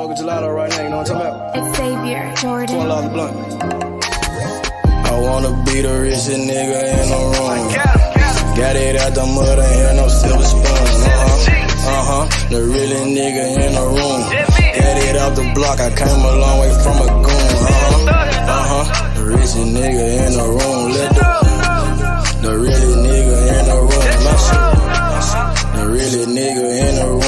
smoking gelato right now, you know what I'm talking about? It's Xavier Jordan. $12 blunt. I wanna be the richest nigga in the room. Got it out the mud, ain't had no silver spoon. The really nigga in the room. Got it out the block, I came a long way from a goon. The richest nigga in the room. The really nigga in the room. My shit. The really nigga in the room.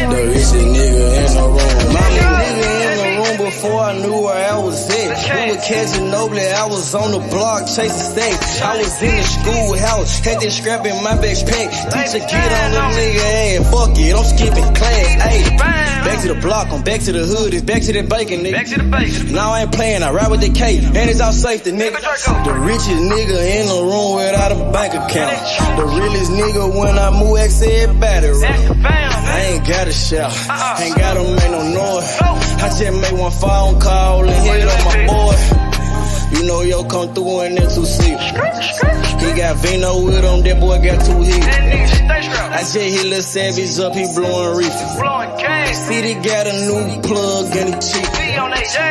The richest nigga in the room. My nigga in the room before I knew where I was at. We were catching Nobly, I was on the block chasing stacks. I was in the schoolhouse, had that scrap in my backpack. Teacher get on the nigga ass, fuck it, I'm skipping class. Ayy, back to the block, I'm back to the hood, it's back to the bacon, nigga. Now I ain't playing, I ride with the K, and it's all safety, nigga. The richest nigga in the room without a bank account. The realest nigga when I move, X everybody around. I ain't gotta shout, ain't gotta make no noise. I just make one phone call and hit up my boy. You know yo come through in that 2-seat. He got Vino with him, that boy got 2 hits. I just hit Lil Savage up, he blowing reefer. City got a new plug and he cheap.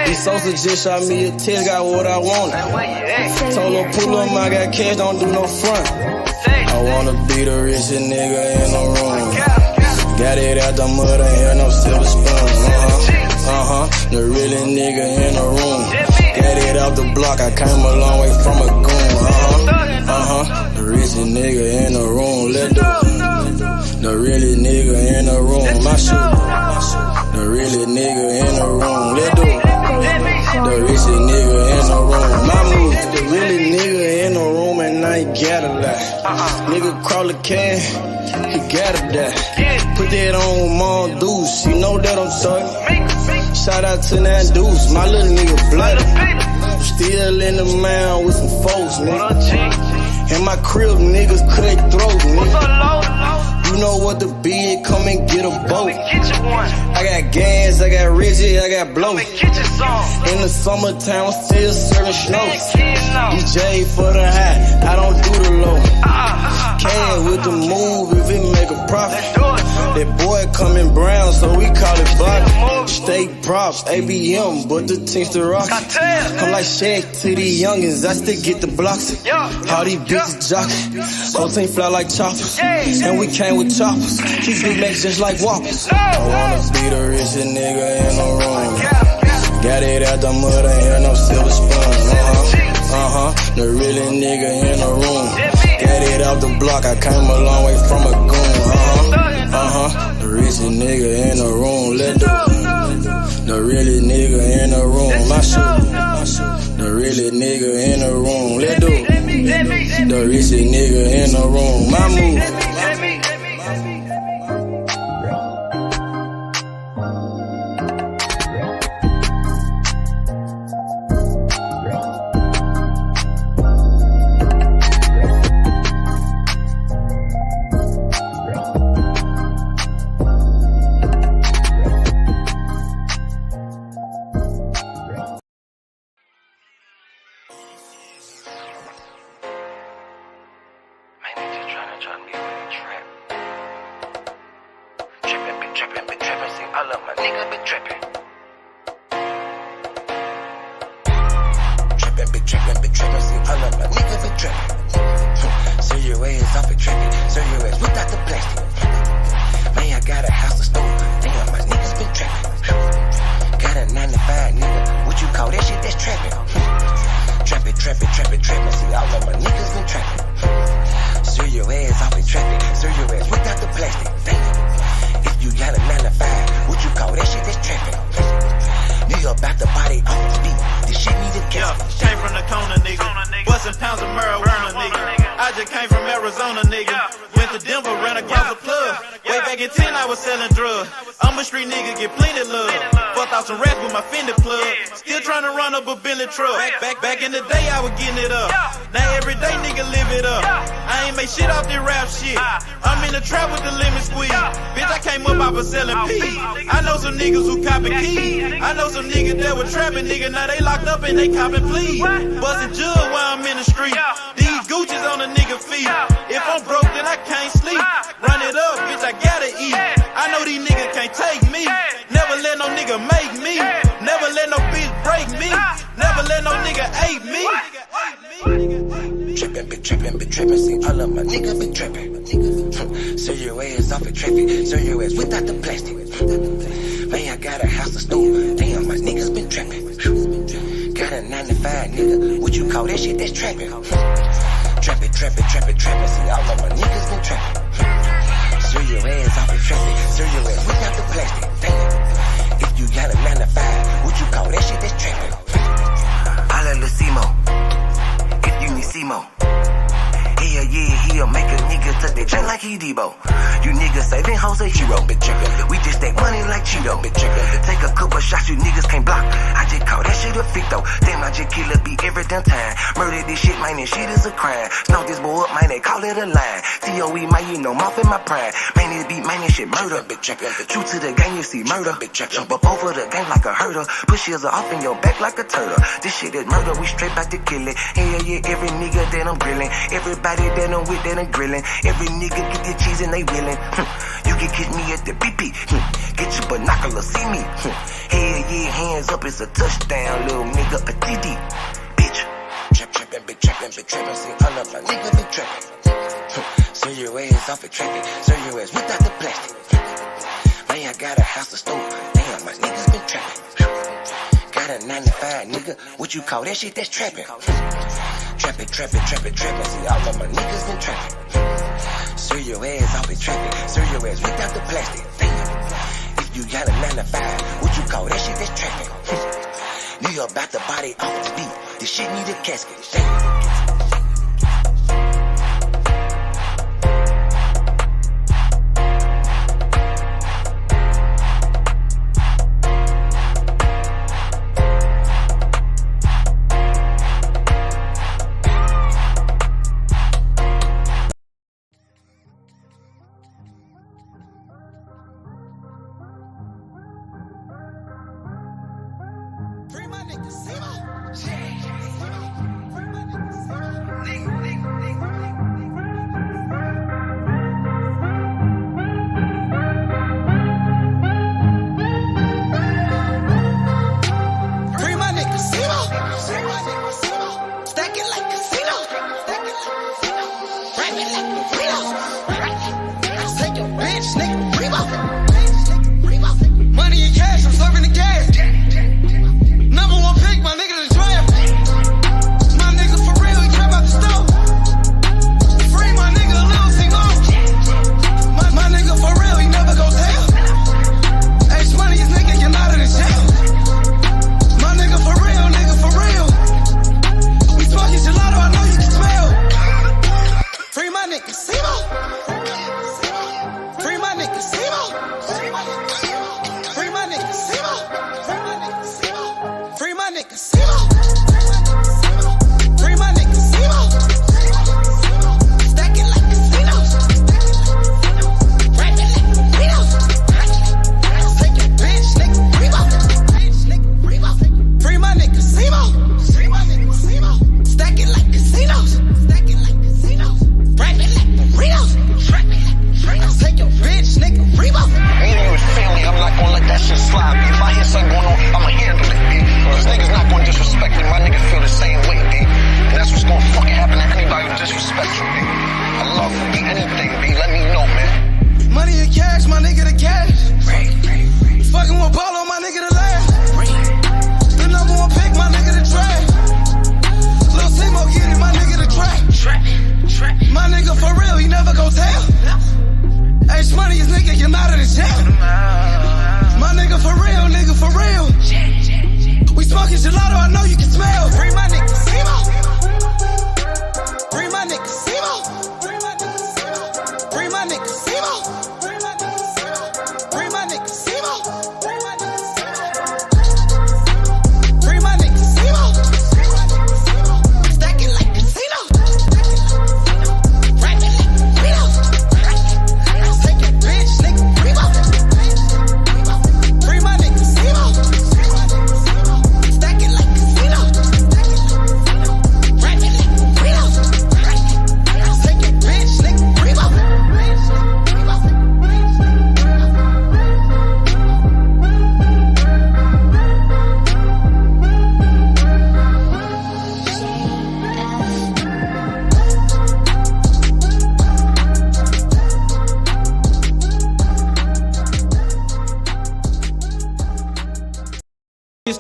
He Sosa just shot me a test, got what I wanted. Told her pull up, I got cash, don't do no front. I wanna be the richest nigga in the room. Got it out the mud, ain't had no silver spoon. The really nigga in the room. Got it out the block, I came a long way from a goon. The richest nigga in the room. The really nigga in the room. My shit. The really nigga in the room. The richest nigga in the room. My move. The really nigga in the room and I ain't gotta lie. Nigga crawl a can, he gotta die. Put that on Mom Deuce, you know that I'm talking. Shout out to that Deuce, my little nigga bloody. Still in the mound with some folks, nigga. In my crib, niggas cut throat, nigga. You know what the bid, come and get a boat. I got gas, I got Reggie, I got blow. In the summertime, I'm still serving snow. DJ for the high, I don't do the low. Can with the move if it make a profit. That boy coming brown, so we call it body. Steak props, ABM, but the team's the rock. I'm like Shaq to the youngins, I still get the blocks. All these bitches jockey, whole team fly like choppers. And we came with choppers, keep Big Macs just like Whoppers. I wanna be the richest nigga in the room. Got it out the mud, ain't had no silver spoon. The really nigga in the room. Got it out the block, I came a long way from a goon. The richest nigga in the room. The really nigga in the room. My shit. The really nigga in the room. The richest nigga in the room. My move. Back in the day, I was getting it up. Now every day, nigga live it up. I ain't make shit off this rap shit. I'm in the trap with the lemon squeeze. Bitch, I came up, I was selling P. I know some niggas who copping keys. I know some niggas that were trapping, nigga. Now they locked up and they copping pleas. Bustin' jug while I'm in the street. These Gucci's on a nigga feet. If I'm broke, then I can't sleep. Run it up, bitch, I gotta eat. I know these niggas can't take me. nigga ate me. Been trippin', see all of my niggas been trippin'. Sir your ass off in traffic, sir your ass without the plastic. Man, I got a house to store, damn, my niggas been trappin'. Got a 9 to 5, nigga, what you call that shit, that's trappin'. Trappin', see all of my niggas been trappin'. Sir your ass off in traffic, sir your ass without the plastic. Damn, if you got a 9 to 5, what you call that shit, that's trappin'. Holla Lucimo, if you need Simo. Yeah, he'll make a nigga tuck that check like he Debo. You niggas saving hoes a hero. We just stack money like Cheeto. Take a couple shots, you niggas can't block. I just call that shit a fit though. Damn, I just kill a beat every damn time. Murder this shit, man, this shit is a crime. Snow this boy up, man, they call it a line. TOE, man, you know, mouth in my prime. Man, this beat, man, this shit murder. True to the game, you see murder. Jump up over the game like a herder. Push heels off in your back like a turtle. This shit is murder, we straight back to kill it. Hell yeah, every nigga that I'm grilling. Everybody that I'm with, that I'm grilling. Every nigga get their cheese and they willing. You can catch me at the BP. Get your binoculars, see me. Hell yeah, hands up, it's a touchdown, little nigga, a TD. Bitch. Trappin', see all of my niggas been trappin'. Sir your ass off in traffic, sir your ass without the plastic. Man, I got a house to store, damn, my niggas been trappin'. Got a 9 to 5, nigga, what you call that shit, that's trappin'. Trappin', see all of my niggas been trappin'. Sir your ass off in traffic, sir your ass without the plastic. Damn, if you got a 9 to 5, what you call that shit, that's trappin'. Nigga about the body off the beat, this shit need a casket. Damn.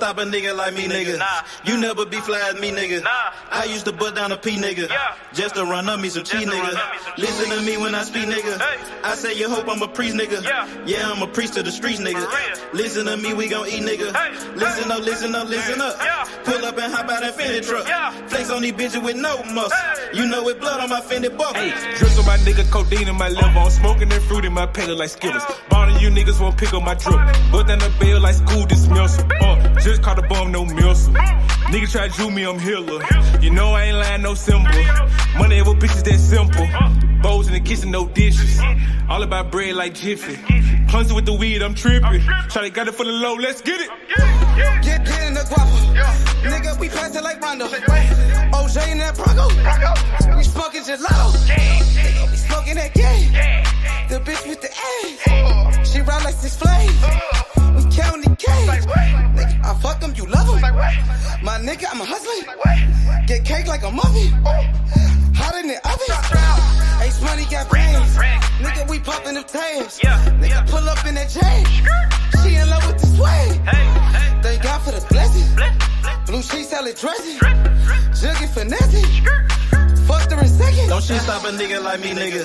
stop a nigga like me, nigga. You never be fly as me, nigga. I used to butt down a P, nigga. Just to run up me some cheese, nigga. Listen to me when I speak, nigga. I say you hope I'm a priest, nigga. Yeah, I'm a priest to the streets, nigga. Listen to me, we gon' eat, nigga. Listen up, listen up, listen up. Pull up and hop out that Fendi truck. Flex on these bitches with no muscle. You know it blood on my Fendi buckle. Drips on my nigga, codeine in my liver. I'm smoking that fruit in my pellet like Skittles. Ballin' you niggas won't pick up my drip. But then the bill like school dismissal. Just caught a bum, no missile. Nigga try to Jew me, I'm Hitler. You know I ain't lying, no symbol. Money over bitches that simple. Bowls in the kitchen, no dishes. All about bread like Jiffy. Clumsy with the weed, I'm tripping. Try got it for the low, let's get it. Get in the guapo. Nigga, we pass it like Rondo. OJ in that Bronco. We smoking gelato. Nigga, we smoking that game. The bitch with the ass. She ride like 6 Flames. We counting the cash. Nigga, I fuck them, you love them. My nigga, I'm a hustler. Get cake like a muffin. Hot in the oven. Ace money got brains. Nigga, we popping them tabs. Nigga, pull up in that chain. She in love with the swag. Thank God for the blessings. Blue sheets, salad dressing. Jugging finessing. Fucked her in second. Don't shit stop a nigga like me, nigga.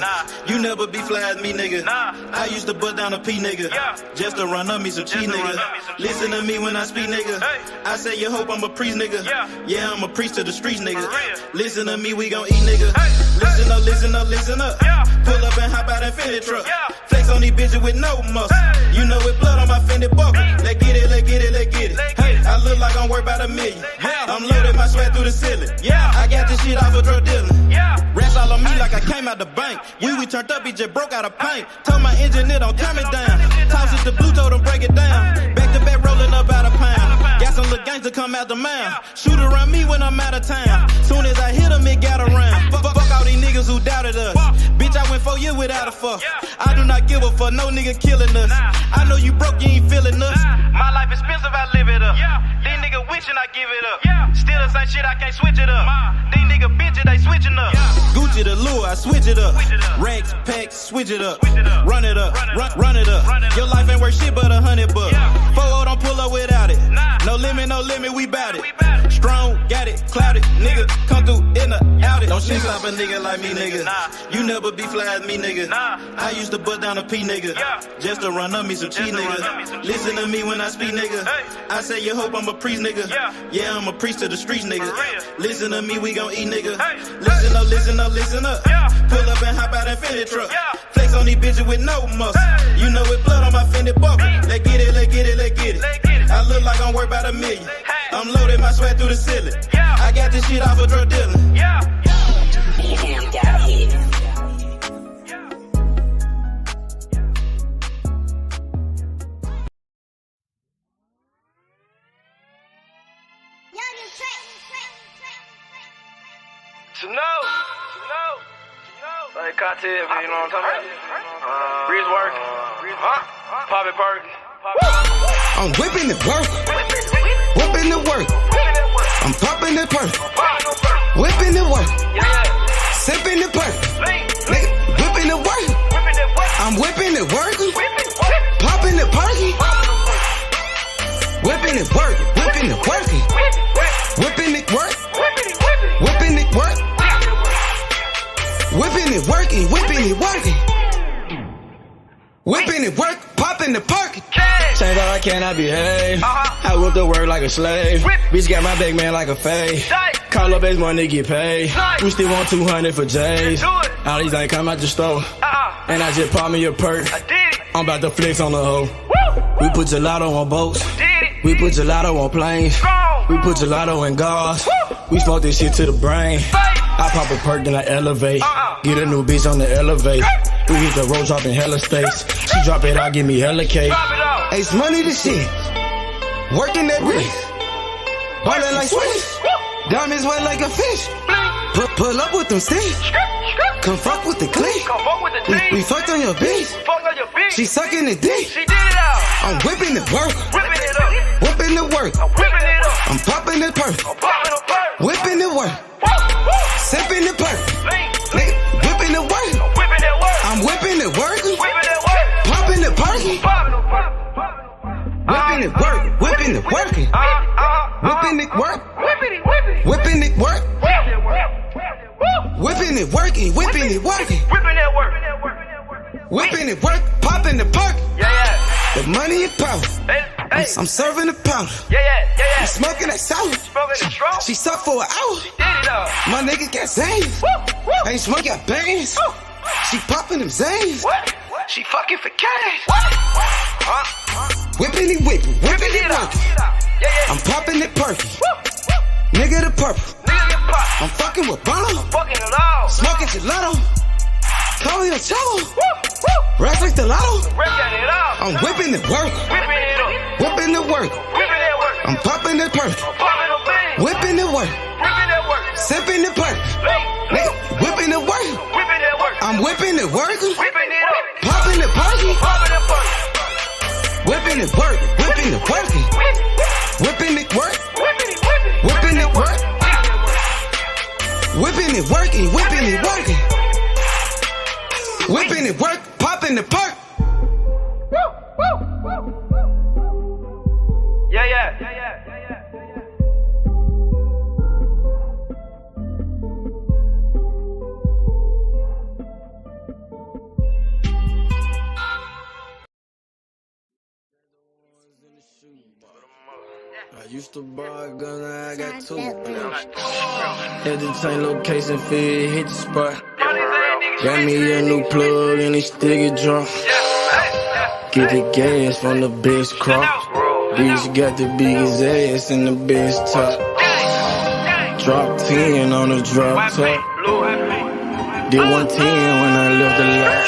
You never be fly as me, nigga. I used to butt down a P, nigga. Just to run up me some cheese, nigga. Listen to me when I speak, nigga. I say you hope I'm a priest, nigga. Yeah, I'm a priest to the streets, nigga. Listen to me, we gon' eat, nigga. Listen up, listen up, listen up. Pull up and hop out that Fendi truck. Flex on these bitches with no muscle. You know it blood on my Fendi buckle. Let's get it, let's get it, let's get it. Hey, I look like I'm worth about $1 million. I'm loaded, my sweat through the ceiling. I got this shit off of drug dealing. Rats all on me like I came out the bank. We turned up, he just broke out of paint. Told my engine it don't turn me down. Toss it to blue, told him break it down. Back to back rolling up out of pound. Got some little gangster come out the mound. Shoot around me when I'm out of town. Soon as I hit him, it got around. Fuck all these niggas who doubted us. Bitch, I went 4 years without a fuck. I do not give a fuck, no nigga killing us. I know you broke, you ain't feeling us. My life expensive, I live it up. These niggas wishing I give it up. Still the same shit, I can't switch it up. These niggas bitches, they switching up. Gucci the lure, I switch it up. Rags, packs, switch it up. Run it up, run it up. Your life ain't worth shit but $100. 4-0 don't pull up without it. No limit, we bout it. Strong, got it, clouded. Nigga, come through in the out it. Don't shit stop a nigga like me, nigga. You never be fly as me, nigga. I used to butt down a P, nigga. Just to run up me some cheese, nigga. Listen to me when I speak, nigga. I say you hope I'm a priest, nigga. Yeah, I'm a priest to the streets, nigga. Listen to me, we gon' eat, nigga. Listen up, listen up, listen up. Pull up and hop out that Fendi truck. Flex on these bitches with no muscle. You know it blood on my Fendi buckle. Let's get it, let's get it, let's get it. I look like I'm worth about $1 million. I'm loaded, my sweat through the ceiling. I got this shit off of drug dealing. Damn, got hit. To know. Like cocktail, you know what I'm talking about? Breeze work. Pop it perk. I'm whipping the work. Whipping the work. I'm popping the perk. Whipping the work. Sipping the perk. Nigga, whipping the work. I'm whipping the work. Popping the perky. Whipping the work. Whipping the working. Whipping it work. Whipping it work. Whipping it working. Whipping it working. Whipping it work. Popping the perky. Change all I can, I behave. I whip the work like a slave. Bitch got my big man like a fade. Call up his money, get paid. We still want 200 for J's. All these ain't come out the store. And I just pop me a perk. I'm about to flex on the hoe. We put gelato on boats. We put gelato on planes. We put gelato in cars. We smoke this shit to the brain. I pop a perk, then I elevate. Get a new bitch on the elevate. We hit the road dropping hella states. She drop it out, give me hella cake. Ace money the shit. Working that wrist. Ballin' like Swiss. Diamonds wet like a fish. Pull up with them sticks. Come fuck with the clique. We fucked on your bitch. She sucking the dick. I'm whipping the work. Whipping the work. I'm popping the perk. Whipping the work. Sipping the perk. Nigga, whipping the work. I'm whipping the work. Popping the perky. Whipping it work. Whipping it working. Whipping it work. Whipping it work. Whipping it working. Whipping it working. Whipping it work. Popping the perk. The money and power. I'm serving the powder. I'm smoking that sour. She sucked for an hour. My niggas got Zans. Ain't smoking got bands. She popping them Zans. She fucking for cash. Whipping it whipping. Whipping it working. I'm popping it perky. Nigga the purple. I'm fucking with Bono. Smoking gelato. Call me a cholo. Rats like the lotto. I'm whipping it work. Whipping it work. I'm popping it perky. Whipping it work. Sipping it perky. Nigga, whipping it work. I'm whipping it work. Popping it perky. Whipping it work. Whipping it working. Whipping it work. Whipping it work. Whipping it working. Whipping it working. Whipping it work. Popping the perk. Yeah. I used to buy a gun, now I got two. Had to change location, feel hit the spot. Got me a new plug and it still get drunk. Get the gas from the best crop. Bitch got the biggest ass and the best top. Drop 10 on the drop top. Did 110 when I left the lot.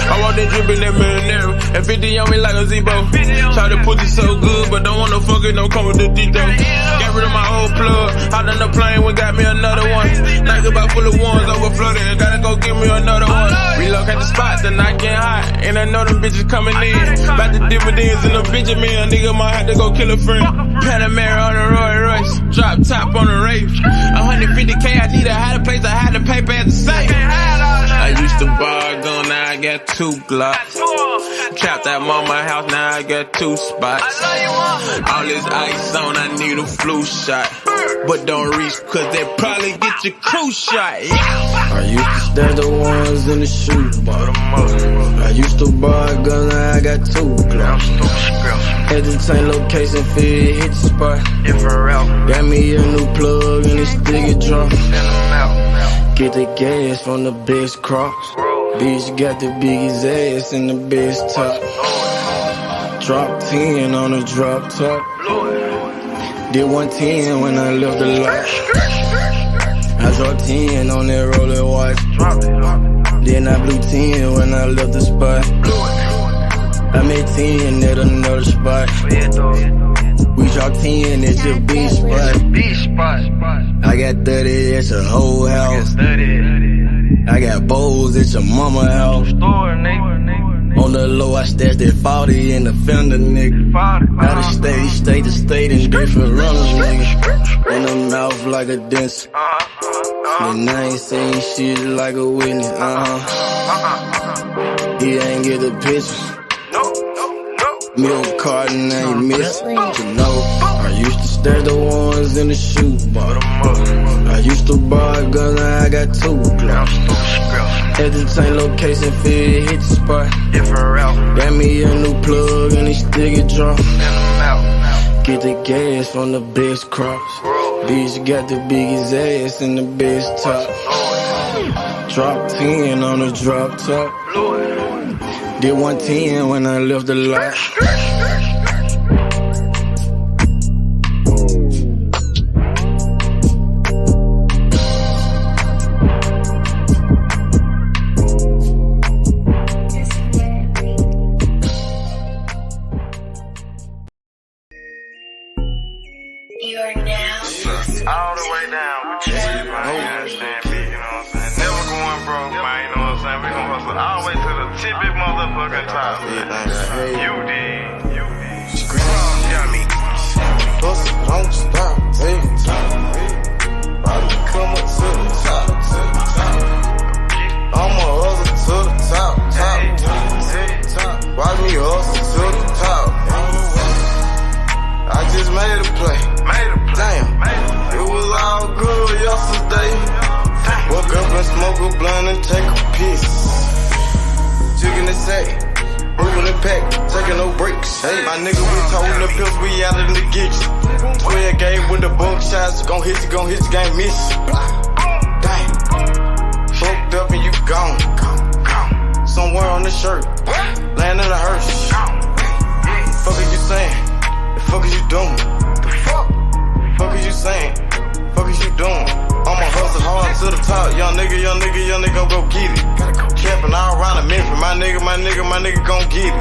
I want that drip in that marinara, and 50 on me like a Zebo. Try to put it so good, but don't want no fucking, don't come with the Dito. Got rid of my old plug, hopped on the plane, we got me another one. Night about full of ones, overflooded, gotta go get me another one. Relocate the spot, the night getting hot, and I know them bitches coming in. About the dividends in the Benjamin, nigga might have to go kill a friend. Panamera on the Roy Royce, drop top on the Wraith. 150K, I need a higher place, I had to pay at the same. I used to buy a gun, now I got 2 Glocks. Trapped at mama house, now I got 2 spots. All this ice on, I need a flu shot. But don't reach, cause they probably get your crew shot. I used to stash the ones in the shoebox. I used to buy a gun, now I got 2 Glocks. Had to change location, feel hit the spot. Got me a new plug and it still get drunk. Get the gas from the best crops. Bitch got the biggest ass and the best top. Drop 10 on the drop top. Did 110 when I left the lot. I dropped 10 on that roller watch. Then I blew 10 when I left the spot. I made 10 at another spot. We dropped 10 at your beach spot. I got 30 at your whole house. I got bowls at your mama house. On the low, I stashed that 40 in the fender, nigga. Out of state to state in different runners, nigga. In the mouth like a dentist. And I ain't saying shit like a witness, He ain't get the picture. Milk carton ain't miss. You know, I used to stash the ones in the shoebox. I used to buy a gun, now I got 2 Glocks. Had to change location, feel hit the spot. Got me a new plug and it still get drunk. Get the gas from the best crops. Bitch got the biggest ass and the best top. Drop 10 on the drop top. Did 110 when I left the lot. All the way down with you, man. You understand me, you know what I'm saying? Never going broke, man, you know what I'm saying? We gon' hustle all the way to the tippy motherfucking top. You did. Hustle, don't stop, take time. Probably come up to the top. I'ma hustle to the top. Watch me hustle to the top. I just made a play. pack, taking no breaks. Hey, my nigga, we toting the pills, we out in the gitch. 12 game with the bug shots, gon' hit you, game miss. Damn, fucked up and you gone. Somewhere on the shirt, land in a hearse. Fuck is you saying? The fuck is you doing? The fuck is you saying? Fuck is you doing? I'ma hustle hard to the top, young nigga gon' go get it. Camping all around the Memphis, my nigga gon' get it.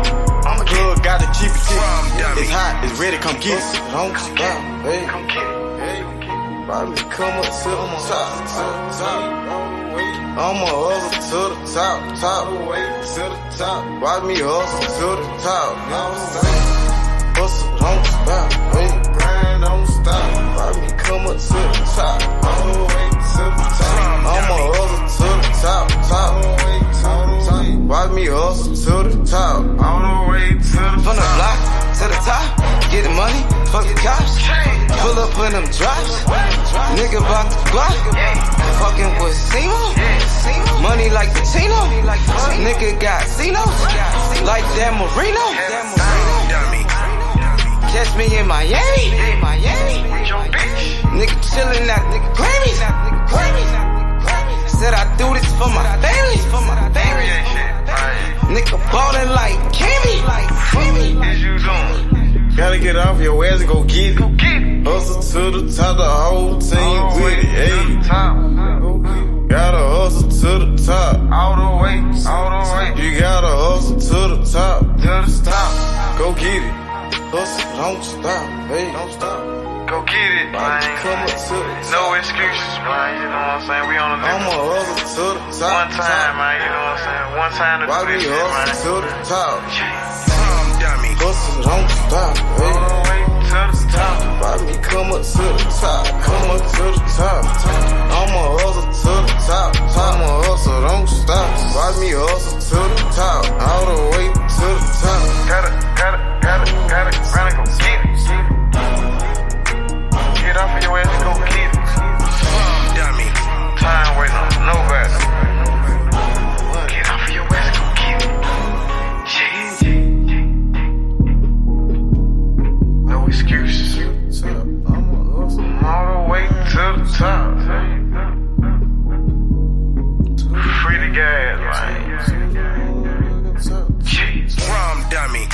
Plug got the cheapest ticket. It's hot, it's ready, come get it. Don't stop, hey, come get it. Hey, probably come up to the top. I'ma hustle to the top. Watch me hustle to the top. Hustle, don't stop, hey, grind, don't stop. Watch me come up to the top. All the way to the top. I'ma hustle to the top. Watch me hustle to the top. All the way to the top. From the block to the top, get the money, fuck the cops. Pull up in them drops, nigga bout the block. Fucking with Simo, money like the Tino. Nigga got Cinos, like that Marino. Catch me in Miami, nigga chillin' at the Grammys. Said I do this for my family. Nigga ballin' like Kimmy. Gotta get off your ass and go get it. Hustle to the top, the whole team with it. Hey, gotta hustle to the top. All the way. You gotta hustle to the top. Go get it. Hustle, don't stop. Hey, don't stop. Go get it, man. Come up to the top. No excuses, man. You know what I'm saying? We on the I'ma hustle to the top. one time, man. You know what I'm saying? One time to Why do we this shit, man. hustle to the top? Dummy. Hustle, don't stop. Hey, All the way to the top. why me come up to the top? Come up to the top. I'ma hustle to the top. I'ma hustle, don't stop. Why me hustle to the top? All the way to the top. Gotta, run and go get it. Get off of your ass and go get it. Dummy. Time waiting on nobody. Get off of your ass and go get it. No excuses. All the way to the top. Free the gas, man. Rum dummy.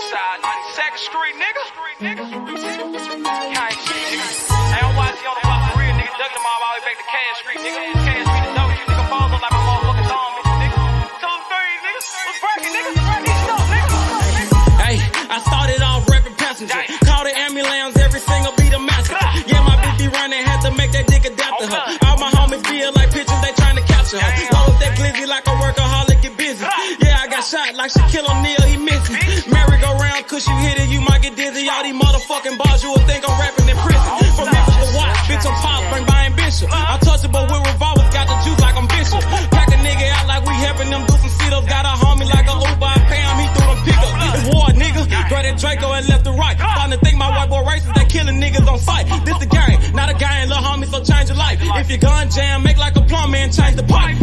Side 92nd Street, nigga. Can't shit, nigga. I don't watch you on the block for real, nigga. Duck them all the way back to Cash Street, nigga. Cash Street is dope, you nigga. Falls up like my motherfucking thumb, nigga. 2-3, nigga. What's breaking, nigga? Hey, I started off rapping passenger. Call the ambulance, every single beat a massacre. Yeah, my bitch be running, had to make that dick adapt to her. All my homies feel like pictures, they trying to capture her. Roll up that glizzy like a workaholic, get busy. Yeah, I got shot like Shaquille O'Neal, he missing. Merry-go-round, cause you hit it, you might get dizzy. All these motherfucking bars, you would think I'm rapping in prison. From Memphis to Watts, bitch, I'm pop, bring by Bishop. Untouchable with revolvers, got the juice like I'm Bishop. Pack a nigga out like we helping them do some sit-ups. Got a homie like a Uber, I pay him, he threw them pickups. It's war, nigga. Grab that Draco and left to right. Starting to think my white boy racist, they killing niggas on sight. This the game, not a guy and little homie, so change your life. If your gun jam, make like a plumber and change the pipe.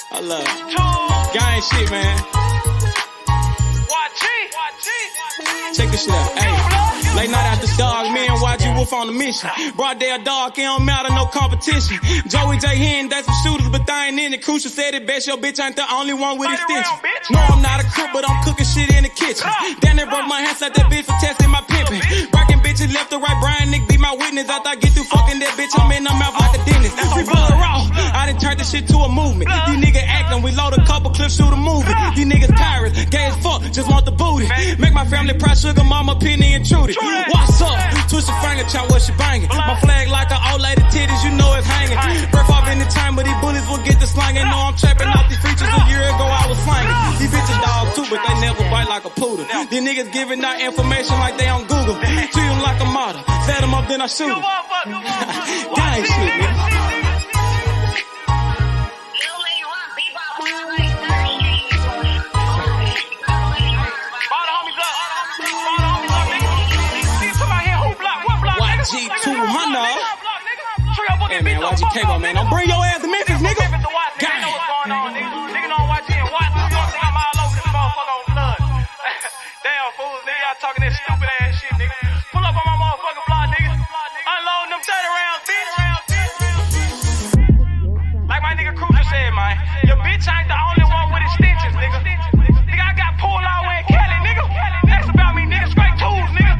I love it. Gang shit, man. Check this shit out. Hey, late night after dog, me and YG Wolf on a mission. Broad day a dog, it don't matter, no competition. Joey J. Hen, that's some shooters, but they ain't in it. Crucial said it best, your bitch ain't the only one with extension. No, I'm not a crip, but I'm cooking shit in the kitchen. Damn, they broke my hands at that bitch for testing my pimping. Breaking bitches left to right, Brian Nick be my witness. After I get through fucking that bitch, I'm in her mouth like a dentist. Free blood raw, I done turned this shit to a movement. These niggas acting, we load a couple clips, shoot a movie. These niggas pirates, gay as fuck, just want the booty. Make my family proud, sugar mama, penny intruded. What's up? Twist your finger, chop what she banging. My flag like an old lady titties, you know it's hanging. Breath off any time, but these bullets will get the slanging. Know I'm trapping off these features, a year ago I was slanging. These bitches dog too, but they never bite like a poodle. These niggas giving out information like they on Google. Treat them like a model. up, then I shoot him. That ain't shit, nigga. G200. Hey man, YG Cable, man. Don't bring your ass to Memphis, nigga. Gang. Nigga don't watch it and watch. You don't think I'm all over this motherfucker on blood. Damn fools, nigga. Y'all talking that stupid ass shit, nigga. Pull up on my motherfucking block, nigga. Unloading them 30 rounds, bitch. Like my nigga Cruiser said, man. Your bitch ain't the only one with extensions, nigga. Nigga, I got pulled all the way in Cali, nigga. That's about me, nigga. Straight tools, nigga.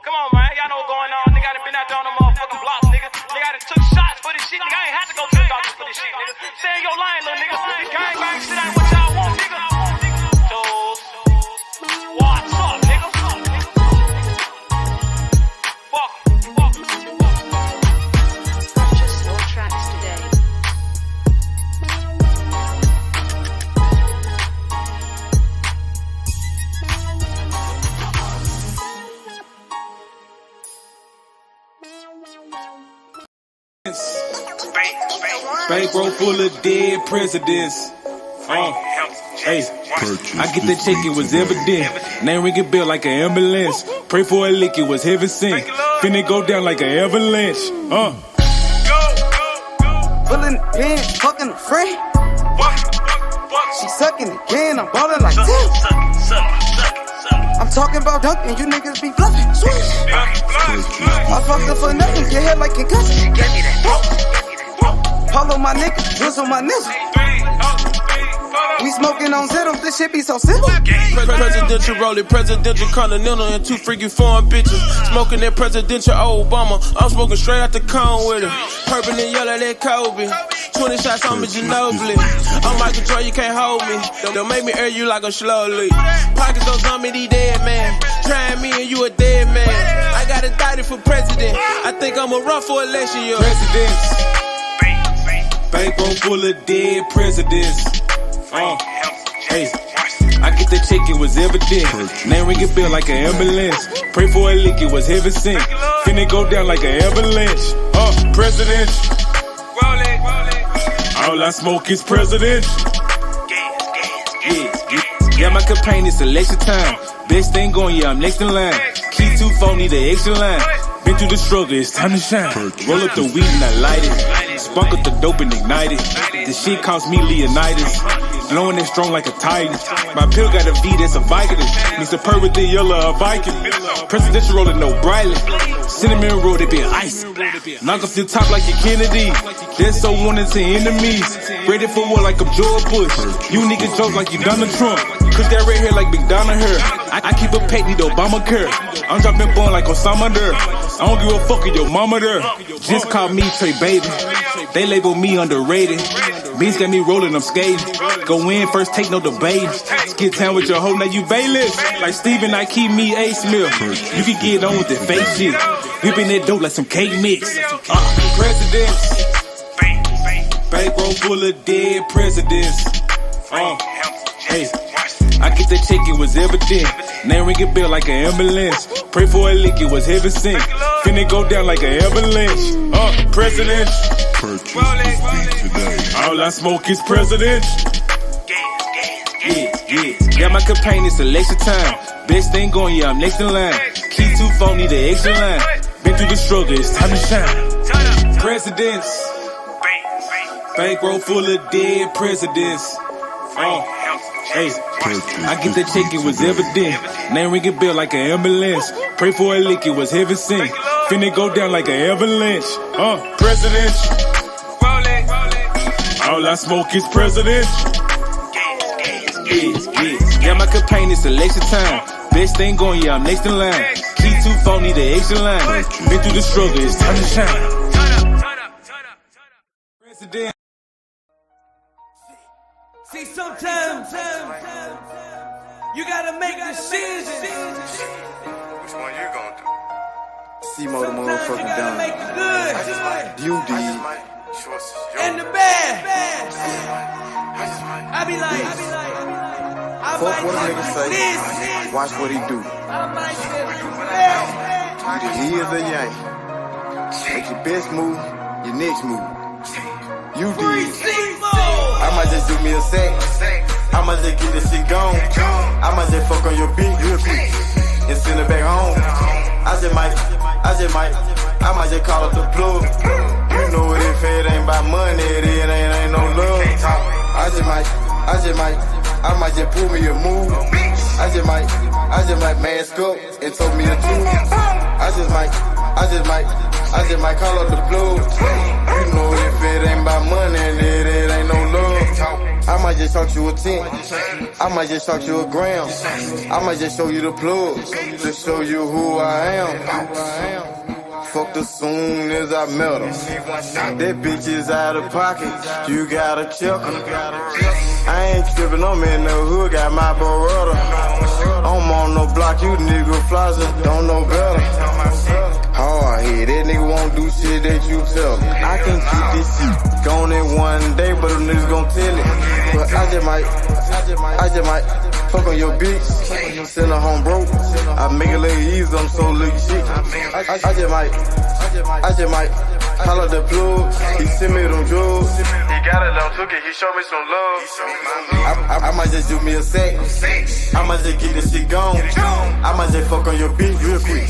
Come on, man. Y'all know what's going on. Nigga, I done been out there on the motherfucking blocks, nigga. Nigga, I done took shots for this shit. Nigga, I ain't had to go to the doctor for this shit, nigga. Stay in your line, little nigga. Gang bang shit ain't what y'all want, nigga. Tools. What's up, nigga? Fuck. Purchase your tracks today. Bankroll full of dead presidents. Hey, I get that check, it was evident. Name ringing bell like an ambulance. Pray for a lick, it was heaven sent. Finna go down like an avalanche. Pulling the pin, fucking the friend. She sucking again, I'm ballin' like this. I'm talking about dunking, you niggas be bluffing. Swish. I fucked her for nothing, get hit like concussion. She gave me that. Follow my nigga, drizzle my nigga. We smoking on Zittles, this shit be so simple. Presidential rolling, presidential continental, and 2 freaky foreign bitches. Smoking that presidential Obama. I'm smoking straight out the cone with it. Purple and yellow, that Kobe. 20 shots on me, Ginobili. I'm Michael Jordan, you can't hold me. Don't make me air you like a slowly. Pockets on zombie, these dead man. Trying me and you a dead man. I got indicted for president. I think I'm a run for election year. Presidents. Bankroll full of dead presidents. Hey, I get the check, it was evident. Name ringing bell like an ambulance. Pray for a lick, it was heaven sent. Finna go down like an avalanche. President. All I smoke is president. Yeah, my campaign is election time. Best thing going, yeah, I'm next in line. Key 2-4, need the extra line. Been through the struggle, it's time to shine. Roll up the weed and I light it. Spunk up the dope and ignite it. This shit cost me Leonidas. Blowing it strong like a titan. My pill got a V that's a Viking. Needs a purr with the yellow, a Viking. Presidential rolling no brightly. Cinnamon roll, they been ice. Knock off your top like your Kennedy. They're so wanted to enemies. Ready for war like I'm George Bush. You niggas joke like you Donald Trump. Cause that red hair like McDonald hair. I keep a pet, need Obamacare. I'm dropping bone like Osama there. I don't give a fuck if your mama there. Just call me Trey Baby. They label me underrated. Beans got me rolling, I'm skating. Go in first, take no debate. Skid town with your hoe, now you bailiff. Like Steven, I keep me A. Smith. You can get on with that fake shit. Whipping that dope like some cake mix. Presidents. Bankroll full of dead presidents. Hey, I get the check, it was evident. Name ringing bell like an ambulance. Pray for a lick, it was heaven sent. Finna go down like an avalanche. President. All I smoke is president. Yeah, my campaign is election time. Best thing going, yeah, I'm next in line. Key 2-4, need the extra line. Been through the struggle, it's time to shine. Presidents. Bankroll full of dead presidents. Hey, I get that check, it was evident. Name ringing bell like an ambulance. Pray for a lick, it was heaven sent. Finna go down like an avalanche. President. All I smoke is president. Yeah, my campaign is election time. Best thing going, yeah, I'm next in line. Key 2-4, need the extra line. Been through the struggle, it's time to shine. President. See, sometimes you gotta make decisions. Which one you gonna do? C-Mo the motherfucker done. You did. And the bad. I be like, fuck what a nigga say. Watch what he do. Either he is a yank. Make your best move, your next move. You did. I might just do me a sec. I might just get this shit gone. I might just fuck on your beat real quick and send it back home. I might just call up the plug. You know it, if it ain't about money, it ain't no love. I might just pull me a move. I just might mask up and throw me a tube. I just might call up the plug. You know if it ain't about money, it ain't no love. I might just talk you a 10. I might just talk you a gram. I might just show you the plug to show you who I am. Fucked her soon as I met her. That bitch is out of pocket. You gotta check her. I ain't trippin', I'm in the hood, got my Beretta. I'm on no block, you nigga flossin', don't know better. Hard head, that nigga won't do shit that you tell me. I can keep this shit going in one day, but them niggas gon' tell it. But I just might fuck on your bitch, send her home broke. I make it look easy, I'm so lucky shit. I just might call up the plug, he send me them drugs. He got it on took it, he showed me some love. I might just do me a sec. I might just get this shit gone. I might just fuck on your bitch real quick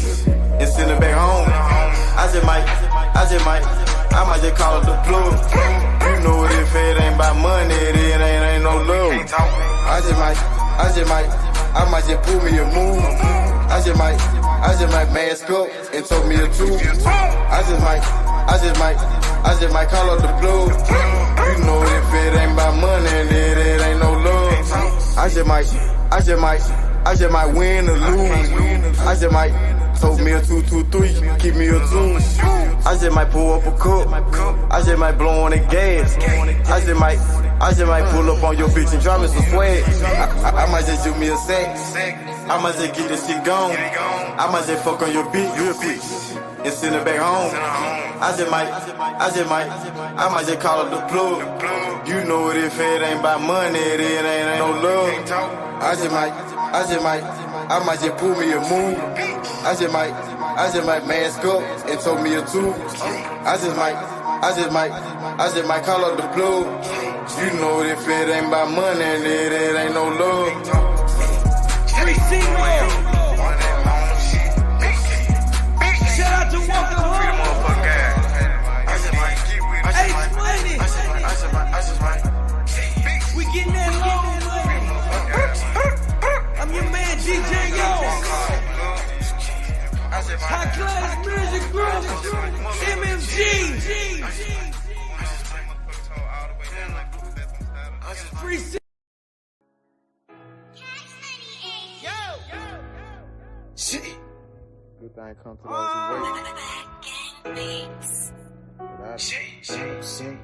and send it back home. I might just call up the plug. You know it, if it ain't about money, it ain't no love. I might just pull me a move. I just might mask up and throw me a tube. I just might call up the plug. You know if it ain't about money, it ain't no love. I just might win or lose. I just might throw me a 2-2-3, keep me a 2. I just might pull up a cup. I just might blow on the gas. I just might pull up on your bitch and drop me some swag. I might just do me a sec. I might just get this shit gone. I might just fuck on your bitch real quick and send it back home. I might just call up the plug. You know it, if it ain't about money, it ain't no love. I might just pull me a move. I just might mask up and throw me a tube. I just might call up the plug. You know if it ain't about money, it ain't no love. Shout out to Walker Home. We getting that long, I'm your man, DJ Yo. High Class Music Group, MMG. Free shit. Good thing come to those away. Without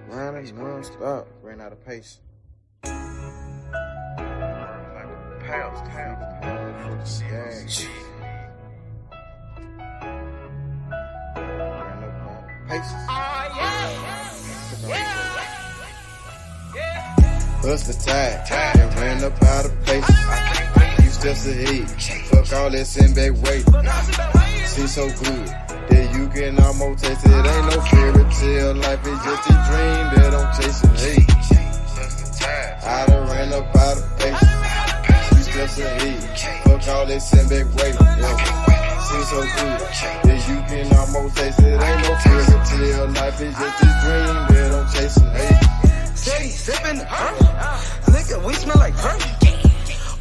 running non-stop, ran out of pace. Bust the tide, and ran up out of pace. Few steps ahead, fuck all that send back weight. See so good that you can almost taste it. Ain't no fairy tale, life is just a dream that I'm chasing. Hey, I done ran up out of pace. Few steps ahead, fuck all that send back weight. See so good that you can almost taste it. Ain't no fairy tale, life is just a dream that I'm chasing. Hey. Steady sippin' nigga, we smell like perfume.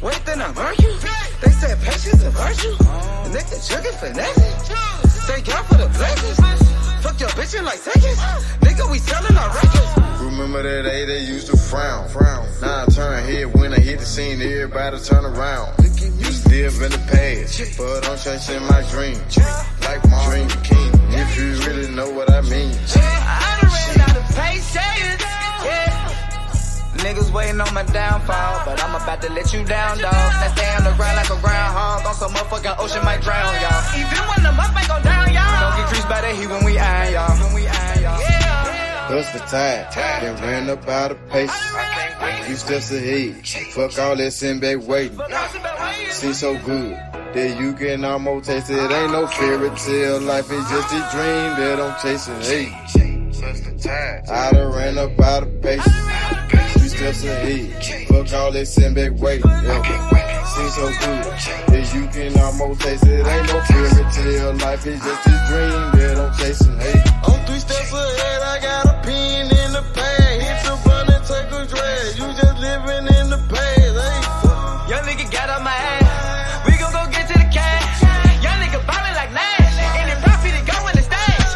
Wait, then I murk you. They said patience a virtue. Nigga, juggin' finesse. Thank y'all for the blessings. Fuck your bitchin' like seconds. Nigga, we sellin' our records. Remember that day they used to frown. Now I turn head when I hit the scene, everybody turn around. Used to live in the past, but I'm chasing my dream. Like my dream king, if you really know what I mean. I done ran out of patience. Niggas waiting on my downfall, but I'm about to let you down, dog. Now stay on the ground like a groundhog, on some motherfucking ocean might drown, y'all. Even when the muff ain't go down, y'all. Don't get creased by that heat when we iron, y'all. Yeah. Bust the tide, then ran up out of pace. Few steps ahead, fuck all that send back waiting. See so good that you can almost taste it. Ain't no fairy tale, life is just a dream that I'm chasing. Hey, I done ran up out of patience. 3 steps ahead, fuck all that send back weight. Seems so good that you can almost taste it. Ain't no fairy tale, life is just a dream that I'm chasing. Hey, I'm 3 steps ahead, I got a pen in the pad. Hit the button and take a drag. You just living in the past. Hey, young nigga got on my ass. We gon' go get to the cash. Young nigga ballin' like Nash. And the profit to go in the stash.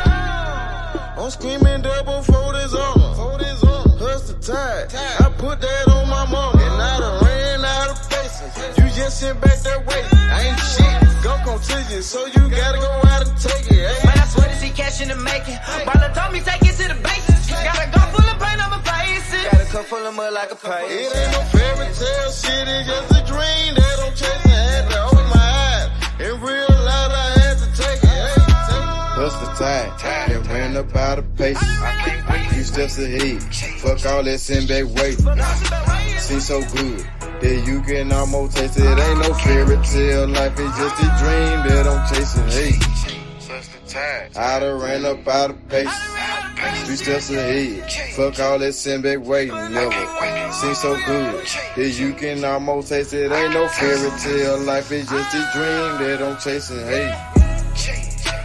I'm screaming double for this armor. Hustle tight. I put that on my mama. And I done ran out of faces. You just sent back that way. I ain't shit. Go contingent. So you gotta go out and take it. Hey. Man, I swear to see cash in the making. Baller told me take it to the bases. Got a gun full of paint on my faces. Got a cup full of mud like a pace. It ain't no fairy tale shit. It's just a dream that I'm chasing. I had to open my eyes. In real life, I had to take it. Hey. Hustle tight. And ran up out of patience. Few steps ahead. Fuck all that send back weight. Seems so good that you can almost taste it. Ain't no fairy tale, life is just a dream that I'm chasing. Hey, I done ran up out of patience. 3 steps ahead. Fuck all that send back weight. Never seems so good that you can almost taste it. Ain't no fairy tale, life is just a dream that I'm chasing.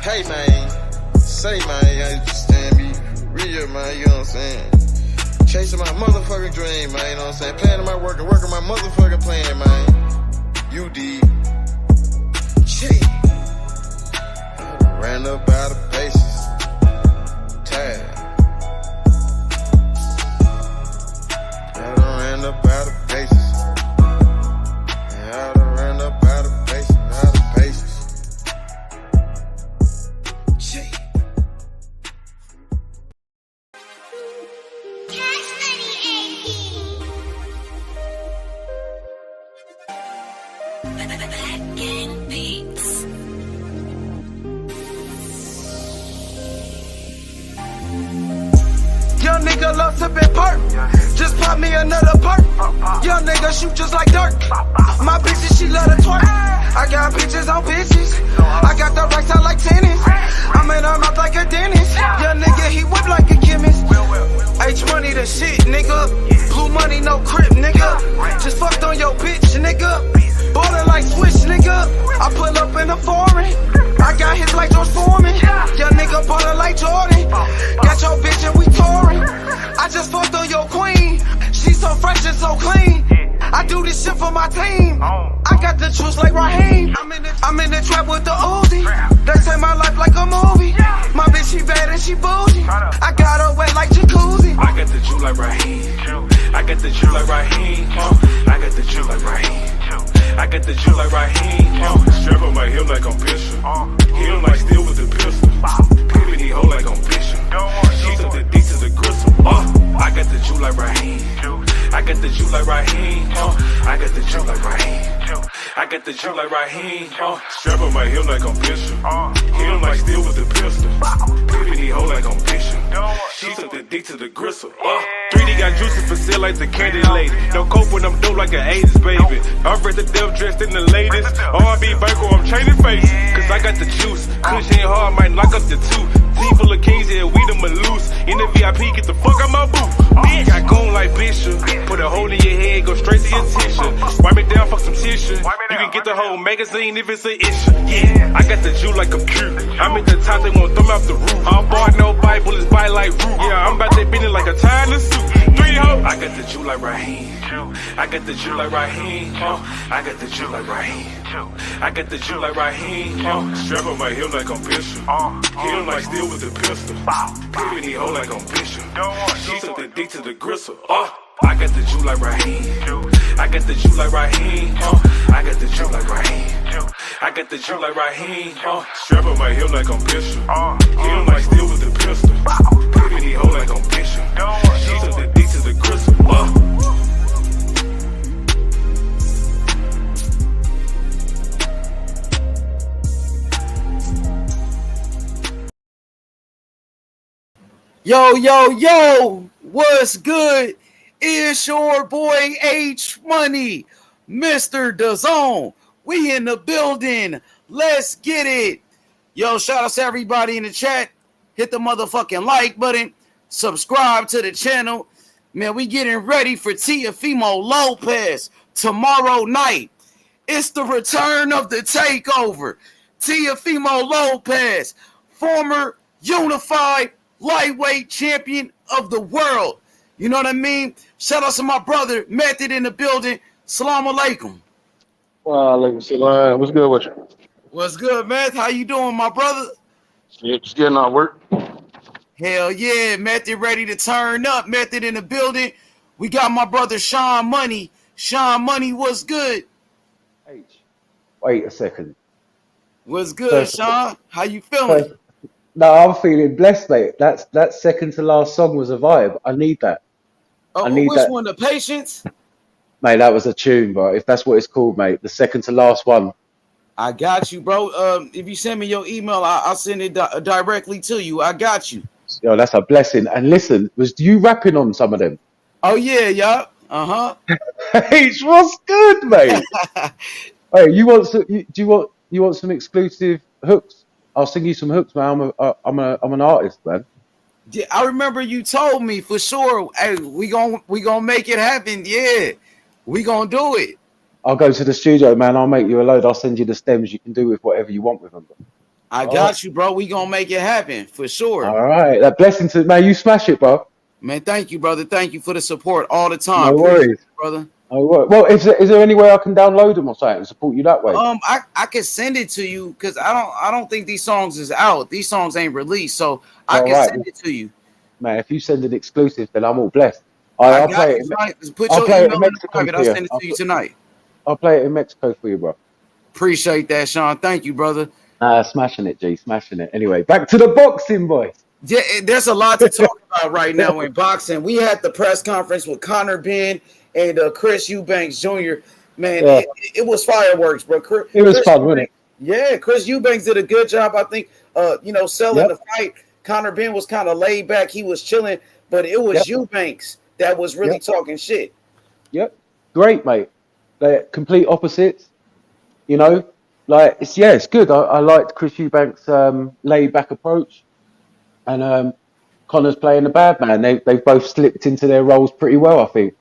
Hey man, say man, you understand me? Real man, you know what I'm saying? Chasing my motherfucking dream, man, you know what I'm saying? Planning my work and working my motherfucking plan, man. You did. Shit. I ran up out of patience. Tired. I done ran up out of patience. I done ran up out of patience, out of patience. Young nigga love sippin' perk. Just pop me another perk. Young nigga shoot just like dirt. My bitches, she love to twerk. I got bitches on bitches. I got the racks out like tennis. I'm in her mouth like a dentist. Young nigga, he whip like a chemist. H money the shit, nigga. Blue money, no crip, nigga. Just fucked on your bitch, nigga. Ballin' like Swish, nigga. I pull up in a foreign. I got hits like George Foreman. Young nigga ballin' like Jordan. Got your bitch and we touring. I just fucked on your queen. She so fresh and so clean. I do this shit for my team. I got the juice like Raheem. I'm in the trap with the Uzi. They say my life like a movie. My bitch, she bad and she bougie. I got her wet like jacuzzi. I got the juice like Raheem. I got the juice like Raheem. I got the juice like Raheem. I got the juice like Raheem. Strap on my hip like I'm Bishop. Hit him like steel with the pistol. Pivot he hold like I'm Bishop. She took the D to the gristle. I got the juice like Raheem. I got the juice like Raheem. I got the juice like Raheem. I got the juice like Raheem. Strap on my hip like I'm Bishop. Hit him like steel with the pistol. Pivot he hold like I'm Bishop. She took the D to the gristle. 3D got juices for sale like the candy lady. No cope when I'm dope like an 80s baby. I'm afraid the death dressed in the latest. R&B banker, I'm changing faces. Cause I got the juice. Cushion hard, might knock up the tooth. Team full of kings, yeah, we them a loose. In the VIP, get the fuck out my booth. Bitch, got goon like Bishop. Put a hole in your head, go straight to your tissue. Wipe it down, fuck some tissue. You can get the whole magazine if it's an issue. Yeah, I got the juice like I'm cute. I'm at the top, they won't throw me off the roof. All bar, no bite, bullets bite like root. Yeah, I'm about to bend it like a tie in the suit. 3 hoes. I got the juice like Raheem. I got the juice like Raheem. I got the juice like Raheem. I got the juice like Raheem. Strap on my hip like I'm Bishop. Hit him like steel with the pistol. Pivot he hold like I'm Bishop. She took the D to the gristle. I got the juice like Raheem. I got the juice like Raheem. I got the juice like Raheem. I got the juice like Raheem. Strap on my hip like I'm Bishop. Hit him like steel with the pistol. Pivot he hold like I'm Bishop. She took the D to the gristle. Yo, what's good? It's your boy H Money, Mr. DAZN, We in the building. Let's get it. Yo, shout out to everybody in the chat. Hit the motherfucking like button. Subscribe to the channel. Man, we getting ready for Teofimo Lopez tomorrow night. It's the return of the takeover. Teofimo Lopez, former unified lightweight champion of the world. You know what I mean? Shout out to my brother, Method in the building. Salam alaikum. Alaikum salam. What's good with you? What's good, Meth? How you doing, my brother? Yeah, just getting out of work. Hell yeah, Method ready to turn up. Method in the building. We got my brother Sean Money. Sean Money, what's good? Wait a second. What's good, Sean? How you feeling? No, I'm feeling blessed, mate. That second to last song was a vibe. I need that. Oh, I need which that. one? The Patience? Mate, that was a tune, bro. If that's what it's called, mate. The second to last one. I got you, bro. If you send me your email, I'll send it directly to you. I got you. Yo, that's a blessing. And listen, was you rapping on some of them? Oh yeah, yeah. Uh-huh. H, what's good, mate? Hey, you want some? You want some exclusive hooks? I'll sing you some hooks, man. I'm an artist, man. Yeah, I remember you told me for sure. Hey, we gonna make it happen. Yeah, we gonna do it. I'll go to the studio, man. I'll make you a load. I'll send you the stems. You can do with whatever you want with them. I got you, bro. We gonna make it happen for sure. All right, that blessing to man. You smash it, bro. Man, thank you, brother. Thank you for the support all the time. No worries, brother. No worries. Well, is there any way I can download them or something and support you that way? I can send it to you because I don't think these songs is out. These songs ain't released, so I can send it to you. Man, if you send an exclusive, then I'm all blessed. I'll play it. Put your email in the private. I'll send it to you tonight. I'll play it in Mexico for you, bro. Appreciate that, Sean. Thank you, brother. Smashing it, G. Smashing it. Anyway, back to the boxing, boys. Yeah, there's a lot to talk about right now in boxing. We had the press conference with Conor Benn and Chris Eubanks Jr. Man, it was fireworks, bro. It was fun, wasn't it? Yeah, Chris Eubanks did a good job, I think, selling the fight. Conor Benn was kind of laid back. He was chilling, but it was Eubanks that was really talking shit. Yep. Great, mate. They're complete opposites, you know. Like it's good. I liked Chris Eubanks' laid back approach, and Conor's playing the bad man. They've both slipped into their roles pretty well. I think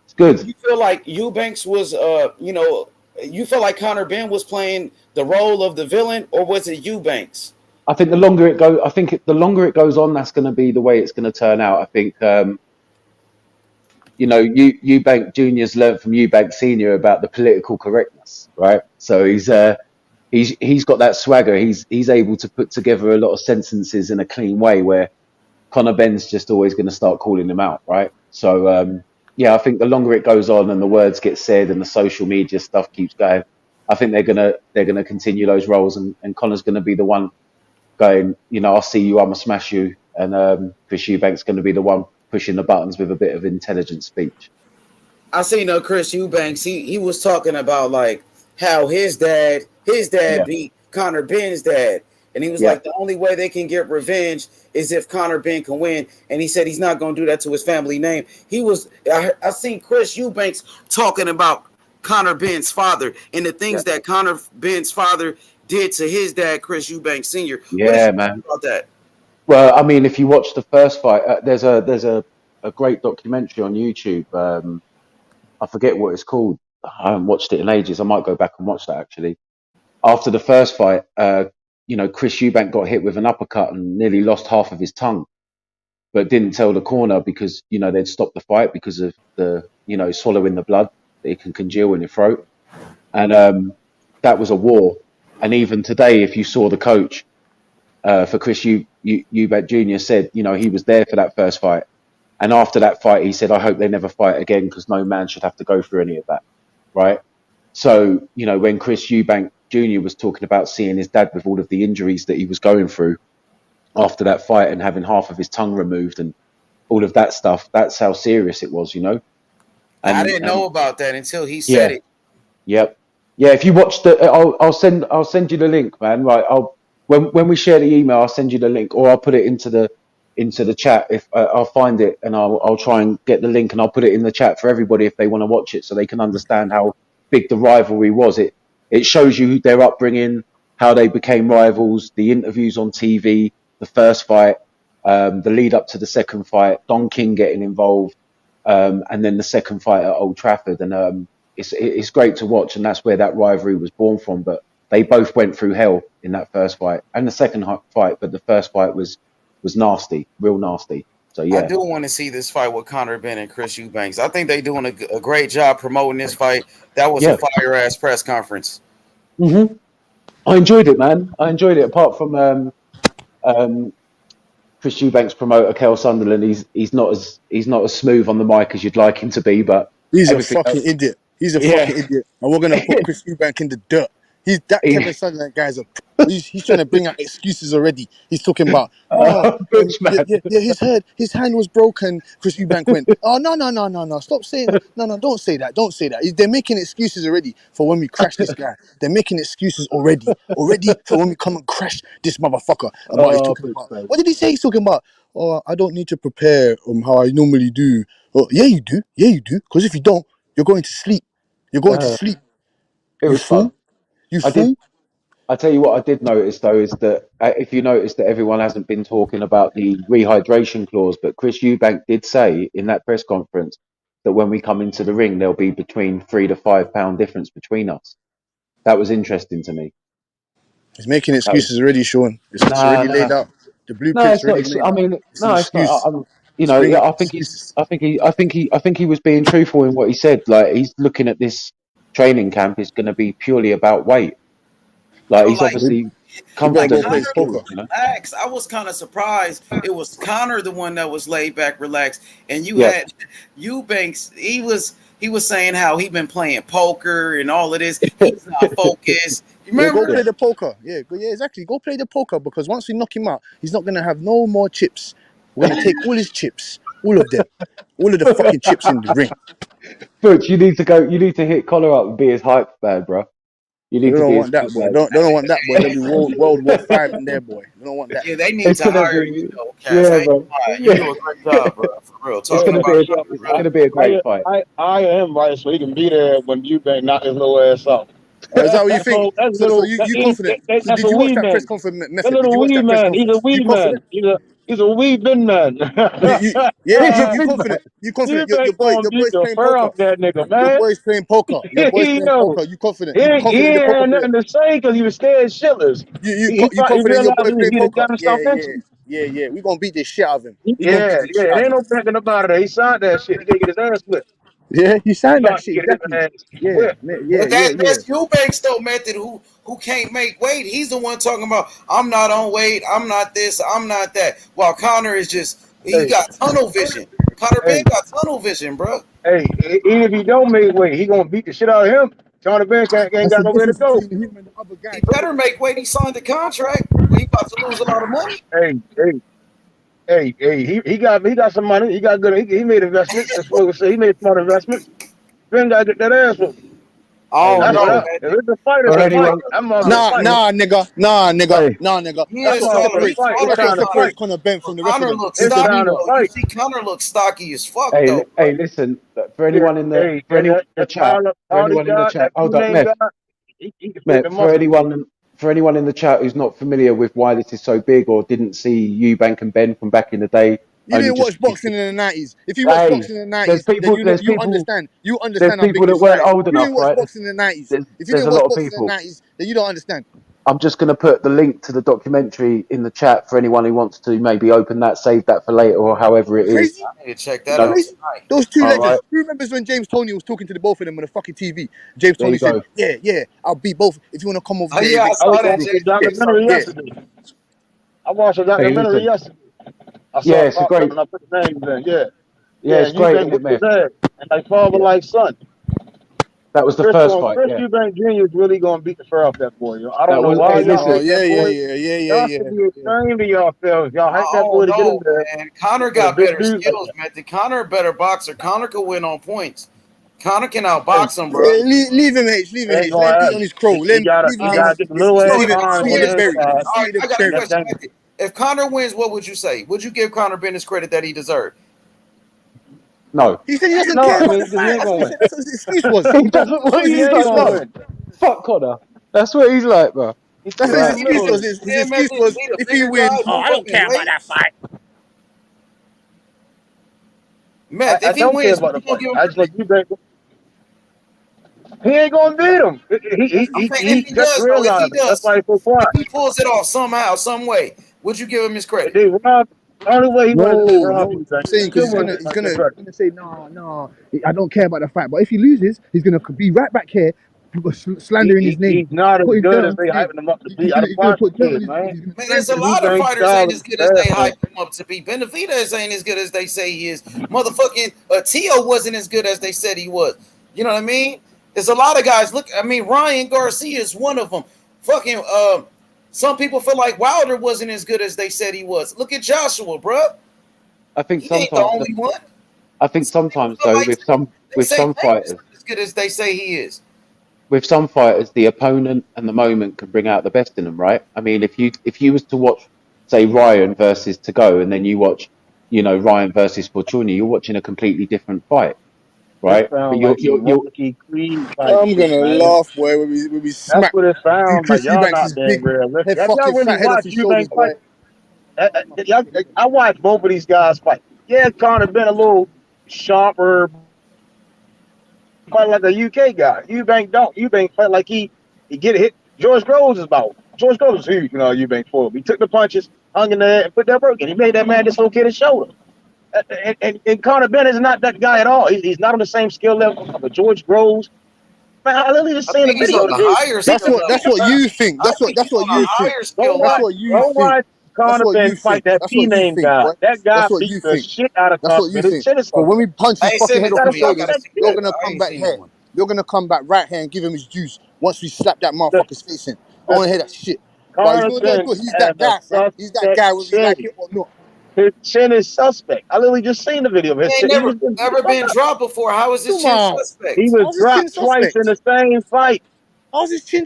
it's good. You feel like Eubanks was, you feel like Conor Benn was playing the role of the villain, or was it Eubanks? I think the longer it goes on, that's going to be the way it's going to turn out. I think. Eubank Jr.'s learned from Eubank Sr. about the political correctness, right? So he's got that swagger. He's able to put together a lot of sentences in a clean way where Conor Benn's just always going to start calling him out, right? So I think the longer it goes on and the words get said and the social media stuff keeps going, I think they're gonna continue those roles, and Conor's going to be the one going, I'll see you, I'm gonna smash you, and Chris Eubank's going to be the one pushing the buttons with a bit of intelligent speech. I seen Chris Eubanks. He was talking about like how his dad beat Conor Benn's dad, and he was like, the only way they can get revenge is if Conor Benn can win. And he said he's not going to do that to his family name. I seen Chris Eubanks talking about Conor Benn's father and the things that Conor Benn's father did to his dad, Chris Eubanks Sr. Yeah, man. About that. Well, I mean, if you watch the first fight, there's a great documentary on YouTube. I forget what it's called. I haven't watched it in ages. I might go back and watch that actually. After the first fight, Chris Eubank got hit with an uppercut and nearly lost half of his tongue, but didn't tell the corner because they'd stopped the fight because of the swallowing the blood that it can congeal in your throat, and that was a war. And even today, if you saw the coach for Chris Eubank Jr. said, he was there for that first fight. And after that fight, he said, I hope they never fight again because no man should have to go through any of that. Right. So, when Chris Eubank Jr. was talking about seeing his dad with all of the injuries that he was going through after that fight and having half of his tongue removed and all of that stuff, that's how serious it was, And, I didn't know about that until he said it. Yep. Yeah. If you watch I'll send you the link, man. Right. When we share the email, I'll send you the link, or I'll put it into the chat. If I'll find it, and I'll try and get the link, and I'll put it in the chat for everybody if they want to watch it, so they can understand how big the rivalry was. it shows you their upbringing, how they became rivals, the interviews on TV, the first fight, the lead up to the second fight, Don King getting involved, and then the second fight at Old Trafford. And it's great to watch, and that's where that rivalry was born from. But they both went through hell in that first fight and the second fight, but the first fight was nasty, real nasty. So yeah, I do want to see this fight with Conor Benn and Chris Eubanks. I think they're doing a great job promoting this fight. That was a fire ass press conference. Mm-hmm. I enjoyed it, man. I enjoyed it. Apart from Chris Eubanks' promoter, Kel Sunderland, he's not as smooth on the mic as you'd like him to be. But he's a fucking idiot. He's a fucking idiot, and we're gonna put Chris Eubanks in the dirt. Kevin Sunderland guy's he's trying to bring out excuses already. He's talking about his hand was broken. Chris Eubanks went, oh no, stop saying that. No, don't say that. They're making excuses already for when we crash this guy. They're making excuses already for when we come and crash this motherfucker. About he's talking about. What did he say? He's talking about. Oh, I don't need to prepare how I normally do. Oh, yeah, you do. Because if you don't, you're going to sleep. You're going to sleep. It was fun. I tell you what, I did notice though is that if you notice that everyone hasn't been talking about the rehydration clause, but Chris Eubank did say in that press conference that when we come into the ring, there'll be between 3 to 5 pound difference between us. That was interesting to me. He's making excuses already, Sean. It's already laid out. The blueprint's already laid out. I mean, it's not. I think he was being truthful in what he said. Like he's looking at this training camp is going to be purely about weight. Like he's obviously confident. Relax. I was kind of surprised. It was Conor the one that was laid back, relaxed, and you had Eubanks. He was saying how he been playing poker and all of this. He's not focused. You remember? Go play the poker. Yeah, exactly. Go play the poker because once we knock him out, he's not gonna have no more chips. We're gonna take all his chips, all of them, all of the fucking chips in the ring. Butch, you need to go. You need to hit Collar up and be his hype man, bro. You need don't want that, boy. Don't want that, boy. They'll be World War V in there, boy. You don't want that. Yeah, they need to hire you, though. Yeah, bro. You do a great job, bro. For real. It's gonna be a great fight. I am right, so he can be there when Eubank knock his little ass off. Is that what you think? So you confident? Did you watch that press conference method? Did you watch that press conference? He's a weed man. He's a weed bin man. You confident? You confident? Your boy's playing poker. That nigga, man. Your boy's playing poker. You confident? He had nothing to say because he was scared shitless. You confident your boy playing poker? Yeah. We gonna beat this shit out of him. There ain't no thinking about it. He signed that shit. He gonna get his ass whipped. Yeah, he signed that shit. Exactly. That's Eubanks though, method. Who can't make weight? He's the one talking about I'm not on weight. I'm not this. I'm not that. While Conor is he got tunnel vision. Conor Benn got tunnel vision, bro. Hey, even if he don't make weight, he gonna beat the shit out of him. Conor Benn ain't got nowhere to go. He better make weight. He signed the contract. He about to lose a lot of money. Hey, he got some money. He got good. He made investments. That's what we say. He made smart investments. Ben got to get that ass whooped. Oh no! If it's a fight, it's a fight. Nah, nigga. That's what separates Conor Benn from the rest of them. You see, Conor looks stocky as fuck. Hey, listen. For anyone in the chat, hold up, Meth. For anyone in the chat who's not familiar with why this is so big or didn't see Eubank and Ben from back in the day. You didn't watch boxing in the 90s. If you watch boxing in the 90s, you understand. You understand. There's people that weren't old enough, right? If you didn't watch boxing in the 90s, if you didn't watch boxing in the 90s, then you don't understand. I'm just going to put the link to the documentary in the chat for anyone who wants to maybe open that, save that for later, or however it is. I need to check that out. Those two legends. Right. Who remembers when James Toney was talking to the both of them on the fucking TV? James Toney said, "Yeah, I'll beat both if you want to come over." Yeah, I saw that documentary yesterday. I watched a documentary yesterday. It's a great. I put the names in. Yeah, it's great. And like father, like son. That was the first fight. Chris Eubank Jr. is really gonna beat the fur off that boy. I don't know why. Y'all should be ashamed of yourselves. Y'all hype that boy to get in there. And Conor got better skills, man. Conor a better boxer. Conor could win on points. Conor can outbox him, bro. Leave him, H. Leave him, H. Let him be on his crow. Let him get a little If Conor wins, what would you say? Would you give Conor Benn his credit that he deserved? No. He said he doesn't care. That's what his excuse was. He doesn't want you to win. fuck Connor. That's what he's like, bro. That's his Like, excuse. oh, His excuse was if he wins, oh, I don't care about that fight. Meth, I if he don't care wins, about would the you gonna fight. give him? I just like Eubank. He ain't gonna beat him. I'm saying He if he just does, though, if he realized it. That's does, why he's so quiet. if he pulls it off somehow, some way, would you give him his credit? They robbed. The only way he wanted to No, rob no, Eubank. I'm saying because Still he's wouldn't gonna get he's nothing gonna credit. he's gonna say no, I don't care about the fight. But if he loses, he's gonna be right back here, slandering his name, He's not as putting good dirt as on they his name. hyping him up to be. He's I gonna don't he's gonna watch put the dirt on kid, his name. man. He's gonna Man, there's slander a him. lot of Eubank fighters ain't style is as good as they bad, hype man. him up to be. Benavidez ain't as good as they say he is. Motherfucking Tio wasn't as good as they said he was. You know what I mean? There's a lot of guys. Look, I mean, Ryan Garcia is one of them. Fucking, some people feel like Wilder wasn't as good as they said he was. Look at Joshua, bruh. I think He ain't the sometimes, only one. I think Some people sometimes feel though, like with they say Davis fighters, not as good as they say he is. the opponent and the moment can bring out the best in them, right? I mean, if you was to watch, say, Ryan versus To Go, and then you watch, Ryan versus Fortuny, you're watching a completely different fight, It right? But sounds you're like you're some you're Rocky Creed type I'm shit, gonna man. laugh, boy, when we That's smack what it sounds like. Chris Y'all Eubanks' not being big realistic. head Have y'all fucking really fat head off watched his shoulders, Eubank boy. fight? I watched both of these guys fight. Yeah, Conor been a little sharper, fight like a UK guy. Eubank don't. Eubank fight like he get hit. George Groves is about. George Groves is huge, Eubank for him. He took the punches, hung in there, and put that work in. He made that man dislocate his shoulder. And Conor Bennett is not that guy at all. He's not on the same skill level of a George Groves. Man, I literally just I seen a think he's video on a today. higher He That's skill took what he that's level. took what you think. I think That's he's what on a you think. higher go skill That's watch level. what you go think. watch That's Conor what Ben you fight think. that That's P what you name think, guy. boy. That guy That's what beat you the think. shit out of That's Conor what you Ben. His think. chin is Because when we suspect. punch I his ain't fucking seen the head off Got his a video. I shoulders, gotta suspect see you're that. chin. gonna I come ain't back seen that here. one. You're gonna come back right here and give him his juice once we slap that The, motherfucker's face in. I the wanna hear that shit. But it's Conor good, Ben he's has that a guy, fam. He's that suspect guy whether you chin. like it or not. His chin is suspect. I literally just seen the video of He his ain't chin. He was getting beat the never fuck been up. dropped before. How is his Come chin on. He suspect? was How's his chin dropped twice in suspect? the same fight. How's his chin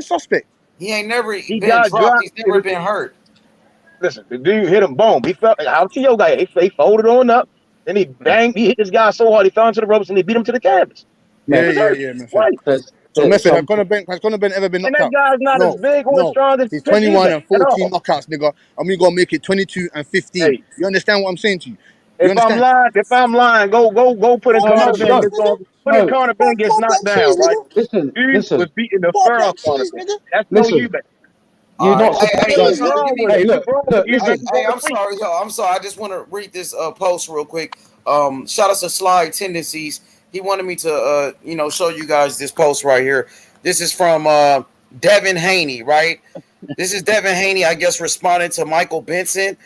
suspect? He ain't never He been got dropped. dropped. He's never been hurt. Listen, the dude hit him, boom. He felt like how Tio got hit. He folded on up. Then he banged. He hit this guy so hard he fell into the ropes and he beat him to the canvas. He Meth, was hurt Method. twice. So there's Method, some has Conor Ben ever been And knocked that out? guy's not as No, big or as no. strong as He's Chris 21 Eubank and at 14 all. knockouts, nigga. And we gonna make it 22 and 15. Hey, You understand what I'm saying to you? You if understand? I'm lying, go put in no, Conor no, Ben no, gets on. Put in no. Conor Ben gets Bob knocked that down, cheese, right? nigga. Listen, Dude was listen, beating the Bob fur off that Conor cheese, Ben. nigga. That's no listen. Eubank. You're All right. not Hey, supposed. Nothing Like, so give wrong me. with hey, it. What's look, wrong with look, Eubank? listen. He's Hey, on the I'm feet. sorry, y'all. I'm sorry. I just want to read this post real quick. Shout out to Slide Tendencies. He wanted me to, show you guys this post right here. This is from Devin Haney, right? This is Devin Haney, I guess, responding to Michael Benson.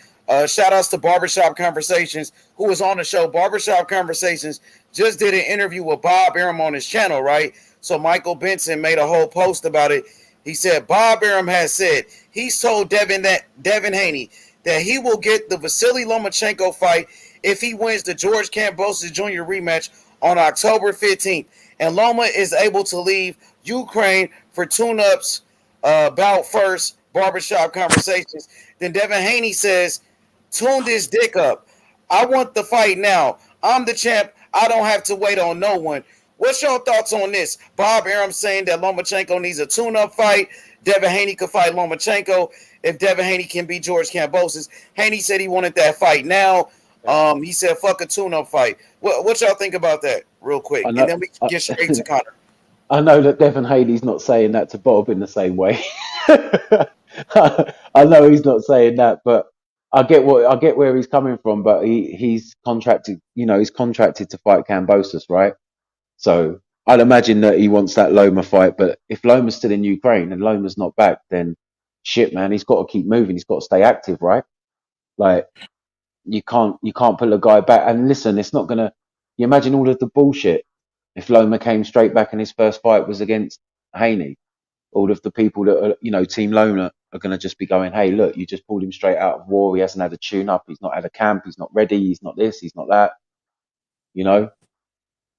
Shout outs to Barbershop Conversations, who was on the show. Barbershop Conversations just did an interview with Bob Arum on his channel, right? So Michael Benson made a whole post about it. He said Bob Arum has said he's told Devin Haney that he will get the Vasily Lomachenko fight if he wins the George Kambosos Jr. rematch on October 15th. And Loma is able to leave Ukraine for tune-ups about first Barbershop Conversations. Then Devin Haney says, tune this dick up. I want the fight now. I'm the champ. I don't have to wait on no one. What's your thoughts on this? Bob Arum saying that Lomachenko needs a tune-up fight. Devin Haney could fight Lomachenko if Devin Haney can beat George Kambosos. Haney said he wanted that fight now. He said, fuck a tune-up fight. What y'all think about that real quick? I And know. then we can get straight to Connor. I know that Devin Haney's not saying that to Bob in the same way. I know he's not saying that, but I get where he's coming from. But he's contracted. He's contracted to fight Kambosos, right? So I'd imagine that he wants that Loma fight. But if Loma's still in Ukraine and Loma's not back, then shit, man, he's got to keep moving. He's got to stay active, right? Like you can't put a guy back. And listen, it's not gonna. You imagine all of the bullshit if Loma came straight back and his first fight was against Haney. All of the people that are, Team Loma are going to just be going, hey, look, you just pulled him straight out of war. He hasn't had a tune up. He's not had a camp. He's not ready. He's not this. He's not that.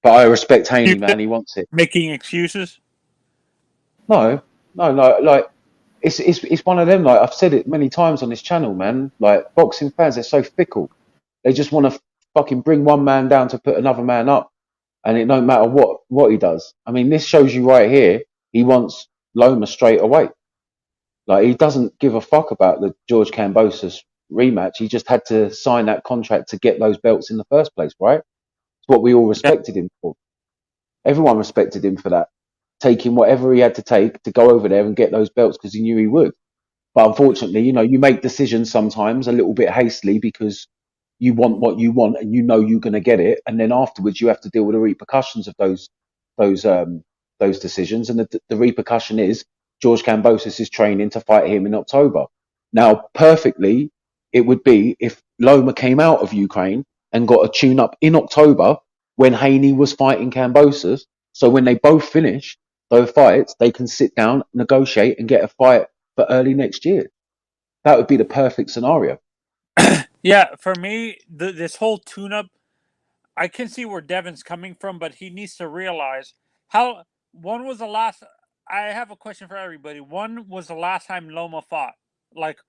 But I respect Haney, man. He wants it. Making excuses? No. Like it's one of them. Like I've said it many times on this channel, man. Like boxing fans, they're so fickle. They just want to fucking bring one man down to put another man up, and it don't matter what he does. I mean, this shows you right here He wants Loma straight away. Like, he doesn't give a fuck about the George Kambosos rematch. He just had to sign that contract to get those belts in the first place, right? It's what we all respected him for. Everyone respected him for that, taking whatever he had to take to go over there and get those belts because he knew he would. But unfortunately, you make decisions sometimes a little bit hastily because you want what you want and you're going to get it, and then afterwards you have to deal with the repercussions of those decisions. And the repercussion is George Kambosos is training to fight him in October. Now, perfectly, it would be if Loma came out of Ukraine and got a tune-up in October when Haney was fighting Kambosos. So when they both finish those fights, they can sit down, negotiate, and get a fight for early next year. That would be the perfect scenario. Yeah, for me, this whole tune-up, I can see where Devin's coming from, but he needs to realize when was the last. I have a question for everybody. When was the last time Loma fought? Like,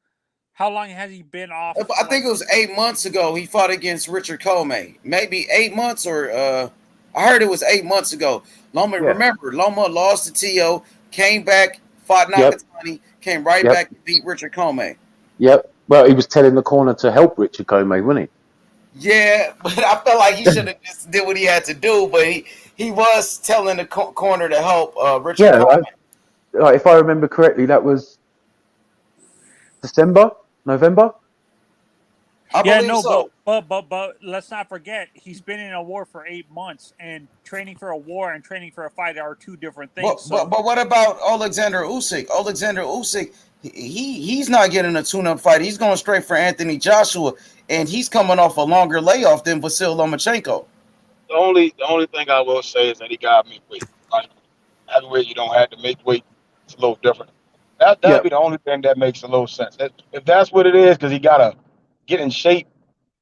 how long has he been off? I think it was 8 months ago. He fought against Richard Comey. Maybe 8 months, or I heard it was 8 months ago. Remember, Loma lost to T.O., came back, fought Nakatani, came right back and beat Richard Comey. Yep. Well, he was telling the corner to help Richard Comey, wasn't he? Yeah, but I felt like he should have just did what he had to do. But he was telling the corner to help Richard Comey. If I remember correctly, that was November. I believe so. But let's not forget, he's been in a war for 8 months, and training for a war and training for a fight are two different things. But what about Alexander Usyk? Alexander Usyk, he's not getting a tune-up fight. He's going straight for Anthony Joshua, and he's coming off a longer layoff than Vasyl Lomachenko. The only thing I will say is that he got me weight. Like, heavyweight, you don't have to make weight. It's a little different. That'd be the only thing that makes a little sense. If that's what it is, because he gotta get in shape.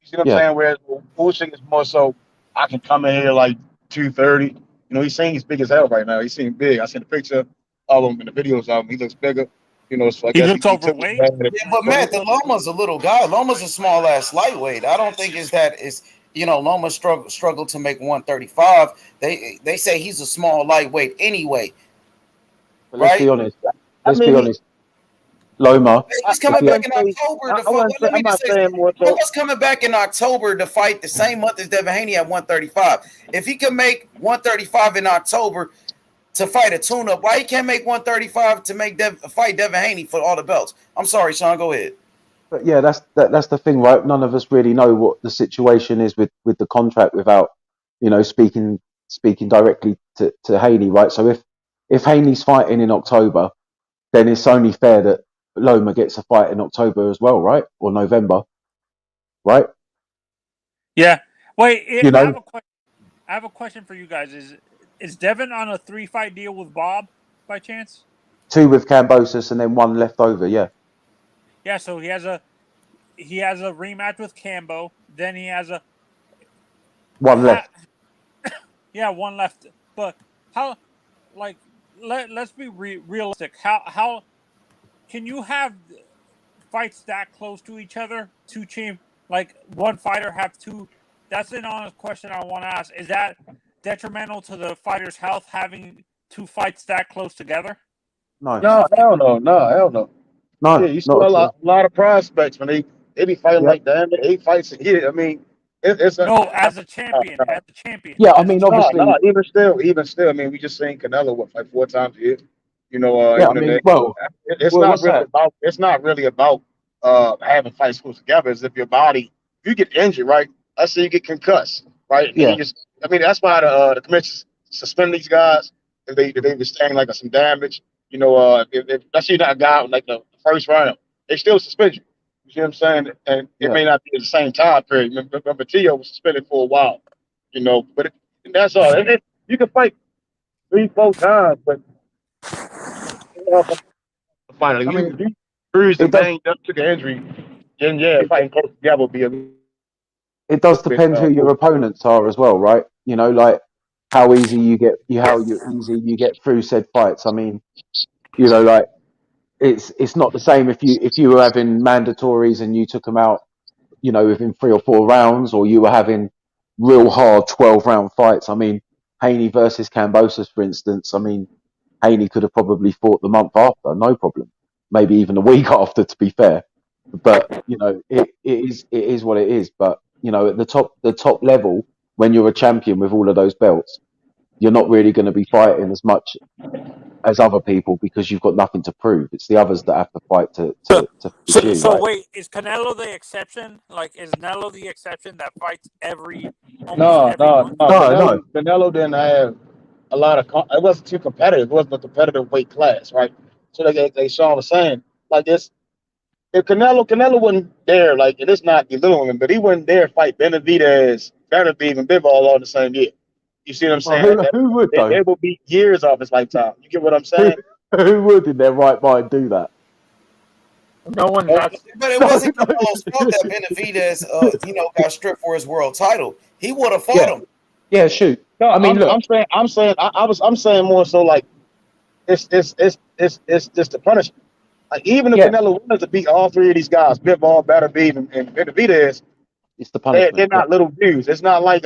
You see what I'm saying? Whereas Usyk is more so, I can come in here like 230. He's saying he's big as hell right now. He seems big. I seen the picture of him and the videos of him. He looks bigger. So I guess he looks overweight. Yeah, but Matt, the Loma's a little guy. Loma's a small ass lightweight. I don't think Loma struggled to make 135. They say he's a small lightweight anyway. But let's be honest. Be honest. Loma. He's coming back in October. Loma's coming back in October to fight the same month as Devin Haney at 135. If he can make 135 in October to fight a tune-up, why he can't make 135 to fight Devin Haney for all the belts? I'm sorry, Sean. Go ahead. But yeah, that's the thing, right? None of us really know what the situation is with the contract without, speaking directly to Haney, right? So if Haney's fighting in October, then it's only fair that Loma gets a fight in October as well, right? Or November, right? Yeah. Wait, I have a question for you guys. Is Devin on a 3-fight deal with Bob by chance? 2 with Kambosos and then 1 left over, yeah. Yeah, so he has a rematch with Cambo. Then he has 1 left. Yeah, 1 left. But how? Like, let's be realistic. How can you have fights that close to each other? Like one fighter have 2. That's an honest question I want to ask. Is that detrimental to the fighter's health having 2 fights that close together? No, hell no. No, yeah, you saw a lot of prospects when they be fighting like that. 8 fights a year. I mean, it's as a champion. Yeah, I mean, obviously, even still. I mean, we just seen Canelo fight 4 times a year. It's not really about having fights close together. It's if you get injured, right? Let's say you get concussed, right? Yeah. That's why the commission suspend these guys if they withstand like some damage. If let's say you're not a guy like the first round, they still suspend you. You see what I'm saying? And it may not be at the same time period. Remember, Tio was suspended for a while, but that's all. You can fight 3-4 times, but finally, you bruised and banged up, took an injury, then fighting close together would be it does depend who your opponents are as well, right? Like how easy you get through said fights. I mean, like it's not the same if you were having mandatories and you took them out, within 3 or 4 rounds, or you were having real hard 12-round fights. I mean, Haney versus Kambosos, for instance. I mean, Haney could have probably fought the month after, no problem. Maybe even a week after, to be fair. But it is what it is. But at the top level, when you're a champion with all of those belts, you're not really going to be fighting as much as other people because you've got nothing to prove. It's the others that have to fight to finish you. So Right? wait, is Canelo the exception? Like, is Canelo the exception that fights almost No, every no, month? no. Canelo didn't have a lot of. It wasn't too competitive. It wasn't a competitive weight class, right? So they Sean was saying like this. If Canelo wasn't there, like, and it's not belittling him, but he wasn't there to fight Benavidez, Benavidez, and Bivol all in the same year. You see what I'm saying? Who would though? They will be years off his lifetime. You get what I'm saying? Who would in their right mind do that? No one. But it wasn't Canelo's fault that Benavidez, got stripped for his world title. He would have fought him. Yeah, shoot. No, I mean, look. I'm saying more so like it's just the punishment. Like, even if Canelo wanted to beat all three of these guys, Bivol, Benavidez, and Benavidez, it's the punishment. They're not little dudes. It's not like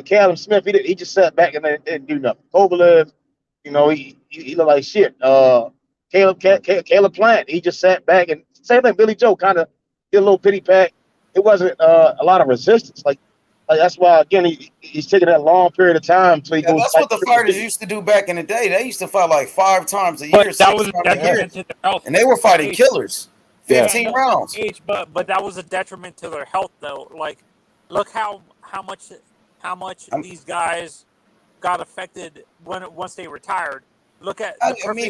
Callum Smith. He just sat back and didn't do nothing. Kovalev, he looked like shit. Caleb Plant, he just sat back and same thing. Billy Joe kind of did a little pity pat. It wasn't a lot of resistance. Like that's why again he's taking that long period of time. So that's what the fighters used to do back in the day. They used to fight like 5 times a year. That was a detriment to their health, and they were fighting killers. 15 rounds. But that was a detriment to their health, though. Like, look how much these guys got affected once they retired. Look at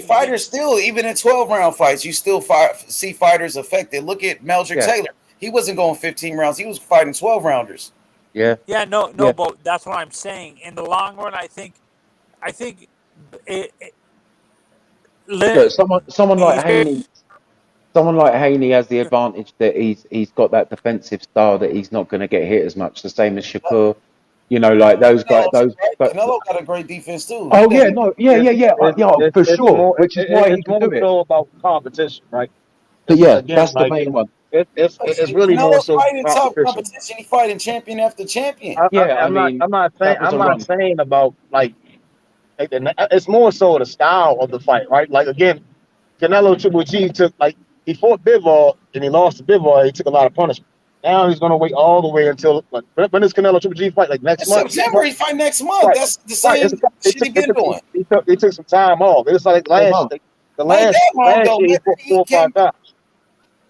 fighters still, even in 12-round fights, you still see fighters affected. Look at Meldrick Taylor. He wasn't going 15 rounds. He was fighting 12-rounders. Yeah. Yeah, no, but that's what I'm saying. In the long run, I think Look, someone like Haney. Someone like Haney has the advantage that he's got that defensive style that he's not going to get hit as much. The same as Shakur, like those guys. Canelo got a great defense too. Oh yeah, for sure. Which is why he can do it. It's more about competition, right? But that's the main one. It's really more so fighting tough competition. He fighting champion after champion. I'm not saying about like it's more so the style of the fight, right? Like again, Canelo Triple G took he fought Bivol and he lost to Bivol. He took a lot of punishment. Now he's gonna wait all the way until when does Canelo Triple G fight? Like next month. September he fight next month. Right. That's the same shit he been doing. He took some time off. It was like last year he fought 4 or 5 times.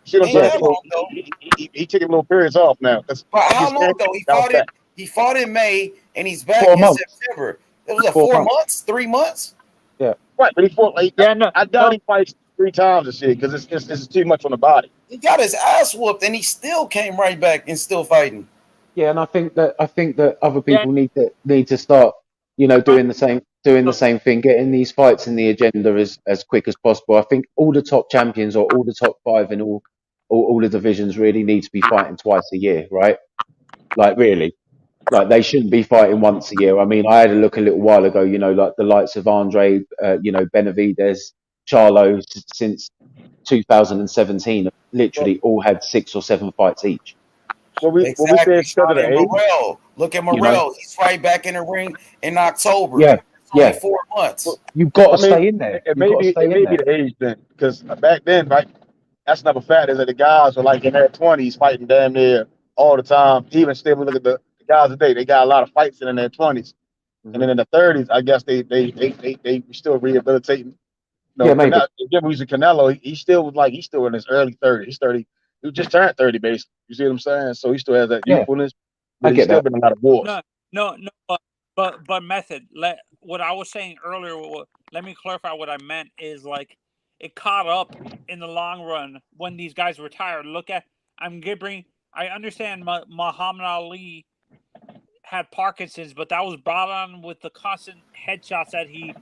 See what I'm saying? He taking little periods off now. But how long though? He fought in May and he's back in September. It was 4 months, 3 months. Yeah, right. But he fought I doubt he fights 3 times this year because it's too much on the body. He got his ass whooped and he still came right back and still fighting. Yeah, and I think that other people need to start, doing the same thing, getting these fights in the agenda as quick as possible. I think all the top champions or all the top 5 in all the divisions really need to be fighting twice a year, right? Like really. Like they shouldn't be fighting once a year. I mean, I had a look a little while ago, like the likes of Andre, Benavidez, Charlo since 2017 have literally all had 6 or 7 fights each. Morrell. Look at Morrell. He's right back in the ring in October. Yeah. 4 months. You've got to stay in there. It may be the age then, because back then, right? That's another fact is that the guys were like in their 20s fighting damn near all the time. Even still, we look at the guys today, they got a lot of fights in their 20s. And then in the 30s, I guess they still rehabilitating. Maybe. Again, we using Canelo, he's still in his early 30s. He's 30. He just turned 30, basically. You see what I'm saying? So he still has that youthfulness. But he's still been in a lot of wars. No, but method. What I was saying earlier, let me clarify what I meant is it caught up in the long run when these guys retired. I understand Muhammad Ali had Parkinson's, but that was brought on with the constant headshots that he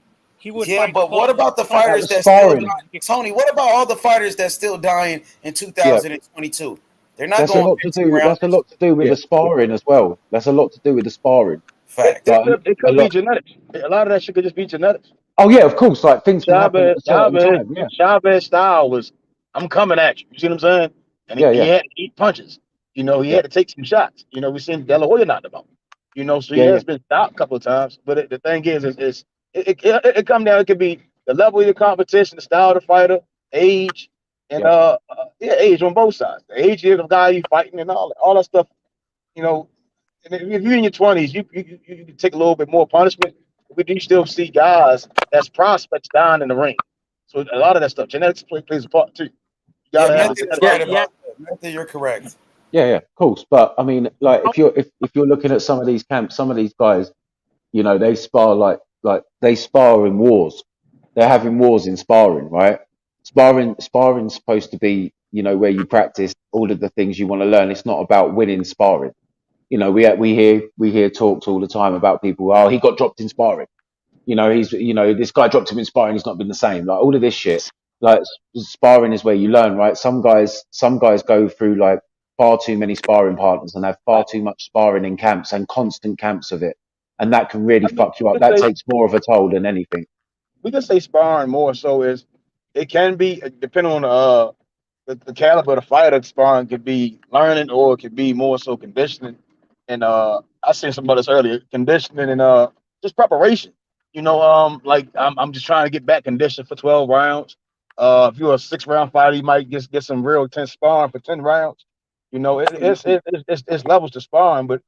would. Yeah, but what about the fighters that still dying? Tony, what about all the fighters that's still dying in 2022? They're not going. That's a lot to do with the sparring as well. That's a lot to do with the sparring. Fact. It could be genetics. A lot of that shit could just be genetics. Oh yeah, of course. Like things can happen at a certain time. Yeah. Chavez's style was, I'm coming at you. You see what I'm saying? And he had to eat punches. He had to take some shots. We seen De La Hoya knocked him out. So he has been stopped a couple of times. But the thing is it come down. It could be the level of your competition, the style of the fighter, age, and age on both sides. The age of the guy you fighting and all that stuff. You know, and if you're in your 20s, you can take a little bit more punishment. We do still see guys that's prospects down in the ring. So a lot of that stuff, genetics plays a part too. You Yeah, gotta have Method is right about that. Method, you're correct. Yeah, of course. But I mean, like if you're looking at some of these camps, some of these guys, you know, they spar like they spar in wars. They're having wars in sparring, right? Sparring's supposed to be, you know, where you practice all of the things you want to learn. It's not about winning sparring. You know, we hear talks all the time about people. Oh, he got dropped in sparring. You know, this guy dropped him in sparring. He's not been the same. Like all of this shit. Like sparring is where you learn, right? Some guys go through like far too many sparring partners and have far too much sparring in camps and constant camps of it, and that can really fuck you up. That takes more of a toll than anything. We can say sparring more so is it can be depending on the caliber of the fighter. Sparring could be learning or it could be more so conditioning. And I said some of this earlier, conditioning and just preparation. You know, like I'm just trying to get back conditioned for 12 rounds. If you're a 6-round fighter, you might just get some real intense sparring for 10 rounds. You know, it's levels to sparring, but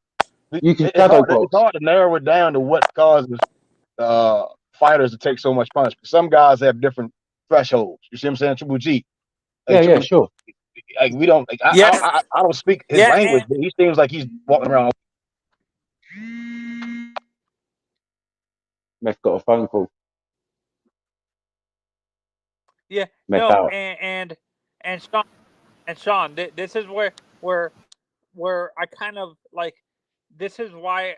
You can shadow box. it's hard to narrow it down to what causes fighters to take so much punishment. Some guys have different thresholds. You see what I'm saying? Triple G. Like, Yeah, sure. Like we don't. Like, I don't speak his language, but he seems like he's walking around. Meth got a phone call. Yeah, Meth no, out. and Sean, this is where I kind of like. This is why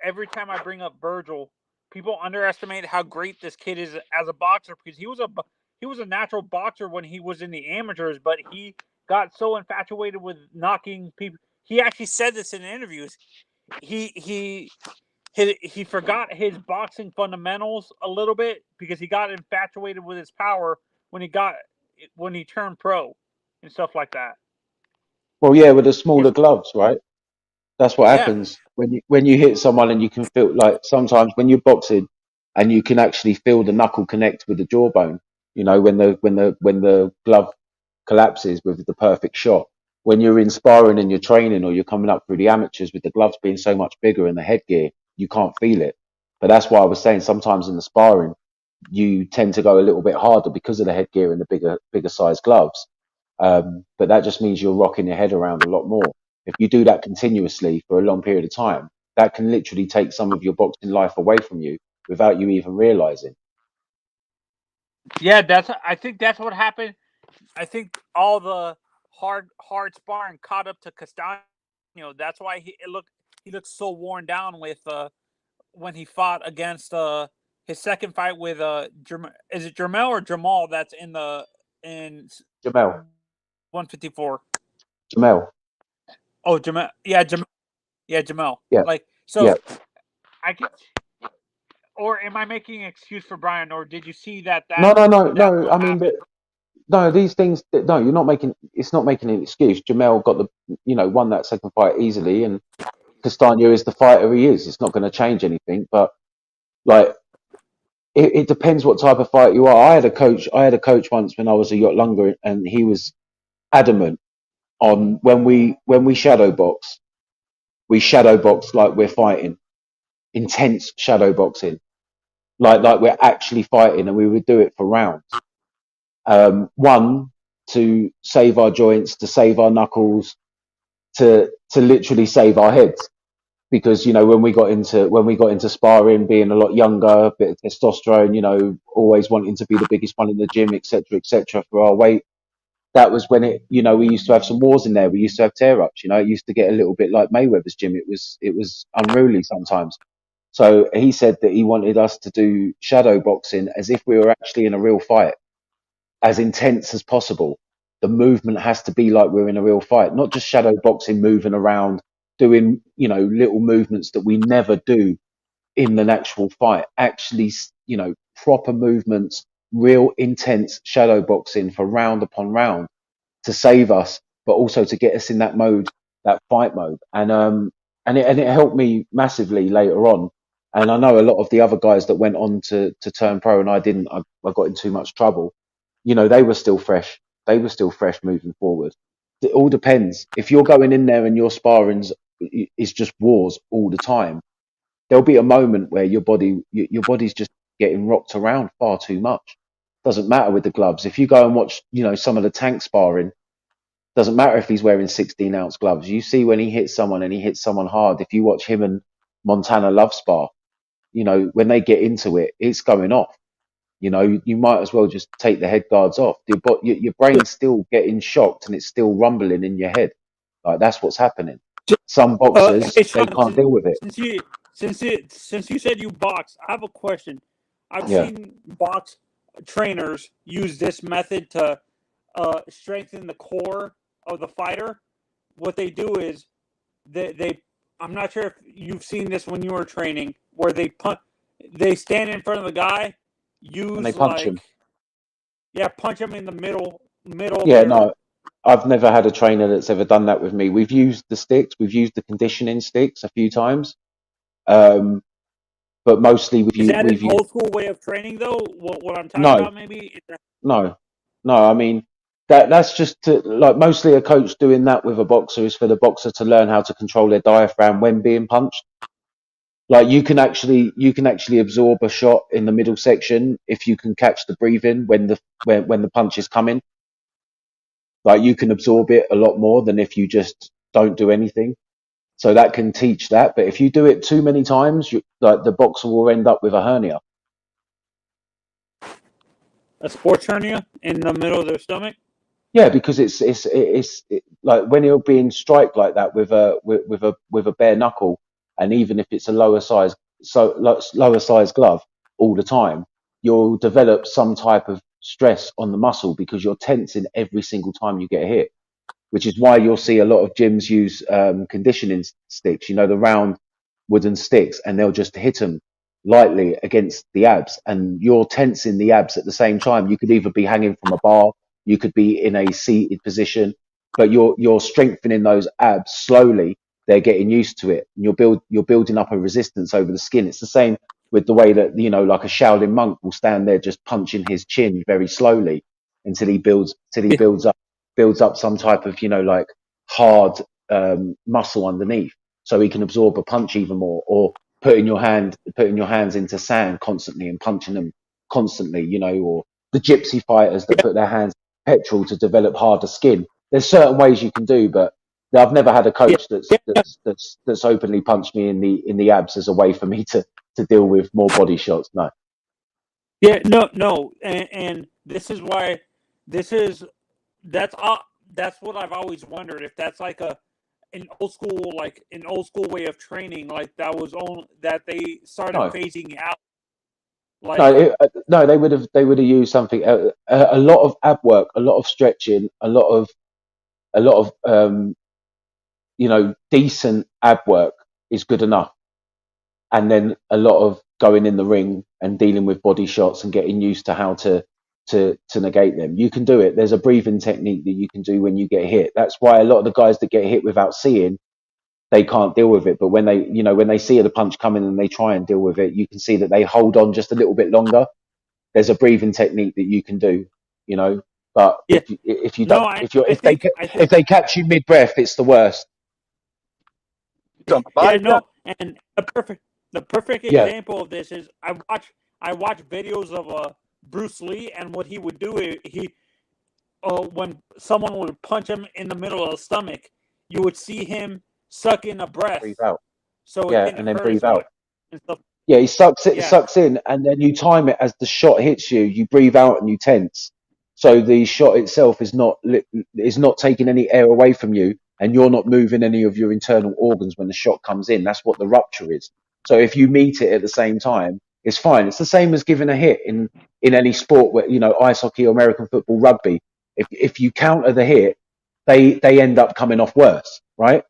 every time I bring up Virgil, people underestimate how great this kid is as a boxer because he was a natural boxer when he was in the amateurs, but he got so infatuated with knocking people. He actually said this in interviews. He forgot his boxing fundamentals a little bit because he got infatuated with his power when he turned pro and stuff like that. Well, yeah, with the smaller gloves, right? That's what happens when you hit someone and you can feel like sometimes when you're boxing and you can actually feel the knuckle connect with the jawbone. You know, when the glove collapses with the perfect shot. When you're in sparring and you're training or you're coming up through the amateurs with the gloves being so much bigger and the headgear, you can't feel it. But that's why I was saying sometimes in the sparring, you tend to go a little bit harder because of the headgear and the bigger size gloves. But that just means you're rocking your head around a lot more. If you do that continuously for a long period of time, that can literally take some of your boxing life away from you without you even realizing. Yeah, I think that's what happened. I think all the hard sparring caught up to Castano. That's why he looked so worn down with when he fought against his second fight with is it Jermel or Jamal that's in Jamel. 154. Jamel. Oh, Jamel. Yeah, Jamel. Yeah, Jamel. Yeah. Like so Yeah. I can or am I making an excuse for Brian or did you see that No. I mean, but no, these things. No, you're not making. It's not making an excuse. Jamel got won that second fight easily, and Castano is the fighter he is. It's not going to change anything. But like, it depends what type of fight you are. I had a coach once when I was a lot younger, and he was adamant on when we shadow box, we shadow box like we're fighting, intense shadow boxing, like we're actually fighting, and we would do it for rounds. One, to save our joints, to save our knuckles, to literally save our heads. Because when we got into sparring, being a lot younger, a bit of testosterone, always wanting to be the biggest one in the gym, etc., for our weight. That was when we used to have some wars in there. We used to have tear ups. It used to get a little bit like Mayweather's gym. It was unruly sometimes. So he said that he wanted us to do shadow boxing as if we were actually in a real fight, as intense as possible. The movement has to be like we're in a real fight, not just shadow boxing, moving around, doing, little movements that we never do in an actual fight. Actually, proper movements, real intense shadow boxing for round upon round to save us, but also to get us in that mode, that fight mode. And it helped me massively later on And I know a lot of the other guys that went on to turn pro, and I didn't. I got in too much trouble. You know, they were still fresh. They were still fresh moving forward. It all depends. If you're going in there and your sparring's is just wars all the time, there'll be a moment where your body's just getting rocked around far too much. Doesn't matter with the gloves. If you go and watch, you know, some of the tank sparring, doesn't matter if he's wearing 16-ounce gloves. You see when he hits someone and he hits someone hard. If you watch him and Montana Love spar, you know, when they get into it, it's going off. You know, you might as well just take the head guards off. Your brain's still getting shocked and it's still rumbling in your head. Like, that's what's happening. Some boxers, Hey, they Sean, can't deal with it. since you said you box, I have a question. I've Yeah. seen box trainers use this method to strengthen the core of the fighter. What they do is they I'm not sure if you've seen this when you were training, where they stand in front of the guy, And they use punch him. punch him in the middle Yeah, there. no, I've never had a trainer that's ever done that with me. We've used the sticks, we've used the conditioning sticks a few times, but mostly Is that we've an used old school way of training though? What I'm talking no, about maybe? no, no. I mean that's just to, like, mostly a coach doing that with a boxer is for the boxer to learn how to control their diaphragm when being punched. Like, you can actually absorb a shot in the middle section if you can catch the breathing when the punch is coming. Like, you can absorb it a lot more than if you just don't do anything. So that can teach that. But if you do it too many times, like, the boxer will end up with a hernia. A sports hernia in the middle of their stomach? Yeah, because it's like when you're being striked like that with a bare knuckle, and even if it's a lower size glove all the time, you'll develop some type of stress on the muscle because you're tensing every single time you get hit. Which is why you'll see a lot of gyms use conditioning sticks, you know, the round wooden sticks, and they'll just hit them lightly against the abs, and you're tensing the abs at the same time. You could either be hanging from a bar, you could be in a seated position, but you're strengthening those abs slowly. They're getting used to it, and you're building up a resistance over the skin. It's the same with the way that, you know, like a Shaolin monk will stand there just punching his chin very slowly until he builds up some type of, you know, like hard muscle underneath, so he can absorb a punch even more. Or putting your hands into sand constantly and punching them constantly, you know, or the gypsy fighters that put their hands in petrol to develop harder skin. There's certain ways you can do, but I've never had a coach that's openly punched me in the abs as a way for me to deal with more body shots. No. Yeah, no, and this is why that's what I've always wondered, if that's like an old school way of training, like that they started phasing out. Like, No, they would have used something, a lot of ab work, a lot of stretching, a lot of you know, decent ab work is good enough, and then a lot of going in the ring and dealing with body shots and getting used to how to negate them. You can do it. There's a breathing technique that you can do when you get hit. That's why a lot of the guys that get hit without seeing, they can't deal with it. But when they see the punch coming and they try and deal with it, you can see that they hold on just a little bit longer. There's a breathing technique that you can do, you know. But if they catch you mid breath, it's the worst. Yeah, no, and the perfect example of this is I watch videos of Bruce Lee, and what he would do, when someone would punch him in the middle of the stomach, you would see him suck in a breath. Breathe out. So yeah, it didn't and then hurt breathe as out. much and stuff. Yeah, he sucks in, and then you time it as the shot hits you. You breathe out and you tense. So the shot itself is not taking any air away from you, and you're not moving any of your internal organs when the shot comes in. That's what the rupture is. So if you meet it at the same time, it's fine. It's the same as giving a hit in any sport, where, you know, ice hockey, or American football, rugby. If you counter the hit, they end up coming off worse, right?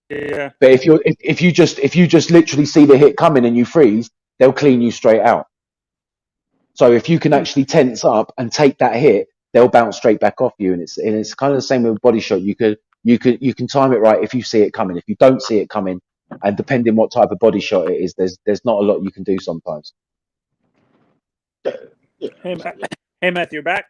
Yeah. But if you just literally see the hit coming and you freeze, they'll clean you straight out. So if you can actually tense up and take that hit, they'll bounce straight back off you. And it's kind of the same with a body shot. You can time it right if you see it coming. If you don't see it coming, And depending what type of body shot it is, there's not a lot you can do sometimes. Hey, Matthew, back?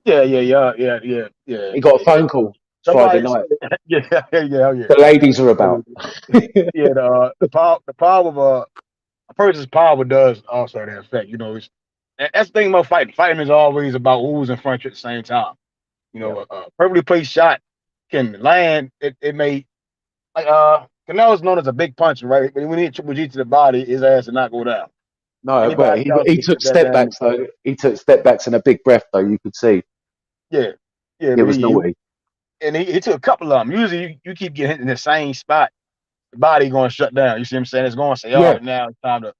Yeah. He got a phone call Friday Somebody, night. yeah. The ladies are about. Yeah, the power of a person's power does also have an effect. You know, that's the thing about fighting. Fighting is always about who's in front of you at the same time. You know, a perfectly placed shot can land. It may like Canelo's known as a big puncher, right? But when he hit Triple G to the body, his ass did not go down. No, but Anybody else he can took put that step damn. backs though. He took step backs and a big breath though. You could see Yeah, it but was naughty. he took a couple of them. Usually, you keep getting hit in the same spot, the body going to shut down. You see what I'm saying? It's going to say, all Yeah. right, now it's time to.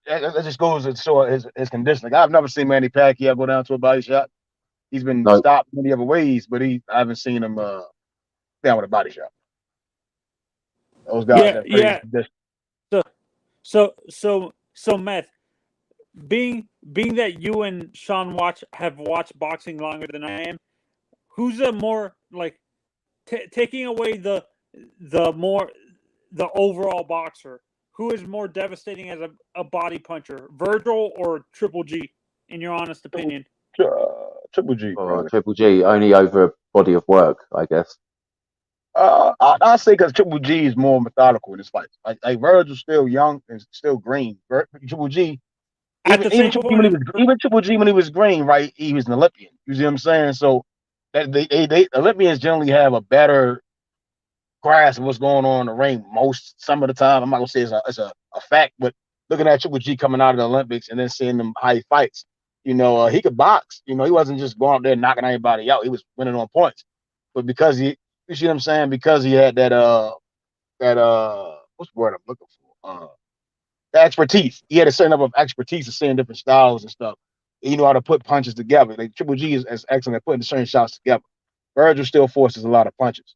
That just goes to show his condition. Like, I've never seen Manny Pacquiao go down to a body shot. He's been No. stopped many other ways, but I haven't seen him down with a body shot. Those guys have crazy condition. So Meth, being that you and Sean have watched boxing longer than I am, who's a more like taking away the overall boxer? Who is more devastating as a body puncher, Virgil or Triple G? In your honest opinion, Triple G. Triple G only over a body of work, I guess. I say because Triple G is more methodical in his fights. Like Virgil's still young and still green. Triple G, even Triple G when he was green, right? He was an Olympian. You see what I'm saying? So that they Olympians generally have a better grasp of what's going on in the ring some of the time. I'm not gonna say it's a fact, but looking at Triple G coming out of the Olympics and then seeing him how he fights, you know, he could box. You know, he wasn't just going out there knocking anybody out. He was winning on points. But because you see what I'm saying? Because he had that what's the word I'm looking for? The expertise. He had a certain level of expertise of seeing different styles and stuff. He knew how to put punches together. Like Triple G is excellent at putting certain shots together. Virgil still forces a lot of punches.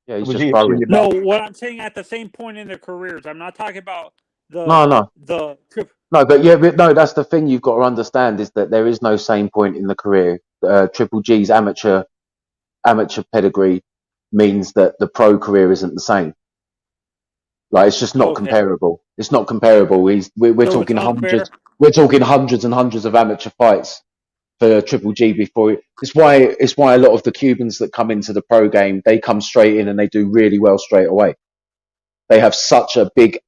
Yeah, he's just throwing. No, what I'm saying at the same point in their careers, I'm not talking about the No, but that's the thing you've got to understand is that there is no same point in the career. Triple G's amateur pedigree means that the pro career isn't the same. Like it's just not comparable. It's not comparable. We're talking hundreds. We're talking hundreds and hundreds of amateur fights for Triple G before. It's why a lot of the Cubans that come into the pro game, they come straight in and they do really well straight away. They have such a big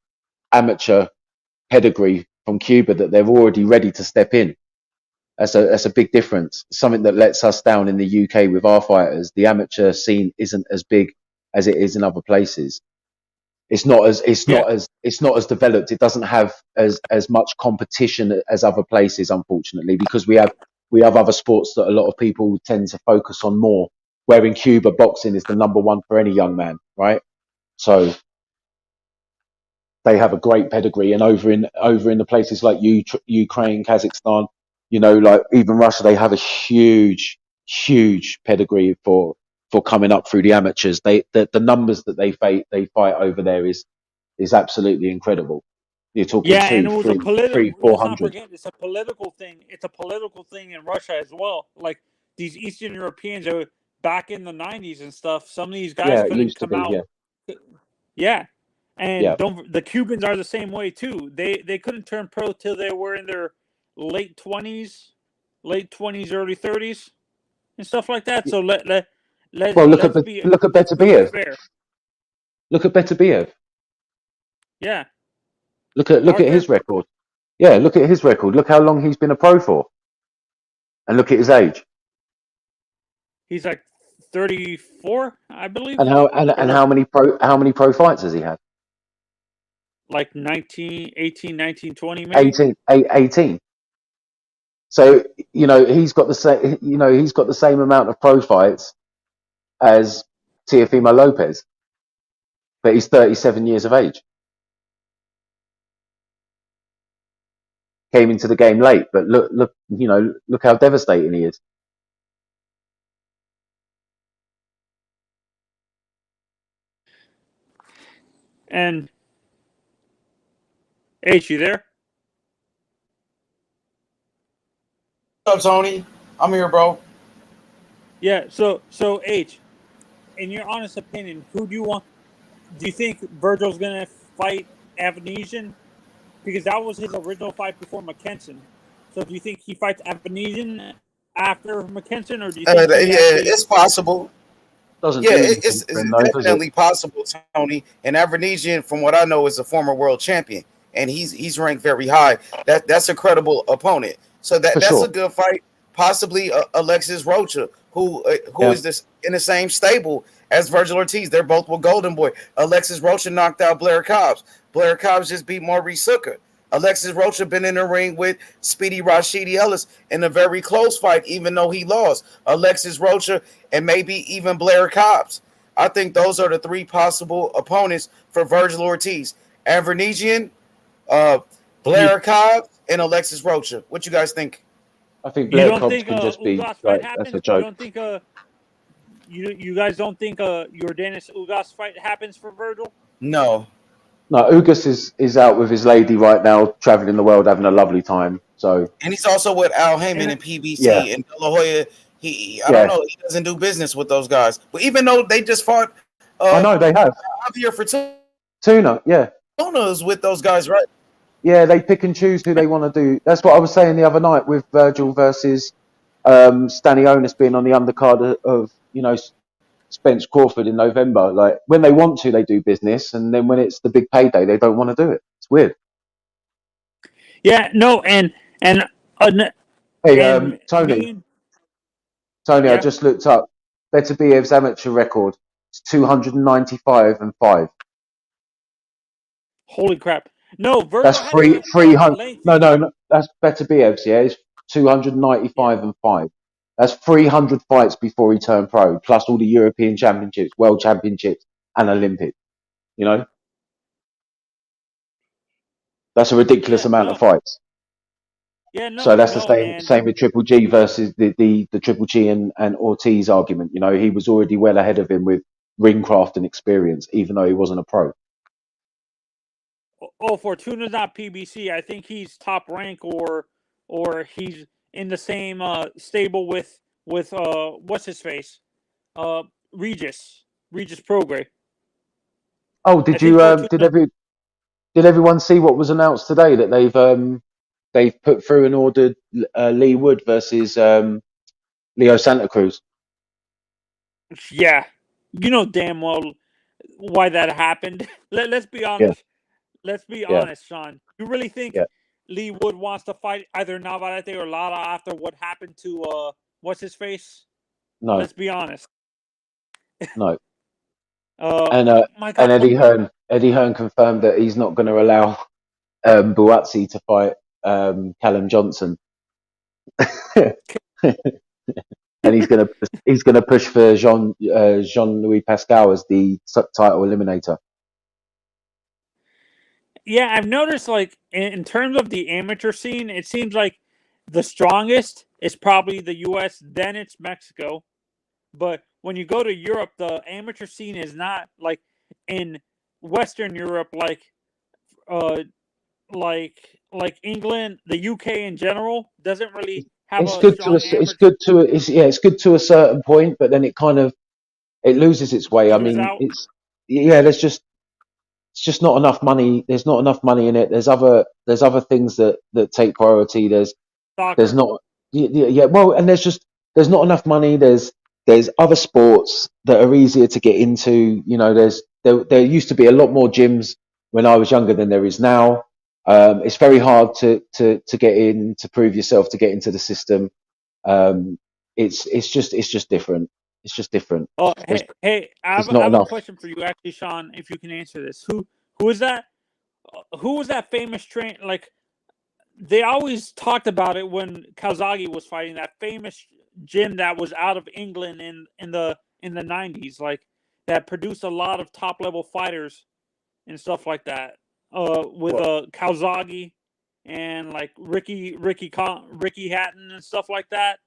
amateur pedigree from Cuba that they're already ready to step in. That's a big difference. Something that lets us down in the UK with our fighters. The amateur scene isn't as big as it is in other places. It's not as developed. It doesn't have as much competition as other places, unfortunately, because we have other sports that a lot of people tend to focus on more. Where in Cuba, boxing is the number one for any young man, right? So they have a great pedigree, and over in the places like Ukraine, Kazakhstan, you know, like even Russia, they have a huge pedigree for coming up through the amateurs. The numbers that they fight over there is absolutely incredible. You're talking and it was a political. 400. Let's not forget, it's a political thing. It's a political thing in Russia as well. Like these Eastern Europeans are back in the '90s and stuff. Some of these guys couldn't come out. Yeah. And the Cubans are the same way too. They couldn't turn pro till they were in their late 20s, early 30s, and stuff like that. So look at Beterbiev. Look at Beterbiev. Yeah. Look at his record. Yeah, look at his record. Look how long he's been a pro for, and look at his age. He's like 34, I believe. And how many pro fights has he had? Like 18, 19, 20 maybe? 18. So, you know, he's got the same amount of pro fights as Teofimo Lopez, but he's 37 years of age. Came into the game late, but look how devastating he is. And H, you there? What's up, Tony? I'm here, bro. Yeah. So H, in your honest opinion, who do you Do you think Virgil's gonna fight Avanesian? Because that was his original fight before McKenson. So do you think he fights Avanesian after McKenson, or do you think he actually? It's possible. Doesn't Yeah, do anything it's for him though, does it? definitely possible, Tony. And Avanesian, from what I know, is a former world champion, and he's ranked very high. That's a credible opponent. So that's sure. a good fight. Possibly Alexis Rocha, who is this in the same stable as Virgil Ortiz. They're both with Golden Boy. Alexis Rocha knocked out Blair Cobbs. Blair Cobbs just beat Maurice Hooker. Alexis Rocha been in the ring with Speedy Rashidi Ellis in a very close fight, even though he lost. Alexis Rocha and maybe even Blair Cobbs. I think those are the three possible opponents for Virgil Ortiz. Avanesian, Blair Cobbs, and Alexis Rocha. What you guys think? I think Blair Cobbs can just be like, that's a joke. You don't think you guys don't think Yordanis Ugas fight happens for Virgil? No. No, Ugas is out with his lady right now, traveling the world, having a lovely time. So, and he's also with Al Heyman and PBC and De La Hoya. I don't know. He doesn't do business with those guys. But even though they just fought, I know they have. Javier Fortuna. Tuna, yeah. Fortuna is with those guys, right? Yeah, they pick and choose who they want to do. That's what I was saying the other night with Virgil versus Stanionis being on the undercard of Spence Crawford in November. Like when they want to, they do business, and then when it's the big payday, they don't want to do it. It's weird. Yeah, no, and hey, Tony, I just looked up Betabiyev's amateur record. It's 295-5. Holy crap! No, Virgil that's 300. No, that's Betabiyev's. Yeah, it's 295-5. That's 300 fights before he turned pro, plus all the European Championships, World Championships, and Olympics. You know, that's a ridiculous amount of fights. Yeah, no. So that's the same with Triple G versus the Triple G and Ortiz argument. You know, he was already well ahead of him with ringcraft and experience, even though he wasn't a pro. Oh, Fortuna's not PBC. I think he's top rank, or he's in the same stable with what's his face, Regis Prograis. Oh, did everyone see what was announced today that they've put through and ordered Lee Wood versus Leo Santa Cruz? Yeah, you know damn well why that happened. Let's be honest. Yeah. Let's be honest, Sean. You really think Lee Wood wants to fight either Navarrete or Lara after what happened to what's his face? No. Let's be honest. No. And Eddie Hearn confirmed that he's not going to allow Buatsi to fight Callum Johnson, and he's going to push for Jean-Louis Pascal as the title eliminator. Yeah, I've noticed, like, in terms of the amateur scene, it seems like the strongest is probably the U.S., then it's Mexico. But when you go to Europe, the amateur scene is not, like, in Western Europe, like England, the UK in general, doesn't really have it's good to a certain point, but then it loses its way. I mean, it's just not enough money. There's not enough money in it. There's other things that take priority. There's not well, and there's not enough money. There's other sports that are easier to get into. You know, there used to be a lot more gyms when I was younger than there is now. It's very hard to get in, to prove yourself, to get into the system. It's just different. It's just different. Oh, hey, I have a question for you, actually, Sean. If you can answer this, who is that? Who was that famous train? Like, they always talked about it when Calzaghe was fighting, that famous gym that was out of England in the 90s, like that produced a lot of top level fighters and stuff like that. With Calzaghe and like Ricky Hatton and stuff like that.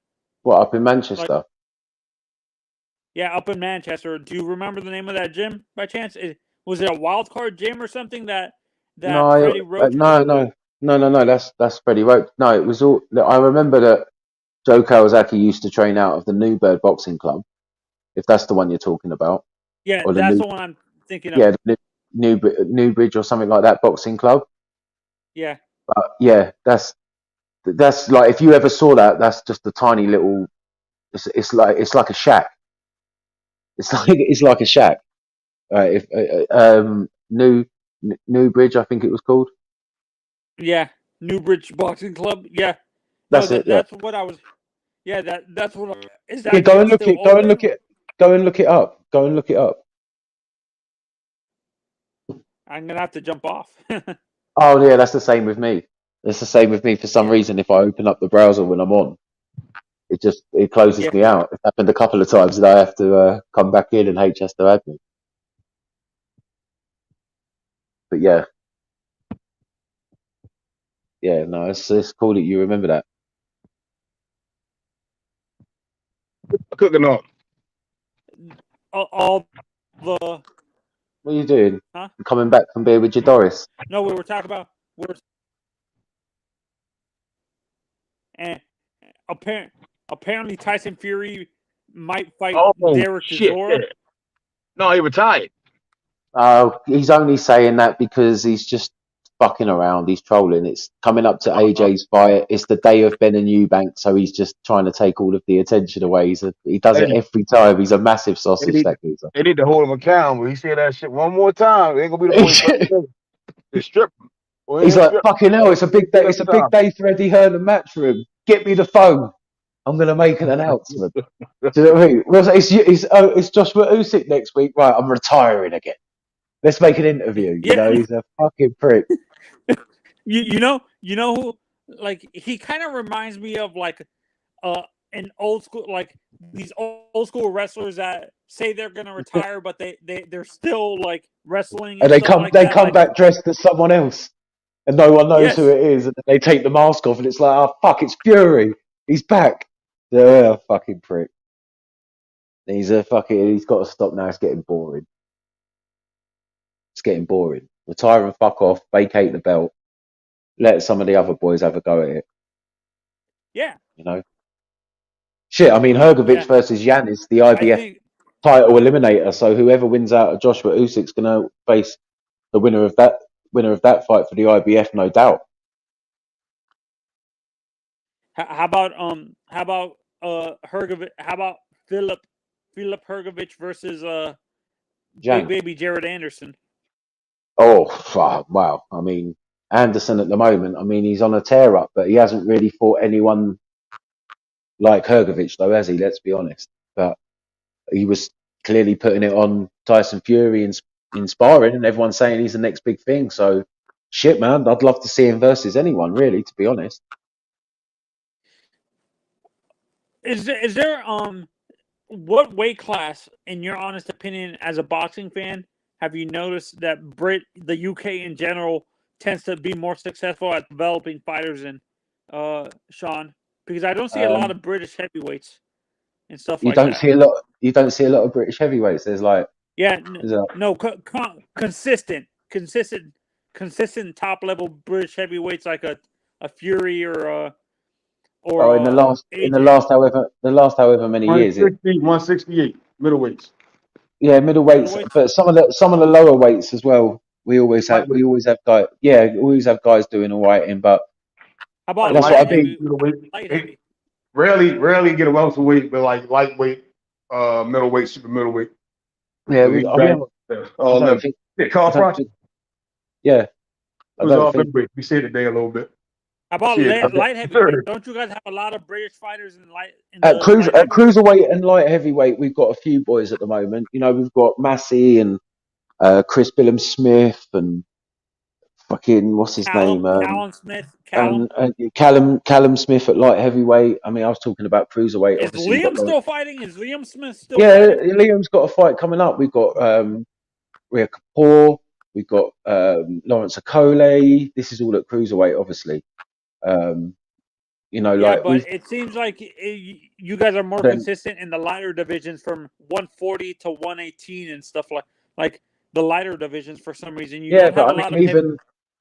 What, up in Manchester? Like, yeah, up in Manchester. Do you remember the name of that gym by chance? Was it a wild card gym or something that Freddie Roach? No. That's Freddie Roach. No, it was all. I remember that Joe Kawasaki used to train out of the Newbird Boxing Club, if that's the one you're talking about. Yeah, that's the one thinking of. Yeah, Newbridge or something like that boxing club. Yeah. But yeah, that's like, if you ever saw that, that's just a tiny little. It's like a shack. It's like a shack. If Newbridge, I think it was called. Yeah, Newbridge Boxing Club. Yeah. No, That's it. Yeah. that's what I was. Yeah, that's what. Is Yeah. that gym still Go and open? look it. Go and look it up. Go and look it up. I'm gonna have to jump off. Oh yeah, that's the same with me. It's the same with me. For some reason, if I open up the browser when I'm on, it closes Yeah. me out. It's happened a couple of times that I have to come back in and H has to add me. But yeah, no, it's cool that you remember that. Cooking up. All the. What are you doing? Huh? Coming back from beer with your Doris? No, we were talking about. And apparently Tyson Fury might fight Derek Chisora. Shit. No, he retired. Oh, he's only saying that because he's just fucking around. He's trolling. It's coming up to AJ's fight. It's the day of Ben and Eubank, so he's just trying to take all of the attention away. He does it every time. He's a massive sausage, that geezer. They need to hold him accountable. He said that shit one more time. It ain't gonna be the point. They strip him. Well, He's like, fucking hell, it's a big day. It's a big day for Eddie Hearn and Matchroom. Get me the phone. I'm going to make an announcement. Do you know what I mean? Well, it's Joshua Usyk next week. Right, I'm retiring again. Let's make an interview. You know, he's a fucking prick. You know who? Like, he kind of reminds me of like an old school, like these old school wrestlers that say they're going to retire, but they're still like wrestling. And they come back dressed as someone else, and no one knows who it is. And they take the mask off, and it's like, oh fuck, it's Fury. He's back. Yeah, fucking prick. He's got to stop now. It's getting boring. It's getting boring. Retire and fuck off. Vacate the belt. Let some of the other boys have a go at it. Yeah. You know. Shit. I mean, Hrgovic versus Jan is the IBF title eliminator. So whoever wins out of Joshua Usyk's gonna face the winner of that fight for the IBF, no doubt. How about Hrgovic? How about Philip Hrgovic versus Big Baby Jared Anderson? Oh, wow. I mean, Anderson at the moment, I mean, he's on a tear up, but he hasn't really fought anyone like Hrgovic, though, has he? Let's be honest. But he was clearly putting it on Tyson Fury in sparring, and everyone's saying he's the next big thing. So, shit, man, I'd love to see him versus anyone, really, to be honest. Is there what weight class, in your honest opinion, as a boxing fan, have you noticed that the UK in general tends to be more successful at developing fighters than Sean? Because I don't see a lot of British heavyweights and stuff like that. You don't see a lot of British heavyweights. There's like consistent top level British heavyweights like a Fury or in the last however many years, 168 middleweights. Yeah, middleweights, but some of the lower weights as well. We always have guys. Yeah, we always have guys doing all right in. But how about that's what I think. Light heavy. Rarely get a welterweight, but like lightweight, middleweight, super middleweight. Yeah, Carl Frost. Yeah, we said today a little bit. How about light heavy? Don't you guys have a lot of British fighters in light? At cruiserweight and light heavyweight, we've got a few boys at the moment. You know, we've got Massey and Chris Billum-Smith and fucking what's his name? Callum Smith. And Callum Smith at light heavyweight. I mean, I was talking about cruiserweight. Is Liam still fighting? Is Liam Smith still? Yeah, fighting? Liam's got a fight coming up. We've got Rhea Kapoor. We've got Lawrence Okole. This is all at cruiserweight, obviously. You know, but it seems like you guys are more consistent in the lighter divisions from 140 to 118 and stuff like the lighter divisions for some reason.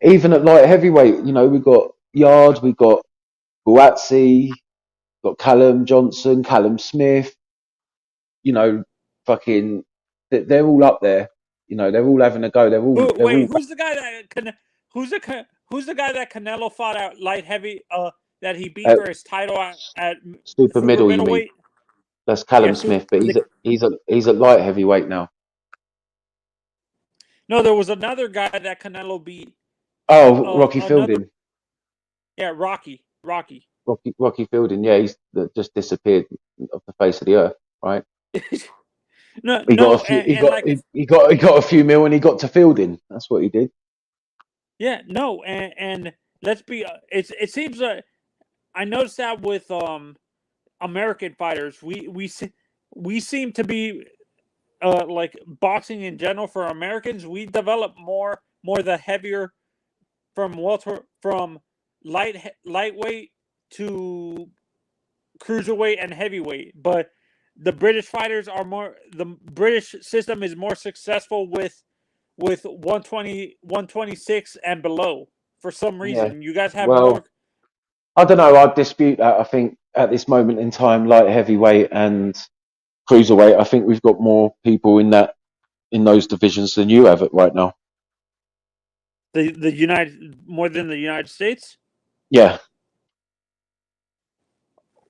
Even at light heavyweight, you know, we've got Yard, we've got Buatsi, got Callum Johnson, Callum Smith. You know, fucking, they're all up there. You know, they're all having a go. Who's the guy that who's the guy that Canelo fought at light heavy? That he beat for his title at super middle. You mean? middleweight? That's Callum Smith, but he's at light heavyweight now. No, there was another guy that Canelo beat. Oh, Rocky Fielding. Yeah, Rocky Fielding. Yeah, he's just disappeared off the face of the earth, right? He got a few mil and he got to Fielding. That's what he did. Yeah, no, and let's be. It seems like I noticed that with American fighters, we seem to be like boxing in general for Americans. We develop more the heavier from lightweight to cruiserweight and heavyweight, but the British fighters are more. The British system is more successful with 120, 126 and below for some reason. Yeah. You guys have well, more. I don't know. I'd dispute that. I think at this moment in time, light heavyweight and cruiserweight, I think we've got more people in those divisions than you have it right now. More than the United States. Yeah.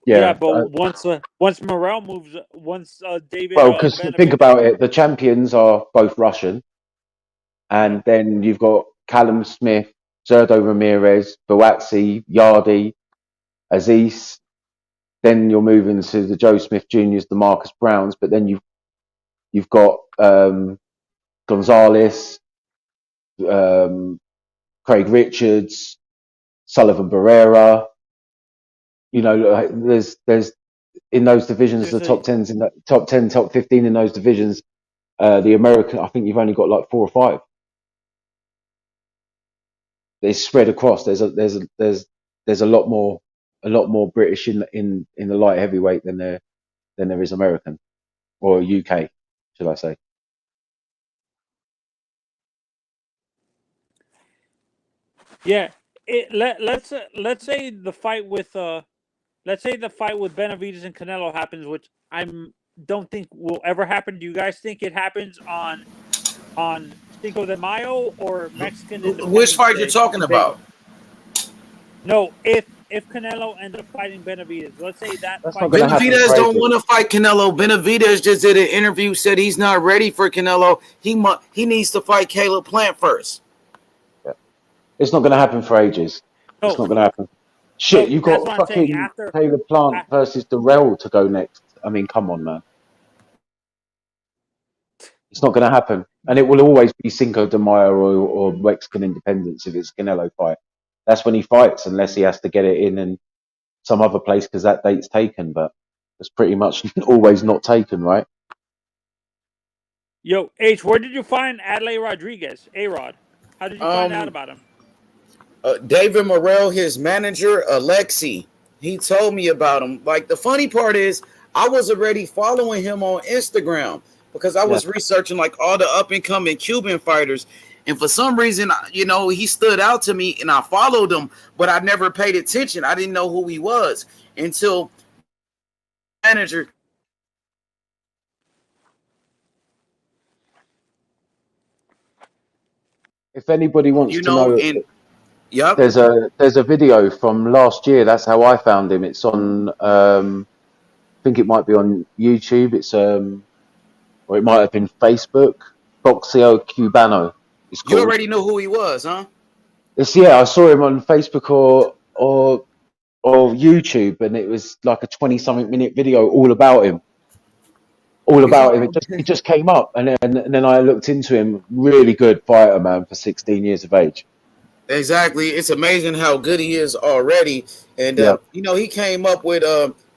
Yeah, but once Morrell moves, David. Well, because think about it, the champions are both Russian, and then you've got Callum Smith, Zerdo Ramirez, Buatsi, Yardi, Aziz. Then you're moving to the Joe Smith Juniors, the Marcus Browns, but then you've got Gonzalez, Craig Richards, Sullivan Barrera. You know, there's in those divisions, the top 10s in the top 10, top 15 in those divisions. The American, I think you've only got like 4 or 5. It's spread across. There's a lot more British in the light heavyweight than there is American or UK, should I say? Yeah, let's say the fight with Benavidez and Canelo happens, which I don't think will ever happen. Do you guys think it happens on Cinco de Mayo or Mexican Independence Which fight Day? you're talking about? No, if Canelo ends up fighting Benavidez, let's say that fight. Benavidez don't want to fight Canelo. Benavidez just did an interview, said he's not ready for Canelo. He needs to fight Caleb Plant first. Yeah. It's not going to happen for ages. It's not going to happen. Shit, you got fucking Caleb Plant versus Darrell to go next. I mean, come on, man. It's not going to happen. And it will always be Cinco de Mayo or Mexican Independence if it's a Canelo fight. That's when he fights, unless he has to get it in some other place because that date's taken. But it's pretty much always not taken, right? Yo, H, where did you find Adlai Rodriguez? A-Rod. How did you find out about him? David Morrell, his manager, Alexi, he told me about him. Like, the funny part is, I was already following him on Instagram because I was researching like all the up-and-coming Cuban fighters. And for some reason, you know, he stood out to me and I followed him, but I never paid attention. I didn't know who he was until manager. If anybody wants to know, yep. There's a video from last year. That's how I found him. It's on, I think it might be on YouTube. It's or it might have been Facebook. Boxeo Cubano. It's called. You already know who he was, huh? I saw him on Facebook or YouTube, and it was like a 20-something minute video all about him. It just came up, and then I looked into him. Really good fighter, man, for 16 years of age. Exactly. It's amazing how good he is already. And, you know, he came up with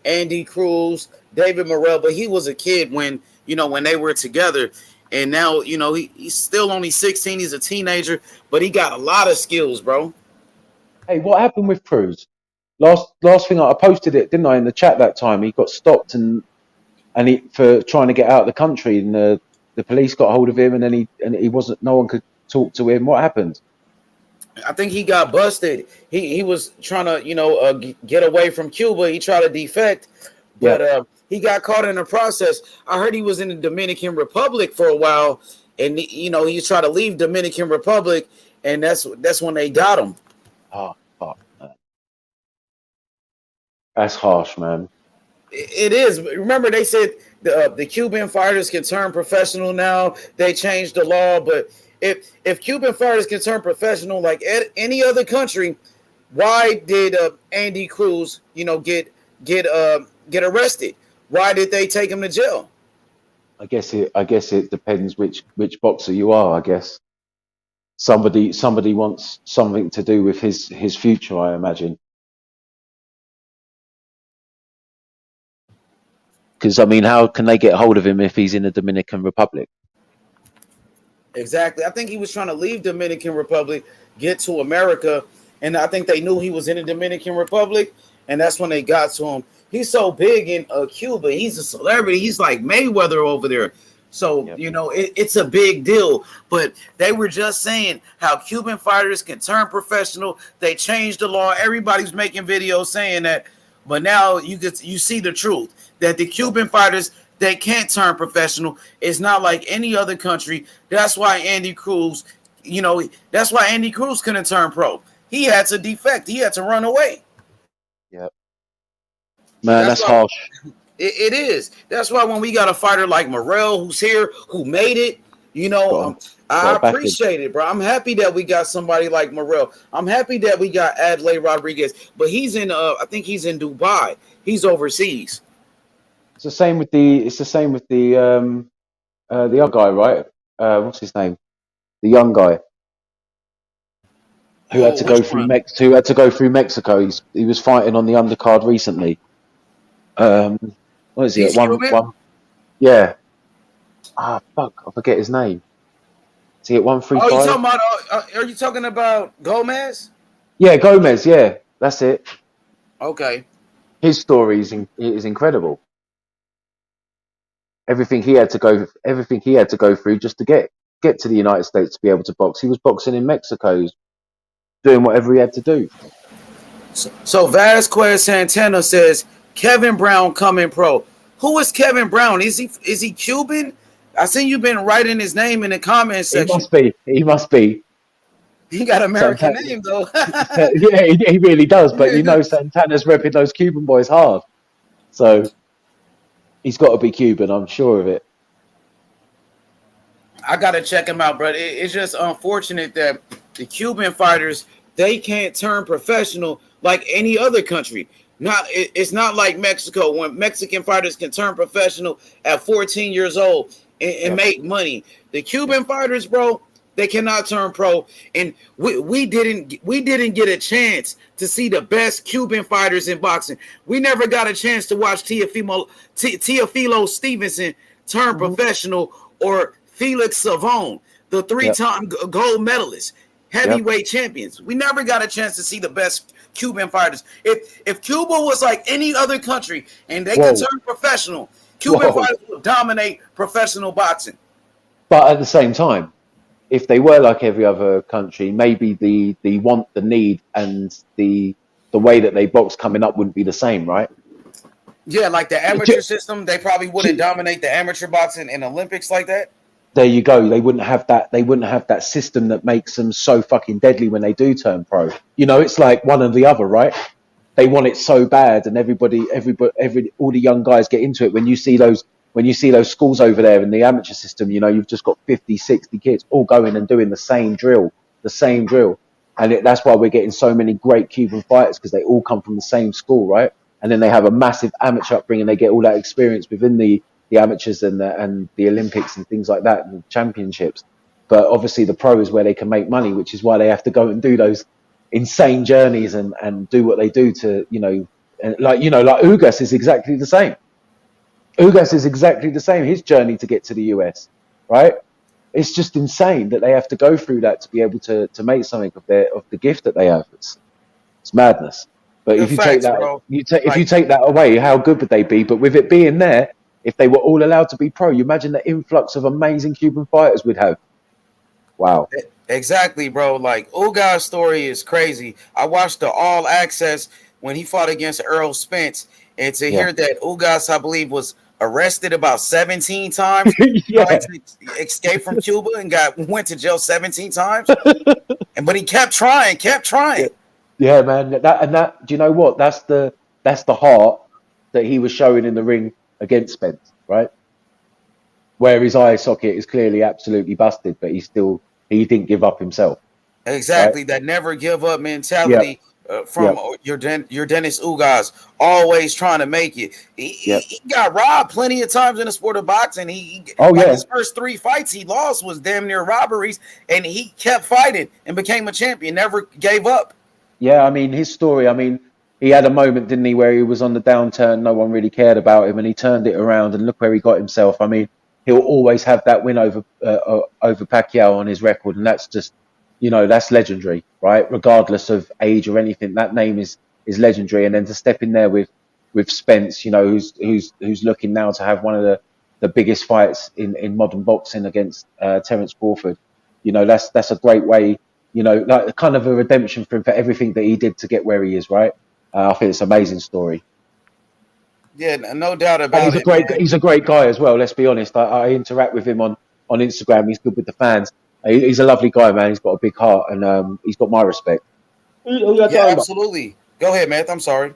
Andy Cruz, David Morrell, but he was a kid when they were together. And now, you know, he's still only 16. He's a teenager, but he got a lot of skills, bro. Hey, what happened with Cruz? Last thing I posted it, didn't I, in the chat that time? He got stopped and he for trying to get out of the country, and the police got hold of him, and then he wasn't. No one could talk to him. What happened? I think he got busted. He was trying to, get away from Cuba. He tried to defect, but he got caught in the process. I heard he was in the Dominican Republic for a while, and he was trying to leave Dominican Republic, and that's when they got him. Oh fuck, man. That's harsh, man. It is. Remember, they said the Cuban fighters can turn professional now. They changed the law, but if Cuban fighters can turn professional like any other country, why did Andy Cruz, get arrested? Why did they take him to jail? I guess it depends which boxer you are. I guess somebody wants something to do with his future. I imagine. Because I mean, how can they get hold of him if he's in the Dominican Republic? Exactly. I think he was trying to leave Dominican Republic, get to America, and I think they knew he was in the Dominican Republic, and that's when they got to him. He's so big in Cuba. He's a celebrity. He's like Mayweather over there. So, it's a big deal. But they were just saying how Cuban fighters can turn professional. They changed the law. Everybody's making videos saying that. But now you see the truth, that the Cuban fighters, they can't turn professional. It's not like any other country. That's why Andy Cruz, that's why Andy Cruz couldn't turn pro. He had to defect. He had to run away. Yep. Man, that's harsh. It is. That's why when we got a fighter like Morrell who's here, who made it, I appreciate it, bro. I'm happy that we got somebody like Morrell. I'm happy that we got Adlai Rodriguez, but he's in I think he's in Dubai. He's overseas. It's the same with the other guy, right? What's his name? The young guy who had to go through Mexico. He was fighting on the undercard recently. What is he at one? Yeah. Ah, fuck! I forget his name. Is he at 135? Are you talking about Gomez? Yeah, Gomez. Yeah, that's it. Okay. His story is incredible. Everything he had to go through just to get to the United States to be able to box. He was boxing in Mexico, doing whatever he had to do. So Vasquez Santana says Kevin Brown coming pro. Who is Kevin Brown? Is he Cuban? I seen you been writing his name in the comments section. He must be. He got an American name though. Yeah, he really does. But Santana's repping those Cuban boys hard, so he's got to be Cuban. I'm sure of it. I gotta check him out, bro. It's just unfortunate that the Cuban fighters, they can't turn professional like any other country. It's not like Mexico, when Mexican fighters can turn professional at 14 years old and make money. The Cuban fighters, bro, they cannot turn pro. And we didn't get a chance to see the best Cuban fighters in boxing. We never got a chance to watch Teofimo Stevenson turn professional, or Felix Savon, the 3-time gold medalist, heavyweight champions. We never got a chance to see the best Cuban fighters. If Cuba was like any other country and they could turn professional, Cuban fighters would dominate professional boxing. But at the same time, if they were like every other country, maybe the want, the need, and the way that they box coming up wouldn't be the same, right? Yeah, like the amateur system, they probably wouldn't dominate the amateur boxing in Olympics like that. There you go. They wouldn't have that. They wouldn't have that system that makes them so fucking deadly when they do turn pro. It's like one or the other, right? They want it so bad, and all the young guys get into it. When you see those schools over there in the amateur system, you've just got 50, 60 kids all going and doing the same drill, and that's why we're getting so many great Cuban fighters, because they all come from the same school, right? And then they have a massive amateur upbringing. They get all that experience within the amateurs and the Olympics and things like that, and the championships. But obviously the pro is where they can make money, which is why they have to go and do those insane journeys and do what they do to, like Ugas is exactly the same. His journey to get to the US, right? It's just insane that they have to go through that to be able to make something of the gift that they have. It's madness. But if you take that away, how good would they be? But with it being there, if they were all allowed to be pro, you imagine the influx of amazing Cuban fighters we'd have. Wow. Exactly, bro. Like, Ugas' story is crazy. I watched the All Access when he fought against Errol Spence, and to Yeah. hear that Ugas, I believe, was arrested about 17 times, trying to escape from Cuba and went to jail 17 times. But he kept trying. Yeah, man. That do you know what? That's the heart that he was showing in the ring against Spence, right? Where his eye socket is clearly absolutely busted, but he didn't give up himself. Exactly, Right? that never give up Yeah. mentality from Yep. your Dennis Ugas, always trying to make it. Yep. He got robbed plenty of times in the sport of boxing. He Oh, like yeah. his first 3 fights he lost was damn near robberies, and he kept fighting and became a champion. Never gave up. Yeah, I mean, his story, I mean, he had a moment, didn't he, where he was on the downturn, no one really cared about him, and he turned it around, and look where he got himself. I mean, he'll always have that win over Pacquiao on his record, and that's just, that's legendary, right? Regardless of age or anything, that name is legendary. And then to step in there with Spence, who's looking now to have one of the biggest fights in modern boxing against Terence Crawford, that's a great way. Like kind of a redemption for him for everything that he did to get where he is, right? I think it's an amazing story. Yeah, no doubt And about it, man. he's a great guy as well. Let's be honest. I interact with him on Instagram. He's good with the fans. He's a lovely guy, man. He's got a big heart, and he's got my respect. Yeah, absolutely. Go ahead, man. I'm sorry.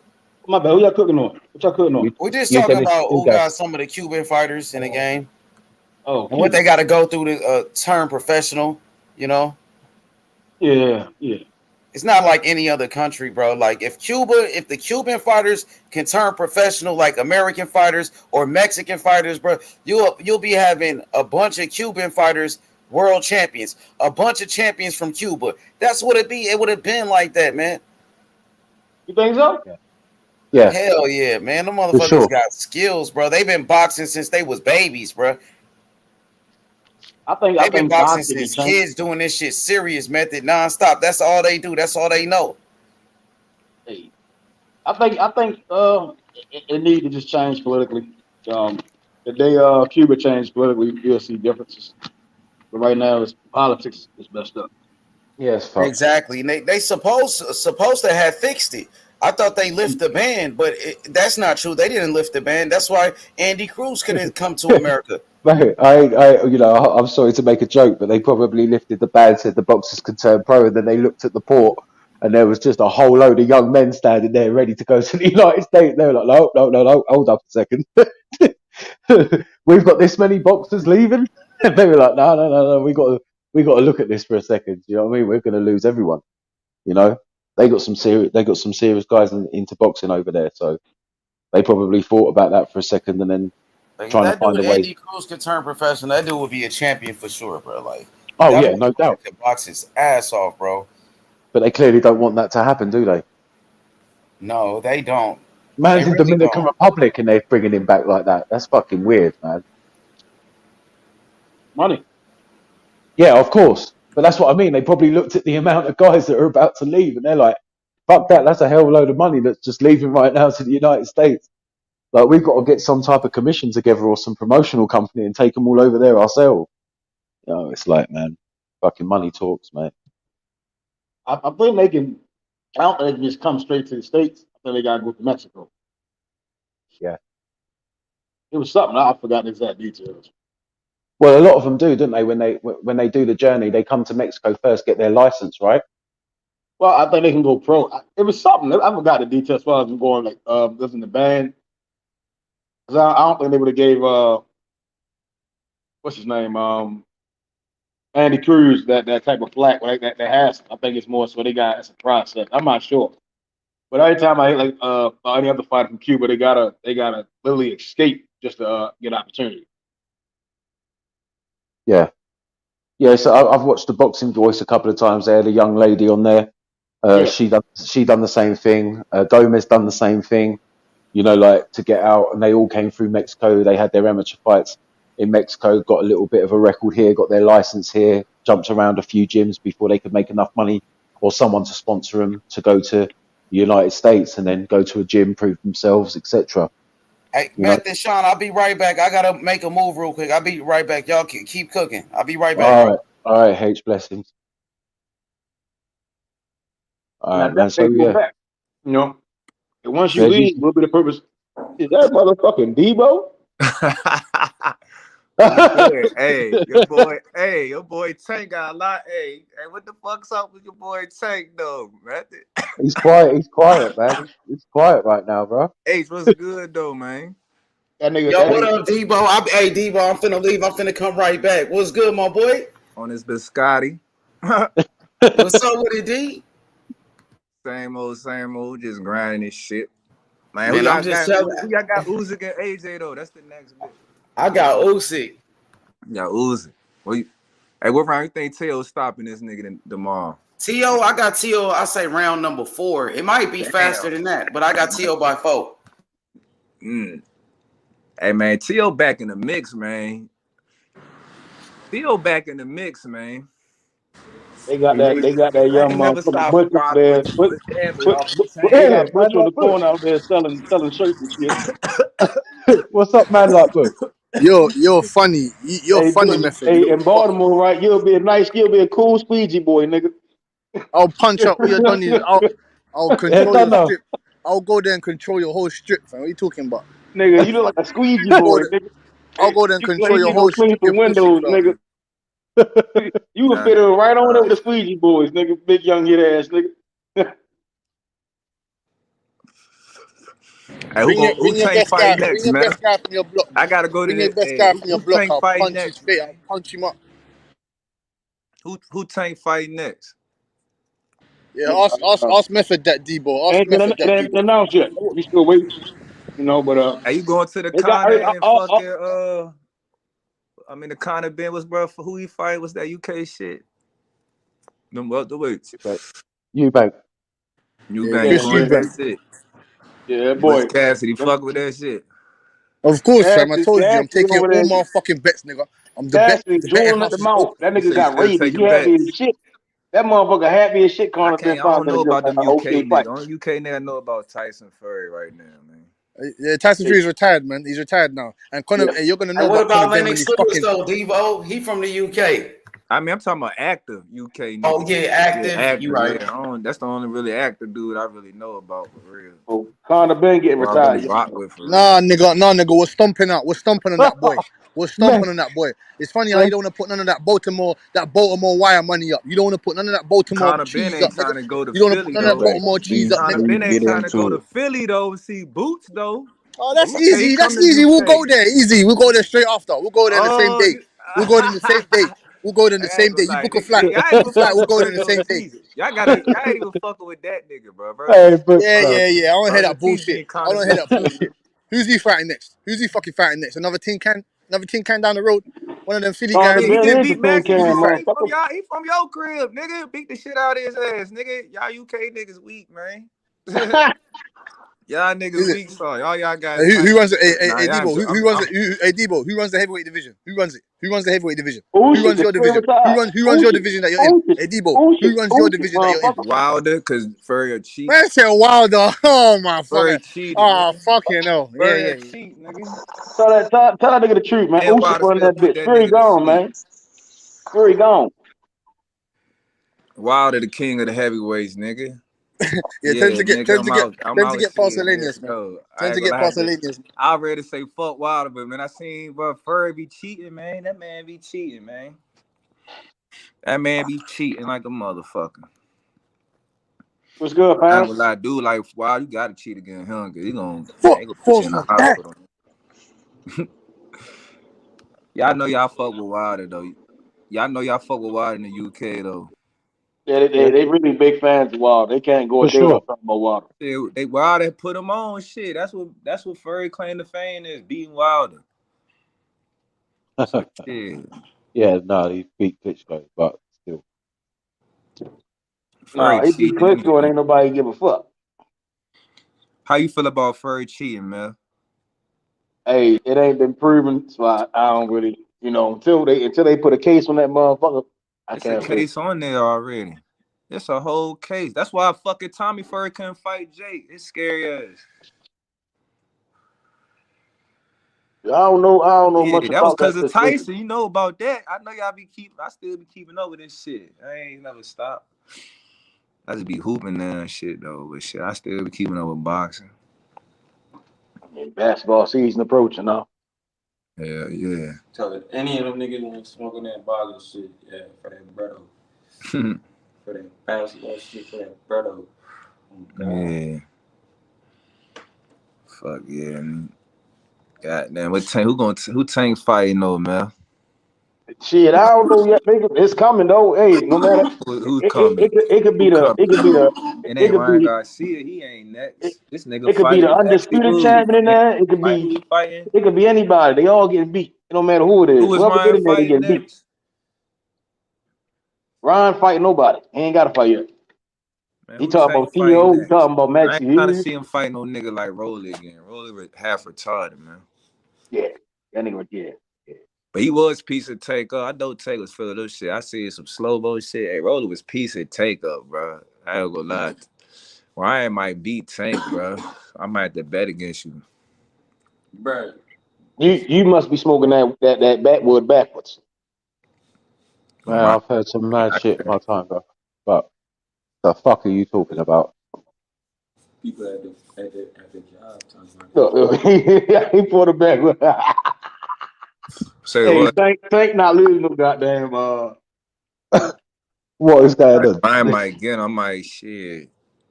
My bad. Who y'all cooking on? What y'all cooking on? We're just You talking Dennis about Ugas. some of the Cuban fighters in the game. Oh, and what they got to go through to turn professional, Yeah. It's not like any other country, bro. Like if the Cuban fighters can turn professional like American fighters or Mexican fighters, bro, you'll be having a bunch of Cuban fighters world champions, a bunch of champions from Cuba. That's what it would have been like that, man. You think so? Yeah. Hell yeah, man. The For motherfuckers sure. got skills, bro. They've been boxing since they was babies, bro. They've been boxing since kids doing this shit serious method nonstop. That's all they do. That's all they know. Hey, I think it need to just change politically. The day Cuba changed politically, you'll see differences. But right now, politics is messed up. Yes, exactly. And they supposed to have fixed it. I thought they lifted the ban, but that's not true. They didn't lift the ban. That's why Andy Cruz couldn't come to America. Mate, I'm sorry to make a joke, but they probably lifted the ban, said the boxers could turn pro, and then they looked at the port, and there was just a whole load of young men standing there ready to go to the United States. They were like, no, hold up a second. We've got this many boxers leaving. And they were like, no, we got to look at this for a second. You know what I mean? We're going to lose everyone. They got some serious guys into boxing over there, so they probably thought about that for a second and then trying to find a way. Andy Cruz could turn professional. That dude would be a champion for sure, bro. Like, oh yeah, no doubt. Could box his ass off, bro. But they clearly don't want that to happen, do they? No, they don't. Man's in Dominican Republic and they're bringing him back like that. That's fucking weird, man. Money. Yeah, of course. But that's what I mean. They probably looked at the amount of guys that are about to leave and they're like, fuck that. That's a hell of a load of money that's just leaving right now to the United States. Like, we've got to get some type of commission together or some promotional company and take them all over there ourselves. It's like, man, fucking money talks, mate. I think they can. I don't think they can just come straight to the States. I think they gotta go to Mexico. Yeah. It was something I forgot the exact details. Well, a lot of them do, don't they? When they do the journey, they come to Mexico first, get their license, right? Well, I think they can go pro. It was something. I forgot the details as far as them going like this in the band. I don't think they would have gave what's his name Andy Cruz that type of flack like that has. I think it's more so they got it's a process. I'm not sure. But every time I like any other fighter from Cuba, they gotta literally escape just to get opportunity. Yeah. So I've watched the Boxing Voice a couple of times. They had a young lady on there. She done the same thing. Gomez done the same thing. Like to get out, and they all came through Mexico. They had their amateur fights in Mexico, got a little bit of a record here, got their license here, jumped around a few gyms before they could make enough money or someone to sponsor them to go to the United States and then go to a gym, prove themselves, etc. Hey, Matt and Sean, I'll be right back. I gotta make a move real quick. I'll be right back. Y'all keep cooking. I'll be right back. All right, H, blessings. All right, man. So yeah, back. And once you leave, what will be the purpose? Is that motherfucking Debo? Your boy Tank got a lot. Hey, what the fuck's up with your boy Tank though, man? He's quiet, man. He's quiet right now, bro. H, what's good though, man? That nigga. Yo, what up, Debo? Hey, Debo, I'm finna leave. I'm finna come right back. What's good, my boy? On this biscotti. What's up with it, D? Same old, just grinding this shit. Man, Man, who I'm just telling. Who y'all got Usyk and AJ though? That's the next bit. I got Usyk. Yeah, Usyk. Hey, what round you think T.O. stopping this nigga tomorrow? T.O., I got T.O., I say round number 4. It might be faster than that, but I got T.O. by 4. Hey, man, T.O. back in the mix, man. T.O. back in the mix, man. They got that I young ain't never motherfucker stopped Butcher rocking there. with you, but damn it, off the They chain. got Butcher on the corner out there selling shirts and shit. What's up, man? Like, Bush? You're funny. You're funny, Bush, Method. You in Baltimore, right? You'll be a cool squeegee boy, nigga. I'll punch up. What you done is I'll control your strip. I'll go there and control your whole strip, fam. What are you talking about? Nigga, you look like a squeegee boy, nigga. I'll go there and control your You whole gonna clean strip, some your pussy, windows, fam. nigga. You can fit in right on there with the squeegee boys, nigga. Big young hit ass, nigga. Hey, who Tank fight next, man? Best guy from your block, man. I gotta go to Bring your the. best Hey, guy from your who block. Tank I'll fight punch his next, face. man? I'll punch him up. Who Tank fight next? Yeah, ask Method that Debo. Ask Method that It ain't Debo. announced yet. We still waiting. You know, but Are you going to the they got Conor and fucking the Conor Ben was bro for who he fight? Was that UK shit? Them welterweights. Eubank. You going to that shit? Yeah, Butch boy. Cassidy, fuck with that shit. Of course, fam. I told you, I'm Cassidy taking over all there. my fucking bets, nigga. I'm the Cassidy betting drooling at house the is mouth. open. That You nigga say you got still rabies. He taking happy bets? as shit. That motherfucker happy as shit. Conor Ben I don't know about them UK okay niggas. fight. Only UK nigga I know about Tyson Fury right now, man. Yeah, Tyson Fury is retired, man. He's retired now. And Conor, you're gonna know And what about Conor about Ben when Lennox he's Lewis, fucking. though, Devo? He from the UK. I mean, I'm talking about active UK niggas. Oh, yeah, active. Yeah, You active. right. Yeah, that's the only really active dude I really know about for real. Oh, Conor Ben getting Or I retired. really rock with for real. Nah, nigga. We're stomping out. We're stomping on that boy. We're stomping on that boy. It's funny how you don't want to put none of that Baltimore wire money up. You don't want to put none of that Baltimore Conor Ben cheese up, ain't trying nigga. to go to You don't want to put Philly none of that though. Baltimore cheese up, Conor nigga. Ben ain't trying to go to Philly though. See Boots though. Oh, that's Boots say he easy. come That's to easy. We'll UK. go there. Easy. We'll go there straight after. We'll go there the same Oh, day. We'll go there the same day. We'll go there the same day. You book a flight. y'all ain't Book a even flight. We'll fucking go there with the same Burger day. T. Y'all ain't even fucking with that nigga, bro. Yeah. I don't hear Burger that T bullshit. being I Conor don't hear Ben that Philly. bullshit. Who's he fighting next? Who's he fucking fighting next? Another tin can down the road? One of them Philly guys? Yeah, he just beat Maxie. Who's he He fighting? from your crib, nigga. Beat the shit out of his ass, nigga. Y'all UK niggas weak, man. Y'all niggas weak, so y'all got Who runs it? Nah, Debo. Who runs it? Debo. Who runs the heavyweight division? Who runs it? Who runs the heavyweight division? Who runs your division? Who runs your division that you're in? Debo. Who runs your division that you're in? Wilder, cause Furrier cheat. Man said Wilder. Oh my Furrier fucking. cheated. Oh fucking hell. Furrier cheat, nigga. Tell that nigga the truth, man. And Usyk Wilder run still that put bitch. that Fury nigga to gone, sleep. man. Fury gone. Wilder, the king of the heavyweights, nigga. Yeah, tend to get I'm out past here, man. Hellenius, man. No, I Tend ain't to gonna get lie. past Hellenius. I already say fuck Wilder, but man, I seen Furry be cheating, man. That man be cheating, man. That man be cheating like a motherfucker. What's good, I fam? ain't gonna lie, dude. Like, wow, you gotta cheat against him, cause he gonna put you in the hospital. Y'all know y'all fuck with Wilder though. Y'all know y'all fuck with Wilder in the UK though. Yeah, they really big fans of Wilder. They can't go a day without talking about Wilder. They Wilder put him on shit. That's what Furry claim to fame is, beating Wilder. So shit. Yeah, no, he beat Klitschko, but still. Nah, he beat Klitschko and ain't nobody give a fuck. How you feel about Furry cheating, man? Hey, it ain't been proven, so I don't really, until they put a case on that motherfucker, I can't say. It's a case on there already. It's a whole case. That's why fucking Tommy Fury couldn't fight Jake. It's scary ass. I don't know much That was about that because of situation. Tyson. You know about that. I know y'all I still be keeping up with this shit. I ain't never stopped. I just be hooping now and shit though, but shit, I still be keeping up with boxing. Basketball season approaching now. Hell yeah. Tell it, any of them niggas want smoking that bottle shit, yeah, for that breado. For that basketball shit, for that breado. Oh, Yeah. Fuck yeah. Goddamn, who Tank fighting though, man? Shit, I don't know yet. It's coming though. Hey, no matter. Who's coming? It could be the. It It ain't could Ryan be. Garcia. He ain't next. This nigga It could be the fighting. Actually undisputed moved. champion in there. It could be. Who he fighting? It could be anybody. They all getting beat. It don't matter who it is. Who is Whoever Ryan get in there, they fighting get beat. next? Ryan fighting nobody. He ain't got to fight yet. Man, He who talking Tank about fighting T.O. He next? talking about I Maxie ain't trying to Hughes. see him fight no nigga like Rolly again. Rolly was half retarded, man. Yeah, that nigga. Yeah. But he was piece of take up. I know Take was full of this shit. I see some slow-mo shit. Hey, Rolly was piece of take up, bro. I ain't gonna lie. Ryan might beat Tank, bro. I might have to bet against you. Bro. You must be smoking that backwood backwards. Man, I've heard some mad shit in my time, bro. But the fuck are you talking about? People at the job talking about He pulled it back. Say Hey, what? Tank not losing no goddamn. What is going on? Ryan might get him. I might shit.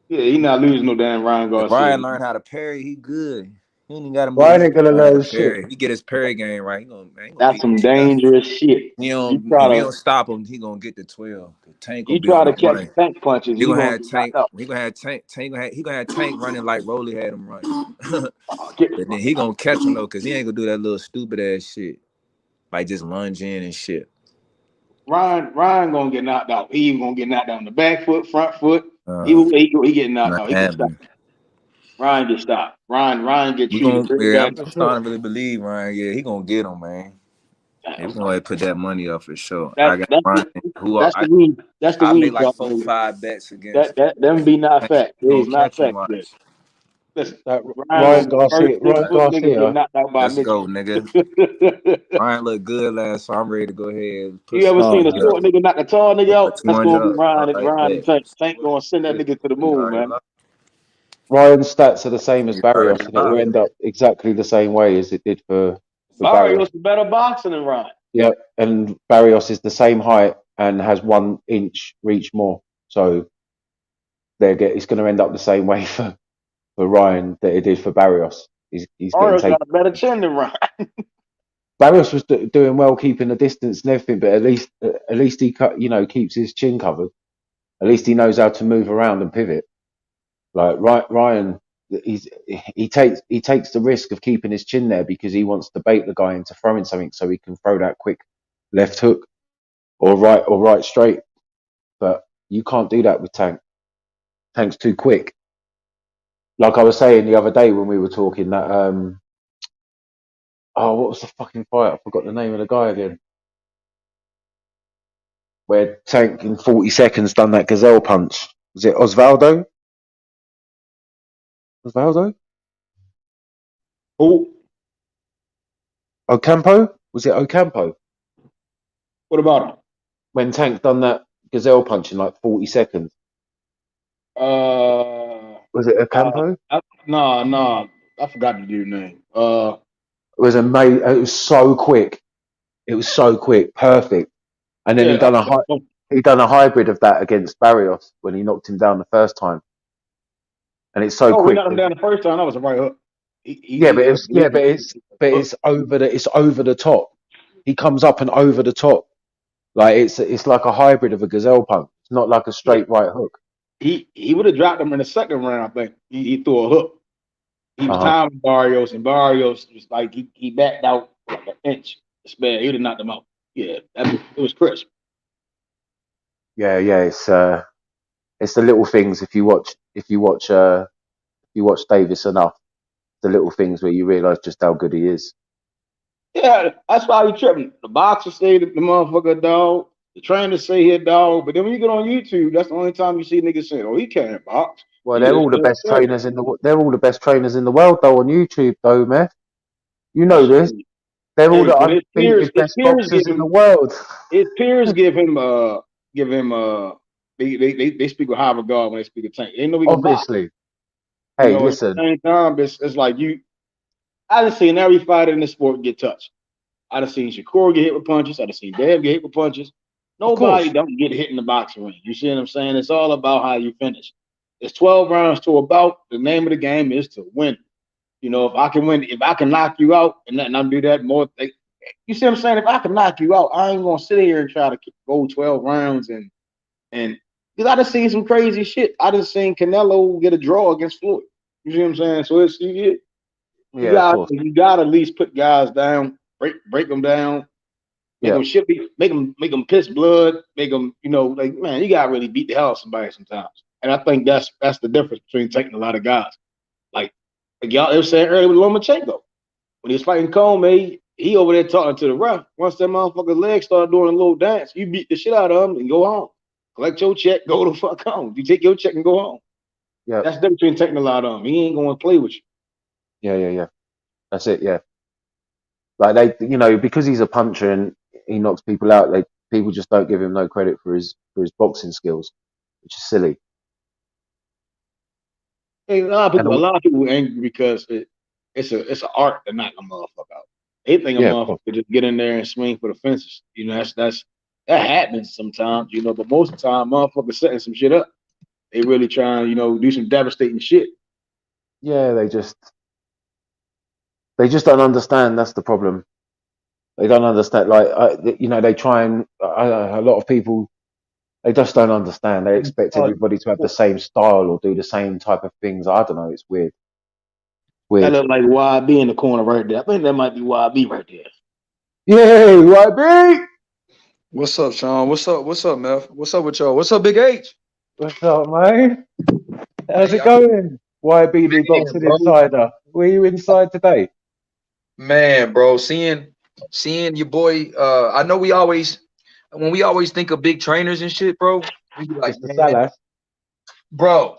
Yeah, he not losing no damn Ryan If Garcia. Ryan learn how to parry, he good. He ain't got to move. Ryan ain't gonna learn shit. Parry. He get his parry game right. He gonna That's beat some the shit out. dangerous shit. If he don't stop him, he gonna get the 12. The Tank gonna You be try on to the catch run. Tank punches, He you gonna gonna have get knocked Tank. out. He gonna have Tank. He gonna have Tank running like Rolly had him running. But then he gonna catch him though, cause he ain't gonna do that little stupid ass shit, like just lunge in and shit. Ryan gonna get knocked out. He even gonna get knocked out on the back foot, front foot. He getting knocked out. He can stop. Ryan get stopped. Ryan get treated pretty bad. I'm starting to really believe Ryan. Yeah, he gonna get him, man. Yeah, we gonna put that money up for sure. I got Ryan. That's the I weed make like talk, 4-5 bets against. Them be not fact. He It gonna is not catch him. fact. Watch. Listen, That Ryan gonna be the first Ryan 6 foot nigga get Garcia. knocked out by a Let's go, midget. nigga. Ryan looked good last, so I'm ready to go ahead and put You ever some seen a money up. short nigga knock a tall nigga out? Put That's gonna be 200 up. Ryan All right, and bet. Tank. Tank gonna send that nigga to the You moon, already man. lost. Ryan's stats are the same as You Barrios, already and it will lost. end up exactly the same way as it did for Barrios Barrios. is better boxing than Ryan. Yep, and Barrios is the same height and has 1 inch reach more. So it's going to end up the same way for Ryan that it did for Barrios. He's getting Barrios taken. got a better chin than Ryan. Barrios was doing well, keeping the distance and everything, but at least he keeps his chin covered. At least he knows how to move around and pivot. Like Ryan, he takes the risk of keeping his chin there because he wants to bait the guy into throwing something so he can throw that quick left hook or right straight. But you can't do that with Tank. Tank's too quick. Like I was saying the other day when we were talking that what was the fucking fight? I forgot the name of the guy again. Where Tank in 40 seconds done that gazelle punch. Was it Osvaldo? Who? Ocampo? Was it Ocampo? What about him? When Tank done that gazelle punch in like 40 seconds. Was it Ocampo? No. I forgot the dude's name. It was amazing. It was so quick. Perfect. And then he done a hybrid of that against Barrios when he knocked him down the first time. And it's so quick. We knocked him down the first time. That was a right hook. But it's over the top. He comes up and over the top. Like it's like a hybrid of a gazelle punch. It's not like a straight right hook. He would have dropped him in the second round, I think. He threw a hook. He was timing Barrios, and Barrios was like he backed out like an inch. It's bad. He would have knocked him out. Yeah, it was crisp. Yeah. It's the little things. If you watch Davis enough, the little things where you realise just how good he is. Yeah, that's why he tripping. The boxer say the motherfucker dog. The trainer say he a dog. But then when you get on YouTube, that's the only time you see niggas saying, "Oh, he can't box." Well, they're all the best trainers in the world, though, on YouTube, though, man. You know this. They're all the undefeated best boxers in the world. His peers give him they speak with high regard when they speak of Tank. They know we can box. Obviously. You Hey, know, at the listen. same time, it's like I done seen every fighter in the sport get touched. I done seen Shakur get hit with punches. I done seen Dave get hit with punches. Of Nobody course. don't get hit in the boxing ring. You see what I'm saying? It's all about how you finish. It's 12 rounds to a bout. The name of the game is to win. You know, if I can win, if I can knock you out, and I do that more. You see what I'm saying? If I can knock you out, I ain't gonna sit here and try to go 12 rounds and because I done seen some crazy shit. I done seen Canelo get a draw against Floyd. You see what I'm saying? So it's you Yeah, of course. got at least put guys down, break them down, make them shippy, make them piss blood, make them, you know, like, man, you gotta really beat the hell out of somebody sometimes. And I think that's the difference between taking a lot of guys. Like y'all were saying earlier with Lomachenko. When he was fighting Coleman, he over there talking to the ref. Once that motherfucker's legs started doing a little dance, you beat the shit out of him and go home. Collect your check, go the fuck home. You take your check and go home. Yeah. That's the difference between taking a lot of him. He ain't going to play with you. Yeah. That's it, yeah. Like they, you know, because he's a puncher and he knocks people out, people just don't give him no credit for his boxing skills, which is silly. Hey, a lot of people are angry because it's an art to knock a motherfucker out. They think a motherfucker just get in there and swing for the fences. You know, that happens sometimes, you know, but most of the time motherfuckers setting some shit up. They really trying, you know, do some devastating shit. Yeah, they just don't understand. That's the problem. They don't understand. You know, they try and a lot of people, they just don't understand. They expect everybody to have the same style or do the same type of things. I don't know. It's weird. That look like YB in the corner right there. I think that might be YB right there. Yeah, YB. What's up, Sean? What's up, Meth? What's up with y'all? What's up, Big H? What's up, man? How's it going? YB, the Boxing Insider. Were you inside today? Man, bro, seeing your boy. I know when we always think of big trainers and shit, bro. We be like, Mr. Salas. Bro,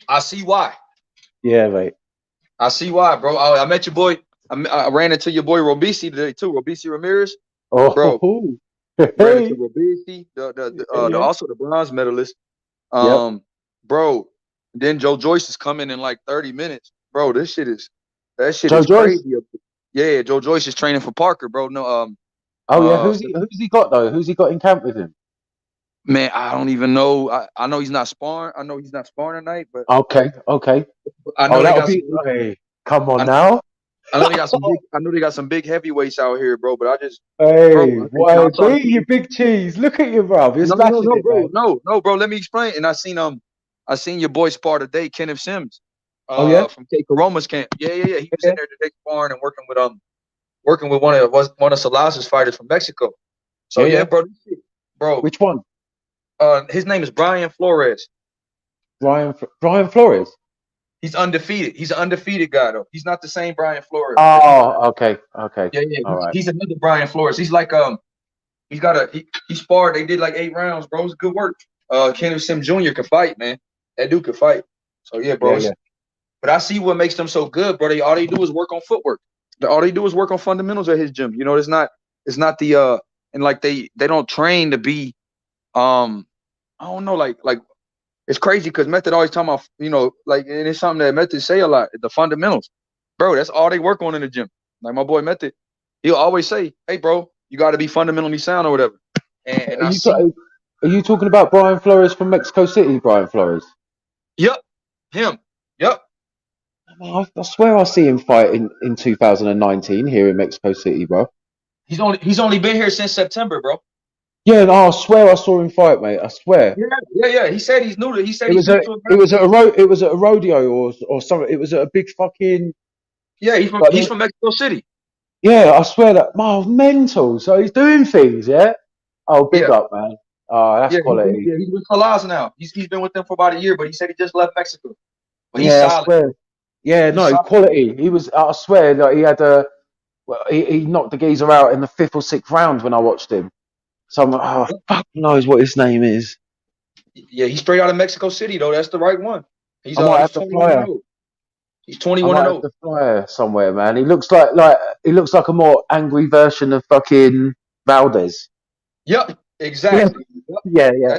I see why. Yeah, mate. I see why, bro. I met your boy. I ran into your boy Robisi today too. Robisi Ramirez. Oh, bro. Hey. Ran into Robisi, the also the bronze medalist. Bro. Then Joe Joyce is coming in like 30 minutes, bro. That shit is crazy. Yeah, Joe Joyce is training for Parker, bro. No, yeah. Who's he got though? Who's he got in camp with him? Man, I don't even know. I know he's not sparring. I know he's not sparring tonight, but okay. I know hey, come on now. I know they got some big. I know they got some big heavyweights out here, bro. But I just why beat you, big cheese? Look at you, bro. No, bro. Let me explain. And I seen your boy spar today, Kenneth Sims. From K Caroma's camp. Yeah. He was in there today sparring and working with one of Salas's fighters from Mexico. So bro. Which one? His name is Brian Flores. Brian Flores. He's undefeated. He's an undefeated guy though. He's not the same Brian Flores. Oh, okay. Yeah. All right. He's another Brian Flores. He's like he sparred. They did like 8 rounds, bro. It was good work. Kenneth Sims Jr. can fight, man. That dude can fight. So yeah, bro. Yeah. But I see what makes them so good, bro. All they do is work on footwork. All they do is work on fundamentals at his gym. You know, it's not the and like they don't train to be I don't know, like it's crazy because Method always talking about, you know, like, and it's something that Method say a lot, the fundamentals. Bro, that's all they work on in the gym. Like my boy Method, he'll always say, hey, bro, you got to be fundamentally sound or whatever. And are you talking about Brian Flores from Mexico City, Brian Flores? Yep. Him. Yep. I swear I see him fight in 2019 here in Mexico City, bro. He's only been here since September, bro. Yeah, no, I swear I saw him fight, mate. I swear. Yeah. He said he's new to. He said it was at a rodeo or something. It was at a big fucking. Yeah, he's from Mexico City. Yeah, I swear that. Mental. So he's doing things, yeah. Oh, big up, man. Oh, that's quality. He's with Salas now. He's been with them for about a year, but he said he just left Mexico. But he's solid. I swear. Yeah, he's quality. He was. I swear that he had a. Well, he knocked the geezer out in the 5th or 6th round when I watched him. So I'm like, fuck knows what his name is. Yeah, he's straight out of Mexico City though. That's the right one. He's I might have the flyer. He's 21 and 0. The flyer somewhere, man. He looks like a more angry version of fucking Valdez. Yep, exactly. Yeah.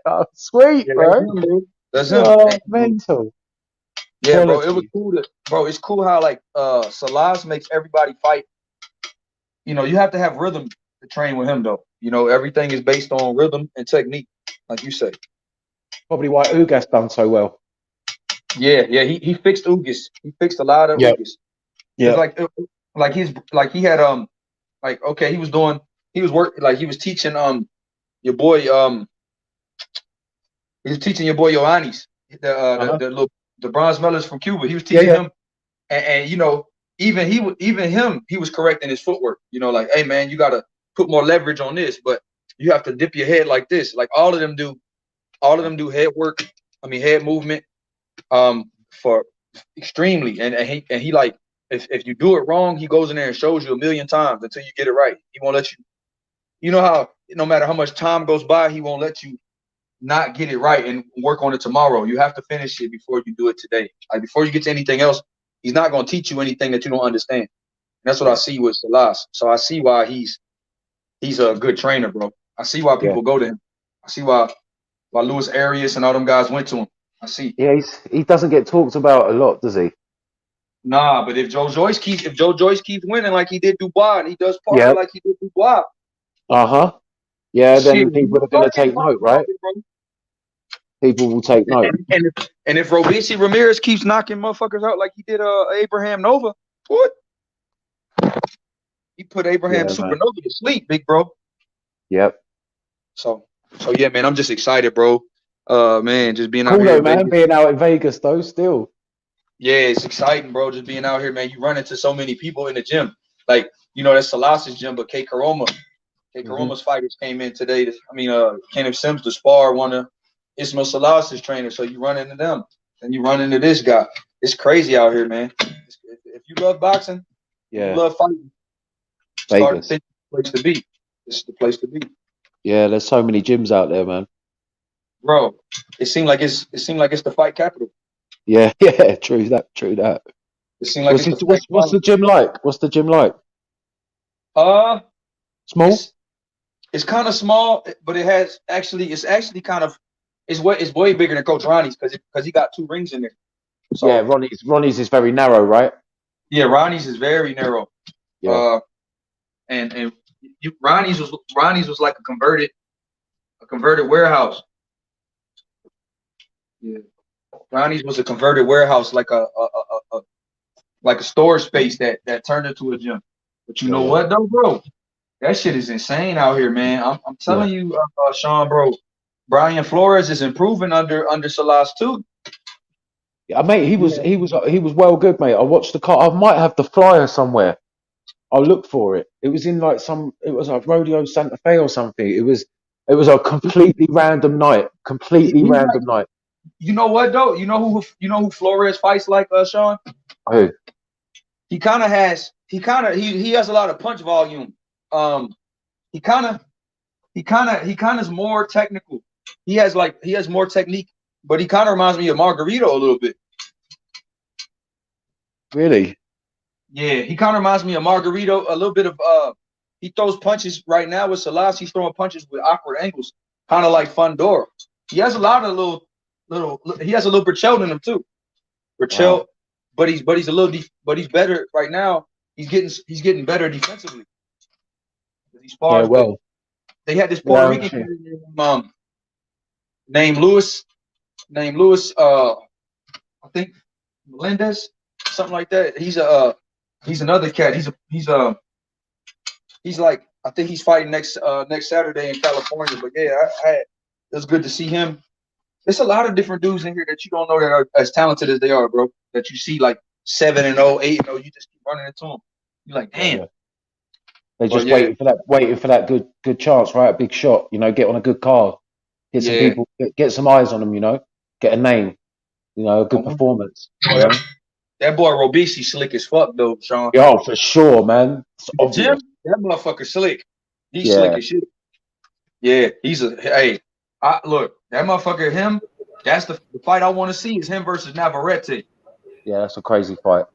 Oh, sweet, Yeah, bro. That's him. Oh, mental. Yeah, bro. It was Quality. cool bro, it's cool how like Salas makes everybody fight. You know, you have to have rhythm to train with him though. You know, everything is based on rhythm and technique, like you say. Probably why Ugas done so well. Yeah, he fixed Ugas. He fixed a lot of Yep. Ugas. Yeah. He had he was teaching your boy he was teaching your boy Ioannis, the bronze medalist from Cuba. He was teaching him, and you know, even him, he was correcting his footwork. You know, like, hey man, you gotta put more leverage on this, but you have to dip your head like this. Like all of them do head work. I mean head movement for extremely, and he like if you do it wrong, he goes in there and shows you a million times until you get it right. He won't let you. You know how no matter how much time goes by, he won't let you not get it right and work on it tomorrow. You have to finish it before you do it today. Like before you get to anything else, he's not going to teach you anything that you don't understand. And that's what I see with Salas. So I see why he's a good trainer, bro. I see why people go to him. I see why Luis Arias and all them guys went to him. I see. Yeah, he doesn't get talked about a lot, does he? Nah, but if Joe Joyce keeps winning like he did Dubois, and he does Parker like he did Dubois. Yeah, then people are going to take note, right? People will take note. And if Robeisy Ramirez keeps knocking motherfuckers out like he did Abraham Nova, what? He put Abraham Supernova to sleep, big bro. Yep. So yeah, man, I'm just excited, bro. Man, just being cool out here. Though, man, being out in Vegas though, still. Yeah, it's exciting, bro. Just being out here, man. You run into so many people in the gym. Like, you know, that's Salas's gym, but Karoma's fighters came in today. Kenneth Sims, the spar, one of Ismail Salas's trainers. So you run into them, and you run into this guy. It's crazy out here, man. If you love boxing, you love fighting, start to think it's the place to be. This is the place to be. Yeah, there's so many gyms out there, man. Bro, it seemed like it's the fight capital. Yeah, true that. It seemed like what's the gym like? What's the gym like? Small. It's kind of small, but it's way bigger than Coach Ronnie's because he got 2 rings in there. So, yeah, Ronnie's is very narrow, right? Yeah, Ronnie's is very narrow. Yeah. Ronnie's was like a converted warehouse. Yeah. Ronnie's was a converted warehouse, like a storage space that turned into a gym. But you know what though, bro? That shit is insane out here, man. I'm telling you, Sean, bro. Brian Flores is improving under Salas too. Yeah, mate, he was well good, mate. I watched the car. I might have the flyer somewhere. I'll look for it. It was in like Rodeo Santa Fe or something. It was a completely random night. Random night. You know what though? You know who Flores fights like, Sean? Who? He has a lot of punch volume. He kind of is more technical. He has more technique, but he kind of reminds me of Margarito a little bit. Really? Yeah, he kind of reminds me of Margarito a little bit of he throws punches right now with Salas. He's throwing punches with awkward angles, kind of like Fundora. He has a lot of little. He has a little Burchell in him too. Burchell, but he's better right now. He's getting better defensively. He spars well. They had this Puerto Rican named Luis. I think Melendez, something like that. He's another cat. He's like, I think he's fighting next Saturday in California. But yeah, it was good to see him. There's a lot of different dudes in here that you don't know that are as talented as they are, bro. That you see like 7-0, 8-0. You just keep running into them. You're like, damn. Yeah. They're just waiting for that good chance, right? A big shot, get on a good card, hit some people, get some eyes on them, get a name, a good performance. That boy Robeisy slick as fuck though, Sean. Yo, for sure, man. Jim, that motherfucker slick. He's slick as shit. Yeah, look, that motherfucker, him, that's the fight I want to see is him versus Navarrete. Yeah, that's a crazy fight.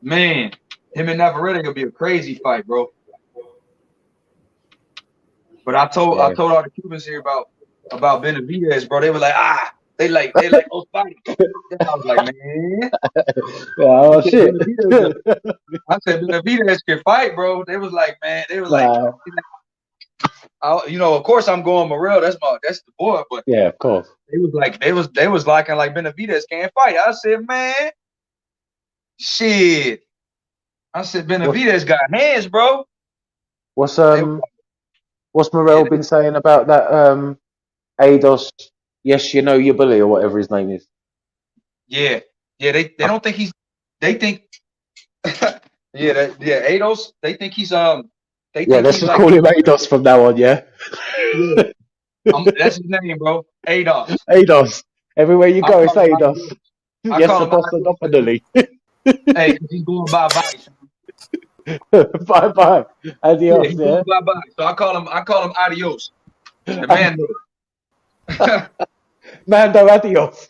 Man, him and Navarrete gonna be a crazy fight, bro. But I told all the Cubans here about Benavidez, bro. They were like, they like oh fight. I was like, man. Oh shit. I said Benavidez can fight, bro. They was like, man. They was like, of course I'm going Morrell. That's the boy. But yeah, of course. They was liking like Benavidez can't fight. I said, man, shit. I said Benavidez got hands, bro. What's Morrell been saying about that ADOS? Yes, you know your bully or whatever his name is. Yeah. They don't think he's. They think. ADOS. They think he's They think let's he's just call him ADOS from now on. Yeah. That's his name, bro. ADOS. ADOS. Everywhere you go, it's ADOS. Yes, the boss definitely. Hey, he's going bye-bye. Bye-bye. Adios. Yeah. Bye-bye. So I call him adios. The Mando. Mando adios.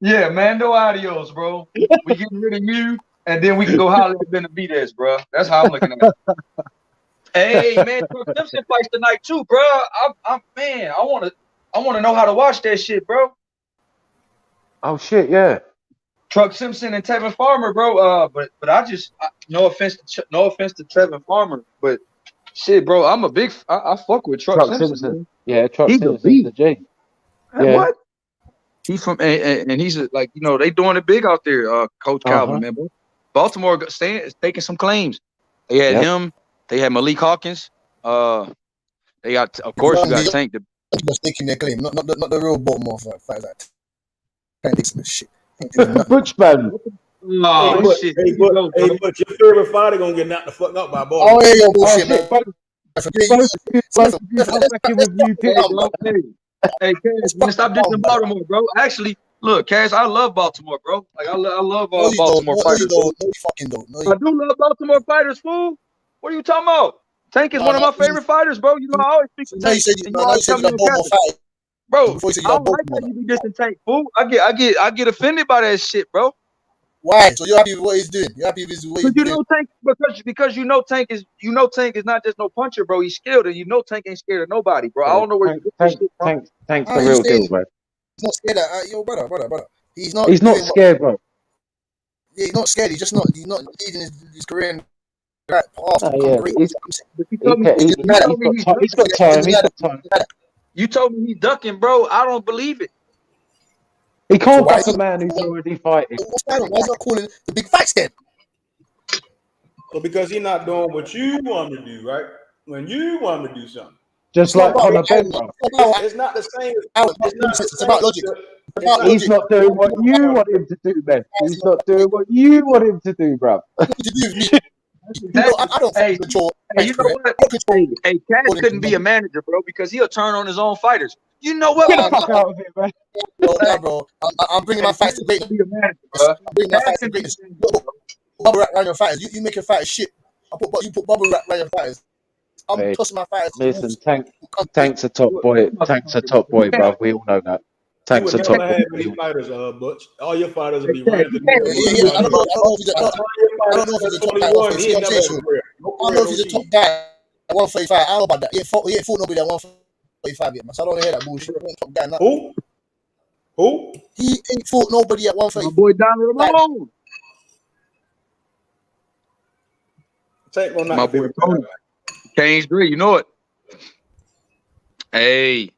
Yeah, Mando adios, bro. We getting rid of you, and then we can go holler at Benavidez, bro. That's how I'm looking at it. Hey, man, Truck Simpson fights tonight too, bro. I want to know how to watch that shit, bro. Oh shit, yeah. Truck Simpson and Tevin Farmer, bro. But no offense to Tevin Farmer, but shit, bro, I'm a big. I fuck with Truck Simpson. Yeah, Truck Simpson's the G. Yeah. What? He's from and he's like, they doing it big out there. Coach Calvin, man. Baltimore taking some claims. They had him. They had Malik Hawkins. They got, of course, you got Tank. Just taking their claim, not the real Baltimore fight. That can't take some shit. Butchman. Oh, shit. Hey, but your favorite fighter gonna get knocked the fuck up by Baltimore. Oh, yeah, yo, bullshit, man. Hey, Cass, man, stop dissing Baltimore, bro. Actually, look, Cass, I love Baltimore, bro. Like I love Baltimore fighters. No, you fucking don't. No, I do love Baltimore fighters, fool. What are you talking about? Tank is one of my favorite fighters, bro. You know I always speak to Tank. You said you Baltimore fight. Bro, I don't like how you be dissing Tank, fool. I get offended by that shit, bro. Why? So you're happy with what he's doing? You're happy with what he's doing? Tank, because Tank is not just no puncher, bro. He's skilled, and Tank ain't scared of nobody, bro. I don't know where you get this shit from. Tank's the real deal, bro. He's not scared of brother. He's not scared, bro. Yeah, he's not scared. He's not leading his career in that path. He's got time. You told me he's ducking, bro. I don't believe it. He can't duck a man who's already fighting. Why is he not calling the big fights then? So because he's not doing what you want him to do, right? When you want him to do something. Just like Conor Ben, bro. It's not the same. It's about logic. He's not doing what you want him to do, man. He's not doing what you want him to do, bro. I don't control. Hey, you know what? Hey, Cass couldn't be a manager, bro, because he'll turn on his own fighters. You know what? Get the fuck out of here, man. Bro. I'm bringing my fights to greatness. I'm bringing my fights to greatness. Bubble wrap around your fighters. You make your fighters shit. You put bubble wrap around your fighters. I'm tossing my fighters. Listen, Tank's a top boy. Tank's a top boy, bro. We all know that. Tank's a top boy. Fighters, Butch. All your fighters will be running. I don't know if he's a top guy. I don't know if he's a top guy at 135. I don't know about that. He ain't fought nobody at 135 yet, man. So I don't want to hear that bullshit. Top guy, Who? He ain't fought nobody at 135. My boy Donald Ramon. Tank gonna my boy Kane's great, you know it. Hey,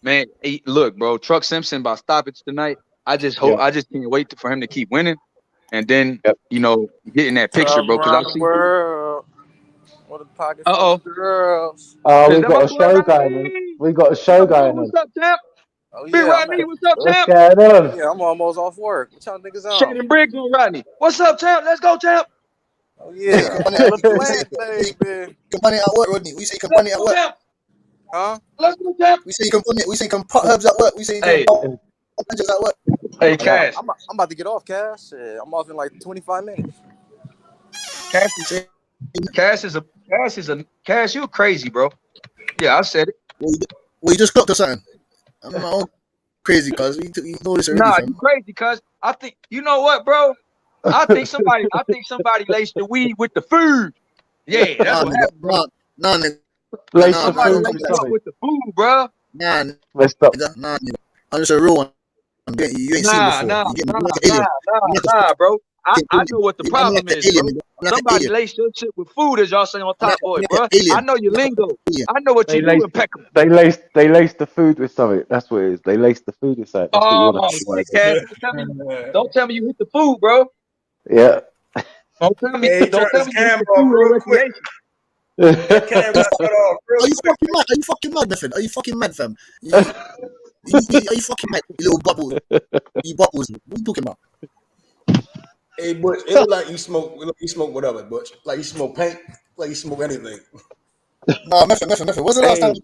man, look, bro. Truck Simpson by stoppage tonight. I just hope. I just can't wait for him to keep winning, and then getting that picture, bro. Because I see. Girls. Oh, we got a show going. We got a show going. What's up, champ? Oh, Big Rodney, what's up, champ? What's going on? Yeah, I'm almost off work. What y'all niggas on? Shannon Briggs on Rodney. What's up, champ? Let's go, champ. Oh yeah, baby. Company at work, Rodney. We say company at work. Huh? Let's go, champ. We say company. We say pot herbs at work. We say at work. Hey, Cash. I'm about to get off, Cash. I'm off in like 25 minutes. Cash, you crazy, bro. Yeah, I said it. Well, you just clocked or something. I'm not crazy, cuz you know this already. Nah, you crazy, cuz I think you know what, bro. I think somebody laced the weed with the food. Yeah, that's what happened. Nah, Lace the Somebody food lace with you up something. with the food, bro. Nah, Let's stop. nigga. I'm just a real one. You ain't seen Nah, before. nah, You get me? nah, I'm like an nah, alien. nah, I'm like a nah, bro. I fucking know what the alien. I'm like problem an is, alien, bro. nigga. I'm like an Somebody alien. lace your shit with food, as y'all say on I'm Top Boy, like bro. an I alien. know your I'm like a lingo. alien. I know what you do impeccable. They lace the food with something. That's what it is. They lace the food with something. That's what you Oh, want to man, Cass, don't tell me you hit the food, bro. Yeah. Don't tell me, Yeah, he don't turned tell his me you hit camera the off food on real quick. recreation. That cam got cut off real Are you quick. fucking mad? Are you fucking mad, Method? Are you fucking mad, fam? Are you fucking mad? You little bubbles. You bubbles. What are you talking about? Hey, Butch, it look like you smoke. It look, you smoke whatever, Butch. Like you smoke paint. Like you smoke anything. Nah, Method. When's the last time?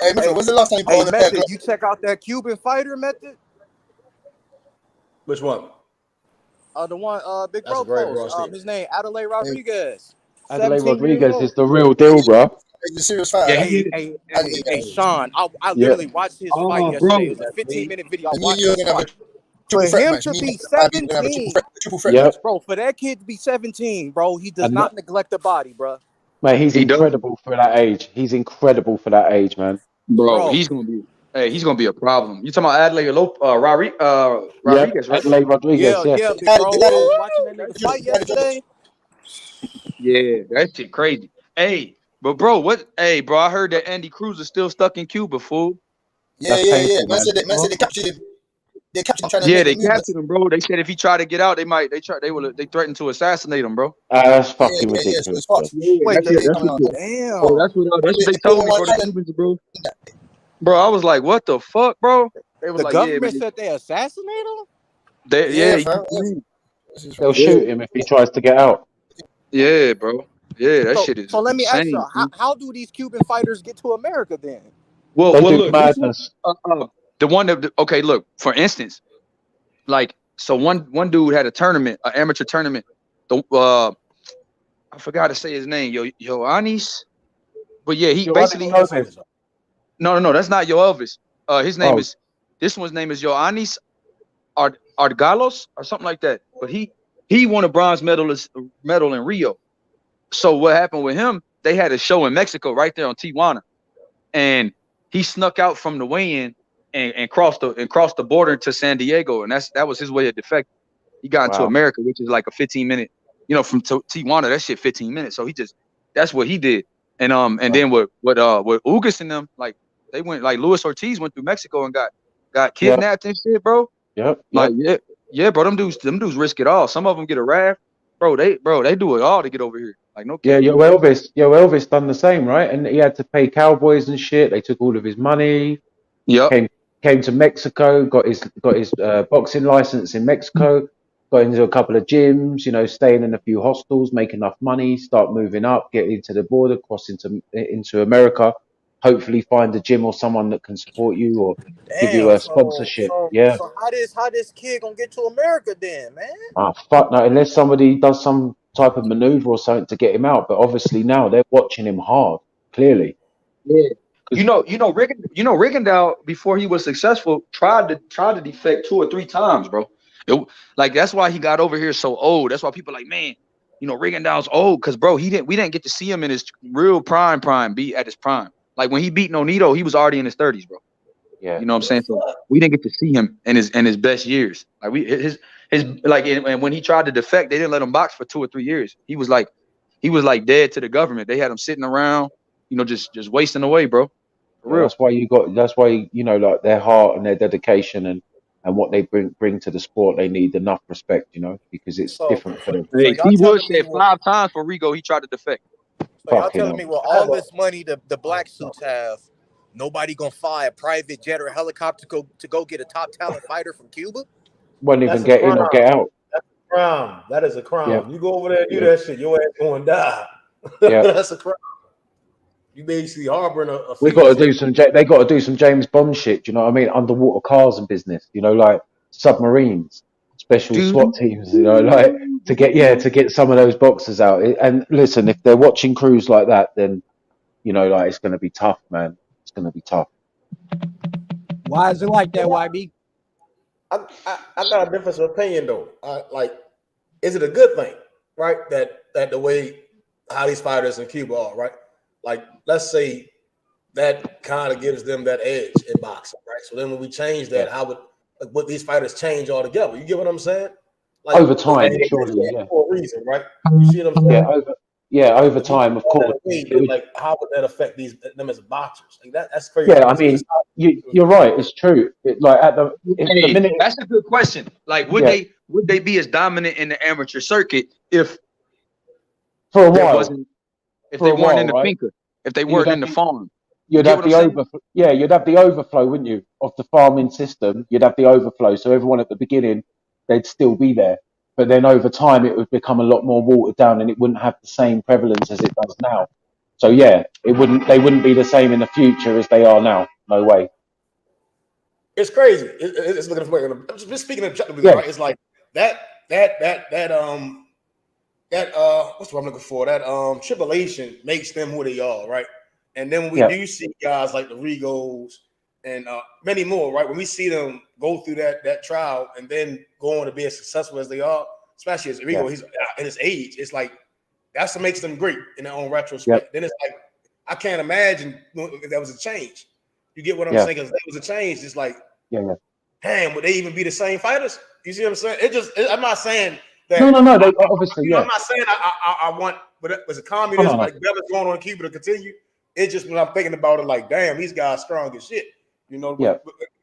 Hey, Method. When's the last time you put Hey, on a pair of Method, gloves? you check out that Cuban fighter, Method? Which one? The one Big That's a Bro very post. broad statement. His name Adelaide Rodriguez. Adelaide 17 years Rodriguez is old. the real deal, bro. He's a serious fighter. Yeah, Huh? he Hey, hit it. hey, hey, Sean, I Yeah. literally watched his fight Oh, yesterday. It bro. was a 15-minute video. I And me and watched you are his gonna have a fight. triple For threat him match. to Me and be Bobby are gonna have a 17, triple threat Yep. match. bro, for that kid to be 17, bro, he does And not neglect the body, bro. mate, he's He does, incredible for that age. He's incredible for that age, man. bro. Bro, He's gonna be. Hey, he's gonna be a problem. You talking about Adelaide Yep. Rodriguez, right? Adelaide Rodriguez, yeah, yes. big bro. I was Woo! watching that nigga fight yesterday. Yeah, that shit crazy. Hey, but bro, what? Hey, bro, I heard that Andy Cruz is still stuck in Cuba, fool. Yeah. That's painful, Man man. said they captured him. They captured him trying to Yeah, make a they movement. captured him, bro. They said if he tried to get out, they threatened to assassinate him, bro. That's Yeah. fucking So ridiculous, it's bro. fucked. Yeah, Wait, that's it. They That's coming what out. the, bro. damn. That's what They they put told on me, one bro. The island. Cubans, bro. Bro, I was like, what the fuck, bro? They was The like, yeah, government man. said they assassinated him? Yeah, Yeah, fam. They'll yeah, shoot him if he tries to get out. yeah, bro. Yeah, that shit is So let me ask you, insane. Dude. how do these Cuban fighters get to America then? Well, They do look, this one, madness. the one that okay, look, for instance, like, so one dude had a tournament, an amateur tournament. The I forgot to say his name, Ioannis. But yeah, he Giovanni basically Lopez. no, that's not Yo Elvis. His name Oh, is this one's name is Ioannis Argalos or something like that. But he won a bronze medal in Rio. So what happened with him? They had a show in Mexico right there on Tijuana, and he snuck out from the weigh-in and crossed the border to San Diego, and that was his way of defecting. He got into wow. America, which is like a 15-minute, from Tijuana. That shit 15 minutes. So that's what he did. And then with Ugas and them, like they went, like Luis Ortiz went through Mexico and got Yep. kidnapped and shit, bro. Yep. Like yeah, bro. Them dudes risk it all. Some of them get a raft, bro. They do it all to get over here. Like no Yeah, cap. Elvis done the same, right? And he had to pay cowboys and shit. They took all of his money. Yep. Came to Mexico, got his boxing license in Mexico, got into a couple of gyms, staying in a few hostels, make enough money, start moving up, get into the border, cross into America, hopefully find a gym or someone that can support you or give you Damn. a So sponsorship. so Yeah. so how this kid gonna get to America then, man? Ah, fuck no, unless somebody does some type of maneuver or something to get him out. But obviously now they're watching him hard, clearly. Yeah. Rigondeaux, before he was successful, tried to defect 2 or 3 times, bro. Like that's why he got over here so old. That's why people are like, man, Rigondeaux's old, because bro, we didn't get to see him in his real prime, be at his prime. Like when he beat Nonito, he was already in his 30s, bro. Yeah. You know what I'm saying? So we didn't get to see him in his best years. Like and when he tried to defect, they didn't let him box for 2 or 3 years. He was like dead to the government. They had him sitting around, just wasting away, bro. For real. That's why like their heart and their dedication and what they bring to the sport, they need enough respect, because it's So different for them. so Hey, y'all Steve Wood telling me said 5 times for Rigo he tried to defect. so y'all Fucking telling hell. me with all this money the black suits have, nobody gonna fly a private jet or a helicopter to go get a top talent fighter from Cuba? Won't even That's a get in crime. or get out. That's a crime. That is a crime. Yeah. You go over there and do Yeah. that shit, your ass going to die. Yeah. That's a crime. You basically harboring a We got to do fugitive. they got to do some James Bond shit, do you know what I mean? Underwater cars and business, like submarines, special Dude. SWAT teams, like to get some of those boxers out. And listen, if they're watching crews like that, then like it's going to be tough, man. It's going to be tough. Why is it like that, YB? I got a difference of opinion though. Is it a good thing, right? That the way how these fighters in Cuba are, right? like let's say that kind of gives them that edge in boxing, right? So then when we change that, how would these fighters change altogether? You get what I'm saying? Like Over time, surely, yeah. For a reason, right? You see what I'm saying? Over time, of course. Like, how would that affect them as boxers? Like that's crazy. Yeah, I mean, you're right. It's true. Like the minute. That's a good question. Like, would they be as dominant in the amateur circuit if for a while they weren't in the finker, if they weren't in the farm? You'd have the overflow. Yeah, you'd have the overflow, wouldn't you, of the farming system? You'd have the overflow. So everyone at the beginning, they'd still be there. But then over time, it would become a lot more watered down, and it wouldn't have the same prevalence as it does now. So yeah, they wouldn't be the same in the future as they are now. No way. It's crazy. It's looking for. I'm just speaking objectively, right? It's like that what's what I'm looking for? That tribulation makes them who they are, right? And then when we do see guys like the Rigos and many more, right? When we see them go through that trial and then go on to be as successful as they are, especially as Rigo, he's in his age, it's like that's what makes them great in their own retrospect. Then it's like I can't imagine if that was a change. You get what I'm saying? Because if that was a change, it's like, damn, would they even be the same fighters? You see what I'm saying? I'm not saying that. No. They obviously, I'm not saying I want, but as a communist, like Bella's going on Cuba to continue. It's just when I'm thinking about it, like, damn, these guys strong as shit. You know,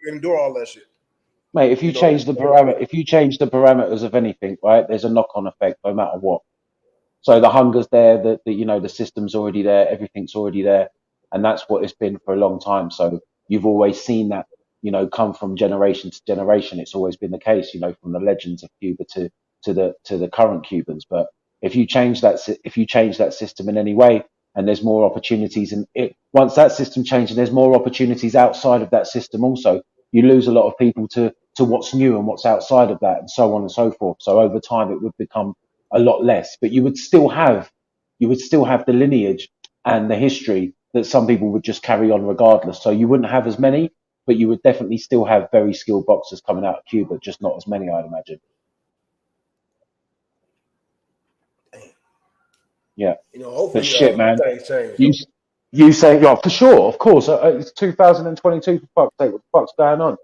endure all that shit. Mate, if you change the parameters of anything, right, there's a knock-on effect no matter what. So the hunger's there, the system's already there, everything's already there, and that's what it's been for a long time. So you've always seen that, come from generation to generation. It's always been the case, from the legends of Cuba to the current Cubans. But if you change that system in any way, and there's more opportunities, and once that system changes, there's more opportunities outside of that system also. You lose a lot of people to what's new and what's outside of that, and so on and so forth. So over time, it would become a lot less, but you would still have the lineage and the history that some people would just carry on regardless. So you wouldn't have as many, but you would definitely still have very skilled boxers coming out of Cuba, just not as many, I'd imagine. Yeah, hopefully, but shit, man. Change, you say, for sure, of course. It's 2022. For fuck's sake, what the fuck's going on?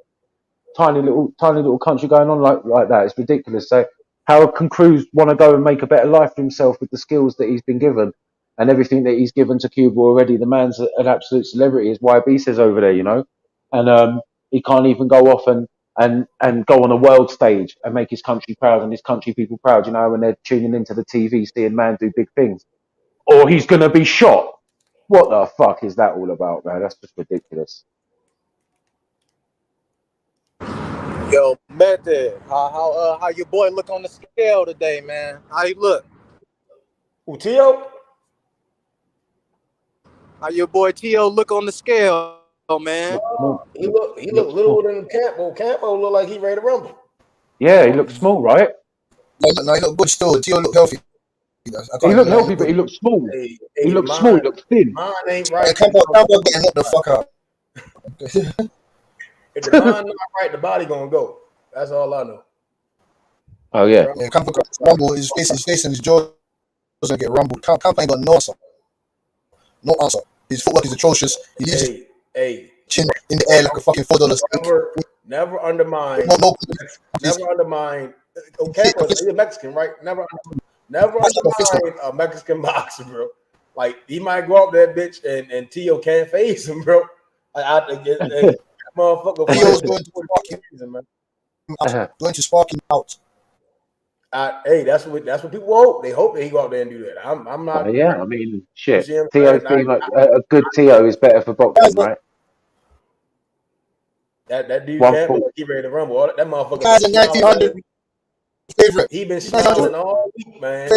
Tiny little country going on like that. It's ridiculous. So how can Cruz want to go and make a better life for himself with the skills that he's been given and everything that he's given to Cuba already? The man's an absolute celebrity, as YB says over there, and he can't even go off and go on a world stage and make his country proud and his country people proud, when they're tuning into the TV, seeing man do big things. Or he's going to be shot. What the fuck is that all about, man? That's just ridiculous. Yo, Method, how your boy look on the scale today, man? How he look? Who, Tio? How your boy Tio look on the scale, man? He look little than Campo. Campo look like he ready to rumble. Yeah, he looks small, right? No, he look good still. Tio look healthy. He looked healthy, but he looked small. He looked small. He looked thin. Mine ain't right. Hey, Campo getting hit the fuck up. If the mind not right, the body gonna go. That's all I know. Oh yeah. Yeah, Campo rumble. His face and his jaw doesn't get rumbled. Campo ain't got no answer. No answer. His footwork is atrocious. He leaves his chin in the air like a fucking $4 steak. Never undermine. Never undermine. Okay, he's a Mexican, right? Never undermine a Mexican boxer, bro. Like he might go up that bitch and Tio can't face him, bro. Motherfucker. Tio's going to spark him out. That's what people hope. They hope that he go out there and do that. I'm not. Yeah, I mean, shit. Tio seems like a good Tio is better for boxing, right? That dude can't be ready to rumble. That motherfucker. Guy's a 1900 favorite. He been smiling all week, man.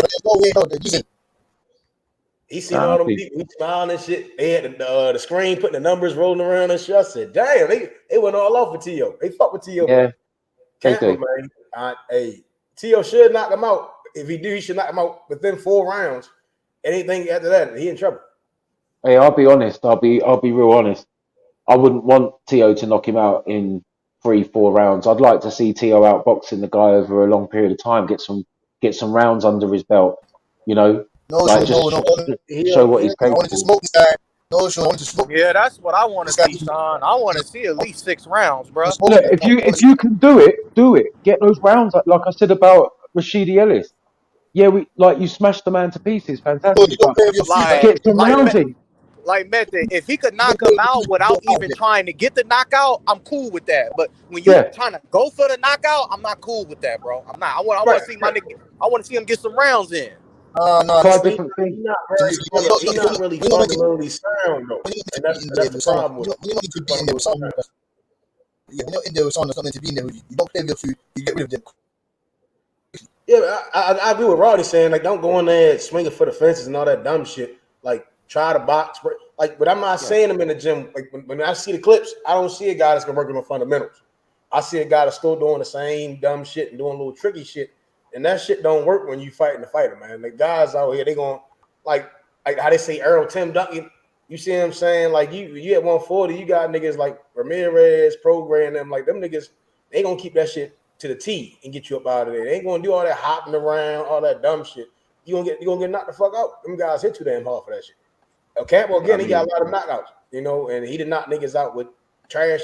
He seen all them people. He smiling and shit. They had the screen putting the numbers rolling around and shit. I said, damn, they went all off for Tio. They fuck with Tio. Yeah, Campo, man. Tio should knock him out. If he do, he should knock him out within 4 rounds. Anything after that, he in trouble. Hey, I'll be honest. I'll be real honest. I wouldn't want Tio to knock him out in 3-4 rounds. I'd like to see Tio outboxing the guy over a long period of time. Get some rounds under his belt. No, Like no, just no. show what he's I wanted to capable. smoke this guy. No, I wanted to smoke Yeah, that's what I want to this guy. see, Sean. I want to see at least 6 rounds, bro. Look, if you can do it, do it. Get those rounds. Like I said about Rashidi Ellis. Yeah, we like you smashed the man to pieces, fantastic. But get some rounds in. Like Method, if he could knock him out without even trying to get the knockout, I'm cool with that. But when you Yeah. trying to go for the knockout, I'm not cool with that, bro. I'm not. I want to see my nigga. I want to see him get some rounds in. No, Try different things. He's not really fundamentally sound though, and that's the problem with him. You don't need to be in there with someone. Yeah, when you're in there with someone that's not meant to be in there with you, you don't play with food, you get rid of them. Yeah, I agree with Roddy saying like don't go in there swinging for the fences and all that dumb shit. Like try to box, like. But I'm not saying him in the gym. Like when I see the clips, I don't see a guy that's gonna work on fundamentals. I see a guy that's still doing the same dumb shit and doing a little tricky shit, and that shit don't work when you fighting the fighter, man. The guys out here, they going like how they say Errol Tim Duncan. You see what I'm saying? Like you at 140, you got niggas like Ramirez, Program, them like them niggas. They gonna keep that shit to the T and get you up out of there. They ain't gonna do all that hopping around, all that dumb shit. You gonna get knocked the fuck out. Them guys hit too damn hard for that shit. Campbell again, he got a lot of knockouts, you know, and he did knock niggas out with trash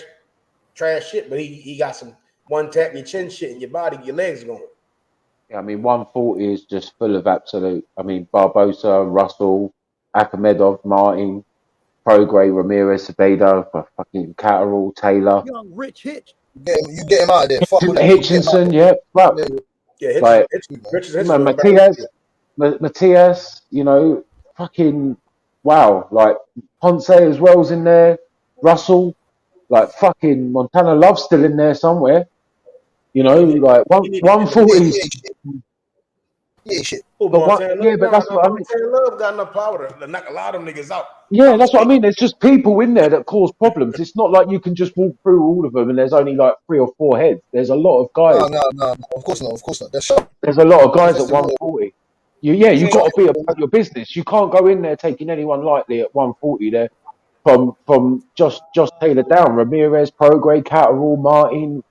shit, but he got some one tap your chin shit in your body, your legs going. Yeah, I mean 140 is just full of absolute. I mean Barbosa, Russell, Akhmedov, Martin, Prograis, Ramirez, Sabeda, fucking Catterall, Taylor. Young Rich Hitch. You get him out of there. Fuck with Hitchinson, yeah. Fuck. Yeah, like Hitchinson. Matias, you know, fucking wow. Like Ponce as well's in there. Russell, like fucking Montana Love's still in there somewhere. You know, like 140. Yeah, shit. But that's what I mean. Love got enough power to knock a lot of them niggas out. Yeah, that's what I mean. There's just people in there that cause problems. It's not like you can just walk through all of them and there's only like 3 or 4 heads. There's a lot of guys. No, of course not. There's a lot of guys at 140. You've got to be about your business. You can't go in there taking anyone lightly at 140 there. From just Taylor down. Ramirez, Prograis, Catterall, Martin,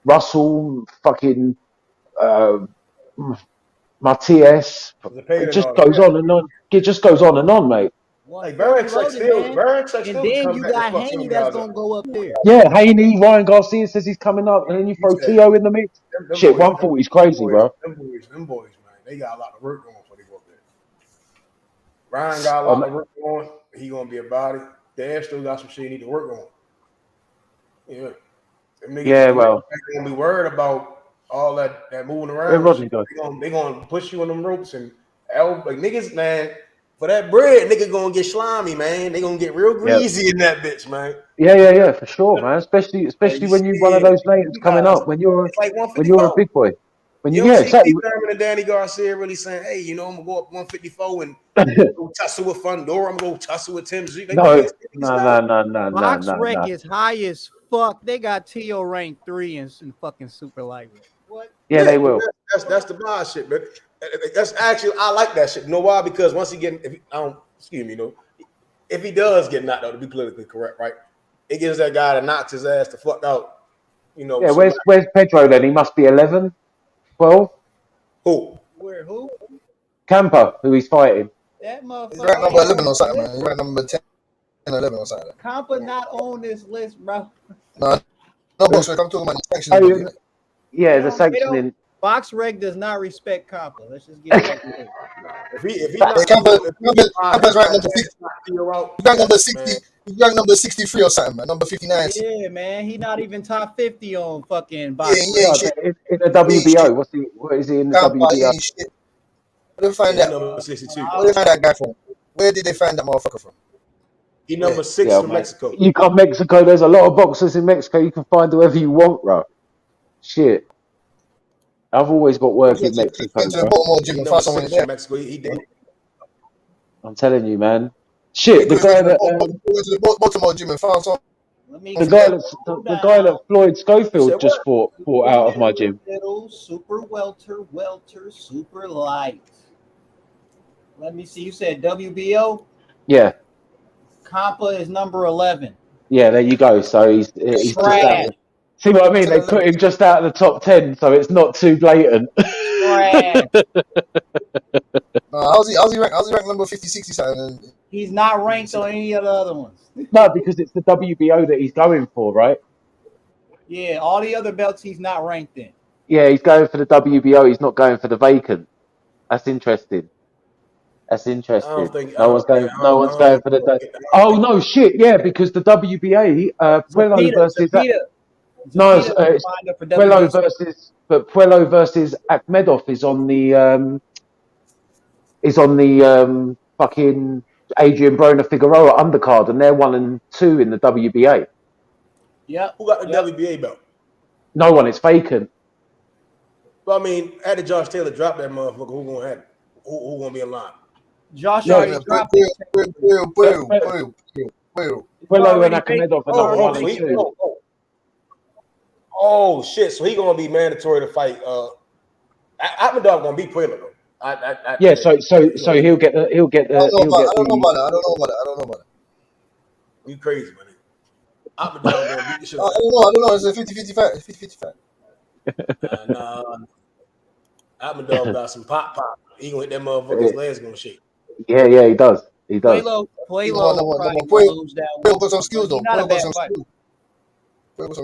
Russell, fucking Matias. It just goes on and on. It just goes on and on, mate. Like Varick's like still, and then you got Haney that's gonna go up there. Yeah, Haney, Ryan Garcia says he's coming up, and then you throw Tio in the mix. Shit, 140 is crazy, bro. Them boys, man, they got a lot of work going before they go up there. Ryan got a lot of work going. He gonna be about it. Dan still got some shit he need to work on. Yeah. Yeah, well, they're gonna be worried about all that moving around. They gonna push you on them ropes and like niggas, man. For that bread, nigga gonna get slimy, man. They gonna get real greasy in that bitch, man. Yeah, for sure, man. Especially when you're one of those names coming up. When you're a big boy. Exactly. Thurman and Danny Garcia really saying, "Hey, you know, I'm gonna go up 154 and go tussle with Fundora. I'm gonna go tussle with Tim Z." No. Box Rec is high as fuck. They got Tio rank 3 in fucking super lightweight. What? Yeah, they will. That's the bullshit, man. That's actually I like that shit. You know why? Because once he if he does get knocked out, to be politically correct, right? It gives that guy that knocks his ass the fuck out. You know. Yeah, where's Pedro then? He must be 11, 12. Who? Who? Camper, who he's fighting. That motherfucker. He's ranked number 11 or something, man. He's ranked number 10, 11 or something. Camper not on this list, bro. No, Box Rec. I'm talking about the sanctioning. Yeah, the sanctioning. Box Rec does not respect Camper. Let's just get that clear. Camper's ranked number 50. He's ranked number 60. He's ranked number 63 or something, man. Number 59. Yeah, man. He not even top 50 on fucking Box Rec. In the WBO. What is he in the WBO? Where did they find that? Number 62. Where did they find that guy from? Where did they find that motherfucker from? He number 6 from Mexico. You got Mexico. There's a lot of boxers in Mexico. You can find whoever you want, bro. Shit. I've always got work in Mexico. I'm telling you, man. Shit, the guy that Floyd Schofield just fought out of my gym. Super welter, super light. Let me see. You said WBO? Yeah. Campa is number 11. Yeah, there you go. So he's just See what I mean? They put him just out of the top 10, so it's not too blatant. How's he ranked? How's he ranked number 50, 60 something? He's not ranked on any of the other ones. No, because it's the WBO that he's going for, right? Yeah, all the other belts he's not ranked in. Yeah, he's going for the WBO. He's not going for the vacant. That's interesting. That's interesting. No one's going for the. Oh no, shit! Yeah, because the WBA, Puello versus. No, it's Puello versus, but Puello versus Akhmedov is on the fucking Adrian Broner Figueroa undercard, and they're 1 and 2 in the WBA. Yeah. Who got the WBA belt? No one. It's vacant. Well, I mean, after Josh Taylor drop that motherfucker, who gonna have it? Who gonna be in line? Josh already dropped it. Puello and Akhmedov are number 1 and 2. Oh shit! So he gonna be mandatory to fight. Akhmedov gonna beat Puello though. Yeah, so he'll get the. I don't know about it. You crazy, man? Akhmedov gonna beat the shit. I don't know. It's a 50-50 fight. It's 50-50 fight. Nah. Akhmedov got some pop. He gonna hit that motherfucker's legs gonna shake. Yeah, he does. He does. Puello lose that one. Puello got some skills though. Puello got some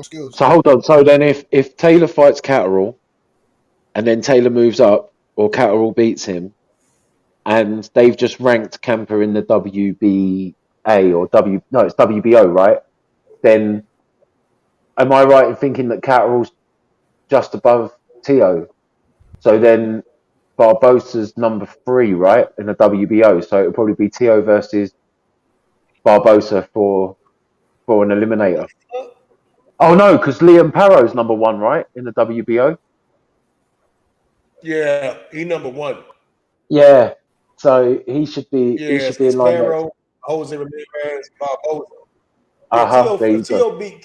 skills. So hold on. So then, if Taylor fights Catterall, and then Taylor moves up, or Catterall beats him, and they've just ranked Camper in the WBA it's WBO, right? Then, am I right in thinking that Catterall's just above Tio? So then, Barbosa's number 3, right, in the WBO. So it'll probably be Tio versus Barbosa for an eliminator. Oh no, because Liam Parrow's number 1, right, in the WBO. Yeah, he number 1. Yeah, so he should be. Yeah, he should be in line. Parrow, Jose Ramirez, Barbosa.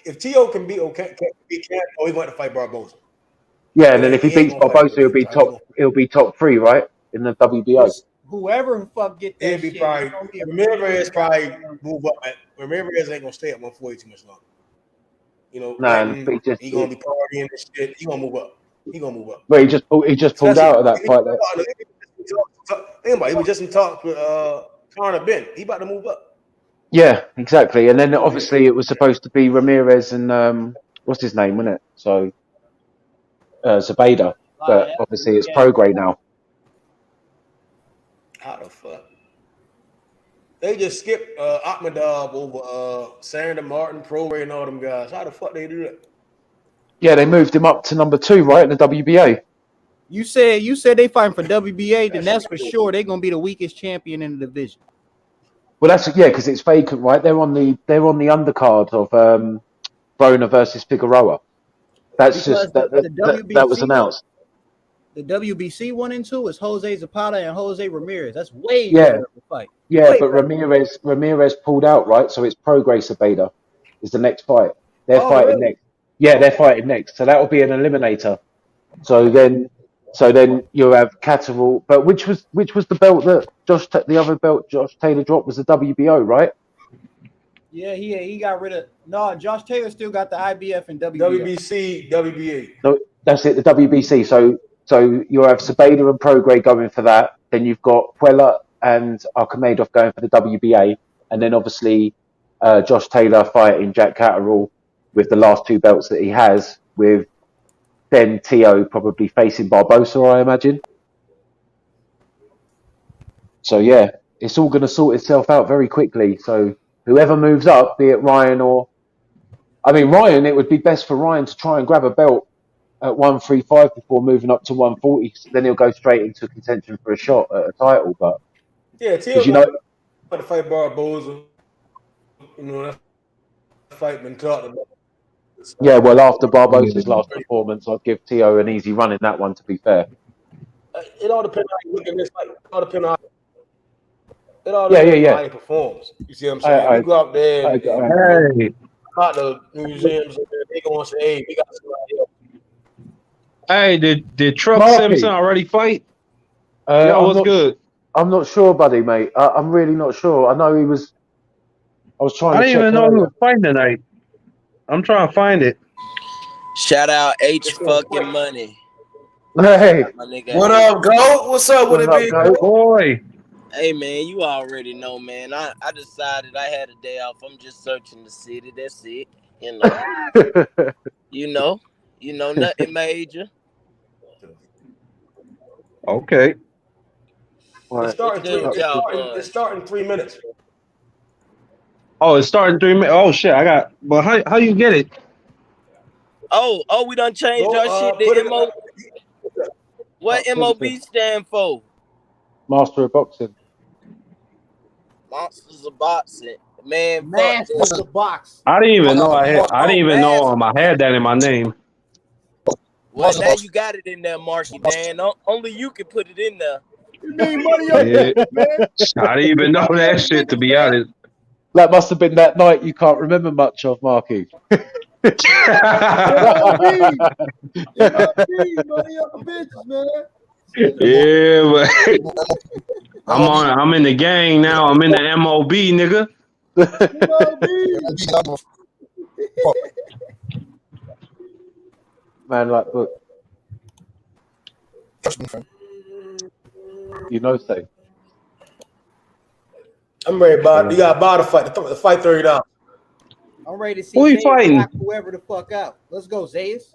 If Tio can beat Camp, he's going to fight Barbosa. Yeah, and then if he beats Barbosa, he'll be top 3, right, in the WBO. Whoever fuck get that it'd be shit, probably Ramirez probably move up. Ramirez ain't gonna stay at 140 too much longer. You know, he gonna be partying and shit. He gonna move up. Well, he just pulled out of that fight. He was just in talks with Conor Ben. He about to move up. Yeah, exactly. And then obviously it was supposed to be Ramirez and what's his name, wasn't it? So Zabeda, but obviously it's Prograis now. How the fuck? They just skipped Akhmedov over Sandor Martin, Prograis, and all them guys. How the fuck they do that? Yeah, they moved him up to number 2, right, in the WBA. You said they fighting for WBA, then that's for sure they're gonna be the weakest champion in the division. Well, that's because it's vacant, right? They're on the undercard of Broner versus Figueroa. That's because that was announced. The WBC 1 and 2 is Jose Zapata and Jose Ramirez. That's way better of a fight. Yeah, but Ramirez pulled out, right? So it's Prograis Zabeda is the next fight. They're fighting next. Yeah, they're fighting next. So that will be an eliminator. So then you'll have Catterall. But which was the belt that the other belt Josh Taylor dropped was the WBO, right? Yeah, he got rid of. No, Josh Taylor still got the IBF and WBO. WBC, WBA. No, that's it. The WBC. So you'll have Zabeda and Prograis going for that. Then you've got Puello and Akhmedov going for the WBA, and then obviously Josh Taylor fighting Jack Catterall with the last 2 belts that he has, with then Tio probably facing Barbosa, I imagine. So yeah, it's all going to sort itself out very quickly. So whoever moves up, be it Ryan Ryan, it would be best for Ryan to try and grab a belt at 135 before moving up to 140. So then he'll go straight into contention for a shot at a title. But yeah, Tio to fight Barbosa. You know, that fight been talked about. Yeah, well, after Barbosa's last performance, I'd give Tio an easy run in that one, to be fair. It all depends on how you look at this fight. It all depends on how he performs. You see what I'm saying? You go out there and out the museums, they going to say, hey, we got somebody else. Hey, did Truck Simpson already fight? What's good? I'm not sure, buddy, mate. I'm really not sure. I know he was. I was trying to check. I didn't even know he was fighting tonight. I'm trying to find it. Shout out H fucking Money. Hey, My nigga What H. up, Go? What's up with it, big boy? Hey man, you already know, man. I decided I had a day off. I'm just searching the city. That's it. You know. Nothing major. Okay. It's starting It's starting 3 minutes. Oh, it's starting 3 minutes. Oh shit, I got. But how you get it? Oh, we done changed our shit to MO. What MOB stand for? Master of Boxing. Monsters of Boxing. Man, Masters of Box. I didn't even know I didn't even know I had that in my name. Well, now you got it in there, Marky Dan. Only you can put it in there. You mean money up, Yeah. man? I didn't even know that shit, to be honest. That must have been that night you can't remember much of, Marky. MOB, money up bitches, man. Yeah, but I'm in the gang now. I'm in the MOB, nigga. Man, like, look. You know, say. I'm ready, Bob. You got to buy the fight. The fight $30. I'm ready to see Who you Zayas fighting? knock whoever the fuck out. Let's go, Zayas.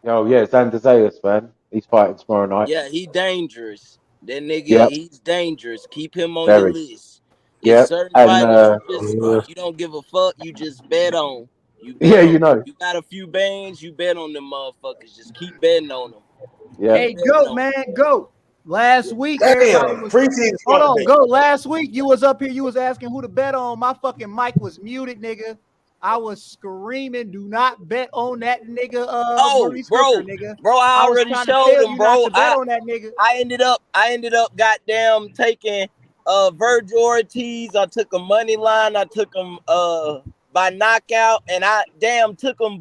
Oh, yeah, Xander Zayas, man. He's fighting tomorrow night. Yeah, he dangerous. That nigga, Yep. he's dangerous. Keep him on Very. your list. Yep. It's certain And, fighters you don't give a fuck. You just bet on. You bet Yeah, on you know. You got a few bands. You bet on them motherfuckers. Just keep betting on them. Yeah. Hey, go, man, go. Last week, Damn, everybody was. preseason Hold on, debate. go. Last week, you was up here. You was asking who to bet on. My fucking mic was muted, nigga. I was screaming, "Do not bet on that nigga." Maurice Hooker, nigga. Bro, I was already trying to showed tell him, you bro. not to bet on that nigga. I ended up goddamn taking Virgil Ortiz. I took a money line. I took him by knockout, and I took him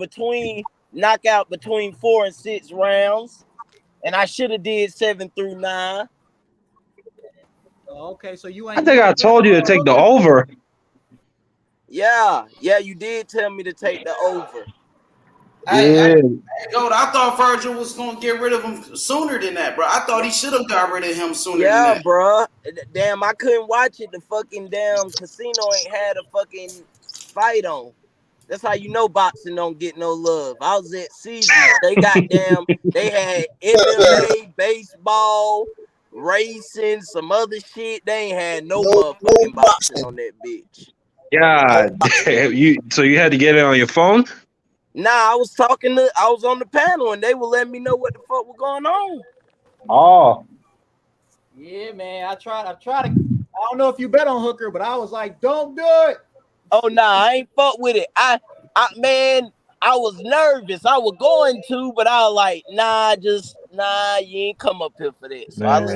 knockout between 4 and 6 rounds. And I should have did 7 through 9. Okay, so you ain't. I think I told you to take the over. Yeah, you did tell me to take the over. Yeah. I thought Virgil was gonna get rid of him sooner than that, bro. I thought he should have got rid of him sooner than that. Bro. Damn, I couldn't watch it. The fucking damn casino ain't had a fucking fight on. That's how you know boxing don't get no love. I was at Caesars. They had MMA, baseball, racing, some other shit. They ain't had no motherfucking boxing on that bitch. God damn. So you had to get it on your phone? Nah, I was on the panel and they were letting me know what the fuck was going on. Oh. Yeah, man. I tried to. I don't know if you bet on Hooker, but I was like, don't do it. Oh nah, I ain't fuck with it. Man, I was nervous. I was going to, but I was like, nah, you ain't come up here for this. So I was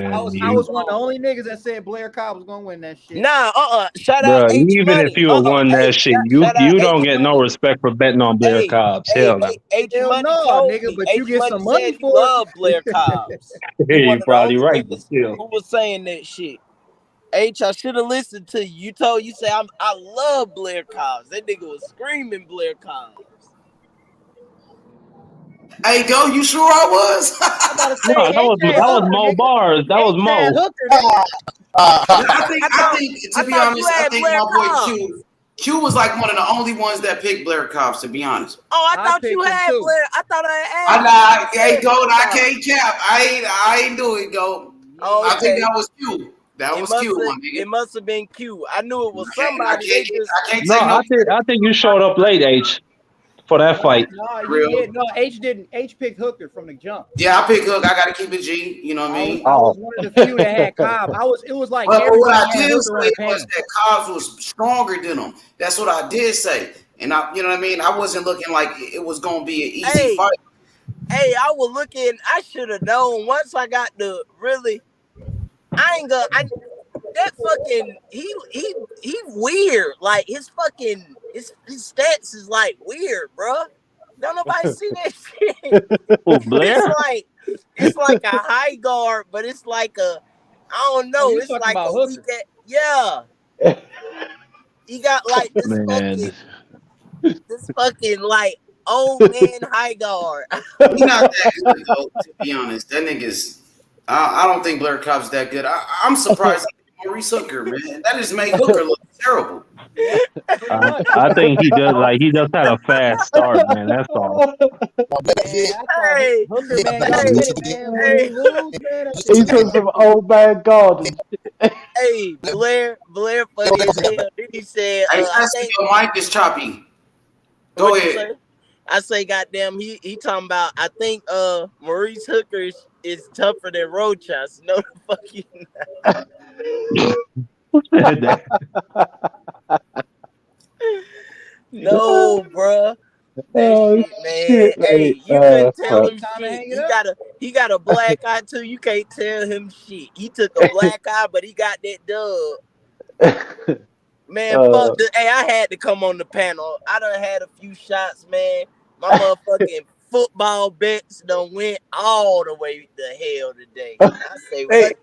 one of the only niggas that said Blair Cobb was gonna win that shit. Nah, shout Bruh, out H even Money. if you have won that shit, you don't get no respect for betting on Blair Cobbs. Hell no. H Money no, told nigga, me. but H you get Money some money said for he loved Blair Cobbs. You're probably right, but Niggas still. who was saying that shit. H, I should have listened to you. You say I love Blair Cobbs. That nigga was screaming Blair Cobbs. Hey, Go, you sure I was? No, that was Mo Bars. That was Mo. I think to be honest, I think my boy Q was like one of the only ones that picked Blair Cobbs, to be honest. Oh, I thought you had Blair. I thought I had. Hey, Go, I can't cap. I ain't do it, Go. Oh, I think that was Q. That was Q, my nigga. It must have been Q. I knew it was somebody. I think you showed up late, H, for that fight. No, H didn't. H picked Hooker from the jump. Yeah, I picked Hook. I got to keep it G. You know what I mean? I was one of the few that had Cobb. It was like. But what I did say was that Cobbs was stronger than him. That's what I did say. And you know what I mean? I wasn't looking like it was going to be an easy fight. Hey, I was looking. I should have known once I got the really. That fucking he weird. Like his stats is like weird, bro. Don't nobody see that shit. Blair? It's like a high guard, but it's like I don't know. It's like a weak. Yeah. He got like this fucking like old man high guard. He's not that good, though, to be honest. That nigga's. I don't think Blair Cobb's that good. I'm surprised Maurice Hooker, man. That just made Hooker look terrible. I think he just had a fast start, man. That's all. Hey, Hooker, man, y'all get it, man. He took some old man garden. Hey, Blair funny as hell. Then he said, Hey, I think your mic is choppy. Go ahead. I say, goddamn, he talking about. I think Maurice Hooker is tougher than Rochas. No, the fuck you not. No, bruh. That shit, man. Hey, you couldn't tell him shit. He got a black eye too. You can't tell him shit. He took a black eye, but he got that dub. Man, fuck this. Hey, I had to come on the panel. I done had a few shots, man. My motherfucking football bets done went all the way to hell today. I say, hey,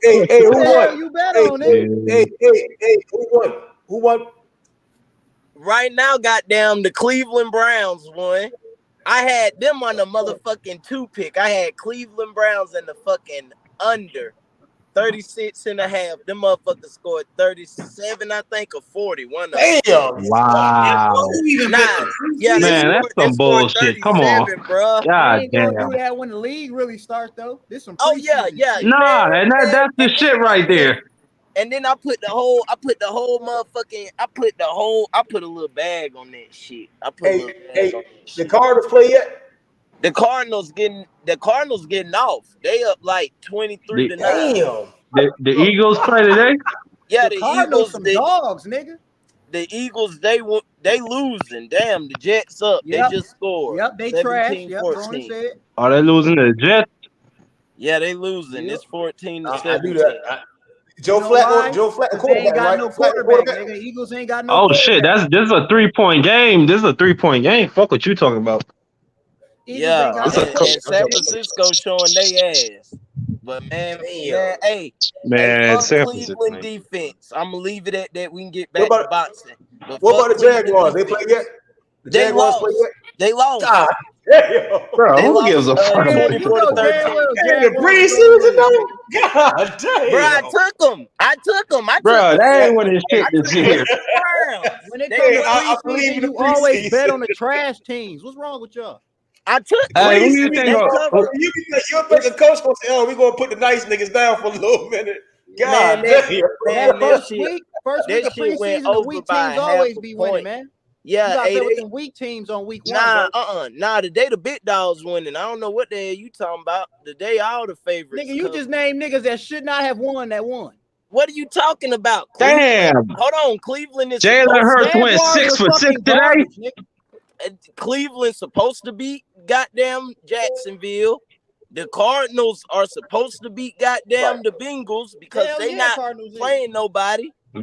who won? You bet on it. Hey, who won? Right now, goddamn, the Cleveland Browns won. I had them on the motherfucking 2-pick. I had Cleveland Browns in the fucking under 36.5. Them motherfuckers scored 37, I think, or 40. One of them. Damn. Wow. Yeah, man, that's some bullshit. Come on. Bruh. God ain't damn. gonna do that when the league really starts, though. This some yeah. Nah, man, and that's the shit right there. And then I put a little bag on that shit. The Cardinals play yet? The Cardinals getting off. They up like 23-9. Damn. The Eagles play today? Yeah, the Cardinals some dogs, nigga. The Eagles, they losing. Damn, the Jets up. Yep. They just scored. Yep, they trash. Yep, Ron said. Are they losing to the Jets? Yeah, they losing. It's 14-17. I do that. Joe Flacco ain't got right? no quarterback, nigga. Eagles ain't got no quarterback. Shit, this is a 3-point game. This is a 3-point game. Fuck what you talking about. Yeah, and San Francisco showing they ass. But man, hey, San Cleveland defense. I'm gonna leave it at that. We can get back to boxing. What about the Jaguars? They play yet? The Jaguars play yet? They lost. God. Bro, who gives a fuck about 24-13. The preseason, though? God damn. Bro, I took them. Bro, they ain't winning shit this year. When it comes to preseason, you always bet on the trash teams. What's wrong with y'all? I took. Hey, who you think? You'll think a coach gonna say, "Oh, we're gonna put the nice niggas down for a little minute." God damn. First week of preseason, the weak teams always be winning, man. Yeah, you got with the weak teams on week 1. Nah. Today the big dogs winning. I don't know what the hell you talking about. Today all the favorites. Nigga, you just named niggas that should not have won that won. What are you talking about? Damn. Hold on, Cleveland is. Jalen Hurts went 6 for 6 today. Cleveland's supposed to beat goddamn Jacksonville. The Cardinals are supposed to beat goddamn the Bengals because they not playing nobody. But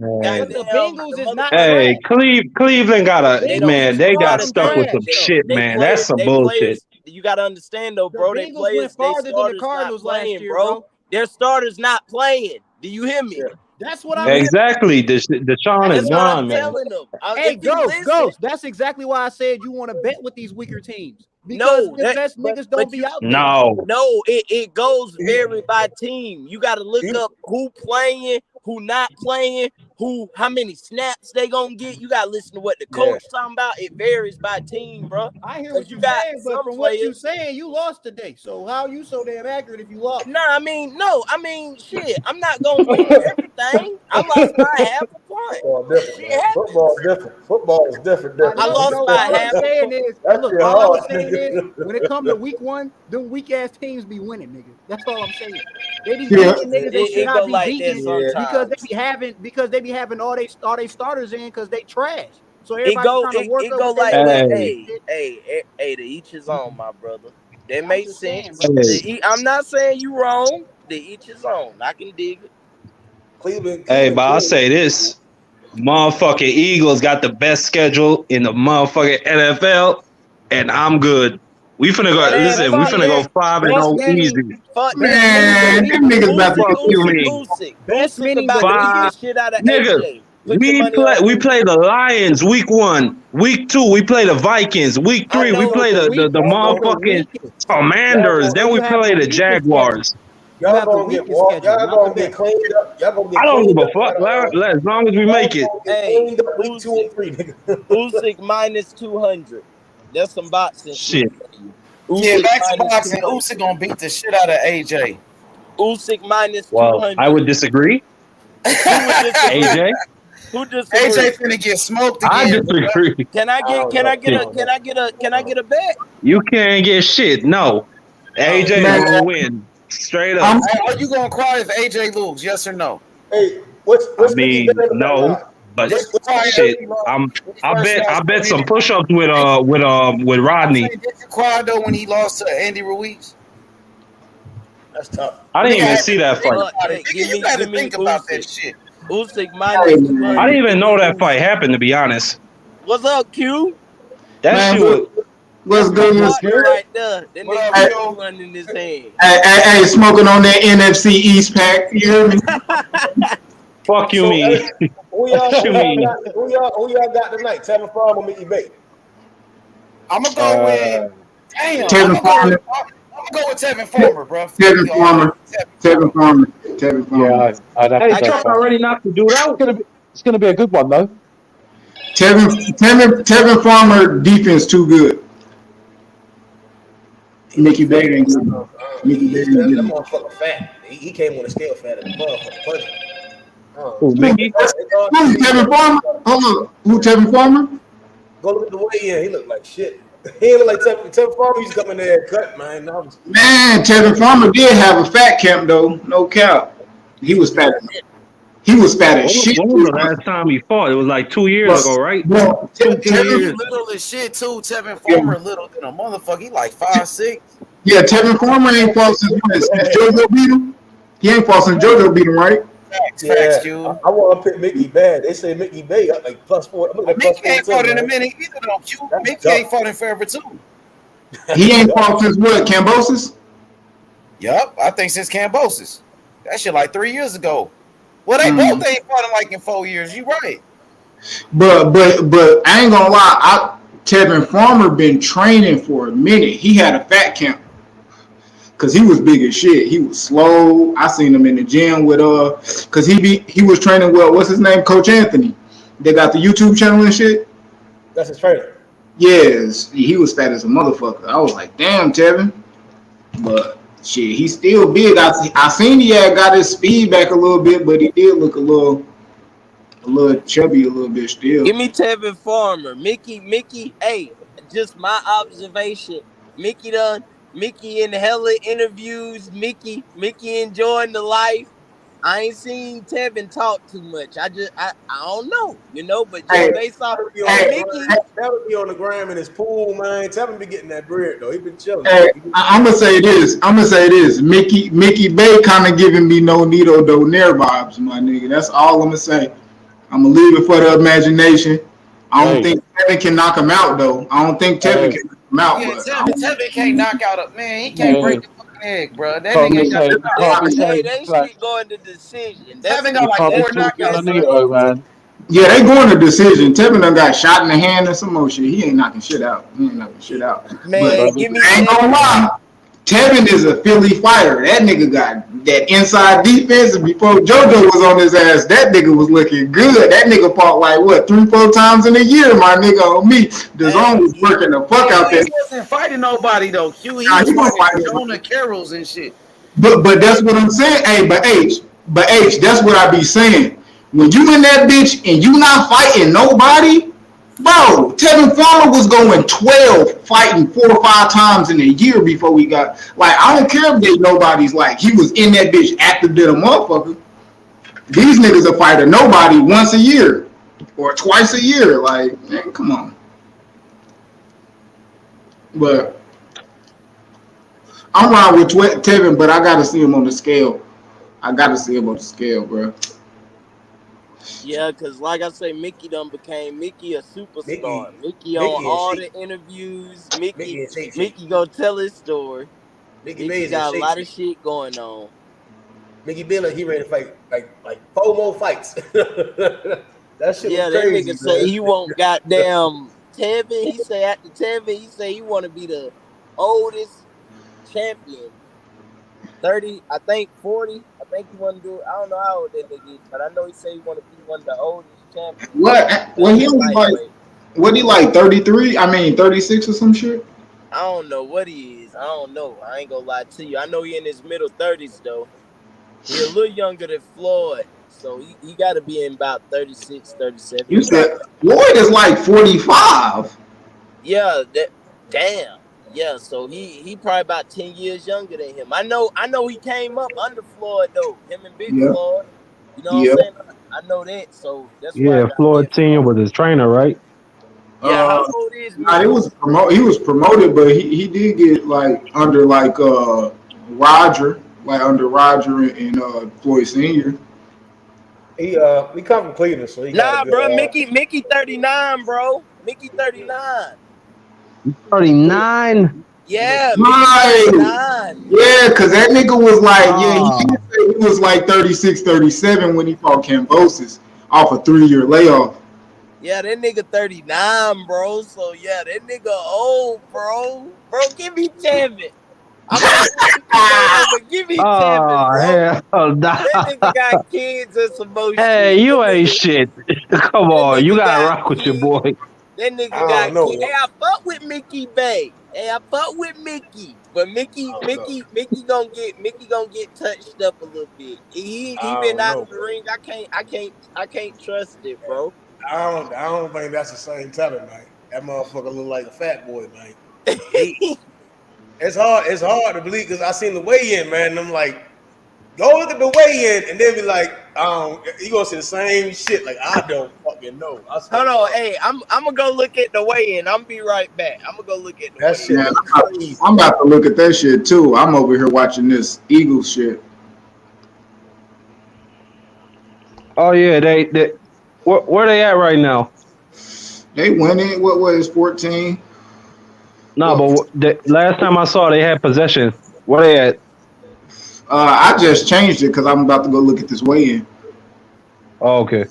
the Bengals is not. Hey, Cleveland got they got stuck with some shit, man. That's some bullshit. You got to understand though, bro. The Bengals went farther than the Cardinals last year, bro. Their starters not playing. Do you hear me? That's what I'm exactly. Deshaun is gone, man. Hey, Ghost. That's exactly why I said you want to bet with these weaker teams. Because the best niggas don't be out there. No, it goes vary by team. You got to look up who playing, who not playing, how many snaps they gonna get. You got to listen to what the coach talking about. It varies by team, bro. I hear what you're saying, but from what you're saying, you lost today. So how are you so damn accurate if you lost? I mean, shit. I'm not gonna win everything. I lost by half a point. Football is different. I lost by half a point. Look, all I'm saying is, when it comes to week 1, them weak ass teams be winning, nigga. That's all I'm saying. They be beating niggas that should not be beaten because they be having all they starters in because they trash. So everybody trying to work go like that. Hey, to each his own, my brother. That makes sense. I'm not saying you wrong. To each his own. I can dig it. Cleveland. Hey, but I'll say this. Motherfucking Eagles got the best schedule in the motherfucking NFL, and I'm good. We finna go. Listen, we finna go 5-0 easy. Man, them niggas about to kill me. Best meaning shit out of nigga. We play the Lions week 1. Week 2, we play the Vikings. Week 3, we play the motherfucking Commanders. Then we play the Jaguars. Y'all gonna get walked. Y'all gonna get cleaned up. Y'all gonna get I don't give cleaned a fuck. As long as we make it. Hey, Usyk minus 200. That's some boxing shit. Yeah, back to boxing. Usyk gonna beat the shit out of AJ. Usyk minus 200. Well, I would disagree. AJ. Who disagrees? AJ finna get smoked again. I disagree. Can I get a bet? You can't get shit. No. AJ gonna win. Straight up. Are you gonna cry if AJ loses? Yes or no? Hey, I mean, no, but shit. I bet some push-ups with Rodney. Did you cry though when he lost to Andy Ruiz? That's tough. I didn't even see that fight. You gotta think about that shit. Usyk minus 200. I didn't even know that fight happened, to be honest. What's up, Q? That shit was. What's good, Miss right there. That nigga one in his hand. Hey, smoking on that NFC East pack. You hear me? Fuck you, mean. Who y'all got tonight? Tevin Farmer or Mickey Bay? I'm gonna go with. Damn. Tevin Farmer. I'm gonna go with Tevin Farmer, bro. Tevin Farmer. Yeah, I'd have to Hey, Trump already knocked the dude out. It's gonna be a good one though. Tevin Farmer defense too good. Mickey Bay ain't good. That motherfucker fat. He came on a scale fatter than motherfucker. Who, Mickey? Who's Tevin Farmer? Hold on. Who Tevin Farmer? Go look at the way in. He look like shit. He look like Tevin Farmer. He's coming there and cut, man. Man, Tevin Farmer did have a fat camp though. No cap. He was fat. He was fat as shit. When was the last time he fought? It was like 2 years ago, right? Well, Tevin little as shit too. Tevin Farmer little than a motherfucker. He like 5'6". Yeah, Tevin Farmer ain't fought since JoJo beat him. He ain't fought since JoJo beat him, right? Facts, Q. I want to pick Mickey bad. They say Mickey Bay up like +4. Mickey ain't fought in a minute either though, Q. Mickey ain't fought in forever too. He ain't fought since what? Cambosis? Yup, I think since Cambosis. That shit like 3 years ago. Well, they both ain't fought in like in 4 years. You right. But I ain't gonna lie. Tevin Farmer been training for a minute. He had a fat camp because he was big as shit. He was slow. I seen him in the gym with because he was training with what's his name, Coach Anthony. They got the YouTube channel and shit. That's his trainer. Yes, he was fat as a motherfucker. I was like, damn, Tevin. But shit, he's still big. I seen he had got his speed back a little bit, but he did look a little chubby a little bit still. Give me Tevin Farmer. Mickey, hey, just my observation. Mickey in hella interviews. Mickey enjoying the life. I ain't seen Tevin talk too much. I don't know, but just based off Mickey. Tevin be on the gram in his pool, man. Tevin be getting that bread though. He been chilling. Hey, I'm gonna say this. Mickey Bay kind of giving me no Nito Donaire vibes, my nigga. That's all I'm gonna say. I'm gonna leave it for the imagination. I don't think Tevin can knock him out though. I don't think Tevin can knock him out. Yeah, Tevin can't knock out a man. He can't break the fucking egg, bro. That nigga ain't got they shit going to decision. Tevin got like 4 knockouts. Man. Yeah, they going to decision. Tevin done got shot in the hand and some more shit. He ain't knocking shit out. Man, give me. I ain't gonna lie. Tevin is a Philly fighter. That nigga got that inside defense. And before JoJo was on his ass, that nigga was looking good. That nigga fought like what 3-4 times in a year. My nigga on me. The zone was working the fuck out there. He wasn't fighting nobody though. Q. He was fighting Jonah Carrolls and shit. But that's what I'm saying. Hey, but H, that's what I be saying. When you in that bitch and you not fighting nobody, bro, Tevin Farmer was going 12 fighting 4 or 5 times in a year before we got, like, I don't care if they nobody's like, he was in that bitch active to the motherfucker. These niggas are fighting nobody once a year or twice a year. Like, man, come on. But I'm riding with Tevin, but I got to see him on the scale. Bro. Yeah, because like I say, Mickey done became Mickey a superstar. Mickey on all the interviews. Mickey gonna tell his story. Mickey got a lot of shit going on. Mickey Billa, he ready to fight like 4 more fights. That shit was that crazy, nigga say man. he won't goddamn Tevin. He say after Tevin, he say he want to be the oldest champion. 30, I think 40. I think he want to do it. I don't know how old that nigga is, but I know he say he want to be one of the oldest champions. What? Well, he only like, what he like 33? I mean 36 or some shit. I don't know what he is. I don't know. I ain't gonna lie to you. I know he in his middle 30s though. He a little younger than Floyd, so he got to be in about 36, 37. You said Floyd is like 45. Yeah, damn. Yeah, so he probably about 10 years younger than him. I know he came up under Floyd though. Him and Big Floyd. You know what I'm saying? I know that, so that's why I got Floyd Senior was his trainer, right? Yeah, how old is Nah, he was promoted, but he did get like under like Roger, like under Roger and Floyd Senior. He come from Cleveland, so he Nah, got bro, Mickey 39, bro. Mickey 39. 39. Yeah, right. 39. Yeah, because that nigga was like, he was like 36, 37 when he fought Kambosos off a 3-year layoff. Yeah, that nigga 39, bro. So yeah, that nigga old, bro. Bro, give me Tevin. But give me Tevin, bro. Hell nah. That nigga got kids and some more shit. Hey, you ain't shit. Come on, you gotta rock with your boy. That nigga got kids. Hey, I fuck with Mickey Bay. Hey, I fuck with Mickey. But Mickey gonna get touched up a little bit. He been out of the ring. I can't trust it, bro. I don't think that's the same Tevin, man. That motherfucker look like a fat boy, man. It's hard to believe because I seen the weigh-in, man. And I'm like, go look at the weigh-in and then be like, you gonna see the same shit. Like, I don't fucking know. Hold on, hey, I'm gonna go look at the weigh-in. I'm be right back. I'm gonna go look at the that shit. Yeah, I'm about to look at that shit too. I'm over here watching this Eagles shit. Oh yeah, they where they at right now? They winning. What was 14? No, but the last time I saw they had possession. Where they at? I just changed it because I'm about to go look at this weigh-in. Oh, okay.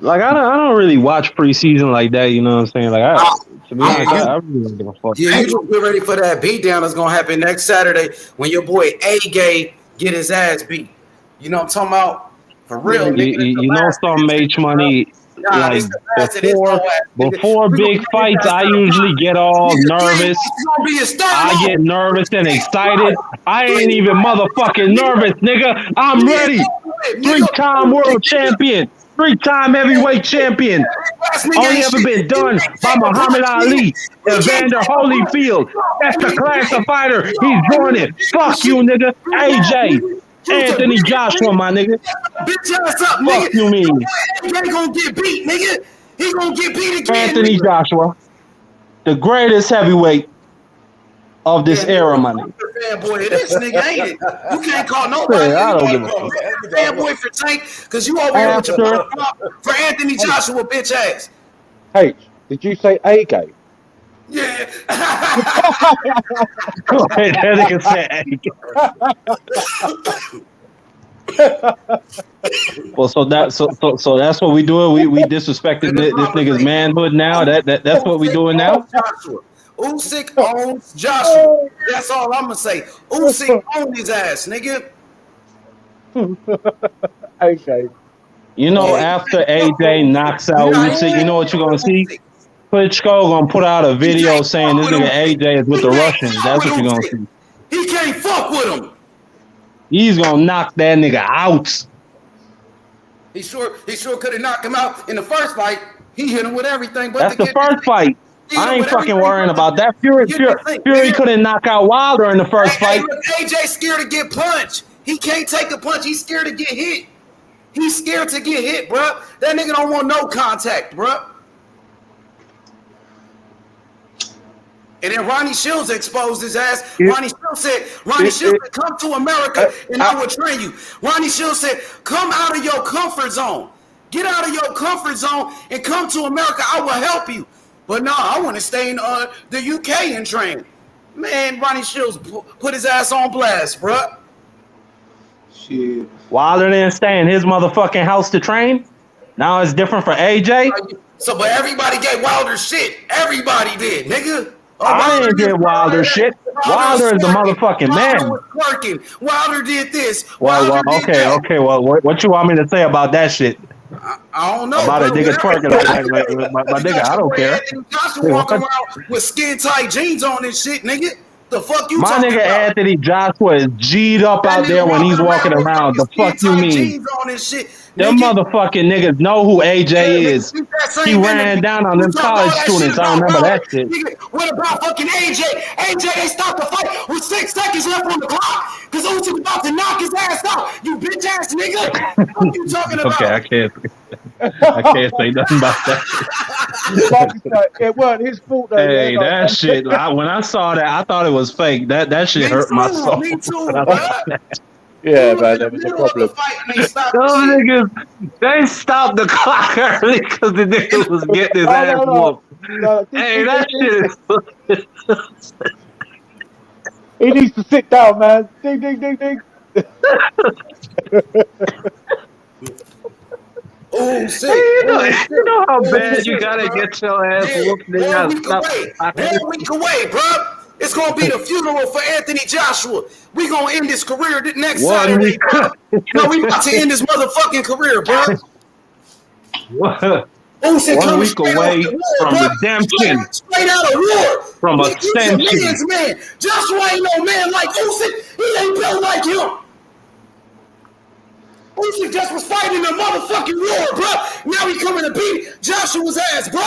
Like I don't really watch preseason like that. You know what I'm saying? Like to be honest, I really don't give a fuck. Yeah, you just get ready for that beatdown that's gonna happen next Saturday when your boy A-Gay get his ass beat. You know what I'm talking about? For real, You know some H money. Like before big fights, I usually get all nervous. I get nervous and excited. I ain't even motherfucking nervous, nigga. I'm ready. 3-time world champion. 3-time heavyweight champion. Only ever been done by Muhammad Ali, Evander Holyfield. That's the class of fighter he's joining. Fuck you, nigga. AJ. Anthony Joshua, my nigga. Bitch ass up, nigga. Fuck you mean? He ain't gonna get beat, nigga. He gonna get beat again. Anthony Joshua, the greatest heavyweight of this era, my nigga. Fanboy, this nigga ain't it? You can't call nobody. I don't give a fuck. Fanboy for Tank, because you over here with your for Anthony Joshua, bitch ass. Hey, did you say A-Gay? Yeah. That nigga said A-Gay. Well, so that's what we doing. We disrespected this nigga's manhood now. That's what we doing now. Usyk owns Joshua. That's all I'm gonna say. Usyk owns his ass, nigga. Okay. You know, after AJ knocks out Usyk, you know what you're gonna see? Klitschko gonna put out a video saying this nigga AJ is with the Russians. That's what you're gonna see. He can't fuck with him. He's gonna knock that nigga out. He sure could have knocked him out in the first fight. He hit him with everything. But that's the first fight. I ain't fucking worrying about that. Fury couldn't knock out Wilder in the first fight. Look, AJ scared to get punched. He can't take a punch. He's scared to get hit. He's scared to get hit, bro. That nigga don't want no contact, bro. And then Ronnie Shields exposed his ass. Ronnie Shields said, come to America and I will train you. Ronnie Shields said, come out of your comfort zone. Get out of your comfort zone and come to America. I will help you. But no, I want to stay in the UK and train. Man, Ronnie Shields put his ass on blast, bro. Shit. Wilder didn't stay in his motherfucking house to train. Now it's different for AJ. So, but everybody gave Wilder shit. Everybody did, nigga. Oh, I ain't did Wilder shit. Wilder is the motherfucking man. Wilder was working. Wilder did this. Well, okay. Well, what you want me to say about that shit? I don't know. About a nigga twerking like my nigga. I don't care. Joshua walking around with skin tight jeans on and shit, nigga. The fuck you my talking nigga about? Anthony Joshua is G'd up out there when he's walking around. The fuck you mean? Them motherfucking niggas know who AJ is. He ran down on them college students. I remember that shit. What about fucking AJ? AJ, they stopped the fight with 6 seconds left on the clock because Usyk about to knock his ass out. You bitch ass nigga. What you talking about? Okay, I can't say nothing about that. It wasn't his fault though. Hey, that shit. When I saw that, I thought it was fake. That shit hurt my soul. Me too, bro. Yeah, man, that was a problem. Those niggas, they stopped the clock early because the nigga was getting his ass whooped. Hey, that shit is. He needs to sit down, man. Ding, ding, ding, ding. Oh, shit. Hey, you know how bad you gotta get your ass whooped. They're a week away, bro. It's gonna be the funeral for Anthony Joshua. We gonna end his career next Saturday, bro. No, we about to end his motherfucking career, bro. What? 1 week away from redemption. Straight out of war. From He's a ascension. man's man. Joshua ain't no man like Usyk. He ain't built like him. Usyk just was fighting a motherfucking war, bro. Now he coming to beat Joshua's ass, bro.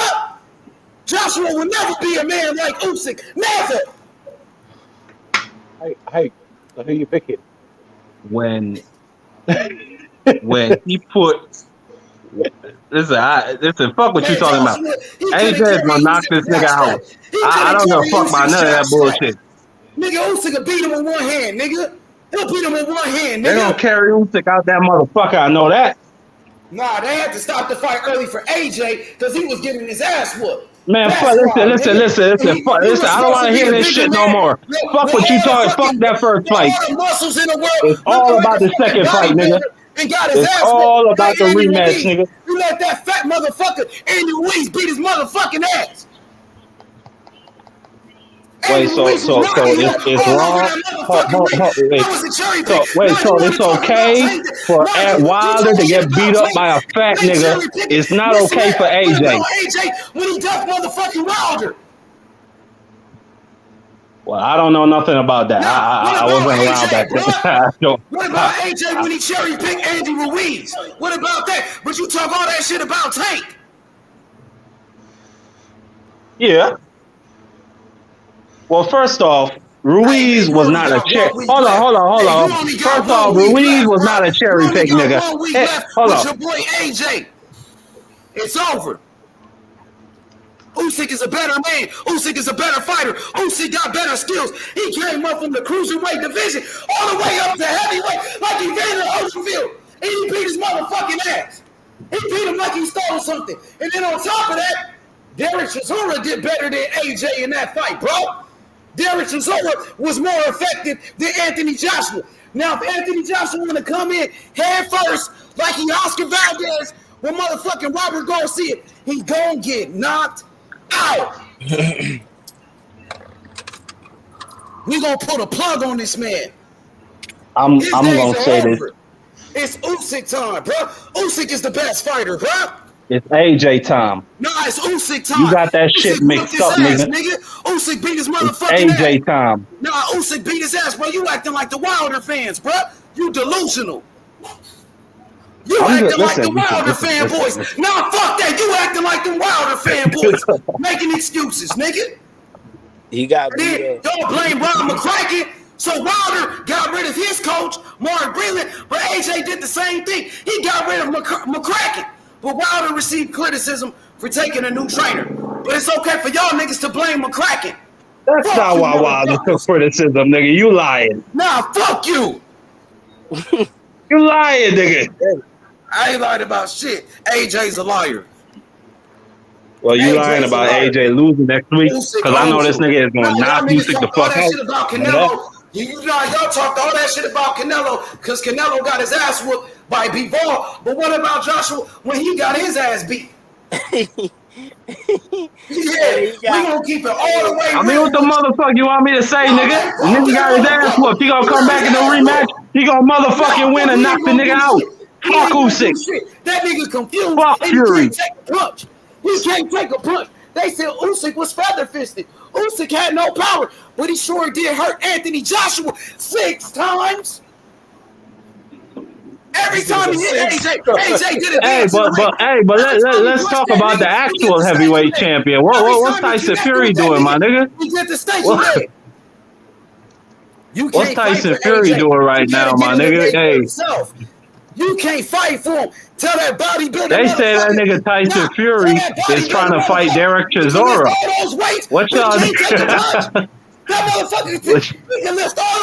Joshua will never be a man like Usyk. Never. Hey, so who you picking? When he put listen, fuck what you talking about. AJ is gonna knock this nigga out. I don't give a fuck about none of that bullshit. Nigga, Usyk will beat him with one hand, nigga. He'll beat him with one hand, nigga. They gonna carry Usyk out that motherfucker. I know that. Nah, they had to stop the fight early for AJ because he was getting his ass whooped. Man, listen. I don't want to hear this shit no more. Fuck what you talking. Fuck that first fight. It's all about the second fight, nigga. It's all about the rematch, nigga. You let that fat motherfucker Andy Ruiz beat his motherfucking ass. Wait, so it's wrong. So it's okay for Wilder to get beat up by a fat nigga. It's not okay for AJ. When he ducked motherfucking Wilder. Well, I don't know nothing about that. I wasn't around back then. What about AJ when he cherry picked Andy Ruiz? What about that? But you talk all that shit about Tank. Yeah. Well, first off, Ruiz was not a cherry. Hold on. First off, Ruiz was not a cherry pick, nigga. Hey, hold on. Your boy AJ. It's over. Usyk is a better man. Usyk is a better fighter. Usyk got better skills. He came up from the cruiserweight division all the way up to heavyweight like he ran in Oceanville. And he beat his motherfucking ass. He beat him like he stole something. And then on top of that, Derek Chisora did better than AJ in that fight, bro. Derek Chisora was more effective than Anthony Joshua. Now, if Anthony Joshua want to come in head first like he Oscar Valdez with motherfucking Robert Garcia, he gonna get knocked out. We gonna put a plug on this man. I'm gonna say this. It's Usyk time, bro. Usyk is the best fighter, bro. It's AJ time. Nah, it's Usyk time. You got that shit mixed up, nigga. Usyk beat his motherfucking it's AJ time. Nah, Usyk beat his ass, bro. You acting like the Wilder fans, bro. You delusional. You acting like the Wilder fanboys. Nah, fuck that. You acting like the Wilder fanboys. Making excuses, nigga. He got beat up. Don't blame Ron McCracken. So Wilder got rid of his coach, Mark Breland, but AJ did the same thing. He got rid of McCracken. But Wilder received criticism for taking a new trainer. But it's okay for y'all niggas to blame McCracken. That's fuck not why Wilder took criticism, nigga. You lying. Nah, fuck you. You lying, nigga. I ain't lying about shit. AJ's a liar. Well, you lying about AJ losing next week? Because I know this nigga is going to knock Usyk the fuck out. Y'all talked all that shit about Canelo because Canelo got his ass whooped by Bivol. But what about Joshua when he got his ass beat? We gonna keep it all the way. I mean, what the motherfucker you want me to say, nigga? The nigga got his ass whooped. He gonna come back in the rematch. He gonna motherfucking win and knock the nigga out. Fuck Usyk. That nigga confused. Fuck Fury. He can't take a punch. He can't take a punch. They said Usyk was feather-fisted. Usyk had no power, but he sure did hurt Anthony Joshua 6 times. Every time he hit AJ did it. But let's talk about the actual heavyweight champion. What's Tyson Fury doing, my nigga? He did the station. What's Tyson Fury doing right now, my nigga? Hey, you can't fight for him. Tell that bodybuilder. they say that nigga Tyson Fury is trying to fight Derek Chisora. What y'all?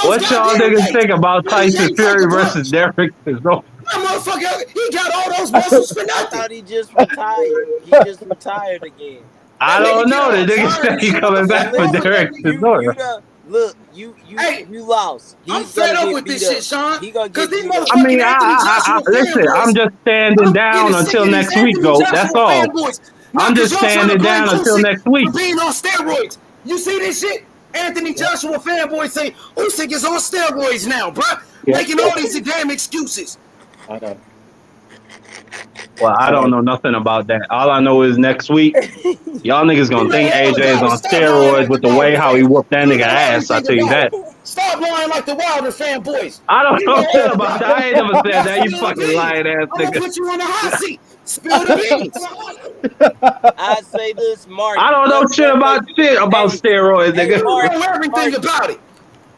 What y'all niggas think about Tyson Fury versus Derek Chisora? That motherfucker, he got all those muscles for nothing. I thought he just retired. He just retired again. I don't know. The nigga said he coming back for Derek Chisora. Look, you lost. I'm fed up with this shit, Sean. Because these motherfuckers. I mean, listen. I'm just standing down until next week, go. That's all. I'm just standing down until next week. Being on steroids. You see this shit? Anthony Joshua fanboys say Usyk is on steroids now, bruh. Making all these damn excuses. I know. Well, I don't know nothing about that. All I know is next week, y'all niggas gonna think AJ is on steroids with the way how he whooped that nigga ass. I tell you that. Stop lying like the Wilder fanboys. I don't know shit about that. I ain't never said that. You fucking lying ass I'm gonna nigga. put you on the hot seat. Spill the beans. I say this, Mark. I don't know shit about steroids, nigga. You know everything about it.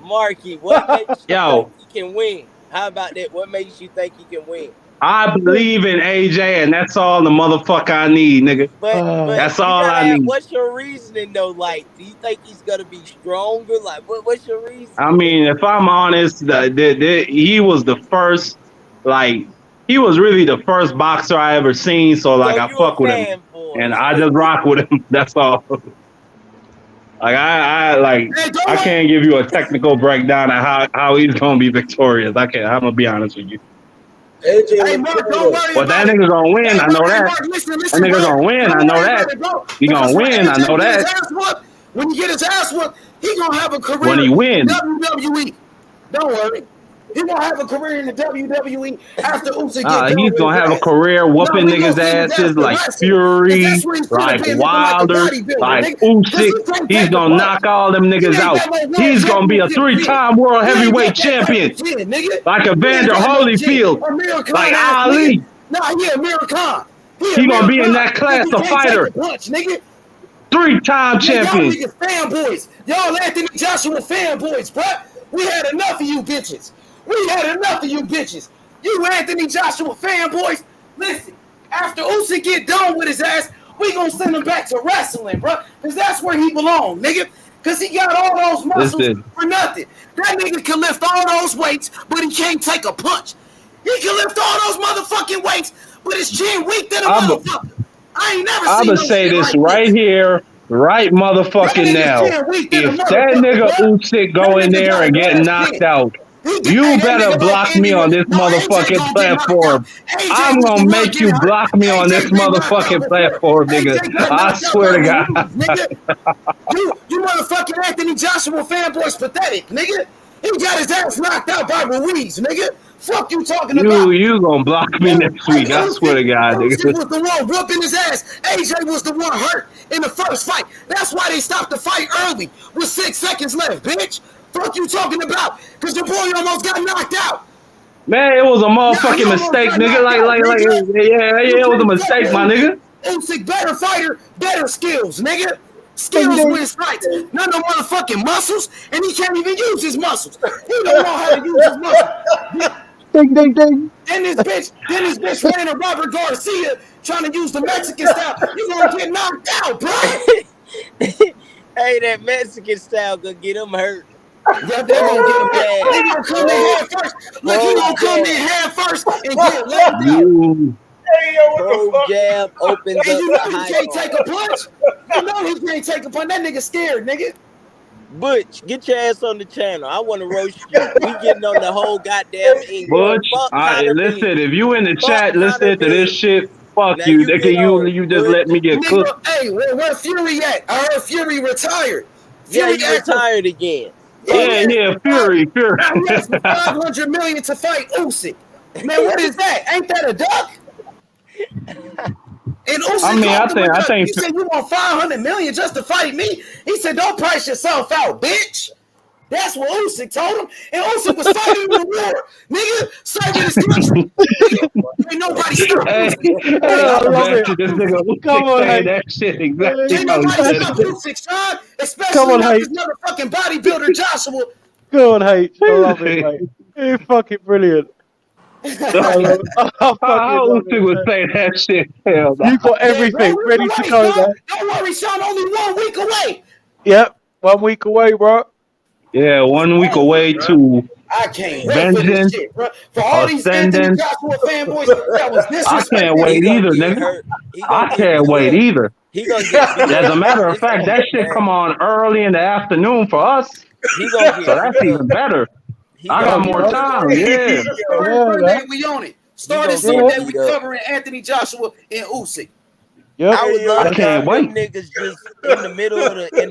Marky, what makes you Yo. think he can win? How about that? What makes you think he can win? I believe in AJ, and that's all the motherfucker I need, nigga. But that's you all gotta I need. What's your reasoning though? Like, do you think he's gonna be stronger? Like, what's your reason? I mean, if I'm honest, he was the first, like, he was really the first boxer I ever seen. So like, I fuck with him, and I just rock with him. That's all. Like I can't give you a technical breakdown of how he's gonna be victorious. I can't. I'm gonna be honest with you. Hey, Mark, don't worry But that nigga gonna win. I know that. That nigga gonna win. I know that. He gonna win. I know that. When you get his ass whooped, he gonna have a career When he wins. in WWE. Don't worry. He gonna have a career in the WWE after Usyk get done He's with gonna have a career whooping niggas' asses like Fury, like Wilder, like Usyk. He's gonna knock all them niggas out. He's gonna be a 3-time world heavyweight champion, like Evander Holyfield, like Ali. Nah, he Amir Khan. He gonna be in that class of fighter. 3-time champion. Y'all niggas fanboys. Y'all Anthony Joshua fanboys, bruh. We had enough of you bitches. We had enough of you bitches. You Anthony Joshua fanboys. Listen, after Usyk get done with his ass, we gonna send him back to wrestling, bro. Because that's where he belong, nigga. Because he got all those muscles for nothing. That nigga can lift all those weights, but he can't take a punch. He can lift all those motherfucking weights, but his chin weak than a motherfucker. I ain't never seen I'm gonna say this right here, right motherfucking now. If that nigga Usyk go in there and get knocked out, you better block me on this motherfucking platform. I'm gonna make you block me on this motherfucking platform, nigga. I swear to God. You motherfucking Anthony Joshua fanboy's pathetic, nigga. He got his ass knocked out by Ruiz, nigga. Fuck you talking about? You gonna block me next week? I swear to God, nigga. Usyk was the one whooping his ass. AJ was the one hurt in the first fight. That's why they stopped the fight early with 6 seconds left, bitch. Fuck you talking about? Because your boy almost got knocked out. Man, it was a motherfucking mistake, nigga. Yeah, it was a mistake, my nigga. Usyk, better fighter, better skills, nigga. Skills wins fights. None of motherfucking muscles, and he can't even use his muscles. He don't know how to use his muscles. Ding, ding, ding. Then this bitch ran a Robert Garcia trying to use the Mexican style. You gonna get knocked out, bro. Hey, that Mexican style gonna get him hurt. Yeah, they're gonna get him bad. He gonna come in head first. Look, he gonna come in head first and get left out. Jab opens and you know up he can't take a punch. You know he can't take a punch. That nigga scared, nigga. Butch, get your ass on the channel. I want to roast you. We getting on the whole goddamn England. Butch, Fuck Connor listen, Bean. if you in the Fuck chat Connor listening to this Bean. shit, fuck Now you. you Nigga, get on, you just Butch. let me get cooked. Nigga, hey, where Fury at? I heard Fury retired. Yeah, Fury he retired again. Yeah, Fury. Now he asked for $500 million to fight Usyk. Man, what is that? Ain't that a duck? And Usyk I think he said, you want $500 million just to fight me? He said, don't price yourself out, bitch. That's what Usyk told him. And Usyk was fighting in the war. Nigga, serving his country. Nigga, ain't nobody stop Usyk. I love it. This nigga Come on, saying hey. that shit exactly. Ain't nobody stop Usyk, son. Especially not this motherfucking bodybuilder Joshua. Go on, H. I love it, mate. You're fucking brilliant. I love it. I How Usyk would say that shit? Hell no. You got everything ready to go, man. Don't worry, son. Only 1 week away. Yep, 1 week away, bro. Yeah, 1 week away to I can't wait for this shit, bro. For all these Anthony Joshua fanboys, that was disrespectful. I can't wait either, nigga. I can't wait either. He gonna get beat As up. a matter of fact, that shit come on early in the afternoon for us. He gonna get so that's beat even up. better. I got more time. Yeah. Sunday, we on it. Starting Sunday, we covering Anthony Joshua and Usyk. Yep. I would love I can't wait. them niggas just in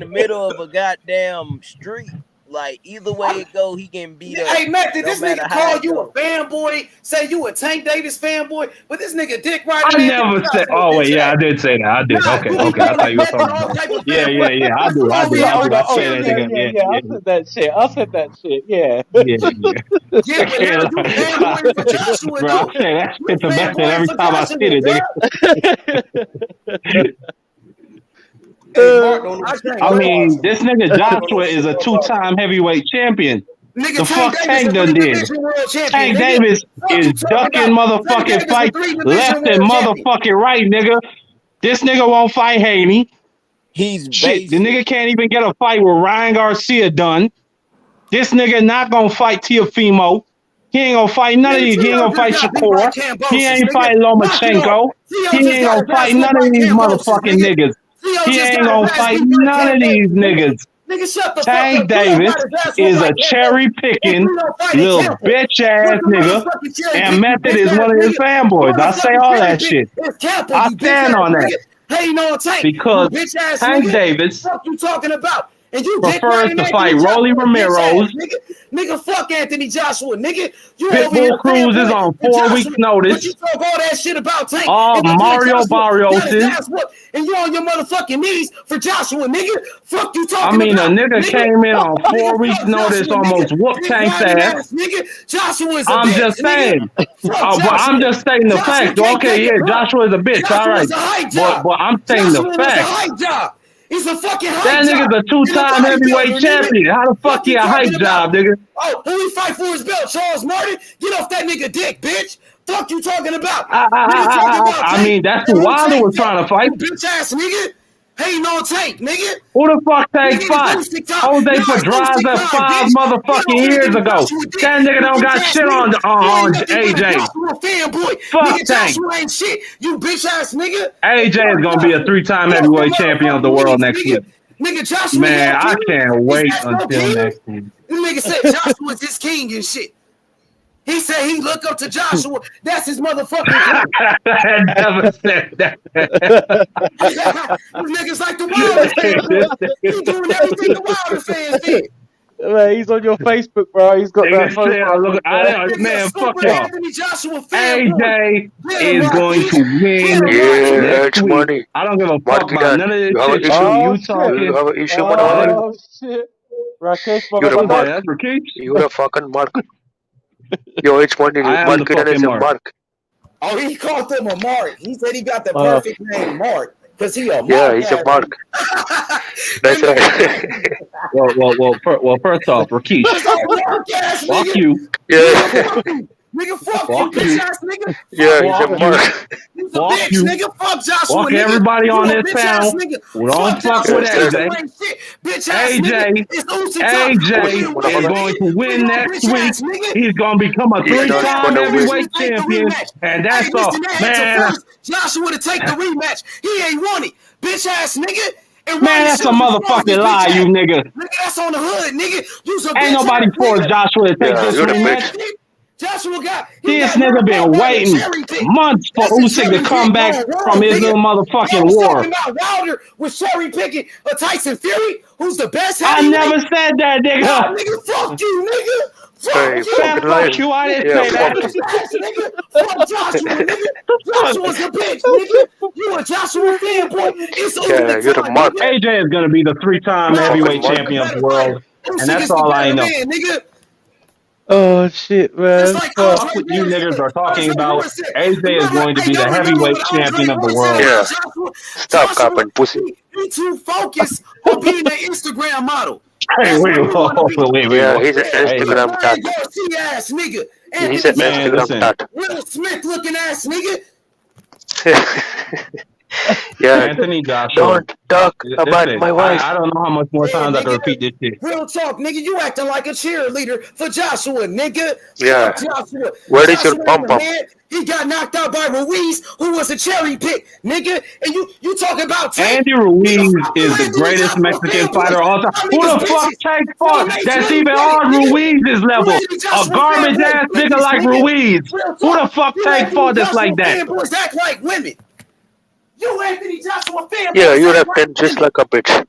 the middle of a goddamn street. Like either way it go, he getting beat up. Hey, Matt, did no this nigga call you a fanboy? Say you a Tank Davis fanboy? But this nigga dick riding. I never said. Oh wait, yeah, I did say that. I did. Okay. I thought you were talking about. Yeah. I do. I say that nigga. Yeah. I said that shit. Yeah. Yeah, but now you fanboy for Joshua, bro, I say that shit the best thing every time I see it, nigga. I mean, this nigga Joshua is a 2-time heavyweight champion. Nigga, the fuck Tank done did? Tank Davis is ducking motherfucking fights left and motherfucking right, nigga. This nigga won't fight Haney. He's shit. The nigga can't even get a fight with Ryan Garcia done. This nigga not gonna fight Teofimo. He ain't gonna fight none of these. He ain't gonna fight Shakur. He ain't fighting Lomachenko. He ain't gonna fight none of these motherfucking niggas. He ain't gonna fight none of these niggas. Tank Davis is a cherry picking little bitch ass nigga, and Method is one of his fanboys. I say all that shit. I stand on that. Because Tank Davis prefers to fight Rolly Romero. Nigga, fuck Anthony Joshua, nigga. You Pitbull Cruz is on 4 weeks notice. But you talk all that shit about Tank. Mario Barrios is. And you on your motherfucking knees for Joshua, nigga. Fuck you talking I mean, about. a nigga came in on 4 weeks notice, almost whooped Tank's ass. Nigga, Joshua is a I'm bitch, just saying. I'm just stating the facts. Okay, yeah, Joshua is a bitch. All right. But I'm saying the facts. He's a fucking hype That nigga's a 2-time heavyweight champion. How the fuck he a hype job, nigga? Oh, who he fight for his belt? Charles Martin? Get off that nigga dick, bitch. Fuck you talking about? I mean, that's who Wilder was trying to fight. Bitch ass nigga. Hey, no Tank, nigga. Who the fuck Tank fight? Jose Pedraza 5 motherfucking years ago. That nigga don't got shit on AJ. Fuck Tank. Ain't shit. You bitch ass nigga. AJ is gonna be a 3-time heavyweight champion of the world next week. Nigga, Joshua. Man, I can't wait until next week. This nigga said Joshua's his king and shit. He said he look up to Joshua. That's his motherfucking king. Never said that. These niggas like the Wilder fans. He doing everything the Wilder fans did. Man, he's on your Facebook, bro. He's got that photo. Man, fuck y'all. AJ is going to win next week. I don't give a fuck about none of this shit. You talking? You have an issue, man. Shit. Rakesh, you're a mark. That's Rakesh. You're a fucking mark. Yo, it's one Mark is a Mark. Oh, he called him a Mark. He said he got the perfect name, Mark, because he a Mark. Yeah, he's a Mark. That's right. well, first off, Rakesh, fuck you. Yeah. Nigga, fuck you, bitch ass nigga. Yeah, he's a Mark. He's a bitch, nigga. Fuck Joshua, fuck everybody on this panel. Don't fuck with AJ. AJ is going to win next week. He's going to become a 3-time heavyweight champion, and that's all. Man, Joshua to take the rematch. He ain't won it, bitch ass nigga. Man, that's a motherfucking lie, you nigga. That's on the hood, nigga. You's a bitch. Ain't nobody forced Joshua to take this rematch. Joshua This nigga been waiting months for Usyk to come back from his little motherfucking war. Talking about Wilder was cherry picking a Tyson Fury, who's the best I never said that, nigga. Nah, nigga, fuck you, nigga. Fuck you, I didn't say that. Nigga. Fuck Joshua, nigga. Joshua's a bitch, nigga. You a Joshua fanboy. It's over you're a mark. AJ is gonna be the 3-time heavyweight champion of the world, and that's all I know. Oh shit, man! That's what you niggas are talking about. AJ is going to be the heavyweight champion of the world. Yeah. Stop copping pussy. You too focused on being an Instagram model. Hey, wait. Yeah, he's an Instagram tat. Ass nigga. He's an Instagram tat. Will Smith looking ass nigga. Yeah. Anthony Joshua. Don't talk about my wife. I don't know how much more times I can repeat this shit. Real talk, nigga. You acting like a cheerleader for Joshua, nigga. Yeah. Joshua. Where is your pump up? He got knocked out by Ruiz, who was a cherry pick, nigga. And you talking about Andy Ruiz is the greatest Mexican fighter of all time. Who the fuck takes fought that's even on Ruiz's level? A garbage ass nigga like Ruiz. Who the fuck takes fought that's like that? Boys act like women. You Anthony Joshua fan. Yeah, you acting just like a bitch.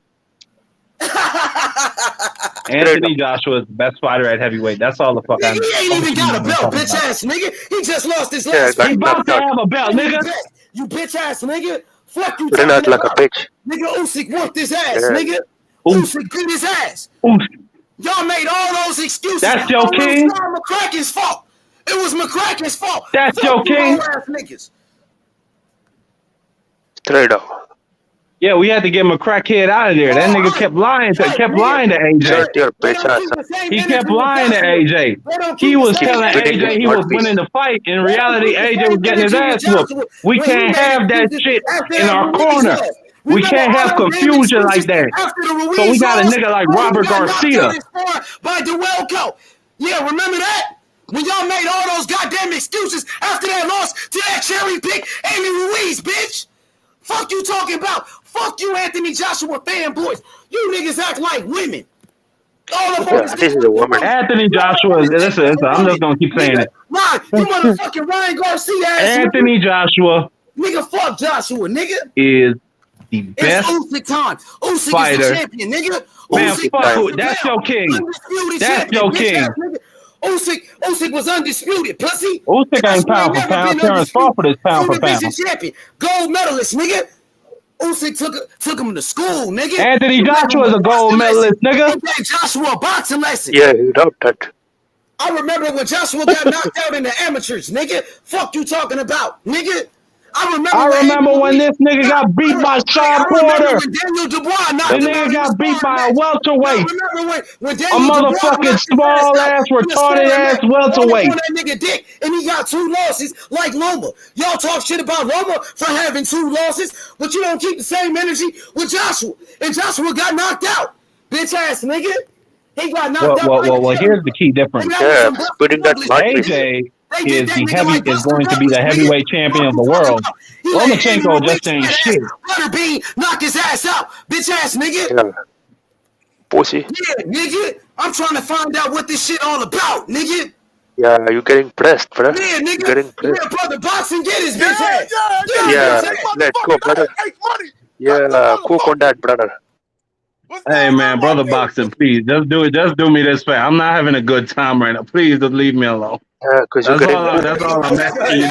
Anthony Joshua is the best fighter at heavyweight. That's all the fuck I know. He ain't even got a belt, bitch ass nigga. He just lost his last fight. He about to have a belt, nigga. You bitch ass nigga. Fuck you. You're not like a bitch. Nigga, Usyk whooped his ass, nigga. Usyk beat his ass. Y'all made all those excuses. That's your king. It was McCracken's fault. It was McCracken's fault. That's your king. Niggas. Straight up. Yeah, we had to get McCrackhead out of there. That nigga kept lying to AJ. He kept lying to AJ. He was telling AJ he was winning the fight. In reality, AJ was getting his ass whooped. We can't have that shit in our corner. We can't have confusion like that. So we got a nigga like Robert Garcia. By DeWelco. Yeah, remember that? When y'all made all those goddamn excuses after that loss to that cherry pick Andy Ruiz, bitch. Fuck you talking about. Fuck you, Anthony Joshua fanboys. You niggas act like women. All of this is a woman. Anthony Joshua, listen, I'm just gonna keep saying it. Ryan, you motherfucking Ryan Garcia ass. Anthony Joshua. Nigga, fuck Joshua, nigga. Is the best Usyk fighter. Is the champion, nigga. Man, fuck who. That's your king. That's your king. Usyk was undisputed, pussy. Usyk ain't pound for pound. Terence Crawford is pound for pound. Champion, gold medalist, nigga. Usyk took him to school, nigga. Anthony Joshua is a gold medalist, nigga. He gave Joshua a boxing lesson. Yeah, you know that. I remember when Joshua got knocked out in the amateurs, nigga. Fuck you talking about, nigga. I remember when this nigga got beat by Shawn Porter. Daniel Dubois the nigga got beat by a welterweight. When a motherfucking small ass, retarded ass welterweight. That nigga dick, and he got 2 losses like Loma. Y'all talk shit about Loma for having 2 losses, but you don't keep the same energy with Joshua. And Joshua got knocked out. Bitch ass nigga. He got knocked out. Well, here's the key difference. Yeah, putting that AJ is going to be the heavyweight champion of the world. Lomachenko just ain't shit. Butterbean knock his ass out, bitch ass nigga. Yeah. Pussy. Yeah, nigga. I'm trying to find out what this shit all about, nigga. Yeah, you getting pressed, bro. Yeah, nigga. Getting pressed. Yeah, brother, box and get his bitch ass. Yeah, let's go, brother. Yeah, cook on that, brother. Hey man, brother boxing, please just do it. Just do me this favor. I'm not having a good time right now. Please just leave me alone. That's all I'm asking you.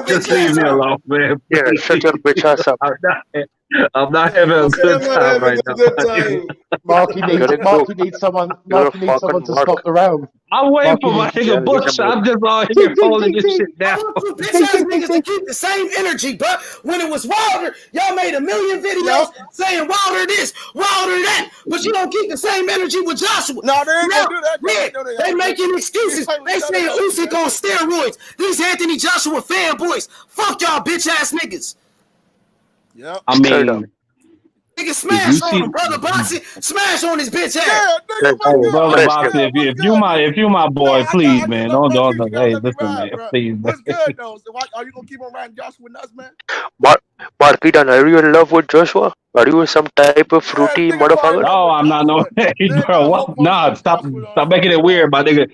Just leave me alone, man. Yeah, shut your bitch ass up. I'm not having a good time right now. Marky needs someone to stop the round. I'm waiting for my nigga Bush. I'm just all here holding this shit down. Bitch ass niggas to keep the same energy, but when it was Wilder, y'all made a million videos saying Wilder this, Wilder that, but you don't keep the same energy with Joshua. No, they ain't gonna do that. They making excuses. They saying Usyk on steroids. These Anthony Joshua fanboys. Fuck y'all bitch ass niggas. Yep. I mean, nigga smash on him, brother boxing. Smash on his bitch ass. Brother boxing, if you my boy, please, man, don't. Hey, listen, man, please. What's good though? So are you gonna keep on riding Joshua nuts, man? Marky, are you in love with Joshua? Are you some type of fruity motherfucker? No, I'm not no bro. What? Nah, stop making it weird, my nigga.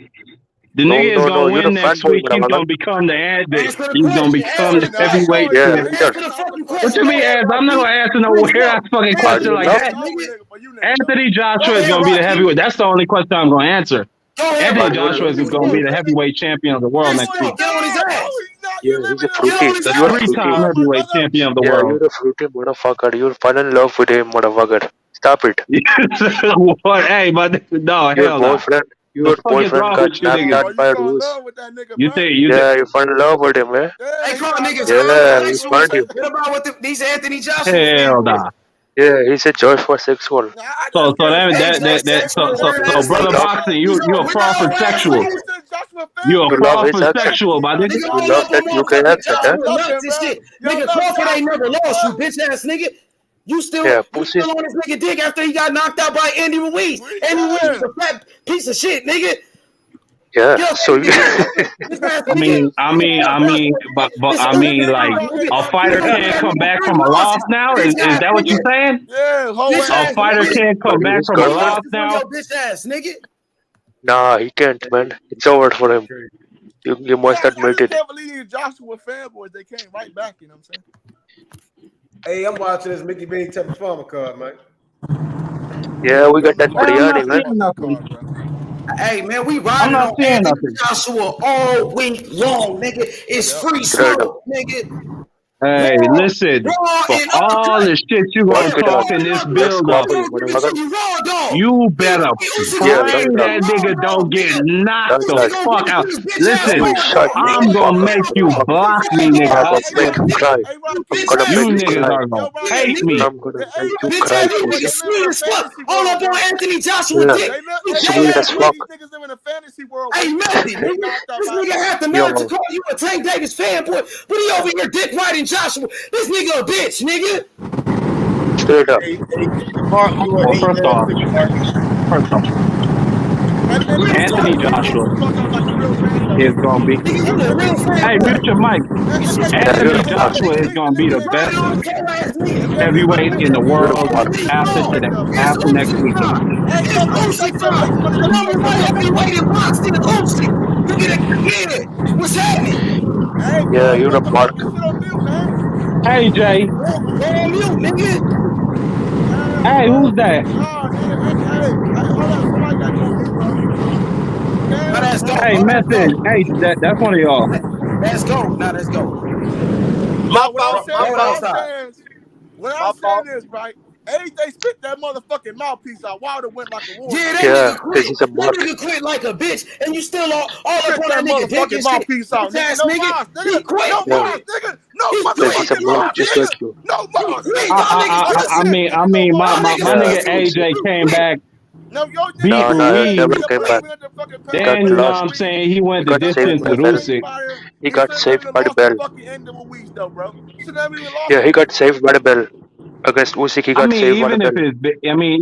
The No, nigga is no, no. gonna You're a win next fanboy, week. He's motherfucker. gonna become Answer the he's gonna question. become Answer the the heavyweight question. Yeah, champ. leader. Answer the fucking What question, you mean, nigga. ass? I'm not gonna answer no Let's weird go. ass fucking Are question you Answer like the love? that. question, nigga. Anthony Go Joshua is ahead, gonna be the heavyweight. Rocky. That's the only question I'm gonna answer. Go ahead, Anthony Are Rocky. you Joshua is You gonna be still, the nigga. heavyweight champion of the world This next week. nigga get on his ass. Yeah, he's a Get fruity. on his You're a ass. fruity. Three-time heavyweight champion of the Yeah, world. you're a fruity motherfucker. You'll fall in love with him, motherfucker. Stop it. What? Hey, but no, Your hell no. boyfriend, The your fuck is boyfriend wrong got with you snapped niggas? at by a ruse. You think? Yeah, you fall in love with him, eh? Hey, come on, nigga. Yeah, he Sexual. found you. What about what these Anthony Joshua Hell fanboys? nah. Yeah, he's a Joshua sexual. So Hey, sexual weird so ass brother nigga. boxing, He's you a a Crawford weirdo ass sexual. nigga. You a You love his Crawford accent. sexual, my nigga. Nigga, You all love up that on UK motherfucking accent, eh? Joshua nuts and shit. Nigga, Crawford ain't never lost, you bitch ass nigga. You still Yeah, pussy. on this nigga dick after he got knocked out by Andy Ruiz. Andy Ruiz is a fat piece of shit, nigga. Yeah, Yo, so you. this ass nigga. But I This mean, ass like nigga. a fighter He can't got come back three from a loss losses. now. Bitch Is ass that what you nigga. saying? Bitch A ass fighter nigga. can't come back He's from a got Three one. loss losses on now. your bitch ass, nigga. Nah, he can't, man. It's over for him. You must admit it. Hey, I'm watching this Mickey Bean Temple Farmer card, man. Yeah, we got that I'm not biryani, man. seeing nothing. Hey man, we I'm riding not on seeing Anthony nothing. Joshua all week long, nigga. It's free Straight up. smoke, nigga. Hey, listen, Raw for and all uppercut. the shit you What gonna could talk in this let's build up, squabble, Give motherfucker. you raw dog. you better Yeah, don't pray talk. that nigga don't get knocked Don't the touch. Nigga gonna fuck give it out. to you, bitch ass Listen, You raw shut dog, the I'm nigga. gonna fuck up, make you motherfucker. block Bitch me, ass nigga. I'm raw I gonna bitch swear make ass to you God. nigga. cry. You I'm bitch gonna ass You make you nigga. niggas cry. are gonna Yeah, hate nigga. me. I'm gonna make you Bitch cry, ass you pussy. nigga sweet as fuck. All up on Anthony Joshua Yeah, dick. You gay sweet ass as nigga. fuck. Hey, messy, nigga. This nigga had the nerve to Yo, call you a Tank Davis fanboy, but he over here dick riding Joshua. This nigga a bitch, nigga. straight up. Mark, you an Well, eight ass nigga, Mark. first off, Real talk, Anthony nigga. Joshua is gonna be. Nigga, you a real Hey, mute fanboy. your mic. Piece of Yeah, shit. you're Anthony a mark. Joshua is gonna be the best Riding on your ass nigga. heavyweight in the You're a world mark. All week after long. today, It's after next Usyk weekend. time. It's Usyk time. The number one heavyweight in boxing is Usyk. Look at it again. What's happening? Yeah, you're a mark. Hey, Jay. Go on mute, nigga. Hey, who's that? Now that's go. Hey, Oh, that's message. go. Hey, that's one of y'all. That's go. Now let's go. My fault, my Go it fault, outside. my fault. Yeah, that Yeah, nigga this quit. is a That mark. nigga quit like a bitch, and you still all up on that nigga dick and shit. Bitch ass nigga. He quit. Yeah, He this is quit. a mark just like you. He quit. Y'all niggas listen. My Y'all niggas Yeah, nigga listen. AJ He came quit. back, beat no, he Ruiz. never came back. He got Then, you know what lost. I'm saying? He He went the got saved distance by the with bell. Usyk. He got saved by the bell. Yeah, he got saved by the bell. Against Usyk, he got saved by the bell.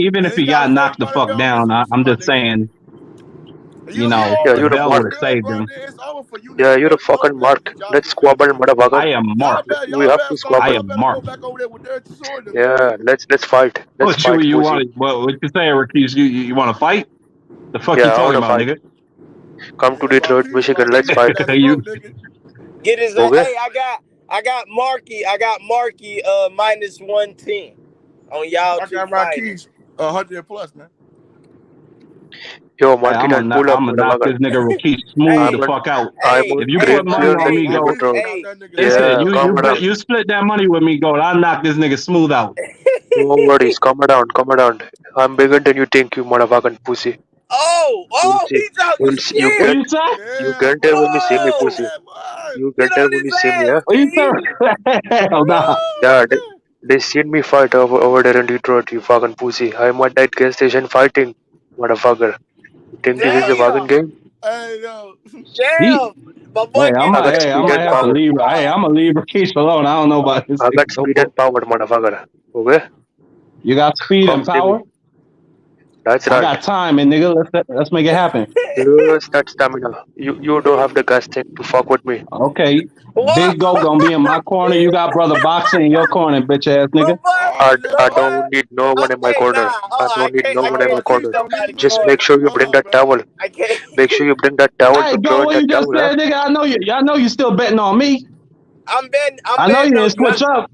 Even if he got knocked the fuck down, I'm just saying, you know, Yeah, the you're a bell would mark. have saved him. Yeah, you're a fucking mark. Let's squabble, motherfucker. I am Mark. We have to I squabble. am Mark. Yeah, let's fight. Let's What fight, you pussy. want? What you saying, Rakis? You want to fight? The fuck you Yeah, I talking wanna about, fight. nigga? Come to Detroit, Michigan. Let's fight. you Get his Okay? hey, I got Marky minus 110 on y'all two fighters. Yo, Hey, market and pull up, I'm gonna knock motherfucker. this nigga Rakesh smooth Hey, the fuck out. I'm hey, If on you hey, put money crispy Mark, on on that me, hey, go. Megatron. hey, Listen, Yeah, calm down. you split that money with me, go. I'll knock this nigga smooth out. No worries. Calm down. Calm down. I'm bigger than you think, you motherfucking pussy. You'll oh, see. he talking You'll see. You What shit. get. you say? You get there when you see me, Oh, pussy. You get get there on when you his see me, ass, yeah? What you King. say? Hell nah. Yeah, they seen me fight over there in Detroit, you fucking pussy. I'm at that gas station fighting, motherfucker. You think this is a fucking Damn, game? He, damn. My boy I got getting I speed might and have to power. leave. Hey, I'm gonna leave Rakesh alone. I don't know about this I nigga got no speed more. and power, motherfucker. Okay? You got speed Come and see me. power? That's I right. got time, and nigga, let's make it happen. Use that stamina. You don't have the gas tank to fuck with me. Okay, What? Big Go gonna be in my corner. You got brother Boxing in your corner, bitch ass nigga. I don't need no one in my Okay, corner. nah. I I don't need can't. no I one in my can't see corner. somebody Just corner. make sure you bring that towel. I can't. Make sure you bring that towel Hey, to Go, throw in what that you just towel, huh? said, nigga? I know you still betting on me. I'm I know you betting on didn't you. switch up.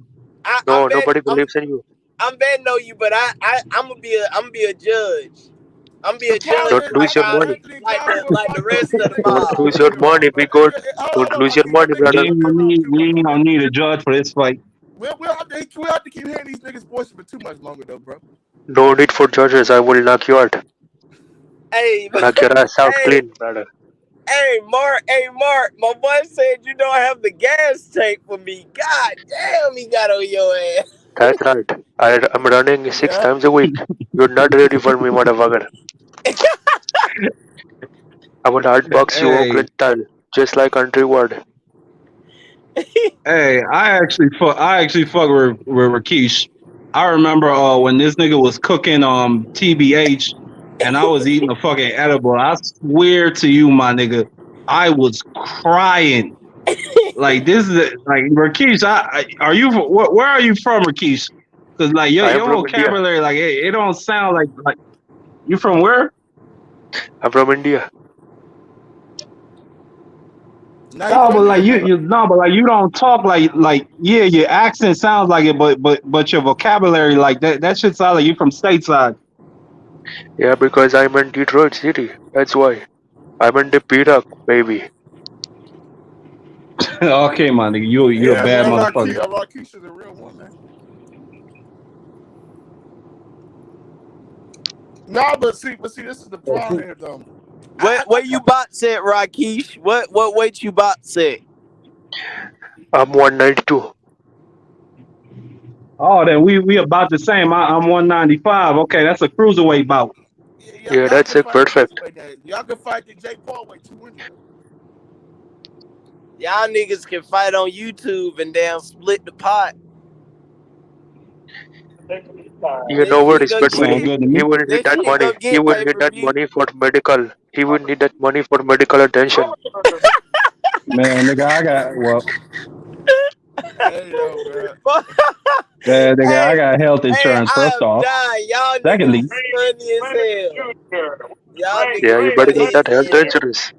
No, nobody believes in you. I'm betting on you, but I'm gonna be a judge. I'm gonna be a judge Don't lose your money. like the rest of the Don't mob. lose your money, big goat. Don't lose your money, brother. We ain't gonna need a judge for this fight. We'll have to keep hearing these niggas' voices for too much longer, though, bro. No need for judges. I will knock you out. Hey, Knock your ass out hey, clean, brother. hey, Mark. My boy said you don't have the gas tank for me. God damn, he got on your ass. That's right. I'm running 6 times a week. You're not ready for me, motherfucker. I will hardbox you Hey, Oakland style, just like Country Ward. hey, I actually fuck with Rakesh. I remember when this nigga was cooking TBH, and I was eating a fucking edible. I swear to you, my nigga, I was crying. Like this is like Rakesh. Are you where are you from, Rakesh? Because like I am your from India. vocabulary, like it don't sound like you from where? I'm from India. No, but like you don't talk like yeah, your accent sounds like it, but your vocabulary like that shit sounds like you from stateside. Yeah, because I'm in Detroit City. That's why. I'm in the P-Rock, baby. Okay, my nigga, you a Yeah, bad man, motherfucker. Rakisha's a real one, man. Nah, but see, this is the problem here, though. Where you box at, Rakesh? What weight you box at? I'm 192. Oh, then we about the same. I'm 195. Okay, that's a cruiserweight bout. Yeah, that's it. Perfect. Y'all can fight the Jake Paul weight 200. Y'all niggas can fight on YouTube and damn split the pot. You know what? Respectfully, Sound good to me. he would need that money. He would need that money for medical. He would need that money for medical attention. Man, nigga, I got Hey, yo, bro. nigga, I got health insurance. I First am off, dying. Y'all secondly, niggas funny as hell. Y'all niggas Yeah, you better funny get that as health hell. insurance.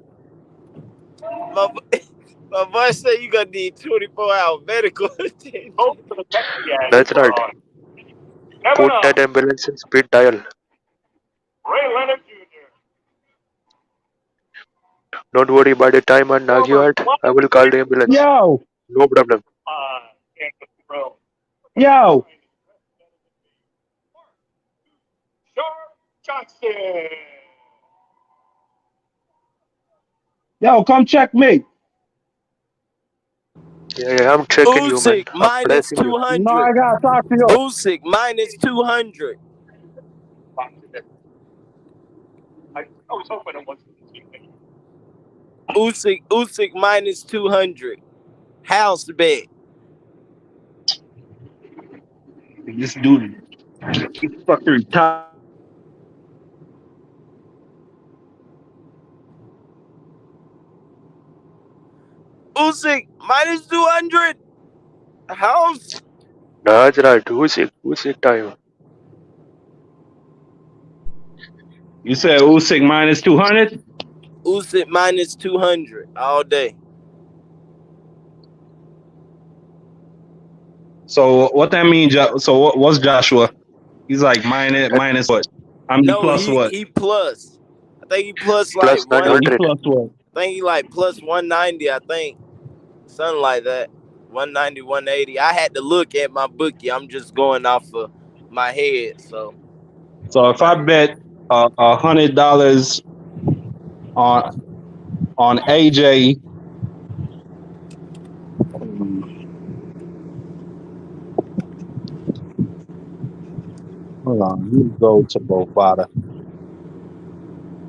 My boy said you gonna need 24-hour medical attention. That's right. Put that ambulance in speed dial. Don't worry, by the time I knock you out, I will call the ambulance. yo, No problem. yo, yo, come check me. Yeah, I'm checking you, man. Usyk I'm minus pressing you. 200. No, I gotta talk to you. Usyk minus 200. Usyk minus 200. House bet. This dude, he fucking top. Usyk minus 200. House. That's right. Who's it time? You said Usyk minus 200. Usyk minus 200 all day. So what that means? So what's Joshua? He's like minus what? I'm No, plus what? he plus. I think he plus Plus like 900. Plus what? I think he like plus 190. I think something like that. 190, 180. I had to look at my bookie. I'm just going off of my head. So if I bet $100 on AJ. Hold on, let me go to Bovada.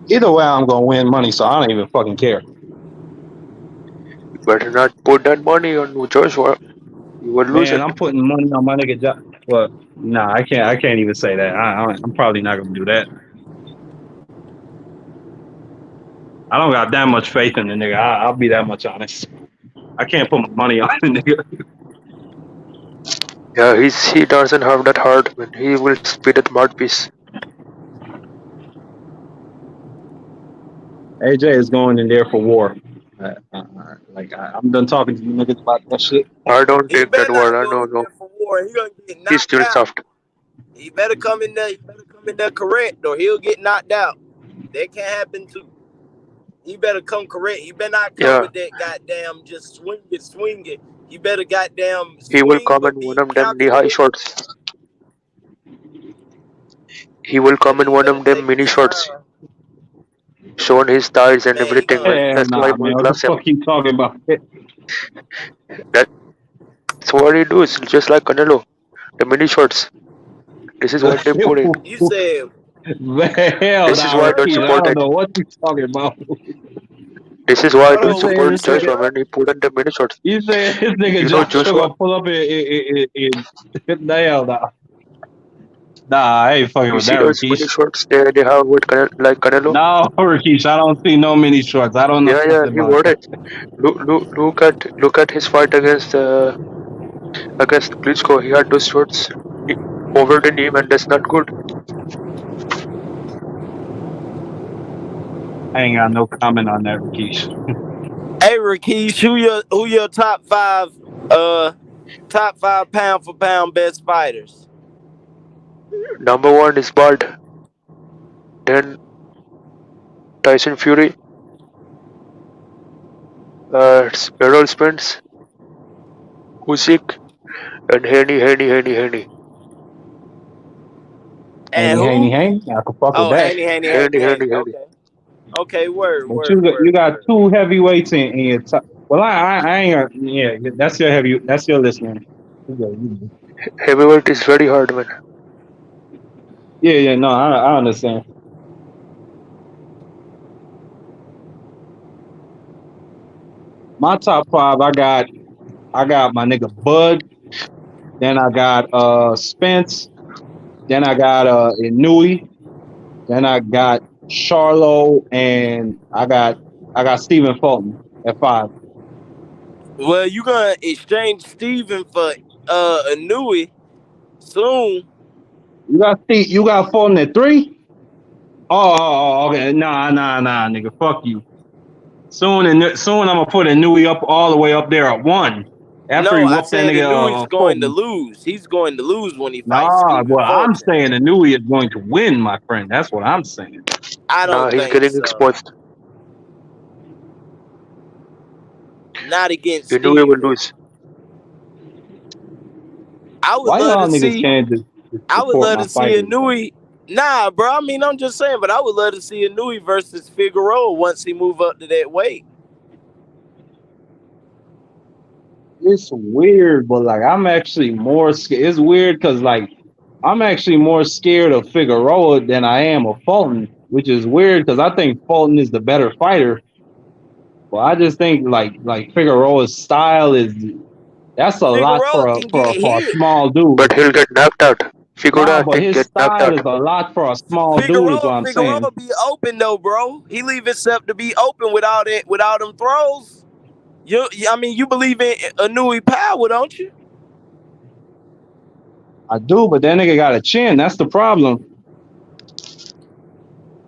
Either way, I'm gonna win money, so I don't even fucking care. You better not put that money on Joshua. You will lose Man, it. I'm putting money on my nigga. Well, nah, I can't even say that. I'm probably not gonna do that. I don't got that much faith in the nigga. I'll be that much honest. I can't put my money on the nigga. Yeah, he doesn't have that heart, man. He will spit at mouthpiece. AJ is going in there for war. I'm done talking to you niggas about that shit. I don't He take that better word. not I go know, in no. there for war. He gonna get He's knocked still out. soft. He better come in there. He better come in there correct, or he'll get knocked out. That can happen too. He better come correct. He better not come Yeah, with that goddamn just swing it. He better goddamn he will swing, come in but one be of them knee-high calculated. shots. He will Yeah, come in he one better of them take mini his shots, time. showing his thighs and Man, he everything, gonna. man. Hell That's nah, why man. boys What the loves him. fuck you talking about? That's what he does, just like Canelo. The mini shots. This is what they put it. You said Hell This is nah, why I don't Rakeem. I support don't it. know what you talking about. This is why I hold don't on. What saying you support this say, nigga, Joshua, bro? man. He put in the mini shots. you saying this nigga You know Joshua Joshua? gonna pull up in hell nah. Nah, I ain't fucking You with see that, those mini Rakeesh. shots they have with like Canelo? No, Rakeesh, I don't see no mini shorts. I don't know Yeah, yeah, nothing he about wore that. it. Look at his fight against Klitschko. He had those shorts over the knee, man. That's not good. I ain't got no comment on that, Rakeesh. Hey, Rakeesh, who your top five pound for pound best fighters? Number one is Bard, then Tyson Fury, Errol Spence, Usyk, and Haney. And Haney. who? I can fuck with Oh, that. Haney. Okay. Okay, But you got two heavyweights in your top. Well, I ain't. Yeah, that's your heavy. That's your list, man. Heavyweight is very hard, man. Yeah. No, I understand. My top five, I got my nigga Bud. Then I got Spence. Then I got Inui. Then I got Charlo, and I got Stephen Fulton at five. Well, you gonna exchange Steven for Anui soon. You got Fulton at three. Okay. Nah, nigga. Fuck you. Soon I'm gonna put Inui up all the way up there at one. After he No, I whooped that said nigga Anui's going to Fulton. lose. He's going to lose when he fights Nah, Steven well, I'm Fulton. saying Inui is going to win, my friend. That's what I'm saying. I Nah, don't he's think getting so. exposed. Not against You knew he will Steven. lose. I would Why love y'all to niggas see. can't just I would support love my to see fighters? Anui. Nah, bro. I mean, I'm just saying, but I would love to see Anui versus Figueroa once he move up to that weight. It's weird, but like I'm actually more scared. It's weird because like I'm actually more scared of Figueroa than I am of Fulton, which is weird because I think Fulton is the better fighter. Well, I just think like Figueroa's style is that's a lot Figueroa can get for a hit. small dude. But he'll get knocked out. Nah, Figueroa but can his get knocked style out. is a lot for a small dude, is what I'm saying. Figueroa be open though, bro. He leave himself to be open with all them throws. I mean, you believe in Anui power, don't you? I do, but that nigga got a chin. That's the problem.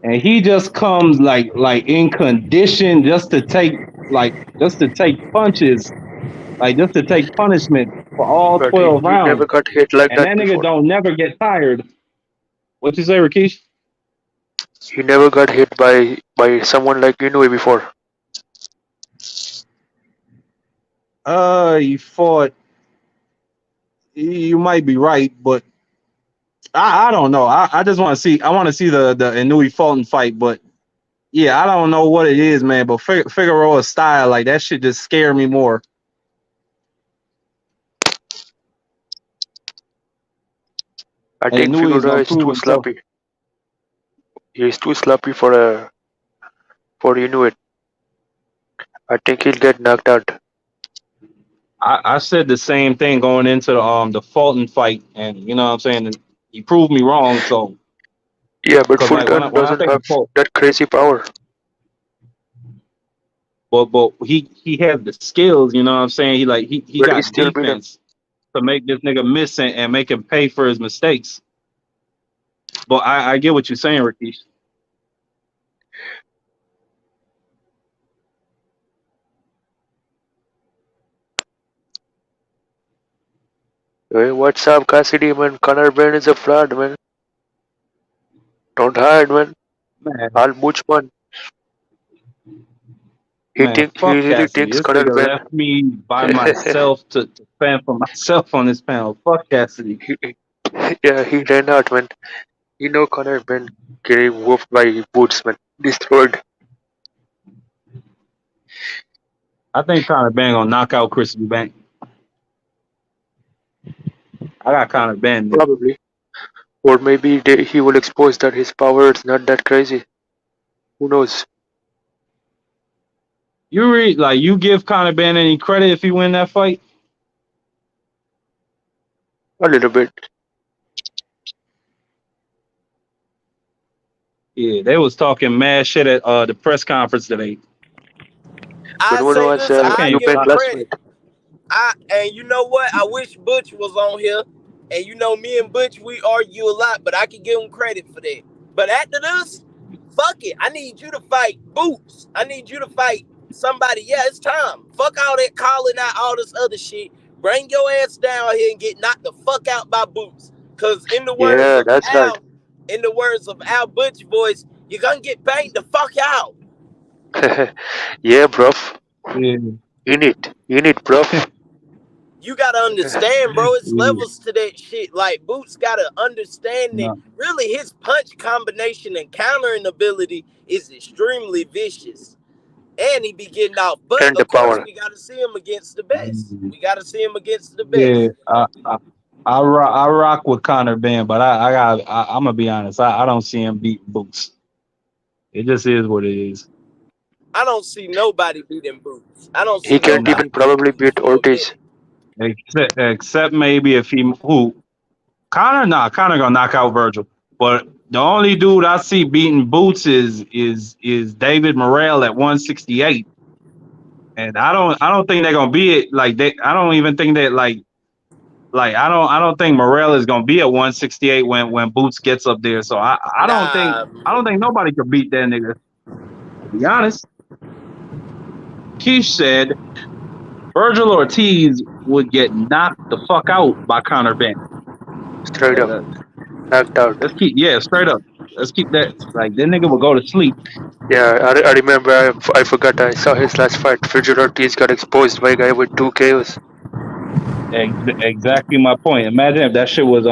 And he just comes like in condition just to take punches, like just to take punishment for all But 12 he never rounds. got hit like And that that nigga before. don't never get tired. What you say, Rakesh? He never got hit by someone like Inoue before. He fought. You might be right, but I don't know. I just want to see. I want to see the Inui Fulton fight, but yeah, I don't know what it is, man. But Figueroa's style, like that shit, just scare me more. I And think Inui is Figueroa gonna is prove too himself. sloppy. He is too sloppy for Inoue. I think he'll get knocked out. I said the same thing going into the Fulton fight, and you know what I'm saying. And he proved me wrong. So Yeah, but because like Fulton when I doesn't think have of Fulton, that crazy power. but he has the skills. You know what I'm saying? He But he got still beat him. defense to make this nigga miss and make him pay for his mistakes. But I get what you're saying, Rikish. Hey, what's up, Cassidy, man? Conor Ben is a fraud, man. Don't hide, man. Al Buchman. Man, He fuck really Cassidy. thinks This Conor nigga Ben. left me by myself to fan for myself on this panel. Fuck Cassidy. Yeah, he ran out, man. You know Conor Ben getting whooped by Boots, man. Destroyed. I think Conor Ben gonna knock out Chris Eubank. I got Conor Ben. Probably. Or maybe he will expose that his power is not that crazy. Who knows? You give Conor Ben any credit if he win that fight? A little bit. Yeah, they was talking mad shit at the press conference today. I But when say was this, I give Eubank him last credit. fight? And you know what? I wish Butch was on here. And you know, me and Butch, we argue a lot, but I can give him credit for that. But after this, fuck it. I need you to fight Boots. I need you to fight somebody. Yeah, it's time. Fuck all that calling out all this other shit. Bring your ass down here and get knocked the fuck out by Boots. Cause in the words Yeah, of that's right. Al Butch voice, you're gonna get banged the fuck out. Yeah, bruv. Yeah. You need bruv. You gotta understand, bro. It's Yeah. levels to that shit. Like Boots gotta understand that No. really his punch combination and countering ability is extremely vicious. And he be getting out. But And the of course, power. we gotta see him against the best. We gotta see him against the Yeah, best. I rock with Conor Ben, but I'm gonna be honest. I don't see him beat Boots. It just is what it is. I don't see nobody beating Boots. I don't He see can't Nah. nobody even beating probably Boots beat for a Ortiz. minute. Except maybe if Conor gonna knock out Virgil. But the only dude I see beating Boots is David Morrell at 168. And I don't think they're gonna be it like they I don't even think that I don't think Morrell is gonna be at 168 when Boots gets up there. So I don't think Nah, nobody could beat that nigga. To be honest. Keish said Virgil Ortiz would get knocked the fuck out by Conor Ben. Straight up. Knocked out. Straight up. Let's keep that. Like that nigga will go to sleep. Yeah, I remember. I forgot. I saw his last fight. Virgil Ortiz got exposed by a guy with 2 KOs. Exactly my point. Imagine if that shit was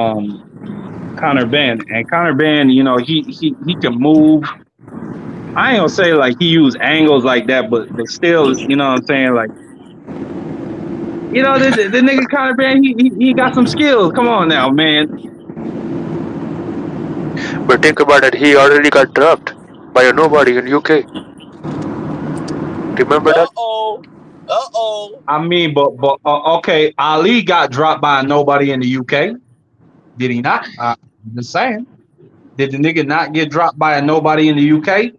Conor Ben, and Conor Ben, he can move. I ain't gonna say like he use angles like that, but still, you know what I'm saying? Like, the nigga Conor Ben, he got some skills. Come on now, man. But think about it. He already got dropped by a nobody in UK. Remember that? Uh-oh. I mean, but okay, Ali got dropped by a nobody in the UK. Did he not? I'm just saying. Did the nigga not get dropped by a nobody in the UK?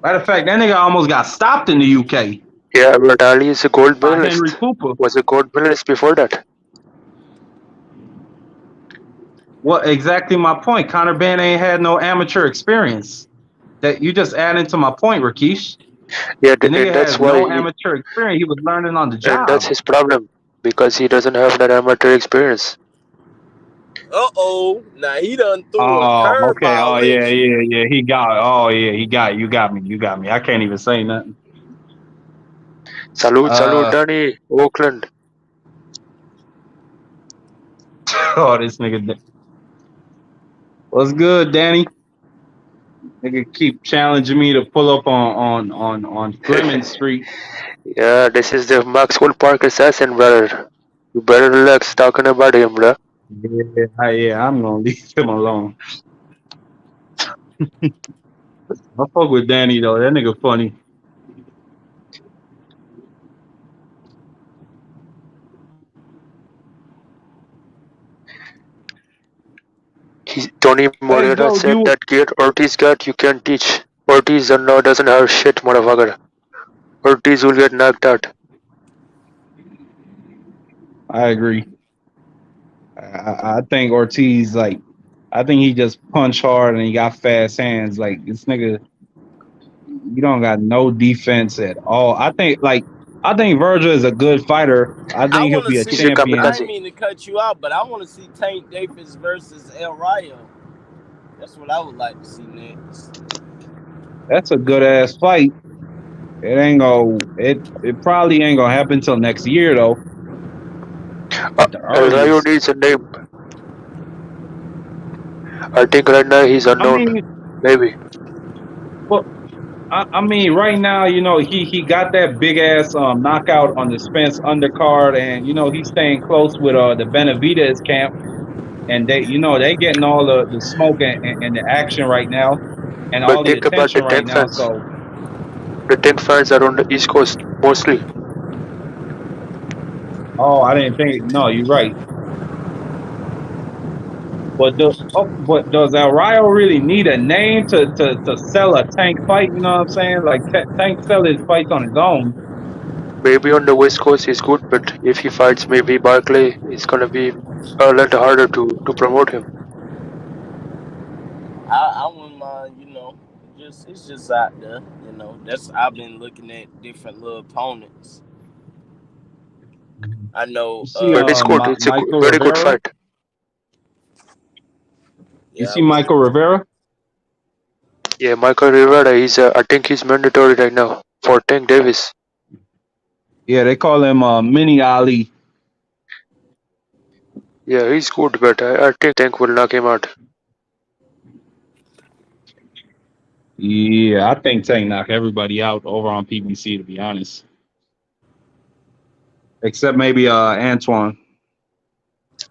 Matter of fact, that nigga almost got stopped in the UK. Yeah, but Ali is a gold By medalist. Henry Cooper. Was a gold medalist before that. Well, exactly my point. Conor Ben ain't had no amateur experience. That you just adding to my point, Rakesh. Yeah, The nigga and that's has why. no amateur experience. He was learning on the And that's job. his problem because he doesn't have that amateur experience. Uh-oh. Now he done threw a Oh, okay. Oh, curveball yeah. at you. He got it. Oh, yeah. He got it. You got me. I can't even say nothing. Salute, Danny, Oakland. Oh, this nigga. What's good, Danny? Nigga keep challenging me to pull up on Fleming Street. Yeah, this is the Maxwell Park assassin, brother. You better relax talking about him, bro. Yeah, I'm gonna leave him alone. I fuck with Danny though. That nigga funny. Tony Moreira said that gear Ortiz got, you can't teach. Ortiz doesn't have shit, motherfucker. Ortiz will get knocked out. I agree. I think Ortiz, like, I think he just punch hard and he got fast hands. Like, this nigga, you don't got no defense at all. I think Virgil is a good fighter. I I think he'll want to be a see. He's a champion. I ain't kamikaze. mean to cut you out, but I want to see Tank Davis versus El Rayo. That's what I would like to see next. That's a good ass fight. It probably ain't gonna happen till next year though, at the El Rayo earliest. needs a name. I think right now he's I unknown. mean, Maybe. well, I mean, right now, he got that big ass knockout on the Spence undercard, and he's staying close with the Benavidez camp, and they getting all the smoke and the action right now, and But all the think about the attention right tank now. fans. So, The tank fans are on the East Coast mostly. oh, I didn't think. No, you're right. But does El Rayo really need a name to sell a Tank fight? You know what I'm saying? Like Tank sell his fights on his own. Maybe on the West Coast he's good, but if he fights maybe Barkley, it's gonna be a lot harder to promote him. I wouldn't mind, just it's just out there, That's I've been looking at different little opponents. I know. You see, But it's good. It's a Michael very good Rivera. fight. You Yeah, see Michael Rivera. Yeah, Michael Rivera. I think he's mandatory right now for Tank Davis. Yeah, they call him Mini Ali. Yeah, he's good, but I think Tank will knock him out. Yeah, I think Tank knock everybody out over on PBC, to be honest, except maybe Antoine.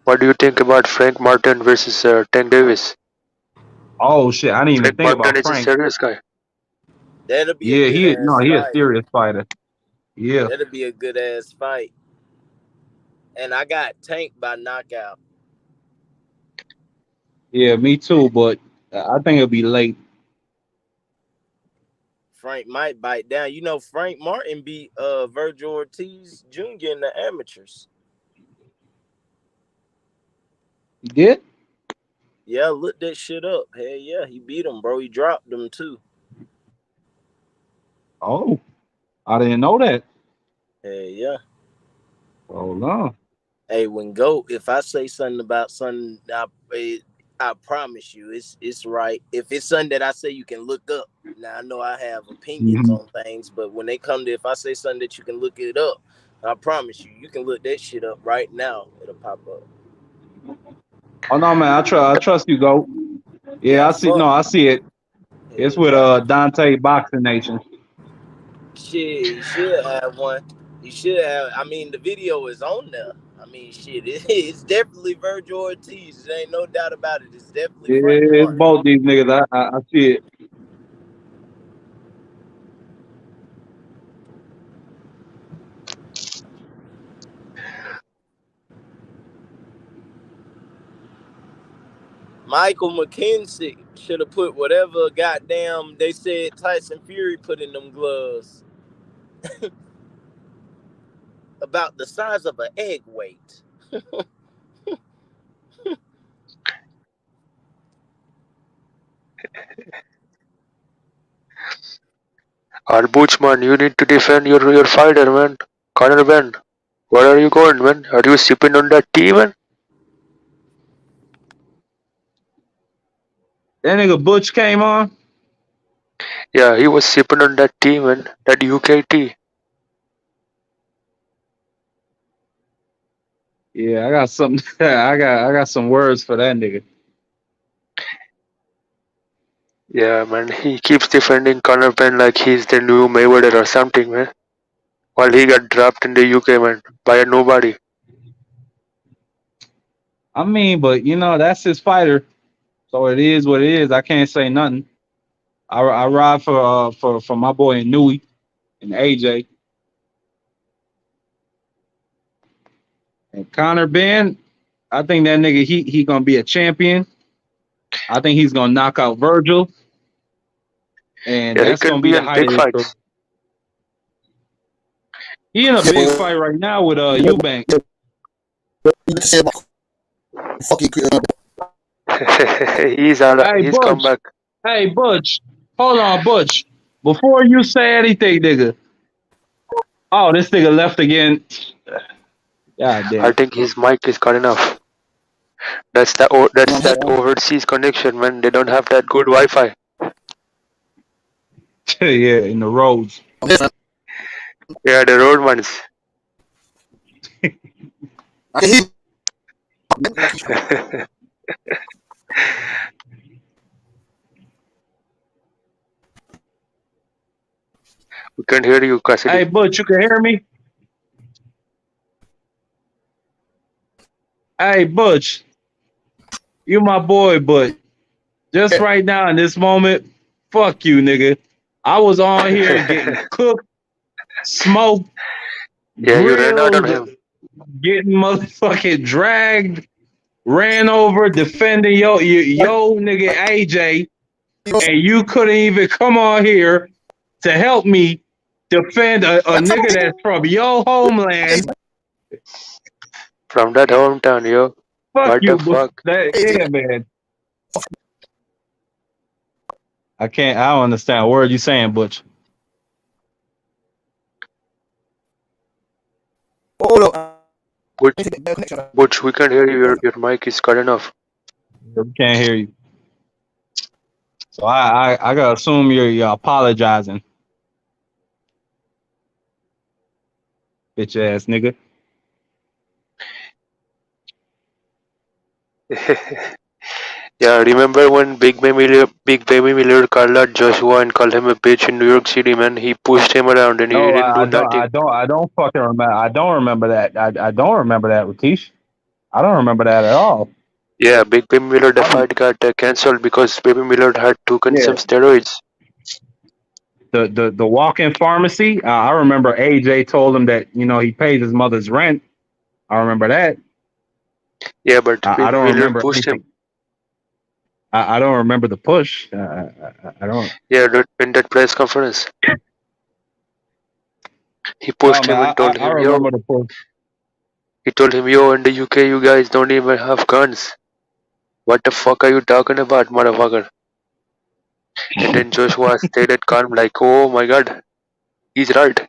What do you think about Frank Martin versus Tank Davis? Oh shit, I didn't even Frank think Martin about is a Frank. serious guy. that'll be a Yeah, good ass he a fight. serious fighter. Yeah, That'll be a good ass fight. And I got Tank by knockout. yeah, me too. But I think it'll be late. Frank might bite down. Frank Martin beat Virgil Ortiz Jr. in the amateurs. He did. Yeah, look that shit up. Hell yeah, he beat him, bro. He dropped him too. Oh, I didn't know that. Hell yeah. Hold on. Hey, if I say something about something, I promise you, it's right. If it's something that I say you can look up. Now I know I have opinions Mhm. on things, but when they come to, if I say something that you can look it up, I promise you, you can look that shit up right now. It'll pop up. Oh no, man, I trust you, go. Yeah, Yeah, I see. fuck. No, I see it. Hell It's with yeah. Dante Boxing Nation. Shit, he should have one. He should have. I mean, the video is on there. I mean, shit, it's definitely Virgil Ortiz. There ain't no doubt about it. It's definitely Yeah, Frank it's Martin. both these niggas. I see it. Michael McKenzie should have put whatever goddamn they said Tyson Fury put in them gloves. About the size of an egg weight. Albuchman, you need to defend your fighter, man. Conor Ben, where are you going, man? Are you sipping on that tea, man? That nigga Butch came on. Yeah, he was sipping on that tea, man. That UK tea. Yeah, I got something. I got some words for that nigga. Yeah, man. He keeps defending Conor Ben like he's the new Mayweather or something, man. While he got dropped in the UK, man, by a nobody. I mean, but that's his fighter, so it is what it is. I can't say nothing. I ride for my boy Nui and AJ and Connor Ben. I think that nigga he gonna be a champion. I think he's gonna knock out Virgil, and Yeah, he that's can gonna be be the in height big of his career. fights. He in a big fight right now with Eubank. He's come back. Hey, Butch. Hold on, Butch. Before you say anything, nigga. Oh, this nigga left again. God damn. I think his mic is cut enough. That's that overseas connection, man. They don't have that good Wi-Fi. Yeah, in the roads. Yeah, the road ones. We can't hear you, Cassidy. Hey, Butch, you can hear me? Hey, Butch. You my boy, but just right now in this moment, fuck you, nigga. I was on here getting cooked, smoked, Yeah, you ran out on grilled, him. getting motherfucking dragged, ran over, defending yo nigga AJ, and you couldn't even come on here to help me defend a nigga that's from your homeland. From that hometown, yo. Fuck What you, the fuck? yeah, man. I don't understand a word you saying, Butch. Butch, we can't hear you. Your mic is cut enough. We can't hear you. So I gotta assume you're apologizing, bitch ass nigga. Yeah, remember when Big Baby Miller called out Joshua and called him a bitch in New York City, man? He pushed him around and he No, didn't do nothing. I don't fucking remember. I don't remember that. I don't remember that, Rakesh. I don't remember that at all. Yeah, Big Baby Miller, the fight got cancelled because Baby Miller had to consume steroids. The walk-in pharmacy. I remember AJ told him that he pays his mother's rent. I remember that. Yeah, but I don't Miller remember pushed anything. him. I don't remember the push. I don't. Yeah, in that press conference, he pushed him and told I him, "Yo." remember the push. He told him, "Yo, in the UK, you guys don't even have guns. What the fuck are you talking about, motherfucker?" And then Joshua stayed at calm, like, "Oh my god, he's right."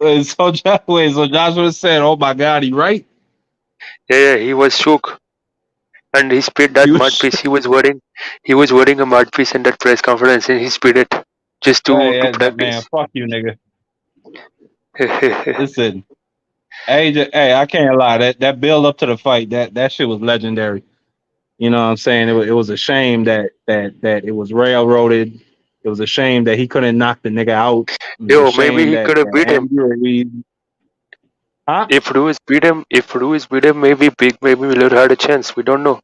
So Joshua said, "Oh my god, he right?" Yeah, he was shook. And he spit that mud piece. He was wearing a mud piece in that press conference, and he spit it just to Hey, that man, practice. fuck you, nigga. Listen, hey, I can't lie. That build up to the fight, that shit was legendary. You know what I'm saying? It was a shame that it was railroaded. It was a shame that he couldn't knock the nigga out. It was Yo, a maybe shame he that could have beat him. Andy Ruiz. Huh? If Ruiz beat him, maybe Miller had a chance. We don't know.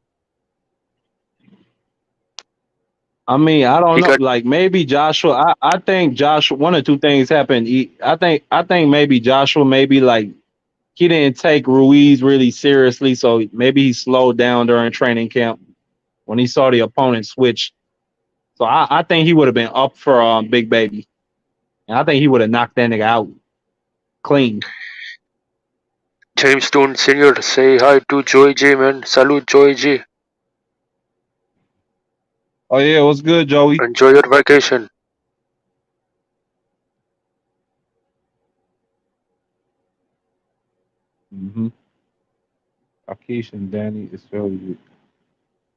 I mean, I don't He know. got Like maybe Joshua. I think Joshua. One or two things happened. I think maybe Joshua maybe like he didn't take Ruiz really seriously, so maybe he slowed down during training camp when he saw the opponent switch. So I think he would have been up for Big Baby, and I think he would have knocked that nigga out clean. James Stone Senior. Say hi to Joey J, man. Salute Joey J. Oh yeah, what's good, Joey? Enjoy your vacation. Mm-hmm. Akish and Danny is fairly.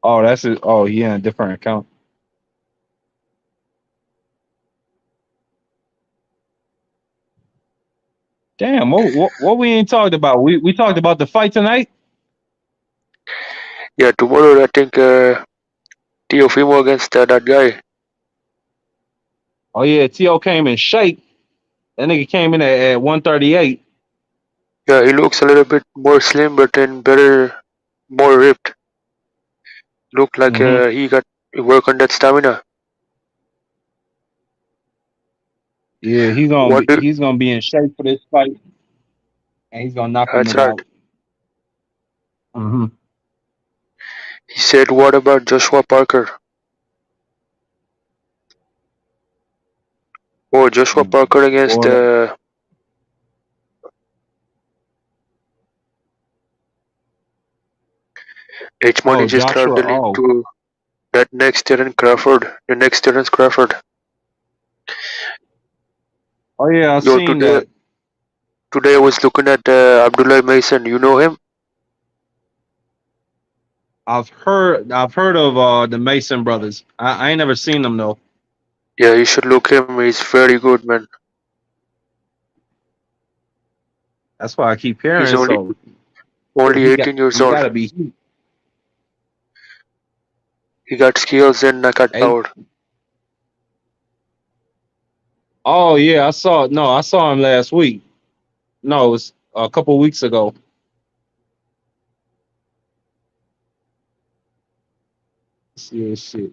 Oh, that's it. Oh, he in a different account. Damn, what we ain't talked about? We talked about the fight tonight. Yeah, tomorrow I think Teofimo against that guy. Oh yeah, T.O. came in shape. That nigga came in at 138. Yeah, he looks a little bit more slim, but then better, more ripped. Look like he got work on that stamina. Yeah, he's gonna be in shape for this fight, and he's gonna knock the That's nigga right. out. Mm-hmm. He said, "What about Joshua Parker?" Oh, Joshua Parker against H Money just dropped the link to that next Terence Crawford. The next Terence Crawford. Oh yeah, I've Yo, seen that. Today I was looking at Abdullah Mason. You know him? I've heard of the Mason brothers. I ain't never seen them though. Yeah, you should look him. He's very good, man. That's why I keep hearing. He's only He 18 years he old. gotta be He got skills and knockout power. Oh yeah, I saw him last week. No, it was a couple weeks ago. Yeah, shit.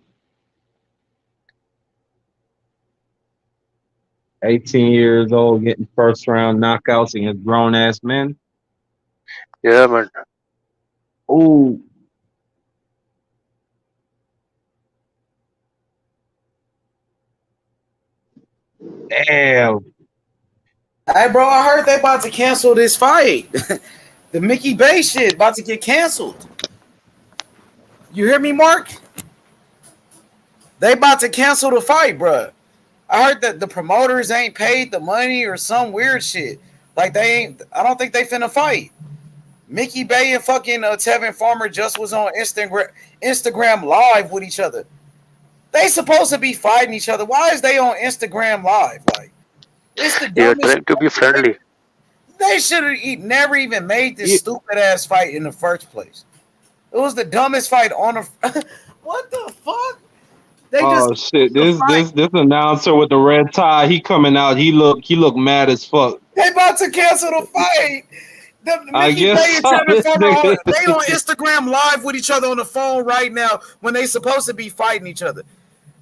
18 years old, getting first round knockouts against grown ass men. Yeah, man. Ooh. Damn. Hey, bro, I heard they about to cancel this fight. The Mickey Bay shit about to get canceled. You hear me, Mark? They about to cancel the fight, bro. I heard that the promoters ain't paid the money or some weird shit. Like they ain't. I don't think they finna fight. Mickey Bay and fucking Tevin Farmer just was on Instagram live with each other. They supposed to be fighting each other. Why is they on Instagram live? Like, it's the dumbest. Yeah, trying to be friendly. They should have never even made this stupid ass fight in the first place. It was the dumbest fight on a. What the fuck? They Shit! This announcer with the red tie, he coming out. He look mad as fuck. They about to cancel the fight. I Mickey guess Bay and so. Tevin Farmer, they on Instagram live with each other on the phone right now when they supposed to be fighting each other.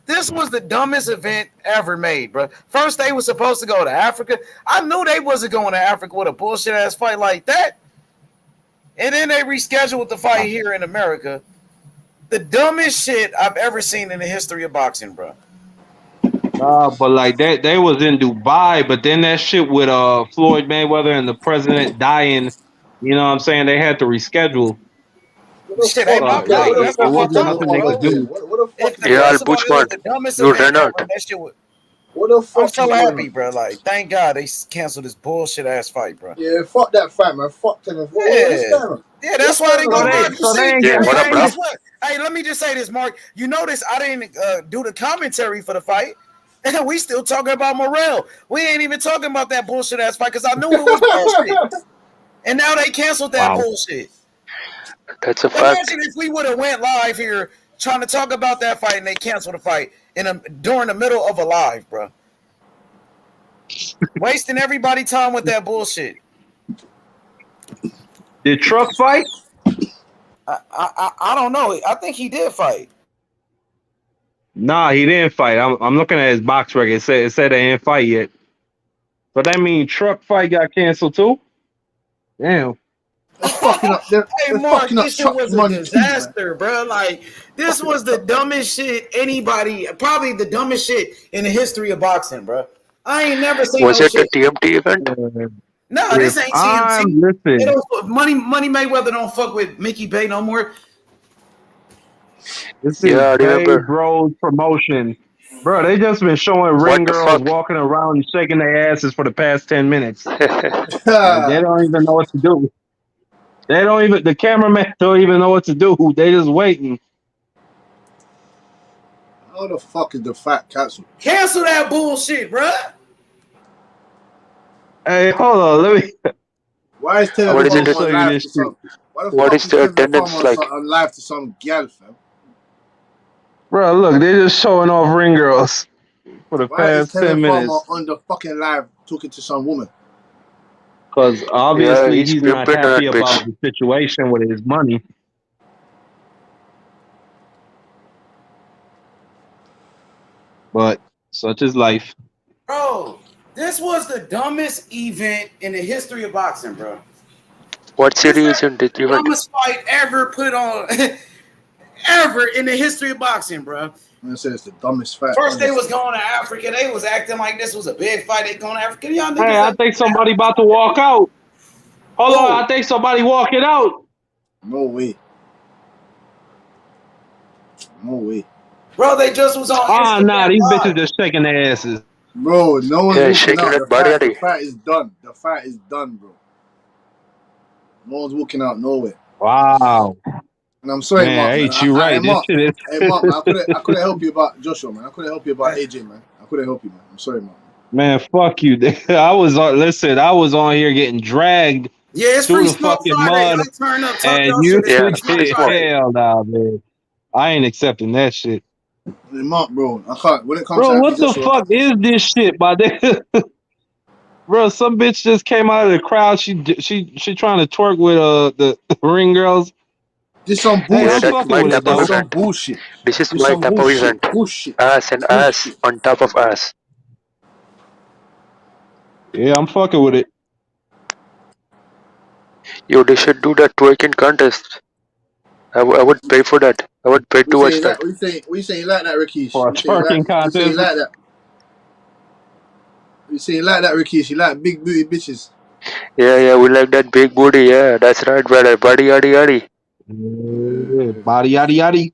This was the dumbest event ever made, bro. First, they were supposed to go to Africa. I knew they wasn't going to Africa with a bullshit ass fight like that. And then they rescheduled the fight here in America. The dumbest shit I've ever seen in the history of boxing, bro. But like they was in Dubai, but then that shit with Floyd Mayweather and the president dying, you know what I'm saying? They had to reschedule. Shit, hey, my God, that's it what I'm wasn't talking nothing they about. could do. Yeah, First of all, it was Bushman. the dumbest You event ran ever. out. That shit was. What the fuck I'm so is going happy, on? bro. Like, thank God they canceled this bullshit ass fight, bro. Yeah, fuck that fight, man. Fuck Kevin. What's going on? Yeah, that's why they go live. You see, Yeah, what up, bro? guess what? Hey, let me just say this, Mark. You notice I didn't do the commentary for the fight, and we still talking about Morrell. We ain't even talking about that bullshit ass fight because I knew it was bullshit. And now they canceled that bullshit. That's a fact. Imagine if we would have went live here trying to talk about that fight and they canceled the fight during the middle of a live, bro. Wasting everybody time with that bullshit. Did Truck fight? I don't know. I think he did fight. Nah, he didn't fight. I'm looking at his box record. It said they didn't fight yet. So that means Truck fight got canceled too? Damn. Hey, Mark, this shit was a disaster, bro. Like, this was the dumbest shit probably the dumbest shit in the history of boxing, bro. I ain't never seen Was no it shit. a TMT event? No, this ain't TMT. Listen. Money Mayweather don't fuck with Mickey Bay no more. This is Dave Bros promotion. Bro, they just been showing ring girls walking around and shaking their asses for the past 10 minutes. Like, they don't even know what to do. The cameraman don't even know what to do. They just waiting. How the fuck is the fight canceled? Cancel that bullshit, bro. Hey, hold on. Let me. Why is Tevin Farmer on live to some? Why the fuck is Tevin Farmer on live to some gal, fam? Bro, look, they're just showing off ring girls for the Why is past 10 Tevin minutes. Farmer on the fucking live talking to some woman? Because obviously he's not pimping happy that about bitch. the situation with his money. But such is life. Bro, this was the dumbest event in the history of boxing, bro. What city is in this event? Dumbest fight ever put on ever in the history of boxing, bro. I said it's the dumbest fight. First they was going to Africa. They was acting like this was a big fight. They going to Africa. Y'all niggas Hey, I think somebody about to walk out. Hold on, I think somebody walking out. No way. No way. Bro, they just was on Ah, Instagram nah, these Live. bitches just shaking their asses. Bro, no one's walking out. The fight is done. The fight is done, bro. No one's walking out nowhere. Wow. And I'm sorry, man, Mark. Ain't you right? Mark, this shit is... hey, Mark, man, I couldn't help you about Joshua, man. I couldn't help you about AJ, man. I couldn't help you, man. I'm sorry, Mark. Man, fuck you. I was on here getting dragged it's through Free the Smoke fucking Friday. mud. Y'all turn up, talk And y'all you shit. It's Free Smoke Friday. hell nah, man. I ain't accepting that shit. Hey, Mark, bro, I can't. When it comes Bro, to what the fuck is this shit, my nigga? Bro, some bitch just came out of the crowd. She trying to twerk with the ring girls. This some bullshit. Hey, I'm fucking with it, though. This some bullshit. This is This my some type of bullshit. event. Bullshit. Ass and ass on top of ass. Yeah, I'm fucking with it. Yo, they should do that twerking contest. I would pay for that. I would pay to watch that. What you saying you like that, Rikish? For a twerking contest? You say you like that? You say you like that, Rikish? You like big booty bitches? Yeah, we like that big booty. Yeah, that's right, brother. Body, yaddy, yaddy. Yeah, body, yaddy, yaddy.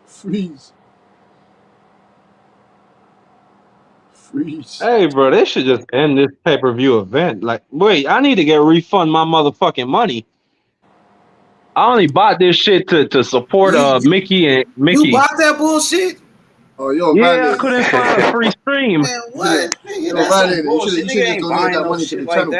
Freeze. Hey, bro, they should just end this pay-per-view event. Like, wait, I need to get refund my motherfucking money. I only bought this shit to support Mickey and Mickey. You bought that bullshit? Oh, yo, yeah, I couldn't find a free stream. Man, what? Yo, violated. You should just donate that money to the channel.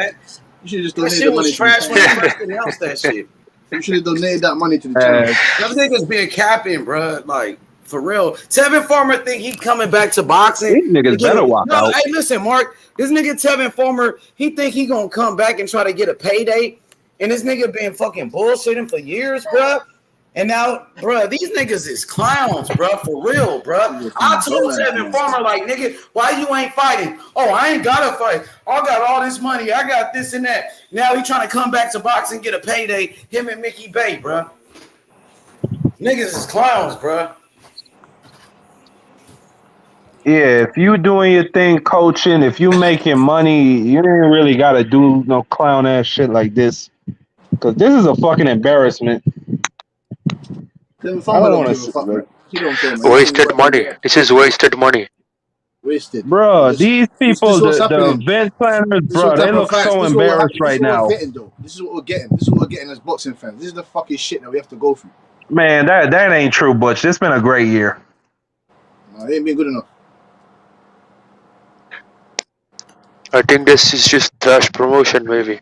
You should just donate that money to the channel. When they first announced that shit. You should have donated that money to the channel. Them niggas been capping, bro. Like, for real. Tevin Farmer think he coming back to boxing. These niggas better walk out. Hey, listen, Mark. This nigga Tevin Farmer, he think he gonna come back and try to get a payday. And this nigga been fucking bullshitting for years, bro. And now, bro, these niggas is clowns, bro. For real, bro. I told Tevin Farmer, like, nigga, why you ain't fighting? Oh, I ain't gotta fight. I got all this money. I got this and that. Now he trying to come back to boxing, get a payday. Him and Mickey Bay, bro. Niggas is clowns, bro. Yeah, if you doing your thing coaching, if you making money, you ain't really gotta do no clown ass shit like this. Cause this is a fucking embarrassment. I don't want to see it. Wasted money. This is wasted money. Wasted. Bro, these people, the event planners, bro, they look so embarrassed right now. This is what we're getting. This is what we're getting as boxing fans. This is the fucking shit that we have to go through. Man, that ain't true, Butch. It's been a great year. No, it ain't been good enough. I think this is just trash promotion, maybe.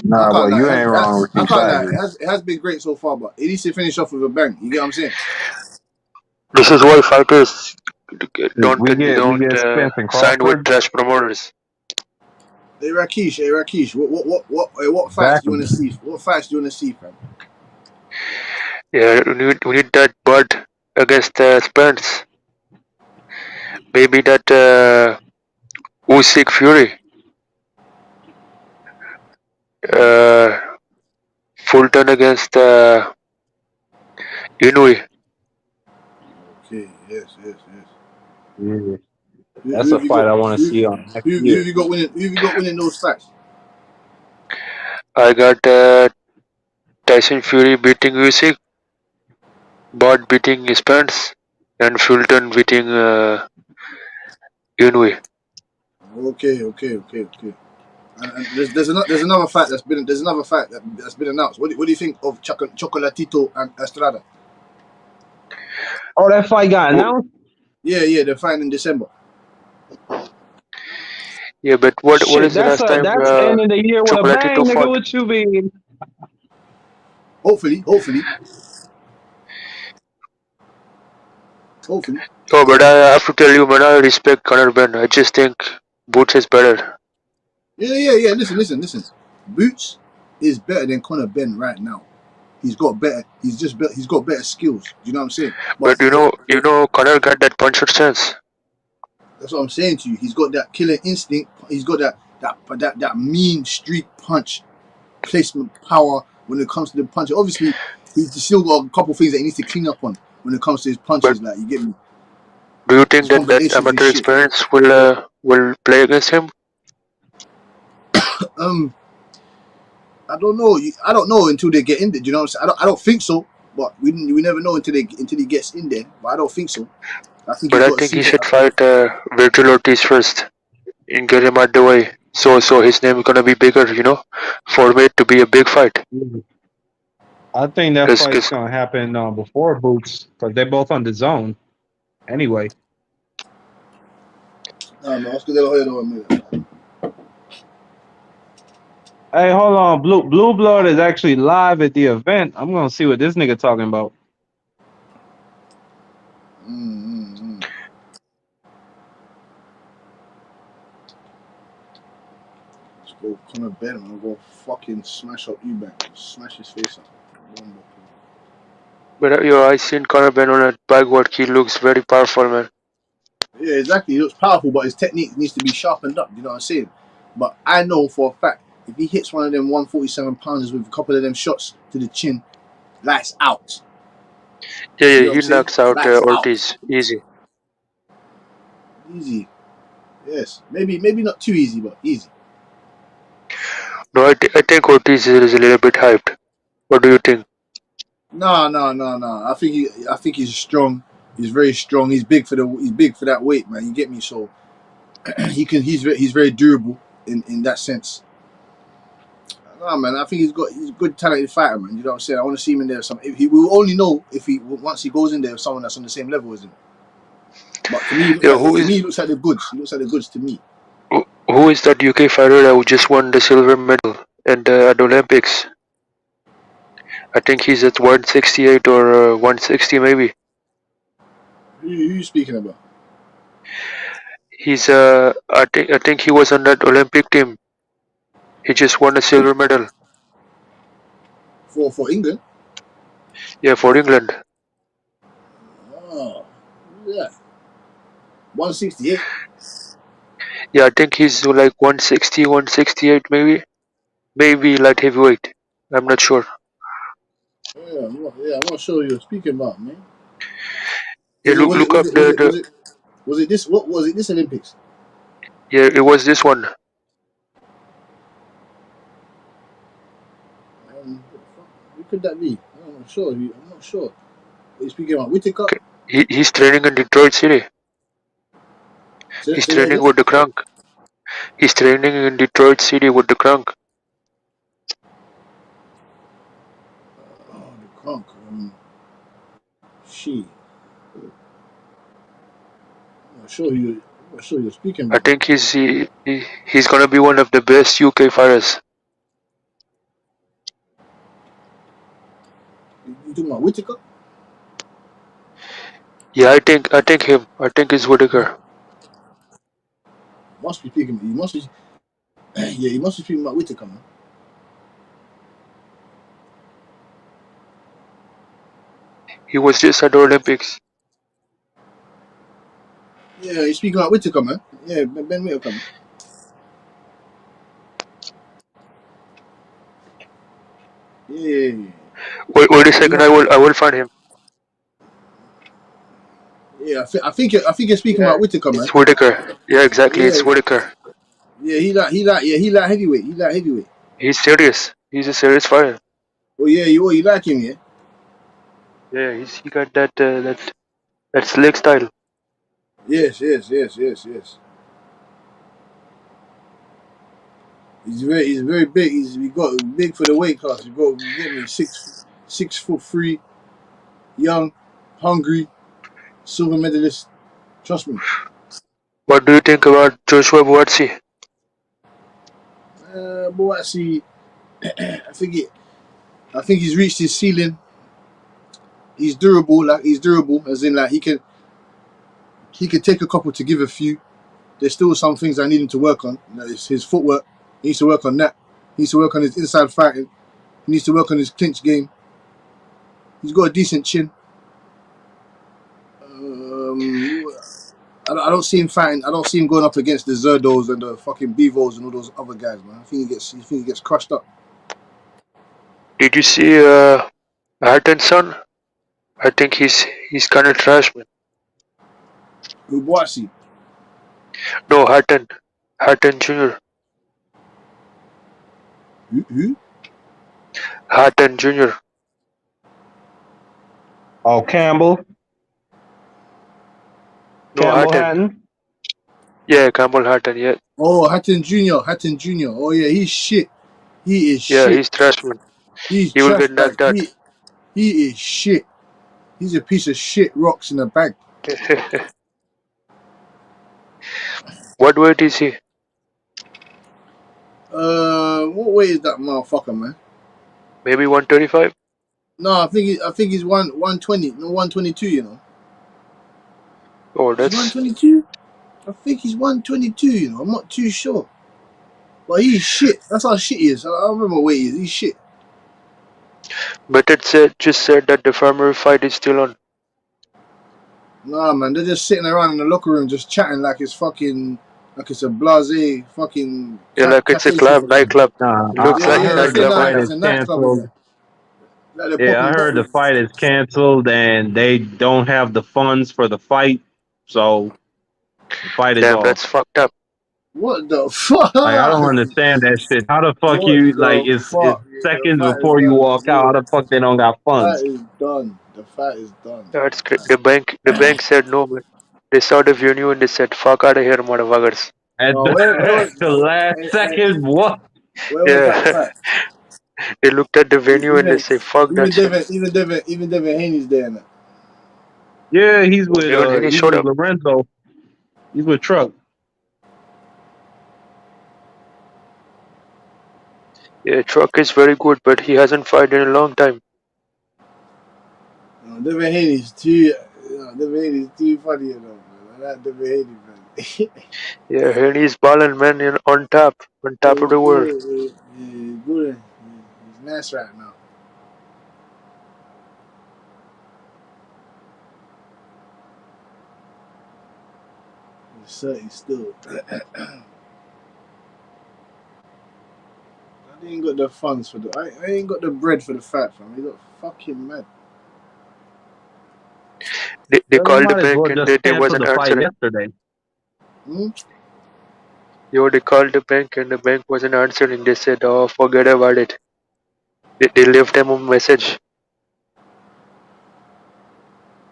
Nah, well, you ain't wrong with I can't lie. It has been great so far, but it needs to finish off with a bang. You get what I'm saying? This is why fighters don't Spence and sign with Crawford. trash promoters. Hey Rakesh, what fights do you want to see? What fights do you want to see, fam? Yeah, we need that Bud against Spence. Maybe that Usyk Fury. Fulton against Inouye. Okay, yes. Yeah. That's a fight I want to see on next year. Who you got winning those fights? I got Tyson Fury beating Usyk, Bud beating Spence, and Fulton beating Inouye. Okay. And there's another fight that's been announced. What do you think of Chocolatito and Estrada? Oh, that fight got announced? Yeah, they're fighting in December. Yeah, but what is the last time that's ending the year with a bang, nigga. What you mean? Hopefully. Oh, but I have to tell you, man, I respect Conor Ben. I just think Boots is better. Yeah. Listen. Boots is better than Conor Ben right now. He's got better skills. Do you know what I'm saying? But you know, Conor got that puncher sense. That's what I'm saying to you. He's got that killer instinct. He's got that mean street punch placement power when it comes to the punch. Obviously, he's still got a couple things that he needs to clean up on when it comes to his punches. Like, you get me? Do you think His that combinations is amateur shit. experience will play against him? I don't know. I don't know until they get in there. You know what I'm saying? I don't think so. But we never know until he gets in there. But I don't think so. I think But he's I got to think see he that. should fight Virgil Ortiz first and get him out the way. So his name is gonna be bigger, for it to be a big fight. I think that Cause, fight's 'cause gonna happen before Boots because they're both on the zone. Anyway, No, let's get that ahead of a minute. hey, hold on. Blue Blood is actually live at the event. I'm gonna see what this nigga talking about. Let's go Conor Ben. I'm gonna go fucking smash up Eubank. Smash his face up. but I seen Conor Ben on a bike work. He looks very powerful, man. Yeah, exactly. He looks powerful, but his technique needs to be sharpened up. You know what I'm saying? But I know for a fact if he hits one of them 147 pounders with a couple of them shots to the chin, lights out. Yeah, You know what he I'm saying? knocks out Lights out. Ortiz easy. Easy. Yes. Maybe not too easy, but easy. No, I think Ortiz is a little bit hyped. What do you think? No. I think he's strong. He's very strong. He's big for that weight, man. You get me? So he's very durable in that sense. No, man. I think he's a good talented fighter, man. You know what I'm saying? I want to see him in there. He will only know once he goes in there with someone that's on the same level as him. But to me, Yeah, he looks like the goods. He looks like the goods to me. who is that UK fighter that who just won the silver medal at the Olympics? I think he's at 168 or 160 maybe. Who you speaking about? He's I think he was on that Olympic team. He just won a silver medal. For England? Yeah, for England. Oh, yeah. 168. Yeah, I think he's like 160, 168 maybe. Maybe light heavyweight. I'm not sure. I'm not sure you're speaking about, man. Yeah, look up the Was it this? What was it? This Olympics? yeah, it was this one. Who could that be? I'm not sure. I'm not sure. Are you speaking about Whittaker? He's training in Detroit City. He's Say that training again? with the Crunk. He's training in Detroit City with the Crunk. Oh, the Crunk. She. I'm not sure you're speaking I about. think he's gonna be one of the best UK fighters. You talking about Whittaker? Yeah, I think him. I think it's Whitaker. Must be speaking. He must be. Yeah, he must be speaking about Whittaker, man. He was just at the Olympics. Yeah, he's speaking about Whittaker, man. Yeah, Ben Whittaker, man. Yeah. Wait a second. I will find him. Yeah, I think you're speaking about Whittaker, man. It's Whitaker. Yeah, exactly. Yeah, It's Whitaker. yeah, he like heavyweight. He like heavyweight. He's serious. He's a serious fighter. Oh yeah, you like him, yeah? Yeah, he got that slick style. Yes. He's very big. He got big for the weight class. You get me 6'3", young, hungry, silver medalist. Trust me. What do you think about Joshua Buatsi? Boatsy, I think he's reached his ceiling. He's durable, as in like he can take a couple to give a few. There's still some things I need him to work on. It's his footwork. He needs to work on that. He needs to work on his inside fighting. He needs to work on his clinch game. He's got a decent chin. I don't see him fighting. I don't see him going up against the Zerdos and the fucking Bivos and all those other guys, man. I think he gets crushed up. Did you see Hatton's son? I think he's kind of trash, man. Ubuasi. No, Hatton Jr. Who? Hatton Jr. Oh, Campbell Hatton. Hatton. Yeah, Campbell Hatton. Yeah. Oh, Hatton Jr. Hatton Jr. Oh yeah, he's shit. He is Yeah, shit. he's trash, man. He's He will trash get bag. knocked out. He is shit. He's a piece of shit rocks in a bag. What weight is he? What weight is that motherfucker, man? Maybe 135. No, I think he's 120, no 122. You know, Oh, he's that's 122. I think he's 122. You know, I'm not too sure, but he's shit. That's how shit he is. I don't remember what he is. He's shit. But it just said that the farmer fight is still on. Nah, man, they're just sitting around in the locker room just chatting like it's fucking, like it's a blasé fucking Yeah, like it's a cafe sort club, of thing. nightclub. Nah, It looks I like a Yeah, heard sitting the nightclub down right fight like now. it's is a nightclub in canceled. there. Like they're Yeah, I popping heard the bottles. fight is canceled and they don't have the funds for the fight, so the fight is Damn, off. that's fucked up. What the fuck? Like I don't understand that shit. How the fuck What you like? the It's fuck? The seconds fight is before you done. walk out. How the fuck they don't got Fight funds? is done. The fight is done. That's great. The bank said no, man. They saw the venue and they said, "Fuck out of here, motherfuckers." At No, where was the last second, what? where was that Yeah, fight? they looked at the venue and they Even say, "Fuck that shit." Devin Haney's there now. Yeah, Oh, Devin Haney he's showed with up. Lorenzo. He's with Truck. Yeah, Truck is very good, but he hasn't fought in a long time. Devin Haney's too. Devin Haney's too funny, you know. Man. I like Devin Haney, man. Yeah, Haney is balling, man, on top of the world. He's good. He's nice right now. He's certain still. I ain't got the funds for I ain't got the bread for the fight, fam. You got fucking mad. They Well, they called the might as well bank and just they cancel wasn't the fight answering. yesterday. Hmm? Yo, they called the bank and the bank wasn't answering. They said, "Oh, forget about it." They left them a message.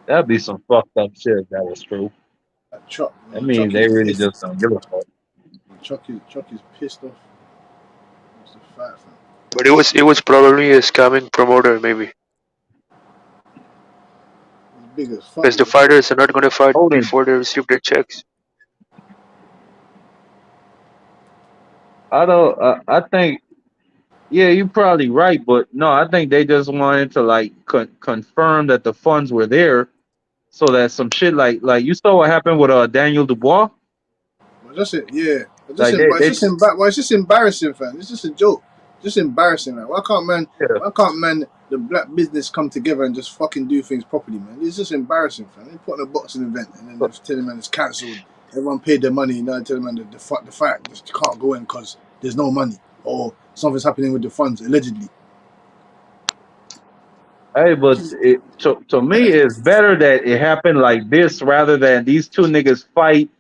That'd be some fucked up shit if that was true. Chuck, That Chuck means is they really pissed. just don't give a fuck. Chuck is pissed off. It's a fight, fam. But it was probably a scamming promoter, maybe. He's big as fuck. Because the You know? fighters are not going to fight Hold it. before they receive their checks. I don't. I think. Yeah, you're probably right, but no, I think they just wanted to like confirm that the funds were there, so that some shit like you saw what happened with Daniel Dubois. But just yeah, Like it's just embarrassing, fam. It's just a joke. Just embarrassing. Like, yeah. why can't man the black business come together and just fucking do things properly, man? It's just embarrassing, fam. They put on a boxing event and then they're telling man it's cancelled. Everyone paid their money, and now they're telling man that the fight just can't go in because there's no money or something's happening with the funds allegedly. Hey, but to me, it's better that it happened like this rather than these two niggas fight.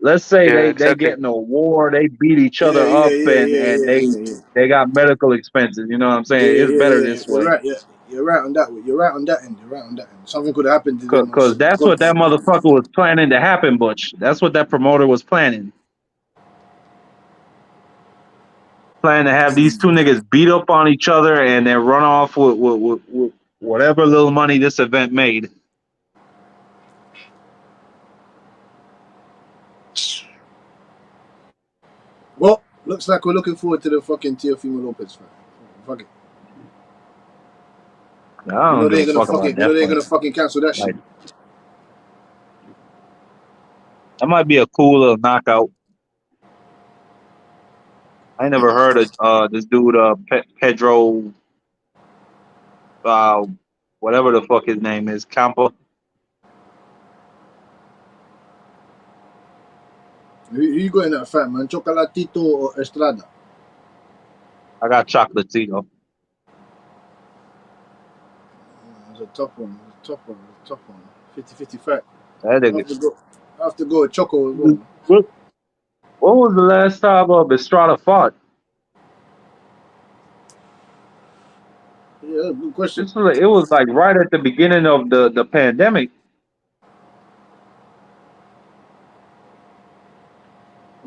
Let's say Yeah, they exactly. get in a war, they beat each Yeah, other up, and yeah. they got medical expenses. You know what I'm saying? It's better this You're way. right. Yeah, you're right on that. You're right on that end. You're right on that end. Something could have happened to them. Because that's God what that motherfucker was planning to happen, Butch. That's what that promoter was planning. Planning to have these two niggas beat up on each other and then run off with whatever little money this event made. Well, looks like we're looking forward to the fucking Teofimo Lopez fight. Fuck it. I don't give a fuck about You know that they ain't fight. gonna fucking cancel that Like, shit. that might be a cool little knockout. I never heard of this dude Pedro whatever the fuck his name is, Campa. Who you got in that fight, man? Chocolatito or Estrada? I got Chocolatito. was a tough one. 50-50 fight. That I nigga. have to go with Choco as well. What was the last time Estrada fought? Yeah, good question. It was like right at the beginning of the pandemic.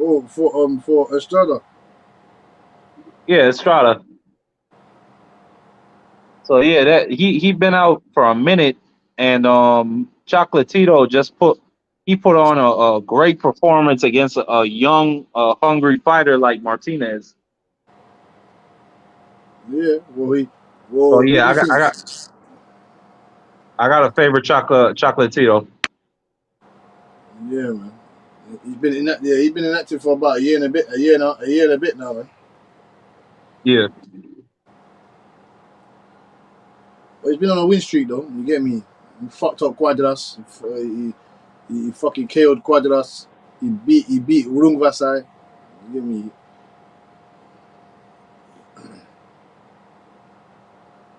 Oh, for Estrada. Yeah, Estrada. So yeah, that he been out for a minute, and Chocolatito just put on a great performance against a young, hungry fighter like Martinez. Yeah, So what do yeah, you think? I got a favorite Chocolatito. Yeah, man. He's been inactive for about a year and a bit now, man. Yeah. But he's been on a win streak though. You get me? He fucked up Quadras. He fucking KO'd Quadras. He beat Urung Vasai. You get me?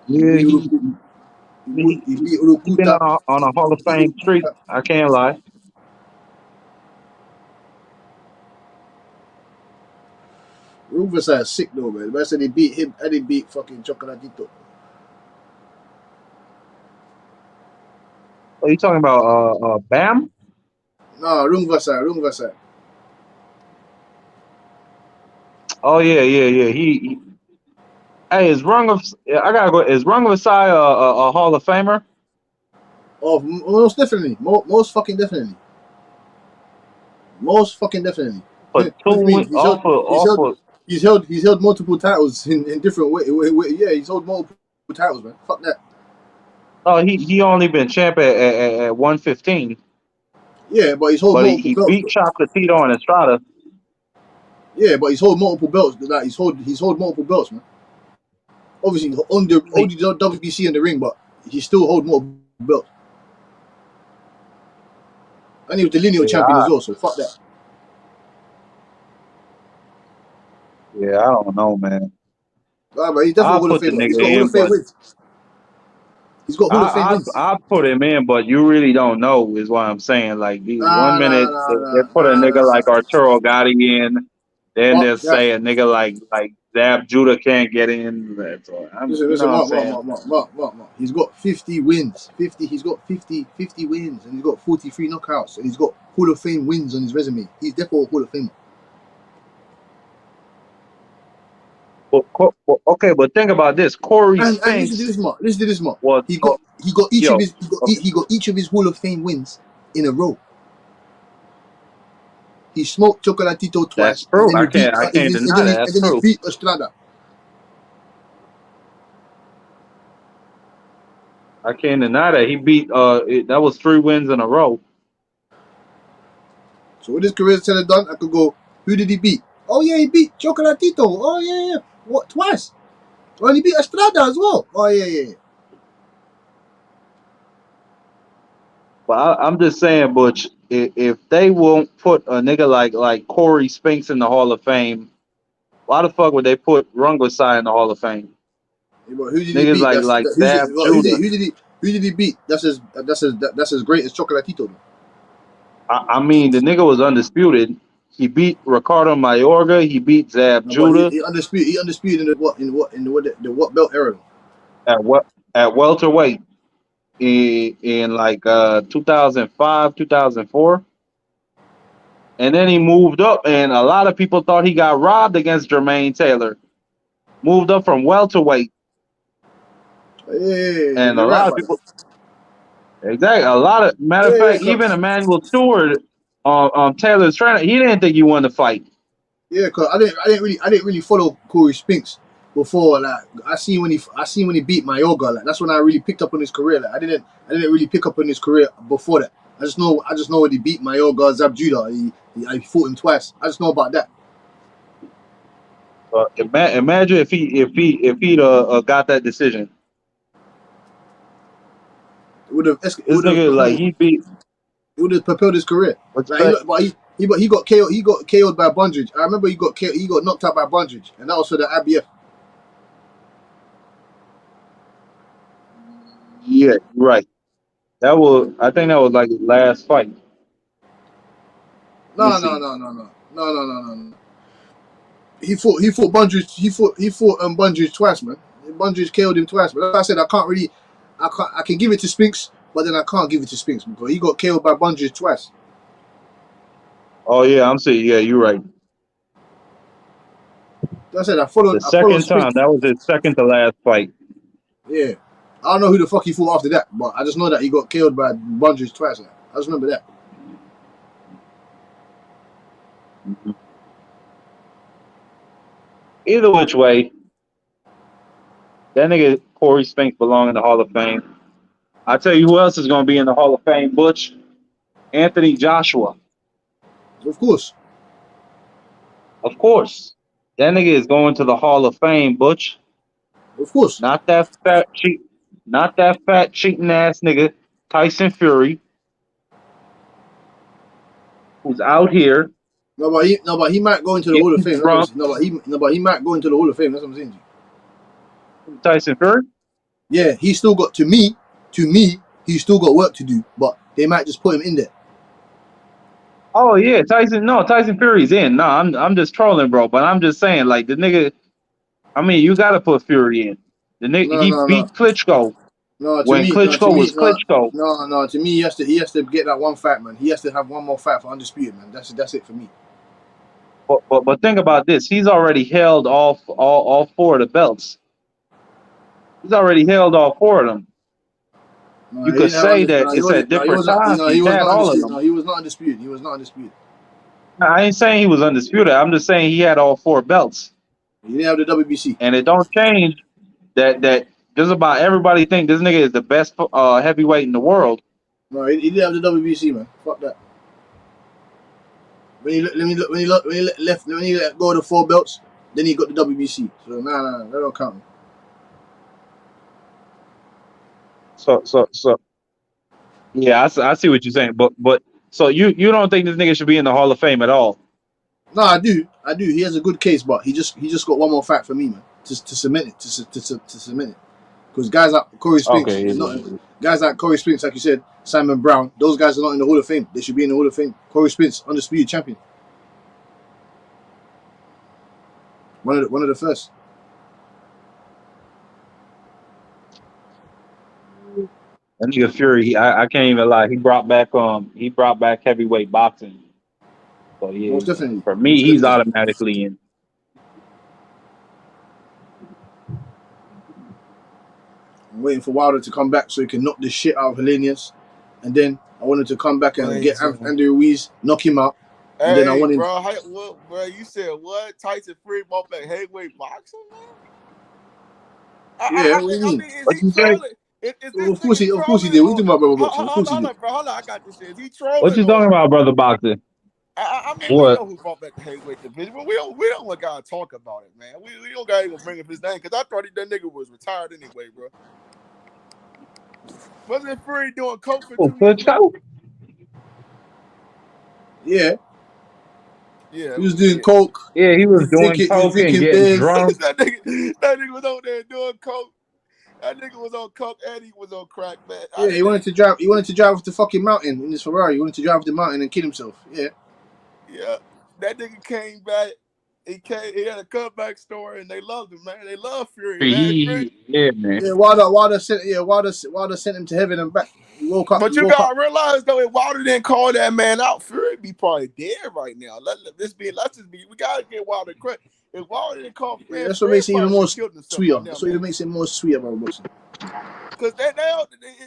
Yeah, He beat he been Urukuta. on a Hall of Fame streak. I can't lie. Urung Vasai is sick though, man. The said they beat him and they beat fucking Chocolatito. Are you talking about Bam? Nah, Urung Vasai. Oh yeah. Hey, is I gotta go. Is Rung Vasai a Hall of Famer? Oh, most definitely. Most fucking definitely. Most fucking definitely. For What do you mean? off of. He's held multiple titles in different way. Yeah, he's held multiple titles, man. Fuck that. Oh, he only been champ at 115. Yeah, but he's hold But multiple he belts beat though. Chocolatito and Estrada. Yeah, but he's hold multiple belts. Like he's hold multiple belts, man. Obviously, only the WBC in the ring, but he still hold multiple belts. And he was the lineal champion as well. So fuck that. Yeah, I don't know, man. But he's definitely I'll Hall of put the Famer. He's nigga got Hall in, of Fame but wins. He's got Hall of Fame wins. I put him in, but you really don't know, is what I'm saying. Like Nah, 1 minute they put a nigga like Arturo Gotti in, then Mark, they'll yeah. say a nigga like Zab Judah can't get in. So you know Listen, what I'm saying? Mark. He's got 50 wins. He's got 50 wins, and he's got 43 knockouts, and he's got Hall of Fame wins on his resume. He's definitely a Hall of Famer. Okay, but think about this. Corey And listen to Spinks this, Mark. Listen to this, Mark. was He got each of yo. his he got each of his Hall of Fame wins in a row. He smoked Chocolatito That's twice, and true. then I can't deny that. That's he true. beat Estrada. I can't deny that he beat. That was 3 wins in a row. So with his career said and done, I could go. Who did he beat? Oh yeah, he beat Chocolatito. Oh yeah. What twice? Well, he beat Estrada as well. Oh yeah. But I'm just saying, Butch, if they won't put a nigga like Corey Spinks in the Hall of Fame, why the fuck would they put Rungvisai in the Hall of Fame? Yeah, but who did he Niggas beat? like Zab Judah. Who did he beat? That's as great as Chocolatito. I mean, the nigga was undisputed. He beat Ricardo Mayorga. He beat Zab But Judah he undisputed in what belt era? at welterweight in like 2005, 2004. And then he moved up, and a lot of people thought he got robbed against Jermaine Taylor. Moved up from welterweight. Yeah, And a you're right lot of about that. people, exactly. A lot of matter of fact, Yeah, even Emmanuel Stewart, Taylor's trainer, he didn't think he won the fight. yeah, cause I didn't really follow Corey Spinks before. Like I seen when he beat Mayorga. Like that's when I really picked up on his career. Like I didn't really pick up on his career before that. I just know when he beat Mayorga, Zab Judah. I fought him twice. I just know about that. Imagine if he'd It got that decision. would have This nigga like he beat. It would have propelled his career. Like he got KO'd. He got KO'd by Bondridge. I remember he got knocked out by Bondridge, and that was for the IBF. Yeah, you're right. I think that was like his last fight. Let me No, see. no. He fought Bundrage twice, man. Bundrage KO'd him twice, but like I said, I can give it to Spinks, but then I can't give it to Spinks because he got KO'd by Bundrage twice. Oh yeah, I'm seeing. Yeah, you're right. Like I said, I The follow second time, Spinks. that was his second to last fight. Yeah. I don't know who the fuck he fought after that, but I just know that he got KO'd by Bundrage twice. I just remember that. Either which way, that nigga Corey Spinks belong in the Hall of Fame. I tell you who else is going to be in the Hall of Fame, Butch? Anthony Joshua. Of course. Of course. That nigga is going to the Hall of Fame, Butch. Of course. Not that fat cheating ass nigga, Tyson Fury, who's out here. No, but he might go into the Hall of Fame. Drunk. But he might go into the Hall of Fame. That's what I'm saying. Tyson Fury? Yeah, he still got to me, he's still got work to do, but they might just put him in there. Oh yeah, Tyson Fury's in. No, I'm just trolling, bro. But I'm just saying, like the nigga. I mean, you gotta put Fury in. The nigga he beat Klitschko. No, when Klitschko was Klitschko. No, to me, he has to get that one fight, man. He has to have one more fight for undisputed, man. That's it for me. But think about this. He's already held all four of the belts. He's already held all four of them. No, you could say that it's at different times. He's had all of them. No, he was not undisputed. I ain't saying he was undisputed. I'm just saying he had all four belts. He didn't have the WBC. And it don't change that just about everybody think this nigga is the best heavyweight in the world. No, he didn't have the WBC, man. Fuck that. When he let go of the four belts, then he got the WBC. So nah, that don't count. So yeah, I see what you're saying, but so you don't think this nigga should be in the Hall of Fame at all? No, I do. He has a good case, but he just got one more fight for me, man, to cement it, to cement it. Because guys like Corey Spinks, guys like Corey Spinks, like you said, Simon Brown, those guys are not in the Hall of Fame. They should be in the Hall of Fame. Corey Spinks, undisputed champion, one of the first. That nigga Fury, I can't even lie. He brought back heavyweight boxing. So yeah, Most definitely. For me, he's automatically in. I'm waiting for Wilder to come back so he can knock this shit out of Helenius, and then I wanted to come back and get Andy Ruiz, knock him out. And then I wanted, bro, you said what? Tyson Fury bought back heavyweight boxing, man? Yeah, what do you mean? Is he trolling? Of course he did. What you talking about, brother boxing? Of course he did. Hold on, I got this shit. Is he trolling? What you talking about, brother boxing? I mean, we know who brought back the heavyweight division, but we don't gotta talk about it, man. We don't gotta even bring up his name because I thought that nigga was retired anyway, bro. Wasn't Fury doing coke for 2 years? Yeah. Yeah, he was doing coke. Yeah, he was doing coke and getting drunk. that nigga was out there doing coke. That nigga was on coke and he was on crack, man. Yeah, he wanted to drive off the fucking mountain in his Ferrari. He wanted to drive off the mountain and kill himself. Yeah. Yeah, that nigga came back. He had a comeback story, and they loved him, man. They love Fury, man. Yeah, man. Yeah, Wilder sent him to heaven and back. He woke up. But you gotta realize though, if Wilder didn't call that man out, Fury be probably dead right now. Let's just be. We gotta get Wilder credit. If Wilder didn't call, man, that's what makes it even more sweeter. That's what makes it more sweet about boxing. Because they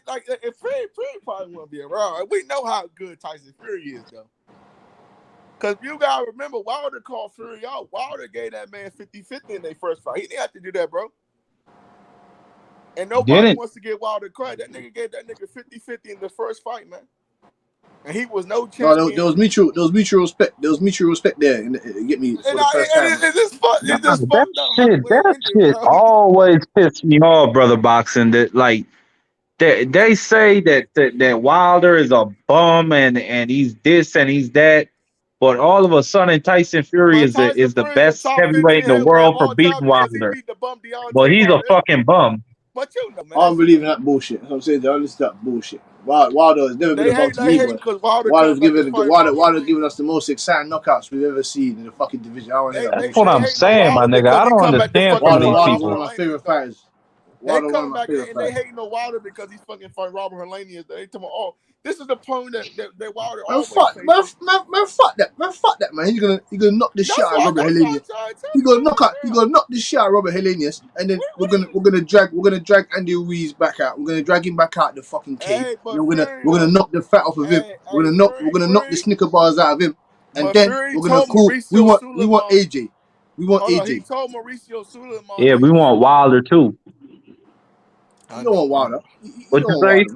like if Fury probably won't be around. We know how good Tyson Fury is though. Because you gotta remember, Wilder called Fury out. Wilder gave that man 50-50 in their first fight. He didn't have to do that, bro. And nobody wants to get Wilder credit. That nigga gave that nigga 50-50 in the first fight, man. And he was no champion. No, there was mutual respect. There was mutual respect there. And it get me for the first time. That shit always pissed me off, brother boxing. That like they say that Wilder is a bum and he's this and he's that. But all of a sudden, Tyson Fury is the best heavyweight in the world for beating Wilder. But he's a fucking bum. But you know, man, I don't believe in that bullshit. That's what I'm saying. They don't listen to that bullshit. Wilder has never been a box to me, but because Wilder come back to fight Wilder's given us the most exciting knockouts we've ever seen in the fucking division. I want to hear that That's bullshit. what I'm saying, my nigga. I don't understand from these Wilder's one of people. my favorite fighters. They Wilder, one of come my back favorite and they fighters. hating on Wilder because he's fucking fighting Robert Helenius. They tell me, oh, this is the opponent that Wilder Man, always fuck, faces. man, fuck that, man, fuck that, man. He's gonna knock the shit out of Robert Helenius. He's gonna knock the shit out of Robert Helenius, and then we're gonna drag Andy Ruiz back out. We're gonna drag him back out the fucking cage. And we're gonna knock the fat off of him. We're gonna knock the Snicker bars out of him, and then Fury we're gonna call. We want AJ. We want AJ. He told Mauricio Suleiman. Yeah, we want Wilder too. You don't want Wilder. What you say?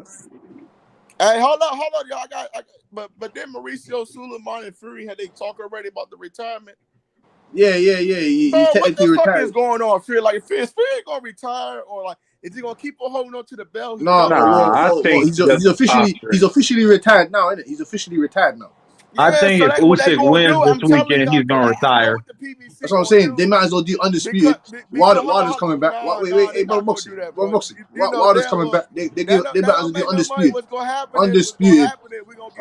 Hey, hold on, y'all. But then Mauricio Suleiman and Fury had they talk already about the retirement. Yeah. He what the fuck retired. is going on? Fury ain't gonna retire, or like is he gonna keep on holding on to the belt? I think he's officially retired now, isn't it? He's officially retired now. I think if Usyk wins this weekend, he's gonna retire. That's what I'm saying. They might as well do undisputed. Wilder's coming back. Wait, bro, boxing. Wilder's coming back. They might as well do undisputed.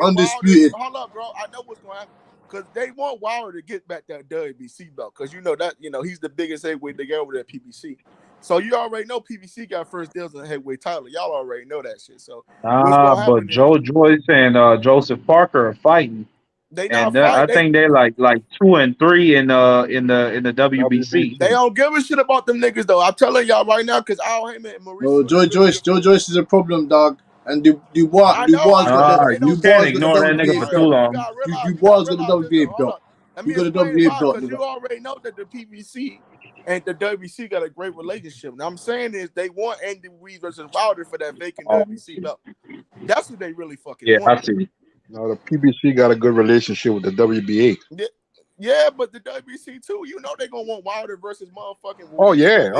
Undisputed. Hold up, bro. I know what's gonna happen. Because they want Wilder to get back that WBC belt. Because he's the biggest heavyweight they got over there at PBC. So you already know PBC got first deals in the heavyweight title. Y'all already know that shit. So but Joe Joyce and Joseph Parker are fighting. I think they're like 2 and 3 in the WBC. They don't give a shit about them niggas though. I'm telling y'all right now because Al Heyman and Mauricio. Joe Joyce is a problem, dog. And Dubois can't ignore that nigga for too long. Dubois got the WBA belt. You got the WBA belt. Because you already know that the PBC and the WBC got a great relationship. Now I'm saying is they want Andy Ruiz versus Wilder for that vacant WBC belt. That's what they really fucking want. I see. No, the PBC got a good relationship with the WBA. Yeah, but the WBC too. You know they're gonna want Wilder versus motherfucking. Oh yeah. That's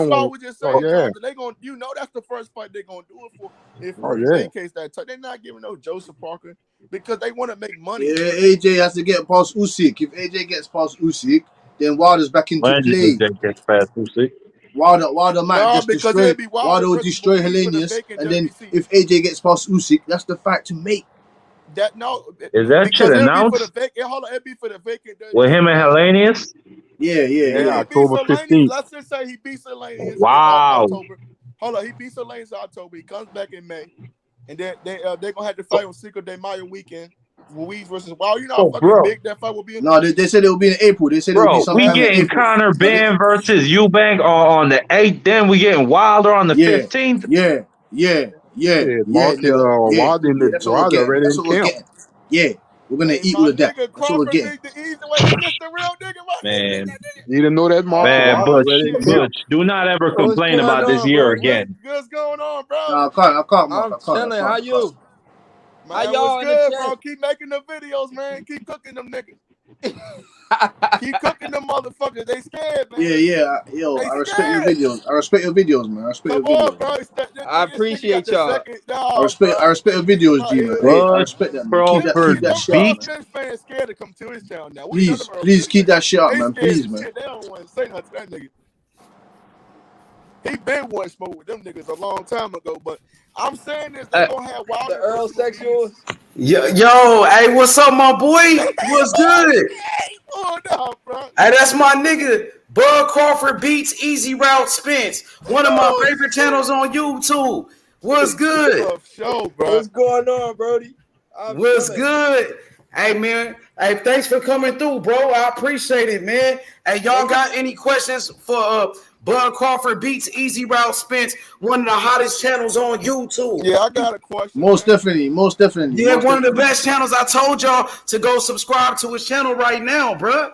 why I was just saying. They gonna, that's the first fight they're gonna do it for. If vacates that time, they're not giving no Joseph Parker because they want to make money. Yeah, AJ has to get past Usyk. If AJ gets past Usyk, then Wilder's back into play. Gets past Usyk. Wilder might just destroy. Wilder will destroy Helenius, and then if AJ gets past Usyk, that's the fight to make. Is that shit announced? It'd be for the vacant. With him and Helenius? Yeah. October 15th. Let's just say he beats Helenius. Wow. Hold on, he beats Helenius in October. He comes back in May, and then they're gonna have to fight on Cinco de Mayo weekend. Ruiz versus how fucking big that fight will be. No, they said it will be in April. They said it will be sometime we getting Conor Benn versus Eubank on the 8th. Then we getting Wilder on the 15th. Yeah. That's what we're getting. Yeah, we're gonna eat with that. That's what we're getting. Man, you didn't know that, Mark. Man, Butch, do not ever complain about this year again. What's going on, bro? No, I can't. I'm telling how you. Man, how y'all good, bro? Keep making the videos, man. Keep cooking them niggas. Keep cooking them motherfuckers. They scared, man. Yeah. Yo, I respect your videos. Man. I respect your videos. Bro. I appreciate y'all. I respect your videos, G, man. Hey, I respect that, man. Keep that shit up. Fans scared to come to his town now. Please keep that shit up, man. Please, man. They don't want to say nothing to that nigga. He been one smoke with them niggas a long time ago, but I'm saying this, they gonna have Wilder. The Earl sexuals. Yo, hey, what's up, my boy? What's good? Oh no, bro. Hey, that's my nigga. Bud Crawford beats Easy Route Spence. One of my favorite channels on YouTube. What's good? What's going on, Brody? What's good? Hey, man. Hey, thanks for coming through, bro. I appreciate it, man. Hey, y'all got any questions for Bud Crawford beats Easy Route Spence, one of the hottest channels on YouTube? Yeah, I got a question. Most definitely. Yeah, one of the best channels. I told y'all to go subscribe to his channel right now, bro.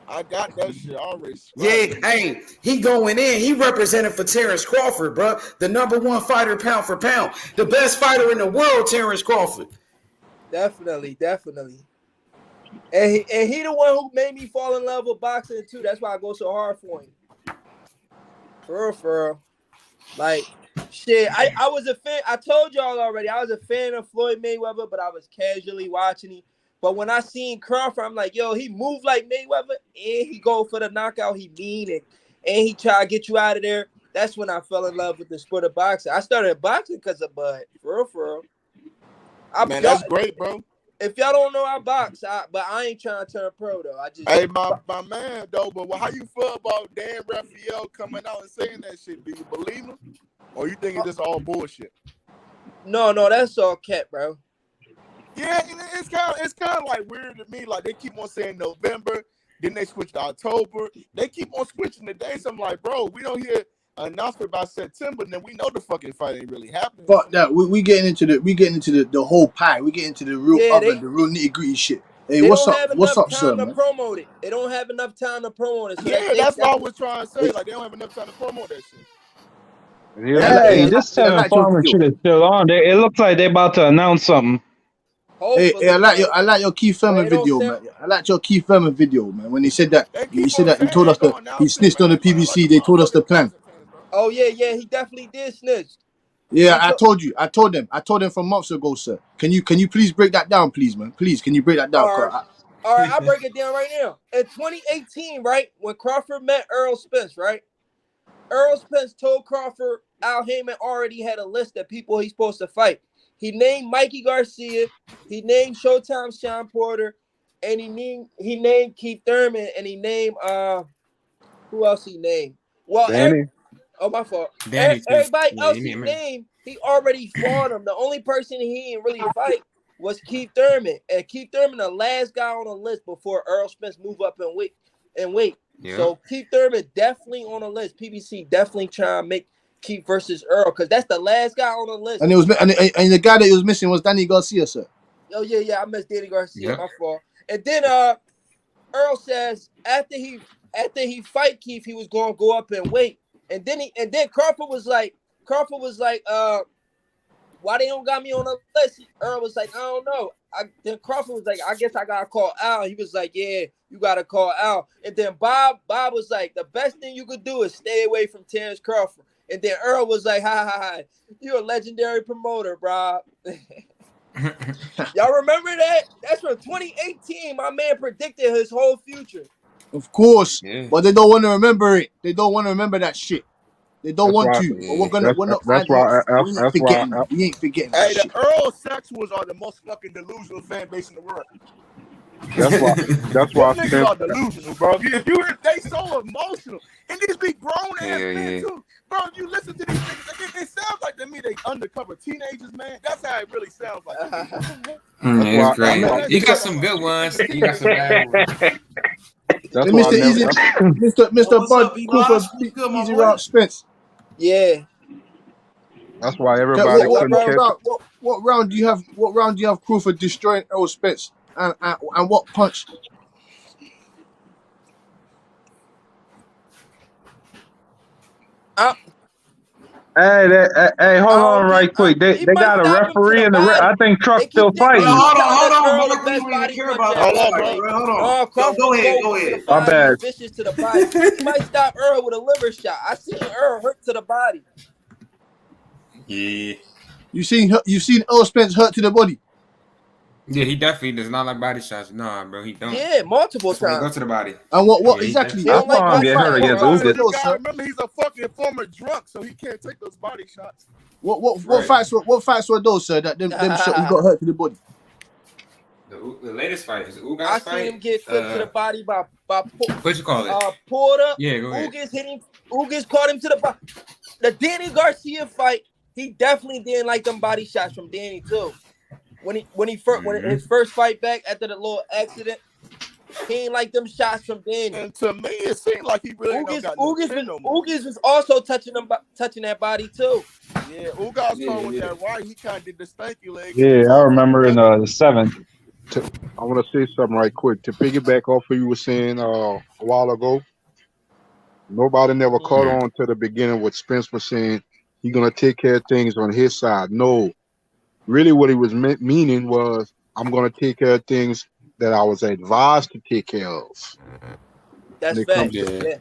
I got that shit already. Yeah, hey, he going in. He represented for Terence Crawford, bro. The #1 fighter pound for pound. The best fighter in the world, Terence Crawford. Definitely. And he the one who made me fall in love with boxing too. That's why I go so hard for him. For real. Like, shit, I was a fan. I told y'all already, I was a fan of Floyd Mayweather, but I was casually watching him. But when I seen Crawford, I'm like, yo, he moved like Mayweather, and he go for the knockout. He mean and he try to get you out of there. that's when I fell in love with the sport of boxing. I started boxing because of Bud. For real. Man, that's great, bro. If y'all don't know, I box, but I ain't trying to turn pro though. I just my man though. But how you feel about Dan Raphael coming out and saying that shit? Do you believe him, or you think it's just all bullshit? No, that's all cat, bro. Yeah, it's kind of like weird to me. Like they keep on saying November, then they switch to October. They keep on switching the dates. I'm like, bro, we don't hear an announcement by September, then we know the fucking fight ain't really happening. Fuck that. We getting into the whole pie. We get into the real the real nitty gritty shit. Hey, what's up? What's up, sir? They don't have enough time to promote it. They don't have enough time to promote it. So yeah, that's what I was trying to say. Like they don't have enough time to promote that shit. Hey, this Tevin Farmer shit is still on. It looks like they're about to announce something. Hey, I like your Keith Thurman video, man. I like your Keith Thurman video, man. When he said that, he told us that he snitched on the PBC. They told us the plan. Oh yeah, he definitely did snitch. Yeah, I told them from months ago, sir. Can you please break that down, please, man? Please, can you break that down? All right, I'll break it down right now. In 2018, right, when Crawford met Errol Spence, right? Errol Spence told Crawford Al Heyman already had a list of people he's supposed to fight. He named Mikey Garcia, he named Showtime's Sean Porter, and he named Keith Thurman, and he named who else he named? Well, my fault. Everybody else he named, he already fought him. The only person he didn't really fight was Keith Thurman, and Keith Thurman, the last guy on the list before Errol Spence moved up and wait. Yeah. So Keith Thurman definitely on the list. PBC definitely trying to make Keith versus Earl because that's the last guy on the list. And it was and the guy that he was missing was Danny Garcia, sir. Oh yeah, I missed Danny Garcia. My fault. And then Earl says after he fight Keith, he was gonna go up and wait. And then Crawford was like, why they don't got me on the list? Earl was like, I don't know. Then Crawford was like, I guess I gotta call Al. He was like, yeah, you gotta call Al. And then Bob was like, the best thing you could do is stay away from Terence Crawford. And then Earl was like, ha, you're a legendary promoter, bro. Y'all remember that? That's from 2018. My man predicted his whole future. Of course, but they don't want to remember it. They don't want to remember that shit. They don't want to. But we ain't forgetting. Hey, the Earl sexuals are the most fucking delusional fan base in the world. That's why niggas are delusional, bro. They so emotional, and these be grown ass men too, bro. You listen to these niggas, it sounds like to me they undercover teenagers, man. That's how it really sounds like. It's great. You got some good ones. You got some bad ones. That's Mr. Bud Crawford, Easy Route Spence. Yeah. That's why everybody. What round do you have? What round do you have Crawford destroying Errol Spence? And what punch? Hey, hold on right quick. They got a referee in the I think Truck's still fighting. Hold on. Go ahead. My bad. Vicious to the body. He might stop Earl with a liver shot. I seen Earl hurt to the body. Yeah. You seen Errol Spence hurt to the body? Yeah, he definitely does not like body shots. Nah, bro, he don't. Yeah, multiple times. Go to the body. And what exactly? That's why I'm getting hurt against Ugas. Remember, he's a fucking former drunk, so he can't take those body shots. What fights were those, sir? That them shots you got hurt to the body. The latest fight is Ugas I fight. seen him get clipped to the body by what you call it? Porter. Yeah, go ahead. Ugas caught him to the body. The Danny Garcia fight, he definitely didn't like them body shots from Danny too. When his first fight back after the little accident, he ain't like them shots from Danny. And to me, it seemed like he really Ugas was also touching that body too. Yeah, Ugas told with that right. He kind of did the stanky leg. Yeah, I remember in the 7th. I want to say something right quick to piggyback off what you were saying a while ago. Nobody never caught on to the beginning what Spence was saying. He's gonna take care of things on his side. No. Really, what he was meaning was, I'm going to take care of things that I was advised to take care of. That's fact. Yeah.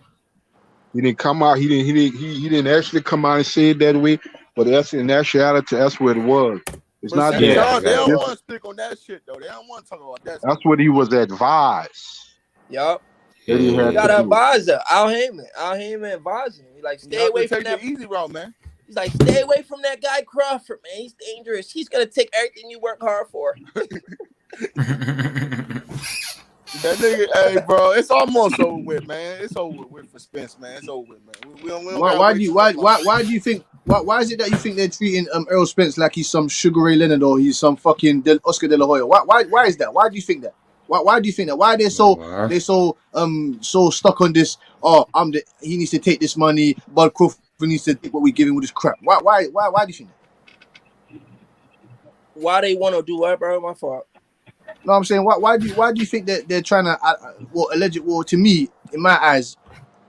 He didn't come out. He didn't actually come out and say it that way. But in actuality, that's what it was. It's not that. They don't want to stick on that shit though. They don't want to talk about that. That's what he was advised. Yup. that he had got to an do. advisor, Al Heyman advising him. He's like, stay away from that. The easy route, man. He's like, stay away from that guy Crawford, man. He's dangerous. He's gonna take everything you work hard for. That nigga, hey, bro, it's almost over with, man. It's over with for Spence, man. It's over with, man. We don't Why do you think why is it that you think they're treating Errol Spence like he's some Sugar Ray Leonard or he's some fucking Oscar De La Hoya? Why is that? Why do you think that? Why do you think that? Why are they so stuck on this? Oh, he needs to take this money, but Crawford needs to take what we give him with this crap. Why do you think that? Why they want to do what, bro? My fault. No, I'm saying why do you think that they're trying to to me, in my eyes,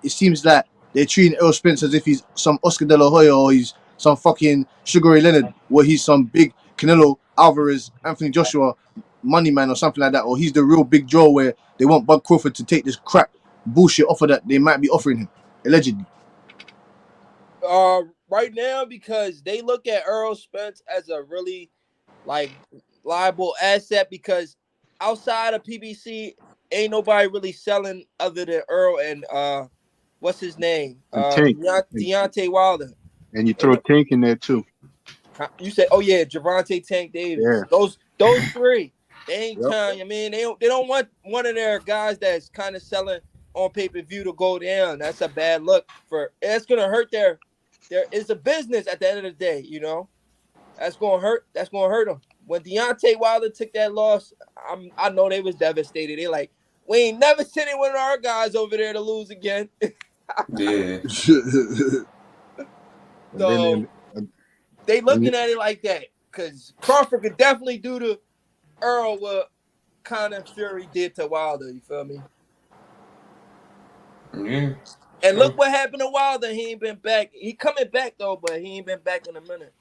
it seems like they're treating Errol Spence as if he's some Oscar De La Hoya or he's some fucking Sugar Ray Leonard, where he's some big Canelo Alvarez, Anthony Joshua money man or something like that, or he's the real big draw where they want Bud Crawford to take this crap bullshit offer that they might be offering him, allegedly. Right now, because they look at Errol Spence as a really liable asset, because outside of PBC, ain't nobody really selling other than Earl and what's his name? Deontay Wilder. And you throw Tank in there too. You said, oh yeah, Gervonta Tank Davis. Yeah. Those three. They ain't trying. I mean, they don't want one of their guys that's kind of selling on pay-per-view to go down. That's a bad look for. It's gonna hurt their. It's a business at the end of the day, you know. That's gonna hurt. That's gonna hurt them. When Deontay Wilder took that loss, I know they was devastated. They like, we ain't never sending one of our guys over there to lose again. Yeah. So they looking at it like that, because Crawford could definitely do to Earl what Conor Fury did to Wilder. You feel me? Yeah. And look what happened to Wilder. He ain't been back. He coming back though, but he ain't been back in a minute.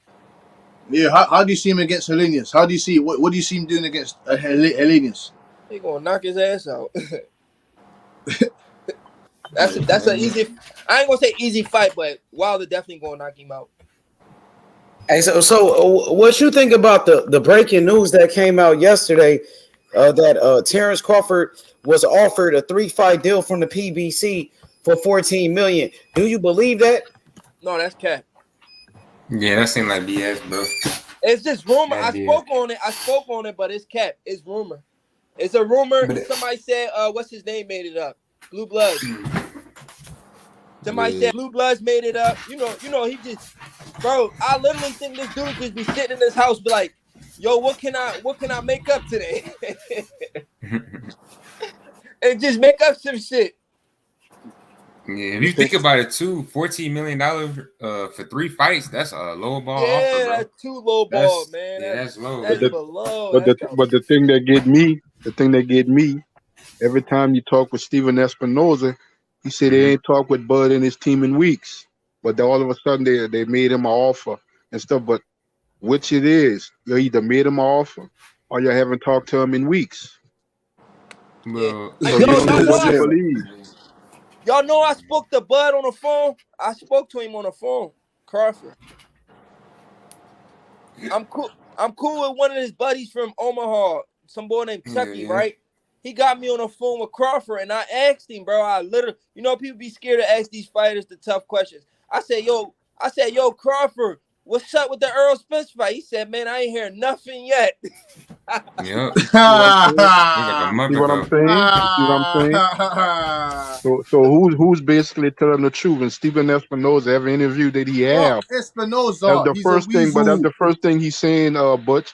Yeah, how do you see him against Helenius? How do you see what do you see him doing against Helenius? He gonna knock his ass out. That's an easy. I ain't gonna say easy fight, but Wilder definitely gonna knock him out. Hey, so what you think about the breaking news that came out yesterday that Terence Crawford was offered a 3-fight deal from the PBC for $14 million? Do you believe that? No, that's cap. Yeah, that seemed like BS, bro. It's just rumor. I spoke on it, but it's cap. It's rumor. It's a rumor. Somebody said, what's his name made it up? Blue Bloods. Somebody said Blue Bloods made it up. You know, he just, bro. I literally think this dude just be sitting in his house, be like, yo, what can I make up today? And just make up some shit. Yeah, if you think about it too, $14 million for 3 fights, that's a low ball offer, bro. That's too low ball, man. That's low. But the thing that get me, every time you talk with Steven Espinoza, he said they ain't talked with Bud and his team in weeks. But then all of a sudden they made him an offer and stuff. But which it is, you either made him an offer or you haven't talked to him in weeks. Well, so you don't know what to believe. Y'all know I spoke to Bud on the phone. I spoke to him on the phone, Crawford. I'm cool with one of his buddies from Omaha, some boy named Chucky, right? He got me on the phone with Crawford, and I asked him, bro. I literally, people be scared to ask these fighters the tough questions. I said, yo, Crawford, what's up with the Errol Spence fight? He said, man, I ain't hear nothing yet. Yeah. See what I'm saying? So who's basically telling the truth? And Steven Espinoza, every interview that he have, Espinoza, that's the first thing. But that's the first thing he's saying. Butch,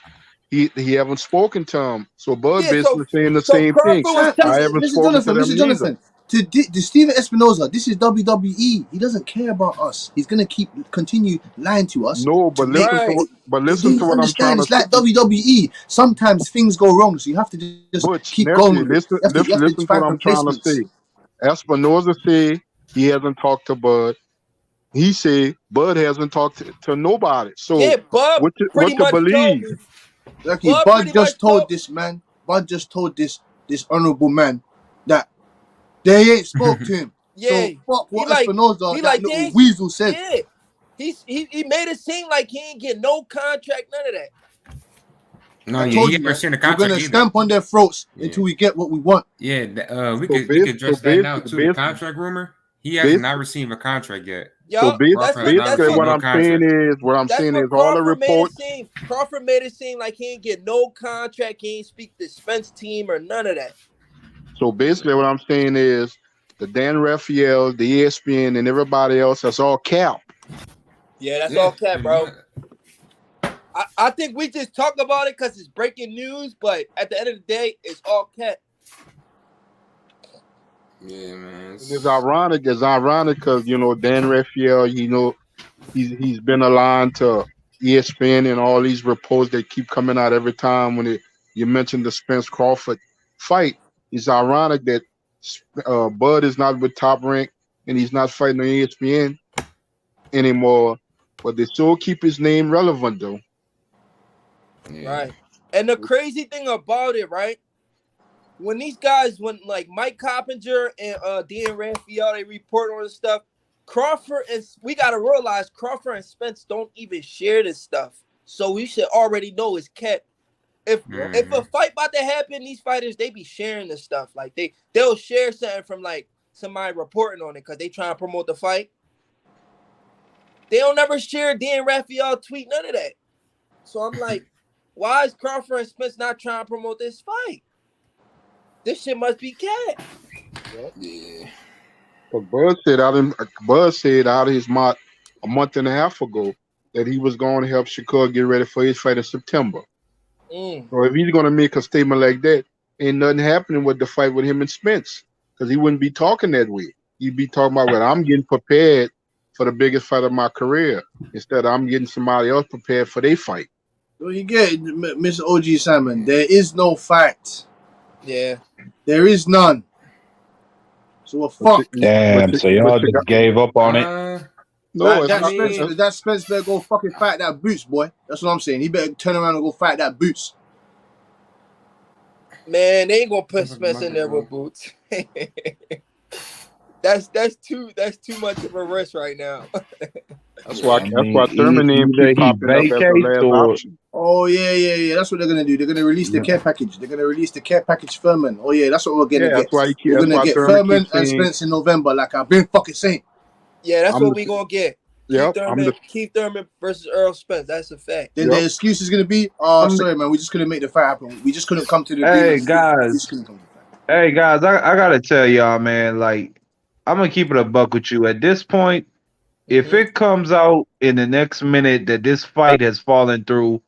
he haven't spoken to him. So Bud basically saying the same thing. I haven't spoken to them Jonathan. To Steven Espinoza, this is WWE. He doesn't care about us. He's gonna continue lying to us. No, but listen to what I'm trying to say. It's like WWE. Sometimes things go wrong, so you have to just keep going. Listen to what I'm trying to say. Espinoza say he hasn't talked to Bud. He say Bud hasn't talked to nobody. So Bud what to believe? Bud just told this man. Bud just told this honorable man that they ain't spoke to him. So fuck what Espinoza, that little weasel said. Yeah. He made it seem like he ain't get no contract, none of that. No, I yeah, told he you, never man. seen a We're contract gonna either. stamp on their throats until we get what we want. Yeah, we So could address that now too. The contract rumor. He has not received a contract yet. Yo, Crawford has not received no contract. That's what Crawford made it seem. Crawford made it seem like he ain't get no contract. He ain't speak to Spence team or none of that. So basically, what I'm saying is the Dan Raphael, the ESPN, and everybody else, that's all cap. Yeah, that's all cap, bro. I think we just talk about it because it's breaking news, but at the end of the day, it's all cap. Yeah, man. It's ironic. It's ironic because Dan Raphael, he's been aligned to ESPN and all these reports that keep coming out every time when you mention the Spence Crawford fight. It's ironic that Bud is not with Top Rank and he's not fighting on ESPN anymore, but they still keep his name relevant though. Right. And the crazy thing about it, right? When these guys, like Mike Coppinger and Dan Raphael, they report on this stuff, Crawford and we gotta realize Crawford and Spence don't even share this stuff. So we should already know it's kept. If a fight about to happen, these fighters, they be sharing this stuff. Like they'll share something from like somebody reporting on it because they trying to promote the fight. They don't never share Dan Raphael tweet, none of that. So I'm like, why is Crawford and Spence not trying to promote this fight? This shit must be cat. Yeah. But Bud said out of his mouth a month and a half ago that he was going to help Shakur get ready for his fight in September. So if he's going to make a statement like that, ain't nothing happening with the fight with him and Spence because he wouldn't be talking that way. He'd be talking about, well, I'm getting prepared for the biggest fight of my career instead of I'm getting somebody else prepared for their fight. So you get Mr. OG Simon. There is no fight. Yeah. There is none. So we're fucked. Damn, so y'all just gave up on it. No, that Spence better go fucking fight that Boots, boy. That's what I'm saying. He better turn around and go fight that Boots. Man, they ain't gonna put Spence in there with Boots. That's too much of a risk right now. That's why Thurman name keep popping up as the last option. Oh yeah. That's what they're gonna do. They're gonna release the care package. They're gonna release the care package Furman. Oh yeah, that's what we're gonna get. We're gonna get Furman and Spence in November, like I've been fucking saying. Yeah, that's what we're gonna get. Keith Thurman versus Errol Spence. That's a fact. Then the excuse is gonna be, sorry man, we just couldn't make the fight happen. We just couldn't come to the agreement. Hey guys, I gotta tell y'all, man, like I'm gonna keep it a buck with you. At this point, if it comes out in the next minute that this fight has fallen through,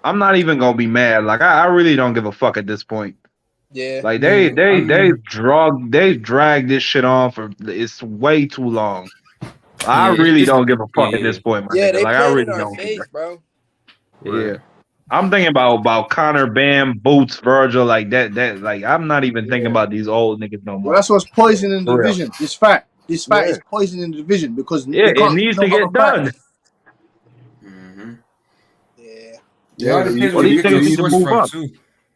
I'm not even gonna be mad. Like I really don't give a fuck at this point. Yeah. Like they dragged this shit on for it's way too long. I really don't give a fuck at this point, my nigga. They like I played really in our don't face, care. bro. Yeah. I'm thinking about Connor, Bam, Boots, Virgil, like that. Like I'm not even thinking about these old niggas no more. Well, that's what's poisoning the division. This fight is poisoning the division because it needs to get done. Yeah, what do you think needs to move up?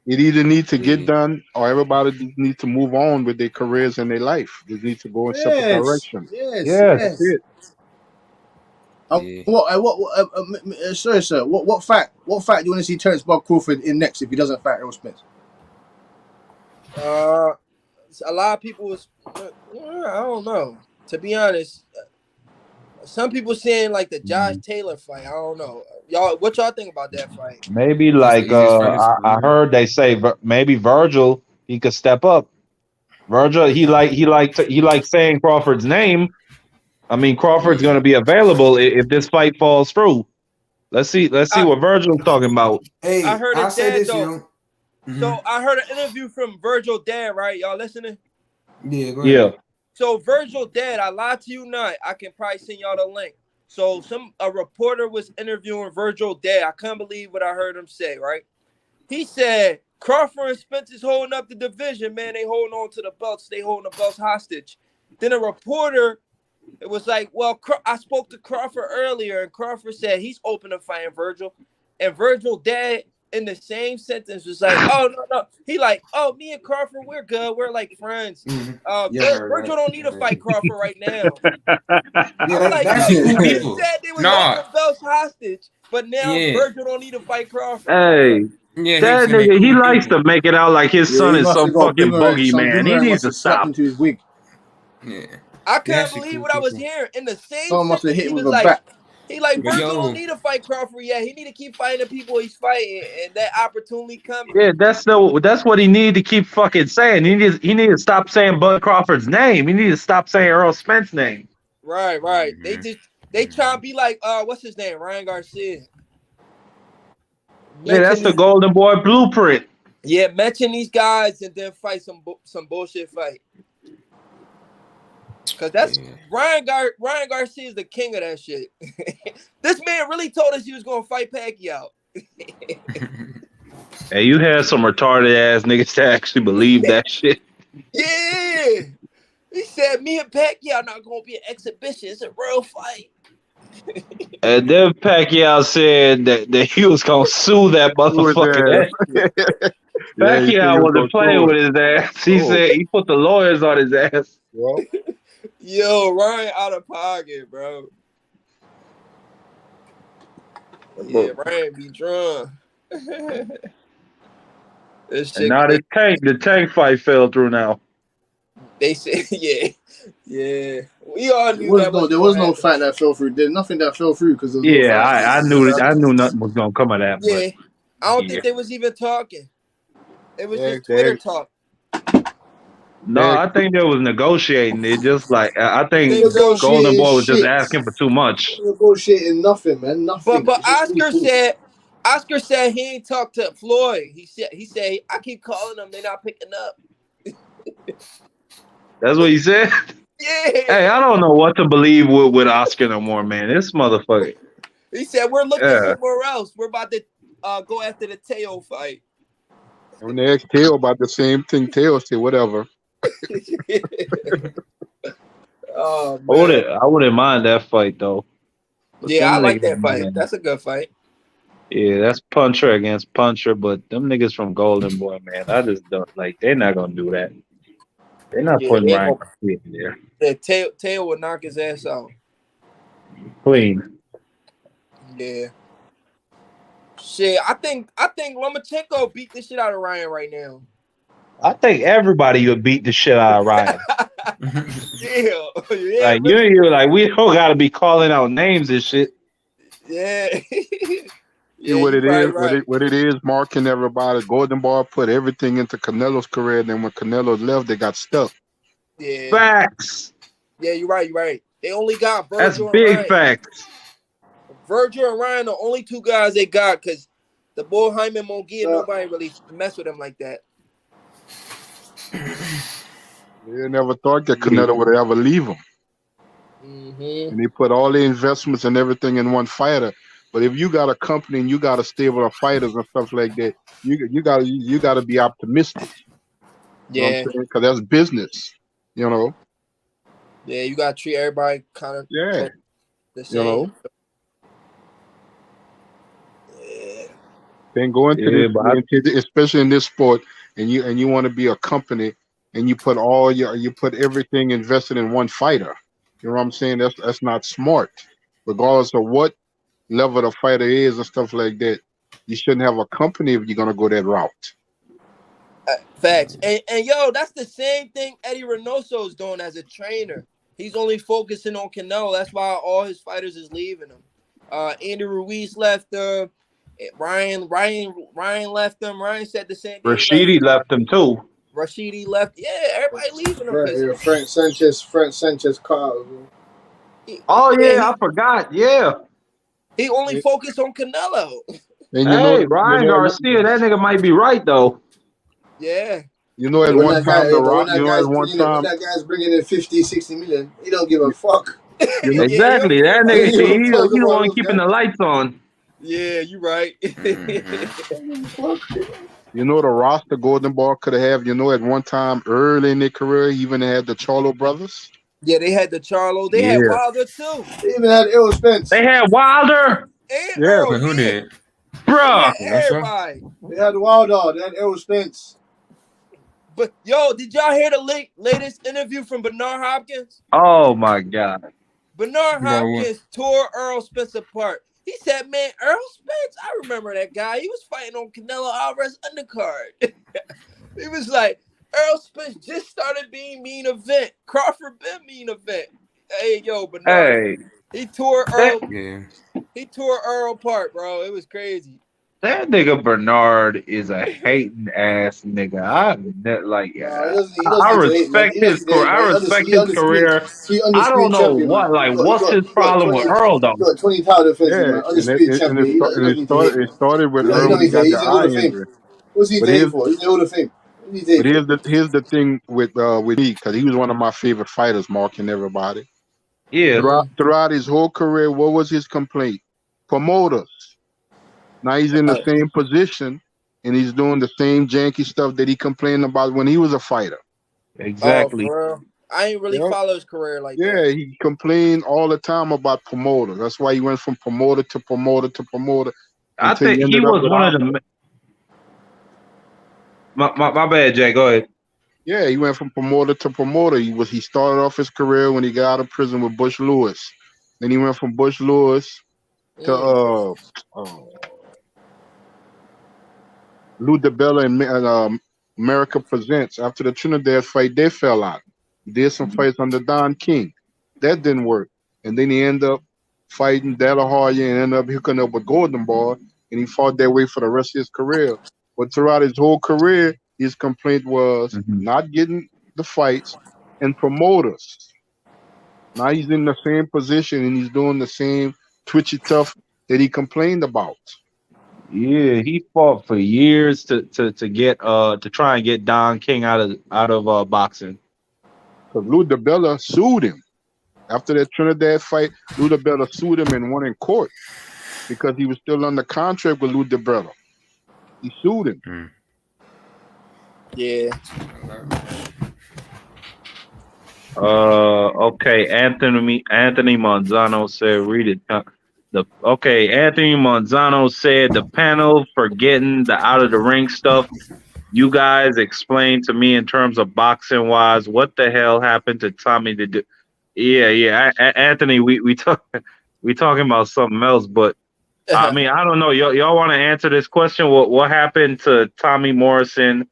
It either needs to get done or everybody just needs to move on with their careers and their life. They need to go in separate directions. Yes. That's it. Sorry, sir. What fight do you want to see Terence Crawford in next if he doesn't fight Errol Spence? A lot of people was, I don't know. To be honest, some people saying like the Josh Taylor fight. I don't know. Y'all, what y'all think about that fight? Maybe like I heard they say maybe Virgil he could step up. Virgil he like saying Crawford's name. I mean Crawford's going to be available if this fight falls through. Let's see what Virgil's talking about. Hey, I heard I'll say this, So I heard an interview from Virgil dad, right? Y'all listening? Yeah, go ahead. Yeah. So Virgil dad, I lied to you not. I can probably send y'all the link. So a reporter was interviewing Virgil dad. I can't believe what I heard him say, right? He said Crawford and Spence is holding up the division, man. They holding on to the belts. They holding the belts hostage. Then a reporter, it was like, well, I spoke to Crawford earlier, and Crawford said he's open to fighting Virgil. And Virgil dad in the same sentence was like, oh, no. He like, oh, me and Crawford, we're good. We're like friends. Virgil don't need to fight Crawford right now. He said they was holding the belts hostage, but now Virgil don't need to fight Crawford. Hey, Yeah, he was That saying they nigga, he cool likes people. to make it out like his Yeah, son he is must some have got fucking boomerang. Some boogeyman. He boomerang needs must to have slapped stop. into his wig. Yeah. I They couldn't actually believe cool what I was people. hearing in the same Someone must have sentence. hit He him with was a like, bat. But Virgil don't yo, need to fight Crawford yet. He need to keep fighting the people he's fighting, and that opportunity coming. Yeah, that's what he need to keep fucking saying. He need to stop saying Bud Crawford's name. He need to stop saying Errol Spence's name. Right. They try to be like what's his name, Ryan Garcia. Yeah, that's Mention the these, Golden Boy blueprint. mention these guys and then fight some bullshit fight. Cause that's Ryan Garcia is the king of that shit. This man really told us he was gonna fight Pacquiao. Hey, you had some retarded ass niggas to actually believe that shit. Yeah. He said me and Pacquiao not gonna be an exhibition, it's a real fight. And then Pacquiao said that he was gonna sue that motherfucker. Yeah, he said he Pacquiao was wasn't gonna playing sue with it. his ass. He Oh, said he put the lawyers on his ass. well, Yo, Ryan out of pocket, bro. Yeah, Ryan be drunk. This And shit, now the tank fight fell through now. they said, yeah. We all There knew was that no was there gonna was no happen. fight that fell through. There's nothing that fell through because there was no Yeah, fight. I knew nothing was gonna come of that, but Yeah, I don't yeah. think they was even talking. It was they, just Twitter they, talk. No, they, I think they was negotiating. It just like I You They think think so? Golden negotiating Boy was just shit. asking for too much. They negotiating nothing, man. Nothing. But It's just really cool. Oscar said he ain't talked to Floyd. He said I keep calling them, they're not picking up. That's what he said. Yeah. Hey, I don't know what to believe with Oscar no more, man. This motherfucker. He said we're looking Yeah. somewhere else. We're about to go after the Teo fight. when they asked Tail about the same thing, Tail said, whatever. Oh man. I wouldn't mind that fight though. But Yeah, them I like niggas, that fight. man. That's a good fight. Yeah, that's puncher against puncher, but them niggas from Golden Boy, man, I just don't like. They're not gonna do that. They're not Yeah, putting they ain't Ryan gonna, Garcia in there. the Teo would knock his ass out. Clean. Yeah. Shit, I think Lomachenko beat the shit out of Ryan right now. I think everybody would beat the shit out of Ryan. Yeah, Like really. you're like we don't gotta be calling out names and shit. Yeah. See what you it probably is, right. what it is, marking everybody. Golden Boy put everything into Canelo's career, and then when Canelo left, they got stuck. Yeah. Facts. Yeah, you're right. They only got That's Virgil and big Ryan. facts. Virgil and Ryan, the only two guys they got, because the boy Hyman Munguia, nobody really mess with him like that. They never thought that Canelo would ever leave them. Mm-hmm. And they put all the investments and everything in one fighter. But if you got a company and you got a stable of fighters and stuff like that, you gotta be optimistic. You know what I'm saying? Because that's business. You know. Yeah, you gotta treat everybody kind of the same. You know. Then go into this, especially in this sport, and you want to be a company, and you put everything invested in one fighter. You know what I'm saying? That's not smart. Regardless of what level the fighter is and stuff like that, you shouldn't have a company if you're gonna go that route. Facts. And yo, that's the same thing Eddie Reynoso is doing as a trainer. He's only focusing on Canelo. That's why all his fighters is leaving him. Andy Ruiz left him. Ryan left him. Ryan said the same thing. Rashidi left him too. Rashidi left. Yeah, everybody leaving him. Frank Sanchez Carter. Oh yeah, I forgot. Yeah. He only focused on Canelo. And hey, Ryan Garcia, that nigga might be right though. Yeah. You know, at one time, The Rock, when that guy's bringing in 50, 60 million, he don't give a fuck. Exactly. That nigga, he's the one keeping the lights on. Yeah, you right. You know the roster Golden Boy could have. You know, at one time early in their career, he even had the Charlo brothers. Yeah, they had the Charlo. They had Wilder too. They even had Errol Spence. They had Wilder. And Earl, who did? Bruh. Everybody. They had Wilder. They had Errol Spence. But yo, did y'all hear the latest interview from Bernard Hopkins? Oh my God. Bernard Hopkins tore Errol Spence apart. He said, man, Errol Spence, I remember that guy. He was fighting on Canelo Alvarez undercard. He was like, Errol Spence just started being main event. Crawford been main event. Hey, yo, Bernard. Hey, He tore that Earl. He tore Earl apart, bro. It was crazy. that nigga Bernard is a hating ass nigga. I He doesn't hate, man. respect He his doesn't career. hate, I man. respect He his undisputed, career. he I don't undisputed know champion, what man. what's his He got problem 20, with Earl though. he got 20 title defenses, Yeah, man. Undisputed and champion. He doesn't need to hate, it man. started with He Earl don't when he need to hate. got the He's in the Hall eye of Fame. injury. What's he But to hate for? He's in the Hall of Fame. What do you hate for? here's the thing with me, because he was one of my favorite fighters, Mark and everybody. Yeah. Throughout his whole career, what was his complaint? Promoters. Now he's in the same position and he's doing the same janky stuff that he complained about when he was a fighter. Oh, for real? I ain't really Yep. follow his career like Yeah, that. he complained all the time about promoter. That's why he went from promoter to promoter to promoter I until he think he ended up was with one of Oscar. the. My bad, Jay. Go ahead. Yeah, he went from promoter to promoter. He started off his career when he got out of prison with Bush Lewis. Then he went from Bush Lewis to Lou DiBella and America Presents. After the Trinidad fight, they fell out. He did some fights under Don King. That didn't work. And then he ended up fighting De La Hoya and ended up hooking up with Golden Boy, and he fought that way for the rest of his career. But throughout his whole career, his complaint was not getting the fights and promoters. Now he's in the same position and he's doing the same twitchy tough that he complained about. Yeah, he fought for years to get to try and get Don King out of boxing. Because Lou DiBella sued him. After that Trinidad fight, Lou DiBella sued him and won in court because he was still under contract with Lou DiBella. He sued him. Yeah. Okay. Anthony Manzano said, read it. Anthony Manzano said the panel for getting the out of the ring stuff. You guys explain to me in terms of boxing wise, what the hell happened to Tommy to do? Yeah. Anthony, we talking about something else, but I mean, I don't know. Y'all want to answer this question? What happened to Tommy Morrison?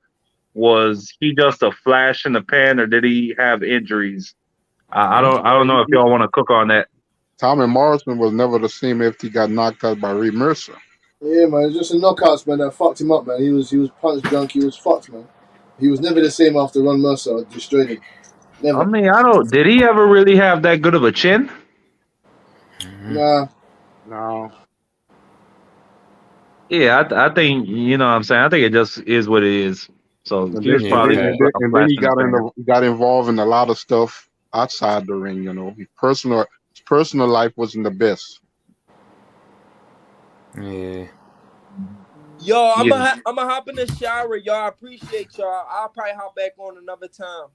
Was he just a flash in the pan, or did he have injuries? I don't know if y'all want to cook on that. Tommy Morrison was never the same after he got knocked out by Ray Mercer. Yeah, man. It's just a knockouts, man, that fucked him up, man. He was punch drunk. He was fucked, man. He was never the same after Ron Mercer destroyed him. Never. I mean, did he ever really have that good of a chin? Nah. No. Yeah, I think, you know what I'm saying? I think it just is what it is. So he was probably then he got involved in a lot of stuff outside the ring, you know. His personal life wasn't the best. Yeah. Yo, I'm gonna hop in the shower, y'all. I appreciate y'all. I'll probably hop back on another time.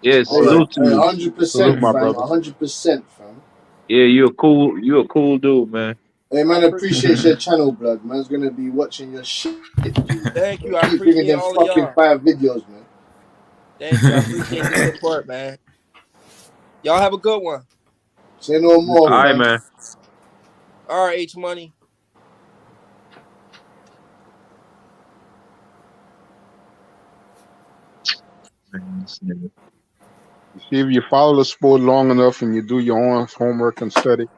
Yeah, salute to you. 100%, fam. 100%, fam. Yeah, you a cool dude, man. Hey, man, I appreciate your channel, blood. Man's gonna be watching your shit, dude. Thank you. I Keep bringing appreciate them all of fucking y'all. 5 videos, man. Thank you. I appreciate the support, man. Y'all have a good one. Say no more, All right, fam. man. All right, H Money. You see, if you follow the sport long enough and you do your own homework and study,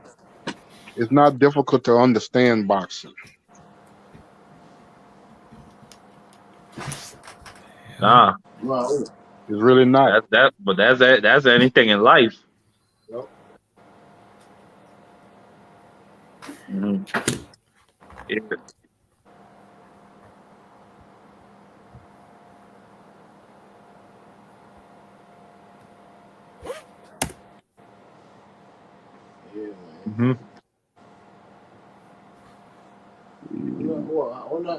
it's not difficult to understand boxing. Nah. Wow. It's really not. But that's anything in life. Yep. Mm-hmm. Yeah. Mm-hmm.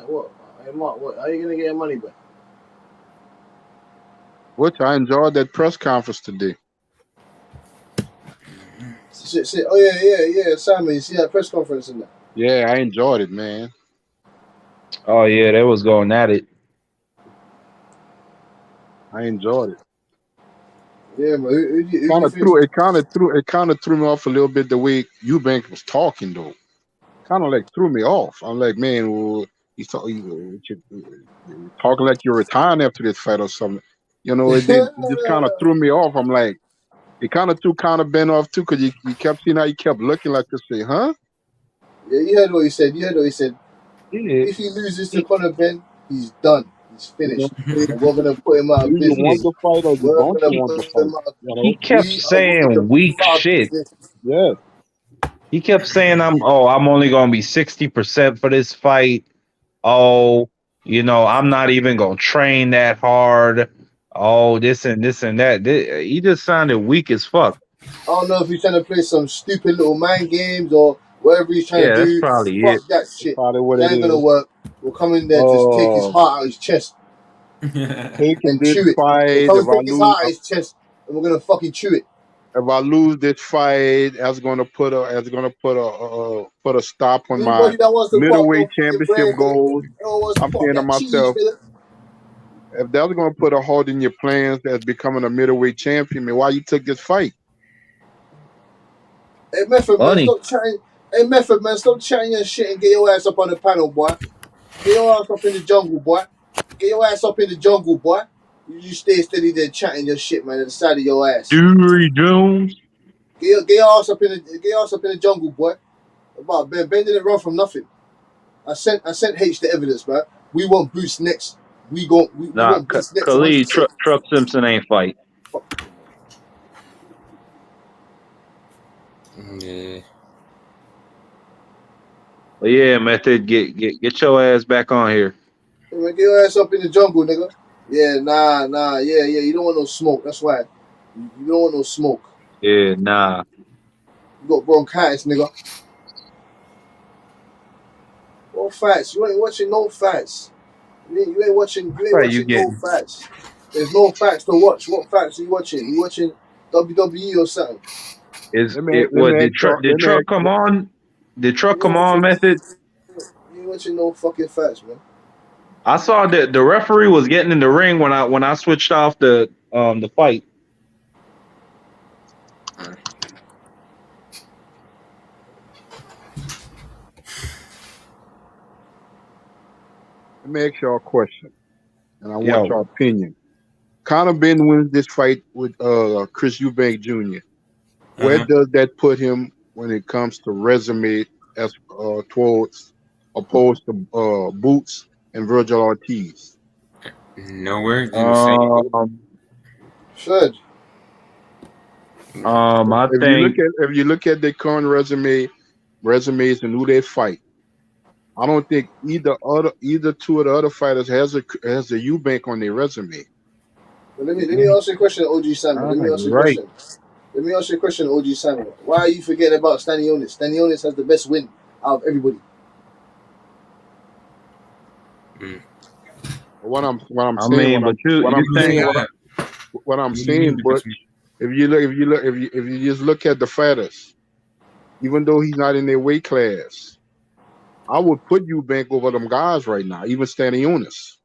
What? Hey, Mark, what? How are you gonna get your money back? Which I enjoyed that press conference today. Oh yeah, Simon. You see that press conference in there? Yeah, I enjoyed it, man. Oh yeah, they was going at it. I enjoyed it. Yeah, man. It kind of threw me off a little bit the way Eubank was talking, though. kind of like threw me off. I'm like, man, well, he's talking like you're retiring after this fight or something. You know, it just kind of threw me off. I'm like, it kind of threw Ben off too, because you kept seeing how he kept looking like this. Say, huh? Yeah, you heard what he said. You heard what he said. Yeah. If he loses to Conor Ben, he's done. He's finished. And we're gonna put him out of You business. want the fight or you We're don't gonna want the put fight? him out. You know? He kept We are going to saying put him weak out of shit. business. Yeah. He kept saying I'm only gonna be 60% for this fight. Oh, I'm not even gonna train that hard. Oh, this and that. He just sounded weak as fuck. I don't know if he's trying to play some stupid little mind games or whatever he's trying to Yeah, that's do. probably it. Fuck that shit. Probably what That it ain't gonna is. work. We'll come in there to take his heart out of his chest Taking and this chew it. We'll fight, come and take his heart out of his chest and we're gonna fucking chew it. if I lose this fight, that's gonna put a stop on my Anybody that wants to put up no middleweight fucking championship bread, goals. no one wants to I'm put up saying to that cheese, myself, nigga. if that's gonna put a halt in your plans as becoming a middleweight champion, man, why you took this fight? Hey Method man, Funny. stop chatting. Hey Method man, stop chatting your shit and get your ass up on the panel, boy. Get your ass up in the jungle, boy. Get your ass up in the jungle, boy. You stay steady there chatting your shit, man, at the side of your ass. Jury Jones. Get your ass up in the jungle, boy. About Ben didn't run from nothing. I sent H the evidence, man. We want Boots next. We Nah, want Boots next. Khalid 100%. Truck Simpson ain't fight. Yeah. But yeah, Method, get your ass back on here. Hey, man, get your ass up in the jungle, nigga. Yeah, yeah. You don't want no smoke. That's why. You don't want no smoke. Yeah, nah. You got bronchitis, nigga. No facts. You ain't watching no facts. You ain't watching no facts. There's no facts to watch. What facts are you watching? You watching WWE or something? Did truck come on? Did truck come on, Method? You ain't watching no fucking facts, man. I saw that the referee was getting in the ring when I switched off the fight. Let me ask y'all a question, and I want your opinion. Conor Ben wins this fight with Chris Eubank Jr. Where does that put him when it comes to resume as opposed to Boots and Virgil Ortiz? Nowhere. Should. If you look at their current resumes and who they fight, I don't think either two of the other fighters has a Eubank on their resume. Let me ask you a question, OG Simon. Let me ask you a question, OG Simon. Why are you forgetting about Stanionis? Stanionis has the best win out of everybody. What I'm saying, but if you just look at the fighters, even though he's not in their weight class, I would put Eubank over them guys right now, even Stanionis.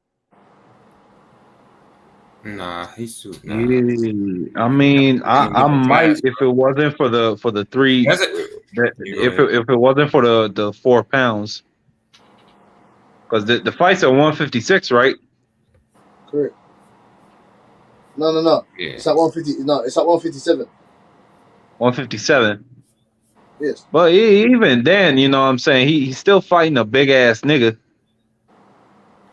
Nah, he's too. Nah. Yeah, I mean, I might if it wasn't for the three. If it wasn't for the 4 pounds, because the fight's at 156, right? Correct. No. Yeah. It's at 150. No, it's at 157. 157. Yes. But even then, you know what I'm saying, he's still fighting a big ass nigga.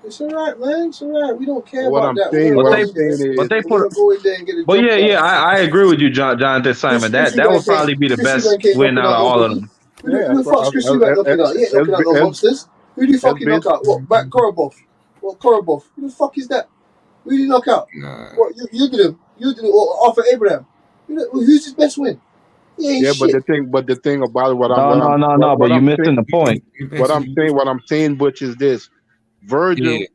It's all right, man. It's all right. We don't care what about I'm that. Saying, we're what gonna I'm saying is, go in there and get a But job done. I agree with you, Jonathan Simon. That would probably be the best win out of all of them. Who the fuck's Chris Eubank knocking out? He ain't knocking out no monsters. Who do you fucking knock out? What? Back Korobov? What Korobov? Who the fuck is that? Who did you knock out? What? You did him. You did it. Or Arthur Abraham. Who's his best win? Yeah, but the thing about it, No, but you're missing the point. What I'm saying, Butch, is this: Virgil,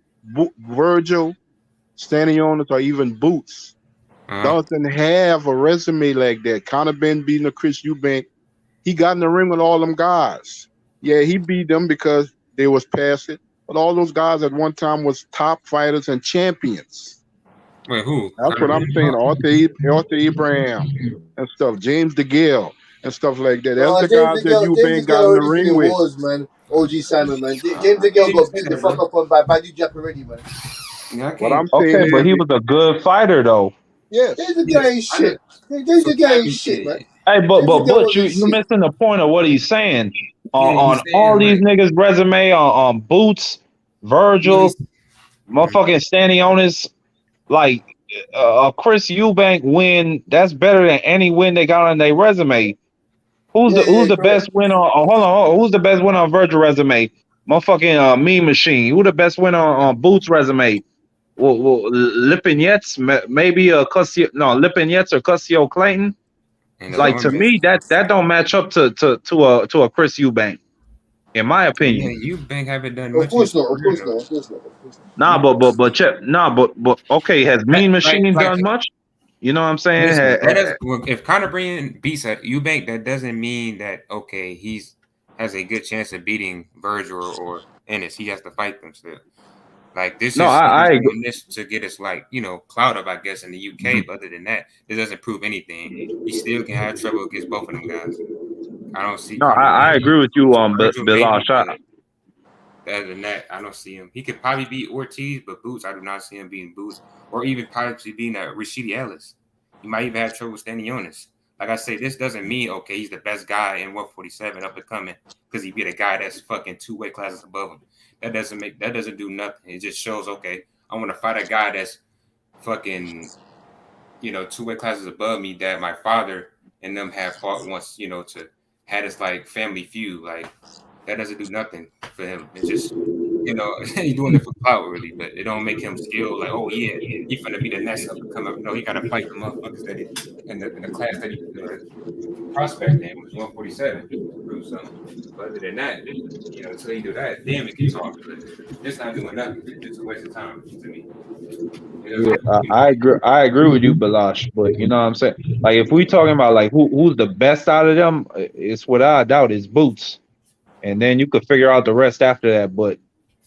Stanionis, or even Boots doesn't have a resume like that. Conor Ben beating a Chris Eubank, he got in the ring with all them guys. Yeah, he beat them because they was past it, but all those guys at one time was top fighters and champions. Wait, who? That's what I'm saying. Arthur Abraham and stuff. James DeGale. and stuff like that. That's No, the guys that James Eubank got DeGale in the already ring finished with. wars, man. OG Simon, man. James I DeGale can't even got say beat the that, fuck bro. up on by Badou Jack already, man. Yeah, I What can't. I'm saying Okay, but he is, was a good fighter though. James yes, DeGale ain't I know. shit. James For DeGale ain't Gabby, shit, man. Hey, James DeGale but wasn't you shit. missing the point of what he's saying. yeah, On he's all saying these like, niggas' resume on Boots, no, Virgil, he's. Mhm. motherfucking Stanionis, like Chris Eubank win. That's better than any win they got on their resume. Who's Yeah, the correct. best win on? Oh, hold on, who's the best win on Virgil resume? Motherfucking Mean Machine. Who the best win on Boots resume? Well, Lipinets, maybe Lipinets or Cussio Clayton. And the Like to Norman. me, that don't match up to a Chris Eubank, in my Yeah, opinion. you Bank haven't done Of much in his course not. Of career course though. not. Of course not. Of course not. Nah, but okay, has Mean Machine Like done much? You know what I'm saying? listen, that is well, if Conor Bryan beats Eubank, that doesn't mean that okay, he's has a good chance of beating Virgil or Ennis. He has to fight them still. Like this No, is he's I agree. doing this to get us like clout up, I guess, in the UK. Mhm. But other than that, it doesn't prove anything. He still can have trouble against both of them guys. I don't see No, Conor I Bryan agree with you on Virgil maybe, Bilash. but other than that, I don't see him. He could probably beat Ortiz, but Boots, I do not see him beating Boots, or even possibly being Rashidi Ellis. He might even have trouble standing on this. Like I say, this doesn't mean okay, he's the best guy in 147 up and coming because he beat a guy that's fucking 2 weight classes above him. That doesn't do nothing. It just shows okay, I want to fight a guy that's fucking 2 weight classes above me that my father and them have fought once, to had this like family feud. Like that doesn't do nothing for him. It's just he's doing it for clout really, but it don't make him skilled. Like, oh yeah, he's gonna be the next up and come up. No, he gotta fight the motherfuckers that he in the class that he prospect in, which is 147 to prove something. But other than that, until you do that, then we can talk. But it's not doing nothing. It's just a waste of time to me. Yeah, I agree. I agree with you, Balash. But you know what I'm saying? Like, if we talking about like who's the best out of them, it's without a doubt is Boots, and then you could figure out the rest after that. But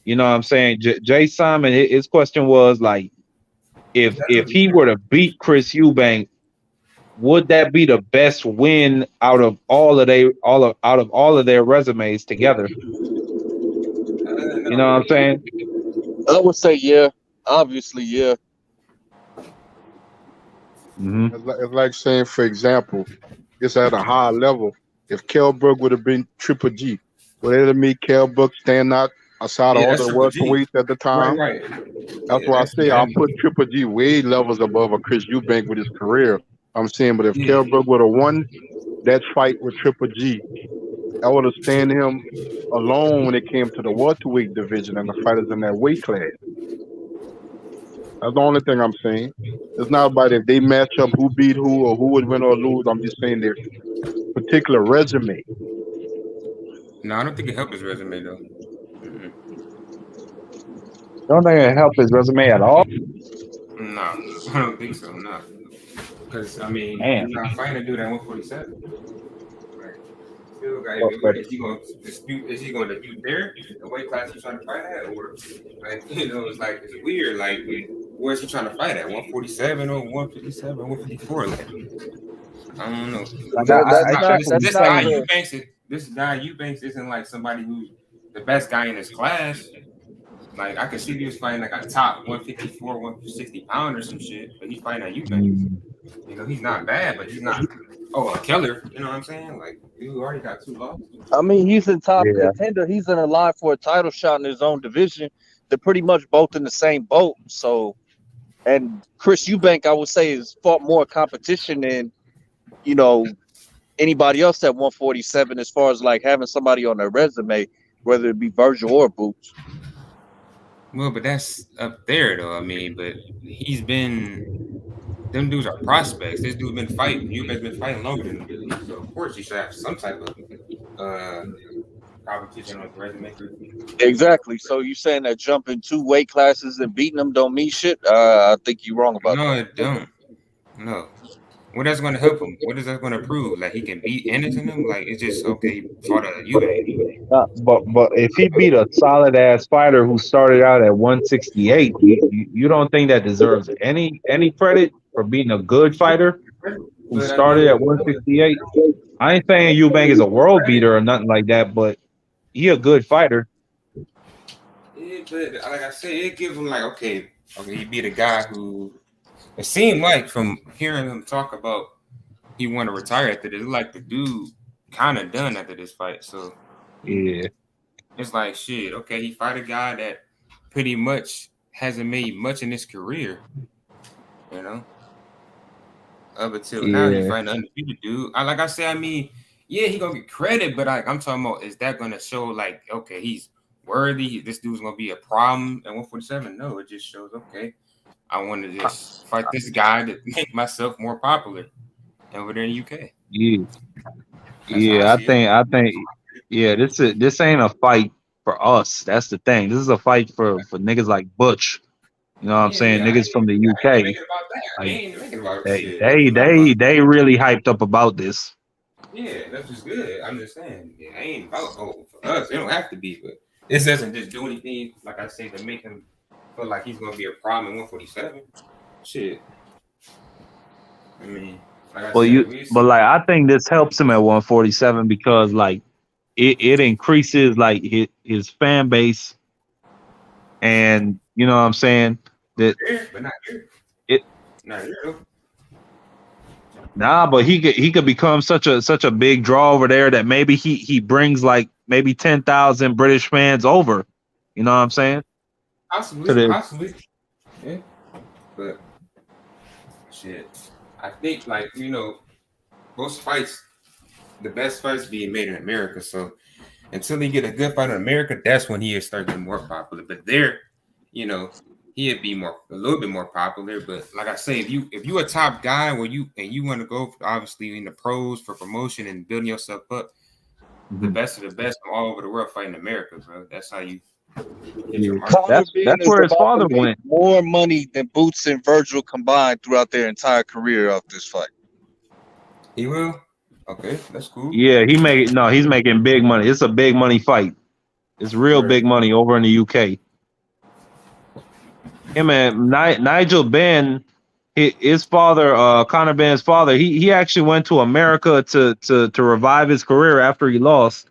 you know what I'm saying? Jay Simon, his question was like, if he were to beat Chris Eubank, would that be the best win out of all of their resumes together? You know what I'm saying? I would say yeah. Obviously, yeah. Mm-hmm. It's like saying, for example, it's at a high level. If Kell Brook would have been Triple G, would it have made Kell Brook stand out outside of Yeah, all that's the Triple G. welterweights at the time? Right. That's Yeah, why I that's say I put Triple G way levels above a Chris Eubank with his career. I'm saying, but if Kell Brook would have won that fight with Triple G, I would have stand him alone when it came to the welterweight division and the fighters in that weight class. That's the only thing I'm saying. It's not about if they match up who beat who or who would win or lose. I'm just saying their particular resume. No, I don't think it helped his resume though. Don't think it helped his resume at all. No, I don't think so. No, because I mean, Damn. he's not fighting a dude at 147. Right. Still got But is he going to dispute? Is he going to dispute there the weight class he's trying to fight at, or like it's like it's weird. Like where's he trying to fight at? 147 or 157, 154? Like I don't know. That's not fair. This guy Eubanks isn't like somebody who's the best guy in his class. Like I could see if he was fighting like a top 154, 160 pound or some shit, but he's fighting at Eubanks. He's not bad, but he's not a killer. You know what I'm saying? Like dude already got 2 losses. I mean, he's in top contender. He's in a line for a title shot in his own division. They're pretty much both in the same boat. So, and Chris Eubank, I would say, has fought more competition than anybody else at 147 as far as like having somebody on their resume, whether it be Virgil or Boots. Well, but that's up there though. I mean, but them dudes are prospects. This dude's been fighting. Eubank's been fighting longer than them. So of course he should have some type of competition on his resume. Exactly. So you saying that jumping 2 weight classes and beating them don't mean shit? I think you're wrong about that. No, it don't. No. What that's going to help him? What is that going to prove? Like he can beat Ennis in him? Like it's just okay. Fought a Eubank. But if he beat a solid ass fighter who started out at 168, you don't think that deserves any credit for being a good fighter who started at 168? I ain't saying Eubank is a world beater or nothing like that, but he a good fighter. Yeah, but like I said, it gives him like okay, he beat a guy who it seemed like from hearing him talk about he want to retire after this, like the dude kind of done after this fight. So yeah, it's like shit. Okay, he fight a guy that pretty much hasn't made much in his career, you know. Up until now, he fighting an undefeated dude. Like I said, I mean, yeah, he gonna get credit, but like I'm talking about, is that gonna show like okay, he's worthy? This dude's gonna be a problem at 147? No, it just shows okay, I want to just fight this guy to make myself more popular over there in UK. Yeah, I think, yeah, this ain't a fight for us. That's the thing. This is a fight for niggas like Butch. You know what I'm saying? Niggas from the UK. They really hyped up about this. Yeah, that's just good. I'm just saying, it ain't about for us. It don't have to be, but this doesn't just do anything. Like I say, to make him feel like he's gonna be a problem in 147. Shit. I mean, like I said, but like I think this helps him at 147 because like it increases like his fan base, and you know what I'm saying that but not here. Not here. Nah, but he could become such a big draw over there that maybe he brings like maybe 10,000 British fans over. You know what I'm saying? Possibly. Yeah. But shit. I think like, you know, most fights, the best fights being made in America. So until he get a good fight in America, that's when he'll start getting more popular. But there, you know, he'd be a little bit more popular. But like I say, if you a top guy where you want to go obviously in the pros for promotion and building yourself up, the best of the best from all over the world fighting America, bro. That's how you get your market. That's where his father went. More money than Boots and Virgil combined throughout their entire career off this fight. He will? Okay, that's cool. Yeah, he's making big money. It's a big money fight. It's real big money over in the UK. Him and Nigel Benn, his father, Conor Benn's father, he actually went to America to revive his career after he lost.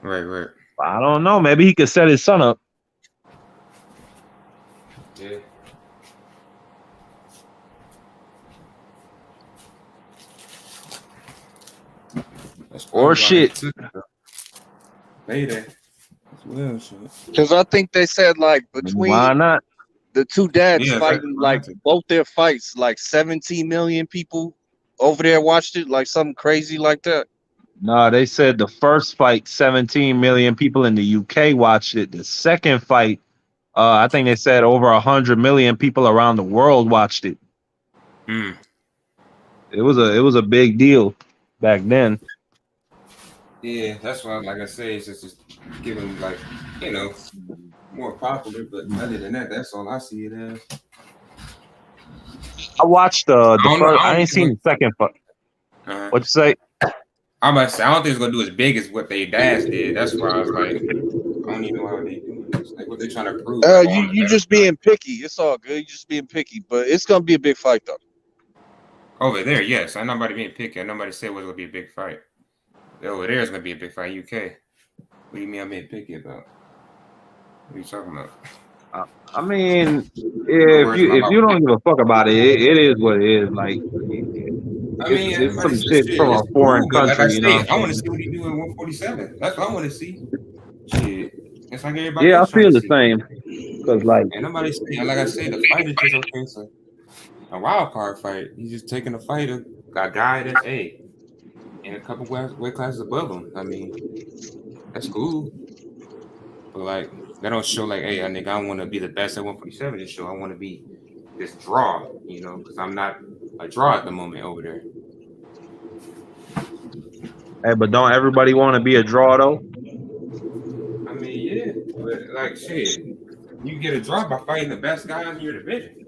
Right. I don't know. Maybe he could set his son up. Yeah. Or shit. Mayday. Because I think they said like between why not the two dads fighting, like both their fights, like 17 million people over there watched it, like something crazy like that. No, they said the first fight, 17 million people in the UK watched it. The second fight, I think they said over 100 million people around the world watched it. It was a big deal back then. Yeah, that's why, like I say, it's just giving like, you know, more popular. But other than that, that's all I see it as. I watched the first. I ain't seen the second fight. What you say? I'm about to say, I don't think it's gonna do as big as what they dads did. That's why I was like, I don't even know how they do this. Like what they trying to prove. You just being picky. It's all good. You just being picky, but it's gonna be a big fight though. Over there, yes. I'm nobody being picky. Nobody said it was gonna be a big fight. Over there is gonna be a big fight. UK. What do you mean I'm being picky about? What are you talking about? I mean, if you don't give a fuck about it, it is what it is. Like, I mean, it's some shit from a foreign country. Like you know, I want to see what he do in 147. That's what I want to see. Shit, it's like everybody. Yeah, I else feel the see. same. Cause like, and nobody, like I said, the fight is just okay. So a wild card fight. He's just taking a fighter, a guy that's in a couple weight classes above him. I mean, that's cool. But like, that don't show like, hey, I think I want to be the best at 147. Just show I want to be this draw, you know, because I'm not a draw at the moment over there. Hey, but don't everybody want to be a draw though? I mean, yeah, but like shit, you get a draw by fighting the best guy in your division.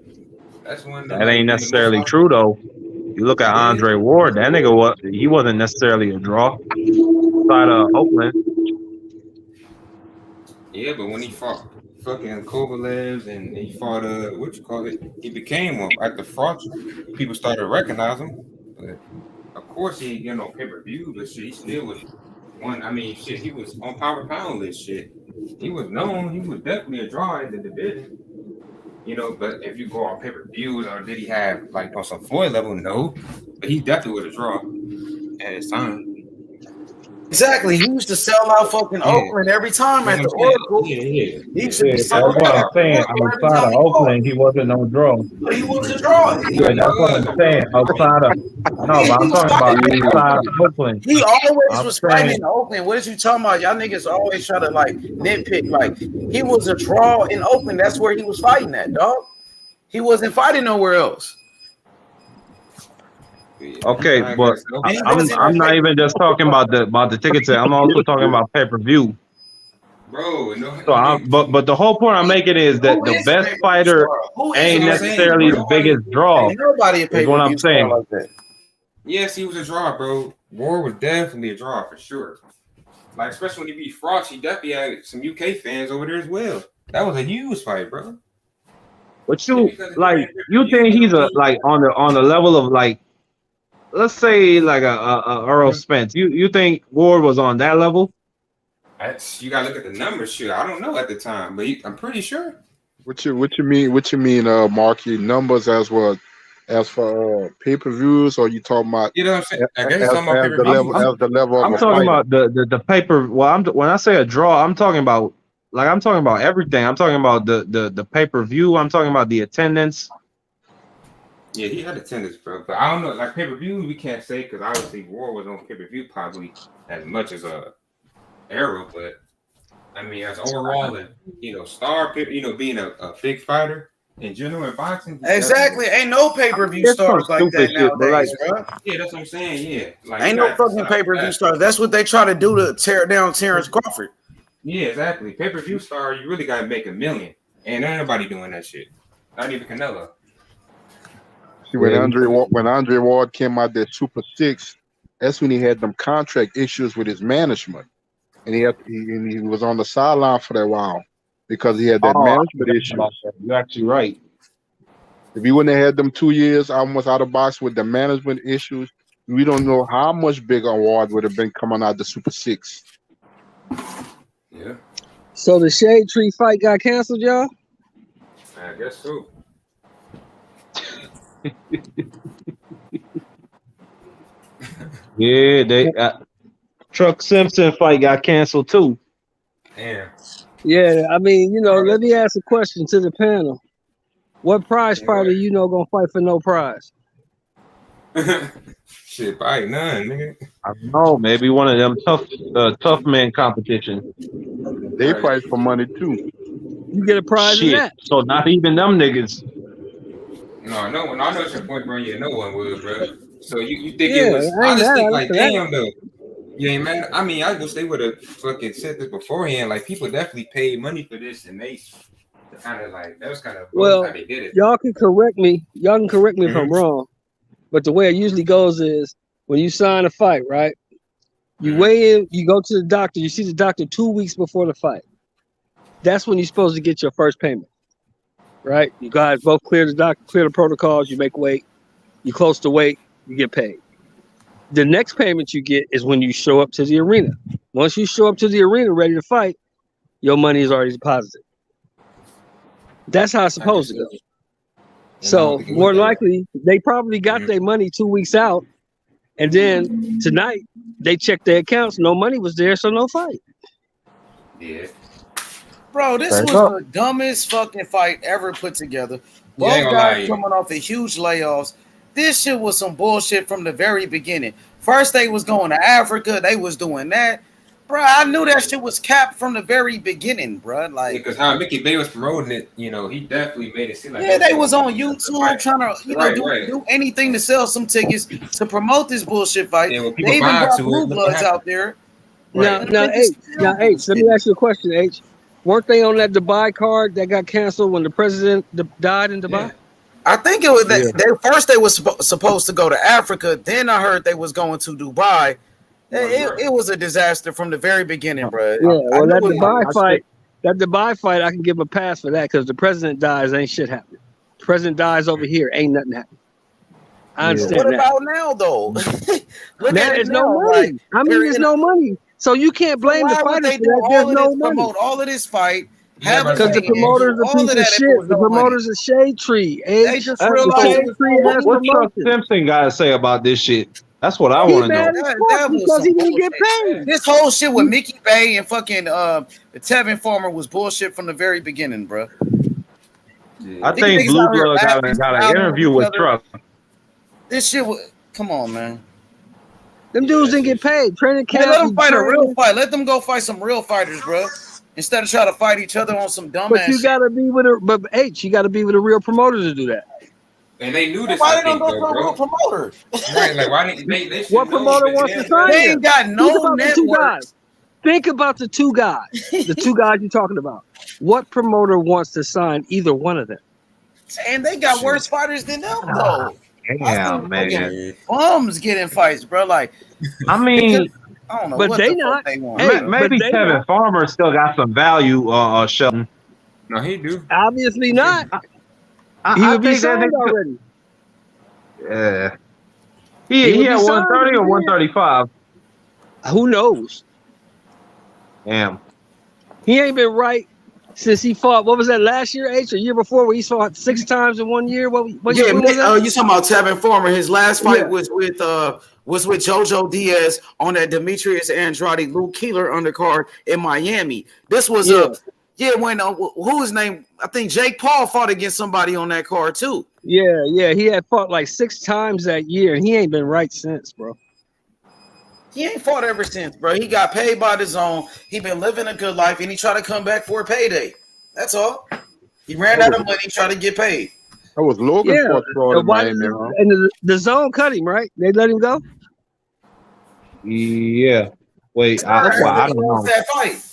That's one that ain't necessarily true though. You look at Andre Ward, that nigga he wasn't necessarily a draw. Outside of Oakland. Yeah, but when he fought fucking Kovalev and he fought he became one at the front. People started recognizing him. But Of course, he ain't getting no pay-per-view, but shit, he still was one. I mean, shit, he was on Power Pound list. Shit, he was known. He was definitely a draw in the division. But if you go on pay-per-views, or did he have like on some Floyd level? No, but he definitely was a draw at his time. Exactly. He used to sell out fucking Oakland every time at the Oracle. He used to be That's what I'm saying. Outside of Oakland, he wasn't no draw. But he was a draw. That's what I'm saying. Outside of but I'm talking about outside of Oakland. He always was fighting in Oakland. What is you talking about? Y'all niggas always try to like nitpick. Like he was a draw in Oakland. That's where he was fighting at, dog. He wasn't fighting nowhere else. Okay, but I'm not even just talking about the tickets. I'm also talking about pay-per-view. Bro, so but the whole point I'm making is that the best fighter ain't necessarily the biggest draw. Nobody is what I'm saying. Like that. Yes, he was a draw, bro. War was definitely a draw for sure. Like especially when he beat Frost, he definitely had some UK fans over there as well. That was a huge fight, bro. But you think he's like on the level of like, let's say like a Errol Spence. You think Ward was on that level? You gotta look at the numbers. Sure, I don't know at the time, but I'm pretty sure. What you mean, Marky? Numbers as well as for pay-per-views, or you talking about? You know what I'm saying? I guess as the level. I'm talking about the paper. Well, when I say a draw, I'm talking about everything. I'm talking about the pay-per-view. I'm talking about the attendance. Yeah, he had attendance, bro. But I don't know, like pay-per-view, we can't say because obviously War was on pay-per-view probably as much as Errol, but I mean as overall and star, being a big fighter in general in boxing. Exactly, ain't no pay-per-view stars like that nowadays, bro. Yeah, that's what I'm saying. Yeah, like ain't no fucking pay-per-view stars. That's what they try to do to tear down Terence Crawford. Yeah, exactly. Pay-per-view star, you really gotta make $1 million, and ain't nobody doing that shit. Not even Canelo. See, when Andre Ward came out that Super 6, that's when he had them contract issues with his management, and he was on the sideline for that while because he had that management issue. You're actually right. If he wouldn't have had them 2 years almost out of box with the management issues, we don't know how much bigger Ward would have been coming out the Super 6. Yeah. So the Shade Tree fight got canceled, y'all? I guess so. Yeah, they Truck Simpson fight got canceled too. Damn. Yeah, I mean, let me ask a question to the panel. What prize fighter gonna fight for no prize? Shit, probably none, nigga. I don't know, maybe one of them tough man competition. They fight for money too. You get a prize in that. So not even them niggas. No, I know it's your point, bro. Yeah, no one would, bro. So you think it was? I just think like, damn, though. You ain't mad? I mean, I wish they would have fucking said this beforehand. Like, people definitely paid money for this, and they kind of like that was kind of how they did it. Y'all can correct me. Y'all can correct me if I'm wrong, but the way it usually goes is when you sign a fight, right? You weigh in, you go to the doctor, you see the doctor 2 weeks before the fight. That's when you're supposed to get your first payment, right? You guys both clear the doctor, clear the protocols, you make weight, you close to weight, you get paid. The next payment you get is when you show up to the arena. Once you show up to the arena ready to fight, your money is already deposited. That's how it's supposed to go. So more likely, they probably got their money 2 weeks out, and then tonight they checked their accounts. No money was there, so no fight. Yeah. Bro, this was the dumbest fucking fight ever put together. Both guys coming off of huge layoffs. This shit was some bullshit from the very beginning. First, they was going to Africa. They was doing that. Bro, I knew that shit was capped from the very beginning, bro. Like, because how Mickey Bay was promoting it, he definitely made it seem like they was on YouTube trying to do anything to sell some tickets to promote this bullshit fight. They even got Blue Bloods out there. Now, H, let me ask you a question, H. Weren't they on that Dubai card that got canceled when the president died in Dubai? Yeah. I think it was they was supposed to go to Africa. Then I heard they was going to Dubai. It was a disaster from the very beginning, bro. Yeah, well, that Dubai fight, I can give a pass for that because the president dies, ain't shit happening. The president dies over here, ain't nothing happening. I understand What that. about now, though? Look That at it is no now. money. Like, I mean, there's no money. So you can't blame the why would fighters they for do that. There's all of no this, money. promote all of this fight, Yeah, have a Because the thing, and do promoter's a all piece of of that if it shit. was The no money? promoter's a shade tree. They just The realized shade it was tree no has What money. Chuck promotion. Simpson got to say about this shit? That's what I Bro, He want to mad know. as fuck that was because some he didn't get bullshit. paid. This whole shit with Mickey Bay and fucking Tevin Farmer was bullshit from the very beginning, bro. I These think niggas Blue out here Blood got laughing, an smiling with interview each with other. Truck. This shit was, come on, man. Them dudes didn't get paid. Training Man, camp, let them you fight a real train, fight. Let them go fight some real fighters, bro. Instead of trying to fight each other on some but dumbass you shit. gotta be with a but H, you gotta be with a real promoter to do that. And they knew this, Why I they don't think, go though, to a real bro. promoter? Right, like, why didn't they should What know, promoter but wants to damn, sign They them? ain't got Think no about the two networks. guys. Think about the two guys. The two guys you're talking about. What promoter wants to sign either one of them? And they got worse fighters than them, though. I Damn, seen man. fucking bums get in fights, bro. Like, I mean, I don't know But what they the not. fuck they want. Hey, maybe but they Tevin not. Farmer still got some value, Shelton. No, he do. Obviously not. He I would be think that signed they, already. yeah. He He would had be signed 130 or if he 135. did. Who knows? Damn. He ain't been right since he fought. What was that last year, H? Or year before, where he fought 6 times in 1 year? When was that? You talking about Tevin Farmer? His last fight Yeah. was with Jojo Diaz on that Demetrius Andrade Luke Keeler undercard in Miami. This was when who his name? I think Jake Paul fought against somebody on that card too. Yeah. He had fought like 6 times that year, and he ain't been right since, bro. He ain't fought ever since, bro. He got paid by the zone. He been living a good life, and he tried to come back for a payday. That's all. He ran out of money, tried to get paid. That was Logan fought fraud in Why Miami, huh? and the zone cut him, right? They let him go. Yeah. Wait, I don't know. That fight.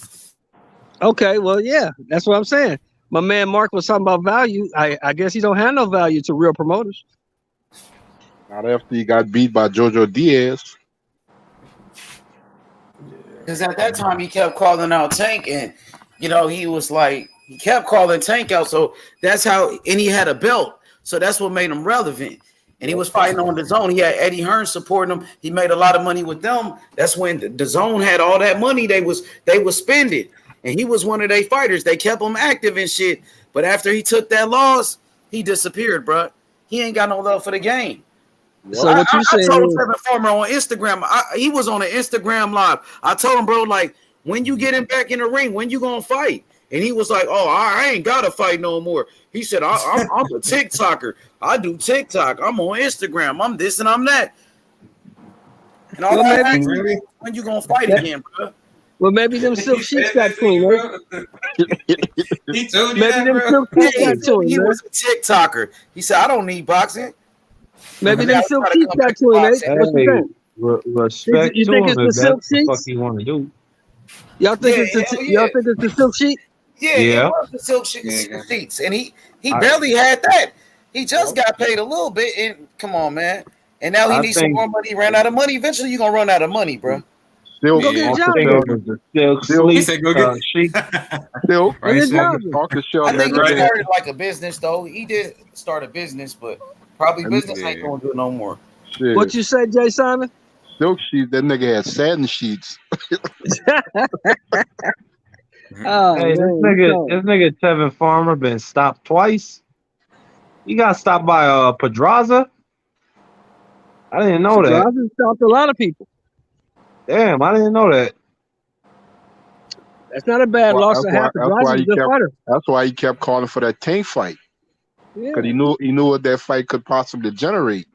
Okay, well, yeah, that's what I'm saying. My man Mark was talking about value. I guess he don't have no value to real promoters. Not after he got beat by Jojo Diaz. Because at that time he kept calling out Tank, and he was like he kept calling Tank out. So that's how, and he had a belt, so that's what made him relevant. And he was fighting on the zone. He had Eddie Hearn supporting him. He made a lot of money with them. That's when the zone had all that money they was spending, and he was one of their fighters. They kept him active and shit. But after he took that loss, he disappeared, bro. He ain't got no love for the game. So what you saying? I told him Tevin Farmer on Instagram. He was on an Instagram live. I told him, bro, like, when you get him back in the ring, when you gonna fight? And he was like, "Oh, I ain't gotta fight no more." He said, "I'm a TikToker. I do TikTok. I'm on Instagram. I'm this and I'm that." And all that, when you gonna fight again, bro? Well, maybe them silk sheets got to him, right? He told you Maybe that, them bro. silk sheets got to him, He man. was a TikToker. He said, "I don't need boxing." Maybe them silk sheets got to him, man. What you think? Respect You to think him it's if the silk that's the fuck sheets? he want to do. Y'all think it's the silk sheet? Yeah, Yeah. it was the silk sheets, and he barely had that. He just got paid a little bit, and come on, man. And now he I needs some think- more money. He ran out of money. Eventually, you're gonna run out of money, bro. Silk, Go get a I job. think it was the silk He sleep said, "Go get sheet. Silk. Go get a job. Talk to Shelton I think every he day. started like a business, though. He did start a business, but probably business ain't gonna do no more. Shit. What you say, Jay Simon? Silk sheets, that nigga had satin sheets. Oh, Hey, this man, nigga Tevin Farmer been stopped twice. He got stopped by Pedraza. I didn't know that. Pedraza stopped a lot of people. Damn, I didn't know that. That's not a bad loss to have. Pedraza's a good fighter. That's why he kept calling for that Tank fight. Yeah. Because he knew what that fight could possibly generate.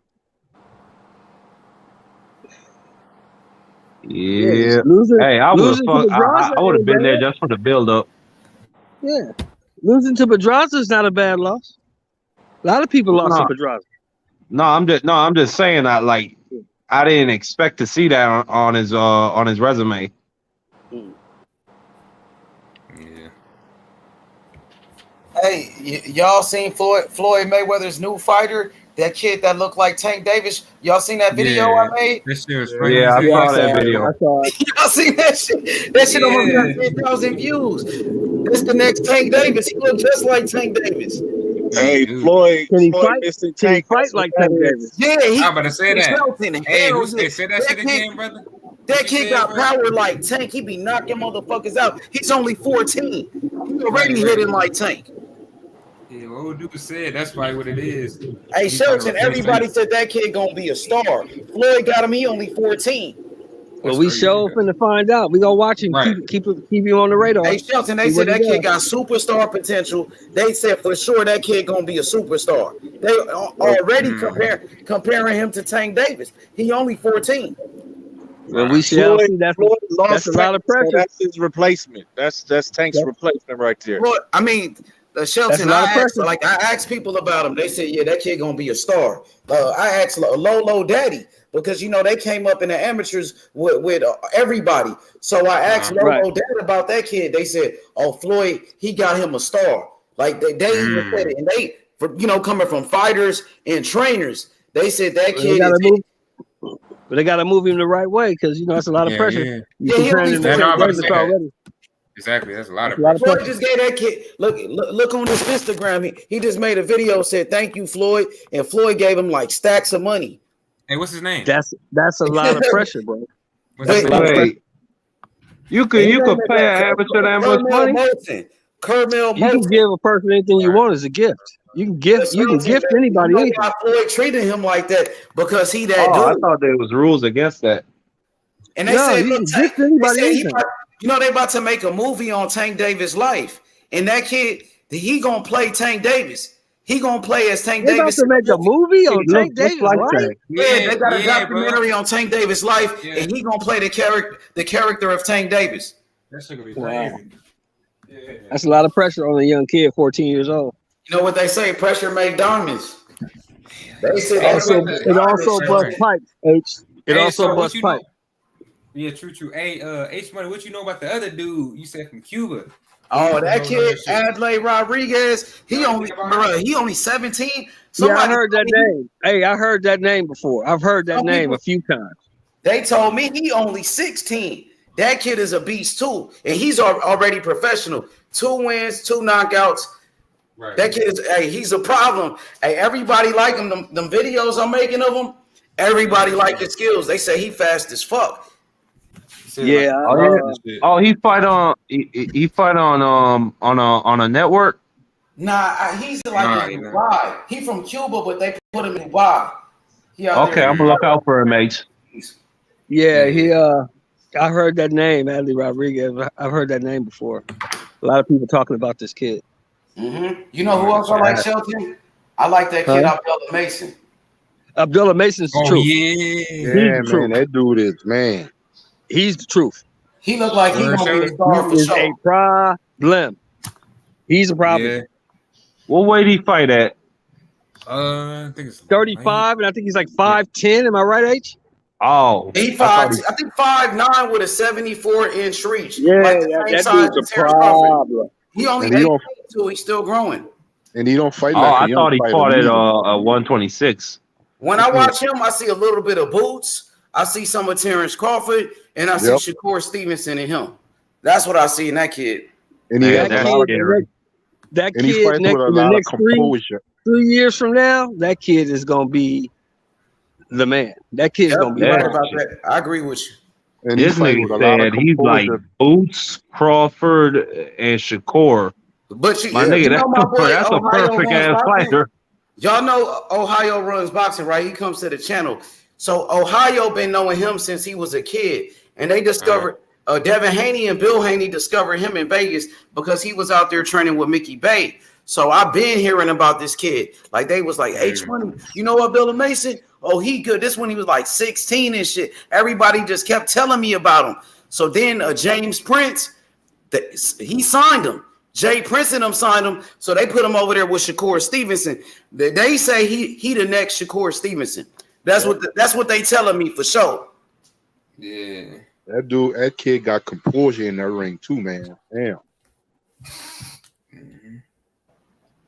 Yeah. Losing, Hey, I would losing to Pedraza have ain't been there bad. just for the build up. Yeah. Losing to Pedraza is not a bad loss. A lot of people lost to No. Pedraza. No, I'm just saying that like I didn't expect to see that on his resume. Hey, y'all seen Floyd Mayweather's new fighter? That kid that looked like Tank Davis. Y'all seen that video I made? That shit was Yeah, I saw that video. I saw it. Y'all seen that shit? That shit almost got 10,000 views. That's the next Tank Davis. He looked just like Tank Davis. Hey, Floyd missing Tank. Fight like Tank Davis? Yeah, I'm about to say that. Shelton, Hey, hell who yeah. say that shit again, brother? That kid got power like Tank. He be knocking motherfuckers out. He's only 14. He already hitting like Tank. Yeah, what old dude said, that's probably what it is. Hey, Shelton, everybody said that kid gonna be a star. Floyd got him, he only 14. Well, we sure finna find out. We gonna watch him. Right. Keep him on the radar. Hey, Shelton, they said that kid got superstar potential. They said for sure that kid gonna be a superstar. They already comparing him to Tank Davis. He only 14. Well, we shall see. That's a lot of pressure. So that's his replacement. That's Tank's replacement right there. Well, I mean, Shelton, I asked people about him. They said, yeah, that kid gonna be a star. I asked Lolo Daddy because they came up in the amateurs with everybody. So I asked Lolo Daddy about that kid. They said, oh, Floyd, he got him a star. Like they even said it, and they coming from fighters and trainers, they said that kid. But they got to move him the right way because that's a lot of pressure. Already. Exactly, that's a lot of pressure. Floyd just gave that kid look on his Instagram. He just made a video, said thank you, Floyd, and Floyd gave him like stacks of money. Hey, what's his name? That's a lot of pressure, bro. You could pay an amateur that much money. Carmel you can give a person anything you want as a gift. You can gift anybody anything. Why Floyd treated him like that because he that dude. I thought there was rules against that. And they said, look, they about to make a movie on Tank Davis' life, and that kid, he gonna play Tank Davis. He gonna play as Tank Davis. They about to make a movie on Tank Davis' life. Yeah, they got a documentary on Tank Davis' life, and he gonna play the character of Tank Davis. That shit gonna be crazy. Yeah. That's a lot of pressure on a young kid, 14 years old. You know what they say? Pressure make diamonds. They say it also busts pipes. It also busts pipes. Yeah, true. Hey, H Money, what you know about the other dude you said from Cuba? Oh, that kid, Adlai Rodriguez. He only 17. Yeah, I heard that name. Hey, I heard that name before. I've heard that name a few times. They told me he only 16. That kid is a beast too, and he's already professional. 2 wins, 2 knockouts. Right. That kid is, he's a problem. Hey, everybody like him. Them videos I'm making of him, everybody like his skills. They say he fast as fuck. Yeah. He fight on on a network. Nah, he's like in Dubai. He from Cuba, but they put him in Dubai. Okay, I'm gonna look out for him, mate. Yeah, I heard that name, Adlai Rodriguez. I've heard that name before. A lot of people talking about this kid. Mm-hmm. You know who else I like, Shelton? I like that kid, Abdullah Mason. Abdullah Mason's the truth. Yeah, man, that dude is, man. He's the truth. He looked like he's gonna be a star for sure. A problem. He's a problem. Yeah. What weight he fight at? I think it's 35, and I think he's like 5'10". Am I right, H? Oh, I think 5'9" with a 74-inch reach. Yeah, that dude's a problem. He only 82. He's still growing. And he don't fight. I thought he fought at 126. When I watch him, I see a little bit of Boots. I see some of Terence Crawford, and I see Shakur Stevenson in him. That's what I see in that kid. And he that kid in the next 3 years from now, that kid is gonna be the man. That kid's gonna be right about that. I agree with you. And this nigga said he's like Boots, Crawford, and Shakur. But that's a perfect ass fighter. Y'all know Ohio runs boxing, right? He comes to the channel. So Ohio been knowing him since he was a kid. And they discovered Devin Haney and Bill Haney discovered him in Vegas because he was out there training with Mickey Bay. So I've been hearing about this kid. Like they was like, H Money, you know Abdullah Mason? Oh, he good. This when he was like 16 and shit. Everybody just kept telling me about him. So then James Prince, he signed him. Jay Prince and them signed him. So they put him over there with Shakur Stevenson. They say he the next Shakur Stevenson. That's what they telling me for sure. Yeah. That kid got composure in that ring too, man. Damn.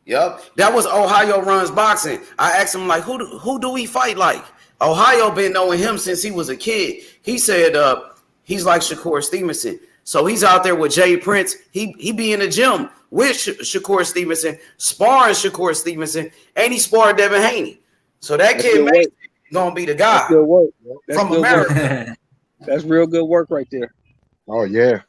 Yep, that was Ohio runs boxing. I asked him like, who do we fight like? Ohio been knowing him since he was a kid. He said he's like Shakur Stevenson. So he's out there with Jay Prince. He be in the gym with Shakur Stevenson, sparring Shakur Stevenson, and he sparred Devin Haney. So that kid Mason gonna be the guy. That's good work. That's from good America. work. That's real good work right there. Oh yeah.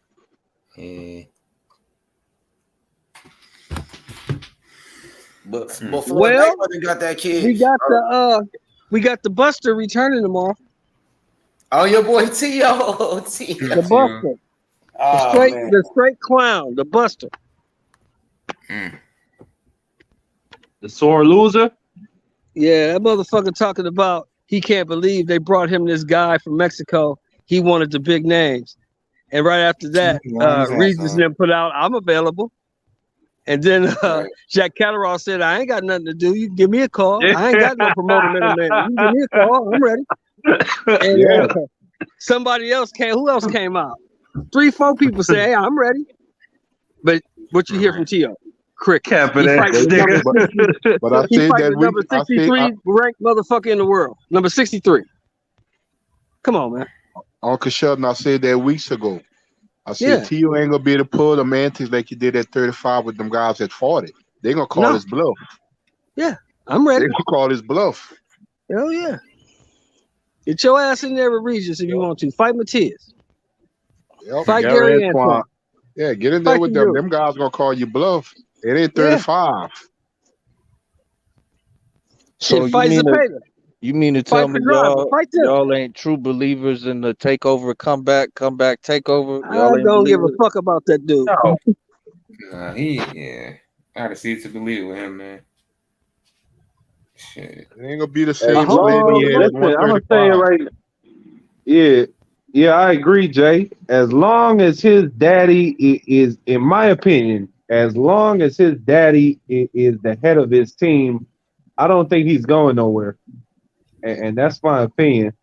But Floyd Mayweather got that kid. We got the Buster returning tomorrow. Oh, your boy T.O. The Buster. The straight clown, the Buster. The sore loser? Yeah, that motherfucker talking about he can't believe they brought him this guy from Mexico. He wanted the big names. And right after that, Regis then put out, I'm available. And then Jack Catterall said, I ain't got nothing to do. You can give me a call. I ain't got no promoter middleman. You give me a call. I'm ready. And somebody else came. Who else came out? 3-4 people say, hey, I'm ready. But what you hear from T.O.? Cricket. But I said that number 63 ranked motherfucker in the world. Number 63. Come on, man. Uncle Sheldon, I said that weeks ago. I said T.O. ain't gonna be able to pull the antics like you did at 35 with them guys at 40. They're gonna call his bluff. Yeah, I'm ready. They're gonna call his bluff. Hell yeah. Get your ass in there with Regis if you want to. Fight Matias. Fight Gary Antoine. Yeah, get in there with them. Them guys gonna call you bluff. It ain't 35. So you mean to tell me y'all ain't true believers in the takeover, comeback, takeover? Y'all I don't give a fuck about that dude. No. I gotta see it to believe with him, man. Shit. It ain't gonna be the same. I'm gonna say it right now. Yeah, I agree, Jay. As long as his daddy is, in my opinion, as long as his daddy is the head of his team, I don't think he's going nowhere. And that's my opinion.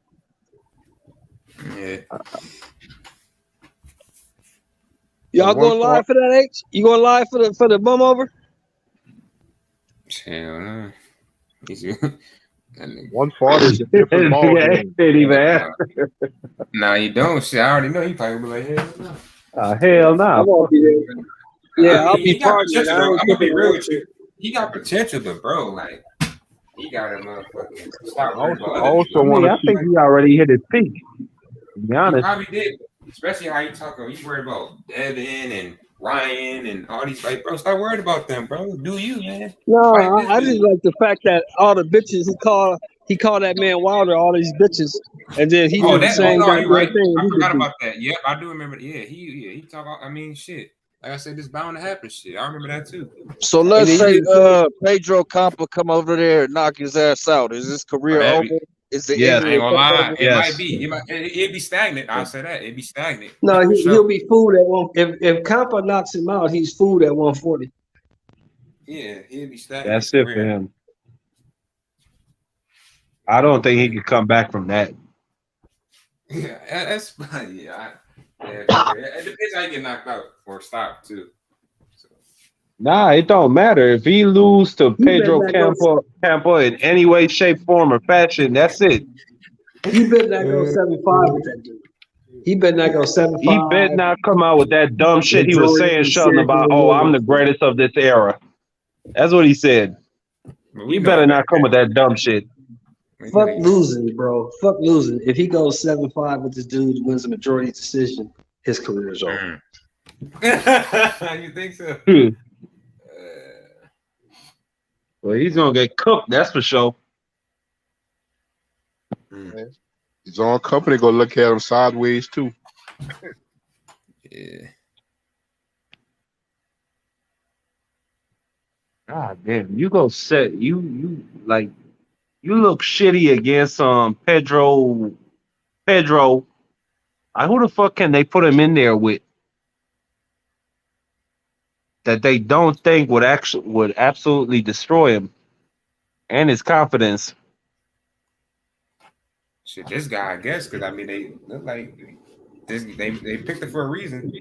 Yeah. Y'all going live for that, H? You going live for the bum over? Hell no. 140 is a different ball game. Nah, you don't. Shit, I already know. You probably be like, hell no. Hell no. I won't be there. Yeah, I'll be partying. I'm gonna be real with you. He got potential, but bro, like, he got a motherfucking stop. I think he already hit his peak. To be honest, he probably did. Especially how you talk. You worried about Devin and Ryan and all these. Like, bro, stop worried about them, bro. Do you, man? No, I just like the fact that all the bitches he called that man Wilder all these bitches, and then he did the same goddamn thing. I forgot about that. Yep, I do remember. Yeah, he talk. I mean, shit. Like I said, this bound to happen. Shit, I remember that too. So let's say Pedro Campa come over there and knock his ass out. Is his career over? Is the I ain't gonna lie. It might be. It'd be stagnant. I'll say that. It'd be stagnant. No, he'll be fooled at one. If Campa knocks him out, he's fooled at 140. Yeah, he'll be stagnant. That's it for him. I don't think he could come back from that. Yeah, that's it depends how you get knocked out or stopped too. Nah, it don't matter. If he lose to Pedro Campa in any way, shape, form, or fashion, that's it. He better not go 7-5 with that dude. He better not go 7-5. He better not come out with that dumb shit he was saying, Sheldon, about, I'm the greatest of this era. That's what he said. He better not come with that dumb shit. Fuck losing, bro. Fuck losing. If he goes 7-5 with this dude who wins a majority decision, his career is over. You think so? Well, he's gonna get cooked, that's for sure. His own company gonna look at him sideways too. Yeah. God damn, you go set you look shitty against Pedro. Who the fuck can they put him in there with that they don't think would absolutely destroy him and his confidence? Shit, this guy, I guess, because I mean they look like this. They picked it for a reason.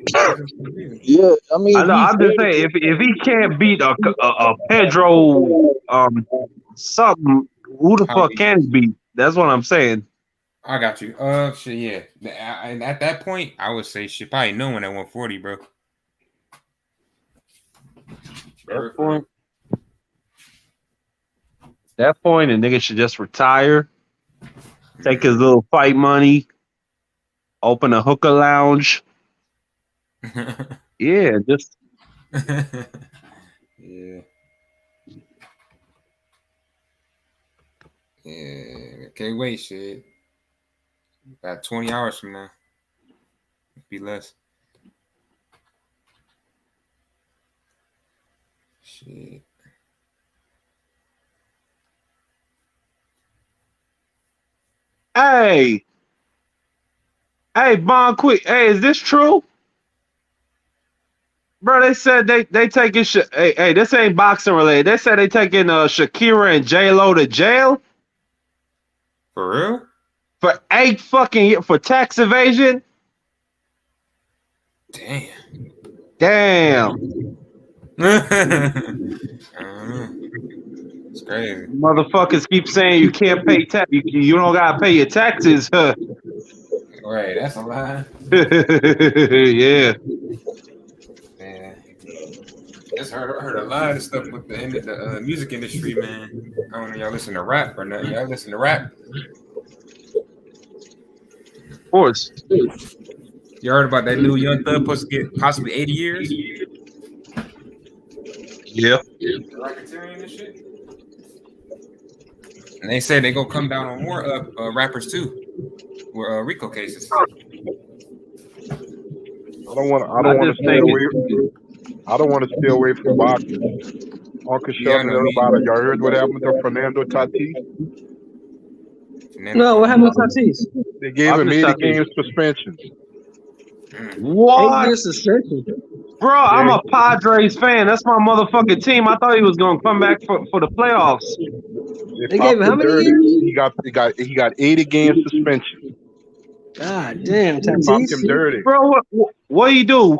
Yeah, I mean, I'm just saying if he can't beat a Pedro something, who the fuck can he beat? That's what I'm saying. I got you. Shit, yeah. And at that point, I would say shit, probably no one at 140, bro. That point, a nigga should just retire, take his little fight money, open a hookah lounge. Yeah, just yeah. Yeah, can't wait, shit. About 20 hours from now. Be less. Shit. Hey, Bon Quick. Hey, is this true? Bro, they said they taking hey, this ain't boxing related. They said they taking Shakira and J-Lo to jail. For real? For 8 fucking years for tax evasion. Damn. It's crazy. Motherfuckers keep saying you can't pay tax. You don't gotta pay your taxes. Right, that's a lie. Yeah. Man. Just heard a lot of stuff with the music industry, man. I don't know y'all listen to rap or not. Y'all listen to rap? Of course. You heard about that new Young Thug supposed to get possibly 80 years? Yeah. Racketeering and shit. And they said they gonna come down on more rappers too, with RICO cases. I don't want to stay away from boxing. Uncle Sheldon, everybody, y'all heard what happened to Fernando Tatis? No, what happened to Tatis? They gave him 80 games suspension. What? 8 years suspension. Bro, I'm a Padres fan. That's my motherfucking team. I thought he was gonna come back for the playoffs. They gave him how many years? He got 80 games suspension. God damn, They popped him dirty. Bro, what he do?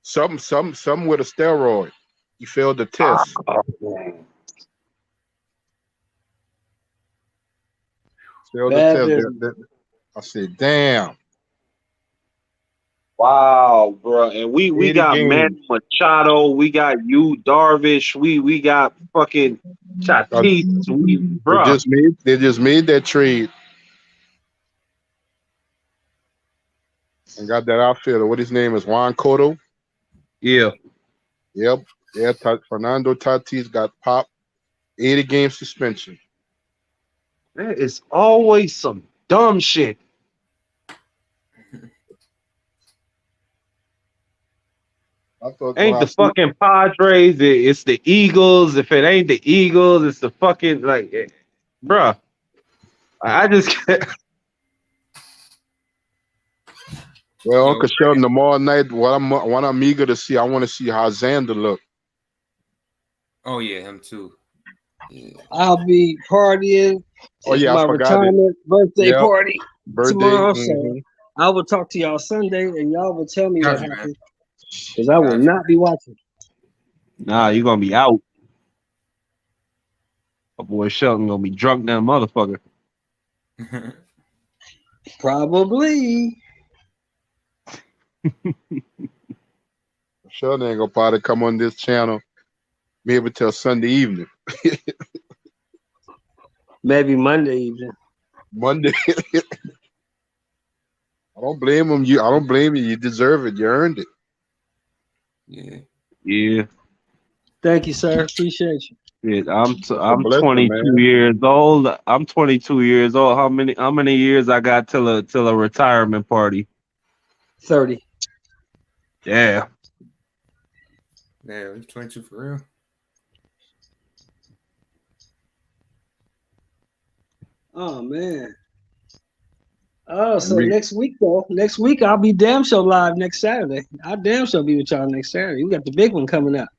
Something with a steroid. He failed the test. Failed the test. I said, damn. Wow, bro. And we got Manny Machado, we got Yu Darvish, we got fucking Tatis, bro. They just made that trade and got that outfielder. What his name is? Juan Cotto. Yeah. Yep. Yeah. Fernando Tatis got popped. 80 game suspension. There is always some dumb shit. Ain't the fucking Padres, it's the Eagles. If it ain't the Eagles, it's the fucking, like, bruh. I just can't. Well, Uncle Sheldon, tomorrow night, what I'm eager to see, I want to see how Xander look. Oh, yeah, him too. Yeah. I'll be partying. Oh, yeah, my I forgot retirement birthday party tomorrow. Mm-hmm. So I will talk to y'all Sunday, and y'all will tell me what happened. Because I will not be watching. Nah, you're gonna be out. My boy Shelton gonna be drunk now, motherfucker. Probably. Sheldon ain't gonna probably come on this channel maybe till Sunday evening. Maybe Monday evening. Monday. I don't blame him. I don't blame you. You deserve it. You earned it. Yeah. Yeah. Thank you, sir. Appreciate you. Yeah, I'm 22 years old. I'm 22 years old. How many years I got till a retirement party? 30. Yeah. Yeah, he's 22 for real. Oh man. Oh, so next week I'll be damn show live next Saturday. I'll damn show be with y'all next Saturday. We got the big one coming up.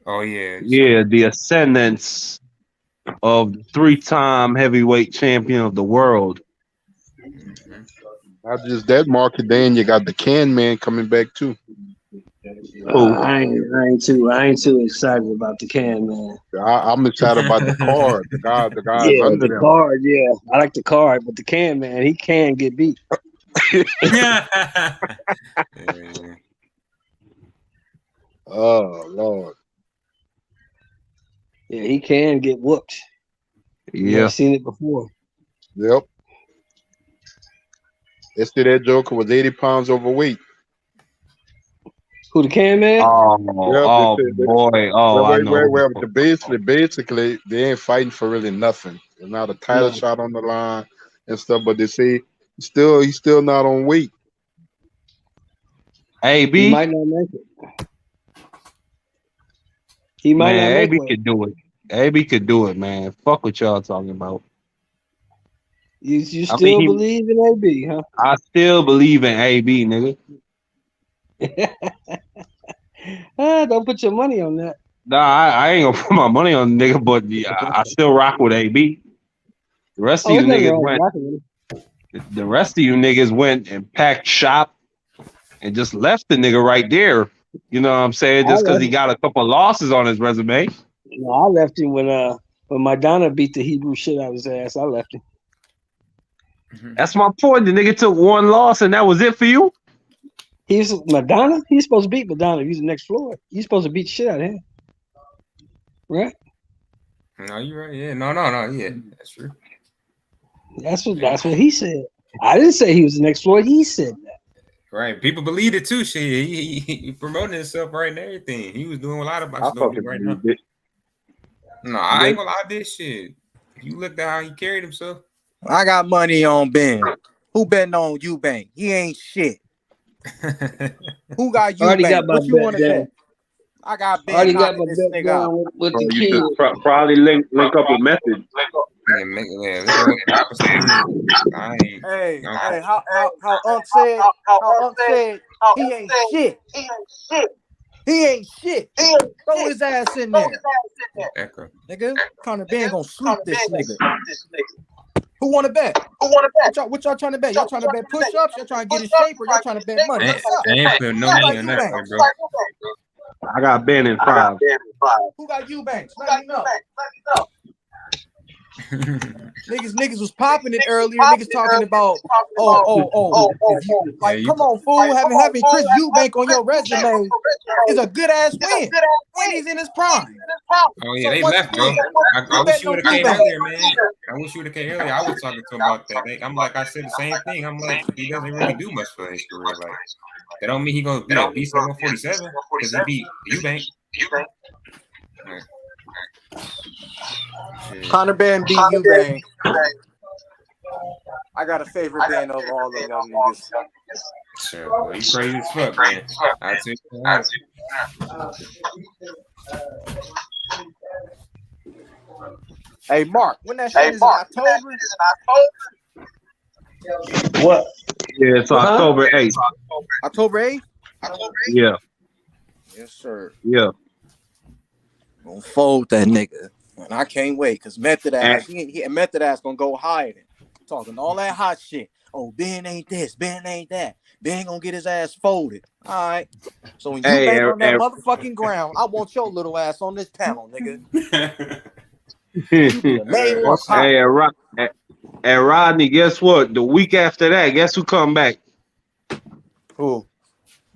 Oh yeah. Yeah, the ascendance of the 3-time heavyweight champion of the world. Not just that, Market Dan, you got the Can Man coming back too. I ain't too excited about the Can Man. I'm excited about the card. The guys yeah, under the them. card. Yeah, I like the card, but the Can Man, he can get beat. Oh Lord. Yeah, he can get whooped. Yeah, I've seen it before. Yep. They said that Joker was 80 pounds overweight. Who, the can man? Yep, they Oh said that. boy. Oh, I know. Well, basically, they ain't fighting for really nothing. There's not a title shot on the line and stuff, but they say he's still not on weight. AB, he might not make it. He might not make AB weight. could do it. AB could do it, man. Fuck what y'all talking about. You still believe in AB, huh? I still believe in AB, nigga. Don't put your money on that. Nah, I ain't gonna put my money on the nigga, but I still rock with AB. The rest of you niggas went. The rest of you niggas went and packed shop and just left the nigga right there. You know what I'm saying? Just because he got a couple losses on his resume. No, I left him when Madonna beat the Hebrew shit out of his ass. I left him. That's my point. The nigga took one loss and that was it for you? He's Madonna? He's supposed to beat Madonna. He's the next Floyd. He's supposed to beat the shit out of him. Right? No, you're right. Yeah. No. Yeah, that's true. That's what he said. I didn't say he was the next Floyd. He said that. Right. People believe it too. Shit. He promoting himself right and everything. He was doing a lot of boxing right now. No, I ain't gonna lie this shit. If you looked at how he carried himself. I got money on Ben. Who betting on Eubank? He ain't shit. Who got Eubank? What you want to bet? I got Ben. Already got my bet down with the you kid. should probably link up with Method. Hey, how Unc said he ain't shit. He ain't shit. Throw his ass in there. Nigga, Conor Ben gonna sweep this nigga. Who want to bet? What y'all trying to bet? Y'all trying to bet push-ups? Y'all trying to get in shape, or y'all trying to bet money? What's up? I ain't putting no money on that, bro. I got Ben in 5. Who got Eubanks? Let me know. Niggas was popping it earlier. Niggas talking about come on, fool, having Chris Eubank on your resume is a good ass win. And he's in his prime. Oh yeah, they left, bro. I wish you would have came earlier, man. I wish you would have came earlier. I was talking to him about that. I said the same thing. I'm like, he doesn't really do much for his career. Like, that don't mean he gonna be a beast at 147 because he beat Eubank. Conor Ben beat Eubank. I got a favorite band over all the young niggas. Sure, well, he's crazy as fuck, man. I take that. Hey, Mark, when that shit is in October? What? Yeah, it's October 8th. October 8th? Yeah. Yes, sir. Yeah. Gonna fold that nigga. And I can't wait, because Method ass, Method ass gonna go hiding. Talking all that hot shit. Oh, Ben ain't this, Ben ain't that. Ben gonna get his ass folded. All right. So when you bank on that motherfucking ground, I want your little ass on this panel, nigga. Hey, Rodney, guess what? The week after that, guess who come back? Who?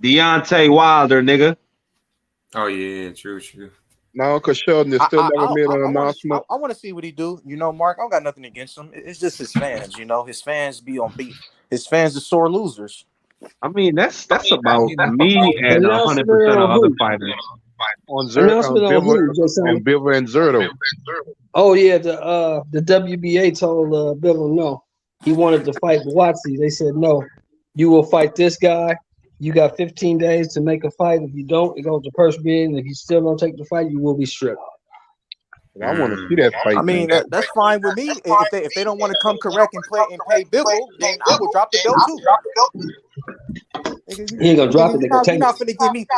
Deontay Wilder, nigga. Oh, yeah, true. No, because Sheldon has still never made an announcement. I want to see what he do. You know, Mark, I don't got nothing against him. It's just his fans, you know. His fans be on beat. His fans are sore losers. I mean, that's about me and 100% of other fighters. On Bivol and Zerto. Oh yeah, the WBA told Bivol no. He wanted to fight Buatsi. They said no. You will fight this guy. You got 15 days to make a fight. If you don't, it goes to purse bid. And if you still don't take the fight, you will be stripped. I want to see that fight. I mean, that's fine with me. If they don't want to come correct and pay Bivol, then I will drop the belt too. He ain't gonna drop it.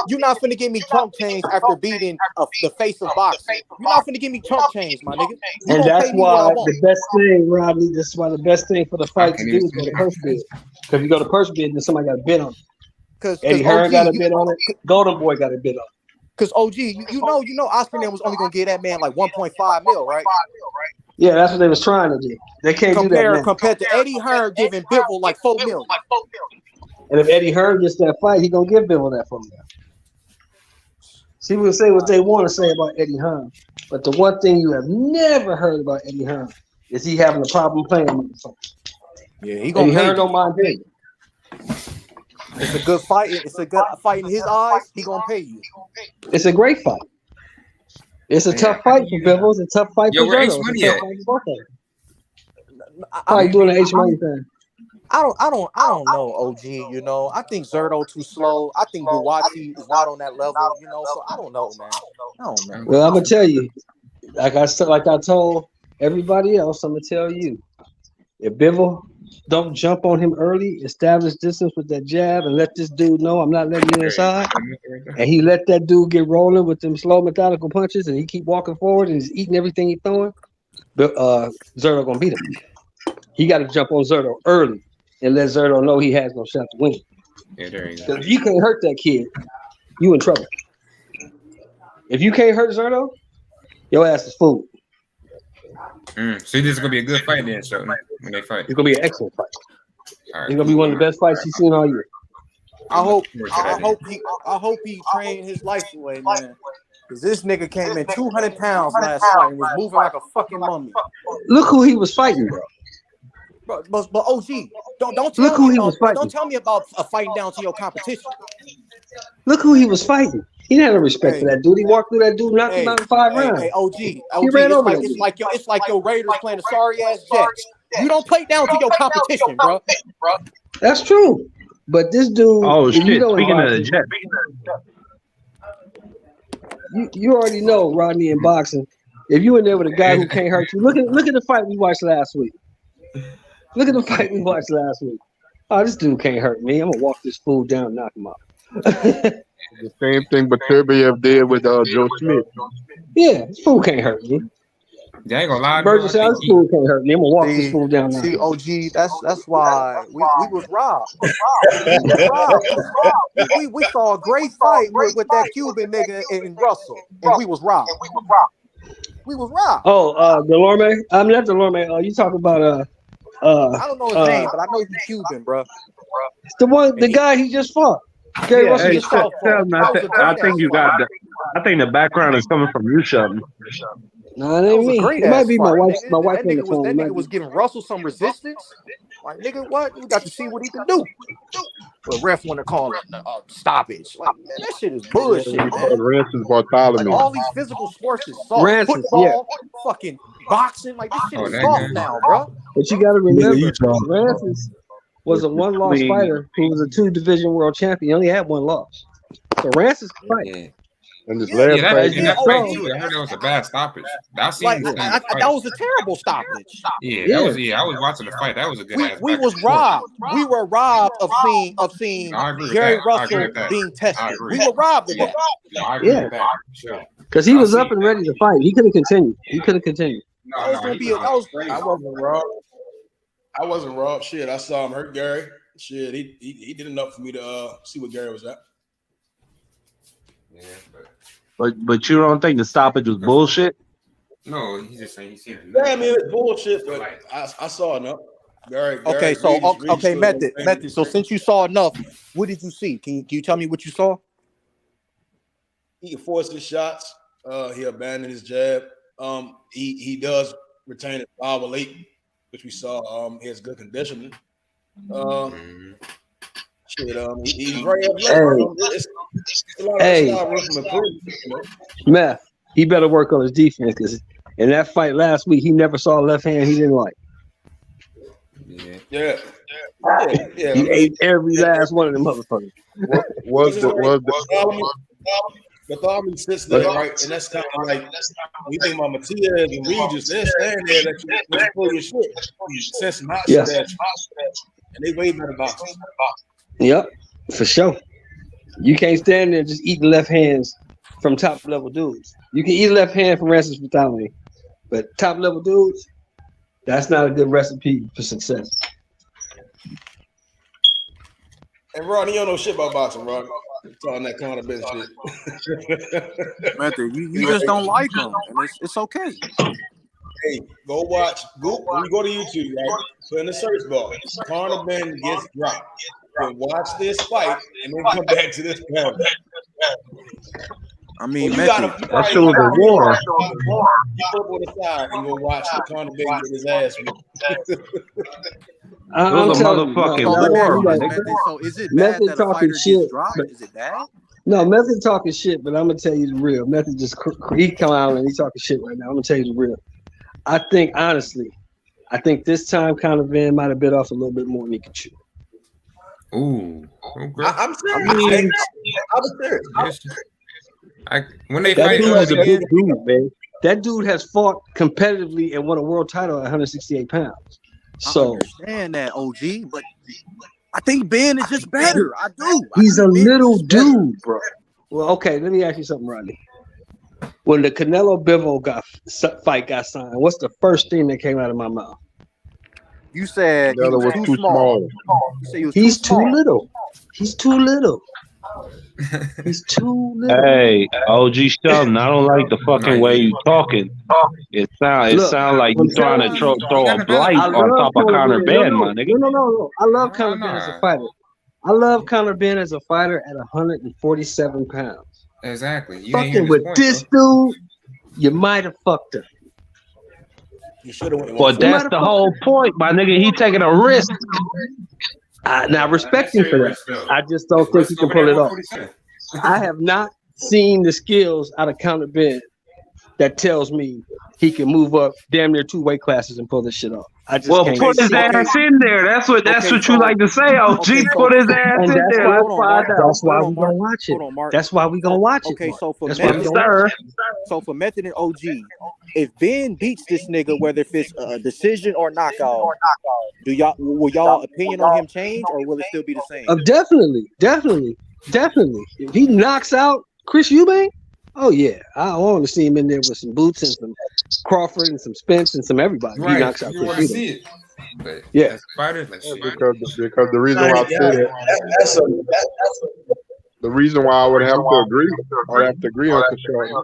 You're not finna give me chump change after beating the face of boxing. You're not finna give me chump change, my nigga. And that's why the best thing, Rodney. This is why the best thing for the fight to do is go to purse bid. Because if you go to purse bid, then somebody got to bid on it. Because Eddie Hearn got a bid on it. Golden Boy got a bid on it. Because OG, you know, Oscar was only gonna get that man like 1.5 mil, right? Yeah, that's what they was trying to do. They can't do that now. Compared to Eddie Hearn giving Bivol like 4 million. And if Eddie Hearn gets that fight, he gonna give Bivol that 4 million. People will say what they want to say about Eddie Hearn, but the one thing you have never heard about Eddie Hearn is he having a problem playing motherfuckers. Yeah, he gonna Eddie pay Hearn you. don't mind paying. It's a good fight. It's a good fight in his eyes. He gonna pay you. It's a great fight. It's a tough fight for Bivol. It's a tough fight for where H Zerto. Money It's a at? tough fight for both of them. How you doing the H Money thing? I don't know, OG. You know, I think Zerto too slow. I think Buwati is not on that level. You know, so I don't know, man. I don't know. Well, I'm gonna tell you, like I told everybody else, I'm gonna tell you, if Bivol don't jump on him early, establish distance with that jab, and let this dude know I'm not letting you inside, and he let that dude get rolling with them slow methodical punches, and he keep walking forward and he's eating everything he's throwing, Zerto gonna beat him. He got to jump on Zerto early and let Zerto know he has no shot to win. Yeah, there you go. Because if you can't hurt that kid, you in trouble. If you can't hurt Zerto, your ass is fooled. So this is gonna be a good fight then, so when they fight. It's gonna be an excellent fight. All right. It's gonna be one of the best fights you've seen all year. I hope he trained his life away, man. Because this nigga came in 200 pounds last fight and was moving like a fucking mummy. Look who he was fighting, bro. But OG, don't Look who he was fighting. Don't tell me about fighting down to your competition. Look who he was fighting. He didn't have no respect for that dude. He walked through that dude, knocked him out in 5 rounds. Hey, OG, He ran over him. it's like your Raiders playing a sorry ass Jets. You don't play down to your competition, bro. That's true. But this dude. Oh shit! You know Speaking of the Jets, you already know Rodney in boxing. If you in there with a guy who can't hurt you, look at the fight we watched last week. Look at the fight we watched last week. Oh, this dude can't hurt me. I'm gonna walk this fool down and knock him out. The same thing Beterbiev did with Joe Smith. Yeah, this fool can't hurt me. They ain't gonna lie. Burgess said, this fool can't hurt me. I'm gonna walk this fool down. See, OG, that's why we was robbed. we saw a great fight with that Cuban nigga in Russell, and we was robbed. We was robbed. Oh, Delorme. I'm not Delorme. You talking about I don't know his name, but I know he's Cuban, bro. It's the guy he just fought. Gary Russell just fought. I think you got the. I think the background is coming from you, Sheldon. No, it ain't me. It might be my wife. My wife that nigga was giving Russell some resistance. Like, nigga, what? We got to see what he can do. But ref want to call it stoppage. Like, man, that shit is bullshit, man. Like, all these physical sports is soft. Football, fucking boxing, like this shit is soft now, bro. But you got to remember, Francis was a one-loss fighter who was a 2-division world champion. He only had one loss. So Francis can fight. Yeah. And this last that fight too. I heard that was a bad stoppage. That was a terrible stoppage. I was watching the fight. That was a good ass. We was robbed. We were robbed of seeing Gary Russell being tested. We were robbed of that. I agree with that. Sure. Because he was up and ready to fight. He could have continued. I wasn't robbed. Shit, I saw him hurt Gary. Shit, he did enough for me to see what Gary was at. Yeah, but you don't think the stoppage was bullshit? No, he's just saying he seen it. Yeah, I mean it's bullshit, but I saw enough. Gary Method. So since you saw enough, what did you see? Can you tell me what you saw? He forced his shots. He abandoned his jab. He does retain his power late, which we saw. He has good conditioning. He's very athletic. Meth, he better work on his defense because in that fight last week, he never saw a left hand he didn't like. Yeah. He ate every last one of them motherfuckers. Bartholomew sits there, right? And that's kind of like when you think about Matias and Regis, they're standing there that you pull your shit. Send some hot shit at you. And they way better boxers. Yep, for sure. You can't stand there just eating left hands from top level dudes. You can eat left hand from Francis Bartholomew, but top level dudes, that's not a good recipe for success. And Ronnie, you don't know shit about boxing, Ronnie. Talking that kind of bitch shit. Method, you just don't like him, and it's okay. Hey, go watch. When you go to YouTube, right? Put in the search bar. Conor Ben gets dropped. Then watch this fight and then come back to this panel. I mean, that shit was a war. You put on the side and go watch the Conor Big get his ass beat. It was a motherfucking war, my nigga. So is it bad that a fighter gets dropped? Is it bad? No, Method talking shit, but I'm gonna tell you the real. Method just he come out and he talking shit right now. I'm gonna tell you the real. I think honestly, this time Conor Ben might have bit off a little bit more than he could chew. Ooh, okay. I'm serious. I'm serious. When they that fight, dude is a big dude, man. That dude has fought competitively and won a world title at 168 pounds. So I understand that, OG, but I think Ben is just better. I do. He's a little dude, bro. Well, okay, let me ask you something, Rodney. When the Canelo Bivol fight got signed, what's the first thing that came out of my mouth? You said he was too small. You said he was He's too little. He's too little. He's too little. Hey, OG Sheldon, I don't like the fucking way you talking. It sound like you trying to throw a blight on top of Conor Ben, my nigga. No. I love Conor Ben as a fighter. I love Conor Ben as a fighter at 147 pounds. Exactly. You fucking with this dude, you might have fucked up. You should have went. But that's the whole point, my nigga. He taking a risk. Now, respect him for that. I just don't think he can pull it off. I have not seen the skills out of Conor Ben that tells me he can move up damn near 2 weight classes and pull this shit off. I just put his ass in there. That's what you like to say. Put his ass in there. That's why we gonna watch it. That's why we gonna watch it. Okay, so for Method and OG, if Ben beats this nigga, whether if it's a decision or knockout, will y'all opinion on him change or will it still be the same? Definitely. If he knocks out Chris Eubank, oh yeah, I want to see him in there with some Boots and some Crawford and some Spence and some everybody. Right. He knocks out You want to see it. But yeah, fighters, because the reason why I say that, the reason why I would have to agree, on Kishore.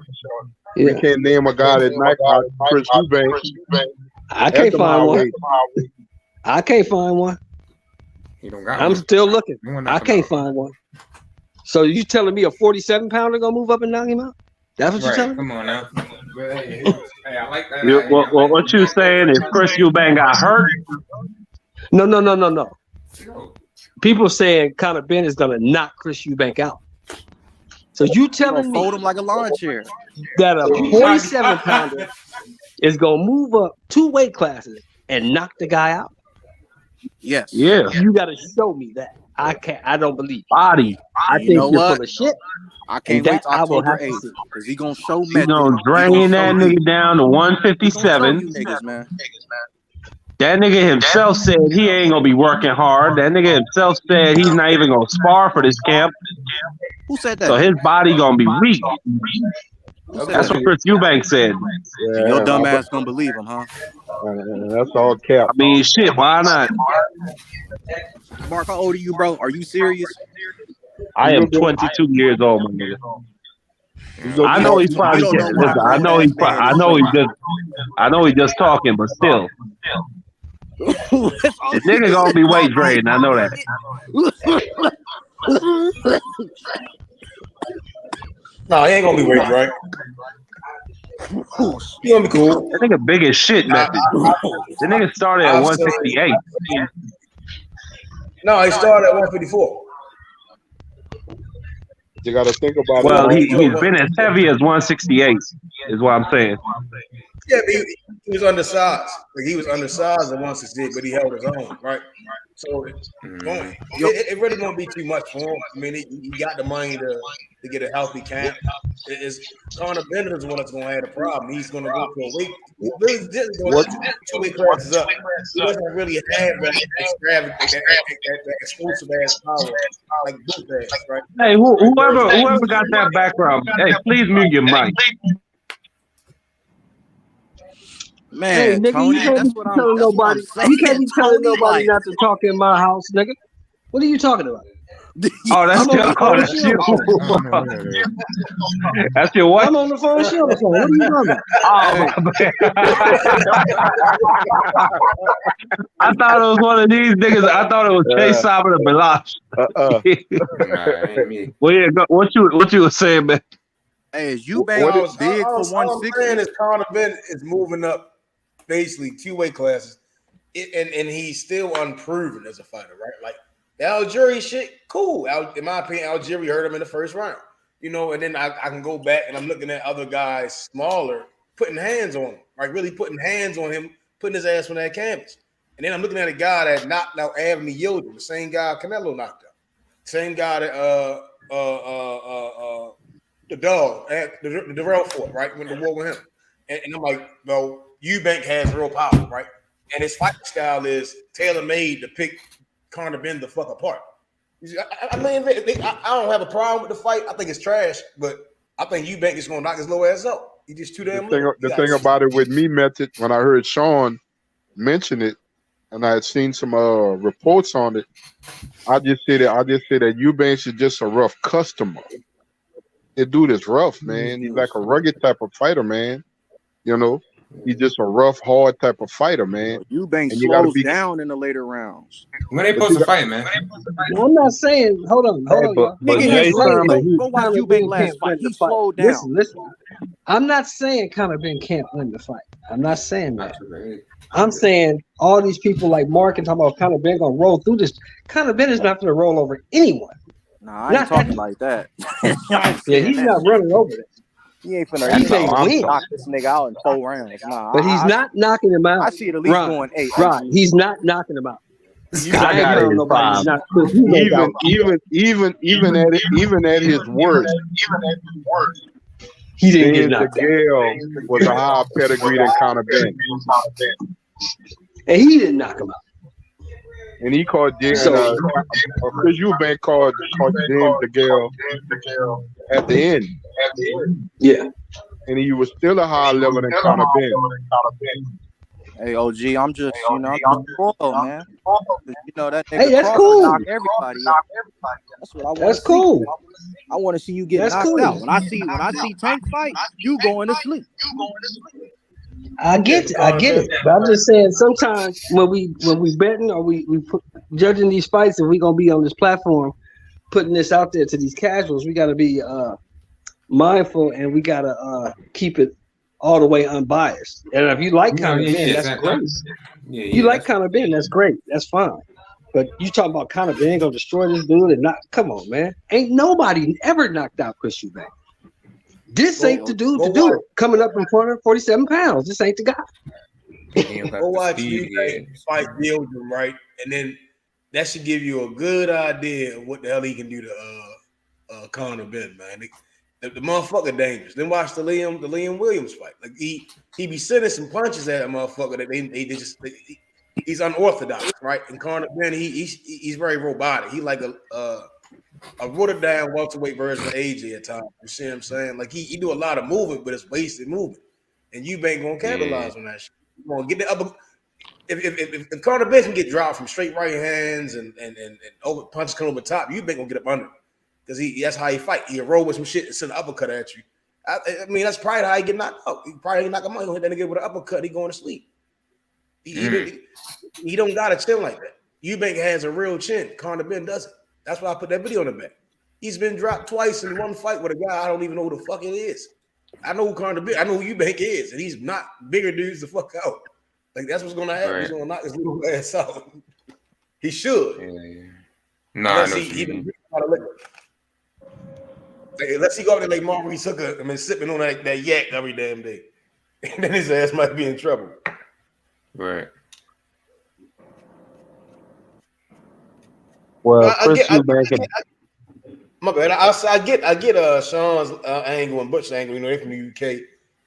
We can't name a guy that knocked out Chris Eubank. I can't find one. I can't find one. I'm still looking. I can't find one. So you telling me a 47 pounder gonna move up and knock him out? That's what you're telling me? Come on now. Hey, I like that. What you saying is Chris Eubank got hurt? No. People saying Conor Ben is gonna knock Chris Eubank out. So you telling me fold him like a lawn chair that a 47 pounder is gonna move up 2 weight classes and knock the guy out? Yes. Yeah. You gotta show me that. I can't. I don't believe body. I think you're full of shit. I can't wait till October 8th because he gonna show me. He gonna drain that nigga down to 157. Niggas, man. That nigga himself said he ain't gonna be working hard. That nigga himself said he's not even gonna spar for this camp. Who said that? So his body gonna be weak. That's what Chris Eubank said. Yeah, your dumb ass gonna believe him, huh? That's all cap. I mean, shit. Why not? Mark, how old are you, bro? Are you serious? I am 22 years old, my nigga. I know he's probably getting. Listen, I know he's just talking, but still, the nigga gonna be weight drained. I know that. No, he ain't gonna be weight drained. He gonna be cool. That nigga big as shit, method. The nigga started at 168. No, he started at 154. You got to think about it. Well, he's been as heavy as 168, is what I'm saying. Yeah, but he was undersized. Like he was undersized at 168, but he held his own, right? So it really won't be too much for him. I mean, he got the money to get a healthy camp. Conor Ben is the one that's going to have a problem. He's going to go to a weight. He really did go 2 weight classes up. He doesn't really have that extravagant, that explosive ass power like Boots has, right? Hey, whoever got that background, hey, please mute your mic. Man, hey, nigga, Tony, you can't be telling nobody. You can't be telling nobody not to talk in my house, nigga. What are you talking about? Oh, that's your. That's your what? I'm on the phone. Show the phone. What are you talking about? I thought it was one of these niggas. I thought it was Chase Simon and Belash. Well, yeah. What you were saying, man? Hey, is Eubank big for 160? All I'm saying is Conor Ben is moving up basically 2 weight classes, and he's still unproven as a fighter, right? Like the Algeria shit, cool. In my opinion, Algeria hurt him in the first round, and then I can go back and I'm looking at other guys smaller putting hands on him, like really putting hands on him, putting his ass on that canvas. And then I'm looking at a guy that knocked out Anthony Yildirim, the same guy Canelo knocked out, same guy that the dog, the Darrell fought, right? Went to war with him. And I'm like, well, Eubank has real power, right? And his fighting style is tailor-made to pick Conor Ben the fuck apart. I mean, I don't have a problem with the fight. I think it's trash, but I think Eubank is going to knock his little ass out. He's just too damn little. The thing about it with me, Method, when I heard Sean mention it, and I had seen some reports on it, I just say that Eubanks is just a rough customer. That dude is rough, man. He's like a rugged type of fighter, man. He's just a rough, hard type of fighter, man. Eubanks slows down in the later rounds. When they supposed to fight, man? No, I'm not saying. Hold on. Nigga, go watch Eubank last fight. He slowed down. Listen. I'm not saying Conor Ben can't win the fight. I'm not saying that. I'm saying all these people like Mark and talking about Conor Ben gonna roll through this. Conor Ben is not gonna roll over anyone. Nah, I ain't talking like that. Yeah, he's not running over this. He ain't finna knock this nigga out in 4 rounds. Nah, but he's not knocking him out. I see it at least going 8. Right, he's not knocking him out. Even at his worst, he didn't get knocked out. DeGale was a higher pedigree than Conor Ben, and he didn't knock him out. And he called Chris Eubank called James DeGale at the end. Yeah. And he was still a higher level than Conor Ben. Hey, OG, I'm just, I'm spoiled, man. That nigga hey, that's cool. Knock everybody out. That's what I want. That's cool. I want to see you get knocked out. When I see Tank fight, you going to sleep. I get it. But I'm just saying sometimes when we betting or we judging these fights and we gonna be on this platform putting this out there to these casuals, we gotta be mindful and we gotta keep it all the way unbiased. And if you like Conor Ben, that's great. You like Conor Ben, that's great. That's fine. But you talking about Conor Ben gonna destroy this dude and not come on, man. Ain't nobody ever knocked out Chris Eubank. This ain't the dude to do it. Coming up in 47 pounds. This ain't the guy. Go watch Eubank fight Yildirim, right? And then that should give you a good idea of what the hell he can do to Conor Ben, man. The motherfucker dangerous. Then watch the Liam Williams fight. Like he be sending some punches at a motherfucker that he's unorthodox, right? And Conor Ben, he's very robotic. He like a watered down welterweight version of AJ at times. You see what I'm saying? Like he do a lot of movement, but it's wasted movement. And Eubank gonna capitalize on that shit. You gonna get the upper. If Conor Ben can get dropped from straight right hands and over punches come over top, Eubank gonna get up under because that's how he fight. He'll roll with some shit and send an uppercut at you. I mean that's probably how he get knocked out. He probably knock him out. He'll hit that nigga with an uppercut. He going to sleep. He don't got a chin like that. Eubank has a real chin. Conor Ben doesn't. That's why I put that video in the back. He's been dropped twice in one fight with a guy I don't even know who the fuck it is. I know who Conor Ben. I know who Eubank is, and he's not bigger dudes the fuck out. Like that's what's gonna happen. Right. He's gonna knock his little ass out. He should. No, unless he been out of liquor. Unless he go out there like Maurice Hooker and been sipping on that yak every damn day, and then his ass might be in trouble. Right. Well, my bad. I get Sean's angle and Butch's angle. They're from the UK,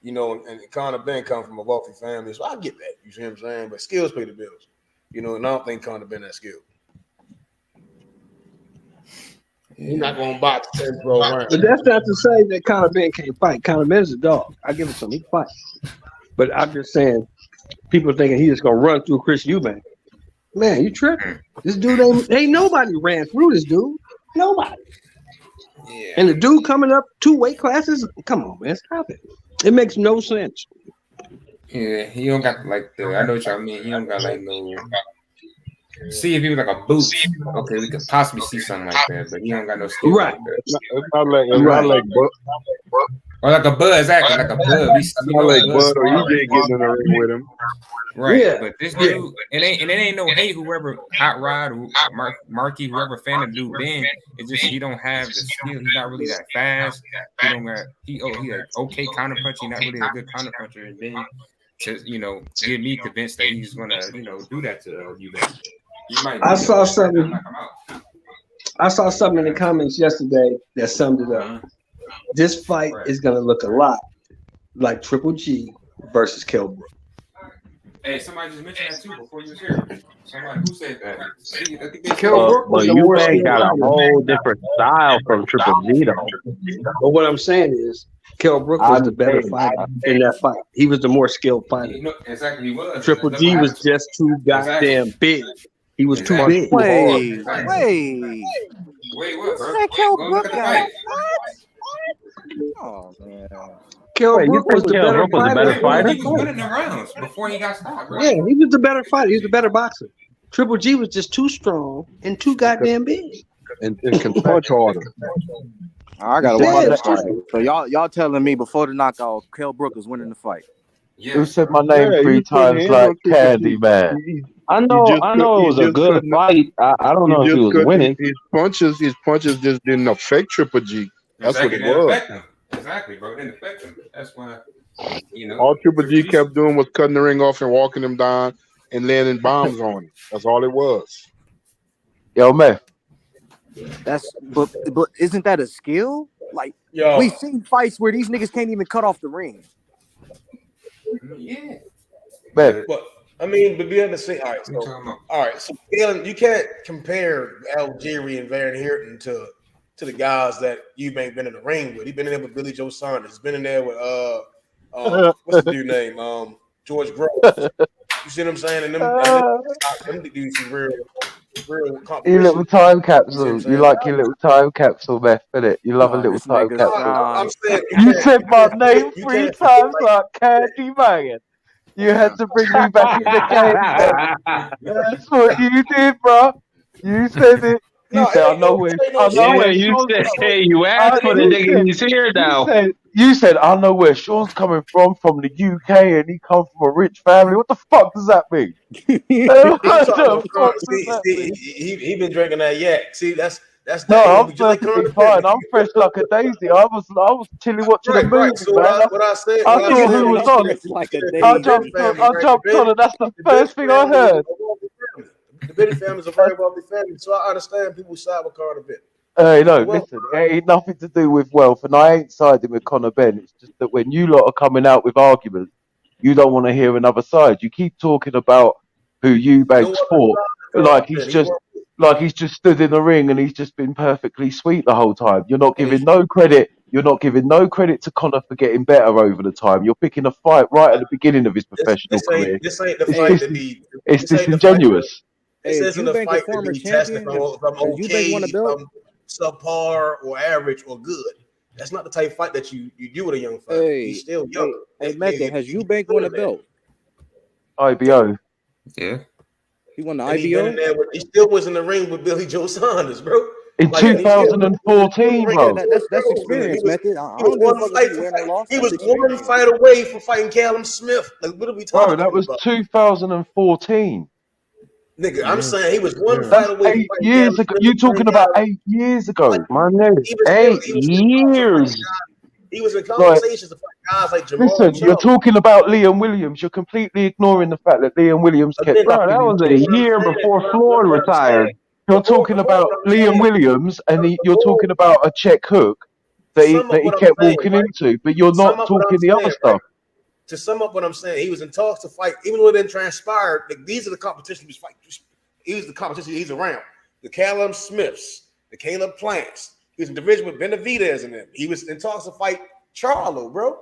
and Conor Ben come from a wealthy family, so I get that. You see what I'm saying? But skills pay the bills, and I don't think Conor Ben that skilled. He's not going to box 10 pro rounds. But that's not to say that Conor Ben can't fight. Conor Ben's a dog. I give it to him. He can fight. But I'm just saying, people thinking he's just going to run through Chris Eubank. Man, you tripping. This dude ain't nobody ran through this dude. Nobody. Yeah. And the dude coming up 2 weight classes, come on, man, stop it. It makes no sense. Yeah, he don't got like I know what y'all mean. He don't got like no. See if he was like a boot, okay, we could possibly see something like that, but he don't got no skill. Right. Like that. It's not like Or like a Bud, exactly, like a Bud. We know like Bud. Bud or EJ getting in the ring with him. Right, Yeah. but this dude, it ain't no hate. Whoever Hot Rod, Marky, whoever fan of dude Ben, it's just he don't have the skill. He's not really that fast. He don't got he a okay counter puncher, not really a good counter puncher. And then to get me convinced that he's gonna do that to you. I saw something. I saw something in the comments yesterday that summed it up. This fight is gonna look a lot like Triple G versus Kell Brook. Hey, somebody just mentioned that too before you was here. Somebody who said that? See, I think But Eubank got a whole different style from Triple G though. But what I'm saying is, Kell Brook was the better fighter in that fight. He was the more skilled fighter. Exactly, he was. Triple G was just too goddamn big. He was too big. Wait, what? Bro? That Kell Go Brook look at the guy? fight. Oh man. Kell Brook was the better fighter. He was winning the rounds before he got stopped, bro. Yeah, he was the better fighter. He was the better boxer. Triple G was just too strong and too goddamn big. And can punch harder. I gotta watch that fight. So y'all telling me before the knockout, Kell Brook is winning the fight? Who said my name 3 times like Candy Man? I know it was a good fight. I don't know if he was winning. His punches just didn't affect Triple G. That's what it was. Exactly, bro. It didn't affect him. That's why, all Triple G kept doing was cutting the ring off and walking him down and landing bombs on him. That's all it was. Yo, man. But isn't that a skill? Like, we've seen fights where these niggas can't even cut off the ring. Yeah. Man. But I mean, but we have to say, all right. So you can't compare Algieri and Van Heerden to the guys that Eubank been in the ring with. He been in there with Billy Joe Saunders. Been in there with what's the dude name? George Groves. You see what I'm saying? And them dudes some real competition. You little time capsule. You like your little time capsule, Beth, innit? You love a little time capsule. I'm saying, you said my name 3 times like Candy Man. You had to bring me back in the game. That's what you did, bro. You said it. You said, I know where. You said, hey, you asked for the nigga. He's here now. You said, I know where Sean's coming from the UK, and he comes from a rich family. What the fuck does that mean? He been drinking that yak. See, that's no, I'm perfectly fine. I'm fresh like a daisy. I was chilling watching the movie, so man. What I said, I saw who was on. I jumped on, and that's the first thing I heard. The Biddy family is a very wealthy family, so I understand people side with Conor Ben. Hey, no, listen, it ain't nothing to do with wealth, and I ain't siding with Conor Ben. It's just that when you lot are coming out with arguments, you don't want to hear another side. You keep talking about who Eubanks fought, like he's just stood in the ring and he's just been perfectly sweet the whole time. You're not giving no credit. You're not giving no credit to Conor for getting better over the time. You're picking a fight right at the beginning of his professional career. This ain't the fight to be. It's disingenuous. This isn't a fight to be tested from okay, from subpar or average or good. That's not the type of fight that you do with a young fighter. He's still young. Hey, Mecca, has Eubank won a belt? IBO. Yeah. He won the IBO? He still was in the ring with Billy Joe Saunders, bro. In 2014, bro. That's experience, Method. He was one fight away from fighting Callum Smith. Like, what are we talking about? Bro, that was 2014. Nigga, I'm saying he was one fight away. 8 years ago. You talking about 8 years ago? My nigga, 8 years. He was in conversations to fight guys like Jamal. Listen, you're talking about Liam Williams. You're completely ignoring the fact that Liam Williams kept. Bro, that was a year before Floyd retired. You're talking about Liam Williams, and you're talking about a check hook that he kept walking into, but you're not talking the other stuff. To sum up what I'm saying, he was in talks to fight, even though it didn't transpire. Like, these are the competitions he's fighting. He was the competition he's around. The Callum Smiths, the Caleb Plants. He was in division with Benavidez and them. He was in talks to fight Charlo, bro.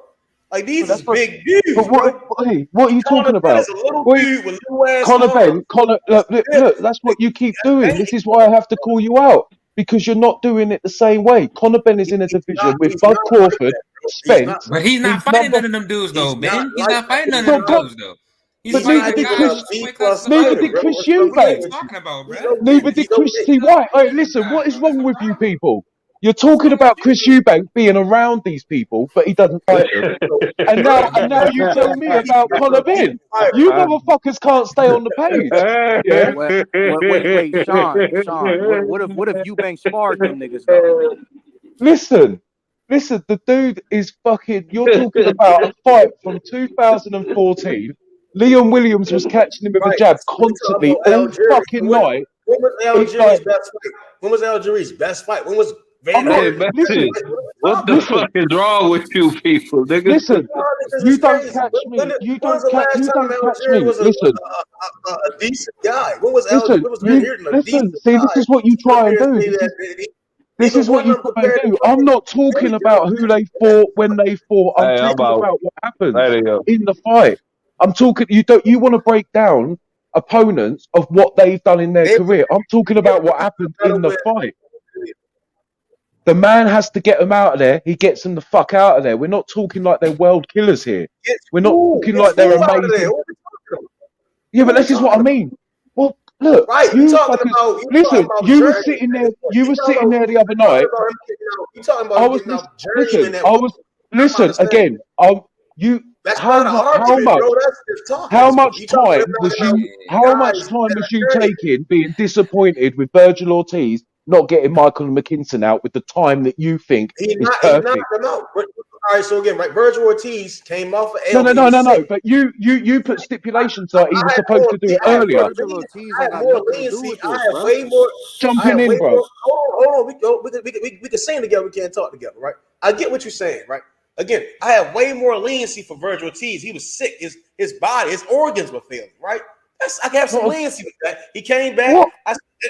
Like, these are big dudes. But what are you talking about? Conor Ben, look, that's what you keep doing. This is why I have to call you out, because you're not doing it the same way. Conor Ben is in a division with Bud Crawford, Spence. But he's not fighting none of them dudes, though, Ben. He's not fighting none of them dudes, though. But neither did Chris Eubank. Neither did Chris T. White. Hey, listen, what is wrong with you people? You're talking about Chris Eubank being around these people, but he doesn't fight them. And now you tell me about Conor Benn. You motherfuckers can't stay on the page. Yeah. Wait, Sean. What if Eubank sparred them niggas though? Listen, the dude is fucking. You're talking about a fight from 2014. Leon Williams was catching him with a jab constantly all fucking night. When was Algieri's best fight? When was Algieri's best fight? When was Listen, what the fuck is wrong with you people, nigga? Listen, you don't catch me. You don't catch me. Listen, a decent guy. When was listen, listen. See, this is what you try and do. This is what you try and do. I'm not talking about who they fought, when they fought. I'm talking about what happened in the fight. I'm talking. You want to break down opponents of what they've done in their career. I'm talking about what happened in the fight. The man has to get them out of there. He gets them the fuck out of there. We're not talking like they're world killers here. We're not talking like they're amazing. Yeah, but this is what I mean. Well, look, you fuckers, listen. You were sitting there. You were sitting there the other night. I was listen. I was listen again. How much time was you taking being disappointed with Virgil Ortiz not getting Michael McKinson out with the time that you think is perfect? He knocked him out. All right, so again, right, Virgil Ortiz came off of L. No. But you put stipulations that he was supposed to do it earlier. I have way more jumping in, bro. Hold on, we can sing together. We can't talk together, right? I get what you're saying, right? Again, I have way more leniency for Virgil Ortiz. He was sick. His body, his organs were failing, right? I can have some leniency with that. He came back,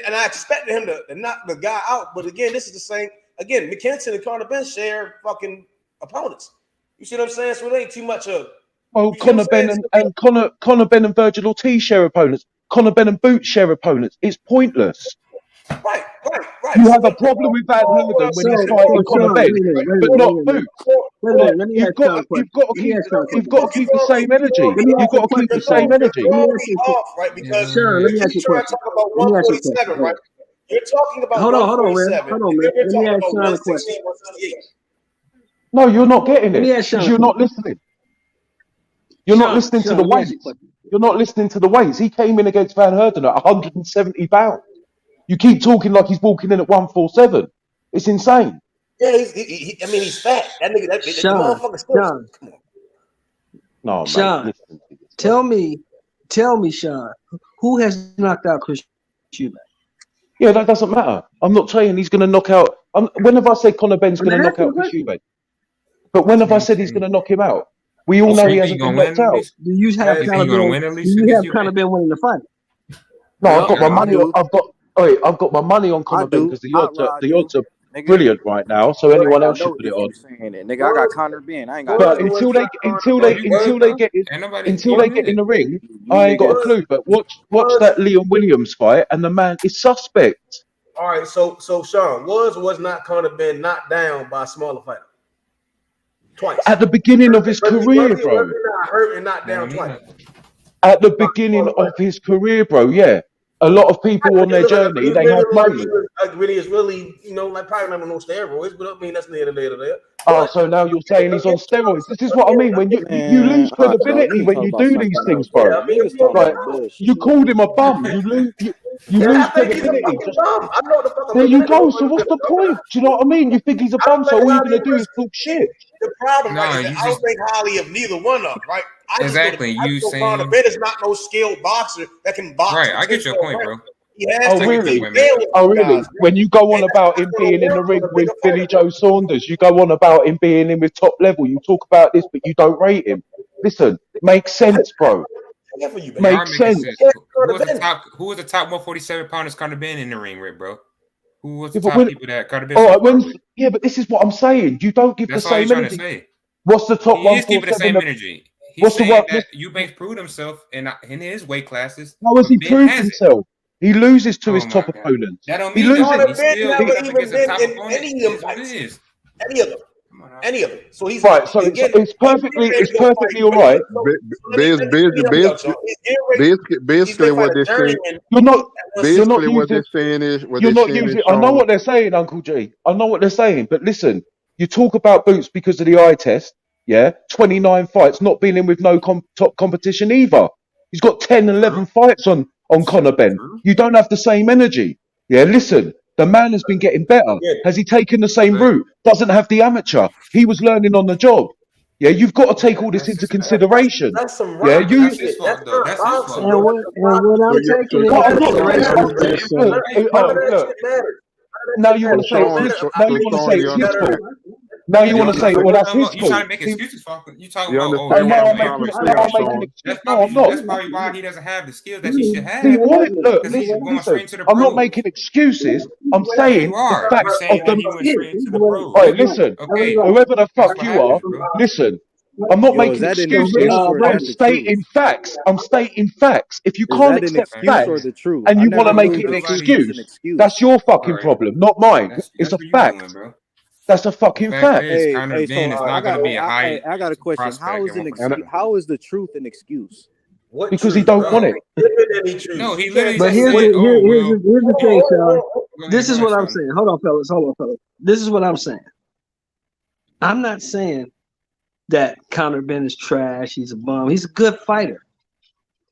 and I expected him to knock the guy out. But again, this is the same. Again, McKinson and Conor Benn share fucking opponents. You see what I'm saying? So it ain't too much of. Well, Conor Benn and Virgil Ortiz share opponents. Conor Benn and Boots share opponents. It's pointless. Right. You have a problem with Van Herden when he's fighting Conor Benn, but not Boots. You've got to keep the same energy. You've got to keep the same energy. Right? Because let me ask you a question. About 147, right? You're talking about hold on, man. Let me ask Sean a question. No, you're not getting it because you're not listening. You're not listening to the weights. You're not listening to the weights. He came in against Van Herden at 170 pounds. You keep talking like he's walking in at 147. It's insane. Yeah, he's fat. That nigga, that motherfucker's Sean. Come on. No, Sean, man, tell me, Sean, who has knocked out Chris Eubank? Yeah, that doesn't matter. I'm not saying he's going to knock out. When have I said Conor Benn's going to knock out Chris Eubank? But when have I said he's going to knock him out? We all know he hasn't been knocked out. Do you have Conor Benn winning the fight? No, I've got my money. I've got my money on Conor Benn because the odds are brilliant right now. So anyone else should put it on. Nigga, I got Conor Benn. I ain't got. But until they get in the ring, I ain't got a clue. But watch that Leon Williams fight, and the man is suspect. All right, so Sean, was not Conor Benn knocked down by a smaller fighter? Twice. At the beginning of his career, bro. Not hurt and knocked down twice. At the beginning of his career, bro. Yeah. A lot of people on their journey, they have moments. It's really, like probably not on no steroids, but I mean that's near there. Oh, so now you're saying he's on steroids. This is what I mean. When you lose credibility when you do these things, bro. Like, you called him a bum. You lose credibility. There you go. So what's the point? Do you know what I mean? You think he's a bum, so all you're gonna do is talk shit. The problem, right, is I don't think highly of neither one of them, right? Exactly. You saying Conor Benn is not no skilled boxer that can box. Right, I get your point, bro. Oh, really? When you go on about him being in the ring with Billy Joe Saunders, you go on about him being in with top level. You talk about this, but you don't rate him. Listen, makes sense, bro. Makes sense. Who was the top 147 pounders Conor Benn in the ring with, bro? Who was the top people that Conor Benn? Yeah, but this is what I'm saying. You don't give the same energy. Say. What's the top 147? He is giving the same energy. He's saying that Eubanks proved himself in his weight classes. How has he proved himself? He loses to his top opponents. That don't mean Conor Benn never even been in any of them fights. Any of them. Any of it. So he's right. So it's perfectly all right. Basically, what they're saying. You're not Basically, what using. they're saying is You're not using. I know what they're saying, Uncle G. I know what they're saying. But listen, you talk about Boots because of the eye test. Yeah, 29 fights, not being in with no top competition either. He's got 10, 11 fights on Conor Ben. You don't have the same energy. Yeah, listen, the man has been getting better. Has he taken the same route? Doesn't have the amateur. He was learning on the job. Yeah, you've got to take all this into consideration. That's some yeah, rock you. That's his fault, though. That's his fault. And what I'm taking into consideration is this. Look, now you want to say it's his fault. Now you want to say, well, that's his fault. You trying to make excuses for him? You talking about, I'm making That's probably why he doesn't have the skills that he should have. Look, listen, I'm not making excuses. I'm saying the facts of the. All right, listen, whoever the fuck you are, listen. I'm not making excuses. I'm stating facts. I'm stating facts. If you can't accept facts and you want to make it an excuse, that's your fucking problem, not mine. It's a fact. That's a fucking fact. Hey, so I got a question. How is How is the truth an excuse? What because he don't want it. No, he literally. But here's the thing, Sean. This is what I'm saying. Hold on, fellas. This is what I'm saying. I'm not saying that Conor Ben is trash. He's a bum. He's a good fighter.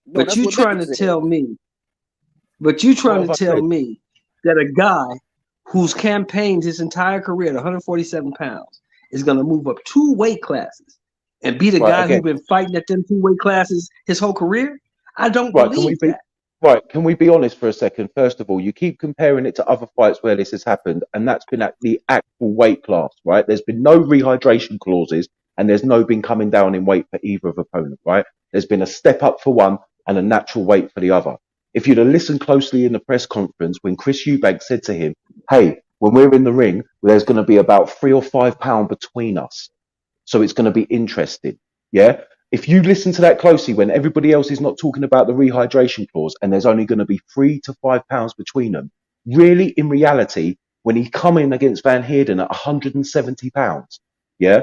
But you trying to tell me. But you trying to tell me that a guy who's campaigned his entire career at 147 pounds is going to move up 2 weight classes and be the guy who's been fighting at them 2 weight classes his whole career? I don't believe that. Right, can we be honest for a second? First of all, you keep comparing it to other fights where this has happened, and that's been at the actual weight class, right? There's been no rehydration clauses, and there's no been coming down in weight for either of opponent, right? There's been a step up for one and a natural weight for the other. If you'd have listened closely in the press conference when Chris Eubank said to him, hey, when we're in the ring, there's going to be about 3 or 5 pounds between us. So it's going to be interesting. Yeah. If you listen to that closely, when everybody else is not talking about the rehydration clause and there's only going to be 3 to 5 pounds between them, really, in reality, when he come in against Van Heerden at 170 pounds, yeah,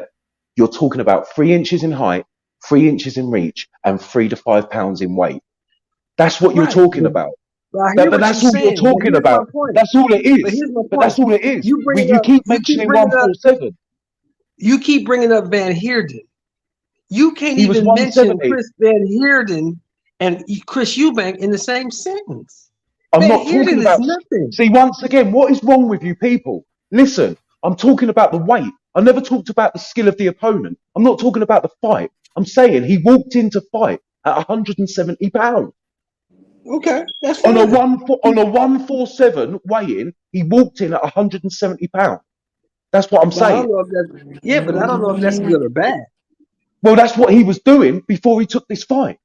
you're talking about 3 inches in height, 3 inches in reach, and 3 to 5 pounds in weight. That's what you're talking about. But that's all you're talking about. That's all it is. But that's all it is. You keep mentioning 147. You keep bringing up Van Heerden. You can't even mention Chris Van Heerden and Chris Eubank in the same sentence. I'm not talking about nothing. See, once again, what is wrong with you people? Listen, I'm talking about the weight. I never talked about the skill of the opponent. I'm not talking about the fight. I'm saying he walked into fight at 170 pounds. Okay, that's fine. On a 147 weigh-in, he walked in at 170 pounds. That's what I'm saying. But I don't know if that's good or bad. Well, that's what he was doing before he took this fight.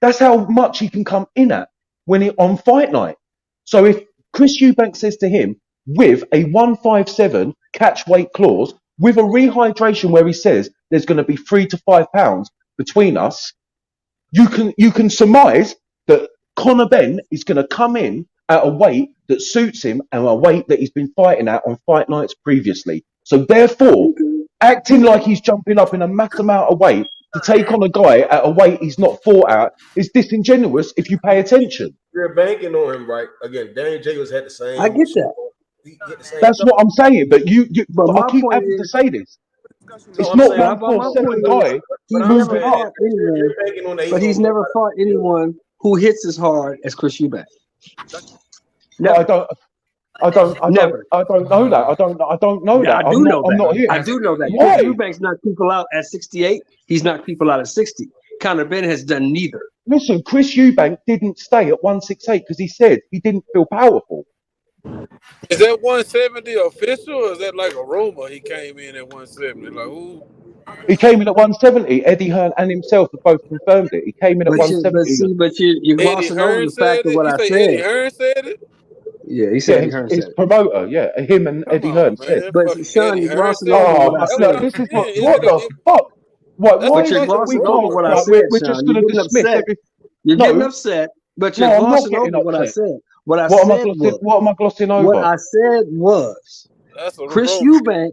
That's how much he can come in at on fight night. So if Chris Eubank says to him, with a 157 catch weight clause, with a rehydration where he says there's going to be 3 to 5 pounds between us, you can surmise that Conor Ben is going to come in at a weight that suits him and a weight that he's been fighting at on fight nights previously. So therefore, acting like he's jumping up in a mass amount of weight to take on a guy at a weight he's not fought at is disingenuous if you pay attention. You're banking on him, right? Again, Danny Jacobs had the same. I get that. That's what I'm saying, but I keep having to say this. It's not 147 guy moving up. But he's never fought anyone who hits as hard as Chris Eubank. No, I don't know that. I don't know that. I do know that. I'm not here. I do know that. Why? Eubank's knocked people out at 68. He's knocked people out at 60. Conor Ben has done neither. Listen, Chris Eubank didn't stay at 168 because he said he didn't feel powerful. Is that 170 official or is that like a rumor he came in at 170? Like who? He came in at 170. Eddie Hearn and himself have both confirmed it. He came in at 170. But you're glossing over the fact of what I said. Eddie Hearn said it? Yeah, he said his promoter, him and Eddie Hearn said. But Sean, you're glossing over what I said. This is what the fuck? Why is it that we can't? We're just going to dismiss everything. You're getting upset, but you're glossing over what I said. What am I glossing over? What I said was Chris Eubank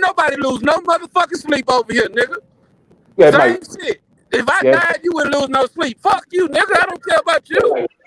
nobody lose no motherfucking sleep over here, nigga. Yeah, Same mate. shit. If I Yeah. died, you wouldn't lose no sleep. Fuck you, nigga. I don't care about you.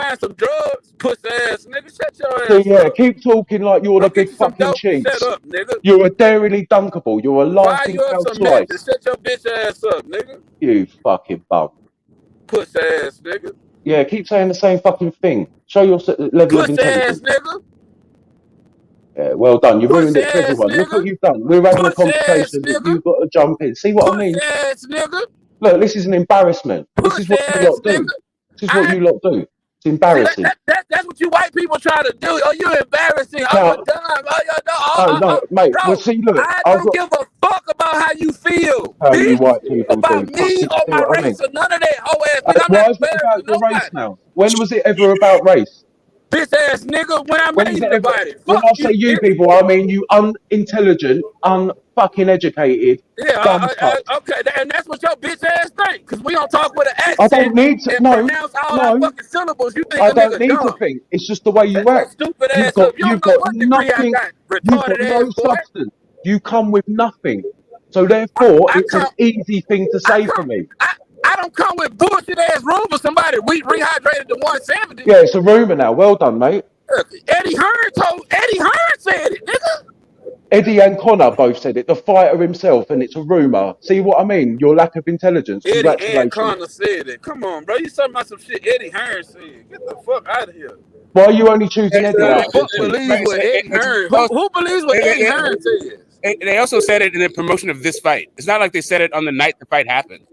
buying some drugs, pussy ass nigga. Shut your So ass yeah, up. keep talking like you're Go the get big you some fucking dope and shut cheats. up, nigga. You're a dairily dunkable. You're a Buy laughing you up cow some meth and slice. shut your bitch ass up, nigga. You fucking bum. Pussy ass nigga. Yeah, keep saying the same fucking thing. Show your level of Pussy ass intelligence. nigga. Yeah, well done. You ruined Pussy it for ass everyone. Look what nigga. you've done. We're having a Pussy ass conversation, but nigga. you've got to jump in. See what I Pussy mean? ass nigga. Look, this is an embarrassment. This is Pussy what you ass lot do. nigga. This is what I you lot do. It's see embarrassing. that's what you white people try to do. Oh, you embarrassing. Oh, Now, you're dumb. Oh, you're dumb. no, mate. Well, Bro, see, look, I I've don't got give a fuck about how you feel, how you bitch. white people About do. But me see or my what I mean? race or none of that whole ass nigga. I'm Why not is it about embarrassing your race nobody. now? When was it ever about race? bitch ass nigga when I made it about it. When Fuck I say you, you nigga. people, I mean you unintelligent, unfucking educated, dumb fucks. Okay, and that's what your bitch ass think. Cause we don't talk with an I accent don't need to. and No, pronounce all our no. fucking syllables. You think I a don't nigga need to dumb. think. It's just the way you That's your act. stupid ass up. You You've don't know got what degree I nothing. got, You've got retarded no ass boy. substance. You come with nothing. So therefore, I it's an come, easy thing to I say for come, me. I don't come with bullshit ass rumors. Somebody we rehydrated to 170. Yeah, it's a rumor now. Well done, mate. Eddie Hearn said it, nigga. Eddie and Connor both said it. The fighter himself, and it's a rumor. See what I mean? Your lack of intelligence. Eddie and Congratulations. Connor said it. Come on, bro. You talking about some shit Eddie Hearn said. Get the fuck out of here. Why are you only choosing Eddie Who out the of the fuck two? believes what Eddie Hearn? Who believes what Eddie Hearn says? They also said it in the promotion of this fight. It's not like they said it on the night the fight happened.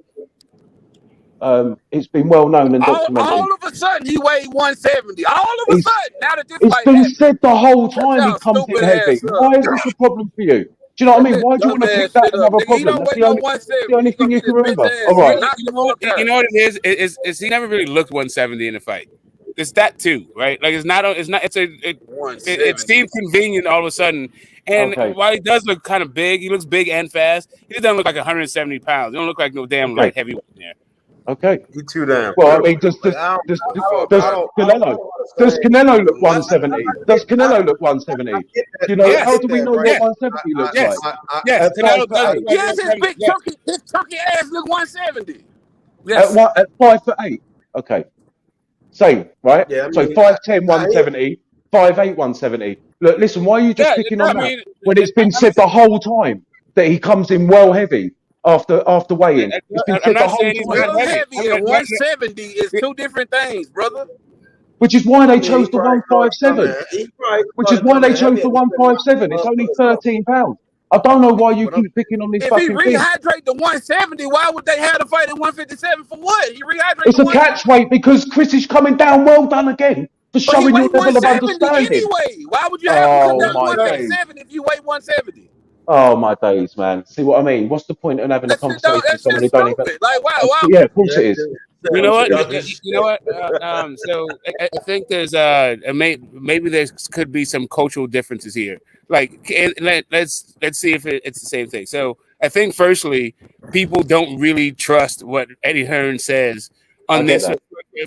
It's been well known and documented. All of a sudden, he weighed 170. All of a sudden, now that this It's fight been happened. said the whole Shut time he y'all comes in stupid heavy. ass Why up. is this a problem for you? Do you know what I mean? Why do you Dumb want to pick ass that shit as up. another Nigga, he problem? don't That's weigh the no only 170. the only He thing gonna you get his can bitch remember. ass All right. knocked the fuck out. You know what it is he never really looked 170 in a fight. It's that too, right? Like it 170. seems convenient all of a sudden. And Okay. while he does look kind of big, he looks big and fast. He doesn't look like 170 pounds. He don't look like no damn Okay. light heavyweight there. Okay. You too damn. Well, I mean, does Canelo look 170? Does Canelo look 170? You know, Yes. how do we know what Yes. 170 looks Yes. like? Yes. At Canelo 5'8". does look like Yes, his chunky ass look 170. Yes. At 5'8". Okay. Same, right? Yeah, I So mean, 5'10", 170, 5'8", 170. Look, listen, why are you just picking on that? When it's been said the whole time that he comes in well heavy after weighing. It's been I'm said the not whole saying he's not time. Well, heavy. heavy and 170 is two different things, brother. Which is why they he chose the probably started 157. coming. He probably Which is started why they coming chose heavy the and he been knocking 157. It's only motherfuckers off. 13 pounds. I don't know why you keep picking on these If he fucking things. rehydrate the 170, why would they have to fight at 157 for what? He rehydrate It's the a catch 170. weight because Chris is coming down. Well done again for But he showing your weighed level of 170 understanding. anyway. Why would you have him come Oh down to my days. 157 if you weigh 170? Oh my days, man. See what I mean? What's the point in having a conversation with That's someone just who don't even? stupid. Like, why? Yeah, of course it is. You know what? Dumb as You know what? So I think there's maybe there could be some cultural differences here. Like, let's see if it's the same thing. So I think firstly, people don't really trust what Eddie Hearn says on this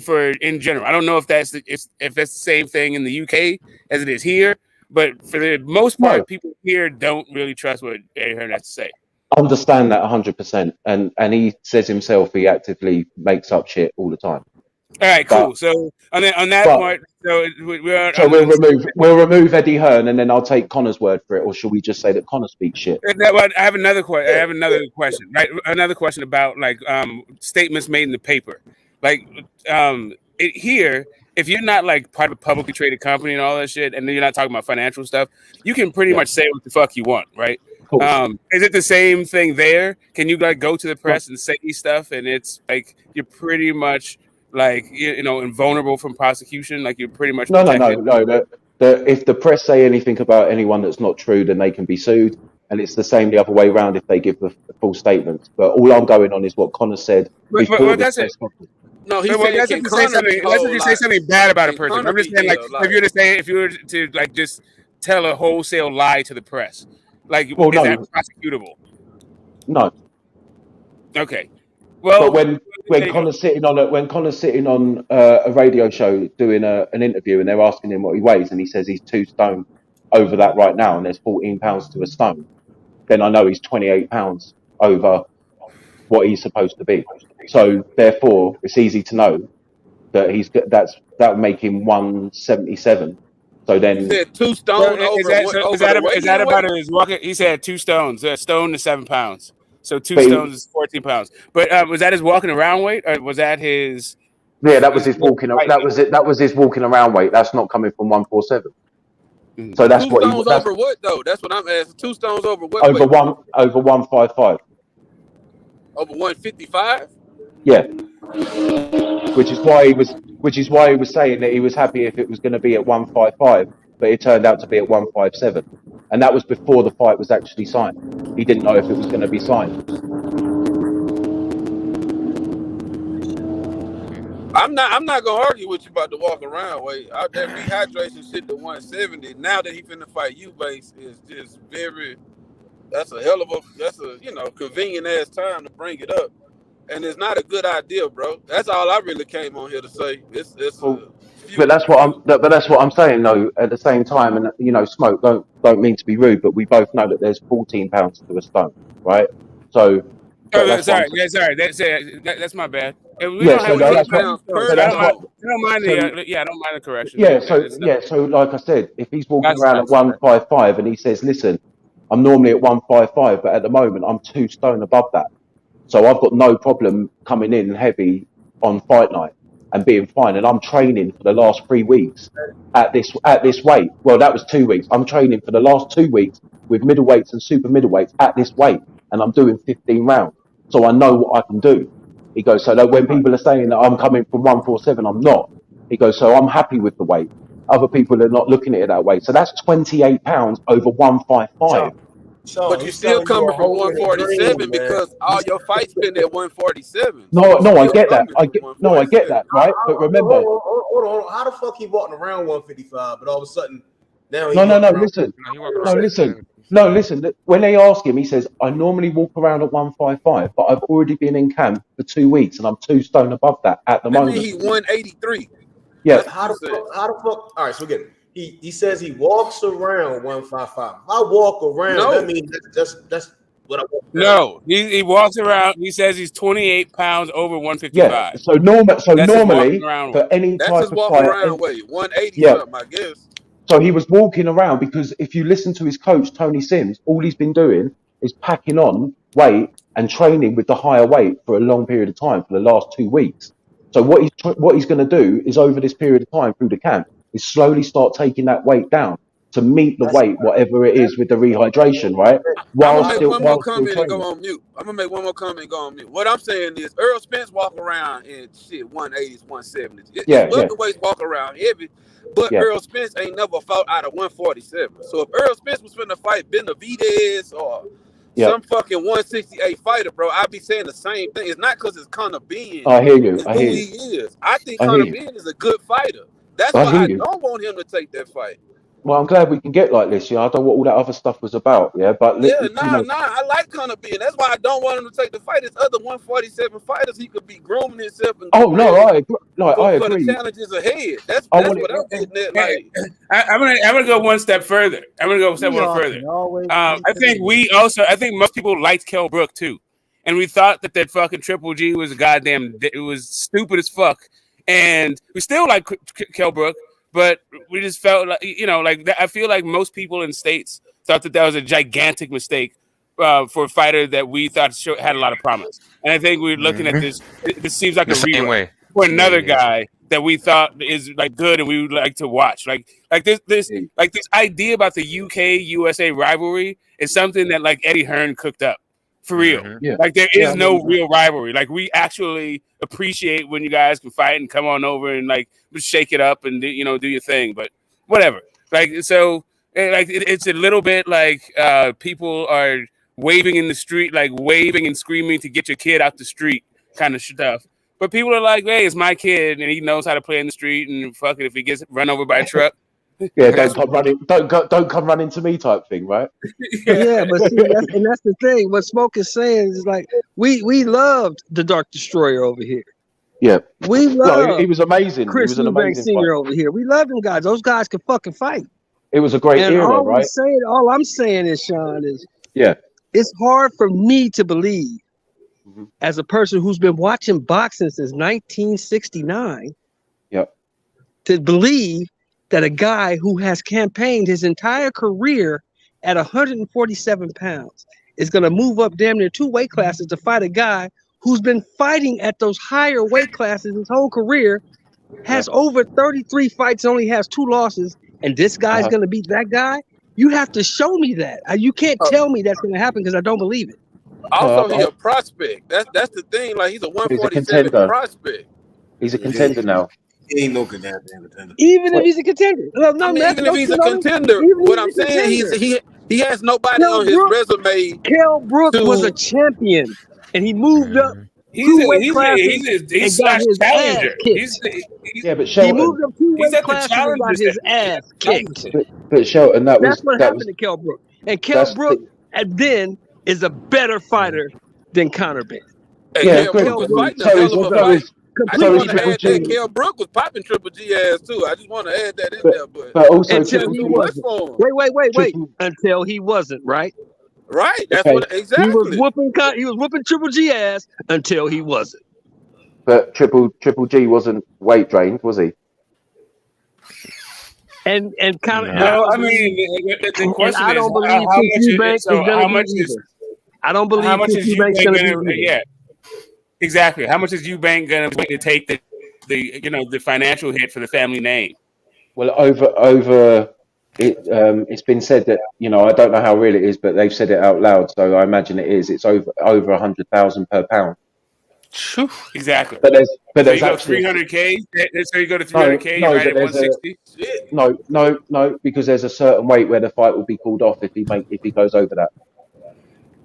for in general. I don't know if that's the same thing in the UK as it is here, but for the most part, people here don't really trust what Eddie Hearn has to say. Understand that 100%, and he says himself he actively makes up shit all the time. All right, cool. So on that part, so we'll remove Eddie Hearn, and then I'll take Connor's word for it, or should we just say that Connor speaks shit? I have another question. Right, another question about like statements made in the paper. Like here, if you're not like part of a publicly traded company and all that shit, and then you're not talking about financial stuff, you can pretty much say what the fuck you want, right? Is it the same thing there? Can you like go to the press and say stuff, and it's like you're pretty much like invulnerable from prosecution? Like you're pretty much protected? No. If the press say anything about anyone that's not true, then they can be sued, and it's the same the other way around if they give the full statements. But all I'm going on is what Connor said before the press conference. No, he said can that's if you say something bad about a person. I'm just saying, like, if you were to like just tell a wholesale lie to the press, like, is that prosecutable? No. Okay. Well, but when Connor's sitting on a radio show doing an interview, and they're asking him what he weighs, and he says he's 2 stone over that right now, and there's 14 pounds to a stone, then I know he's 28 pounds over what he's supposed to be. So therefore, it's easy to know that that would make him 177. So then you said 2 stone over is that about his walking? He said 2 stones, a stone to 7 pounds. So 2 stones is 14 pounds. But was that his walking around weight, or was that his? Yeah, that was his walking. That was it. That was his walking around weight. That's not coming from 147. So that's 2 stones over what though? That's what I'm asking. 2 stones over what? Over 155. Over 155. Yeah. Which is why he was saying that he was happy if it was going to be at 155, but it turned out to be at 157, and that was before the fight was actually signed. He didn't know if it was going to be signed. I'm not gonna argue with you about the walk around weight. That rehydration shit to 170. Now that he finna fight Eubanks is just very. That's a hell of a convenient ass time to bring it up, and it's not a good idea, bro. That's all I really came on here to say. It's Well, but that's what I'm saying though. At the same time, and Smoke, don't mean to be rude, but we both know that there's 14 pounds to a stone, right? So that's what I'm saying. That's my bad. We Yeah, don't so have that's what. I don't mind the correction. Yeah, so like I said, if he's walking around at 155 and he says, "Listen, I'm normally at 155, but at the moment I'm 2 stone above that, so I've got no problem coming in heavy on fight night and being fine, and I'm training for the last 3 weeks at this weight. Well, that was 2 weeks. I'm training for the last 2 weeks with middleweights and super middleweights at this weight, and I'm doing 15 rounds, so I know what I can do." He goes, so that when people are saying that I'm coming from 147, I'm not. He goes, so I'm happy with the weight. Other people are not looking at it that way. So that's 28 pounds over 155. But you still coming from 147 because all your fights been at 147. No, I get that. I get that, right? But remember, hold on. How the fuck he walking around 155, but all of a sudden now he's listen. When they ask him, he says, "I normally walk around at 155, but I've already been in camp for 2 weeks, and I'm 2 stone above that at the moment." He 183. Yeah. How the fuck? All right, so again, he says he walks around 155. If I walk around, that means that's what I walk around. No, he walks around. He says he's 28 pounds over 155. Yeah. So normally for any type of walk fight, around weight 180 something, I guess. So he was walking around because if you listen to his coach Tony Sims, all he's been doing is packing on weight and training with the higher weight for a long period of time for the last 2 weeks. So what he's going to do is over this period of time through the camp is slowly start taking that weight down to meet the weight, whatever it is with the rehydration, right? I'm gonna make one more comment and go on mute. What I'm saying is Errol Spence walk around in 180s, 170s. Welterweights walk around heavy, but Errol Spence ain't never fought out of 147. So if Errol Spence was finna fight Benavidez or some fucking 168 fighter, bro, I'd be saying the same thing. It's not because it's Conor Benn. I hear you. It's who he is. I think Conor Benn is a good fighter. That's why I don't want him to take that fight. Well, I'm glad we can get like this. I don't know what all that other stuff was about. But I like Conor Benn. That's why I don't want him to take the fight. There's other 147 fighters he could be grooming himself. And I agree. I agree. For the challenges ahead. That's what I'm getting at. Like, I'm gonna go one step further. I think most people liked Kell Brook too, and we thought that fucking Triple G was it was stupid as fuck, and we still like Kell Brook. But we just felt like, I feel like most people in states thought that was a gigantic mistake for a fighter that we thought had a lot of promise. And I think we're looking at this. This seems like a rerun for another guy that we thought is like good and we would like to watch. Like this idea about the UK USA rivalry is something that like Eddie Hearn cooked up. For real. Like there is no real rivalry. Like we actually appreciate when you guys can fight and come on over and like shake it up and do your thing. But whatever. Like so it's a little bit like people are waving in the street, like waving and screaming to get your kid out the street kind of stuff. But people are like, hey, it's my kid and he knows how to play in the street and fuck it if he gets run over by a truck. Don't come running to me type thing, right? Yeah, but see, that's the thing. What Smoke is saying is like we loved the Dark Destroyer over here. Yeah, we loved. He was amazing. Chris Eubanks Sr. over here. We love them guys. Those guys can fucking fight. It was a great era, right? All I'm saying is, Sean, is it's hard for me to believe, as a person who's been watching boxing since 1969, to believe that a guy who has campaigned his entire career at 147 pounds is going to move up damn near 2 weight classes to fight a guy who's been fighting at those higher weight classes his whole career, has over 33 fights, only has 2 losses, and this guy's going to beat that guy? You have to show me that. You can't tell me that's going to happen because I don't believe it. Also, he's a prospect. That's the thing. Like, he's a 147 prospect. He's a contender now. He ain't no contender. Even if he's a contender. Even if he's a contender, what I'm saying, he has nobody on his resume. Kell Brook was a champion, and he moved up 2 weight classes he's and got slash his ass challenger. kicked. Yeah, but He Shelton. moved up 2 He's weight at the classes and got challenger his section. ass kicked. But Shelton, That's what happened to Kell Brook. And Kell Brook, and then is a better fighter than Conor Ben. Hey, yeah, Kell great. Brook was fighting a So hell is of a so fight. is I just so is want to Triple add that G. Kell Brook was popping Triple G ass too. I just want to add that in there, But also that shit until was he too much wasn't. for him. Wait. Until he wasn't, right? Right. That's Okay. what exactly. He was whooping Triple G ass until he wasn't. But Triple G wasn't weight drained, was he? And kind of, No, I mean the question I is don't believe how Chris much Eubank is so is gonna how be much is either. I don't believe how much Chris is Eubank's Eubank gonna be gonna either. exactly how much is Eubank gonna to take the the financial hit for the family name? Well, over it. It's been said that I don't know how real it is, but they've said it out loud, so I imagine it is. It's over 100,000 per pound. Exactly. But So there's you go actually 300K. So you go to 300K. You're right but at there's 160. no, because there's a certain weight where the fight will be called off if he goes over that.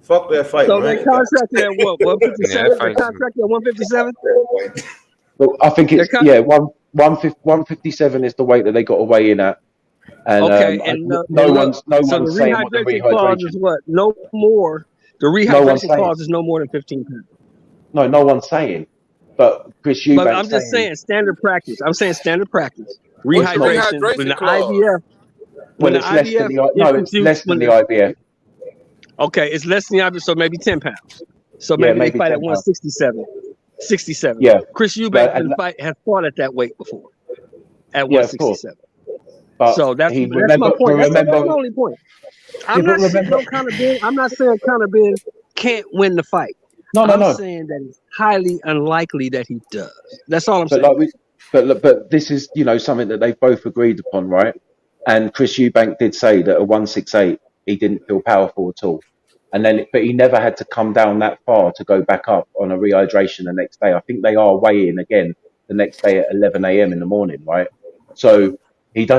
Fuck that fight, So man. they contracted at what? 157? They contracted at 157? But I think it's 157 is the weight that they got to weigh in at. And okay, and no look, one's so the saying what the rehydration clause is rehydration. what? No more. The rehydration clause is no more than 15 pounds. No one's saying. But Chris Eubank. But I'm just saying standard practice. I'm saying standard practice. What's the Rehydration when the clause? IBF. Well, it's less than the IBF. Okay, it's less than the IBF, so maybe 10 pounds. So maybe they fight at 167. 67. Yeah. Chris Eubank has fought at that weight before. At 167. So that's my point. That's my only point. I'm not shitting on Conor Ben. I'm not saying Conor Ben can't win the fight. I'm saying that it's highly unlikely that he does. That's all I'm saying. But this is something that they've both agreed upon, right? And Chris Eubank did say that at 168 he didn't feel powerful at all, but he never had to come down that far to go back up on a rehydration the next day. I think they are weighing again the next day at 11 a.m. in the morning, right? So he's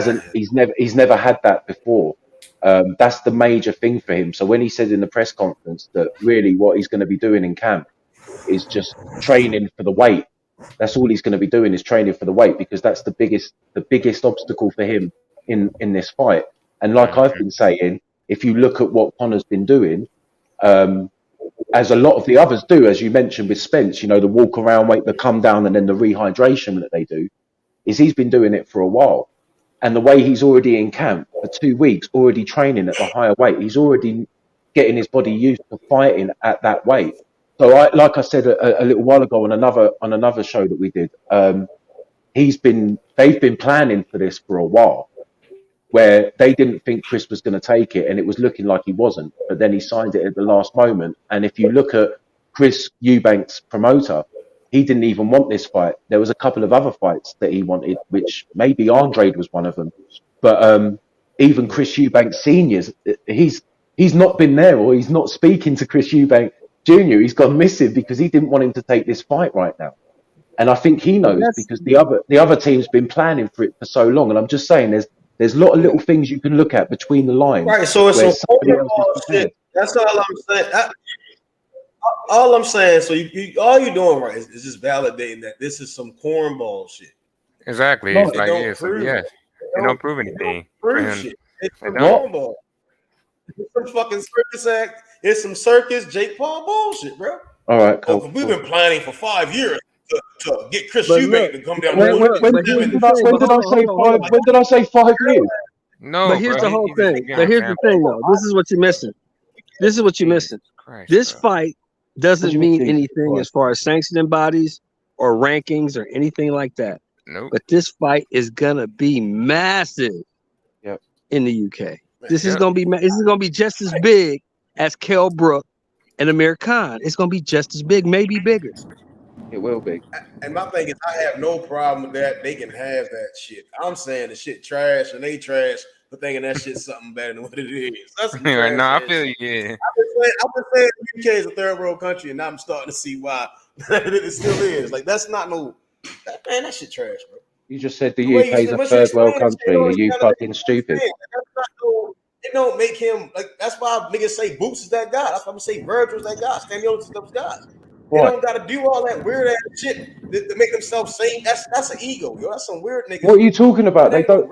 never had that before. That's the major thing for him. So when he said in the press conference that really what he's going to be doing in camp is just training for the weight. That's all he's going to be doing is training for the weight, because that's the biggest obstacle for him in this fight. And like I've been saying, if you look at what Conor's been doing, as a lot of the others do, as you mentioned with Spence, the walk around weight, the come down, and then the rehydration that they do, is he's been doing it for a while. And the way he's already in camp for 2 weeks, already training at the higher weight, he's already getting his body used to fighting at that weight. So, like I said a little while ago on another show that we did, they've been planning for this for a while, where they didn't think Chris was going to take it, and it was looking like he wasn't. But then he signed it at the last moment. And if you look at Chris Eubank's promoter, he didn't even want this fight. There was a couple of other fights that he wanted, which maybe Andrade was one of them. But even Chris Eubank Senior's, he's not been there, or he's not speaking to Chris Eubank Jr. He's gone missing because he didn't want him to take this fight right now. And I think he knows because the other team's been planning for it for so long. And I'm just saying, there's a lot of little things you can look at between the lines. Right, so it's some shit. That's all I'm saying. All I'm saying, so all you're doing right is just validating that this is some cornball shit. Exactly. No, it's it like, don't yeah, prove yeah. it. They don't prove anything. Prove shit. It's some cornball. It's some fucking circus act. It's some circus Jake Paul bullshit, bro. All right, cool. We've been planning for 5 years to get Chris Eubank to come down. When did I say 5 years? No, but here's the whole thing. But here's the thing, though. This is what you're missing. This fight doesn't mean anything as far as sanctioning bodies or rankings or anything like that. Nope. But this fight is gonna be massive. Yep. In the UK. This is gonna be just as big as Kell Brook and Amir Khan. It's gonna be just as big, maybe bigger. It will be. And my thing is, I have no problem with that. They can have that shit. I'm saying the shit trash and they trash for thinking that shit's something better than what it is. That's some trash. No, I feel you. Yeah. I've been saying the UK is a third world country, and now I'm starting to see why it still is. Like, that's not man, that shit trash, bro. You just said the UK is a third world country. Are you fucking stupid? It don't make him like. That's why niggas say Boots is that guy. That's why I'm say Virgil's that guy. Staniotis is those guys. They don't got to do all that weird ass shit to make themselves sane. That's an ego, yo. That's some weird niggas. What are you talking about? They don't.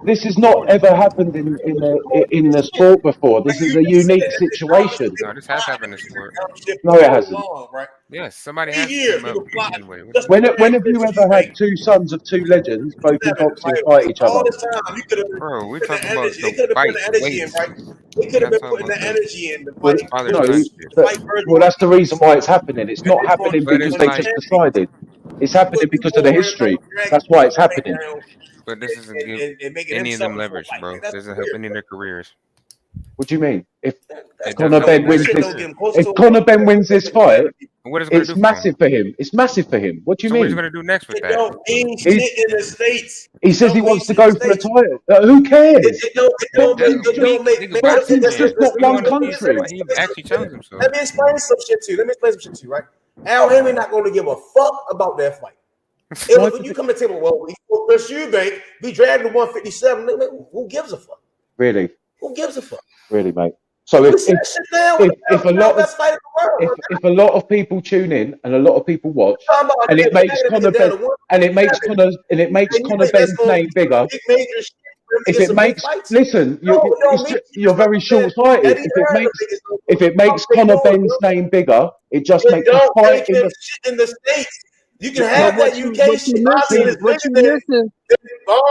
This has not ever happened in the sport before. This is a unique situation. No, this has happened in sport. No, it hasn't. Yes, somebody has years, came up anyway. When have you ever had two sons of two legends, both in boxing, fight each other? All this time, you could have. Bro, we're talking about They could have put the energy in, right? They could have been putting the energy in to fight. Well, that's the reason why it's happening. It's not happening because they just decided. It's happening because of the history. That's why it's happening. But this isn't give any of them leverage, bro. This doesn't help any of their careers. What do you mean? If Conor Ben wins this fight, it's massive for him. It's massive for him. What do you mean? What is he gonna do next with that? Don't mean shit in the States. He says he wants to go for a title. Who cares? It don't make boxing's just not one country. He actually challenged himself. Let me explain some shit to you. Right? Al Henry not going to give a fuck about that fight. When you come to the table, well, Chris Eubank be dragged to 157. Who gives a fuck? Really? Who gives a fuck? Really, mate. So if a lot of people tune in and a lot of people watch, and it makes Conor Ben's name bigger. If it makes you're very short-sighted. If it makes Conor Ben's name bigger, it just makes the fight in the States. You can have that UK shit.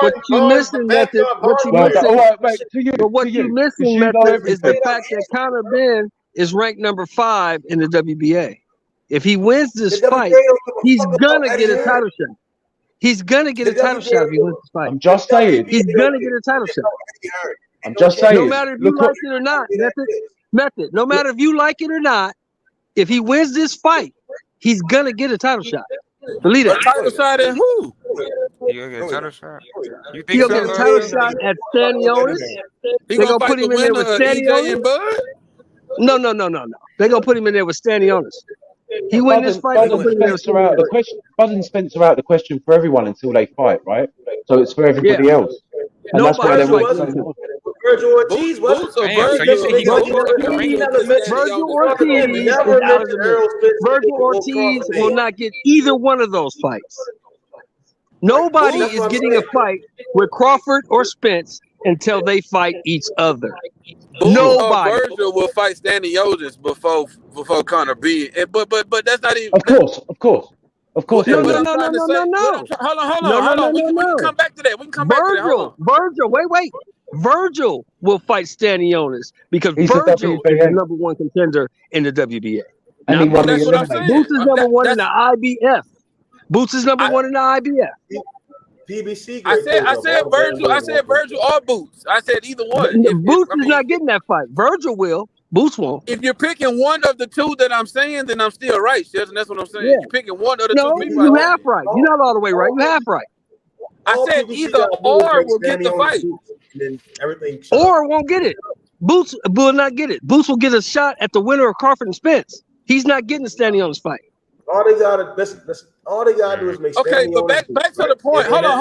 What you missing, Method, is the fact that Conor Ben is ranked number 5 in the WBA. If he wins this fight, he's gonna get a title shot. He's gonna get a title shot if he wins this fight. I'm just saying. He's gonna get a title shot. I'm just saying. No matter if you like it or not, Method. No matter if you like it or not, if he wins this fight, he's gonna get a title shot. Believe it. A title shot at who? You'll get a title shot. You think he'll get a title shot at Stanionis? They're gonna put him in there with Stanionis. No. They're gonna put him in there with Stanionis. He win this fight. Bud and Spence are out the question for everyone until they fight, right? So it's for everybody else. And that's why they're Virgil Ortiz was Virgil Ortiz will not get either one of those fights. Nobody is getting a fight with Crawford or Spence until they fight each other. Nobody. Virgil will fight Stanionis before Conor B. But that's not even. Of course. No. Hold on. We can come back to that. Virgil, wait. Virgil will fight Stanionis because Virgil is the number 1 contender in the WBA. That's what I'm saying. Boots is number 1 in the IBF. Boots is number 1 in the IBF. PBC. I said Virgil or Boots. I said either one. Boots is not getting that fight. Virgil will. Boots won't. If you're picking one of the two that I'm saying, then I'm still right, Shaz, and that's what I'm saying. Yeah. You're picking one of the two people. You half right. You're not all the way right. You half right. I said either or will get the fight. Or won't get it. Boots will not get it. Boots will get a shot at the winner of Crawford and Spence. He's not getting a Stanionis fight. All they gotta listen. All they gotta do is make. Okay, but back to the point. Hold on.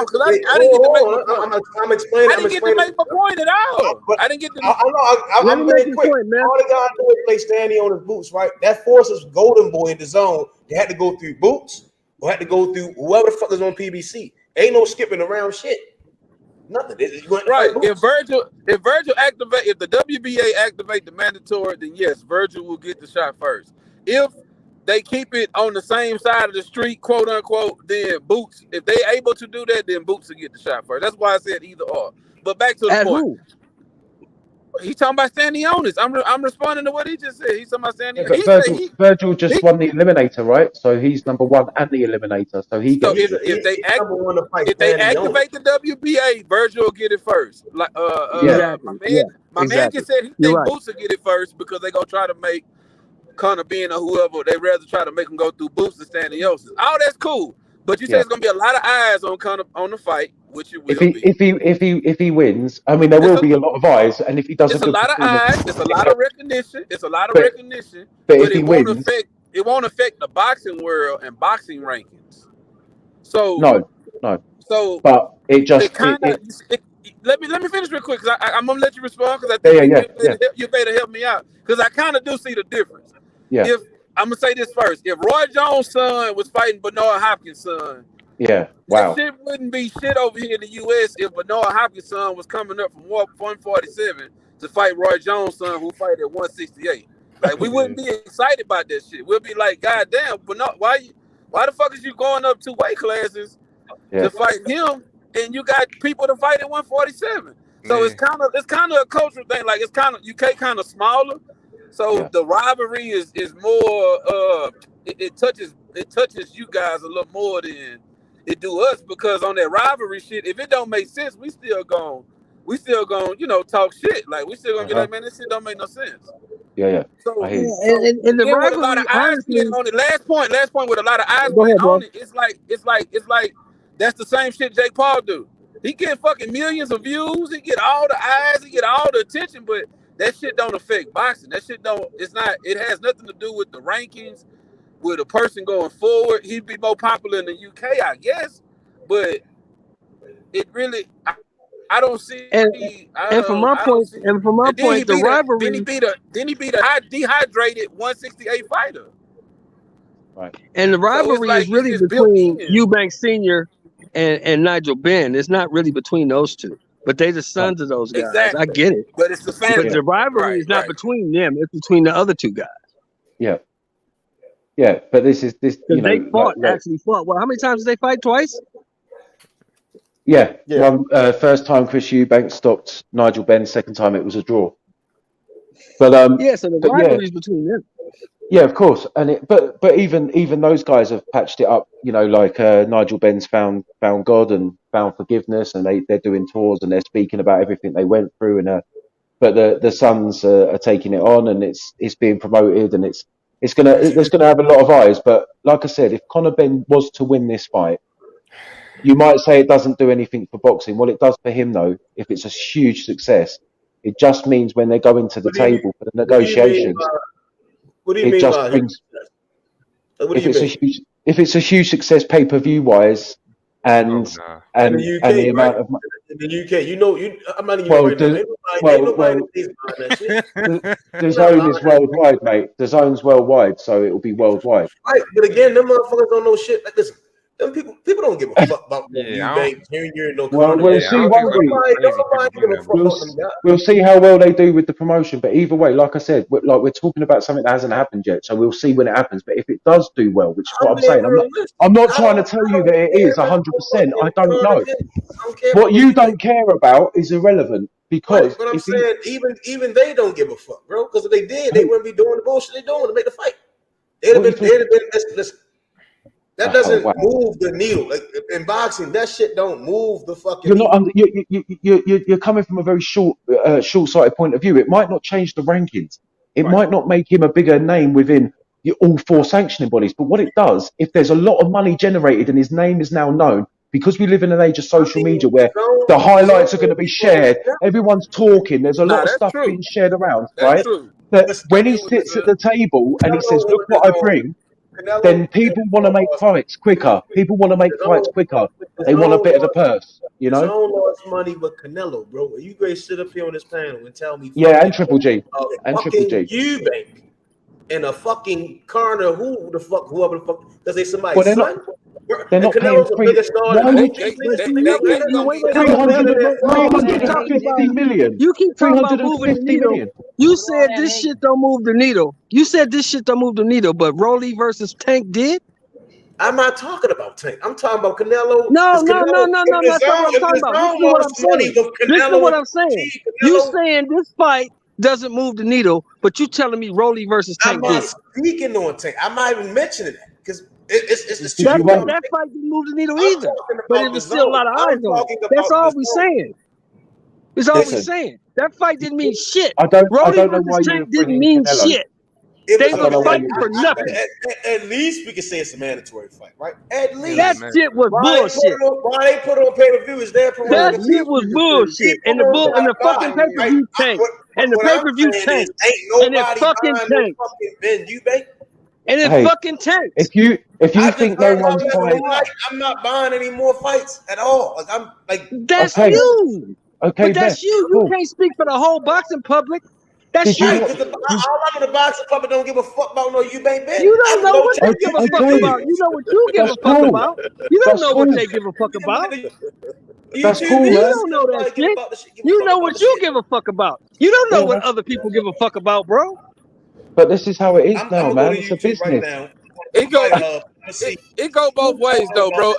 Because I didn't get to make my point. I'm explaining. I didn't get to make my point at all. I didn't get to. I'm very quick. All they gotta do is make Stanionis Boots, right? That forces Golden Boy in the zone. They had to go through Boots or had to go through whoever the fuck is on PBC. Ain't no skipping around shit. Nothing. Right. If the WBA activate the mandatory, then yes, Virgil will get the shot first. If they keep it on the same side of the street, quote unquote, then Boots, if they able to do that, then Boots will get the shot first. That's why I said either or. But back to the point. He's talking about Stanionis. I'm responding to what he just said. He's talking about Stanionis. Yeah, Virgil just won the Eliminator, right? So he's number 1 and the Eliminator. So he gets if they activate the WBA, Virgil will get it first. Like my man just said he think Boots will get it first because they gonna try to make Conor being or whoever, they rather try to make him go through Boots than Stanionis. All that's cool. But you say it's gonna be a lot of eyes on Conor on the fight, which it will be. If he wins, I mean there will be a lot lot, and if he does it's a lot of eyes, it's a lot of recognition, but it won't affect the boxing world and boxing rankings. So no. So but it just let me finish real quick because I'm gonna let you respond because I think you better help me out because I kind of do see the difference. Yeah. If I'm gonna say this first. If Roy Jones' son was fighting Bernard Hopkins' son, yeah, that wow, shit wouldn't be shit over here in the U.S. if Bernard Hopkins' son was coming up from 147 to fight Roy Jones' son, who fight at 168. Like, we wouldn't be excited about that shit. We'll be like, God damn, Bernard, why the fuck is you going up 2 weight classes yeah, to fight him, and you got people to fight at 147? So it's kind of a cultural thing. Like, it's kind of UK kind of smaller, so the rivalry is more. It touches you guys a little more than it do us, because on that rivalry shit, if it don't make sense, we still gon' talk shit. Like, we still gonna be like, man, this shit don't make no sense. yeah. So, I hear you. And the with a lot rivalry, of eyes honestly. being on it. Last point with a lot of eyes Go being ahead, bro. on it. It's like that's the same shit Jake Paul do. He get fucking millions of views. He get all the eyes. He get all the attention. But that shit don't affect boxing. That shit don't. It's not. It has nothing to do with the rankings. With a person going forward, he'd be more popular in the UK, I guess. But it really, I don't see. And from my point, the rivalry. Then he beat a dehydrated 168 fighter. Right. And the rivalry is really between Eubanks Sr. and Nigel Benn. It's not really between those two, but they the sons of those guys. Exactly. I get it. But it's the family. But the rivalry is not between them. It's between the other two guys. Yeah. Yeah, but this. You know, they actually fought. Well, how many times did they fight? Twice. Yeah. One first time Chris Eubanks stopped Nigel Benn. Second time it was a draw. But so the rivalry is between them. Yeah, of course, but even those guys have patched it up. You know, like Nigel Benn's found God and found forgiveness, and they're doing tours and they're speaking about everything they went through. And but the Sons are taking it on, and it's being promoted, and there's gonna have a lot of eyes. But like I said, if Conor Benn was to win this fight, you might say it doesn't do anything for boxing. What it does for him, though, if it's a huge success, it just means when they go into the table for the negotiations. What do you mean by if it's a huge success pay-per-view wise, and the amount of money in the UK, I'm not even the zone is worldwide, mate. The zone's worldwide, so it will be worldwide. Right, but again, them motherfuckers don't know shit. Like, listen, them people don't give a fuck about Eubanks Jr. We'll see, won't we? We'll see how well they do with the promotion. But either way, like I said, we're talking about something that hasn't happened yet, so we'll see when it happens. But if it does do well, which is what I'm saying, I'm not trying to tell you that it is 100%. I don't know. What you don't care about is irrelevant. Because but I'm saying even they don't give a fuck, bro. Because if they did, they wouldn't be doing the bullshit they're doing to make the fight. They'd have been. That doesn't move the needle. Like in boxing, that shit don't move the fucking. You're coming from a very short-sighted point of view. It might not change the rankings. It might not make him a bigger name within all 4 sanctioning bodies. But what it does, if there's a lot of money generated and his name is now known, because we live in an age of social media where the highlights are going to be shared, everyone's talking. There's a lot of stuff being shared around, right? That when he sits at the table and he says, "Look what I bring." Then people want to make fights quicker. People want to make fights quicker. They want a bit of the purse, you know. Zone lost money with Canelo, bro. Are you going to sit up here on this panel and tell me? Yeah, and Triple G, and Triple G. Eubank and a fucking Carter, whoever the fuck, does they somebody? Well, they're not paying free. $350 million. You keep talking about moving the needle. You said this shit don't move the needle. But Rolly versus Tank did. I'm not talking about Tank. I'm talking about Canelo. No. That's not what I'm talking about. Listen to what I'm saying. You saying this fight doesn't move the needle, but you telling me Rolly versus Tank did. I'm not speaking on Tank. I'm not even mentioning that because it's too that fight didn't move the needle either. But it was still a lot of eyes on it. That's all we're saying. That's all we're saying. That fight didn't mean shit. Rolly versus Tank didn't mean shit. They were fighting for nothing. At least we can say it's a mandatory fight, right? At least that shit was bullshit. Why they put it on pay-per-view is their promotion. That shit was bullshit. And the fucking pay-per-view tank. And the pay-per-view tank. And it fucking tank. And it fucking tanks. If you think no one's buying, I'm not buying any more fights at all. Like that's you. Okay, but that's you. You can't speak for the whole boxing public. That's shit. All I know, the boxing public don't give a fuck about no Eubank bet. You don't know what they give a fuck about. You know what you give a fuck about. You don't know what they give a fuck about. That's cool, You man. don't know that shit. You know what you give a fuck about. You don't know what other people give a fuck about, bro. But this is how it is now, man. It's a business. Right now. It go both ways though, bro.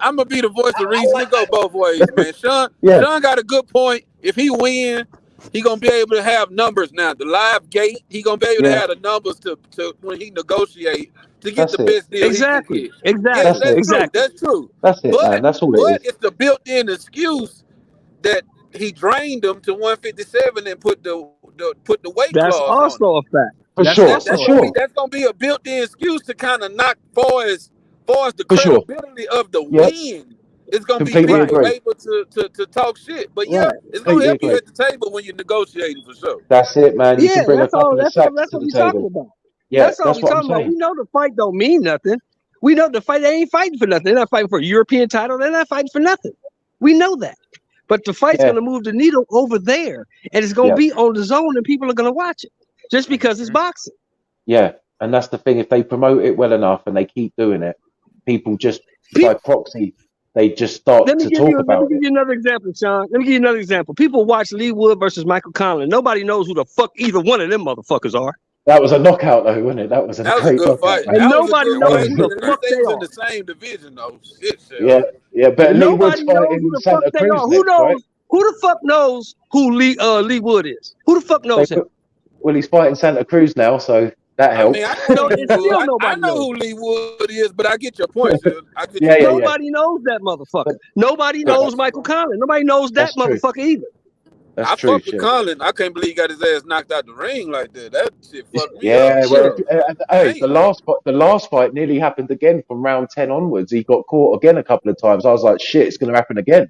I'm gonna be the voice of reason. It go both ways, man. Sean got a good point. If he win, he gonna be able to have numbers now. The live gate, he gonna be able to have the numbers to when he negotiate to get the best deal. Exactly. That's true. That's it, man. That's all it is. But it's the built-in excuse that he drained them to 157 and put the weight class on. That's also a fact. That's gonna be a built-in excuse to kind of knock far as the credibility of the win. It's gonna be people able to talk shit. But it's gonna help you at the table when you're negotiating for sure. That's it, man. You can bring a couple of sacks that's to what the we're table. talking about. Yeah, that's all we're talking about. We know the fight don't mean nothing. We know the fight, they ain't fighting for nothing. They're not fighting for a European title. They're not fighting for nothing. We know that. But the fight's going to move the needle over there. And it's going to be on the zone and people are going to watch it. Just because it's boxing. Yeah. And that's the thing. If they promote it well enough and they keep doing it, people just, by proxy, they just start to talk about it. Let me give you another example, Sean. Let me give you another example. People watch Lee Wood versus Michael Conlan. Nobody knows who the fuck either one of them motherfuckers are. That was a knockout, though, wasn't it? That was a great good fight. Man. And nobody knows who the fuck they are. In the same division, though. Yeah, but Lee Wood's Nobody knows fighting who in the Santa fuck they Cruz are. next, right? Who the fuck knows who Lee Wood is? Who the fuck knows him? Well, he's fighting Santa Cruz now, so that helps. I know who Lee Wood is, but I get your point. Nobody knows that motherfucker. Nobody knows Michael Conlan. Nobody knows that motherfucker either. I fuck with Conlan. I can't believe he got his ass knocked out the ring like that. That shit fucked me up. Well, the last fight nearly happened again from round 10 onwards. He got caught again a couple of times. I was like, shit, it's going to happen again.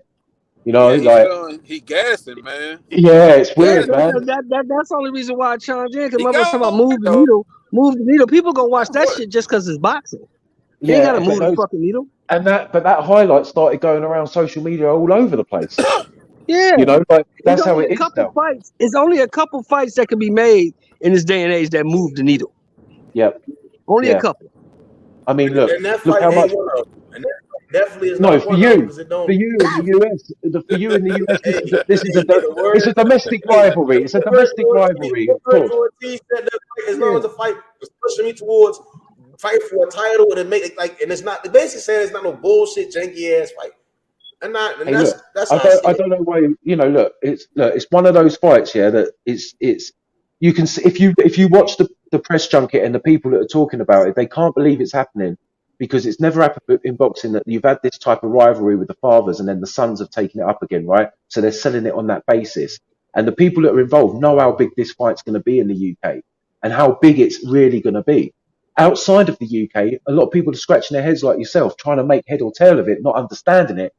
You know, he gassing, man. Yeah, it's weird, man. That's the only reason why I challenge in, because motherfuckers talking about move the needle. People gonna watch that shit just because it's boxing. They gotta move the fucking needle. But that highlight started going around social media all over the place. Yeah, you know, like that's how it is now. It's only a couple fights that can be made in this day and age that move the needle. Yep. Only a couple. I mean, look how much. Definitely is no, for you in the US, this is a domestic rivalry. It's a domestic rivalry, of course. As long as the fight is pushing me towards fight for a title, and and it's not. Basically saying it's not no bullshit, janky ass fight. I don't know why. You know, look, it's one of those fights, that it's. You can see if you watch the press junket and the people that are talking about it, they can't believe it's happening. Because it's never happened in boxing that you've had this type of rivalry with the fathers and then the sons have taken it up again, right? So they're selling it on that basis. And the people that are involved know how big this fight's going to be in the UK and how big it's really going to be. Outside of the UK, a lot of people are scratching their heads like yourself, trying to make head or tail of it, not understanding it,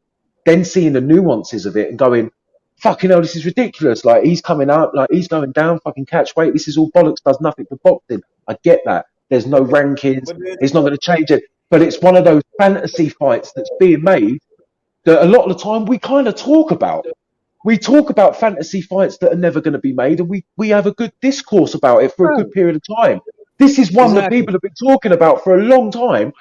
then seeing the nuances of it and going, fucking hell, this is ridiculous. Like, he's coming up, like, he's going down, fucking catch weight. This is all bollocks, does nothing for boxing. I get that. There's no rankings. It's not going to change it. But it's one of those fantasy fights that's being made that a lot of the time we kind of talk about. We talk about fantasy fights that are never going to be made, and we have a good discourse about it for a good period of time. This is one that people have been talking about for a long time.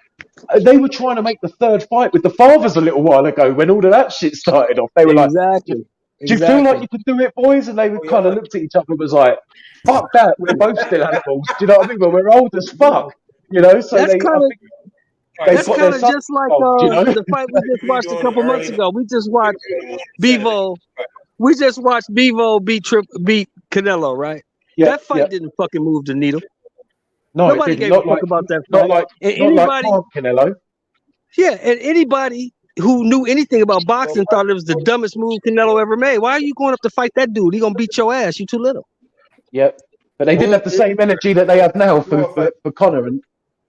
They were trying to make the third fight with the fathers a little while ago when all of that shit started off. They were like, do you feel like you can do it, boys? And they kind of looked at each other and was like, fuck that, we're both still animals. Do you know what I mean? But we're old as fuck. You know, so that's kind of just like the fight we just watched a couple months ago. We just watched Bivol. We just watched Bivol beat Canelo, right? Yeah, that fight didn't fucking move the needle. No, nobody gave a fuck about that fight. Not like Canelo. Yeah, and anybody who knew anything about boxing thought it was the dumbest move Canelo ever made. Why are you going up to fight that dude? He gonna beat your ass. You too little. Yep, but they didn't have the same energy that they have now for Conor, and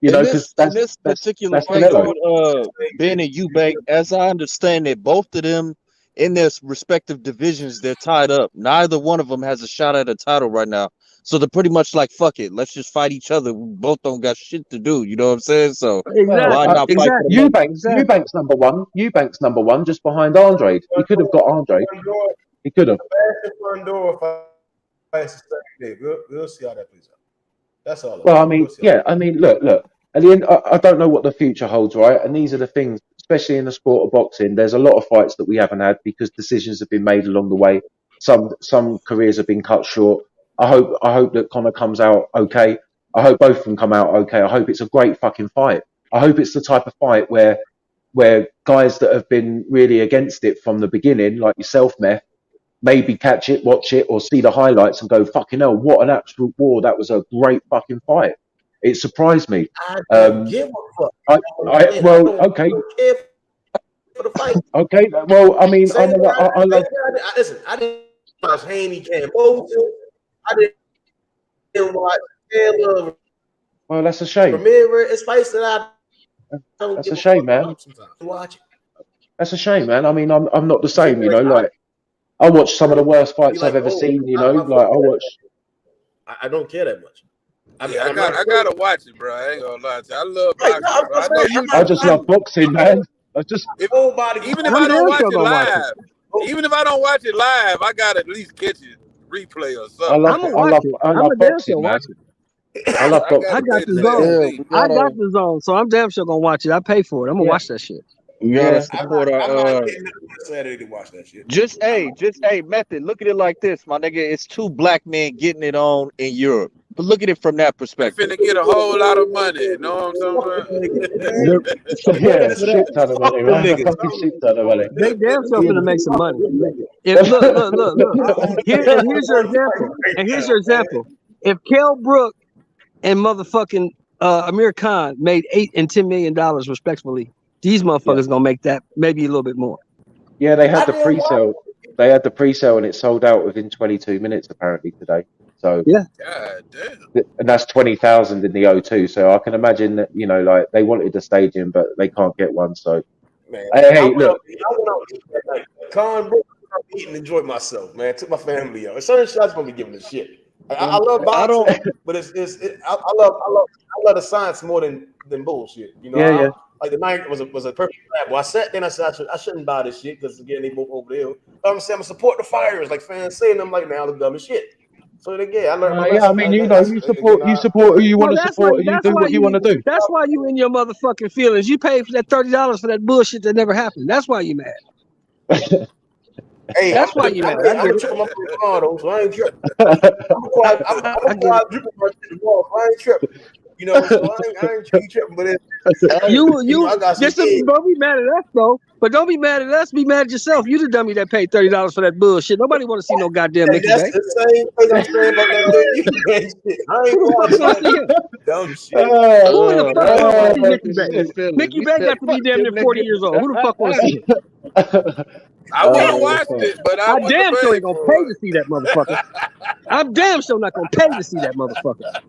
you know, because this particular fight with Ben and Eubank, as I understand it, both of them in their respective divisions, they're tied up. Neither one of them has a shot at a title right now. So they're pretty much like, fuck it, let's just fight each other. We both don't got shit to do. You know what I'm saying? So why not fight? Eubank's number one. Eubank's number one, just behind Andre. He could have got Andre. He could have. We'll see how that plays out. That's all. Well, I mean, yeah, I mean, look. At the end, I don't know what the future holds, right? And these are the things, especially in the sport of boxing. There's a lot of fights that we haven't had because decisions have been made along the way. Some careers have been cut short. I hope that Conor comes out okay. I hope both of them come out okay. I hope it's a great fucking fight. I hope it's the type of fight where guys that have been really against it from the beginning, like yourself, Meth, maybe catch it, watch it, or see the highlights and go, fucking hell, what an absolute war. That was a great fucking fight. It surprised me. I don't give a fuck. Okay. For the fight. Okay, well, I mean, I love. Listen, I didn't watch Haney Cambodia. I didn't watch Taylor. Well, that's a shame. It's fights that I don't That's a shame, man. Watch it. That's a shame, man. I mean, I'm not the same, you know. Like, I watch some of the worst fights I've ever seen, you know. Like, I watch. I don't care that much. I gotta watch it, bro. I ain't gonna lie to you. I love boxing. I just love boxing, man. Even if I don't watch it live, I gotta at least catch it replay or something. I love boxing, man. I love boxing. I got the zone. I got the zone, so I'm damn sure gonna watch it. I pay for it. I'm gonna watch that shit. You gotta support our. Saturday to watch that shit. Just Method. Look at it like this, my nigga. It's two black men getting it on in Europe. But look at it from that perspective. Finna get a whole lot of money. You know what I'm saying? Yeah, shit ton of money, man. Fucking shit ton of money. They damn sure finna make some money. Look. Here's your example. And here's your example. If Kell Brook and motherfucking Amir Khan made $8 and $10 million respectively, these motherfuckers gonna make that maybe a little bit more. Yeah, they had the pre-sale. They had the pre-sale and it sold out within 22 minutes apparently today. So yeah, God damn. And that's 20,000 in the O2. So I can imagine that, you know, like they wanted a stadium, but they can't get one. So man, hey, look, I went out that night. Con Brook, I eat and enjoyed myself, man. Took my family out. Certain shots gonna be giving a shit. I love boxing, but I love the science more than bullshit. You know, yeah. Like the night was a perfect grab. Well, I sat there and I said I shouldn't buy this shit because again they both over there. I'm saying I'm support the fighters, like fans saying them like now the dumb as shit. So again, I learned. Yeah, I mean, you know, you support who you want to support, and you do what you want to do. That's why you in your motherfucking feelings. You paid for that $30 for that bullshit that never happened. That's why you mad. Hey, that's why you mad. I'm a tripping my car though, so I ain't tripping. I'm tripping. You know, so I ain't tripping, but don't be mad at us though. But don't be mad at us. Be mad at yourself. You the dummy that paid $30 for that bullshit. Nobody want to see no goddamn Mickey Bay. That's the same thing I'm saying about that shit. I ain't dumb shit. Who in the fuck want to see Mickey Bay? Mickey Bay got to be damn near 40 years old. Who the fuck want to see it? I want to watch this, but I damn sure ain't gonna pay to see that motherfucker. I'm damn sure not gonna pay to see that motherfucker.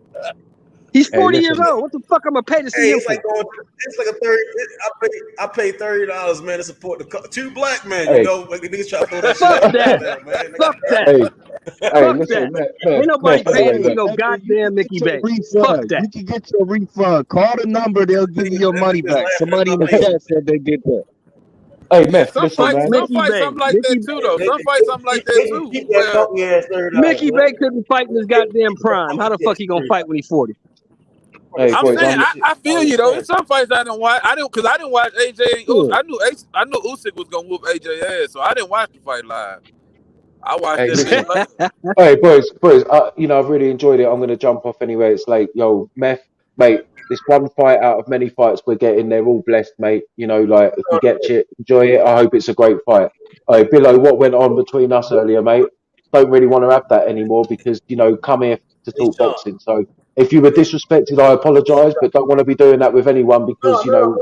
He's 40 years old. What the fuck I'm gonna pay to see him? It's like a 30. I pay $30, man, to support the two black men. You know, like the niggas try to throw that fuck shit that. out there, man. Fuck that. Fuck that. Ain't nobody paying me no goddamn Mickey Bay. Fuck that. You can get your refund. Call the number. They'll give you your money back. Somebody in the chat said they did that. Hey, Meth, some fights something like that too, though. Some fights something like that too. Mickey Bay couldn't fight in his goddamn prime. How the fuck he gonna fight when he's 40? Hey, I'm saying I feel you though. In some fights I didn't watch. I didn't watch AJ. I knew Usyk was gonna whoop AJ ass, so I didn't watch the fight live. I watched it. Hey, boys, you know, I've really enjoyed it. I'm gonna jump off anyway. It's late. Yo, Meth, mate. This one fight out of many fights we're getting, they're all blessed, mate. You know, like if you get it, enjoy it. I hope it's a great fight. Hey, Billo, what went on between us earlier, mate? Don't really want to have that anymore because, you know, come here to talk boxing. So if you were disrespected, I apologise, but don't want to be doing that with anyone because, you know,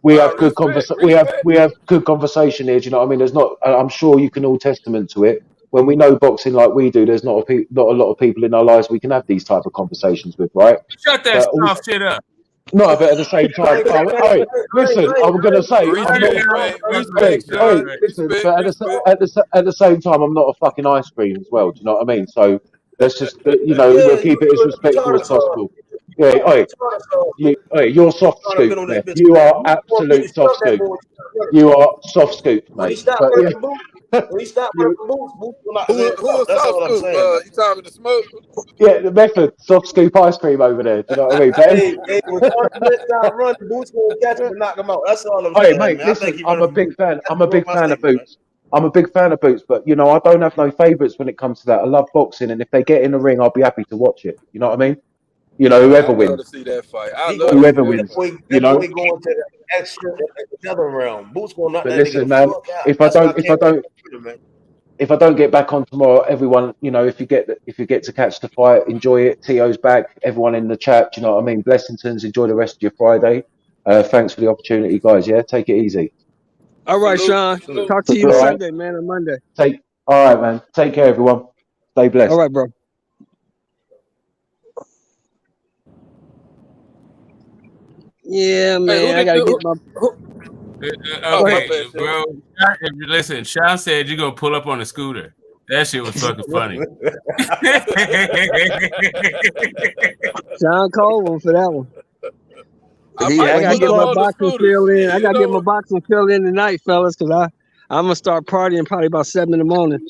we have good conversation here. Do you know what I mean? There's not. I'm sure you can all testament to it. When we know boxing like we do, there's not a lot of people in our lives we can have these type of conversations with, right? Shut that soft shit up. No, but at the same time, listen, I'm going to say, at the same time, I'm not a fucking ice cream as well. Do you know what I mean? So let's just, you know, we'll keep it as respectful as possible. Yeah, you're soft scoop, Beth. You are absolute soft scoop. You are soft scoop, mate. When he stopped working Boots will knock his Who ass out. a That's soft all I'm scoop? saying, man. You talking to Smoke? Yeah, the method, soft scoop ice cream over there. Do you know what I mean, Ben? Hey, when Carson Wentz start running, Boots gonna catch him and knock him out. That's all I'm Hey, saying, mate, man. I think listen, he I'm running a from big fan. That's I'm a my big fan of statement, man. Boots. I'm a big fan of Boots, but I don't have no favourites when it comes to that. I love boxing, and if they get in the ring, I'll be happy to watch it. You know what I mean? Whoever I'd love to wins, see that fight. He I'd love going to see whoever that wins. fight. that boy going to the extra another realm. Boots gonna knock But that nigga the listen, man, fuck out. if I That's why I don't, if I can't wait don't, for him, man. if I don't get back on tomorrow, everyone, if you get to catch the fight, enjoy it. To's back. Everyone in the chat, do you know what I mean? Blessingtons, enjoy the rest of your Friday. Thanks for the opportunity, guys. Yeah, take it easy. All right, Salute, Sean. salute. Talk to you All right, Sunday, man, or Monday. all right, man. Take care, everyone. Stay blessed. All right, bro. Yeah, Hey, who man. I did gotta you? get my. Oh, my Okay, bad, Sean. bro. Listen, Sean said you're gonna pull up on a scooter. That shit was fucking funny. Sean Coleman for that one. I Yeah, might I gotta pull get up my on the boxing scooter. fill in. Shit, I gotta get my boxing fill in tonight, fellas, because I'm gonna start partying probably about 7 in the morning.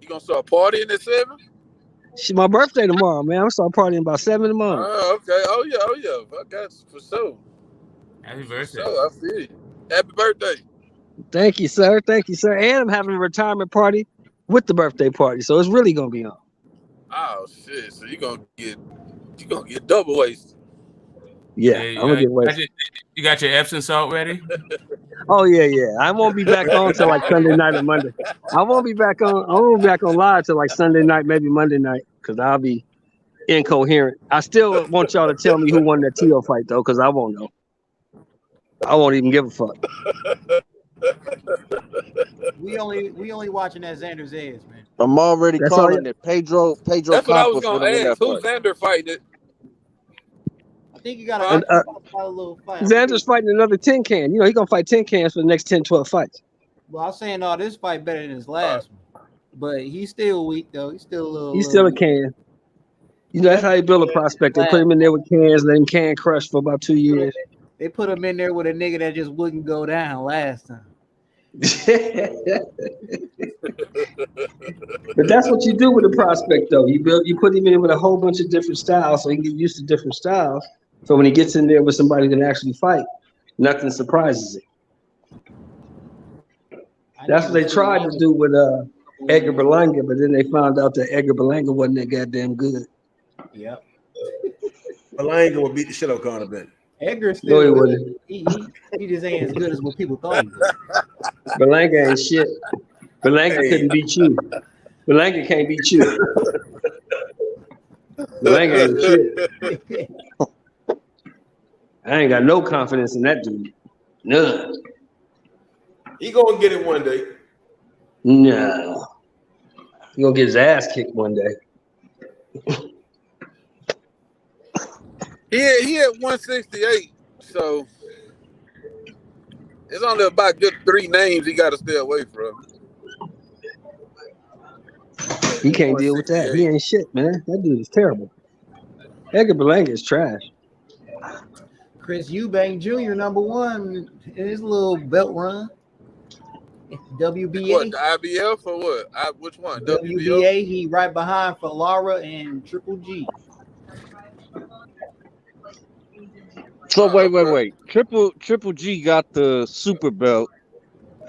You gonna start partying at 7? It's my birthday tomorrow, man. I'm gonna start partying about 7 in the morning. Oh, okay. Oh yeah. I got you for sure. Happy For birthday. sure, I feel you. Happy birthday. Thank you, sir. Thank you, sir. And I'm having a retirement party with the birthday party, so it's really gonna be on. Oh shit! So you gonna get double wasted. Yeah, I'm gonna get wasted. You got your Epsom salt ready? Oh yeah. I won't be back on till like Sunday night or Monday. I won't be back on live till like Sunday night, maybe Monday night, because I'll be incoherent. I still want y'all to tell me who won that Tio fight though, because I won't know. I won't even give a fuck. We only watching that Xander Zayas, man. I'm already That's all calling it. Pedro That's what I was Campos gonna gonna win ask. that Who's fight. Xander fighting? I think you got a little fight. Xander's fighting another tin can. He's gonna fight tin cans for the next 10, 12 fights. Well, I'm saying this fight better than his last one, but he's still weak though. He's still a little. He's still a can. That's how you build a prospect. They put him in there with cans, let him can crush for about 2 years. They put him in there with a nigga that just wouldn't go down last time. But that's what you do with a prospect, though. You put him in with a whole bunch of different styles, so he can get used to different styles. So when he gets in there with somebody who can actually fight, nothing surprises him. That's what they tried to do with Edgar Berlanga, but then they found out that Edgar Berlanga wasn't that goddamn good. Yep. Berlanga will beat the shit out of Conor Ben. Edgar still. No, he wouldn't. He just ain't as good as what people thought he was. Berlanga ain't shit. Berlanga couldn't beat you. Berlanga can't beat you. Berlanga ain't shit. I ain't got no confidence in that dude. None. He gonna get it one day. No. He gonna get his ass kicked one day. He at 168, so it's only about good 3 names he got to stay away from. He can't deal with that. He ain't shit, man. That dude is terrible. Edgar Berlanga is trash. Chris Eubank Jr. #1 in his little belt run. WBA. What, the IBF or what? Which one? WBA. He right behind for Lara and Triple G. So wait. Triple G got the super belt.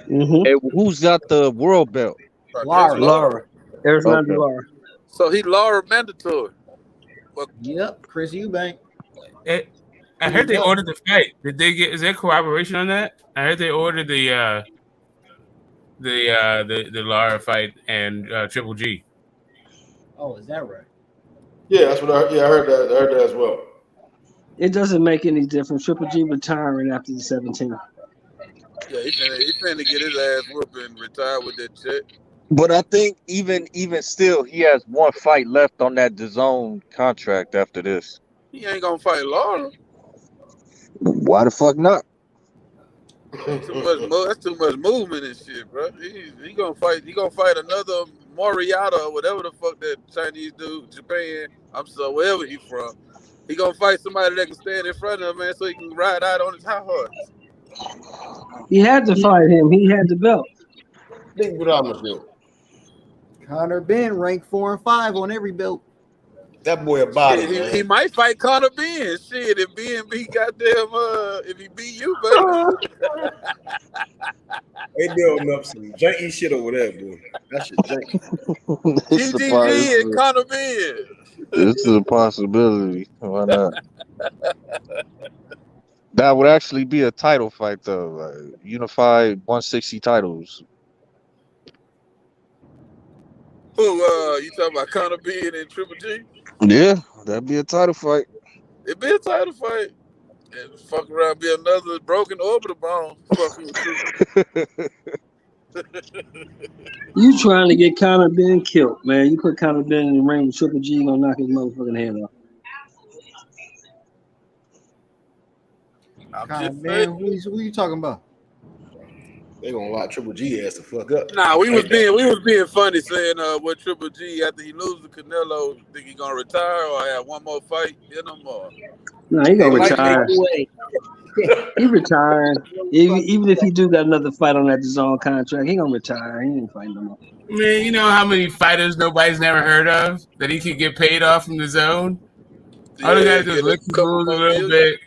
Mm-hmm. And who's got the world belt? Lara. There's none to Lara. So he Lara mandatory. Yep, Chris Eubank. I heard they ordered the fight. Did they get? Is there corroboration on that? I heard they ordered the Lara fight and Triple G. Oh, is that right? Yeah, that's what I heard. Yeah, I heard that as well. It doesn't make any difference. Triple G retiring after the 17. Yeah, he finna get his ass whooped and retire with that check. But I think even still, he has one fight left on that DAZN contract after this. He ain't gonna fight Lara. Why the fuck not? That's too much movement and shit, bro. He gonna fight. He gonna fight another Moriata or whatever the fuck that Chinese dude, Japan. I'm so wherever he from. He gonna fight somebody that can stand in front of him, man, so he can ride out on his high horse. He had to fight him. He had the belt. Big Brahma belt. Conor Ben ranked 4 and 5 on every belt. That boy a body, Shit, man. he might fight Conor Ben. Shit, if BNB goddamn if he beat you, buddy. They building up some janky shit over there, boy. That shit janky. GGG and Conor Ben. This is a possibility. Why not? That would actually be a title fight, though. Like, unified 160 titles. Who you talking about Conor Ben and Triple G? Yeah, that'd be a title fight. It'd be a title fight. And fuck around, be another broken orbital bone. Fucking with You trying to get Conor Ben killed, man. You put Conor Ben in the ring with Triple G, you gonna knock his motherfucking head off. Conor Ben, who you talking about? They gonna lock Triple G ass the fuck up. Nah, we was being funny saying what Triple G after he loses Canelo, think he gonna retire or have one more fight in him or No, he gonna retire. He retiring. Even if he do got another fight on that DAZN contract, he gonna retire. He ain't fighting no more. Man, you know how many fighters nobody's never heard of that he could get paid off from the zone? All they gotta do is lick the rules a little bit.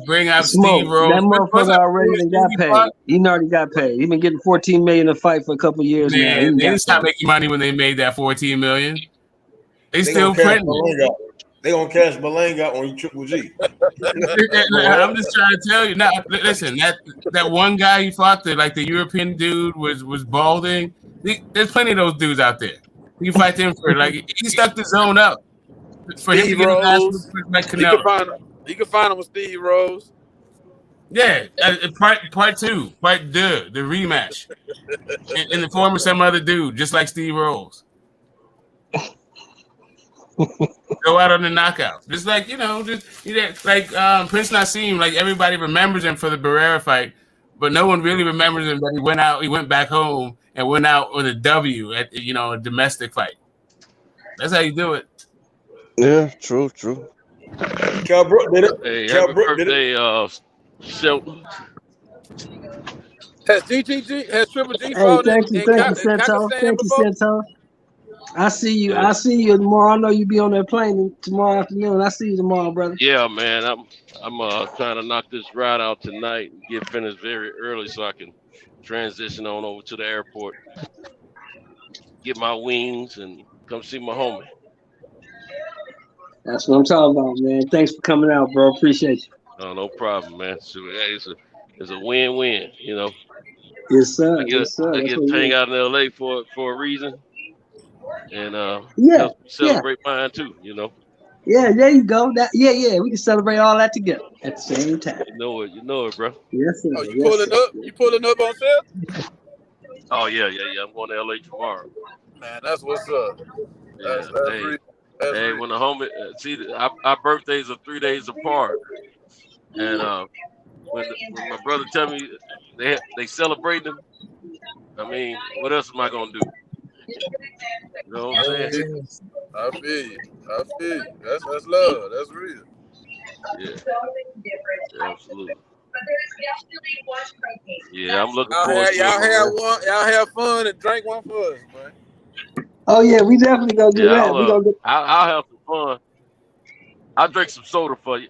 Bring out Steve Rose. That motherfucker already got paid. He already got paid. He been getting $14 million a fight for a couple years now. Man, they didn't stop making money when they made that $14 million. They still printing. They gonna cash Malanga on Triple G. I'm just trying to tell you. Now, listen, that one guy he fought, the European dude was balding. There's plenty of those dudes out there. You fight them for he stuck the zone up for Steve him to get Rose. like Canelo. You can find him with Steve Rose. Yeah, part two, the rematch in the form of some other dude, just like Steve Rose. Go out on the knockout, just like Prince Nassim. Like everybody remembers him for the Barrera fight, but no one really remembers him that he went back home and went out with a W at a domestic fight. That's how you do it. Yeah, true. Cal Brook did it. Hey, Cal happy Brook did birthday, it. Shelton. Has Triple G Hey, fought thank you, Santos. Pakistan Thank you, before? Santos. I see you. Yeah. I see you tomorrow. I know you be on that plane tomorrow afternoon. I see you tomorrow, brother. Yeah, man. I'm trying to knock this ride out tonight and get finished very early so I can transition on over to the airport, get my wings, and come see my homie. That's what I'm talking about, man. Thanks for coming out, bro. Appreciate you. Oh, no problem, man. So, it's a win-win, Yes, sir. I get to hang out in LA for a reason, and celebrate mine too. Yeah, there you go. Yeah. We can celebrate all that together at the same time. You know it, bro. Yes, sir. Oh, you pulling up? You pulling up on sale? Oh yeah. I'm going to LA tomorrow. Man, that's what's up. That's Hey, when the homie our birthdays are 3 days apart, and when my brother tell me they celebrate them, I mean, what else am I gonna do? You know what I'm saying? I feel you. That's love. That's real. Yeah, absolutely. Yeah, I'm looking Y'all forward to it. Y'all have fun and drink one for us, man. Oh yeah, we definitely gonna do that. I'll have some fun. I'll drink some soda for you.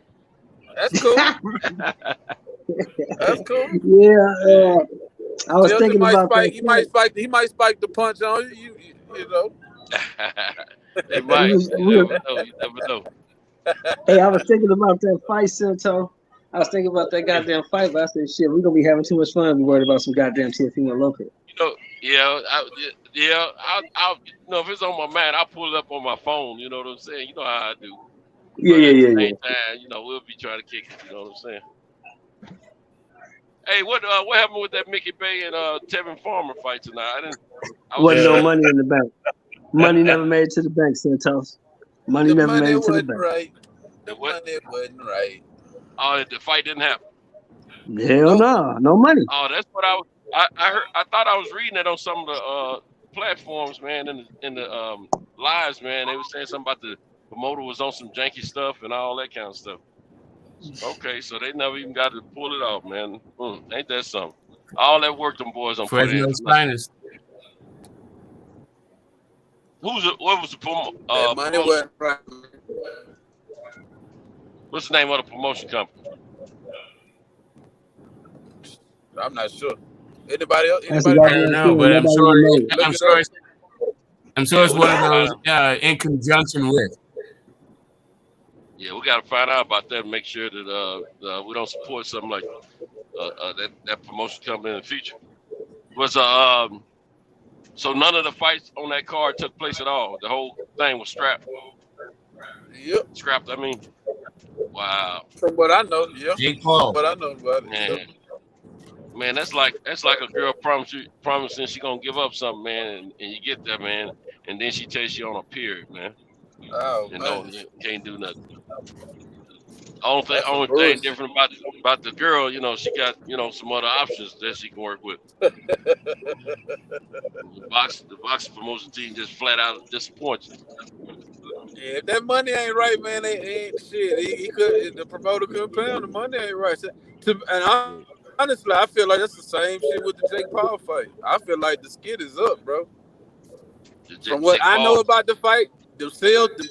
That's cool. That's cool. Yeah, I was thinking about that. He might spike the punch on you. You know. They might. You never know. Hey, I was thinking about that fight, Santo. I was thinking about that goddamn fight, but I said, shit, we're gonna be having too much fun and be worried about some goddamn Teofimo Lopez. I'll if it's on my mind, I'll pull it up on my phone. You know what I'm saying? You know how I do. Yeah. Same time, we'll be trying to kick it. You know what I'm saying? Hey, what happened with that Mickey Bay and Tevin Farmer fight tonight? Wasn't no money in the bank. Money never made it to the bank, Santos. Money never made it to the bank. Right. The money wasn't right. Oh, the fight didn't happen. Hell no money. Oh, that's what I heard. I thought I was reading it on some of the platforms, man, in the lives, man. They were saying something about the promoter was on some janky stuff and all that kind of stuff. Okay, so they never even got to pull it off, man. Ain't that something? All that work them boys don't put in. Fresno's finest. What was the That money wasn't right. What's the name of the promotion company? I'm not sure. Anybody else? That's Anybody? I don't know, but I'm sure. I'm sure it's one of those in conjunction with. Yeah, we got to find out about that and make sure that we don't support something like that promotion company in the future. Was so none of the fights on that card took place at all. The whole thing was scrapped. Yep. Scrapped. I mean, wow. From what I know, yeah. Jake Paul. From what I know about it. Man. Man, that's like a girl promising she gonna give up something, man, and you get there, man, and then she tells you on a period, man. Oh, you man. know, you can't do nothing. Only thing different about the girl, you know, she got, you know, some other options that she can work with. The boxing promotion team just flat out disappoints you. Yeah, if that money ain't right, man, they ain't shit. He could. The promoter couldn't pay him. The money ain't right. Honestly, I feel like that's the same shit with the Jake Paul fight. I feel like the skid is up, bro. From what I know about the fight, the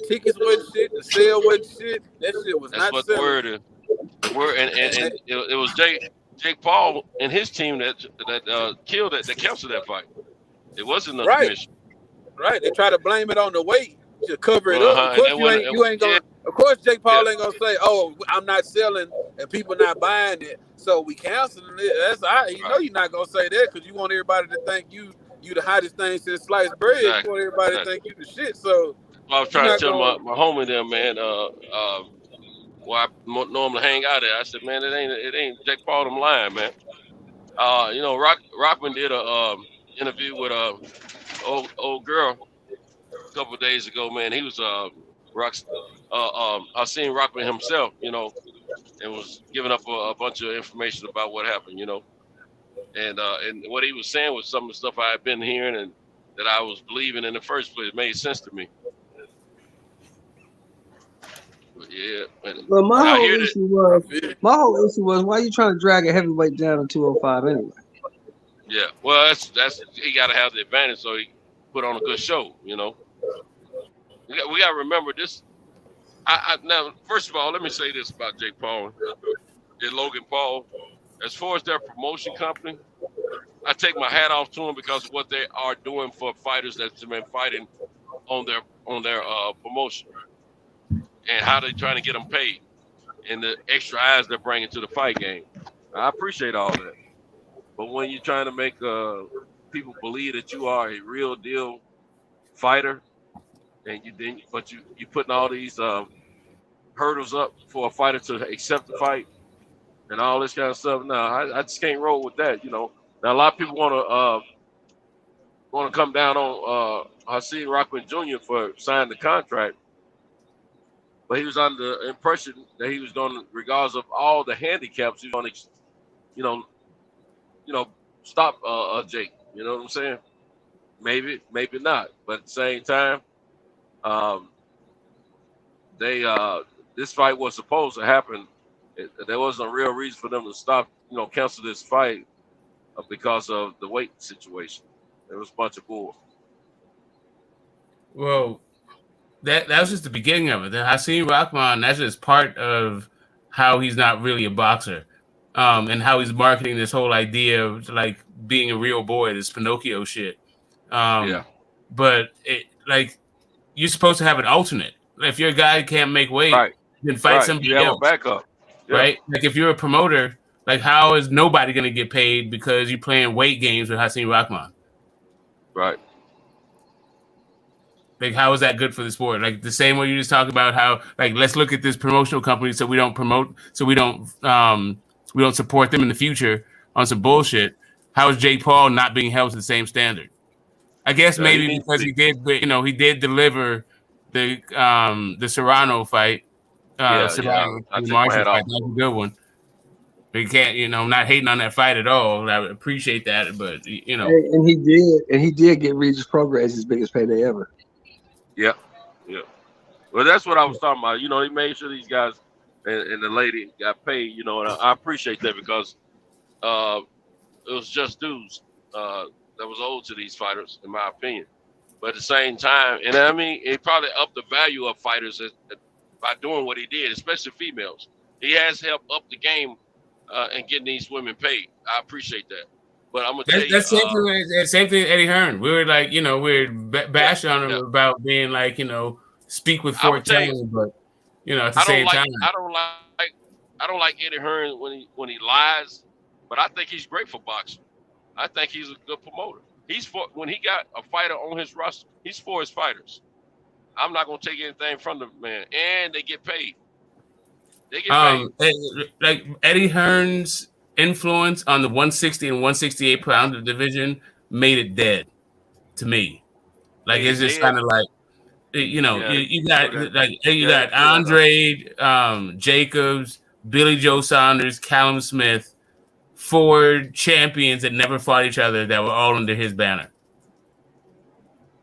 tickets wasn't shit. The sale wasn't shit. That shit was not selling. The word is. The word and it was Jake Paul and his team that killed it, that canceled that fight. It wasn't the commission. Right. They try to blame it on the weight to cover it up. Of course, you ain't gonna. Of course, Jake Paul ain't gonna say, "Oh, I'm not selling and people not buying it, so we canceling it." That's you know you're not gonna say that because you want everybody to think you the hottest thing since sliced bread. Exactly. You want everybody to think you the shit. So I was trying to tell my homie there, man. Where I normally hang out at, I said, man, it ain't Jake Paul. I'm lying, man. You know, Rockman did a interview with a old girl a couple of days ago, man. He was I seen Rockman himself, you know, and was giving up a bunch of information about what happened, you know, and what he was saying was some of the stuff I had been hearing and that I was believing in the first place. It made sense to me. But yeah. Well, my whole issue was why you trying to drag a heavyweight down to 205 anyway? Yeah, well, that's he got to have the advantage, so he put on a good show, you know. We got to remember this. Now, first of all, let me say this about Jake Paul and Logan Paul. As far as their promotion company, I take my hat off to them because of what they are doing for fighters that's been fighting on their promotion and how they're trying to get them paid and the extra eyes they're bringing to the fight game. I appreciate all that. But when you're trying to make people believe that you are a real deal fighter, and you putting all these hurdles up for a fighter to accept the fight and all this kind of stuff. No, I just can't roll with that. You know, now a lot of people want to come down on Hakeem Rockman Jr. for signing the contract, but he was under the impression that he was going to, regardless of all the handicaps, he was going to, you know, stop Jake. You know what I'm saying? Maybe not. But at the same time, this fight was supposed to happen. There wasn't a real reason for them to stop, you know, cancel this fight because of the weight situation. It was a bunch of bull. Well, that was just the beginning of it. The Hakeem Rockman, that's just part of how he's not really a boxer. And how he's marketing this whole idea of like being a real boy, this Pinocchio shit. Yeah. But you're supposed to have an alternate. If your guy can't make weight, then fight somebody else. You have a backup. Yeah. Right? Like if you're a promoter, like how is nobody going to get paid because you're playing weight games with Hakeem Rockman? Right. Like how is that good for the sport? Like the same way you just talk about how like let's look at this promotional company so we don't promote, so we don't support them in the future on some bullshit. How is Jake Paul not being held to the same standard? I guess maybe because he did deliver the Serrano fight. Serrano Marshall fight. That was a good one. But you can't, I'm not hating on that fight at all. I appreciate that, but And he did get Regis Progress his biggest payday ever. Yeah. Well, that's what I was talking about. He made sure these guys and the lady got paid. And I appreciate that because it was just dudes that was owed to these fighters, in my opinion. But at the same time, and I mean, it probably upped the value of fighters by doing what he did, especially females. He has helped up the game and getting these women paid. I appreciate that. But I'm gonna tell you, That's same thing as Eddie Hearn. We were like, we're bashing on him about being like, speak with foretelling, but at the same time, I don't like Eddie Hearn when he lies, but I think he's great for boxing. I think he's a good promoter. When he got a fighter on his roster, he's for his fighters. I'm not gonna take anything from the man, and they get paid. They get paid. Like Eddie Hearn's influence on the 160 and 168 pound division made it dead to me. Like it's just kind of like you got Andre Jacobs, Billy Joe Saunders, Callum Smith, 4 champions that never fought each other that were all under his banner.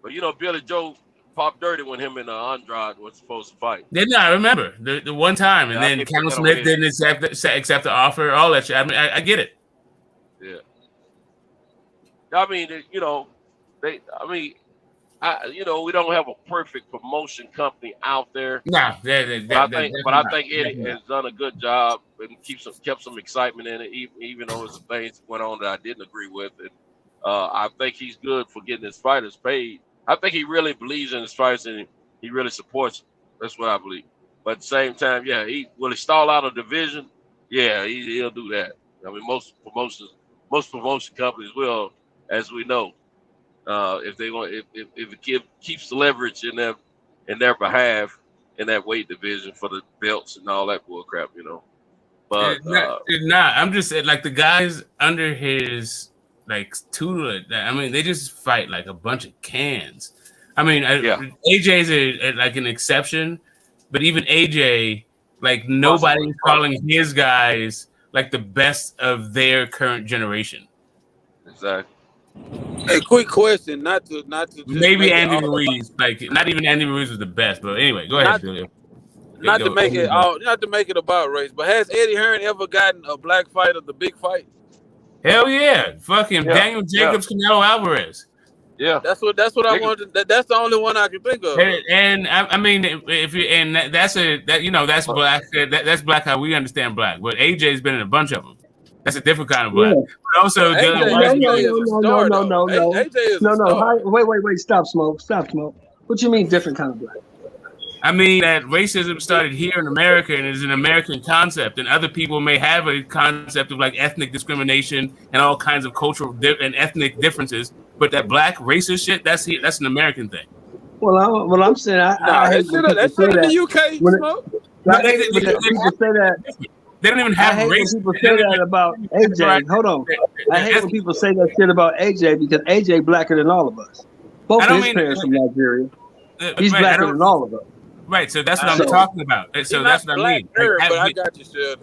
But Billy Joe popped dirty when him and Andrade was supposed to fight. Didn't I remember the one time, and then Callum Smith didn't accept the offer, all that shit. I mean, I get it. Yeah. I mean, we don't have a perfect promotion company out there. Nah, but I think Eddie has done a good job and kept some excitement in it, even though some things went on that I didn't agree with. And I think he's good for getting his fighters paid. I think he really believes in his fighters and he really supports them. That's what I believe. But at the same time, will he stall out a division? Yeah, he'll do that. I mean, most promotion companies will, as we know. If they want, if it keeps the leverage in their behalf in that weight division for the belts and all that bull crap, But it's not. I'm just saying, like the guys under his tutelage. I mean, they just fight like a bunch of cans. I mean, AJ's like an exception, but even AJ, like nobody's calling his guys like the best of their current generation. Exactly. Hey, quick question, not to maybe Andy Ruiz, not even Andy Ruiz was the best, but anyway, go ahead, Julio. Not to make it about race, but has Eddie Hearn ever gotten a black fighter the big fight? Hell yeah, fucking Daniel Jacobs, Canelo Alvarez. Yeah, that's what I wanted. That's the only one I can think of. And I mean, that's black. That's black how we understand black. But AJ's been in a bunch of them. That's a different kind of black. Yeah. But also, Wait, stop, Smoke. What you mean different kind of black? I mean that racism started here in America and is an American concept, and other people may have a concept of like ethnic discrimination and all kinds of cultural and ethnic differences. But that black racist shit, that's an American thing. Well, I'm saying I hate when people say that. In the UK, Smoke. People say that. They don't even have race. People say that about AJ. Hold on. I hate when people say that shit about AJ because AJ blacker than all of us. Both of his parents from Nigeria. He's blacker than all of us. Right, so that's what I'm talking about. So that's what I mean. But I got you, sir.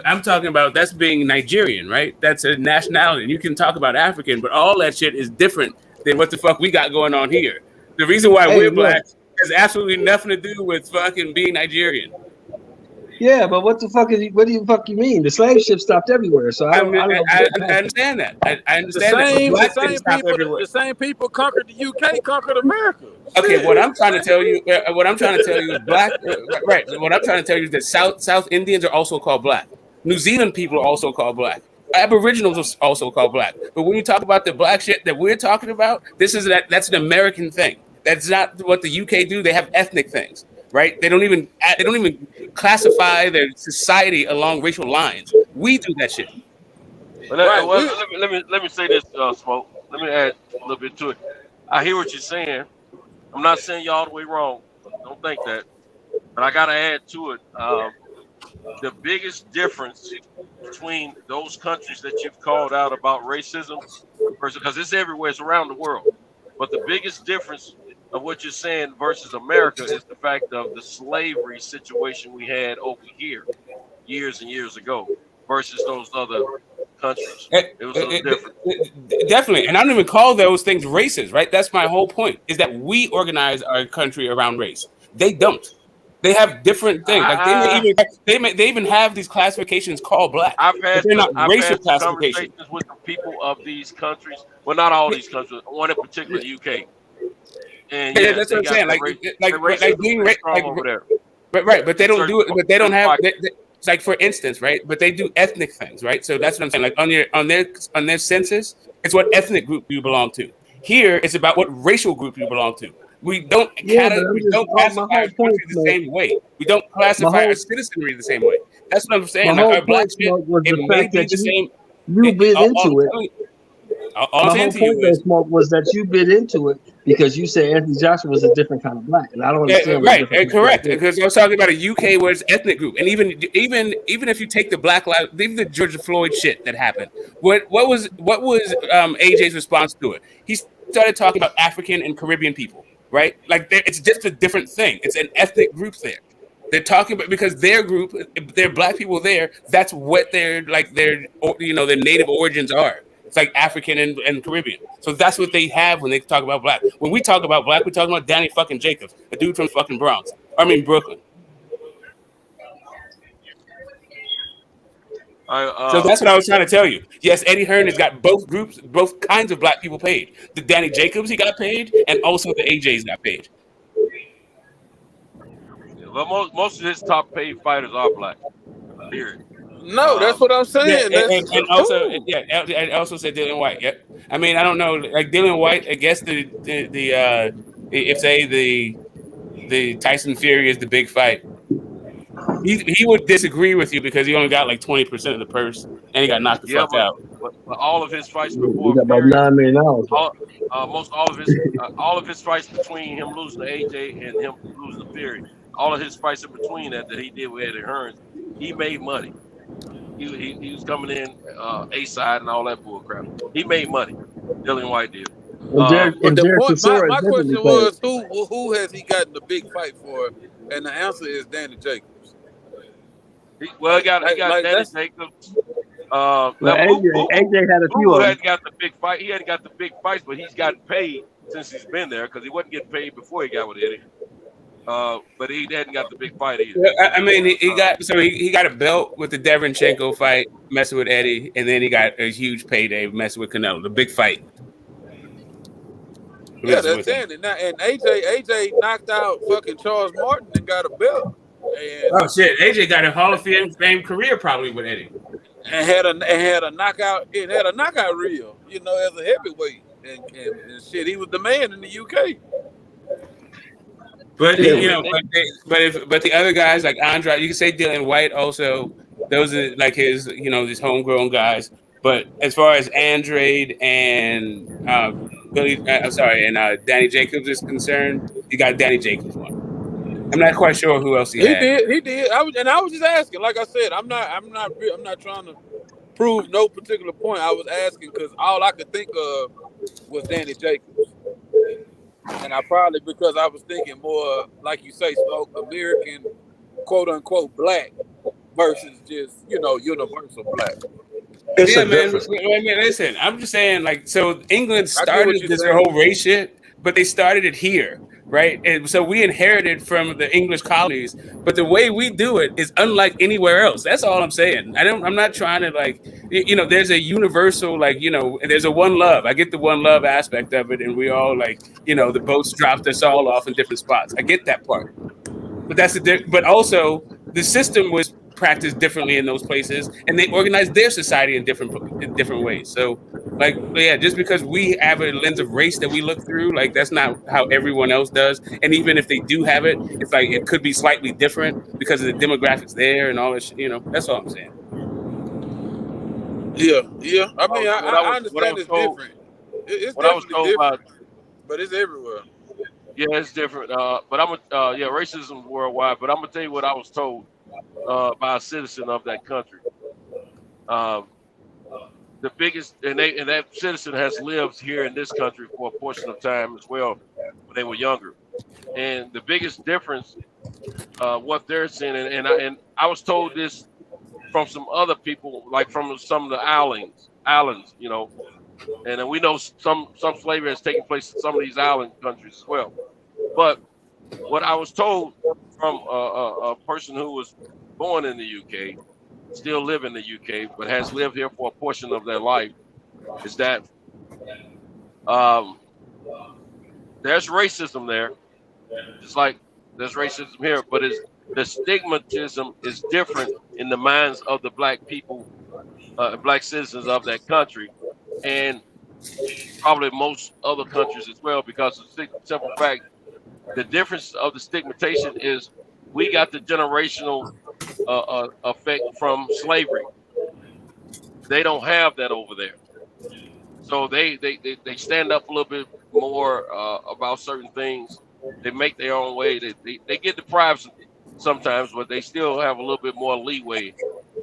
I'm talking about that's being Nigerian, right? That's a nationality. You can talk about African, but all that shit is different than what the fuck we got going on here. The reason why we're black has absolutely nothing to do with fucking being Nigerian. Yeah, but what do you mean? The slave ship stopped everywhere. So I understand that. I understand the same people conquered the UK, conquered America. Okay, what I'm trying to tell you is black. Right. What I'm trying to tell you is that South Indians are also called black. New Zealand people are also called black. Aboriginals are also called black. But when you talk about the black shit that we're talking about, that's an American thing. That's not what the UK do. They have ethnic things. Right? They don't even classify their society along racial lines. We do that shit. Let me say this, Smoke. Let me add a little bit to it. I hear what you're saying. I'm not saying you all the way wrong. Don't think that. But I gotta add to it. The biggest difference between those countries that you've called out about racism, because it's everywhere, it's around the world. But the biggest difference of what you're saying versus America is the fact of the slavery situation we had over here years and years ago versus those other countries. It was a little different. Definitely. And I don't even call those things racist, right? That's my whole point, is that we organize our country around race. They don't. They have different things. Like they even have these classifications called black, I've but had they're not racial some classifications. conversations with the people of these countries. Well, not all these countries. One in particular, the UK. And Yeah, yeah, that's what they I'm got saying. their racism Being pretty strong over there. right, but they In don't certain do it. But they don't have. pockets. It's like, for instance, right? But they do ethnic things, right? So that's what I'm saying. Like on their census, it's what ethnic group you belong to. Here, it's about what racial group you belong to. We don't Yeah, but I'm just classify my whole our country point, the Smoke. same way. We don't My classify our whole citizenry the same way. That's what I'm my saying. Like whole our black point, shit, Smoke, was it the may fact be that the same. you bit into it. All I'm My saying whole to you point there, is, Smoke, was that you bit into it because you said Anthony Joshua was a different kind of black, and I don't understand what right, different kind of black correct. is. Because I was talking about a UK where it's ethnic group, and even if you take the Black Lives, even the George Floyd shit that happened, what was AJ's response to it? He started talking about African and Caribbean people, right? Like it's just a different thing. It's an ethnic group there. They're talking about, because their group, they're black people there. That's what their native origins are. It's like African and Caribbean. So that's what they have when they talk about black. When we talk about black, we're talking about Danny fucking Jacobs, a dude from fucking Bronx. I mean Brooklyn. So that's what I was trying to tell you. Yes, Eddie Hearn has got both groups, both kinds of black people paid. The Danny Jacobs, he got paid, and also the AJs got paid. Well, most of his top paid fighters are black. Period. No, that's what I'm saying. Yeah, That's and also, cool. I also said Dylan White. Yep. I mean, I don't know, like Dylan White. I guess if say the Tyson Fury is the big fight, he would disagree with you because he only got like 20% of the purse and he got knocked the fuck out. But all of his fights We before got about Fury, $9 million. all of his fights between him losing to AJ and him losing to Fury, all of his fights in between that he did with Eddie Hearn, he made money. He was coming in A side and all that bull crap. He made money. Dylan White did. But the point, my question was, who has he gotten the big fight for? And the answer is Danny Jacobs. He got Danny Jacobs. AJ had a few of them. Hadn't got the big fight. He hadn't got the big fights, but he's gotten paid since he's been there because he wasn't getting paid before he got with Eddie. But he hadn't got the big fight either. I mean, he got a belt with the Devenchenko fight, messing with Eddie, and then he got a huge payday messing with Canelo, the big fight. Yeah, that's Danny. Now, and AJ knocked out fucking Charles Martin and got a belt. Oh shit, AJ got a Hall of Fame career probably with Eddie, and had a knockout. It had a knockout reel, as a heavyweight, and shit. He was the man in the UK. But but the other guys like Andre, you can say Dylan White also. Those are like his these homegrown guys. But as far as Andrade and Danny Jacobs is concerned, you got Danny Jacobs one. I'm not quite sure who else he had. He did. I was just asking. Like I said, I'm not trying to prove no particular point. I was asking because all I could think of was Danny Jacobs. And because I was thinking more, like you say, Smoke, American, quote unquote, black versus just, universal black. Yeah, man. Listen, I'm just saying, like, so England started this whole race shit, but they started it here, right? And so we inherited from the English colonies, but the way we do it is unlike anywhere else. That's all I'm saying. I'm not trying to there's a universal, there's a one love. I get the one love aspect of it, and we all the boats dropped us all off in different spots. I get that part, but but also the system was practiced differently in those places, and they organized their society in different ways. So, just because we have a lens of race that we look through, that's not how everyone else does. And even if they do have it, it's it could be slightly different because of the demographics there and all this. That's all I'm saying. Yeah. I mean, I understand it's different. It's definitely different, but it's everywhere. Yeah, it's different. But racism worldwide. But I'm gonna tell you what I was told by a citizen of that country. The biggest, and that citizen has lived here in this country for a portion of time as well when they were younger. And the biggest difference, what they're seeing, and I was told this from some other people, like from some of the islands, and then we know some slavery has taken place in some of these island countries as well. But what I was told from a person who was born in the UK, still live in the UK, but has lived here for a portion of their life, is that there's racism there, just like there's racism here, but the stigmatism is different in the minds of the black people, black citizens of that country, and probably most other countries as well, because of the simple fact, the difference of the stigmatization is we got the generational effect from slavery. They don't have that over there. So they stand up a little bit more about certain things. They make their own way. They get deprived sometimes, but they still have a little bit more leeway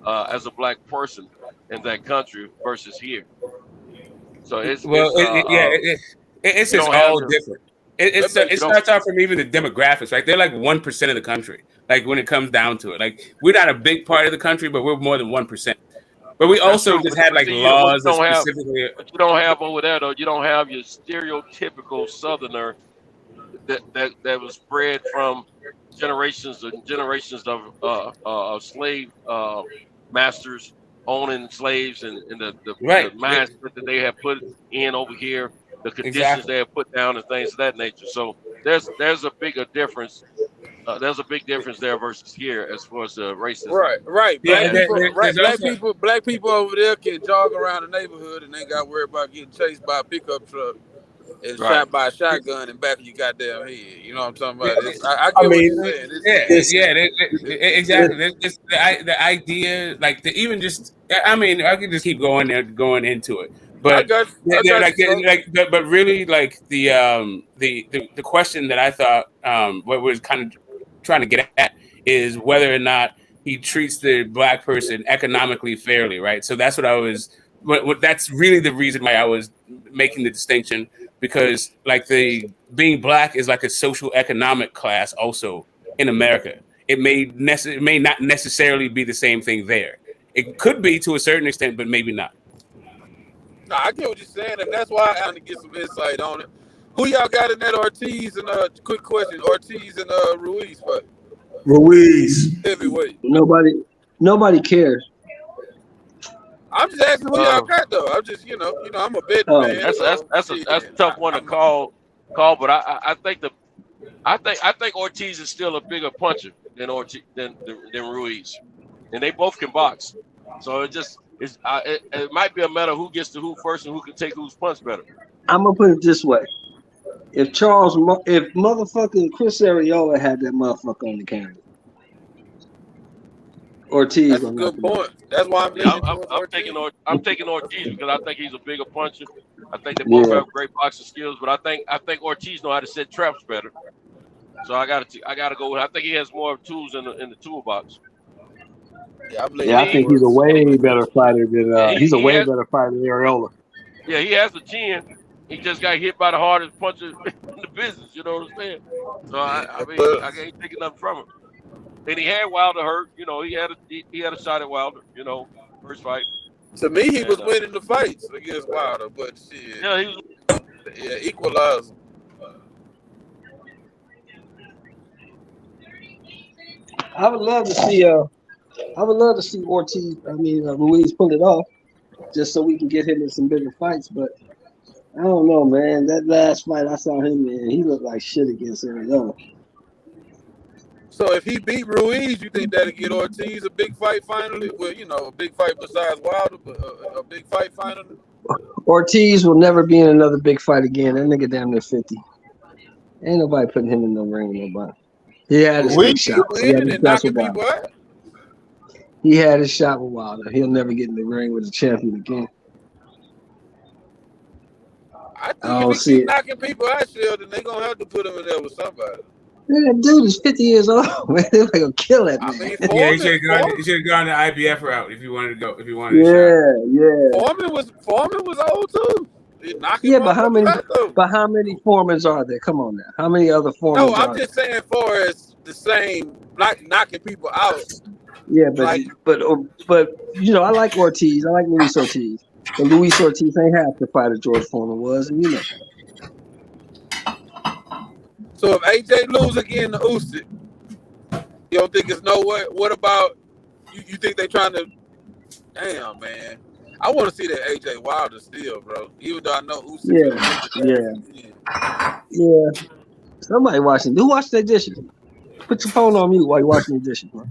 as a black person in that country versus here. So it's just all different. It starts off from even the demographics, right? They're like 1% of the country. Like when it comes down to it, like we're not a big part of the country, but we're more than 1%. But we also just had like laws that specifically. But you don't have over there though. You don't have your stereotypical Southerner that was bred from generations and generations of slave masters owning slaves and the mindset that they have put in over here, the conditions they have put down and things of that nature. So there's a bigger difference. There's a big difference there versus here as far as racism. Right. Black people over there can jog around the neighborhood and ain't got to worry about getting chased by a pickup truck and shot by a shotgun in back of your goddamn head. You know what I'm talking about? I get what you're saying. Exactly. It's the idea, like even just. I mean, I could just keep going into it, but but really, like the question that I thought what was kind of trying to get at is whether or not he treats the black person economically fairly, right? So that's what I was. That's really the reason why I was making the distinction, because like being black is like a social economic class also in America. It may not necessarily be the same thing there. It could be to a certain extent, but maybe not. No, I get what you're saying, and that's why I had to get some insight on it. Who y'all got in that Ortiz and quick question, Ortiz and Ruiz fight? Ruiz. Heavyweight. Nobody cares. I'm just asking who y'all got though. I'm just, I'm a betting man. That's a tough one to call, but I think Ortiz is still a bigger puncher than Ruiz, and they both can box. So it might be a matter of who gets to who first and who can take whose punch better. I'm gonna put it this way: if motherfucking Chris Arreola had that motherfucker on the camera, Ortiz. That's a good point. That's why I'm taking Ortiz because I think he's a bigger puncher. I think they both have great boxing skills, but I think Ortiz know how to set traps better. So I gotta go with. I think he has more tools in the toolbox. I think he's a way better fighter than better fighter than Arreola. Yeah, he has the chin. He just got hit by the hardest puncher in the business. You know what I'm saying? So I mean, I ain't taking nothing from him. And he had Wilder hurt. You know, he had a shot at Wilder. You know, first fight. To me, he was winning the fights against Wilder, but shit. Yeah, he was. Yeah, equalizer. I would love to see Ortiz. Ruiz pull it off, just so we can get him in some bigger fights. But I don't know, man. That last fight I saw him in, he looked like shit against Arreola. So if he beat Ruiz, you think that'll get Ortiz a big fight finally? Well, a big fight besides Wilder, but a big fight finally. Ortiz will never be in another big fight again. That nigga damn near 50. Ain't nobody putting him in no ring with nobody. He had his shot. He had his shot with Wilder. He'll never get in the ring with a champion again. I think if he keep knocking people out, then they're gonna have to put him in there with somebody. Man, that dude is 50 years old. Man, they're gonna kill that man. He should have gone the IBF route if you wanted to go. If you wanted to. Yeah. Foreman was old too. But how many Foremans are there? Come on now. How many other Foremans? No, I'm just saying far as the same, like knocking people out. Yeah, but I like Ortiz. I like Luis Ortiz. But Luis Ortiz ain't half the fighter George Foreman was, and So if AJ lose again to Usyk, You don't think it's no way? What about you think they trying to? Damn, man. I want to see that AJ Wilder still, bro. Even though I know Usyk. Yeah. Somebody watching. Who watched their dishes? Put your phone on mute while you're washing your dishes, bro.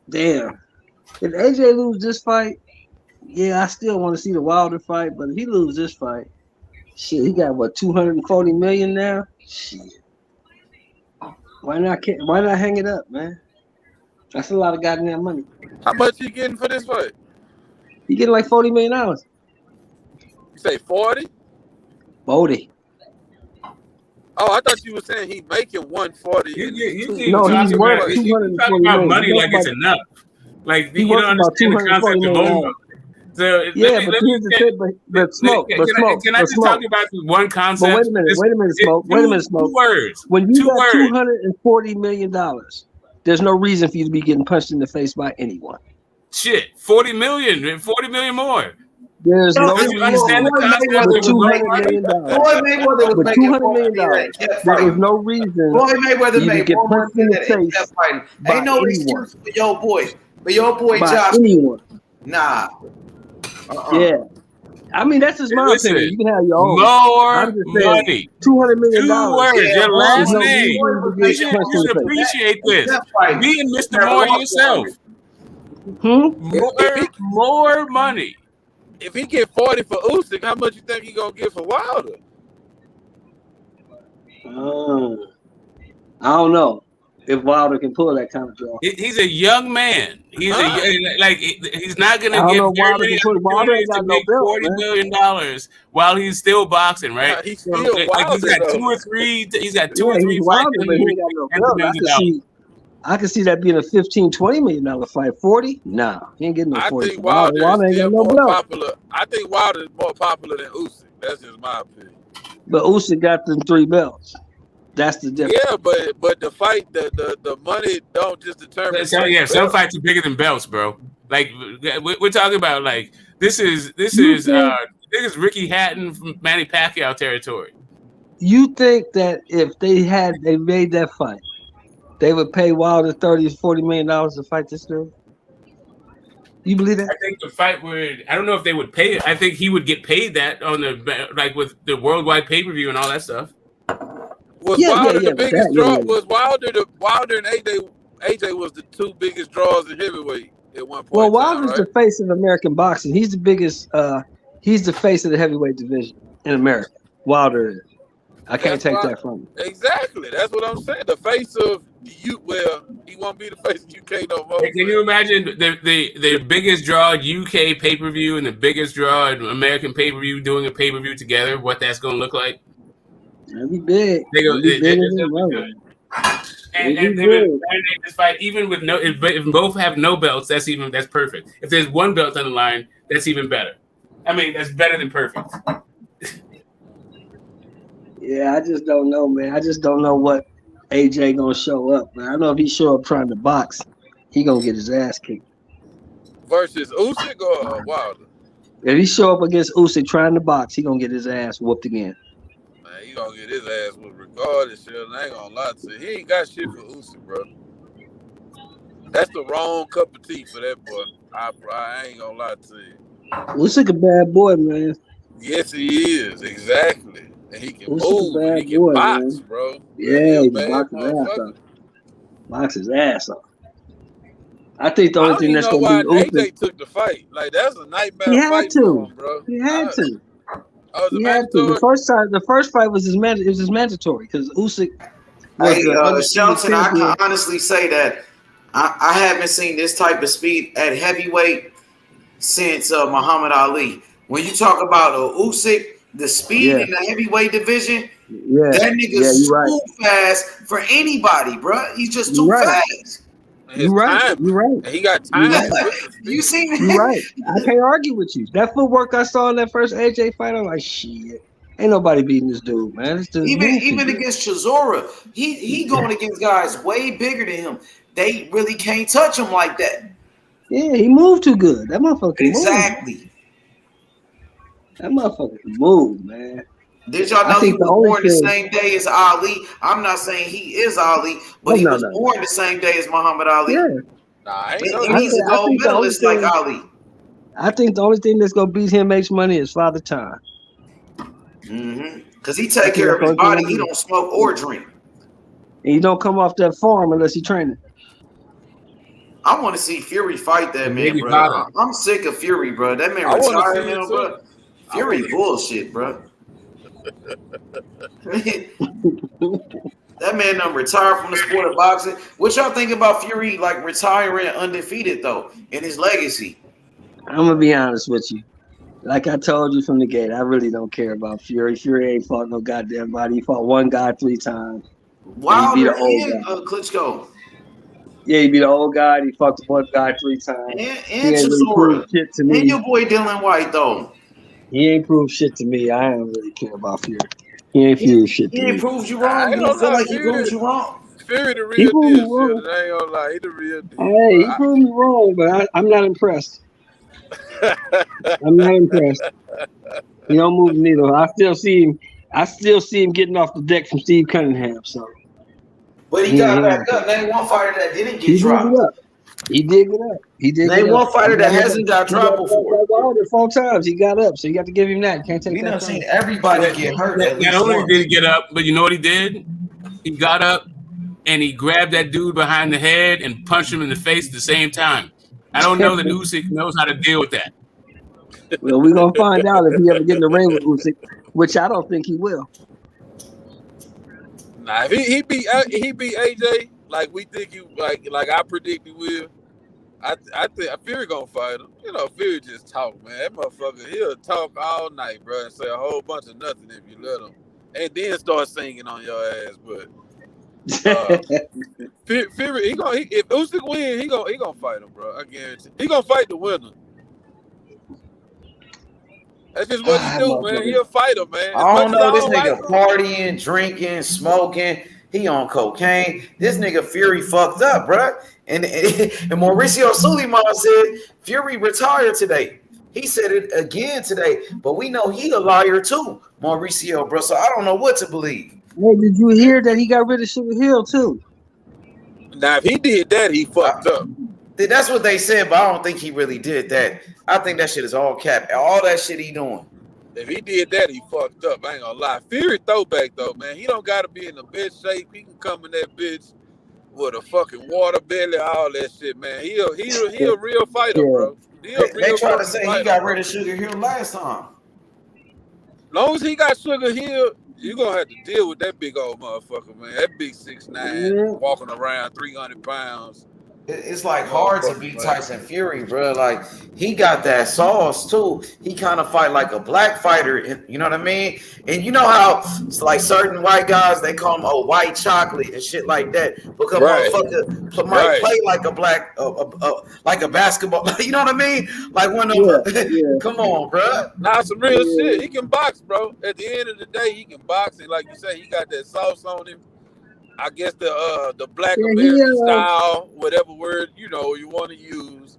Damn. If AJ lose this fight, yeah, I still want to see the Wilder fight. But if he lose this fight, shit, he got what, 240 million now? Shit. Why not hang it up, man? That's a lot of goddamn money. How much you getting for this fight? He getting like $40 million. You say 40? 40. Oh, I thought you were saying he making 140. No, he's worth 240 about million. money like it's enough. Like he you don't understand the concept of over. So yeah, but here's the thing. But smoke. Can I just talk about one concept? But wait a minute, smoke. Two words. When you got $240 million, there's no reason for you to be getting punched in the face by anyone. Shit, 40 million more. There's no reason. Understand the concept with $200 million. With $200 million, there is no reason Floyd Mayweather you made get more punched in the face by Ain't no anyone. excuse for your boy. But your boy By Josh. anyone. Nah. Yeah. I mean, that's just my opinion. You can have your own. More money. $200 million. 2 words. Your last no name. You should appreciate this. Being Mr. Moore yourself. More money. If he get 40 for Usyk, how much you think he gonna get for Wilder? I don't know if Wilder can pull that kind of draw. He's a young man. He's not gonna get Wilder ain't got no belt, $40 million while he's still boxing, right? He's still Wilder, he's got two or three. He's got two or three fights. Wilder, but he ain't got no belt. I can see that being a $15-20 million fight. 40? Nah, he ain't getting no 40. I think Wilder ain't got no more belt. popular. I think Wilder is more popular than Usyk. That's just my opinion. But Usyk got them 3 belts. That's the difference. Yeah, but the fight, the money don't just determine. Some fights are bigger than belts, bro. Like we're talking about, like this is Ricky Hatton from Manny Pacquiao territory. You think that if they made that fight, they would pay Wilder $30-40 million to fight this dude? You believe that? I think the fight would. I don't know if they would pay it. I think he would get paid that on with the worldwide pay-per-view and all that stuff. Was Wilder the biggest draw? Was Wilder and AJ was the 2 biggest draws in heavyweight at one point? Well, Wilder's the face of American boxing. He's the biggest. He's the face of the heavyweight division in America. Wilder is. I can't take that from him. Exactly. That's what I'm saying. The face of he won't be the face of UK no more. Can you imagine the biggest draw UK pay-per-view and the biggest draw American pay-per-view doing a pay-per-view together? What that's going to look like? That'd be big. And they would this fight even with no. If both have no belts, that's perfect. If there's one belt on the line, that's even better. I mean, that's better than perfect. Yeah, I just don't know, man. I just don't know what AJ gonna show up, man. I know if he show up trying to box, he gonna get his ass kicked. Versus Usyk or Wilder? If he show up against Usyk trying to box, he gonna get his ass whooped again. Man, he gonna get his ass whooped regardless. Shit, I ain't gonna lie to you. He ain't got shit for Usyk, bro. That's the wrong cup of tea for that boy. I ain't gonna lie to you. Usyk a bad boy, man. Yes, he is. Exactly. And he can Usyk's move. He can box, man. Bro. Yeah, he can box his ass off. Box his ass off. I think the only thing that's gonna be Usyk. AJ took the fight. Like that's a nightmare He had fight to. for him, bro. He had to. He had to. The first fight was his mandatory because Usyk. Shelton, I can honestly say that I haven't seen this type of speed at heavyweight since Muhammad Ali. When you talk about Usyk, the speed in the heavyweight division, that nigga's too fast for anybody, bro. He's just too fast. You're right. You're right. And he got time. You see me? You're right. I can't argue with you. That footwork I saw in that first AJ fight, I'm like, shit. Ain't nobody beating this dude, man. This dude even against Chisora, he going against guys way bigger than him. They really can't touch him like that. Yeah, he moved too good. That motherfucker exactly. Moved. That motherfucker can move, man. Did y'all know he was born the same day as Ali? I'm not saying he is Ali, but he was born the same day as Muhammad Ali. Yeah. Nah, I ain't know And he's a gold medalist like Ali. I think the only thing that's gonna beat him H Money is Father Time. Because he take care of his body. He don't smoke or drink. And he don't come off that farm unless he training. I want to see Fury fight that man, bro. I'm sick of Fury, bro. That man retired now, bro. Fury bullshit, bro. That man done retired from the sport of boxing. What y'all think about Fury like retiring undefeated though in his legacy? I'm gonna be honest with you. Like I told you from the gate, I really don't care about Fury. Fury ain't fought no goddamn body. He fought one guy 3 times. Wilder and Klitschko. Yeah, he beat the old guy. He fucked one guy 3 times. And he ain't really Chisora. proved shit to me. And your boy Dylan White though. He ain't proved shit to me. I don't really care about Fury. He ain't proved shit to me. He ain't proved you wrong. You don't feel like he proved you wrong. Fury the real deal. Shit. I ain't gonna lie, he the real deal. Hey, he proved me wrong, but I'm not impressed. I'm not impressed. He don't move the needle. I still see him getting off the deck from Steve Cunningham. So, but he got back up. Name one fighter that didn't get dropped. He did get up. Name one fighter that hasn't got dropped before. Wilder 4 times. He got up, so you got to give him that. You can't take we that. We've seen everybody get hurt. Not only did he get up, but you know what he did? He got up and he grabbed that dude behind the head and punched him in the face at the same time. I don't know that Usyk knows how to deal with that. Well, we're gonna find out if he ever get in the ring with Usyk, which I don't think he will. Nah, if he beat AJ like we think he like I predict he will. I think Fury gonna fight him. You know, Fury just talk, man. That motherfucker, he'll talk all night, bro, and say a whole bunch of nothing if you let him, and then start singing on your ass. But Fury, if Usyk win, he gonna fight him, bro. I guarantee. He gonna fight the winner. That's just what he do, man. He a fighter, man. I don't know. This nigga partying, drinking, smoking. He on cocaine. This nigga Fury fucked up, bro. And Mauricio Suleiman said Fury retired today. He said it again today, but we know he a liar too, Mauricio, bro. So I don't know what to believe. Hey, did you hear that he got rid of Sugar Hill too? Now, if he did that, he fucked up. That's what they said, but I don't think he really did that. I think that shit is all cap. All that shit he doing. If he did that, he fucked up. I ain't gonna lie. Fury throwback though, man. He don't gotta be in the best shape. He can come in that bitch with a fucking water belly, all that shit, man. He a real fighter, bro. They try to say he got rid of Sugar Hill last time. Long as he got Sugar Hill, you gonna have to deal with that big old motherfucker, man. That big 6'9", walking around 300 pounds. It's like hard to beat Tyson Fury, bro. Like he got that sauce too. He kind of fight like a black fighter, you know what I mean? And you know how it's like certain white guys they call him white chocolate and shit like that because motherfucker might play like a black, like a basketball. You know what I mean? Like one of them. Come on, bro. Nah, some real shit. He can box, bro. At the end of the day, he can box, and like you say, he got that sauce on him. I guess the black American style, whatever word you want to use,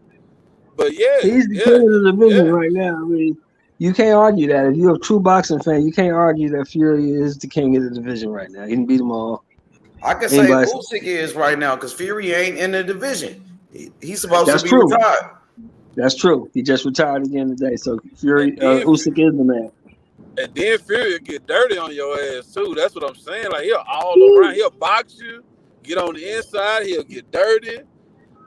but he's the king of the division right now. I mean, you can't argue that. If you're a true boxing fan, you can't argue that Fury is the king of the division right now. He can beat them all. I can say Usyk is right now because Fury ain't in the division. He's supposed to be retired. That's true. He just retired again today, so Fury Usyk is the man. And then Fury will get dirty on your ass too. That's what I'm saying. Like he'll all around. He'll box you, get on the inside. He'll get dirty.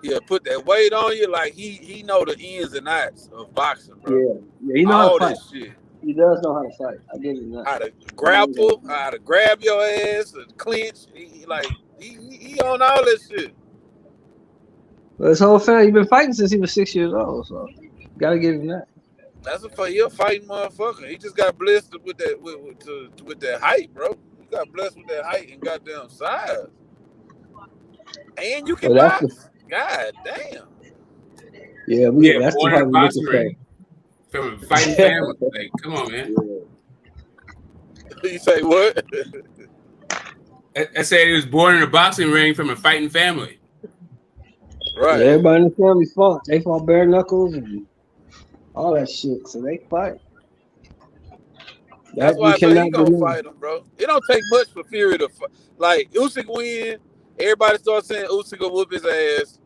He'll put that weight on you. Like he know the ins and outs of boxing, bro. Yeah, he know how to fight. That shit. He does know how to fight. I give him that. How to grapple, how to grab your ass and clinch. He on all that shit. Well, his whole family, he's been fighting since he was 6 years old. So gotta give him that. That's a fighting motherfucker. He just got blessed with that height, bro. He got blessed with that height and goddamn size. And you can box. God damn. Yeah, that's the part we get to say. From a fighting family. Like, come on, man. You say what? I said he was born in a boxing ring from a fighting family. Right. Yeah, everybody in the family fought. They fought bare knuckles and all that shit, so they fight. That's You why I say he cannot gonna deny. fight him, bro. It don't take much for Fury to fight. Like Usyk win, everybody starts saying Usyk will whoop his ass.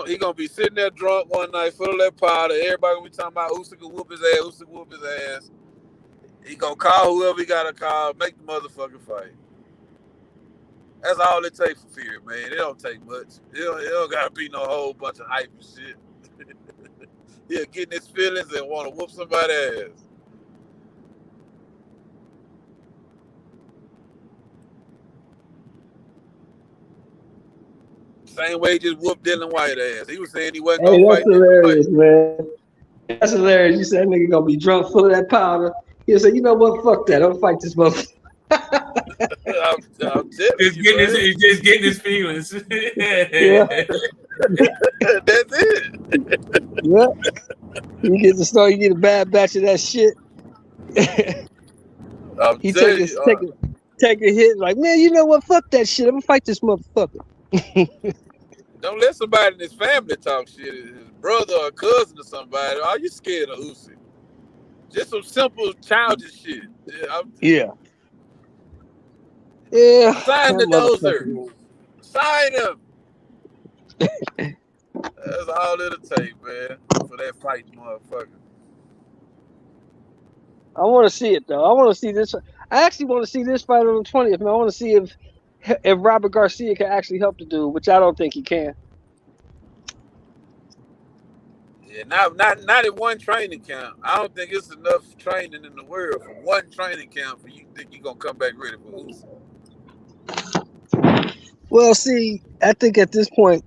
He gonna be sitting there drunk one night, full of that powder. Everybody gonna be talking about Usyk will whoop his ass. Usyk will whoop his ass. He gonna call whoever he gotta call, make the motherfucking fight. That's all it takes for Fury, man. It don't take much. It don't gotta be no whole bunch of hype and shit. He'll get in his feelings and want to whoop somebody's ass. Same way he just whooped Dylan White ass. He was saying he wasn't Hey, gonna that's fight Dylan White. hilarious, man. That's hilarious. You said that nigga gonna be drunk, full of that powder. He'll say, you know what? Fuck that. I'm fight this motherfucker. I'm telling you, He's just getting his feelings. Yeah. That's it. Yeah. You get the start, you get a bad batch of that shit. He take a hit like, man, you know what? Fuck that shit. I'm gonna fight this motherfucker. Don't let somebody in his family talk shit. His brother or cousin or somebody. Are you scared of Usyk? Just some simple childish shit. Yeah. Yeah. Sign the dozer. Sign him. That's all it'll take, man, for that fight, motherfucker. I want to see it though. I want to see this. I actually want to see this fight on the 20th. Man, I want to see if Robert Garcia can actually help the dude, which I don't think he can. Yeah, not in one training camp. I don't think it's enough training in the world for one training camp for you to think you're gonna come back ready for Usyk. Well, see, I think at this point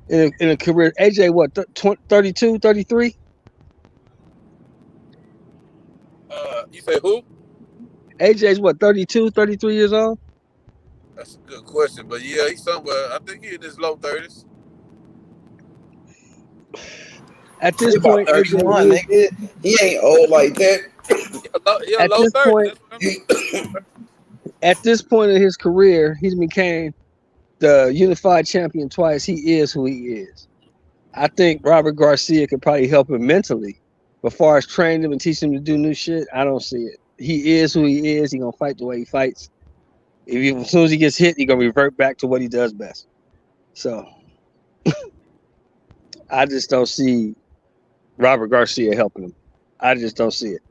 in a career, AJ, what, 32, 33? You say who? AJ's what, 32, 33 years old? That's a good question, but yeah, he's somewhere. I think he's in his low 30s. At this point, 31, nigga. He ain't old like that. Yeah, low 30s. At this point in his career, he's became the unified champion twice. He is who he is. I think Robert Garcia could probably help him mentally. But as far as training him and teaching him to do new shit, I don't see it. He is who he is. He's going to fight the way he fights. As soon as he gets hit, he's going to revert back to what he does best. So, I just don't see Robert Garcia helping him. I just don't see it.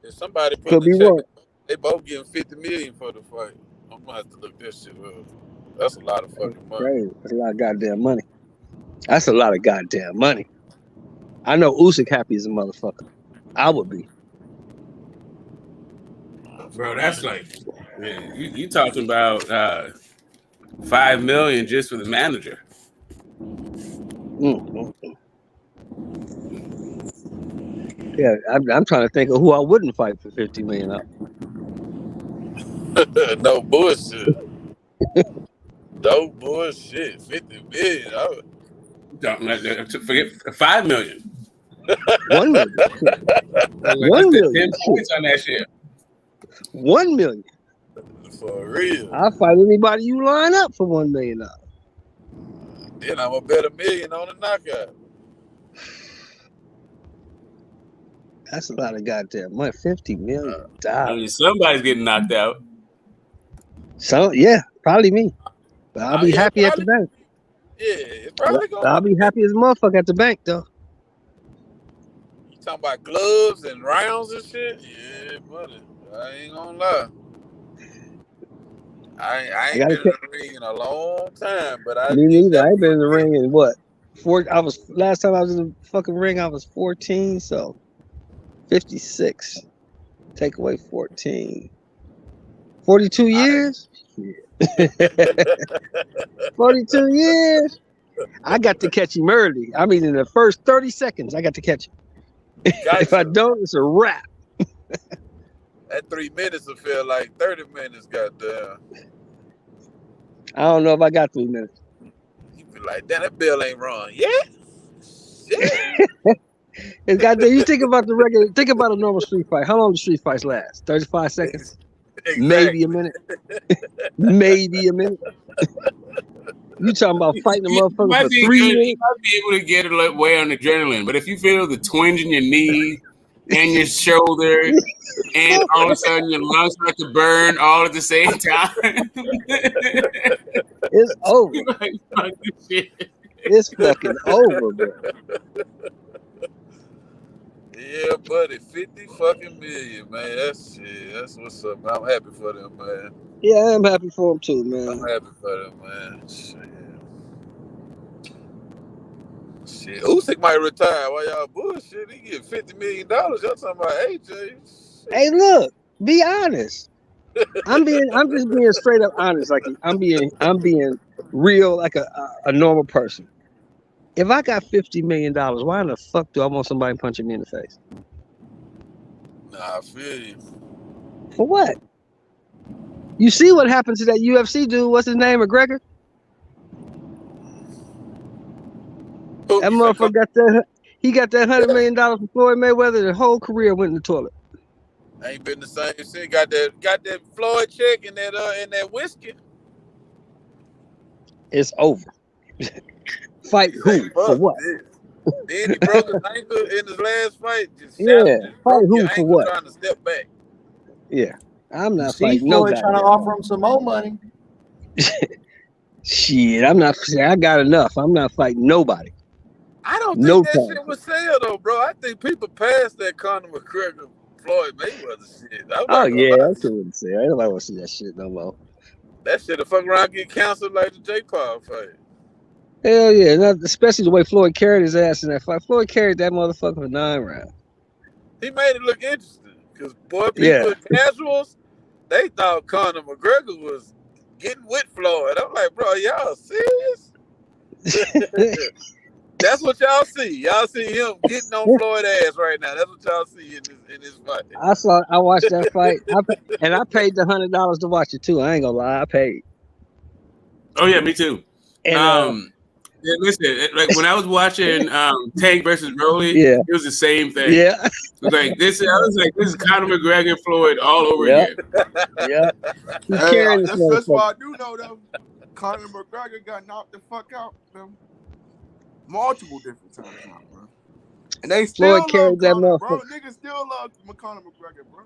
If somebody put Could be wrong. They both getting $50 million for the fight. I'm going to have to look that shit up. That's a lot of fucking money. Crazy. That's a lot of goddamn money. That's a lot of goddamn money. I know Usyk happy as a motherfucker. I would be. Bro, that's like, man, you talking about $5 million just for the manager. Yeah, I'm trying to think of who I wouldn't fight for $50 million. No bullshit. No bullshit. $50 million. Don't forget $5 million. $1 million. $1 million. 10 points on that shit. $1 million. For real. I'll fight anybody you line up for $1 million. Then I'm gonna bet $1 million on a knockout. That's a lot of goddamn money. $50 million. I mean, somebody's getting knocked out. So yeah, probably me. But I'll be happy at the bank. Yeah, it's probably gonna. I'll be happy as a motherfucker at the bank though. You talking about gloves and rounds and shit? Yeah, buddy. I ain't gonna lie. I ain't been in the ring in a long time, but me neither. I ain't been in the ring in what? Last time I was in the fucking ring, I was 14, so 56. Take away 14. 42 years? Yeah. 42 years? I got to catch him early. I mean, in the first 30 seconds, I got to catch him. If I don't, it's a wrap. That 3 minutes will feel like 30 minutes, goddamn. I don't know if I got 3 minutes. You be like, damn, that bell ain't rung yet. It's goddamn. You think about a normal street fight. How long do street fights last? 35 seconds? Exactly. Maybe a minute. Maybe a minute. You talking about fighting a motherfucker might for be 3 good. You minutes? might be able to get it way on adrenaline, but if you feel the twinge in your knee and your shoulder, and all of a sudden your lungs start to burn all at the same time, it's over. Like, fuck this shit. It's fucking over, bro. Yeah, buddy, 50 fucking million, man. That's shit. That's what's up. I'm happy for them, man. Yeah, I'm happy for him too, man. I'm happy for them, man. Shit. Usyk might retire while y'all bullshit. He get $50 million. Y'all talking about AJ. Shit. Hey, look, be honest. I'm just being straight up honest. Like I'm being real, like a normal person. If I got $50 million, why in the fuck do I want somebody punching me in the face? Nah, I feel you. For what? You see what happened to that UFC dude? What's his name? McGregor? That motherfucker got that. He got that $100 million from Floyd Mayweather. The whole career went in the toilet. Ain't been the same shit. Got that Floyd check and that whiskey. It's over. Fight who? For what? Then he broke his ankle in his last fight. Fight who for what? Trying to step back. Yeah, I'm not See fighting Floyd nobody. trying to offer him some more money. Shit, I'm not. I got enough. I'm not fighting nobody. I don't think that shit was sale though, bro. I think people passed that Conor McGregor Floyd Mayweather shit. Oh yeah, that's what I'm saying. Nobody want to see that shit no more. That shit will fuck around get canceled like the J Paul fight. Hell yeah, not, especially the way Floyd carried his ass in that fight. Floyd carried that motherfucker for 9 rounds. He made it look interesting because boy, people casuals, they thought Conor McGregor was getting with Floyd. I'm like, bro, y'all serious? That's what y'all see. Y'all see him getting on Floyd's ass right now. That's what y'all see in this fight. I watched that fight, and I paid the $100 to watch it too. I ain't gonna lie, I paid. Oh yeah, me too. And yeah, listen, like when I was watching Tank versus Broly, it was the same thing. Yeah, it was like this. I was like, this is Conor McGregor and Floyd all over again. Yeah, that's why I do know though. Conor McGregor got knocked the fuck out multiple different times now, bro. And they still Floyd carried that Conor, motherfucker. bro. Niggas still love Conor McGregor, bro.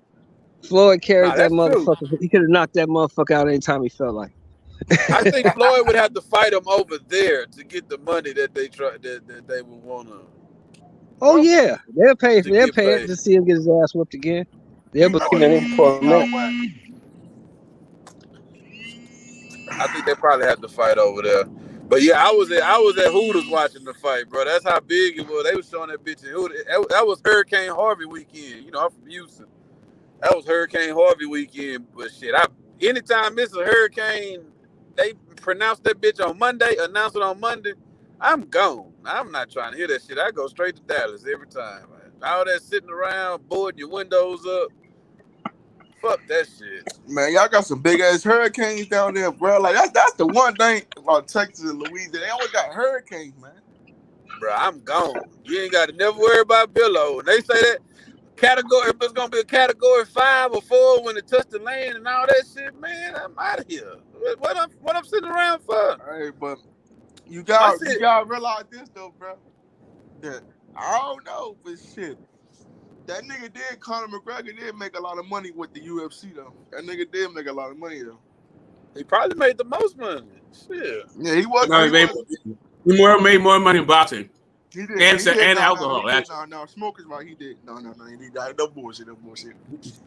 Floyd carried that motherfucker. He could have knocked that motherfucker out anytime he felt like. I think Floyd would have to fight him over there to get the money that they would want to. Oh yeah, they'll pay it to see him get his ass whooped again. They'll be him for a minute. I think they probably have to fight over there. But yeah, I was at Hooters watching the fight, bro. That's how big it was. They was showing that bitch in Hooters. That was Hurricane Harvey weekend. You know, I'm from Houston. That was Hurricane Harvey weekend. But shit, anytime it's a hurricane, they pronounce that bitch on Monday, announce it on Monday, I'm gone. I'm not trying to hear that shit. I go straight to Dallas every time, man. All that sitting around, boarding your windows up. Fuck that shit. Man, y'all got some big ass hurricanes down there, bro. Like that's the one thing about Texas and Louisiana. They always got hurricanes, man. Bro, I'm gone. You ain't got to never worry about Billo. And they say that category, if it's gonna be a category 5 or 4 when it touch the land and all that shit, man, I'm out of here. What I'm sitting around for? Hey, but you gotta realize this though, bro. That I don't know, but shit. That nigga Conor McGregor did make a lot of money with the UFC though. That nigga did make a lot of money though. He probably made the most money. Shit. Yeah, he was. No, he made more money in boxing. He did. And alcohol. No, smoke is right. He did. No, he died. No bullshit.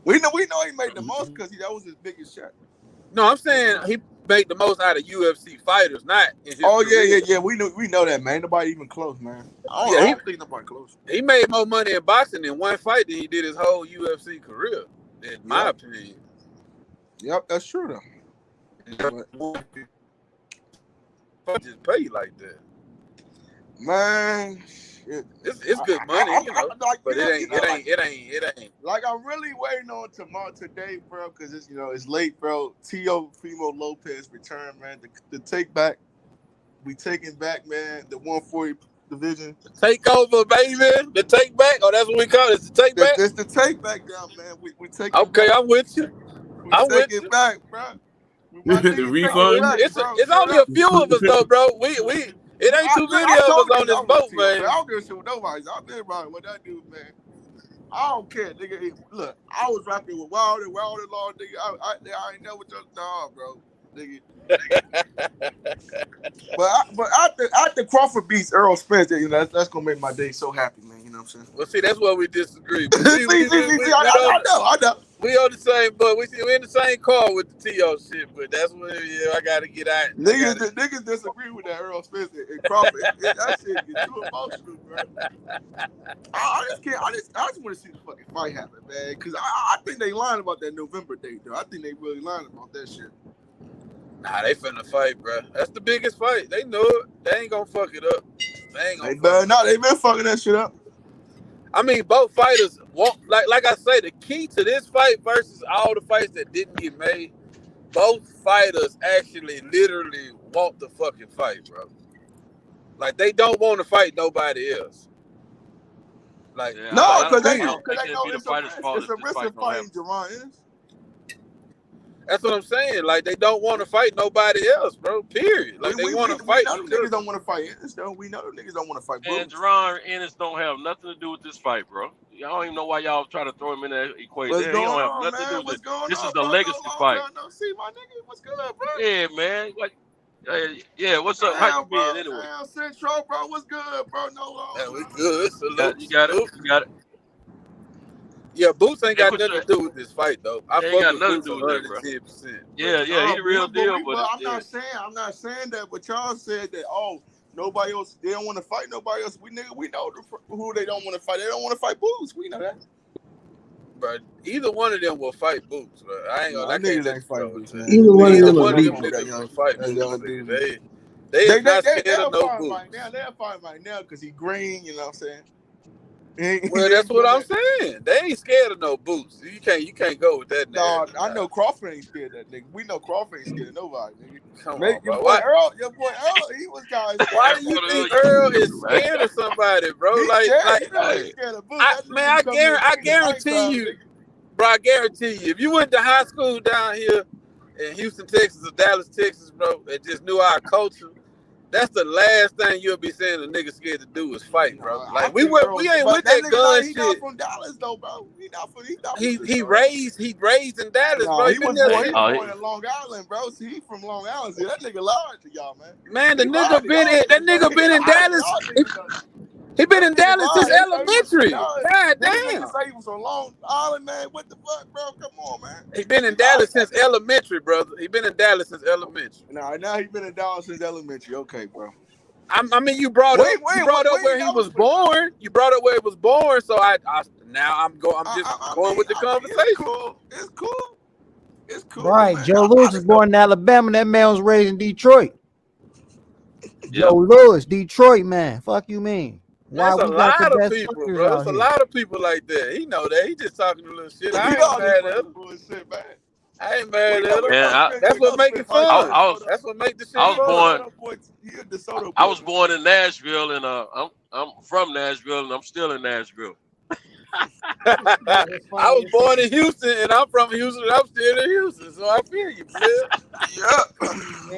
We know he made the most because that was his biggest shot. No, I'm saying he made the most out of UFC fighters, not in his career. Yeah. We know that, man. Nobody even close, man. I don't think nobody close. He made more money in boxing in one fight than he did his whole UFC career, in my opinion. Yep, that's true though. Just pay like that, man. It's good money, you know. But it ain't. Like I'm really waiting on tomorrow today, bro, because it's late, bro. Teofimo Lopez return, man. The take back, we taking back, man. The 140 division. Take over, baby. The take back. Oh, that's what we call it. It's the take back. It's the take back down, man. We take. Okay, I'm with you. I'm with you. Back, bro. The refund. It's only a few of us though, bro. It ain't too many of us on this boat, man. I don't give a shit with nobody. I've been riding with that dude, man. I don't care, nigga. Look, I was rocking with Wilder Law, nigga. I ain't never just bro, nigga. but after Crawford beats Errol Spence, you know, that's gonna make my day so happy, man. You know what I'm saying? Well, see, that's where we disagree. I know. We on the same boat. We in the same car with the TO shit, but that's where I gotta get out. Niggas disagree with that Errol Spence and Crawford. That shit get too emotional, bro. I just can't. I just want to see the fucking fight happen, man. Because I think they lying about that November date, though. I think they really lying about that shit. Nah, they finna fight, bro. That's the biggest fight. They know it. They ain't gonna fuck it up. They been fucking that shit up. I mean, both fighters want, like I say, the key to this fight versus all the fights that didn't get made, both fighters actually literally want the fucking fight, bro. Like, they don't want to fight nobody else. Like, no, because they know it's a risk of fighting Gervonta. That's what I'm saying. Like, they don't want to fight nobody else, bro. Period. Like, they want to fight. Niggas don't want to fight Ennis, though. We know niggas don't want to fight. And Jerron Ennis don't have nothing to do with this fight, bro. I don't even know why y'all try to throw him in that equation. He don't have nothing to do with it. This is the legacy fight. See, my nigga, what's good, bro? Yeah, man. Like, yeah, what's up? How you been anyway? Central, bro. What's good, bro? No long. Yeah, we good. You got it. Yeah, Boots ain't got nothing to do with this fight, though. I ain't got nothing Boots to do with that, bro. 10%. Yeah, he the real deal. But I'm not saying that. But y'all said that. Oh, nobody else. They don't want to fight nobody else. We know who they don't want to fight. They don't want to fight Boots. We know that. But either one of them will fight Boots. But I ain't gonna. Niggas ain't fight Boots. Either one of them will beat niggas will fight Boots. They'll not scared of no Boots. They'll fight right now because he green. You know what I'm saying? Well, that's what I'm saying. They ain't scared of no Boots. You can't go with that. No, I know Crawford ain't scared of that nigga. We know Crawford ain't scared of nobody, nigga. Come on, your bro. boy Earl, he was guys. Why do you think Earl is scared of somebody, bro? I guarantee you, bro. I guarantee you, if you went to high school down here in Houston, Texas, or Dallas, Texas, bro, and just knew our culture, that's the last thing you'll be saying a nigga scared to do is fight, bro. Like we ain't with that gun shit. He not from Dallas though, bro. He raised in Dallas, bro. He was born in Long Island, bro. See, he from Long Island. See, that nigga large to y'all, man. Man, that nigga been in Dallas. He been in Dallas since elementary. God damn. Say he was from Long Island, man. What the fuck, bro? Come on, man. He been in Dallas since elementary, brother. He been in Dallas since elementary. Now he been in Dallas since elementary. Okay, bro. I mean, you brought up where he was born. You brought up where he was born. So I'm just going with the conversation. It's cool. Right. Man. Joe Lewis was born in Alabama. That man was raised in Detroit. Joe Lewis, Detroit, man. Fuck you mean? There's a lot of people, bro. There's a lot of people like that. He know that. He just talking a little shit. I ain't mad at him. I ain't mad at him. That's what make it fun. That's what make the shit fun. I was born in Nashville, and I'm from Nashville, and I'm still in Nashville. I was born in Houston, and I'm from Houston, and I'm still in Houston. So I feel you, man.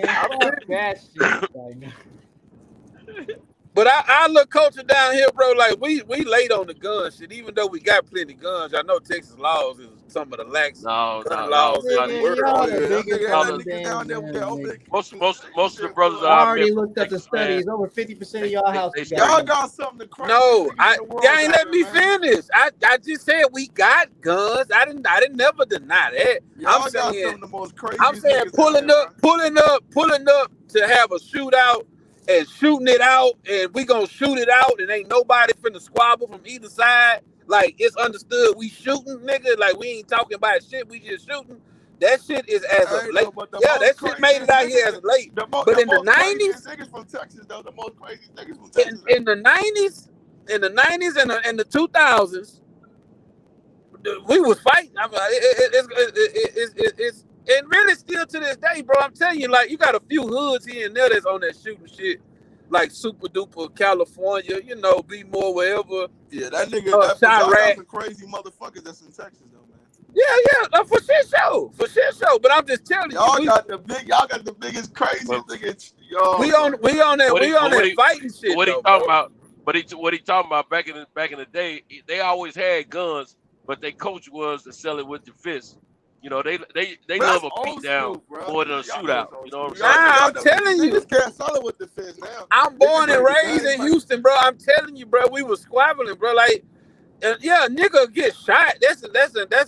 I like that shit right now. But our little culture down here, bro, like we late on the gun shit. Even though we got plenty of guns, I know Texas laws is some of the lax laws in the world. Most of the brothers I already looked at the studies. Over 50% of y'all houses. Y'all got something to cry. No, y'all ain't let me finish. I just said we got guns. I didn't never deny that. I'm saying pulling up to have a shootout and shooting it out, and we gonna shoot it out, and ain't nobody finna squabble from either side. Like, it's understood we shooting, nigga. Like, we ain't talking about shit, we just shooting. That shit is as of late. Yeah, that shit made it out here as of late. But in the 90s, niggas from Texas, though, the most crazy niggas from Texas. In the 90s and the 2000s, we was fighting. I mean, it's and really still to this day, bro. I'm telling you, like, you got a few hoods here and there that's on that shooting shit, like Super Duper California, you know, be more wherever. Yeah, that nigga, that some crazy motherfuckers that's in Texas, though, man. For sure. But I'm just telling y'all you, got the biggest craziest niggas. We on that fighting shit. What he talking about? But what he talking about back in the day, they always had guns, but their coach was to sell it with your fists. You know, they love a beat down more than a shootout. You know what I'm saying? I'm telling you, niggas can't sell it with the fist now. I'm born and raised in Houston, bro. I'm telling you, bro, we was squabbling, bro. Like, yeah, a nigga get shot. That's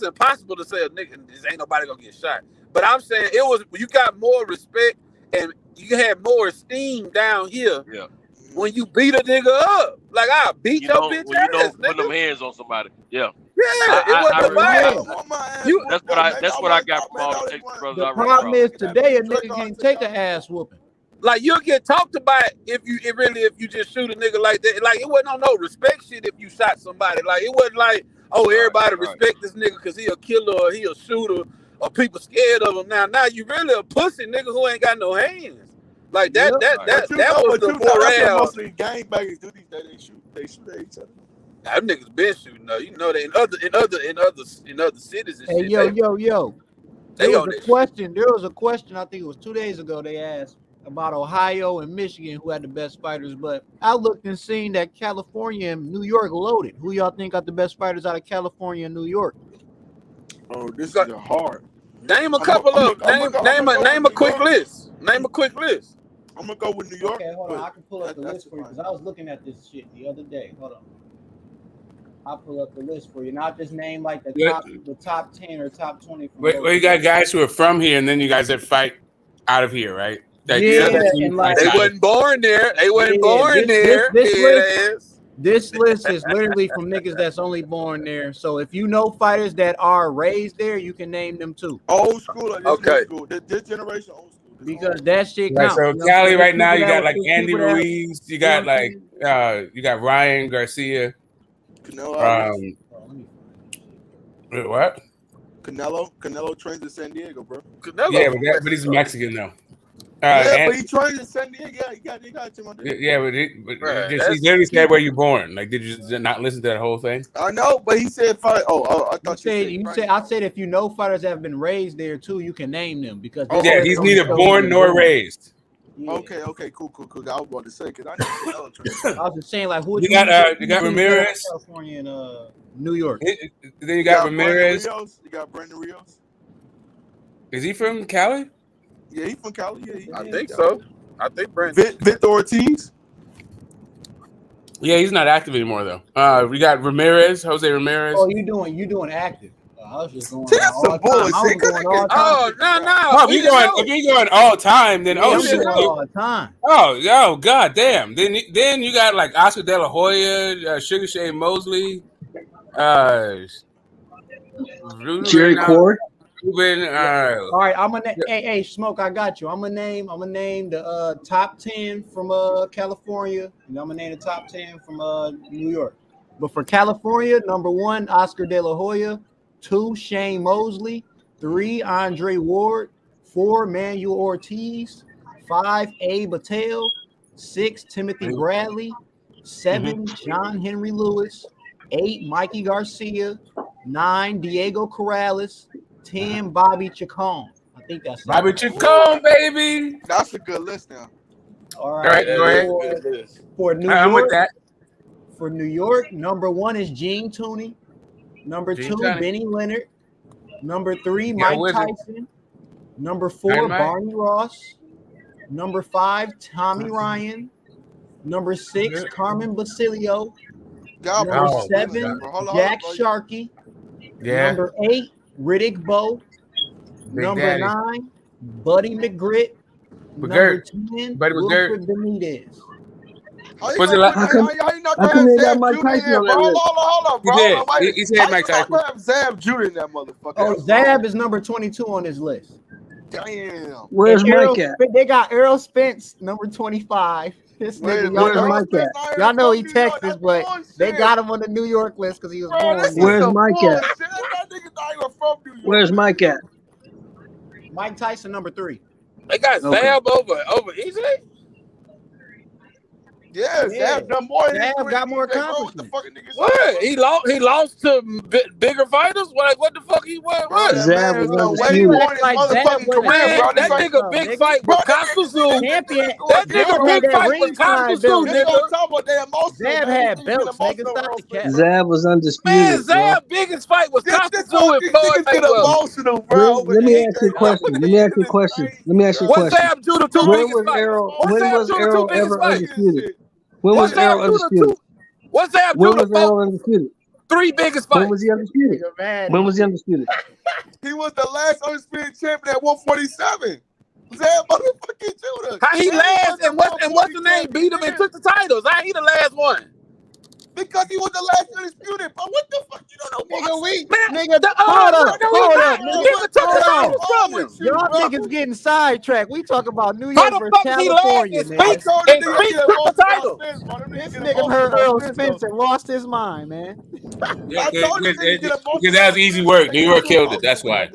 impossible to say a nigga. This ain't nobody gonna get shot. But I'm saying you got more respect and you had more esteem down here. Yeah. When you beat a nigga up, like I beat your bitch when you ass, don't put them hands on somebody. Yeah. Yeah, That's what I got from all the Texas brothers. The problem is today a nigga can't take an ass whooping. Like you'll get talked about if you just shoot a nigga like that. Like it wasn't on no respect shit if you shot somebody. Like it wasn't like, oh, everybody respect this nigga because he a killer or he a shooter or people scared of him. Now you really a pussy nigga who ain't got no hands. Like that was the morale. Mostly gangbangers do these days. They shoot at each other. Them niggas been shooting though. You know they in other cities and shit. Yo. There was a question, I think it was 2 days ago, they asked about Ohio and Michigan who had the best fighters, but I looked and seen that California and New York loaded. Who y'all think got the best fighters out of California and New York? Oh, this is hard. Name a couple of name a quick list. Name a quick list. I'm gonna go with New York. Okay, hold on. I can pull up the list for you because I was looking at this shit the other day. Hold on. I'll pull up the list for you. Not just name like the top 10 or top 20. Well, you got guys who are from here, and then you guys that fight out of here, right? Like, yeah, they wasn't born there. They wasn't born there. This list is literally from niggas that's only born there. So if you know fighters that are raised there, you can name them too. Old school, this generation old school. Because that shit counts. Counts. So Cali right now, you got like Andy Ruiz. You got like you got Ryan Garcia. What? Canelo trains in San Diego, bro. Yeah, but he's Mexican though. But he trained in San Diego. Yeah, he got him. Yeah, but he literally said where you born. Like, did you just not listen to that whole thing? I know, but he said fight. I thought I said if you know fighters that have been raised there too, you can name them because he's neither born nor raised. Yeah. Okay, cool. I was about to say because I was just saying like who you got Ramirez, California and New York. Then you got Ramirez. You got Brandon Rios. Is he from Cali? Yeah, he's from Cali. Yeah, I think so. I think Brandon. Victor Ortiz. Yeah, he's not active anymore though. We got Ramirez, Jose Ramirez. Oh, you doing active? I was just going. That's some bullshit. No. If you're going all time, then all the time. Oh, god damn. Then you got like Oscar De La Hoya, Sugar Shane Mosley, Jerry Cord. All right, I'm gonna hey Smoke, I got you. I'm gonna name the top 10 from California, and I'm gonna name the top 10 from New York. But for California, number 1, Oscar De La Hoya, 2, Shane Mosley, 3, Andre Ward, 4, Manuel Ortiz, 5, Abe Patel, 6, Timothy Bradley, 7, John Henry Lewis, 8, Mikey Garcia, 9, Diego Corrales, 10, Bobby Chacon. I think that's Bobby Chacon, baby. That's a good list now. All right, go ahead. For New York, with that. For New York, number 1 is Gene Tooney. Number 2, Benny Leonard. Number 3, Mike Tyson. Number 4, Barney Ross. Number 5, Tommy Ryan. Number 6, Carmen Basilio. Number 7, Jack Sharkey. Yeah. Number 8, Riddick Bowe. Number 9, Buddy McGritt. Number 10, Wilfred Benitez. How come they got Mike Tyson on that list? Hold on, bro. He said Mike Tyson. Have Zab Judah in that motherfucker. Oh, Zab is number 22 on his list. Damn. Where's Mike at? They got Errol Spence, number 25. This nigga, where's Mike at? Y'all know he Texas, but they got him on the New York list because he was born there. Where's Mike at? Where's Mike at? Mike Tyson, number 3. They got Zab over EJ? Yeah, Zab done more than Zab got more accomplishments. What? He lost to bigger fighters? What the fuck he was? Bro, that Zab man's was done way more in his Like motherfucking career, Man, bro. that nigga big fight was Costa. Champion. That nigga big fight was Costa, belt. This nigga. what I'm talking about. They emotional. Zab man. had These niggas belts, get nigga. emotional, Stop Errol the Spence, cap. bro. Zab was Man, undisputed, bro. Zab biggest fight was Costa This with these Floyd niggas get Mayweather. emotional, bro. Let me ask you a question. Let me ask you a question. Let me ask you a What's question. Zab Judah two When biggest was fights? Errol? What's When Zab was Judah two Errol biggest ever fights? undisputed? When What's was Errol Zab Judah undisputed? two? What's Zab When Judah was Errol undisputed? three biggest When fights? was he undisputed? When was he undisputed? He was the last undisputed champion at 147. Zab motherfucking Judah. How he And last was and what's the name beat him and took the titles? How he the last one? Because he was the last undisputed. But what the fuck? You don't know, Nigga, The hold up, no, hold he up, not. nigga. Nigga took the Hold titles on. from him. Y'all niggas getting sidetracked. We talk about New How York the versus fuck he last California, and nigga. Speaks and Creek took the title? This nigga heard Errol Spence and lost his mind, man. I told you niggas get emotional. Because that was easy work. New York killed it. That's why.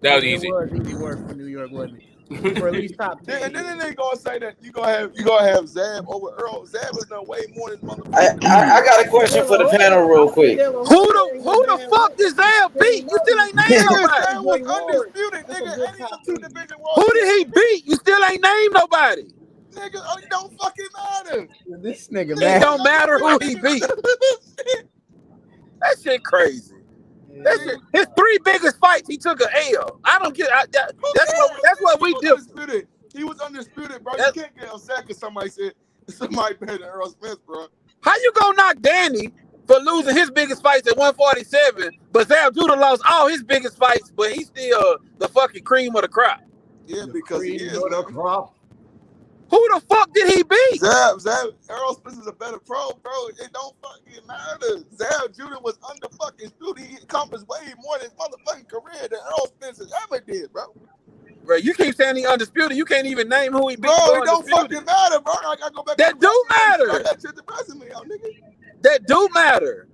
That was It easy. was easy work for New York, wasn't it? For at least top 10. And then they gonna say that you gonna have Zab over Earl. Zab is no way more than motherfucking. I got a question for the panel real quick. Who the fuck did Zab beat? You still ain't named nobody. Zab was undisputed, nigga. And he's a 2 division world. Who did he beat? You still ain't named nobody. Nigga, it don't fucking matter. This nigga, It man. don't matter who he beat. That shit crazy. That shit, his three biggest fights, he took an L. I don't get. That's what we do. He was undisputed, bro. You can't get upset because somebody said somebody better than Errol Spence, bro. How you gonna knock Danny for losing his biggest fights at 147, but Zab Judah lost all his biggest fights, but he's still the fucking cream of the crop? Yeah, because he is. Who the fuck did he beat? Zab, Errol Spence is a better pro, bro. It don't fucking matter. Zab Judah was under fucking disputed. He accomplished way more in his motherfucking career than Errol Spence has ever did, bro. Bro, you keep saying he undisputed. You can't even name who he beat. Bro, it don't fucking matter, bro. I gotta go back. That do matter. I gotta check the resume out, nigga. That do matter.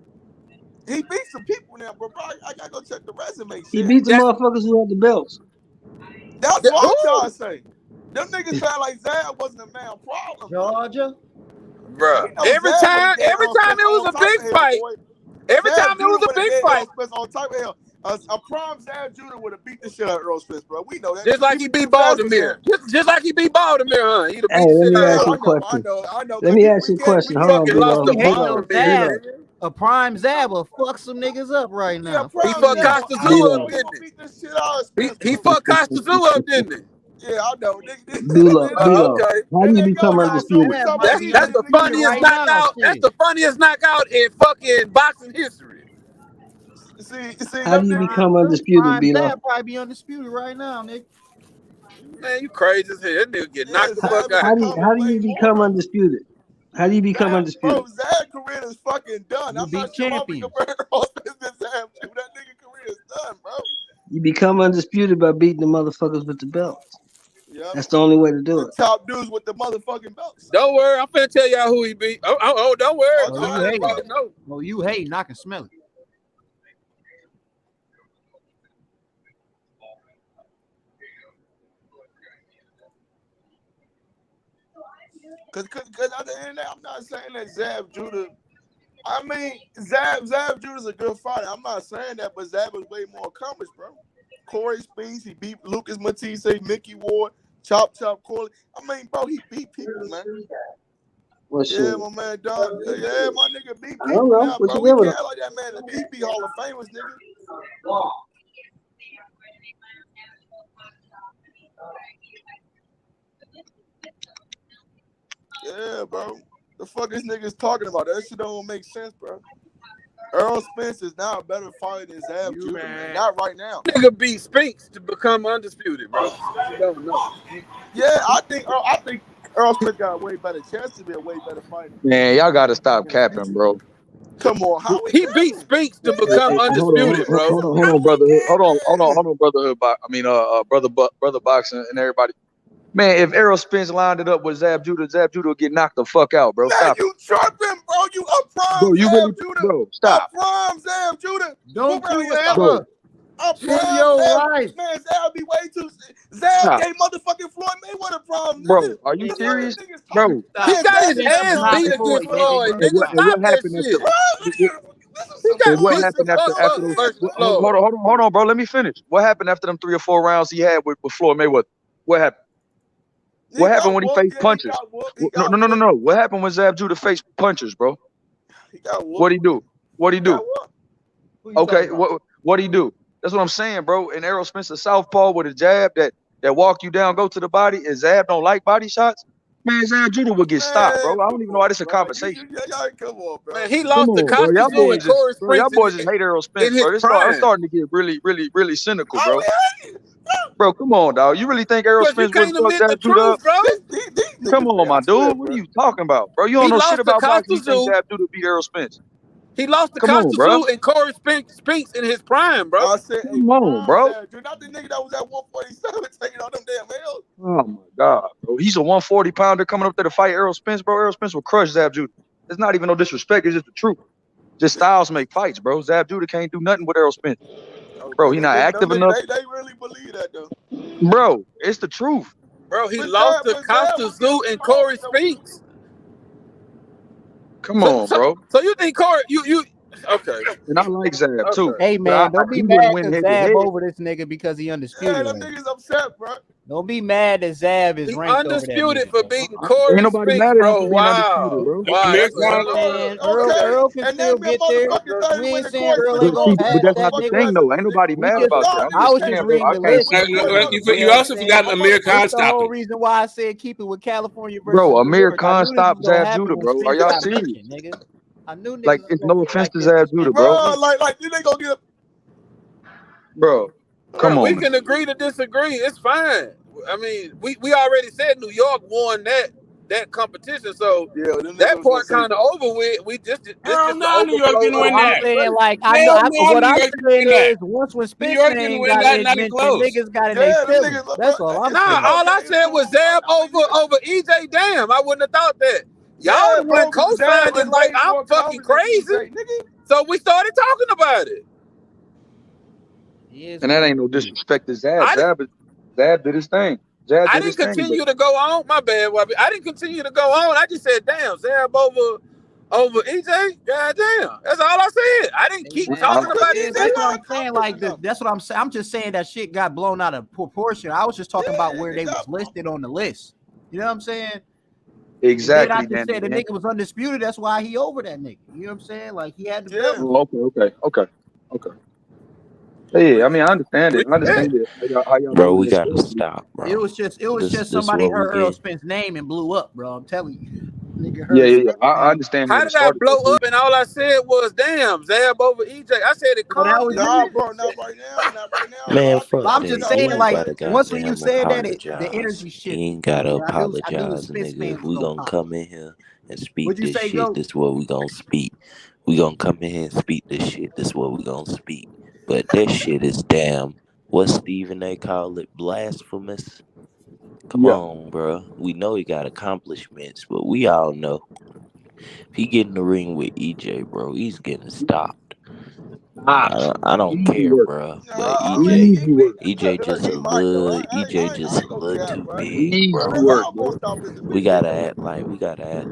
He beat some people now, bro. I gotta go check the resume. Shit. He beat the motherfuckers who had the belts. That's what I'm trying to say. Them niggas sound like Zab wasn't a man problem. Georgia. Bro, every time it was a big fight. Every time it was a big fight. On type of hell. A prime Zab Judah would have beat the shit out of Errol Spence, bro. We know that. Just like he beat Baltimore. Just like he beat Baltimore, huh? He'd have beat Hey, let the me shit ask out you a of him. question. I know. Let me ask you a question. Hold on, Baltimore. A prime Zab will fuck some niggas up right now. He fucked Costa Zoo up, didn't he? He fucked Costa Zoo up, didn't he? Yeah, I know. Dulo, Okay. how do you become undisputed? That's the funniest knockout. That's the funniest knockout in fucking boxing history. See, How do you become undisputed, Prime Bilo? Zab probably be undisputed right now, nigga. Man, you crazy as hell. That nigga get knocked the fuck out. How do you become undisputed? How do you become undisputed? Bro, Zab's career is fucking done. I'm not sure why we compare Errol Spence to Zab. That nigga career is done, bro. You become undisputed by beating the motherfuckers with the belts. Yep. That's the only way to do it. Top dudes with the motherfucking belts. Don't worry, I'm finna tell y'all who he beat. Oh, don't worry. You hating. I can smell it. Cause at the end of the day, I'm not saying that Zab Judah. I mean, Zab Judah's a good fighter. I'm not saying that, but Zab is way more accomplished, bro. Corey Speeds, he beat Lucas Matisse, Mickey Ward, Chop Corley. I mean, bro, he beat people, man. My man, dog. Yeah, my nigga beat people now, bro. We can't like that, man. He beat Hall of Famers, nigga. Yeah, bro. The fuck is niggas talking about? That shit don't make sense, bro. Errol Spence is now a better fighter than Zab Judah, man. Not right now. Nigga beat Spinks to become undisputed, bro. You don't know. Yeah, I think Errol Spence got a way better chance to be a way better fighter. Man, y'all got to stop capping, bro. Come on, how he beat Spinks to become undisputed, bro. Hold on, brotherhood. Hold on, brotherhood. Brother boxing and everybody. Man, if Errol Spence lined it up with Zab Judah would get knocked the fuck out, bro. Stop. You tripping, bro? You a prime bro, you Zab really, Judah? bro, stop. A prime Zab Judah? Don't you ever? I'm You're proud. right. Man, Zab be way too. Zab gave motherfucking Floyd Mayweather problems. Bro, are you serious? Bro, He got his ass beat against Floyd. and Nigga, stop what that happened shit. He and got what beat the happened fuck after up those? versus Hold Floyd. on, bro. Let me finish. What happened after them 3 or 4 rounds he had with Floyd Mayweather? What happened? What happened when he faced punches? No. What happened when Zab Judah faced punches, bro? He got whooped. What'd he do? Okay, what'd he do? That's what I'm saying, bro. And Errol Spence, a southpaw with a jab that walk you down, go to the body, and Zab don't like body shots. Man, Zab Judah would get stopped, bro. I don't even know why this is a conversation. Come on, bro. Man, he Come lost to on, bro. Y'all Costa and Corey boys Spence just hate Errol Spence, in his bro. I'm prime. starting to get really cynical, bro. Bro, come on, dog. You really think Errol Because you Spence wouldn't can't fuck admit the Zab Judah up? truth, bro. Come on, my dude. What are you talking about, bro? You don't know shit about boxing. You think Zab Judah beat Errol Spence? He lost to Come on, bro. Costa and Corey Spinks in his prime, bro. I said, Come on, bro. Not the nigga that was at 147 taking all them damn L's. Oh my God, bro. He's a 140 pounder coming up there to fight Errol Spence, bro. Errol Spence will crush Zab Judah. It's not even no disrespect. It's just the truth. Just styles make fights, bro. Zab Judah can't do nothing with Errol Spence. Bro, he not active enough. They really believe that, though. Bro, it's the truth. Bro, he lost to Costa and Corey Spinks. Come on, bro. So you think Corey, you okay. And I like Zab too. Hey man, don't be mad because Zab over this nigga because he undisputed. Yeah, them niggas upset, bro. Don't be mad that Zab is ranked undisputed over for beating Corey Ain't nobody Spinks, mad at him bro. for being undisputed, bro. Earl can still get there. We ain't saying Earl ain't gonna pass But that's that not the nigga. thing, though. Ain't nobody mad about that. I was just reading the list. You also forgot Amir Khan That's the whole stopping. reason why I said keep it with California versus Bro, New Amir York. Khan stopped Zab Judah, bro. Are y'all serious? Nigga. I knew niggas Like, was it's gonna no get offense like to this. Zab Judah, bro. Like they gonna get. Bro, come on. We can agree to disagree. It's fine. I mean, we already said New York won that competition, so that part kind of over with. We just New York didn't win I'm that. saying like I know what I'm saying is once when Spence name got mentioned, niggas got in their feelings. That's all I'm saying. All I said was Zab over EJ. Damn, I wouldn't have thought that. Y'all the one co-signed it like I'm fucking crazy. So we started talking about it. And that ain't no disrespect to Zab. Zab did his thing. Zab I did his didn't thing. continue to go on. My bad, Wobby. I didn't continue to go on. I just said, damn, Zab over EJ. God damn. That's all I said. I didn't keep talking about EJ. That's what I'm saying. Like that's what I'm saying. I'm just saying that shit got blown out of proportion. I was just talking about where they was listed on the list. You know what I'm saying? Exactly. And then I just said the nigga was undisputed. That's why he over that nigga. You know what I'm saying? Like he had the belt. Okay. Yeah, I mean, I understand it. How y'all bro, we gotta stop, bro. It was just somebody heard Errol Spence's name and blew up, bro. I'm telling you. Nigga heard Yeah. I understand. How did I blow up? And all I said was, damn, Zab over EJ. I said it calm. Not right now. Man, fuck I'm that. just saying, You like, ain't gotta once when you said that, apologize. the energy shifted. You ain't gotta I apologize, knew nigga. If we gonna come in here and speak What'd you this say, shit, Go? this is what we gonna speak. We gonna come in here and speak this shit, this is what we gonna speak. But that shit is damn, what Stephen A call it, blasphemous? Come on, bro. We know he got accomplishments, but we all know if he get in the ring with EJ, bro, he's getting stopped. I don't care, bro. But EJ just a little too big, bro. We gotta act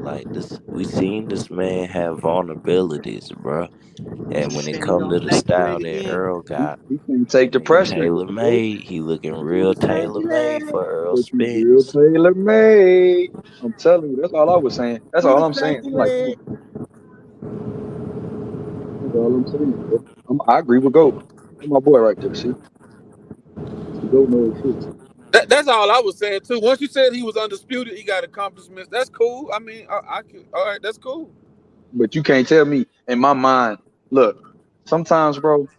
like this. We seen this man have vulnerabilities, bro. And when it comes to the style that Earl got, he can take the pressure. Tailor made. He looking real tailor made for Errol Spence. Real tailor made. I'm telling you, that's all I was saying. That's all I'm saying. I'm like, that's all I'm saying, bro. I agree with Goat. That's my boy right there. See, Goat knows shit. That's all I was saying too. Once you said he was undisputed, he got accomplishments. That's cool. I mean, I can. All right, that's cool. But you can't tell me in my mind. Look, sometimes, bro.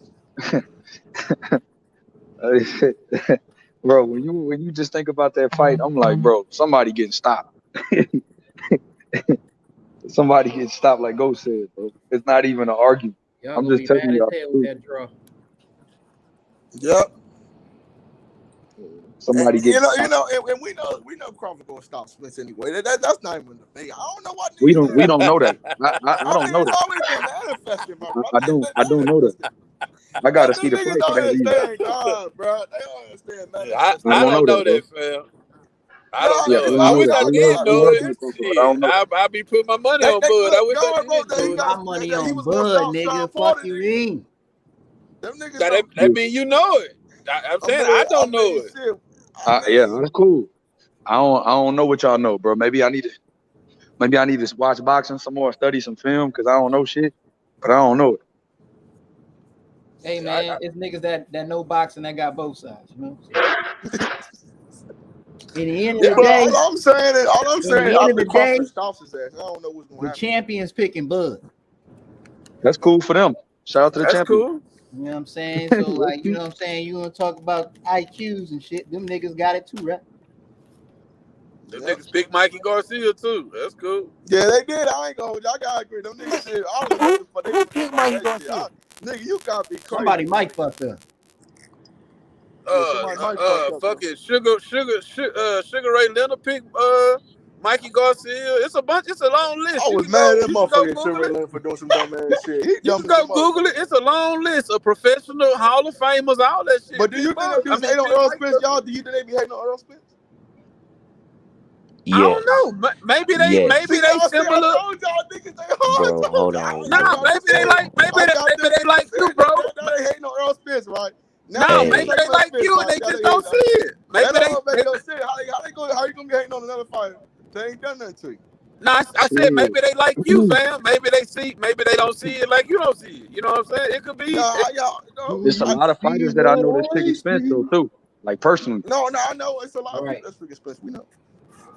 Bro, when you just think about that fight, I'm like, bro, somebody getting stopped. Somebody getting stopped, like Go said, bro. It's not even an argument. I'm just telling you. Yep. Somebody and, getting and we know Crawford gonna stop Spence anyway. That's not even the thing. I don't know why. We don't know that. I don't know that. I don't know that. I gotta Them see the niggas fight don't for that rematch. understand God, bro. They don't understand nothing. I don't don't know know that, bro. that, fam. I don't Yeah, know I it. don't I know wish that. I I did love know it. Bud, bro, but I Shit, don't know. I be putting my money on They Bud. I look, wish I God, bro, did that know he it. My got money that he on was gonna Bud, stop nigga. Sean Fuck Porter, you, nigga. mean. Them niggas Now don't. that mean you know it. I'm saying I don't know it. Shit. Yeah, that's cool. I don't know what y'all know, bro. Maybe I need to watch boxing some more, study some film, because I don't know shit. But I don't know it. Hey man, it's niggas that know boxing that got both sides, you know. In the end of Yeah, the day, all I'm saying is, end of after the day, Crawford stops his ass, I don't know what's gonna the happen. champion's picking Bud. That's cool for them. Shout out to the That's champion. cool. You know what I'm saying? So like, you know what I'm saying? You gonna talk about IQs and shit. Them niggas got it too, right? Them niggas pick Mikey Garcia too. That's cool. Yeah, they did. I ain't gonna. I gotta agree. Them niggas did. I don't know what the fuck they Who picked Mikey that shit. Garcia? Nigga, you gotta be crazy. Somebody mic fucked up. Somebody might fuck up. Fucking Sugar Ray Leonard pick Mikey Garcia. It's a bunch. It's a long list. I You was can mad go. at that You can go motherfucker Google it. for doing some dumb ass shit. He You dumb can as a go Google it. motherfucker. It's a long list of professional Hall of Famers, all that shit. But do you think them dudes hate on Errol Spence, y'all? Do you think they be hating on Errol Spence? I don't know. Maybe they similar. I told y'all niggas they hard. Bro, hold on. Nah, maybe they like you, bro. Now they hating on Errol Spence, right? No, maybe they like you and they just don't see it. Maybe That don't make no sense. How you gonna be hating on another fighter? They ain't done nothing to you. No, I said maybe they like you, fam. Maybe they don't see it like you don't see it. You know what I'm saying? It could be. There's a lot of fighters that I know that's picking Spence though too. Like personally. No, I know it's a lot of people that's picking Spence. We know.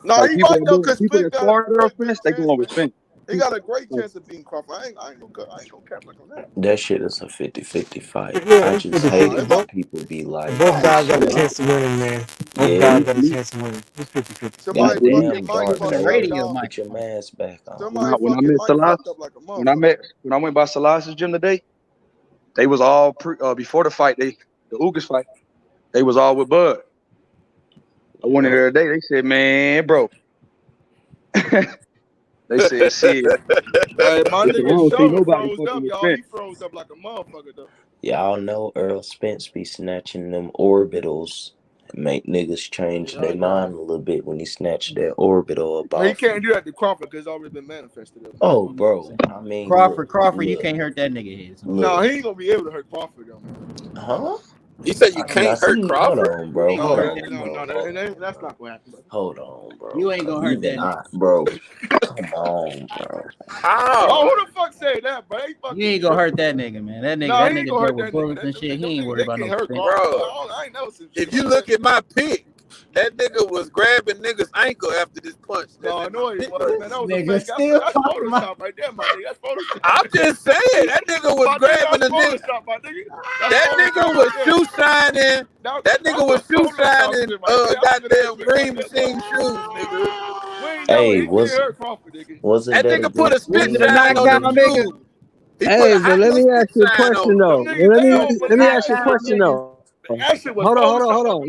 No, Like he people right though, because people Spence that got a sparred Errol great Spence, they going with Spence. He got a great chance of beating Crawford. I ain't gonna cap like on that. That shit is a 50-50 fight. Yeah, I it's just hate it 50-50. when people be like, Both oh guys got a shit. chance to win, man. Both Yeah, guys got a chance to win. It's 50-50. goddamn dark fucked man. up, dog. Put your mask back on. Somebody When I fucking met Mike Salas, fucked up like a motherfucker. when I went by Salas's gym today, they was all before the fight, the Ugas fight, they was all with Bud. I went in there today, they said, man, bro. They said, shit. Hey, my I nigga don't see shoulder nobody froze fucking up, with y'all. Spence. He froze up like a motherfucker though. Y'all know Errol Spence be snatching them orbitals. Make niggas change their mind a little bit when he snatched that orbital up But he off. can't do that to Crawford because it's already been manifested. Oh, bro. I mean, Crawford, look, you can't hurt that nigga head. No, he ain't gonna be able to hurt Crawford though, man. Huh? You said you can't hurt Crawford? Hold on, bro. No, Hold on, that's not gonna happen. Hold on, bro. You ain't gonna hurt that nigga. Bro. Come on, bro. How? Oh, who the fuck said that, bro? You ain't gonna hurt that nigga, man. That No, he ain't nigga gonna hurt dealt with that bullets nigga. and shit. He ain't worried about no hurt Spence. Crawford. Bro, I ain't know some shit. if you look at my pick, that nigga was grabbing niggas' ankle after this punch. No, I know he was, man. That was a Nigga fake. still That's talking Photoshop right there, my nigga. That's Photoshop. I'm just saying, that nigga was grabbing the nigga. Photoshop, my nigga. That nigga was shoe shining. That nigga was shoe shining. Goddamn green machine shoes, nigga. We ain't know he can't hurt Crawford, nigga. Wasn't that nigga put a spit Was it a shine on them knockdown, shoes. nigga? He Hey, put a but hot let me little ask spit you a shine question on though. them. Let me ask you a question though. That shit was Hold on. Photoshop.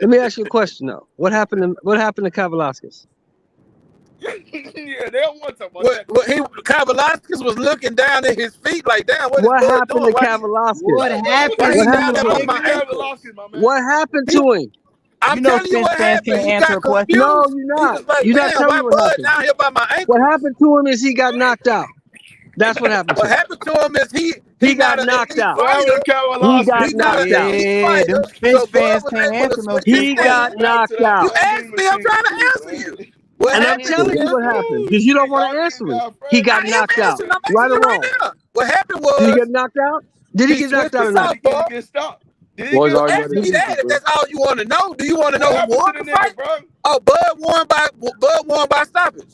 Let me ask you a question though. What happened to Kavaliauskas? Yeah, they don't want to talk about that. Kavaliauskas was looking down at his feet like, damn, What happened to Kavaliauskas? What happened? Why he down there What on my ankle? What happened to him? I'm telling you what happened. He got confused. No, you're He not. was like, You're not damn, telling why me what Bud happened. down here by my ankle? What happened to him is he got knocked out. That's what happened to What him. happened to him is He got knocked out. Fighter. He got knocked out. Yeah, them Spence fans can't answer no He got knocked out. You asked me, I'm trying to answer you. What And I'm happened telling to you what him? happened because you don't want to answer me. He got knocked out. I'm Right answering or right wrong? now. What happened Did he was get knocked out? Did he get knocked out or not? Get stopped. Boys already got Ask his me that injury, if bro. that's all you want to know. Do you want to know who won the fight? Bro? Oh, Bud won by stoppage.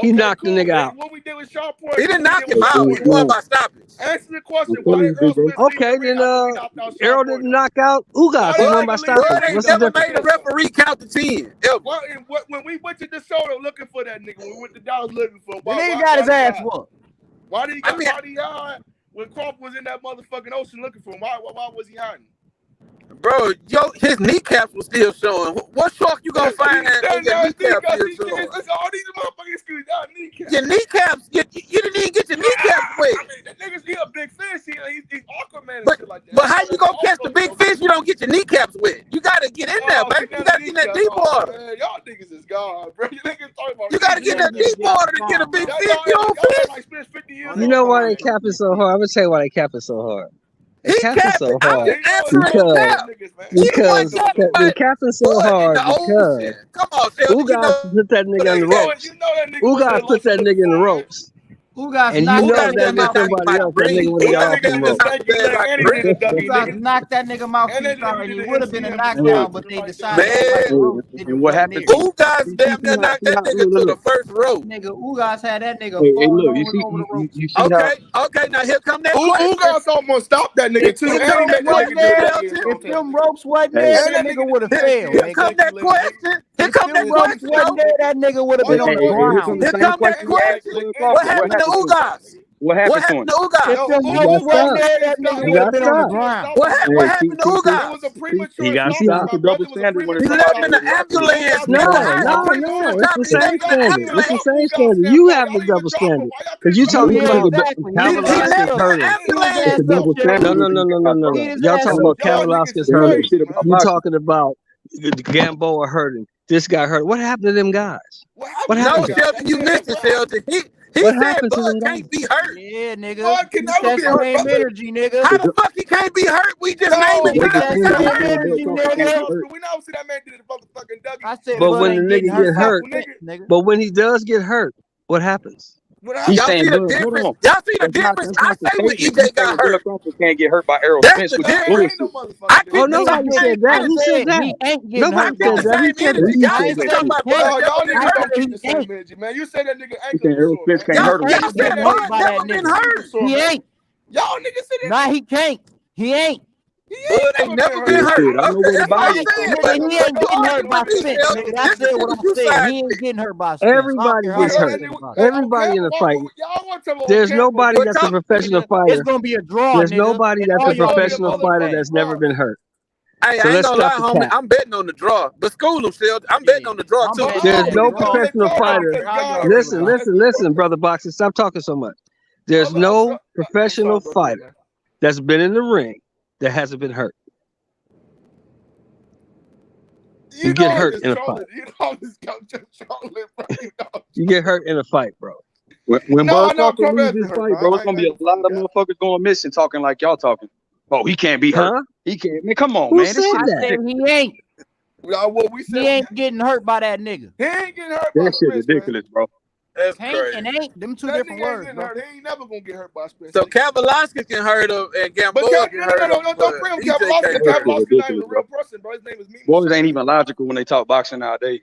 He knocked the nigga out. What we did with Sean Porter? He didn't knock him out. He won by stoppage. Answer the question. Why did Errol Spence Okay, then Errol didn't knock out Ugas. He won by stoppage. Bud ain't What's the never difference? made a referee count to 10. Ever. When we went to DeSoto looking for that nigga, when we went to Dallas looking for him, The nigga got his ass whooped. Why did he hide when Crawford was in that motherfucking ocean looking for him? Why was he hiding? Bro, his kneecaps was still showing. What shark you gonna find that your kneecaps still showing? It's all these motherfucking excuses. Kneecaps. Your kneecaps, you didn't even get your kneecaps wet. I mean, that nigga's a big fish. He's niggas is gone, bro. You niggas talking about You gotta get that deep water to get a big fish. You don't fish. You know why they capping so hard? I'm gonna tell you why they capping so hard. They capping so hard because they capping so hard because come on, Sheldon, Ugas put that nigga in the ropes. Ugas put that nigga in the ropes. Ugas And you know that if somebody else, that nigga would have got off them ropes. Ugas knocked that nigga mouthpiece out, and he would have been a knockdown, but they decided to and what happened? Ugas damn near knocked that nigga to the first rope. Nigga, Ugas had that nigga Hey, falling look, over the ropes. you see Okay, now here come that question. Ugas almost stopped that nigga too. If them ropes wasn't there, that nigga would have failed. Here come that question. Here come that question. That nigga would have been on the ground. Here come that question. What happened to Ugas? What happened to him? If them ropes wasn't there, that nigga would have been on the ground. What happened to Ugas? It was a premature He got stopped. Double standard when He left in the ambulance. No. It's the same standard. It's the same standard. You have the double standard because you told me Kavaliauskas hurt him. No. Y'all talking about Kavaliauskas hurt him. You talking about Gamboa hurting. This guy hurt. What happened to them guys? What happened? No, Sheldon, you missed it, Sheldon. He What said happened to them Bud can't be hurt. Yeah, nigga. Bud can never be hurt. Energy, nigga. How the fuck he can't be hurt? We just named it. Energy, nigga. We know see that man did the motherfucking Dougie. I said, But when the nigga get hurt, but when he does get hurt, what happens? Y'all see the difference? Y'all see the difference? I say when EJ got hurt. Can't get hurt by Errol That's Spence. the difference. Oh, nobody said that. Who said that? He ain't getting Nobody hurt. said that. He said that. Y'all ain't talking about Y'all niggas don't keep the same energy, man. You say that nigga ankle Errol Spence can't hurt him. Y'all said Bud never been hurt. He ain't. Y'all niggas said that. Nah, he can't. He ain't. Bud ain't never been hurt. I know what That's about what it. I'm saying. Nigga, he ain't getting hurt by Spence, nigga. That's it. What I'm saying. He ain't getting hurt by Spence. Everybody gets hurt. Everybody in the fight. There's nobody that's a professional fighter. It's gonna be a draw. There's nigga. nobody that's All a y'all professional niggas fighter gonna that's never been hurt. Hey, So I ain't let's gonna lie, stop the homie. cap. I'm betting on the draw. But school him, Sheldon. I'm betting on the draw too. There's no professional fighter. Listen, brother Boxer. Stop talking so much. There's no professional fighter that's been in the ring that hasn't been hurt. You get hurt in a fight. You get hurt in a fight, bro. When Bud Crawford loses this fight, bro, it's gonna be a lot of motherfuckers going missing talking like y'all talking. Oh, he can't be hurt. Huh? He can't. Man, come on, Who man. This said shit that? I said he ain't. What we He said. ain't getting hurt by that nigga. He ain't getting hurt by That shit Spence, ridiculous, bro. That's Can't crazy. and ain't them two That different nigga ain't words, getting bro. hurt. He ain't never gonna get hurt by Spence. So Kavaliauskas can hurt him and Gamboa can hurt him. No, don't bring him. EJ Kavaliauskas can't hurt him. not even a real person, bro. His name is Mimo. Boys ain't even logical when they talk boxing nowadays.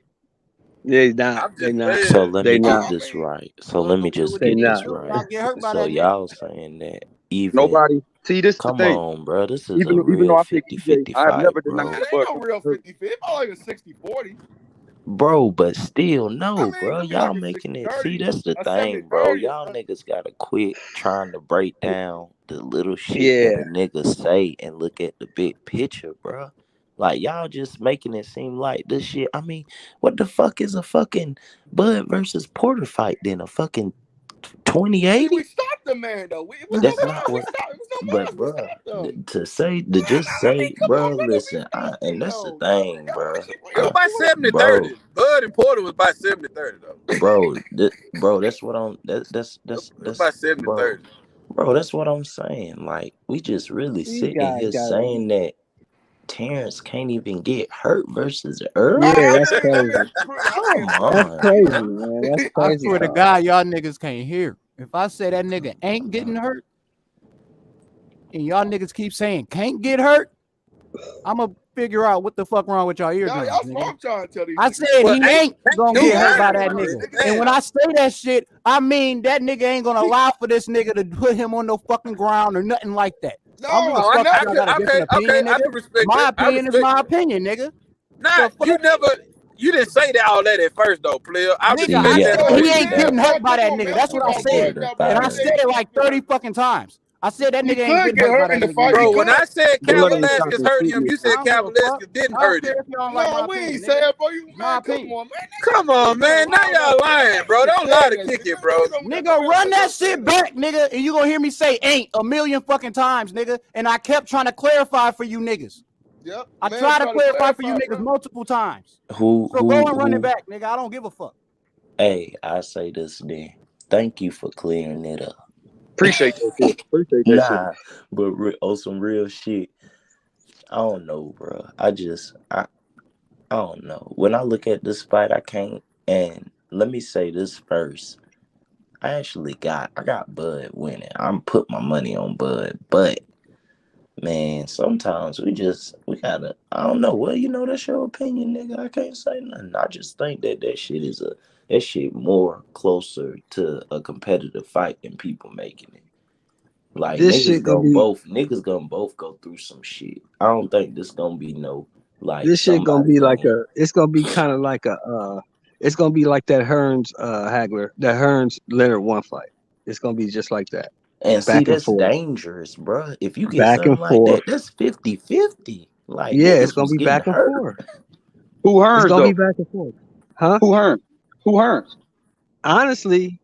They not. They not. So let They me get not. this right. So let me just They get not. this right. Y'all get hurt by So that nigga. y'all saying that even Nobody. See, this is the come thing. on, bro. This is a Even though real I pick 50-50 EJ, I've fight, never bro. denied It the ain't Bud. no real 50-50. It's probably like a 60-40. Bro, but still, no, I mean, bro. it could be Y'all like a making it. 60-30, See, that's the a thing, bro. 70-30. Y'all niggas gotta quit trying to break down the little shit Yeah. that a nigga say and look at the big picture, bro. Like, y'all just making it seem like this shit. I mean, what the fuck is a fucking Bud versus Porter fight then? A fucking 2080? We stopped the man though. It was That's no not buzz. what. But We bro, stopped them. to just say, bro, listen, and that's the thing, bro. It was by 70-30. Bud and Porter was by 70-30 though. Bro, that's what I'm. That's by 70-30. Bro, that's what I'm saying. Like, we just really These sitting guys here got saying that Terence can't even get hurt versus Earl. Yeah, that's crazy. Come That's on, crazy, man. That's I crazy. swear to God, y'all niggas can't hear. If I say that nigga ain't getting hurt, and y'all niggas keep saying can't get hurt, I'm gonna figure out what the fuck wrong with y'all eardrums. That's what I'm trying to tell you. I said he ain't gonna get hurt by that nigga. And when I say that shit, I mean that nigga ain't gonna allow for this nigga to put him on no fucking ground or nothing like that. No, I got a different opinion, I can nigga. respect My that. I opinion is respect my that. opinion, nigga. Nah, you didn't say that all that at first though, player. I Nigga, respect I that. said he ain't getting hurt by that nigga. That's what I said. And I said it like 30 fucking times. I said that nigga ain't getting hurt by that nigga. Bro, when I said Kavaliauskas hurt him, you said Kavaliauskas didn't hurt him. No, we ain't say it, bro. You man, come on, man. Come on, man. Now y'all lying, bro. Don't lie to kick it, bro. Nigga, run that shit back, nigga, and you gonna hear me say ain't a million fucking times, nigga. And I kept trying to clarify for you niggas. Yep. I tried to clarify for you niggas multiple times. So go and run it back, nigga. I don't give a fuck. Hey, I say this then. Thank you for clearing it up. Appreciate that shit. Appreciate that shit. Nah, but on some real shit, I don't know, bro. I don't know. When I look at this fight, I can't. And let me say this first. I got Bud winning. I'm put my money on Bud, but man, sometimes we gotta. I don't know. Well, that's your opinion, nigga. I can't say nothing. I just think that shit more closer to a competitive fight than people making it. Like This shit niggas gonna both go through some shit. I don't think this gonna be no like this shit gonna somebody be like it's gonna be kind of like it's gonna be like that Hearns Leonard one fight. It's gonna be just like that. And see, that's dangerous, bro. If you get back something and like forth. that, that's 50-50. Like, yeah, niggas it's gonna was be getting back and hurt. forth. Who Hearns It's gonna though? be back and forth. Huh? Who Hearns? Who Hearns? Honestly,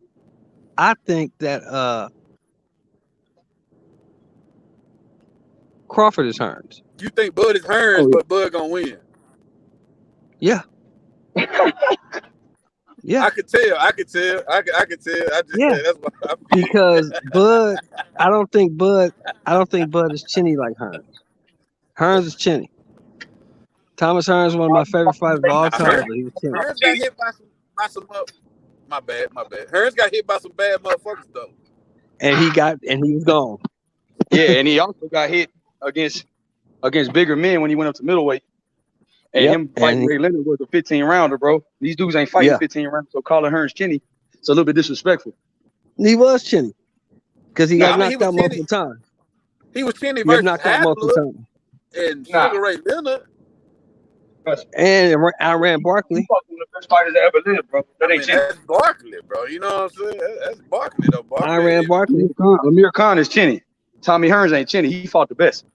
I think that Crawford is Hearns. You think Bud is Hearns, but Bud gonna win? Yeah. Yeah. I could tell. I could tell. I could tell. I just that's what I feel. Because Bud, I don't think Bud is chinny like Hearns. Hearns is chinny. Thomas Hearns is one of my favorite fighters of all time, but he was chinny. Hearns got hit by some my bad. Hearns got hit by some bad motherfuckers though. And he was gone. Yeah, and he also got hit against bigger men when he went up to middleweight. And him fighting Ray Leonard was a 15-rounder, bro. These dudes ain't fighting 15 rounds, so calling Hearns chinny, it's a little bit disrespectful. He was chinny because he got knocked out multiple times. He was chinny versus knocked out multiple times. And Sugar Ray Leonard. And Iran Barkley. He's one of the best fighters that ever lived, bro. That's Barkley, bro. You know what I'm saying? That's Barkley, though. Iran Barkley. Amir Khan is chinny. Tommy Hearns ain't chinny. He fought the best.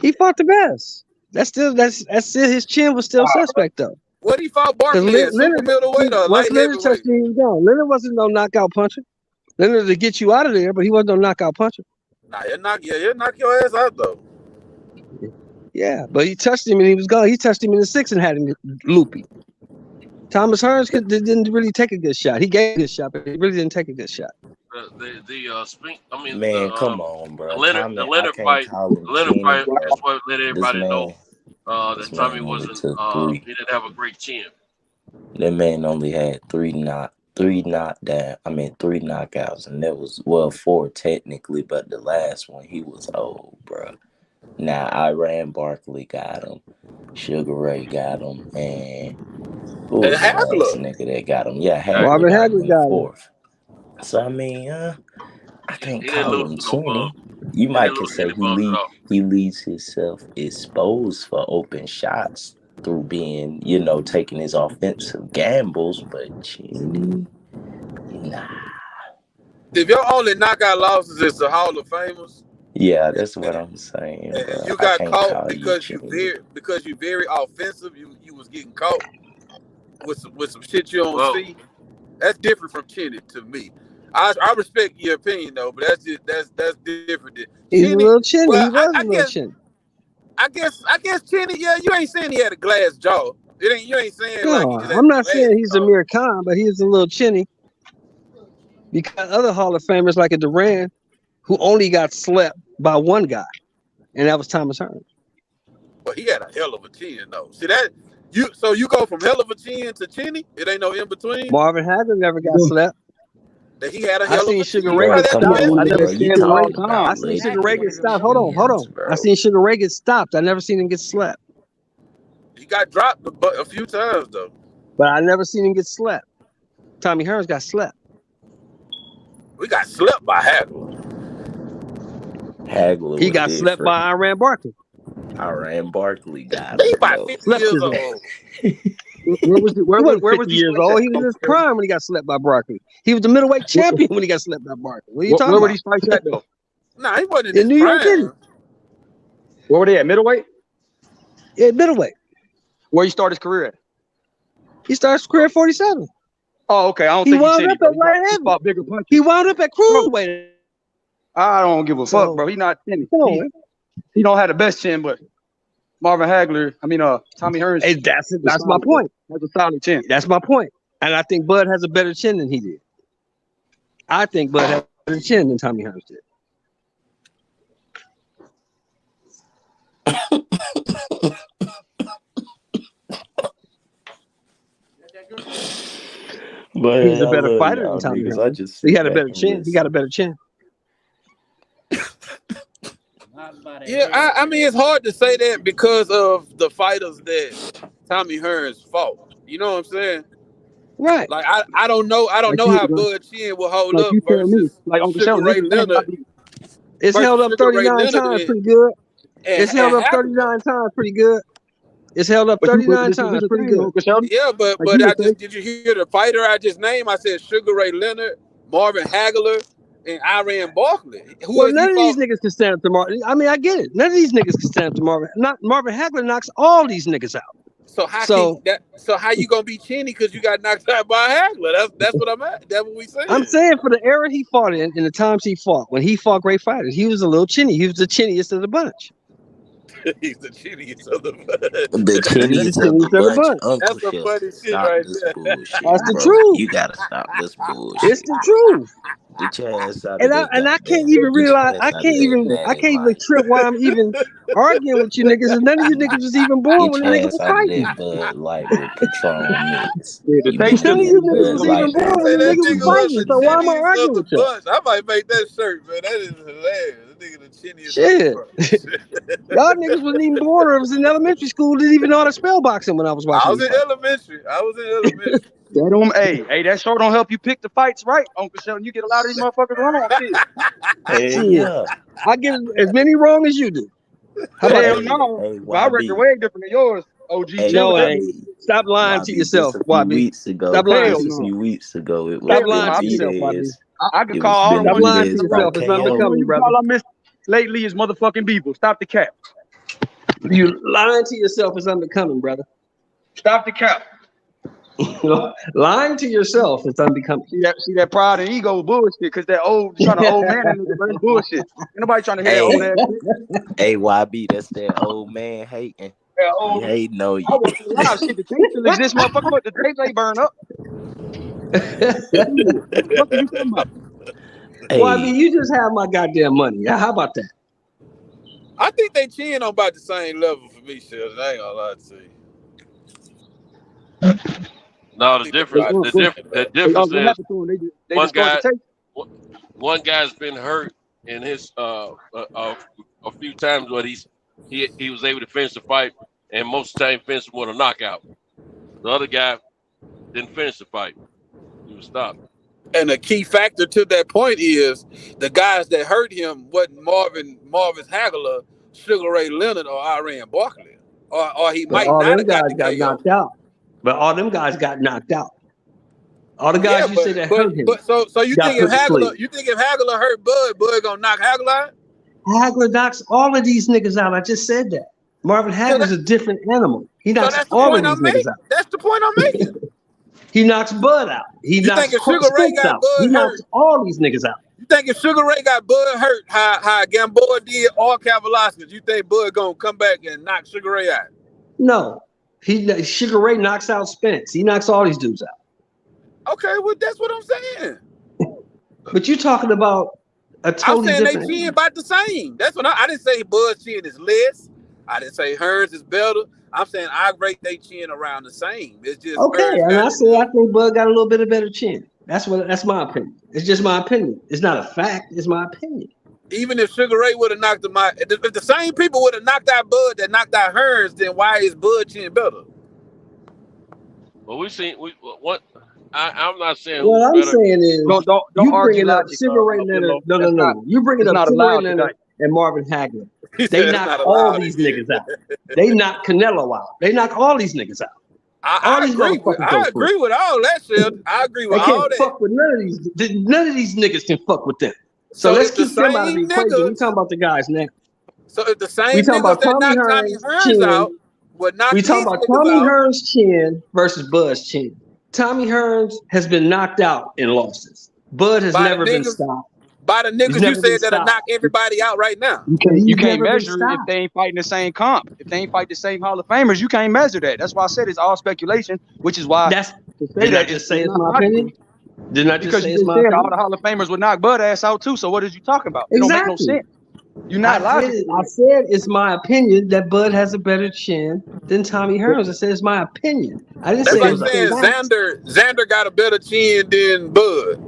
He fought the best. That's still his chin was still suspect though. What he fought Barkley at? Super middleweight or light heavyweight? He was gone. Leonard wasn't no knockout puncher. Leonard to get you out of there, but he wasn't no knockout puncher. Nah, he'll knock your ass out though. Yeah, but he touched him and he was gone. He touched him in the 6 and had him loopy. Thomas Hearns didn't really take a good shot. He gave a good shot, but he really didn't take a good shot. Come on, bro. The Leonard fight. The Leonard fight. That's what let everybody know that Tommy wasn't. He didn't have a great chin. That man only had three knockouts, and that was 4 technically, but the last one he was old, bro. Now Iran Barkley got him, Sugar Ray got him, and who was the last nigga that got him? Yeah, Marvin Hagler got him. 4th. So I mean, I can't call him chinny. You might could say he leaves himself exposed for open shots through being, taking his offensive gambles, but chinny, nah. If your only knockout losses is the Hall of Famers. Yeah, that's what I'm saying. And you got caught because you very offensive. You was getting caught with some shit you don't see. That's different from chinny to me. I respect your opinion though, but that's different. He's a little chinny. Well, he was a little chinny. I guess chinny. Yeah, you ain't saying he had a glass jaw. You ain't saying I'm not saying he's Amir Khan, but he's a little chinny. Because other Hall of Famers like a Duran, who only got slept by one guy, and that was Thomas Hearns. But he had a hell of a chin though. See that you go from hell of a chin to chinny. It ain't no in between. Marvin Hagler never got slept. That he had a hell of a Sugar Ray get stopped. I seen Sugar Ray get stopped. Hold on. I seen Sugar Ray get stopped. I never seen him get slept. He got dropped a few times though. But I never seen him get slept. Tommy Hearns got slept. We got slept by Hagler. He got slept by Iran Barkley. Iran Barkley got him. He about 50 years old. Where was he years old? He was in his prime when he got slept by Barkley. He was the middleweight champion when he got slept by Barkley. What are you talking about? Where were these fights at though? Nah, he wasn't in New York City. Where were they at? Middleweight? Yeah, middleweight. Where he started his career at? He started his career at 47. Oh, okay. I don't he think wound up at light heavyweight. He wound up at cruiserweight. I don't give a fuck, bro. He not chinny. He don't have the best chin, but Marvin Hagler. I mean, Tommy Hearns. Hey, that's my point. That's a solid chin. That's my point. And I think Bud has a better chin than he did. I think Bud has a better chin than Tommy Hearns did. But He's a better fighter than Tommy Hearns. He had a better chin. He got a better chin. Yeah, I mean, it's hard to say that because of the fighters that Tommy Hearns fought. You know what I'm saying? Right. Like I don't know how Bud Chin will hold up versus Sugar Ray Leonard. It's held up 39 times pretty good. It's held up 39 times pretty good. It's held up 39 times pretty good. Yeah, but did you hear the fighter I just named? I said Sugar Ray Leonard, Marvin Hagler, and Iran Barkley. None of these niggas can stand up to Marvin. I mean, I get it. None of these niggas can stand up to Marvin. Marvin Hagler knocks all these niggas out. So how you gonna be chinny because you got knocked out by Hagler? That's what I'm at. That's what we saying. I'm saying for the era he fought in the times he fought, when he fought great fighters, he was a little chinny. He was the chinniest of the bunch. He's the chinniest of the bunch. The chinniest of the bunch. Uncle That's some funny shit stop right this there. bullshit. That's the bro. truth. You gotta stop this bullshit. It's the truth. Get your ass out And of I can't even realize I can't even trip why I'm even arguing with you niggas. And none of you niggas was even born when the niggas was fighting. Bud Light with Patron mix. None of you niggas was even born when the niggas was fighting. So why am I arguing with you? I might make that shirt, man. That is hilarious. The nigga the chinniest. Shit. Y'all niggas wasn't even born. I was in elementary school. Didn't even know how to spell boxing when I was watching. I was in elementary. That don't, hey, that show don't help you pick the fights right, Uncle Sheldon. You get a lot of these motherfuckers wrong. Hey, yeah. I get as many wrong as you do. How about no? My record way different than yours, OG. Stop lying to yourself, YB. Stop lying to yourself. A few weeks ago, it was stop lying to yourself, YB. I can call all the stop lying to yourself. It's unbecoming, brother. All I missed lately is motherfucking Beeble. Stop the cap. You lying to yourself is unbecoming, brother. Stop the cap. Lying to yourself is unbecoming. See that pride and ego bullshit because that old trying to old man that's bullshit. Ain't nobody trying to hear that old ass shit. Hey, YB, that's that old man hating. He hating on you. I want to lie. Shit, the tape still exists, motherfucker, but the tapes ain't burn up. What are you talking about? Hey. YB, you just have my goddamn money. How about that? I think they chin on about the same level for me, Sheldon. I ain't gonna lie to you. No, the difference is one guy's been hurt in his a few times, but he was able to finish the fight, and most of the time finished with a knockout. The other guy didn't finish the fight; he was stopped. And a key factor to that point is the guys that hurt him wasn't Marvin Hagler, Sugar Ray Leonard, or Iran Barkley, or he might not have got knocked out. But all them guys got knocked out. All the guys say that hurt him. So you think if Hagler hurt Bud gonna knock Hagler out? Hagler knocks all of these niggas out. I just said that. Marvin Hagler's a different animal. He knocks all of these niggas out. That's the point I'm making. He knocks Bud out. He knocks Spence out. He knocks all these niggas out. You think if Sugar Ray got Bud hurt, how Gamboa did or Kavaliauskas, you think Bud gonna come back and knock Sugar Ray out? No. Sugar Ray knocks out Spence. He knocks all these dudes out. Okay, well, that's what I'm saying. But you're talking about a totally different. I'm saying they chin about the same. That's what I didn't say Bud's chin is less. I didn't say Hearns is better. I'm saying I rate they chin around the same. It's just okay, and I think Bud got a little bit of better chin. That's my opinion. It's just my opinion. It's not a fact. It's my opinion. Even if Sugar Ray would have knocked him out, if the same people would have knocked out Bud that knocked out Hearns, then why is Bud chin better? Well, I'm not saying. What I'm saying is, don't you bringing up Sugar Ray Leonard. No. You bringing up Sugar Ray Leonard and Marvin Hagler. They knock all these niggas out. They knock Canelo out. They knock all these niggas out. I agree with all that shit. I agree with all that. They can't fuck with none of these. None of these niggas can fuck with them. So let's keep them out of the equation. We're talking about the guys now. So if the same niggas that knocked Tommy Hearns out would knock these niggas out. We talking about Tommy Hearns' chin versus Bud's chin. Tommy Hearns has been knocked out in losses. Bud has never been stopped. by the niggas you said that'll knock everybody out right now. You can't measure it if they ain't fighting the same comp. If they ain't fighting the same Hall of Famers, you can't measure that. That's why I said it's all speculation, which is why Didn't I just say it's my opinion? Didn't I just say it's my opinion? All the Hall of Famers would knock Bud ass out too. So what is you talking about? It don't make no sense. You're not logical. I said it's my opinion that Bud has a better chin than Tommy Hearns. I said it's my opinion. I didn't say that's like saying Xander got a better chin than Bud.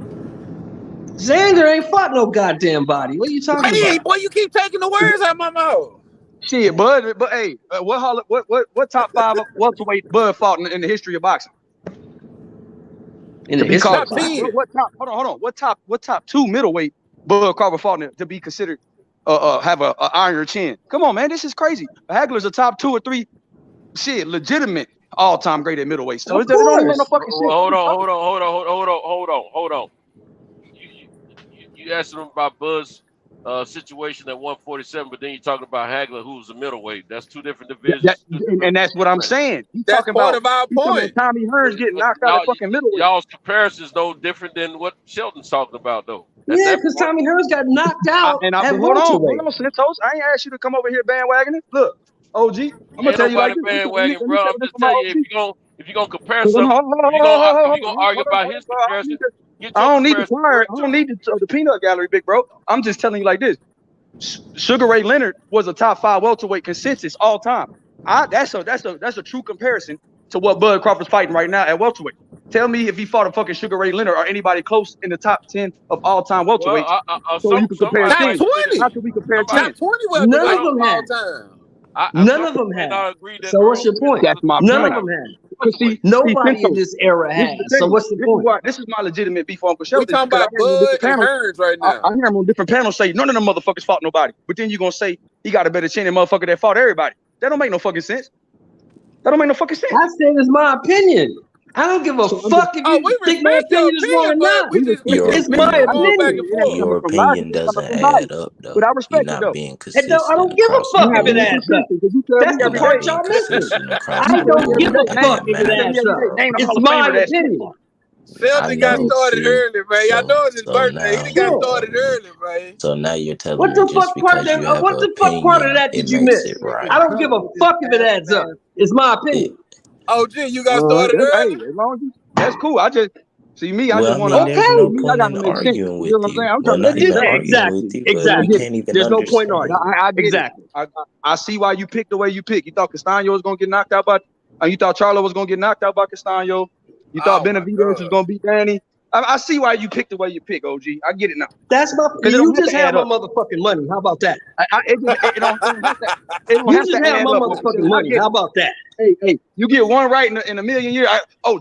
Xander ain't fought no goddamn body. What are you talking about? Boy, you keep taking the words out of my mouth. Shit, Bud. But hey, what top 5 welterweight Bud fought in the history of boxing? In the history of boxing. Hold on. What top 2 middleweight Bud Crawford fought to be considered have a iron chin? Come on, man, this is crazy. Hagler's a top 2 or 3, shit, legitimate all-time great at middleweight. So it don't even make no fucking sense. Hold on. You asked him about Bud's situation at 147, but then you're talking about Hagler, who's a middleweight. That's 2 different divisions. And that's what I'm saying. That's part of our point. Tommy Hearns getting knocked out of fucking middleweight. Y'all's comparisons no different than what Shelton's talking about, though. Yeah, because Tommy Hearns got knocked out. And hold on, Santos. I ain't asked you to come over here bandwagoning. Look, OG, I'm gonna tell you like this. Bandwagon, bro. I'm just telling you, if you're gonna compare something, if you're gonna argue about his comparison. I don't need the peanut gallery, big bro. I'm just telling you like this. Sugar Ray Leonard was a top 5 welterweight consensus all time. That's a true comparison to what Bud Crawford's fighting right now at welterweight. Tell me if he fought a fucking Sugar Ray Leonard or anybody close in the top 10 of all time welterweights. So you can compare. Top 20. How can we compare? Top 20 None of them had. None of them had. So what's your point? That's my None point. of them had. Nobody in this era has. So what's the point? This is my legitimate beef on Uncle Shelton. We talking about Bud and Hearns right now. I hear him on different panels say none of them motherfuckers fought nobody. But then you gonna say he got a better chin than motherfucker that fought everybody. That don't make no fucking sense. I said it's my opinion. I don't give a fuck if you think my opinion is wrong or not. It's my opinion. Your opinion doesn't add up, though. But I respect You're it, not though. being consistent. I don't give a fuck if it adds up. That's the part y'all missing. I don't give a fuck if it adds up. It's my opinion. Shelton got started early, man. Y'all know it's his birthday. He got started early, man. So now you're telling me just because you have what the fuck part of that did you miss? I don't give a fuck if it adds up. It's my opinion. OG, you got started early. As long as that's cool. I just see me. I just want to. There's no point in arguing with you. I'm trying Exactly. There's no point in arguing. Exactly. I see why you picked the way you picked. You thought Castaño was gonna get knocked out by. You thought Charlo was gonna get knocked out by Castaño. You thought Benavidez was gonna beat Danny. I see why you picked the way you pick, OG. I get it now. That's my. You just have my motherfucking money. How about that? You just have my motherfucking money. How about that? Hey, you get one right in a million years.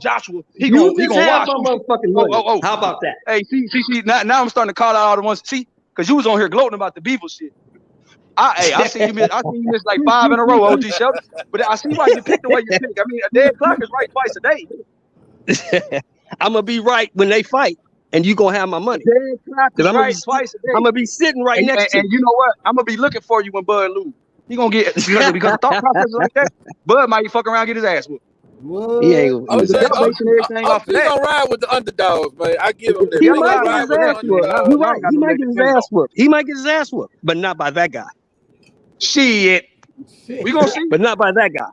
Joshua, he gonna watch my motherfucking money. How about that? Hey, see. Now I'm starting to call out all the ones. See, because you was on here gloating about the Beaver shit. I seen you miss like 5 in a row, OG Shelton. But I see why you picked the way you pick. I mean, a dead clock is right twice a day. I'm gonna be right when they fight, and you gonna have my money. Because I'm gonna be sitting right next to you. And you know what? I'm gonna be looking for you when Bud lose. He gonna get because thought process like that. Bud might fuck around and get his ass whooped. He ain't gonna. He's gonna ride with the underdogs, man. I give him that. He might get his ass whooped. You're right. He might get his ass whooped. He might get his ass whooped, but not by that guy. Shit. We gonna see, but not by that guy.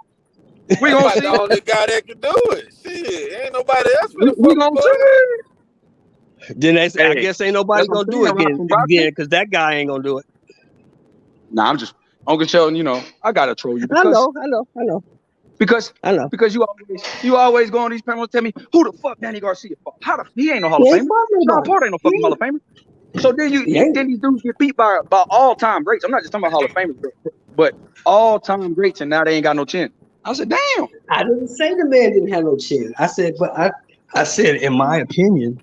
We gonna see the only guy that can do it. Shit, ain't nobody else. We gonna see. Then I guess ain't nobody gonna do it again because that guy ain't gonna do it. Nah, I'm just Uncle Sheldon. You know, I gotta troll you. I know. Because you always go on these panels and tell me who the fuck Danny Garcia fought. He ain't no Hall of Famer. Sean Porter ain't no fucking Hall of Famer. So then these dudes get beat by all time greats. I'm not just talking about Hall of Famers, but all time greats, and now they ain't got no chin. I said, damn. I didn't say the man didn't have no chin. I said, but I said, in my opinion,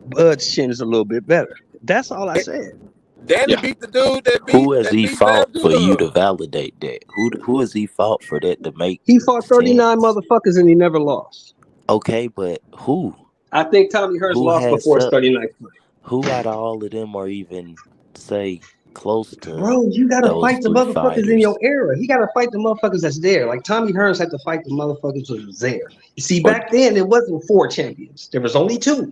Bud's chin is a little bit better. That's all I said. Danny beat the dude that beat. Who has he fought for you to validate that? Who has he fought for that to make? He fought 39 motherfuckers and he never lost. Okay, but who? I think Tommy Hearns lost before his 39th fight. Who out of all of them are even say close to? Bro, you gotta fight the motherfuckers in your era. You gotta fight the motherfuckers that's there. Like Tommy Hearns had to fight the motherfuckers that was there. You see, back then it wasn't 4 champions. There was only 2.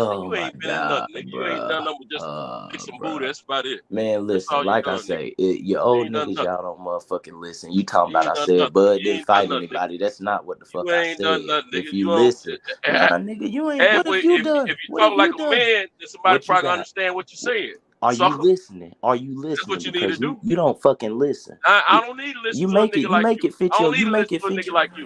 Oh You my ain't been in God, nothing, nigga. You ain't done bruh. nothing but just lick some booty. Bruh. That's about it. Man, That's listen, all you like I done, nigga. say, your You old ain't done niggas, nothing. y'all don't motherfucking listen. You talking You about ain't I done said nothing. Bud You didn't ain't done fight nothing, nigga. anybody. That's not what the fuck You I ain't done said. nothing, nigga. If You you don't. listen, nah, nigga, you ain't. What have Halfway, you if done? you What talk have like you a done? man, then somebody What you probably got? understand what you're saying. Are you Sucker. listening? Are you That's listening? what you need to Because do. you don't fucking listen. I don't need to listen You to a make nigga it. You like make you. it fit I don't your. need You to make listen it to a fit nigga your. like you.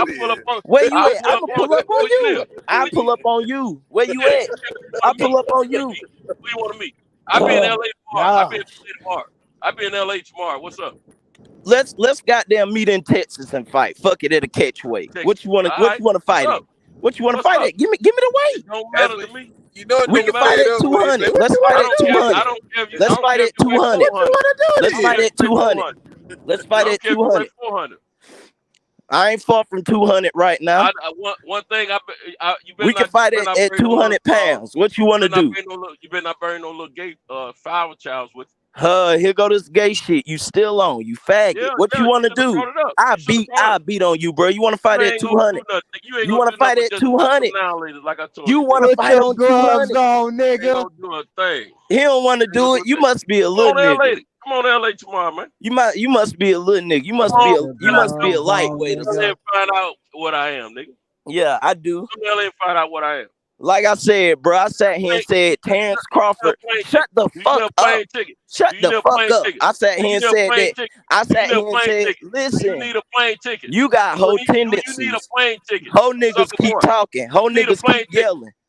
I'll pull up on. Where you I'll at? pull I'ma up on pull up you. on Where you you. live? I pull up on you. Where you at? I pull up on you. Where you want to meet? I'll be in LA tomorrow. I'll be in LA tomorrow. What's up? Let's goddamn meet in Texas and fight. Fuck it at a catchway. What you wanna fight at? What you wanna fight at? Give me the weight. Don't matter to me. You know we can fight at 200. Let's fight at 200. I don't care if you. Let's fight at 200. Let's fight at 200. Let's fight at 200. 400. I ain't far from 200 right now. One thing, we can fight at 200 pounds. What you want to do? You better not burn no little gay flower childs with. Here go this gay shit. You still on? You faggot. What you want to do? I beat on you, bro. You want to fight at 200? You want to fight at 200? You want to fight on 200? On, nigga. He don't want to do it. You must be a little nigga. Come on, LA tomorrow, man. You must be a little nigga. You must be a lightweight or something. Find out what I am, nigga. Yeah, I do. Come to LA and find out what I am. Like I said, bro, I sat here and said, Terence Crawford, shut the fuck up. Shut the fuck up. I sat here and said that. I sat here and said, listen, you need a plane ticket. You got whole tendencies. You need a plane ticket. Whole niggas keep talking. Whole niggas keep yelling.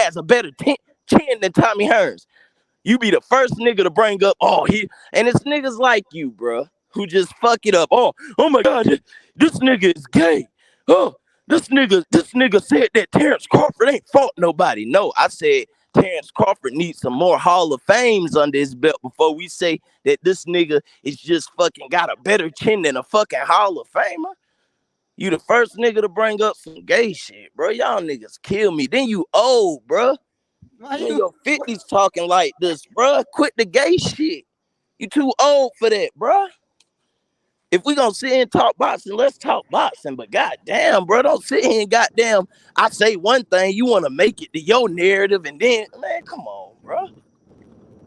has a better chin than Tommy Hearns. You be the first nigga to bring up, and it's niggas like you, bro, who just fuck it up. Oh my God, this nigga is gay. Oh, this nigga said that Terence Crawford ain't fought nobody. No, I said Terence Crawford needs some more Hall of Fames under his belt before we say that this nigga is just fucking got a better chin than a fucking Hall of Famer. You the first nigga to bring up some gay shit, bro. Y'all niggas kill me. Then you old, bro. You in your 50s talking like this, bro. Quit the gay shit. You too old for that, bro. If we gonna sit here and talk boxing, let's talk boxing. But goddamn, bro, don't sit here and goddamn. I say one thing, you want to make it to your narrative, and then, man, come on, bro.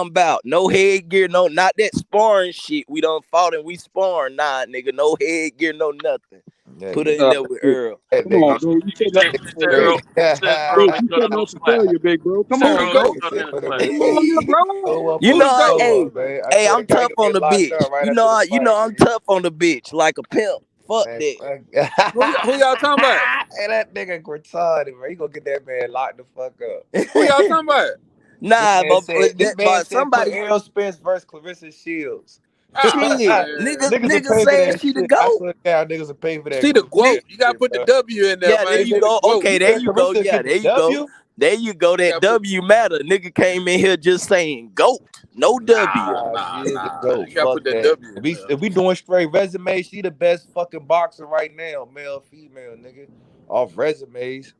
I'm about. No headgear, no, not that sparring shit. We done fought and we sparring. Nah, nigga, no headgear, no nothing. Put her in there with Earl. Come on, bro. You said that. Earl, Bro, you said not to failure, big bro. Come on, bro. Come on, bro. You know, Let's go. hey, I'm tough on the bitch. You know, I'm tough on the bitch, like a pimp. Fuck that. Who y'all talking about? Hey, that nigga retarded, bro. You gonna get that man locked the fuck up. Who y'all talking about? Nah, This man said put somebody Errol Spence versus Clarissa Shields. shit. Niggas will Niggas pay for saying that she the shit. I GOAT. swear to God, niggas will pay for that See the quote. You gotta shit, put the bro. W in there, Yeah, man. there you go. Quote. Okay, You there said you go. Clarissa Yeah, get the there you go. W? There you go. That W matter. Nigga came in here just saying GOAT. No W. She is the GOAT. You gotta Fuck put that that. W in there. If we doing straight resumes, she the best fucking boxer right now, male, female, nigga. Off resumes.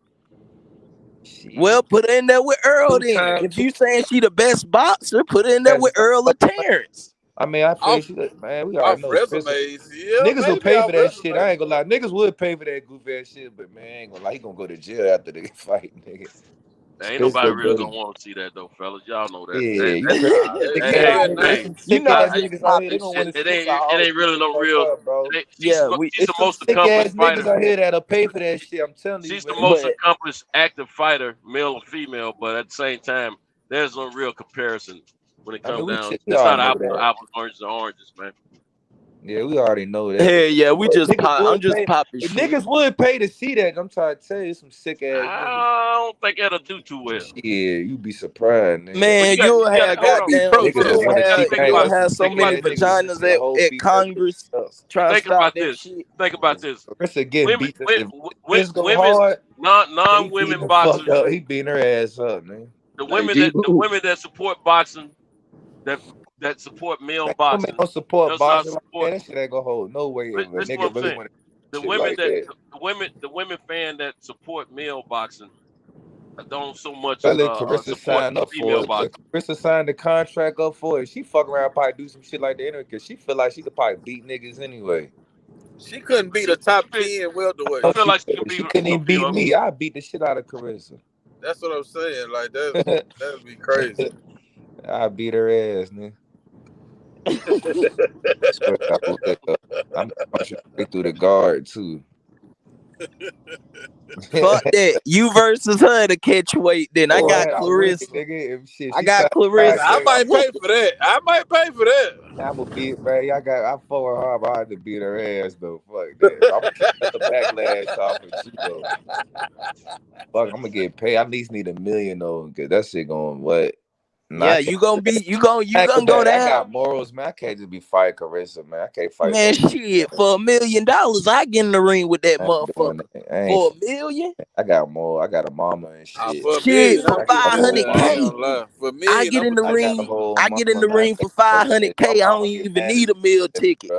Well, put her in there with Earl then. Two-time- If you saying she the best boxer, put her in there with Earl or Terrence. I mean, I feel Off, man, we off already know Spencer. resumes, yeah, Niggas will maybe pay off for that resumes. shit. I ain't gonna lie. Niggas would pay for that goof ass shit, but man, I ain't gonna lie. He gonna go to jail after the fight, nigga. Ain't nobody really gonna want to see that though, fellas. Y'all know that. Yeah, you Nah, crazy. they bet There's night. some sick ass niggas out here. They gonna want to It see ain't really no real. bro. She's It's the some most sick ass accomplished niggas fighter. out here that'll pay for that shit. I'm telling you, She's the man. most accomplished active fighter, male or female. But at the same time, there's no real comparison when it comes down. we It's not already know apples to that. apples, oranges to oranges, man. Yeah, we already know that. Hell yeah, we just Niggas pop. would I'm just pay- popping if shit. niggas would pay to see that. I'm trying to tell you, some sick ass niggas. I don't think that'll do too well. Yeah, you be surprised, nigga. Man, you'll have goddamn. You'll have so many vaginas at Congress trying to Think stop about that this. shit. Think about this. Women, non-women boxers. He beating her ass up, man. The women that support boxing, that support male boxing, Don't support does not boxing like support. that. That shit ain't gonna hold no way if a That's nigga what I'm really saying. want The shit women like that. the women fan that support male boxing don't so much Let Clarissa support sign up female for it. boxing. Clarissa signed the contract up for it. She fuck around probably do some shit like that anyway because she feel like she could probably beat niggas anyway. She couldn't beat a top 10 welterweight. I feel like She couldn't even beat me. I beat the shit out of Clarissa. That's what I'm saying. Like that'd be crazy. I beat her ass, man. I'm straight through the guard too. Fuck that. You versus her to catch weight. Then I got Clarissa. I got Clarissa. I might pay for that. I'm gonna beat, man. I fought her hard, but I had to beat her ass though. Fuck that. I'm gonna keep the backlash off of you though. Fuck, I'm gonna get paid. I at least need $1 million though, cause that shit going what? Yeah, you gonna go I down. got morals, man. I can't just be fighting Carissa, man. I can't fight. Man, shit, for $1 million, I get in the ring with that motherfucker. For $1 million? I got more. I got a mama and shit. Shit, for $500K. For $1 I get in the ring. I get in the ring for $500K. I don't even need a meal ticket.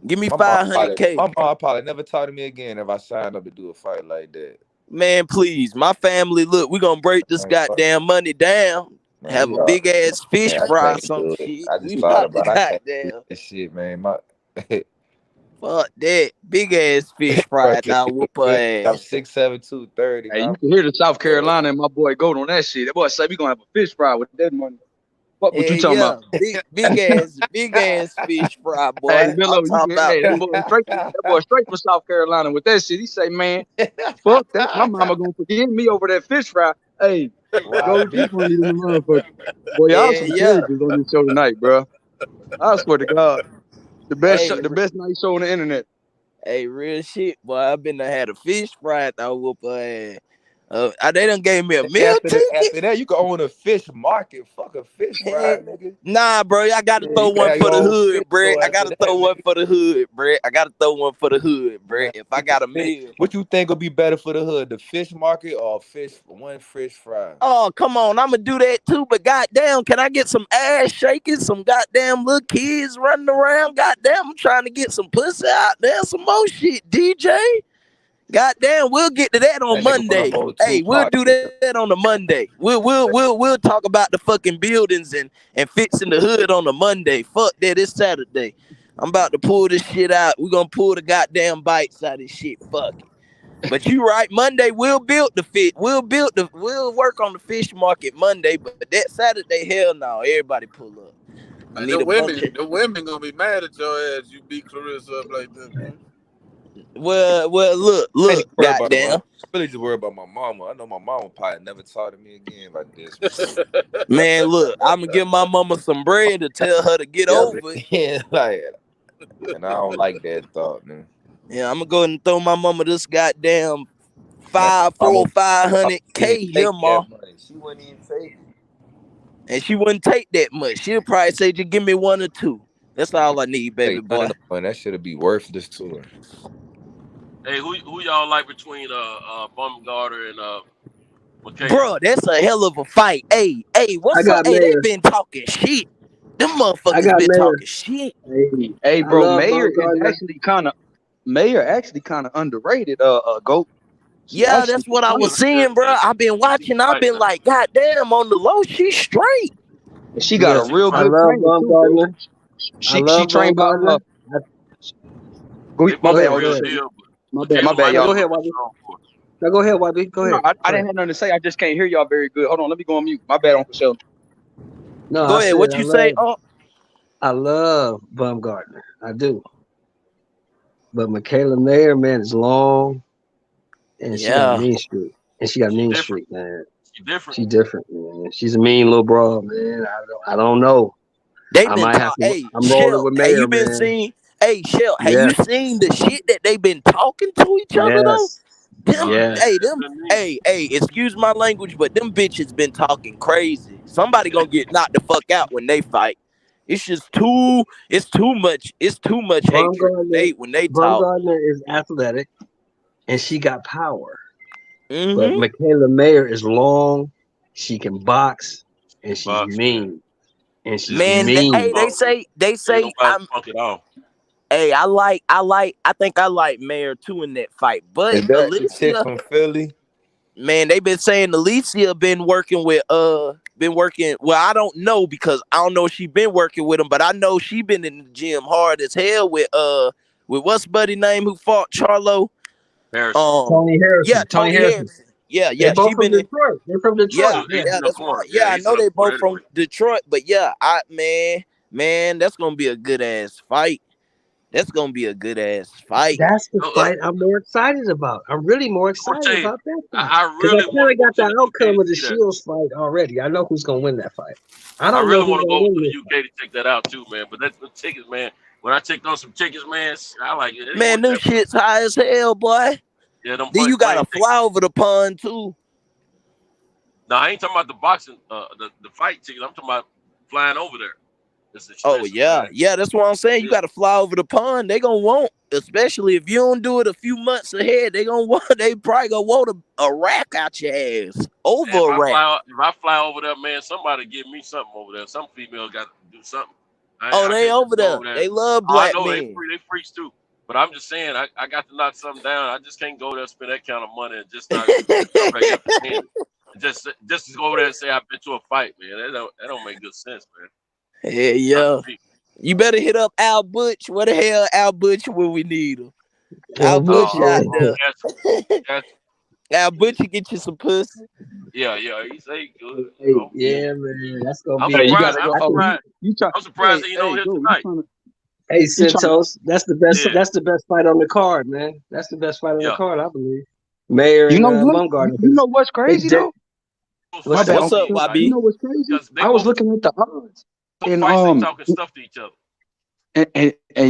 Give me $500K. My mom probably never talked to me again if I signed up to do a fight like that. Man, please, my family. Look, we gonna break this goddamn money down. Man, have a big ass fish fry or some shit. I just thought about I can't do this shit, man. Fuck that. Big ass fish fry. Now whoop her ass. I'm 6'7", 230. Hey, you can hear the South Carolina and my boy Goat on that shit. That boy say we gonna have a fish fry with that money. What you talking about? Big ass fish fry, boy. Hey, Milo, that boy straight from South Carolina with that shit. He say, man, fuck that. My mama gonna forgive me over that fish fry. Hey, go deep on you, motherfucker. Boy, y'all some characters on this show tonight, bro. I swear to God, the best night show on the internet. Hey, real shit, boy. I been to had a fish fry. I whoop her ass. They done gave me a meal ticket. After that, you can own a fish market. Fuck a fish fry, nigga. Nah, bro. I gotta throw one for the hood, bro. I gotta throw one for the hood, bro. If I got a meal. What you think would be better for the hood? The fish market or one fish fry? Oh, come on. I'ma do that too, but goddamn, can I get some ass shaking? Some goddamn little kids running around? Goddamn, I'm trying to get some pussy out there. Some more shit, DJ. Goddamn, we'll get to that on Monday. Hey, we'll do that on the Monday. We'll talk about the fucking buildings and fixing the hood on the Monday. Fuck that, it's Saturday. I'm about to pull this shit out. We're gonna pull the goddamn bites out of this shit. Fuck it. But you right, Monday we'll build the fit. We'll work on the fish market Monday, but that Saturday, hell no, everybody pull up. I need the women gonna be mad at your ass. You beat Clarissa up like that, man. Well, look, goddamn. I'm really just worried about my mama. I know my mama probably never talk to me again like this. Man, look, I'm gonna give my mama some bread to tell her to get over it. Yeah, and I don't like that thought, man. Yeah, I'm gonna go ahead and throw my mama this goddamn $500K here, ma. She wouldn't even take it. And she wouldn't take that much. She'll probably say, just give me 1 or 2. That's all I need, baby boy. That should be worthless to her. Hey, who y'all like between Bumgarner and McKay? Bro, that's a hell of a fight. Hey, what's up? Hey, they been talking shit. Them motherfuckers been talking shit. Hey, bro, Mayor actually kind of underrated. Goat. Yeah, that's what I was seeing, bro. I've been watching. I've been like, goddamn, on the low, she's straight. She got a real good trainer too, bro. She trained by Go ahead. My bad, y'all. Go ahead, YB. No, go ahead, YB. Go ahead. I didn't have nothing to say. I just can't hear y'all very good. Hold on, let me go on mute. My bad, Uncle Sheldon. No, go ahead. What you say? Oh, I love Bumgarner. I do. But Michaela Mayer, man, is long, and she got a mean streak. And she got a mean streak, man. She different, man. She's a mean little broad, man. I don't know. They been talking. I'm rolling with Mayer, have you been man. seeing? Hey, Shell, have you seen the shit that they been talking to each other though? Hey, excuse my language, but them bitches been talking crazy. Somebody gonna get knocked the fuck out when they fight. It's just too much hatred when they talk. Bumgarner is athletic and she got power. But Michaela Mayer is long, she can box, and she's mean. And she's mean. They say I'm Hey, I think I like Mayer too in that fight. But is that Alicia, the chick from Philly? Man, they been saying Alicia been working with well, I don't know because I don't know if she been working with him, but I know she been in the gym hard as hell with what's buddy name who fought Charlo? Tony Harrison. Yeah, Tony Harrison. Yeah. They both from Detroit. They're from Detroit. Yeah, that's right. Yeah, I know they both from Detroit, but yeah, man, that's gonna be a good ass fight. That's gonna be a good ass fight. That's the fight I'm more excited about. I'm really more excited about that fight. I really got the outcome of the Shields fight already. I know who's gonna win that fight. I really want to go to the UK to check that out too, man. But that's the tickets, man. When I checked on some tickets, man, I like it. Man, them shit's high as hell, boy. Yeah, then you gotta fly over the pond too. No, I ain't talking about the boxing, the fight tickets. I'm talking about flying over there. Oh yeah, that's what I'm saying. You got to fly over the pond. They gonna want, especially if you don't do it a few months ahead. They probably gonna want a rack out your ass over a rack. If I fly over there, man, somebody give me something over there. Some female got to do something. They over there. They love black men. They freaks too. But I'm just saying, I got to knock something down. I just can't go there and spend that kind of money and just not just to go over there and say I've been to a fight, man. That don't make good sense, man. Yeah. You better hit up Al Butch. What the hell, Al Butch, when we need him? Al Butch out there. Al Butch get you some pussy. Yeah, he's good. Yeah, man, that's gonna be. I'm surprised that you know him tonight. Hey, Santos, that's the best. That's the best fight on the card, man. That's the best fight on the card, I believe. Mayer and Bumgarner. You know what's crazy though? What's up, YB? You know what's crazy? I was looking at the odds. And talking stuff to each other.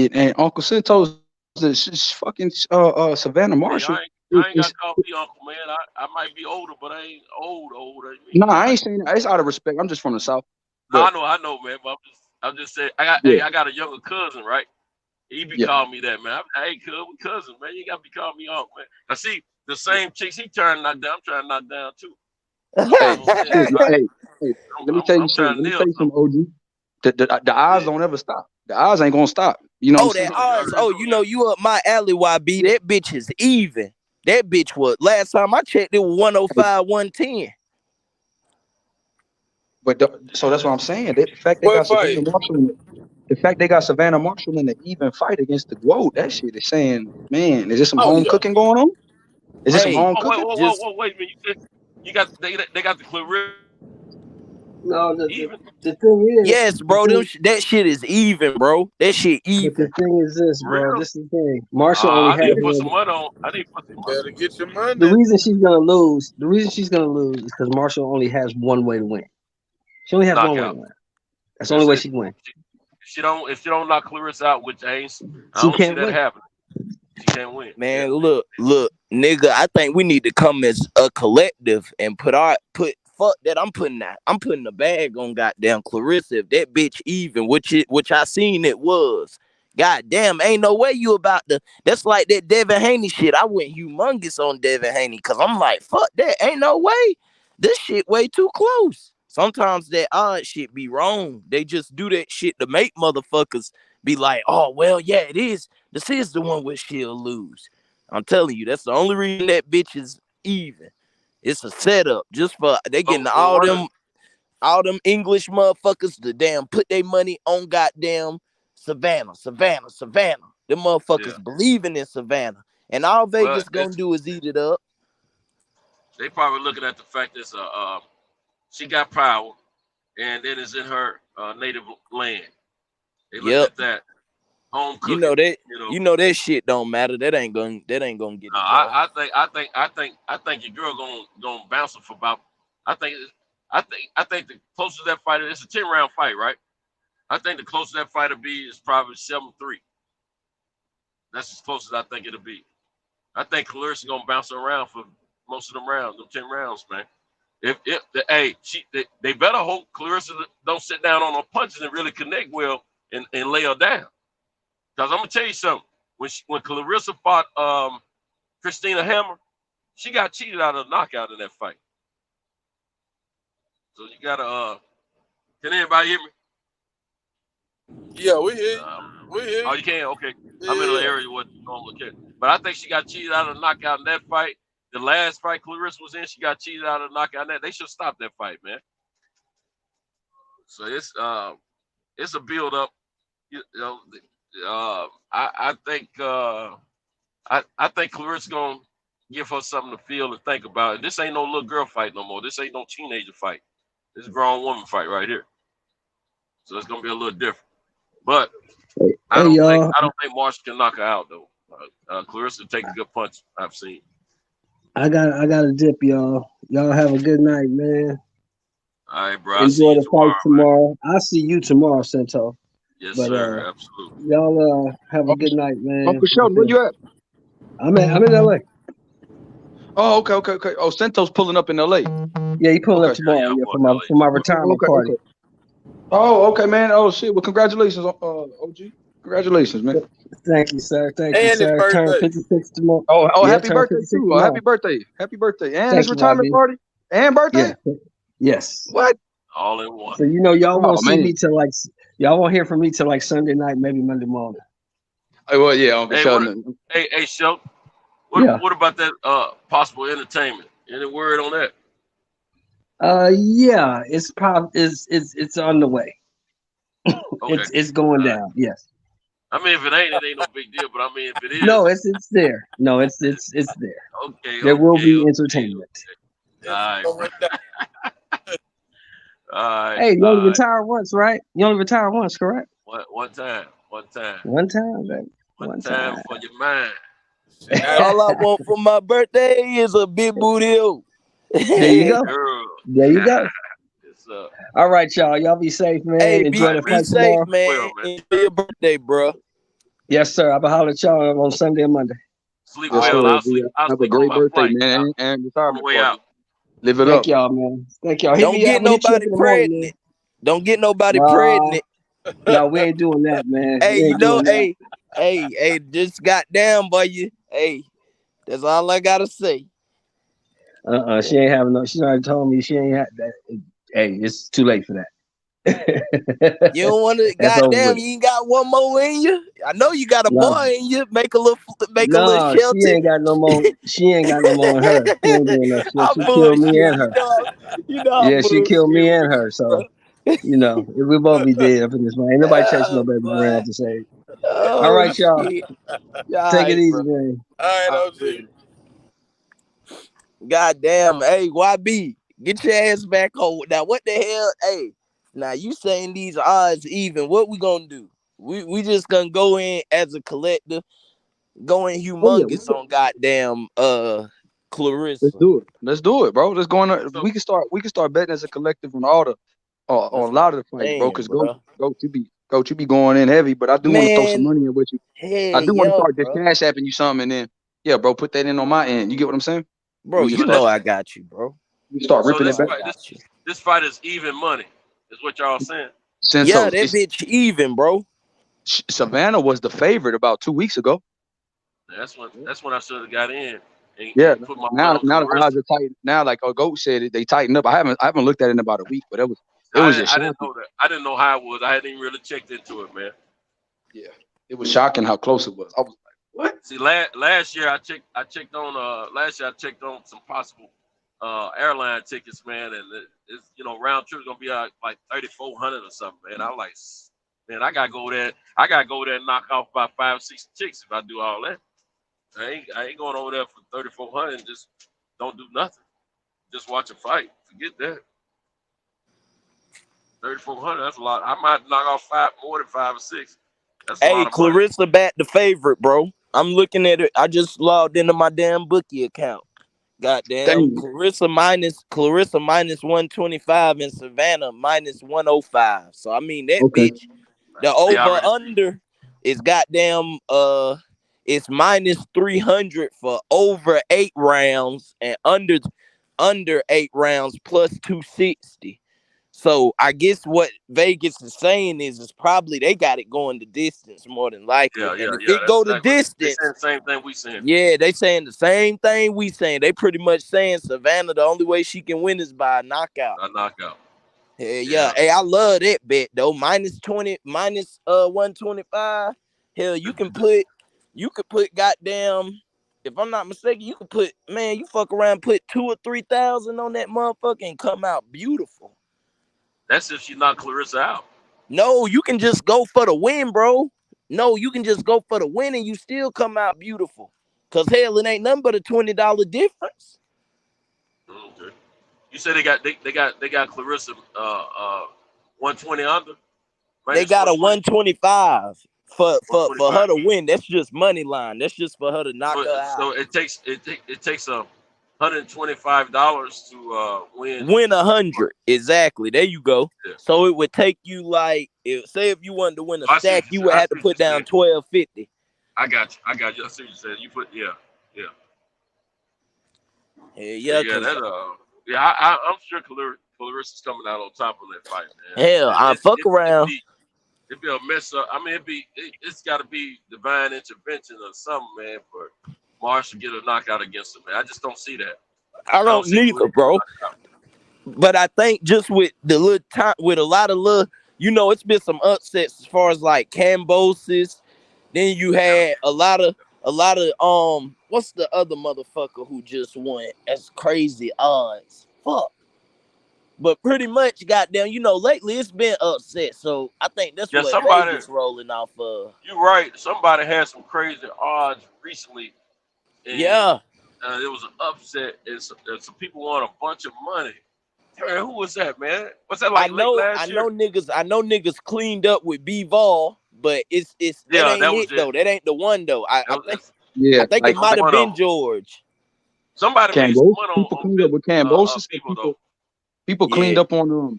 And Uncle Santos is fucking Savannah Marshall. I ain't got to call me uncle, man. I might be older, but I ain't old. No, I ain't saying that. It's out of respect. I'm just from the South. But, I know, man. But I'm just saying. I got a younger cousin, right? He be calling me that, man. Hey, we cousins, man. You got to be calling me uncle, man. I see the same chicks he trying to knock down. I'm trying to knock down too. Hey, let me tell you something, OG. The eyes don't ever stop. The eyes ain't gonna stop. You know. You know you up my alley, YB. That bitch is even. That bitch was last time I checked. It was 105, 110. But so that's what I'm saying. The fact they got Savannah Marshall in the even fight against the GOAT, that shit is saying, man, is there some home cooking going on? Is there some home cooking? Wait a minute. You got they got the Clarissa. No, the thing is, yes, bro. That shit is even, bro. That shit even. But the thing is this, bro. This is the thing. Marshall only had. I need to put some money on. Better get your money. The reason she's gonna lose is because Marshall only has one way to win. She only has one way to win. That's the only way she can win. If she don't knock Clarissa out, which I don't see that happen. She can't win. Man, look, nigga. I think we need to come as a collective and put fuck that. I'm putting the bag on goddamn Clarissa. If that bitch even, which I seen it was. Goddamn, ain't no way you about to. That's like that Devin Haney shit. I went humongous on Devin Haney because I'm like, fuck that. Ain't no way. This shit way too close. Sometimes that odd shit be wrong. They just do that shit to make motherfuckers be like, oh, well, yeah, it is. This is the one where she'll lose. I'm telling you, that's the only reason that bitch is even. It's a setup just for they getting all them English motherfuckers to damn put their money on goddamn Savannah. Them motherfuckers believing in Savannah. And all Vegas gonna do is eat it up. They probably looking at the fact that she got power, and then it's in her native land. They look at that home cooking. You know that shit don't matter. That ain't gonna get it done. I think your girl gonna bounce for about. I think the closest that fight, it's a 10-round fight, right? I think the closest that fight will be is probably 7-3. That's as close as I think it'll be. I think Clarissa gonna bounce around for most of them rounds, them 10 rounds, man. They better hope Clarissa don't sit down on her punches and really connect well and lay her down. Because I'm gonna tell you something. When Clarissa fought Christina Hammer, she got cheated out of a knockout in that fight. So you gotta can anybody hear me? Yeah, we hear you. We hear you. Oh, you can? Okay. I'm in an area where you don't look at. But I think she got cheated out of a knockout in that fight. The last fight Clarissa was in, she got cheated out of a knockout in that. They should stop that fight, man. So it's a build up. I think Clarissa gonna give her something to feel and think about. This ain't no little girl fight no more. This ain't no teenager fight. This is a grown woman fight right here. So it's gonna be a little different. But I don't think Marsh can knock her out though. Clarissa take a good punch. I've seen. I got a dip, y'all. Y'all have a good night, man. All right, bro. Enjoy the fight tomorrow. I'll see you tomorrow, Cento. Yes, sir. Absolutely. Y'all have a good night, man. Uncle Sheldon, where you at? I'm in LA. Oh, okay. Oh, Cento's pulling up in LA. Yeah, he pulling up tomorrow. Yeah, for my retirement party. Okay. Oh, okay, man. Oh shit. Well, congratulations, OG. Congratulations, man. Thank you, sir. Thank you, sir. Turn 56 tomorrow. Oh, happy birthday too. Oh, happy birthday. Happy birthday. And his retirement party. And birthday? Yeah. Yes. What? All in one. So y'all won't see me till y'all won't hear from me till Sunday night, maybe Monday morning. Oh, well, yeah, Uncle Sheldon. Hey, Sheldon. What about that possible entertainment? Any word on that? Yeah, it's on the way. Okay. It's going down. Yes. I mean, if it ain't no big deal. But I mean, if it is, no, it's there. No, it's there. Okay. There will be entertainment. All right. All right. Hey, you only retire once, right? You only retire once, correct? One time. One time, baby. One time for your mind. All I want for my birthday is a big booty. There you go. Girl. There you go. Yes, all right, y'all. Y'all be safe, man. Hey, enjoy the fight be safe, tomorrow. man. Enjoy your birthday, bro. Yes, sir. I'll holler at y'all on Sunday and Monday. Sleep well. I'll have a great birthday, man. And retirement way out. Live it Thank up. y'all, man. Thank y'all. Don't get nobody pregnant. Don't get nobody pregnant. No, we ain't doing that, man. Hey, hey, just goddamn, boy. Hey, that's all I gotta say. She ain't having no. She already told me she ain't had that. Hey, it's too late for that. You don't want to. Goddamn, you ain't got one more in you. I know you got a boy in you. Make a little shelter. She ain't got no more. She ain't got no more in her. She ain't doing that shit. She killed me and her. You know yeah, she killed me and her. So, we both be dead up in this man. Ain't nobody chasing no baby around to say. All right, y'all. Take it easy, man. All right, OG. Goddamn, hey, YB, get your ass back home. Now, what the hell? Hey, now you saying these odds even? What we gonna do? We just gonna go in as a collective, going humongous on goddamn Clarissa. Let's do it, bro. Let's go on. We can start betting as a collective on all the on a lot of the fights, bro. Because Go, you be going in heavy, but I do want to throw some money in with you. I do want to start just cash apping you something, and then bro, put that in on my end. You get what I'm saying? Bro, you know I got you, bro. You start ripping this it back. fight, this fight is even money. Is what y'all saying? Yeah, that bitch even, bro. Savannah was the favorite about 2 weeks ago. That's when I should have got in. Yeah. Put my Now money on the odds are tight. Now, like Goat said, they tightened up. I haven't looked at it in about a week, but it was just I shocking. didn't know that. I didn't know how it was. I hadn't even really checked into it, man. Yeah, it was shocking how close it was. I was like, what? See, last year I checked on some possible airline tickets, man, and it's round trip's gonna be like 3,400 or something, man. I was like, man, I gotta go there. I gotta go there and knock off about 5-6 chicks if I do all that. I ain't going over there for 3,400 and just don't do nothing. Just watch a fight. Forget that. 3,400. That's a lot. I might knock off more than 5 or 6. That's a lot of money. Clarissa back the favorite, bro. I'm looking at it. I just logged into my damn bookie account. Goddamn, Clarissa minus 125 and Savannah minus 105. So I mean that bitch. The over under is goddamn it's minus 300 for over 8 rounds and under 8 rounds plus 260. So I guess what Vegas is saying is probably they got it going the distance more than likely. And if it go the distance, they saying the same thing we saying. Yeah, they saying the same thing we saying. They pretty much saying Savannah, the only way she can win is by a knockout. A knockout. Yeah. Hey, I love that bet though. Minus 125. Hell, you could put goddamn, if I'm not mistaken, you fuck around, put 2,000 or 3,000 on that motherfucker and come out beautiful. That's if she knocked Clarissa out. No, you can just go for the win, bro. No, you can just go for the win and you still come out beautiful. Cause hell, it ain't nothing but a $20 difference. Okay. You said they got Clarissa 120 under. They got a 125 for her to win. That's just money line. That's just for her to knock her out. So it takes $125 to win 100. Exactly. There you go. Yeah. So it would take you say if you wanted to win a stack, you would have to put down $1,250. I got you. I see what you said. You put yeah. I'm sure Clarissa's coming out on top of that fight, man. Hell, I fuck around. It'd be a mess up. I mean, it's got to be divine intervention or something, man, for Marsh to get a knockout against him, man. I just don't see that. I don't neither, bro. But I think just with the little time, with a lot of little, it's been some upsets as far as like Cambosis. Then you had a lot of what's the other motherfucker who just won? That's crazy odds. Fuck. But pretty much, goddamn, lately it's been upset. So I think that's what Vegas rolling off of. You're right. Somebody had some crazy odds recently. And, it was an upset, and some people won a bunch of money. Hey, who was that, man? What's that like? I know niggas cleaned up with B-Vol, but that ain't it though. That ain't the one though. I think it might have been George. Somebody made some money people cleaned up with Cambosis. People cleaned up on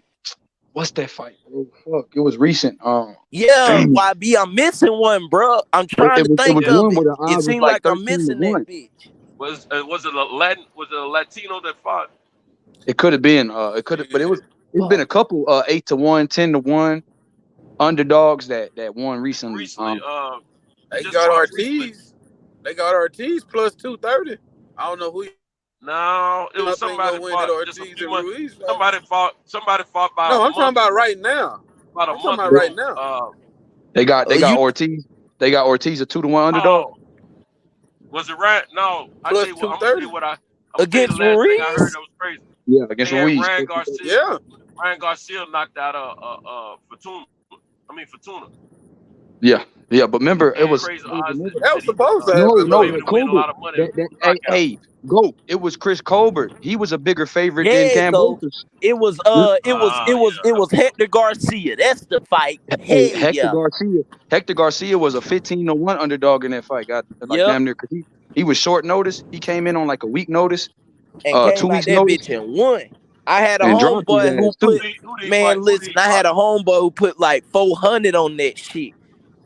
what's that fight, bro? Fuck, it was recent. YB, I'm missing one, bro. I'm trying to think of it. It seemed like I'm missing that bitch. Was it a Latino that fought? It could have been. But it's been a couple 8-1, 10-1 underdogs that won recently. They got Ortiz. They got Ortiz plus 230. I don't know who. No, it was somebody fought. Somebody fought by. No, I'm talking about right now. I'm talking about right now. They got Ortiz. They got Ortiz a 2-1 underdog. Was it right? No, I tell you what. I'm gonna tell you what I against Ruiz. I heard that was crazy. Yeah, against Ruiz. Ryan Garcia knocked out Fortuna. Yeah, but remember it was crazy odds. That was supposed to happen. No, Colbert. Hey, go. It was Chris Colbert. He was a bigger favorite than Cambosis. It was Hector Garcia. That's the fight. Hector Garcia was a 15-1 underdog in that fight. Got damn near. He was short notice. He came in on like a week notice. And 2 weeks that notice. Bitch and won. I had a homeboy who put I had a homeboy who put like 400 on that shit.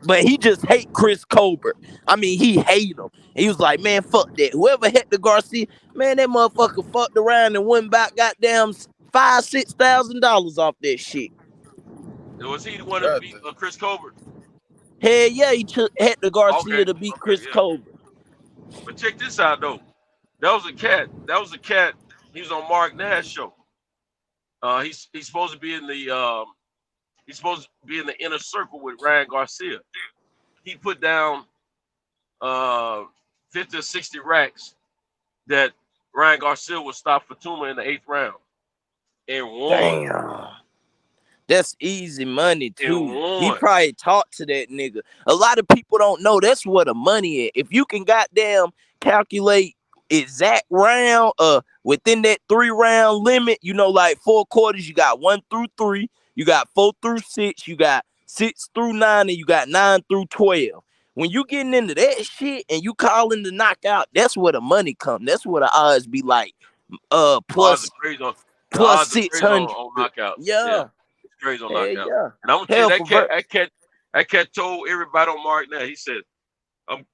But he just hate Chris Colbert. I mean, he hate him. He was like, man, fuck that. Whoever Hector Garcia, man, that motherfucker fucked around and went back goddamn $5,000-$6,000 off that shit. Was he the one that beat Chris Colbert? Hell yeah, he took Hector Garcia to beat Chris Colbert. But check this out though. That was a cat. He was on Mark Nash show. He's supposed to be in the inner circle with Ryan Garcia. He put down 50 or 60 racks that Ryan Garcia would stop Fatuma in the 8th round and won. Damn. That's easy money too. He probably talked to that nigga. A lot of people don't know that's where the money is. If you can goddamn calculate exact round within that 3-round limit, you know, like 4 quarters, you got 1 through 3, you got 4 through 6, you got 6 through 9, and you got 9 through 12. When you getting into that shit and you calling the knockout, that's where the money come. That's where the odds be like plus 600 on knockout. Yeah. It's crazy on knockout. Yeah. And I'm gonna tell you that cat told everybody on Mark now. He said, I'm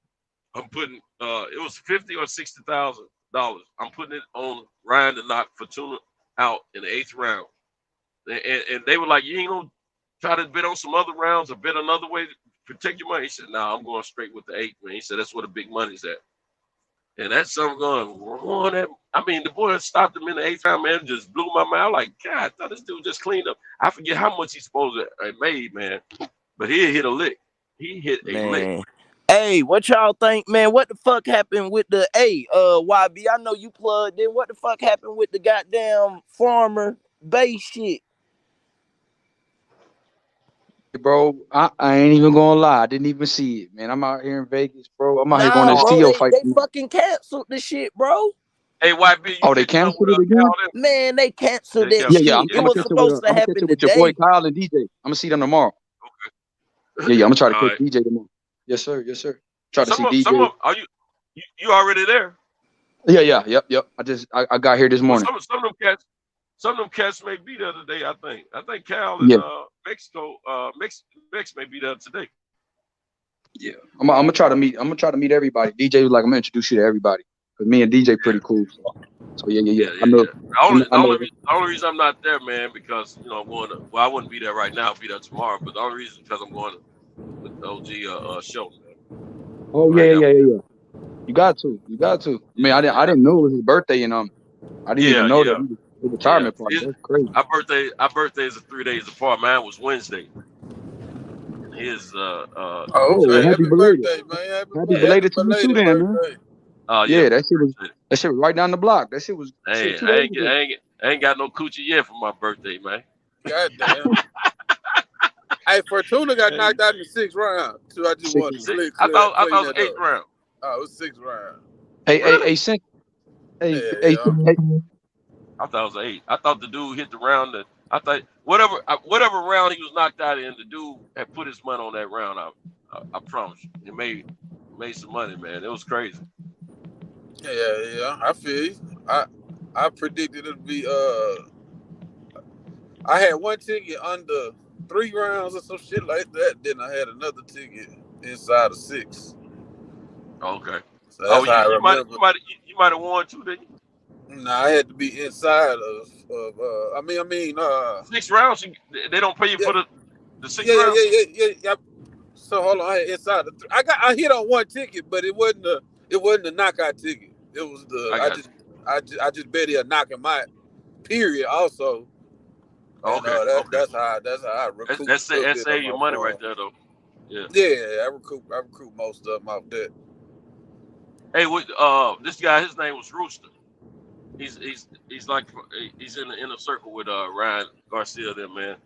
putting it was $50,000 or $60,000. I'm putting it on Ryan to knock Fortuna out in the 8th round. And they were like, you ain't gonna try to bet on some other rounds or bet another way to protect your money. He said, nah, I'm going straight with the 8th, man. He said that's where the big money's at. And that's something going. I mean, the boy stopped him in the 8th round, man. Just blew my mind. Like, God, I thought this dude just cleaned up. I forget how much he's supposed to have made, man. But he hit a lick. He hit a lick. Hey, what y'all think, man? What the fuck happened with the YB? I know you plugged in. What the fuck happened with the goddamn Farmer Bay shit? Bro, I ain't even gonna lie. I didn't even see it, man. I'm out here in Vegas, bro. I'm out here going to bro, fight. They fucking canceled the shit, bro. Hey, YB, they canceled it again? Man, they canceled that shit. Yeah, it was supposed to happen today. With your boy Kyle and DJ. I'm gonna see them tomorrow. Okay. Yeah, I'm gonna try to catch DJ tomorrow. Yes, sir. Yes, sir. Try to see DJ. Are you already there? Yeah. Yep. I got here this morning. Some of them cats may be there today. I think Cal and Mexico, Mex may be there today. Yeah, I'm gonna try to meet. I'm gonna try to meet everybody. DJ was like, I'm gonna introduce you to everybody because me and DJ pretty cool. So yeah. I know. The only reason I'm not there, man, because I'm going to. Well, I wouldn't be there right now. I'll be there tomorrow. But the only reason is because I'm going to the OG show. Man. Oh yeah. You got to. I mean, I didn't know it was his birthday, and I didn't even know that he was his retirement party. That's crazy. Our birthdays are 3 days apart. Mine was Wednesday. His happy belated, birthday, man. Happy belated to you too, then, man. That shit was right down the block. That shit was. Hey, I ain't got no coochie yet for my birthday, man. God damn. Hey, Fortuna got knocked out in the 6th round. So I just wanted to I thought it was 8th round. Oh, it was 6th round. Hey, I thought it was 8. I thought the dude hit the round that I thought whatever round he was knocked out in, the dude had put his money on that round. I promise you, he made some money, man. It was crazy. Yeah. I feel you. I predicted it'd be I had one ticket under 3 rounds or some shit like that. Then I had another ticket inside of 6. Okay. So that's how you might have won too, didn't you? Nah, I had to be inside of 6 rounds. They don't pay you for the 6 rounds. Yeah. So hold on, I had inside the 3. I hit on one ticket, but it wasn't a knockout ticket. It was I just bet he'll knock him out. Period. Also. Okay. That's how I recruit. That save your money right there, though. Yeah. Yeah, I recruit most of them off that. Hey, this guy, his name was Rooster. He's in the inner circle with Ryan Garcia there, man.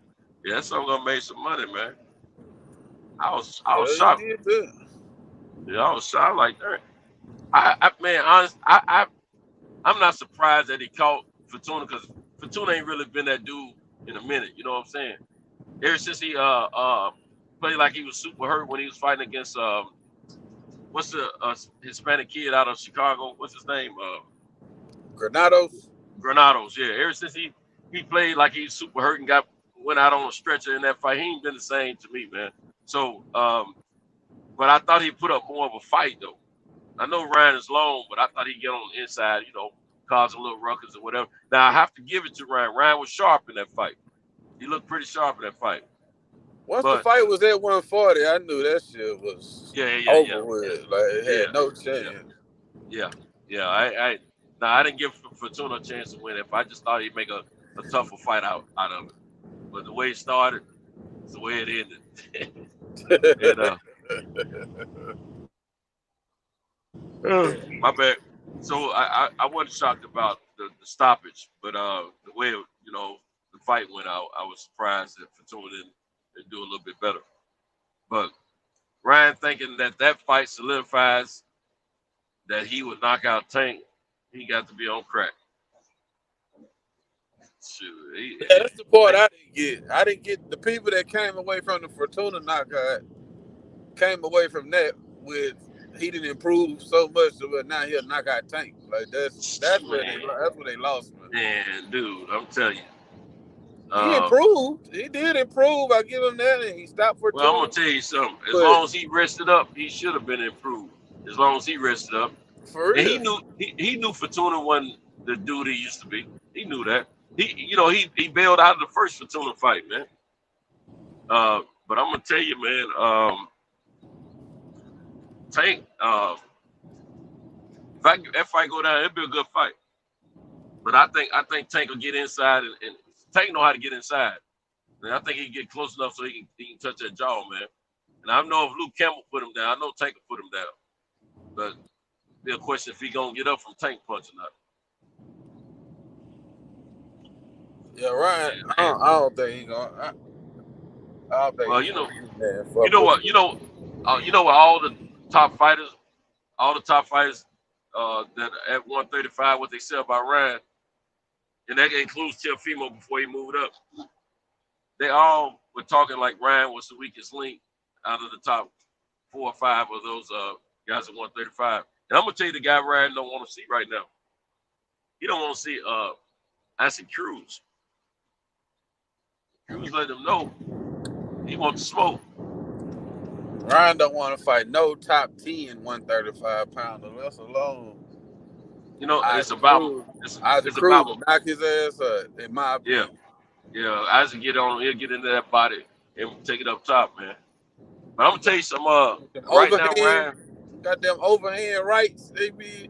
Yeah, that's something gonna make some money, man. I was shocked. Yeah, I was shocked like that. I'm not surprised that he caught Fortuna because Fortuna ain't really been that dude in a minute. You know what I'm saying? Ever since he played like he was super hurt when he was fighting against what's the Hispanic kid out of Chicago? What's his name? Granados, yeah. Ever since he played like he was super hurt and went out on a stretcher in that fight, he ain't been the same to me, man. So But I thought he put up more of a fight though. I know Ryan is long, but I thought he'd get on the inside, cause a little ruckus or whatever. Now I have to give it to Ryan. Ryan was sharp in that fight. He looked pretty sharp in that fight. Once the fight was at 140, I knew that shit was over with. Like it had no chance. Yeah. I didn't give Fortuna a chance to win if I just thought he'd make a tougher fight out of it. But the way it started, it's the way it ended. My bad. So I wasn't shocked about the stoppage, but the way the fight went out, I was surprised that Fortuna didn't do a little bit better. But Ryan thinking that fight solidifies that he would knock out Tank, he got to be on crack. Shoot, that's the part I didn't get. I didn't get the people that came away from the Fortuna knockout came away from that with he didn't improve so much, but now he'll knock out Tank. Like that's where they lost, man. Man, dude, I'm telling you. He improved. He did improve. I give him that, and he stopped for. Well, I'm gonna tell you something. As long as he rested up, he should have been improved. As long as he rested up, for real. And he knew Fortuna wasn't the dude he used to be. He knew that. He bailed out of the first Fortuna fight, man. But I'm gonna tell you, man. Tank. If that fight go down, it'll be a good fight. But I think Tank will get inside and Tank know how to get inside. And I think he can get close enough so he can touch that jaw, man. And I know if Luke Campbell put him down, I know Tank will put him down. But be a question if he gonna get up from Tank punch or not. Yeah, Ryan. I don't think he gonna. I don't think. Well, you know what? All the top fighters that at 135, what they say about Ryan, and that includes Teofimo before he moved up. They all were talking like Ryan was the weakest link out of the top 4 or 5 of those guys at 135. And I'm gonna tell you the guy Ryan don't want to see right now. He don't want to see Isaac Cruz. Cruz let him know he wants to smoke. Ryan don't want to fight no top 10 135 pounder. That's alone. It's about Isaac Cruz will knock his ass up, in my opinion. Yeah. Isaac he'll get into that body and take it up top, man. But I'm gonna tell you some right now, Ryan. Got them overhand rights. He be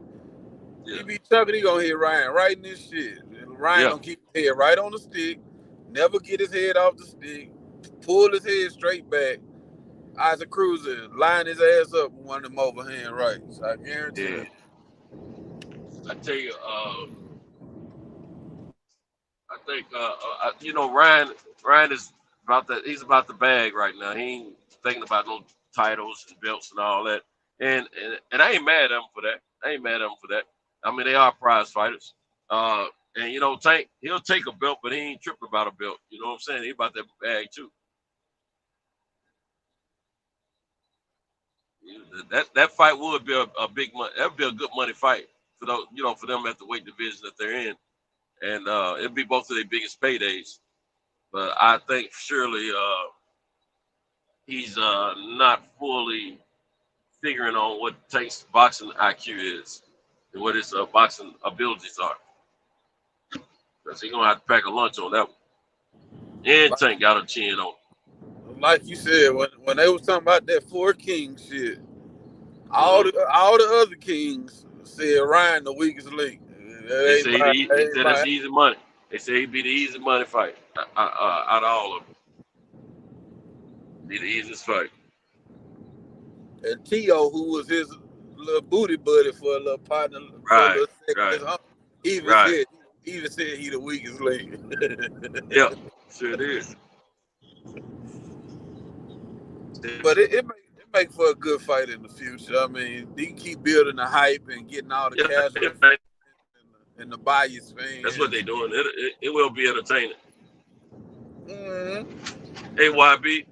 chucking. He gonna hit Ryan right in this shit. And Ryan gonna keep his head right on the stick. Never get his head off the stick. Pull his head straight back. Isaac Cruz line his ass up with one of them overhand rights. I guarantee you. I tell you, I think Ryan is about that. He's about the bag right now. He ain't thinking about no titles and belts and all that. And I ain't mad at him for that. I mean, they are prize fighters. And Tank, he'll take a belt, but he ain't tripping about a belt. You know what I'm saying? He about that bag too. That fight would be a big money. That'd be a good money fight for those, for them at the weight division that they're in, and it'd be both of their biggest paydays. But I think surely he's not fully figuring on what Tank's boxing IQ is and what his boxing abilities are. Because he's gonna have to pack a lunch on that one. And Tank got a chin on. Like you said, when they was talking about that 4 Kings shit, all the other kings said Ryan the weakest link. They said that's easy money. They say he'd be the easy money fight out of all of them. Be the easiest fight. And T.O., who was his little booty buddy for a little partner, right. Even said he the weakest link. Yeah, sure it is. But it make for a good fight in the future. I mean, he can keep building the hype and getting all the casual and the bias fans. That's what they're doing. It will be entertaining. Mm-hmm. Hey, YB,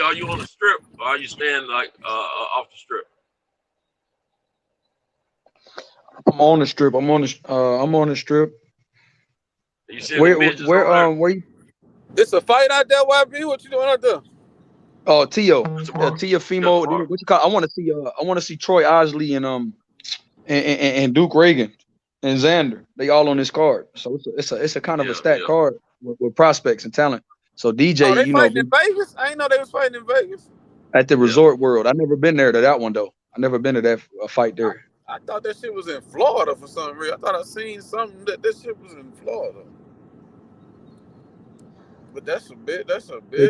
are you on the strip or are you staying off the strip? I'm on the strip. I'm on the strip. You where you? It's a fight out there, YB. What you doing out there? Oh, Tiafimo. What you call? I want to see Troy Osley and Duke Reagan and Xander. They all on this card. So it's a kind of a stacked card with prospects and talent. So DJ, Oh, they fighting in Vegas? I didn't know they was fighting in Vegas. at the Resort World. I never been there to that one though. I never been to that fight there. I thought that shit was in Florida for some reason. I thought I seen something that this shit was in Florida. But that's a bit.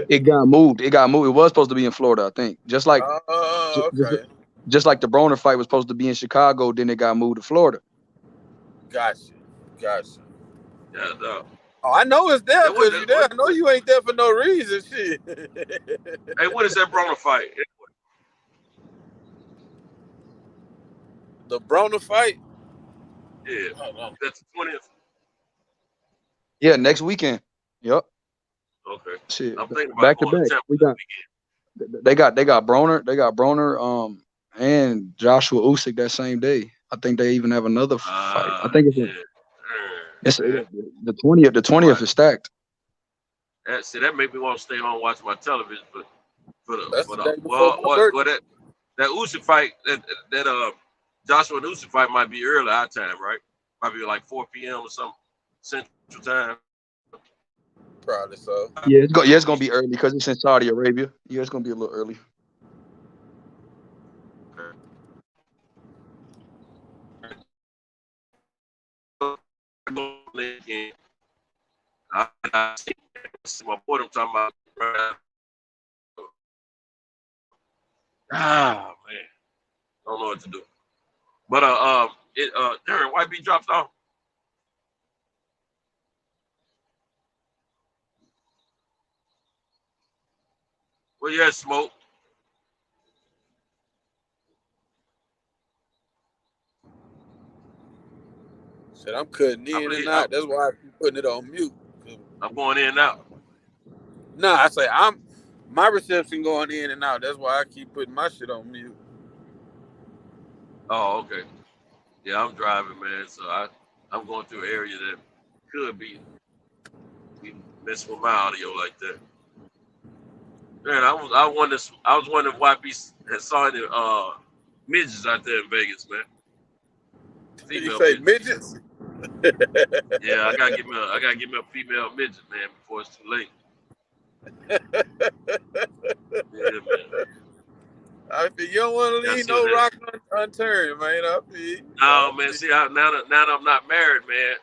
It got moved. It got moved. It was supposed to be in Florida, I think. Just like okay. Just like the Broner fight was supposed to be in Chicago, then it got moved to Florida. Gotcha. Yeah, no. Oh, I know it's there because you're there. I know you ain't there for no reason. Shit. Hey, what is that Broner fight? The Broner fight? Yeah, that's the 20th. Yeah, next weekend. Yep. Okay. Shit. I'm thinking about back to going back. to We got. They got Broner. And Joshua Usyk that same day. I think they even have another fight. I think it's the 20th. The 20th is stacked. That made me want to stay home and watch my television, but that Usyk fight, that Joshua and Usyk fight might be early our time, right? Might be like 4 p.m. or something Central Time. Probably so. Yeah, it's gonna be early because it's in Saudi Arabia. Yeah, it's gonna be a little early. I see my boy. I'm talking about. Man, don't know what to do. But Darren YB dropped off. Well, yeah, Smoke. Shit, I'm cutting in and out. That's why I keep putting it on mute. I'm going in and out. Nah, I say my reception going in and out. That's why I keep putting my shit on mute. Oh, okay. Yeah, I'm driving, man. So I'm going through an area that could be messing with my audio like that. Man, I was wondering why had saw any midgets out there in Vegas, man. You say midgets? Yeah, I gotta get me a female midget, man, before it's too late. Yeah, man. I feel you don't want to leave no rock unturned, man. I feel. No, man. See, now that I'm not married, man,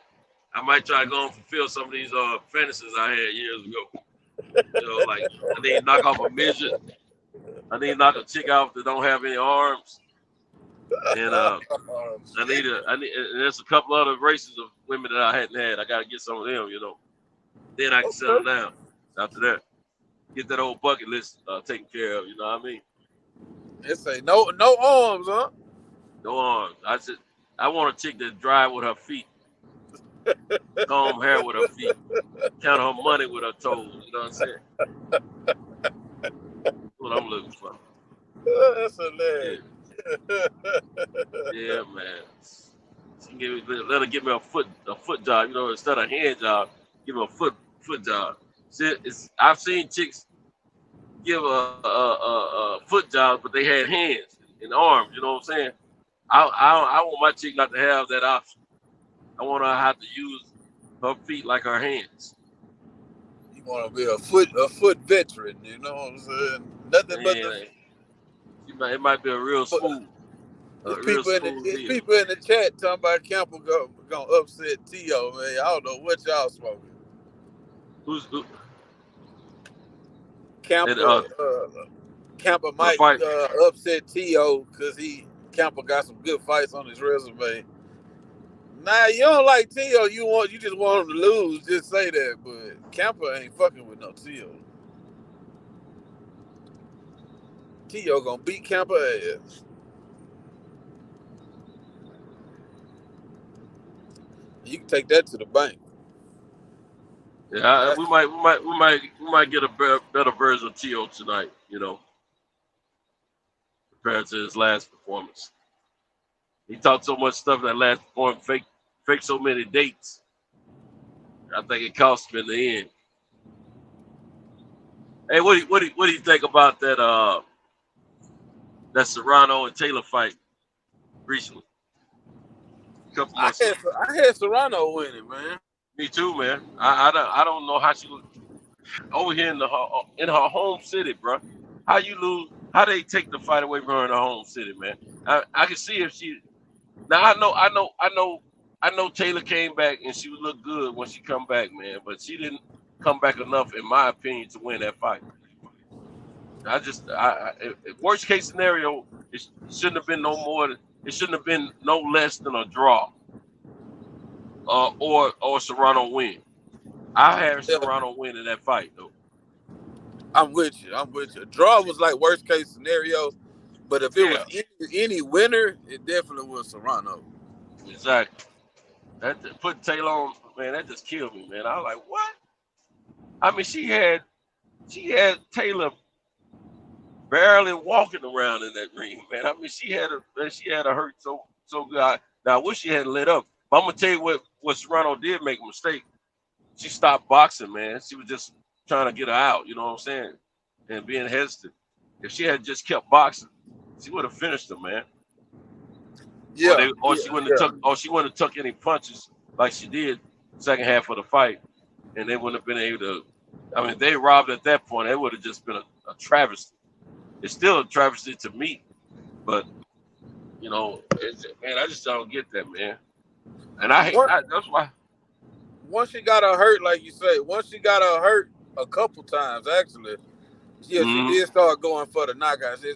I might try to go and fulfill some of these fantasies I had years ago. You know, like I need to knock off a midget. I need to knock a chick off that don't have any arms. And there's a couple other races of women that I hadn't had. I gotta get some of them, you know. Then I can settle down. After that, get that old bucket list taken care of. You know what I mean? It say no arms, huh? No arms. I want a chick that drive with her feet, comb hair with her feet, count her money with her toes. You know what I'm saying? That's what I'm looking for. That's hilarious. Yeah, man. Let her give me a foot job. You know, instead of a hand job, give her a foot job. See, I've seen chicks give a foot job, but they had hands and arms. You know what I'm saying? I want my chick not to have that option. I want her to have to use her feet like her hands. You want to be a foot veteran. You know what I'm saying? Nothing but it might be a real smooth. There's people in the chat talking about Camper gonna upset T.O., man. I don't know what y'all smoking. Who's Camper might upset T.O. because Camper got some good fights on his resume. Nah, you don't like T.O. You just want him to lose. Just say that. But Camper ain't fucking with no T.O. T.O. gonna beat Camper ass. You can take that to the bank. Yeah, we might get a better version of T.O. tonight. You know, compared to his last performance. He talked so much stuff in that last performance, fake so many dates. I think it cost him in the end. Hey, what do you think about that Serrano and Taylor fight recently? A couple months ago. I had Serrano winning, man. Me too, man. I don't know how she was over here in her home city, bro. How you lose? How they take the fight away from her in her home city, man? I can see if she. Now I know Taylor came back and she would look good when she come back, man. But she didn't come back enough, in my opinion, to win that fight. Worst case scenario, it shouldn't have been no more. It shouldn't have been no less than a draw, or Serrano win. I had Serrano win in that fight, though. I'm with you. Draw was like worst case scenario, but if it was any winner, it definitely was Serrano. Exactly. That put Taylor on, man. That just killed me, man. I was like, what? I mean, she had Taylor barely walking around in that ring, man. I mean, she had her hurt so good. Now I wish she hadn't lit up. But I'm gonna tell you what Serrano did make a mistake. She stopped boxing, man. She was just trying to get her out, you know what I'm saying? And being hesitant. If she had just kept boxing, she would have finished her, man. Yeah. She wouldn't have took any punches like she did second half of the fight, and they wouldn't have been able to. I mean, they robbed at that point. It would have just been a travesty. It's still a travesty to me, but you know, man, I just don't get that, man. And that's why. Once she got her hurt, like you say, once she got her hurt a couple times, actually, she did start going for the knockouts. She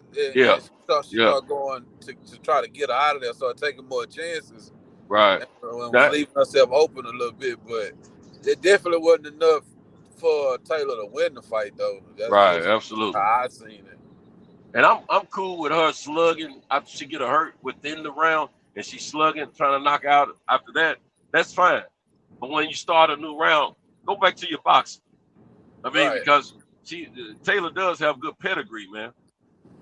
started going to try to get her out of there, started taking more chances. Right. And was leaving herself open a little bit, but it definitely wasn't enough for Taylor to win the fight, though. That's right, absolutely. How I seen it. And I'm cool with her slugging after she get her hurt within the round, and she's slugging, trying to knock out after that. That's fine. But when you start a new round, go back to your boxing. I mean, because Taylor does have good pedigree, man.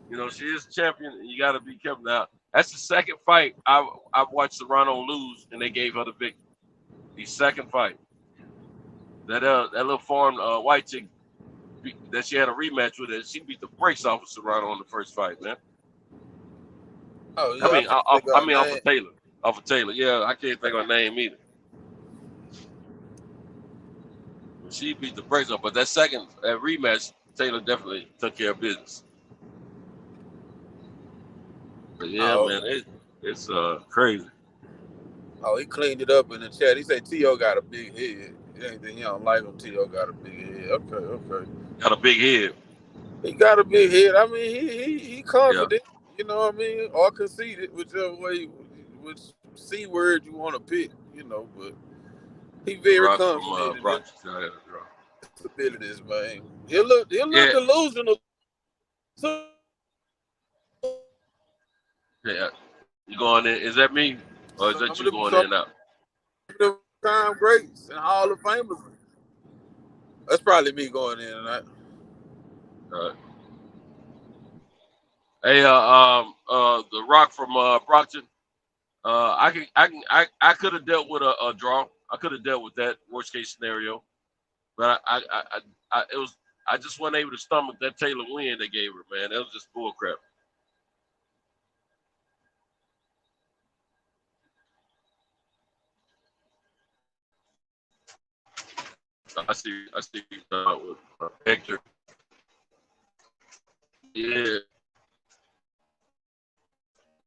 You know, she is a champion, and you got to be careful. Now, that's the second fight I've watched Serrano lose, and they gave her the victory. The second fight. That little foreign white chick that she had a rematch with, she beat the brakes off of Serrano in the first fight, man. Oh, yeah. I mean, off of Taylor. Yeah, I can't think of her name either. She beat the brakes off, but that rematch, Taylor definitely took care of business. But yeah, man, it's crazy. Oh, he cleaned it up in the chat. He said T.O. got a big head. Anything you don't like him, T.O. got a big head. Okay. Got a big head. He got a big head. I mean, he confident. Yeah. You know what I mean? Or conceited, whichever way, which C word you want to pick, you know, but he very confident. Abilities, man. He'll look delusional. Yeah. You going in? Is that me? Or is that you going in and out? Time greats and Hall of Famers. That's probably me going in and out. All right. Hey, the Rock from Brockton. I could have dealt with a draw. I could have dealt with that worst case scenario, but I just wasn't able to stomach that Taylor win they gave her, man. That was just bull crap. I see with Hector. Yeah,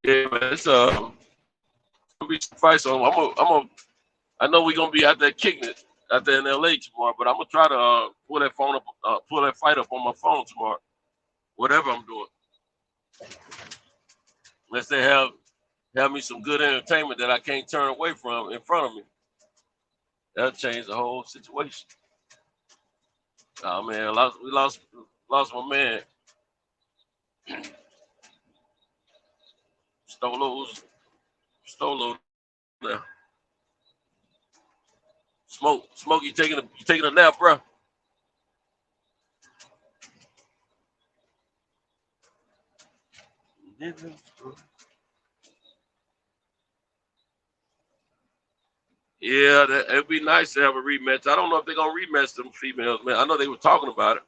man. It's gonna be some fights. So I know we're gonna be out there kicking it out there in LA tomorrow, but I'm gonna try to pull that fight up on my phone tomorrow. Whatever I'm doing, unless they have me some good entertainment that I can't turn away from in front of me. That'll change the whole situation. Oh man, we lost my man. Stolo now. Smoke, you taking a nap, bro? Yeah, it'd be nice to have a rematch. I don't know if they're gonna rematch them females, man. I know they were talking about it.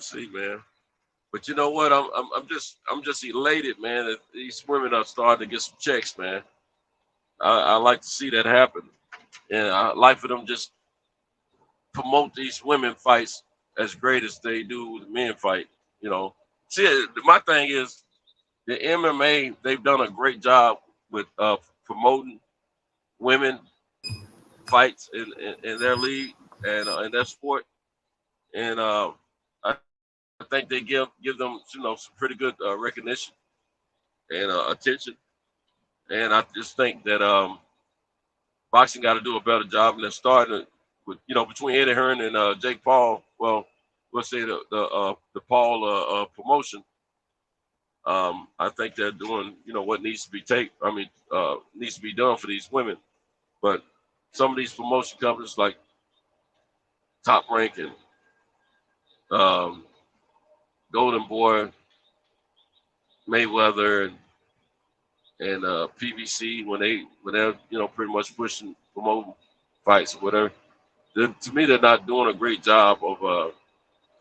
see, man. But you know what? I'm just elated, man. That these women are starting to get some checks, man. I like to see that happen, and I like for them just promote these women fights as great as they do the men fight. You know, see, my thing is the MMA. They've done a great job with promoting women fights in their league and in their sport, and I think they give them some pretty good recognition and attention. And I just think that boxing got to do a better job, and they're starting with between Eddie Hearn and Jake Paul. Well, let's say the Paul promotion. I think they're doing what needs to be needs to be done for these women. But some of these promotion companies like Top Rank and Golden Boy, Mayweather, and PBC when they're pretty much pushing promoting fights or whatever. To me, they're not doing a great job of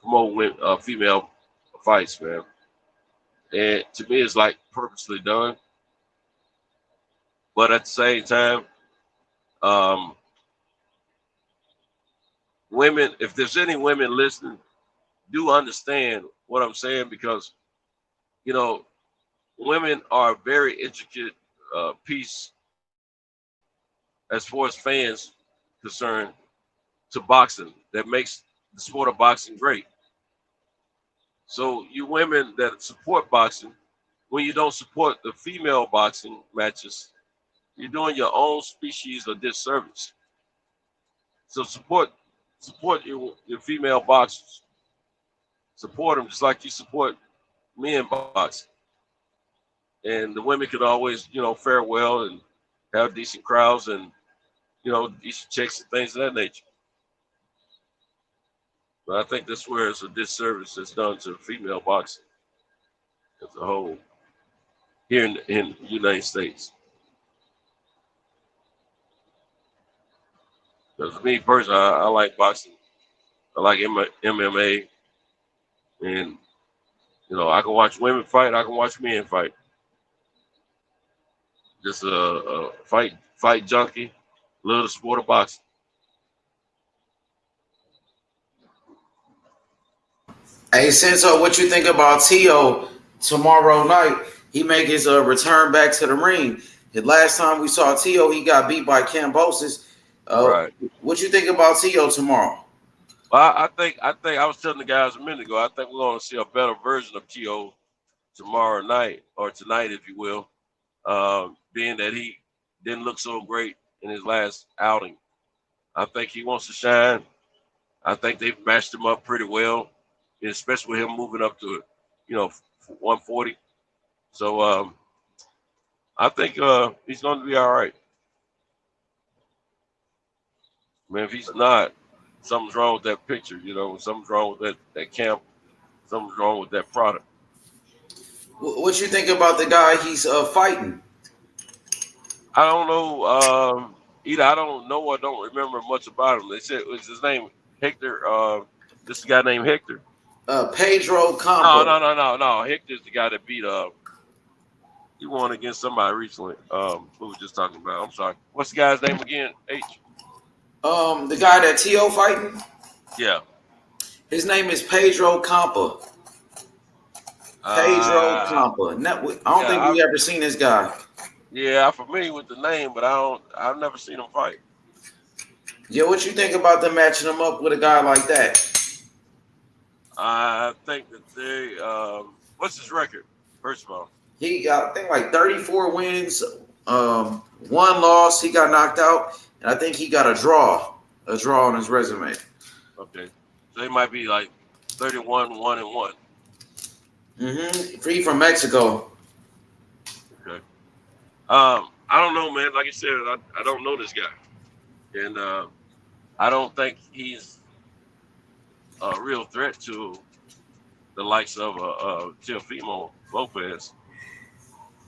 promoting female fights, man. And to me, it's like purposely done. But at the same time, women, if there's any women listening, do understand what I'm saying, because women are a very intricate piece as far as fans concerned to boxing that makes the sport of boxing great. So you women that support boxing, when you don't support the female boxing matches, you're doing your own species a disservice. So support your female boxers. Support them just like you support men boxing. And the women could always, fare well and have decent crowds and, decent checks and things of that nature. But I think that's where it's a disservice that's done to female boxing as a whole here in the United States. Because me personally, I like boxing. I like MMA. And, I can watch women fight. I can watch men fight. Just a fight junkie. Love the sport of boxing. Hey, Senso, what you think about Tio tomorrow night? He make his return back to the ring. The last time we saw Tio, he got beat by Cambosis. Right. What you think about Tio tomorrow? Well, I think I was telling the guys a minute ago, I think we're going to see a better version of Tio tomorrow night, or tonight, if you will, being that he didn't look so great in his last outing. I think he wants to shine. I think they've matched him up pretty well, especially with him moving up to 140. So I think he's going to be all right. Man, if he's not, something's wrong with that picture. Something's wrong with that camp. Something's wrong with that product. What you think about the guy he's fighting? I don't know. Either I don't know or don't remember much about him. They said it was his name Hector. This is a guy named Hector. Pedro Campo. No. Hector's the guy that beat he won against somebody recently. We were just talking about. I'm sorry. What's the guy's name again? H. The guy that Tio fighting? Yeah. His name is Pedro Campo. Pedro Campo. I don't think we ever seen this guy. Yeah, I'm familiar with the name, but I've never seen him fight. Yeah, what you think about them matching him up with a guy like that? I think that they what's his record, first of all? He got, I think, like 34 wins, 1 loss. He got knocked out, and I think he got a draw on his resume. Okay, so he might be like 31, 1-1. Free from Mexico. Okay. I don't know, man. Like I said, I don't know this guy, and I don't think he's a real threat to the likes of Teofimo Lopez.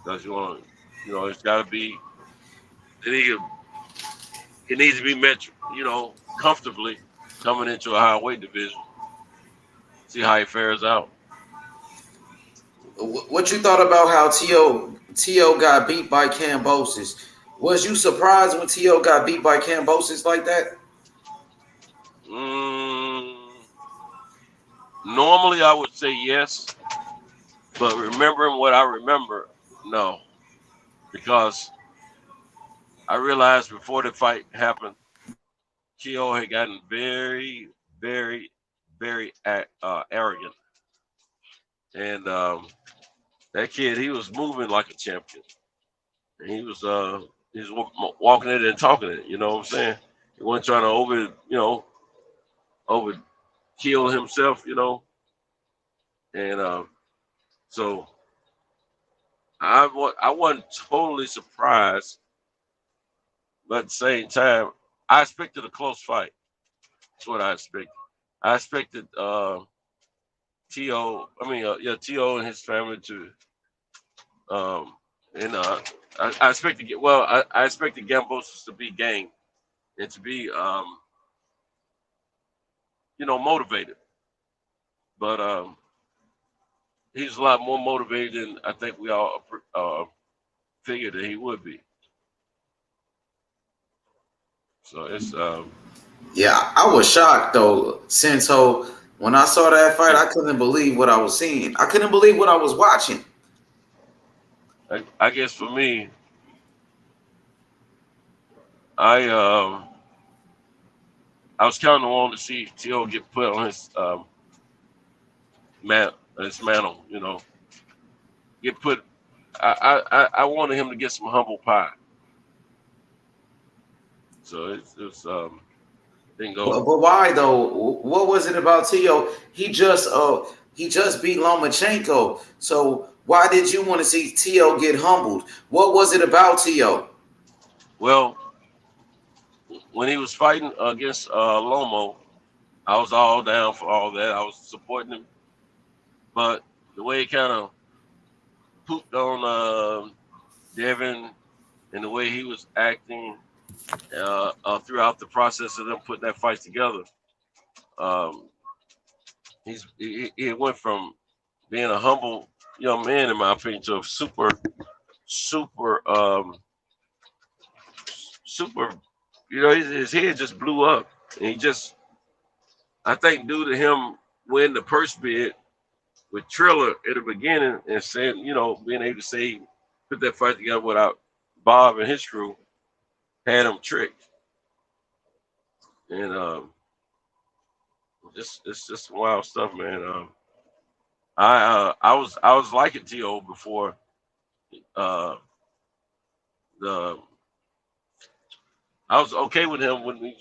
Because it's got to be. He needs to be met, comfortably coming into a high weight division. See how he fares out. What you thought about how T.O. got beat by Kambosos? Was you surprised when T.O. got beat by Kambosos like that? Normally, I would say yes, but remembering what I remember, no, because I realized before the fight happened, T.O. had gotten very, very, very arrogant, and that kid, he was moving like a champion, and he was walking it and talking it. You know what I'm saying? He wasn't trying to over kill himself. And so I wasn't totally surprised, but at the same time, I expected a close fight. That's what I expected. I expected T.O. T.O. and his family to I expected I expected Kambosos to be game and to be motivated, but he's a lot more motivated than I think we all figured that he would be. So it's Yeah, I was shocked though, Sento. When I saw that fight, I couldn't believe what I was seeing. I couldn't believe what I was watching. I guess for me, I was counting on to see T.O. get put on his mantle, get put. I wanted him to get some humble pie. So it's didn't go. But why though? What was it about T.O.? He just beat Lomachenko. So why did you want to see T.O. get humbled? What was it about T.O.? Well, when he was fighting against Lomo, I was all down for all that. I was supporting him, but the way he kind of pooped on Devin and the way he was acting throughout the process of them putting that fight together, he went from being a humble young man, in my opinion, to a super, his head just blew up. And I think due to him winning the purse bid with Triller at the beginning and saying, being able to say, put that fight together without Bob and his crew, had him tricked. And it's just wild stuff, man. I was liking T.O. before I was okay with him when he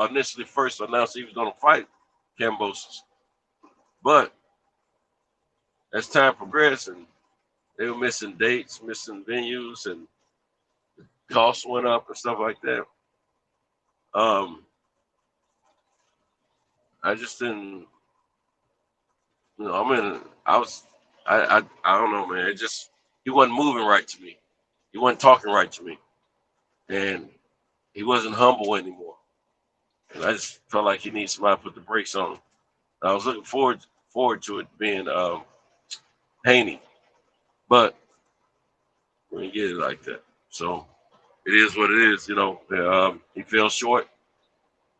initially first announced he was going to fight Kambosos. But as time progressed and they were missing dates, missing venues, and costs went up and stuff like that, I just didn't, I don't know, man. He wasn't moving right to me. He wasn't talking right to me. And he wasn't humble anymore. And I just felt like he needs somebody to put the brakes on him. I was looking forward to it being Haney. But we didn't get it like that. So it is what it is, he fell short.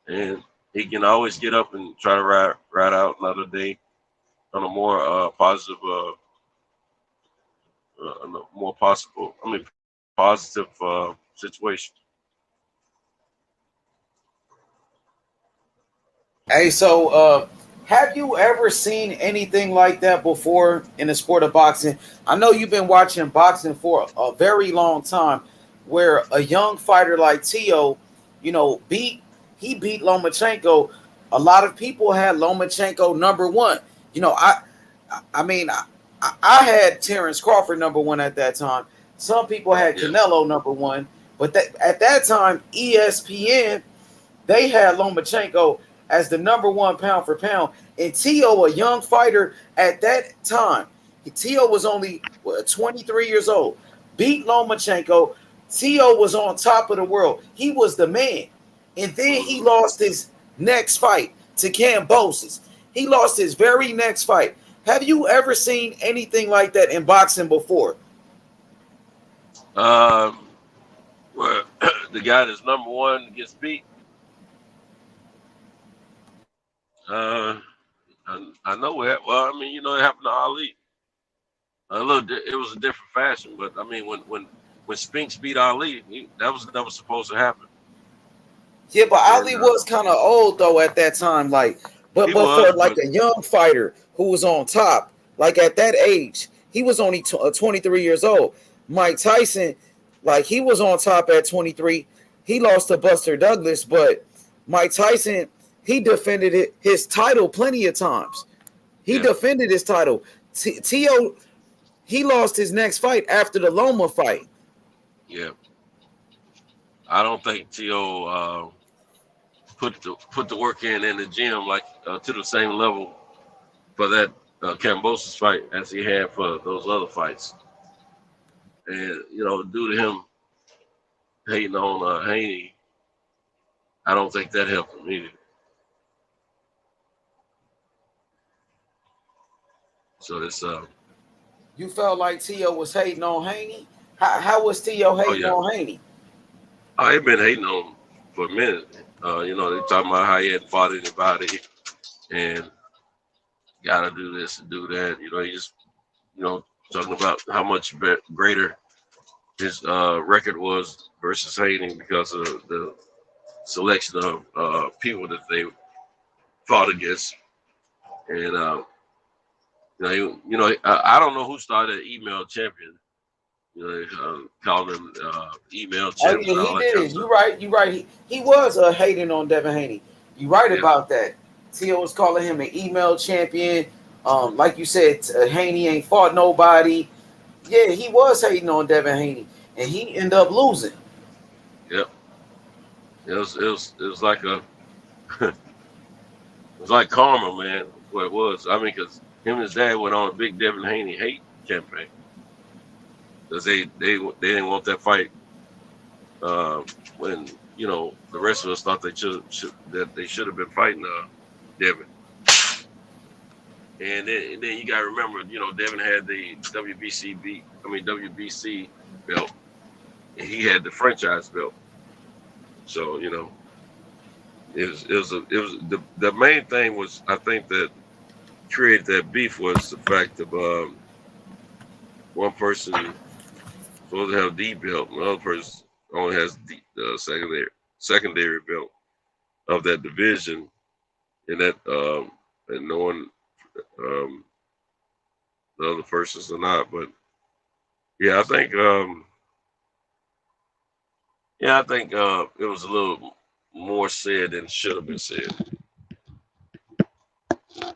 And he can always get up and try to ride out another day on a more positive situation. Hey, so have you ever seen anything like that before in the sport of boxing? I know you've been watching boxing for a very long time, where a young fighter like T.O., beat Lomachenko. A lot of people had Lomachenko number one. I had Terence Crawford number one at that time. Some people had Canelo number one, but at that time, ESPN, they had Lomachenko as the number one pound for pound. And T.O., a young fighter at that time, T.O. was only 23 years old, beat Lomachenko. T.O. was on top of the world. He was the man. And then he lost his next fight to Kambosos. He lost his very next fight. Have you ever seen anything like that in boxing before? Well, the guy that's number one gets beat. I know it. Well, I mean, you know, it happened to Ali. It was a different fashion, but I mean, when Spinks beat Ali, that was never supposed to happen. Yeah, but Ali was kind of old though at that time. Like, but for like a young fighter who was on top, like at that age, he was only 23 years old. Mike Tyson, like he was on top at 23. He lost to Buster Douglas, but Mike Tyson, he defended his title plenty of times. He defended his title. Tio, he lost his next fight after the Loma fight. Yeah, I don't think Tio put the work in the gym like to the same level for that Kambosos fight as he had for those other fights. And you know, due to him hating on Haney, I don't think that helped him either. So it's You felt like Tio was hating on Haney? How was Tio hating on Haney? I've been hating on him for a minute. You know, they talking about how he hadn't fought anybody and gotta do this and do that. You know, he just, you know, talking about how much greater his record was versus Haney because of the selection of people that they fought against. And I don't know who started email champion. You know, called him email champion. Oh, yeah, he did. You're right. You're right. He was hating on Devin Haney. You're right about that. Tio was calling him an email champion. Like you said, Haney ain't fought nobody. Yeah, he was hating on Devin Haney, and he ended up losing. Yep. It was like a it was like karma, man. What it was. I mean, because him and his dad went on a big Devin Haney hate campaign because they didn't want that fight. When you know the rest of us thought they should have been fighting Devin. And then you got to remember, you know, Devin had the WBC belt, and he had the franchise belt. So you know, the main thing was, I think, that created that beef was the fact of one person supposed to have the belt, and the other person only has the secondary belt of that division, and that and no one. The other persons or not, but yeah, I think it was a little more said than should have been said.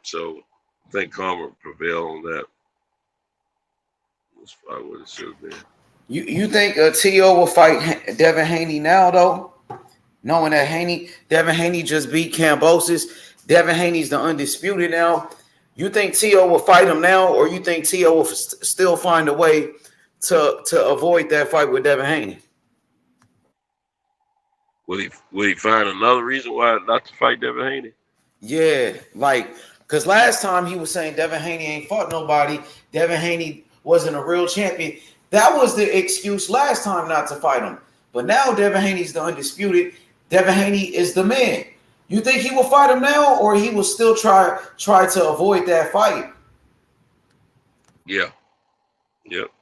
So I think karma prevailed on that. That's probably what it should have been. You think Tio will fight Devin Haney now though, knowing that Devin Haney just beat Kambosos. Devin Haney's the undisputed now. You think Tio will fight him now, or you think Tio will still find a way to avoid that fight with Devin Haney? Will he find another reason why not to fight Devin Haney? Yeah, like, because last time he was saying Devin Haney ain't fought nobody. Devin Haney wasn't a real champion. That was the excuse last time not to fight him. But now Devin Haney's the undisputed. Devin Haney is the man. You think he will fight him now, or he will still try to avoid that fight? Yeah. Yep.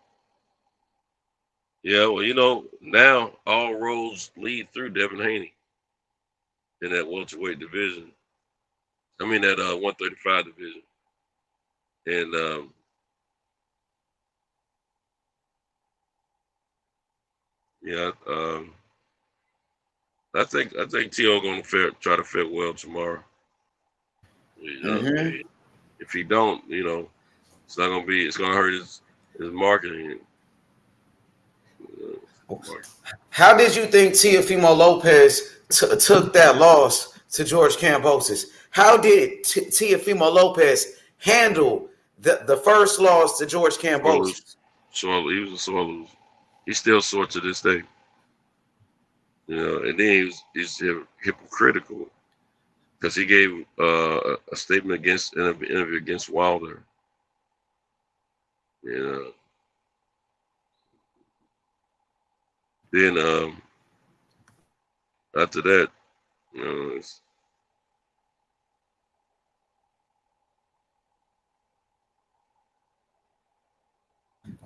Yeah, well, you know, now all roads lead through Devin Haney in that welterweight division. I mean, that 135 division. And yeah, I think Tio gonna try to fare well tomorrow. You know, if he don't, you know, it's gonna hurt his marketing. How did you think Teofimo Lopez took that loss to George Kambosos? How did Teofimo Lopez handle the first loss to George Kambosos? He was a sore loser. He's still sore to this day. You know, and then he's hypocritical because he gave a statement against an interview against Wilder. And then after that,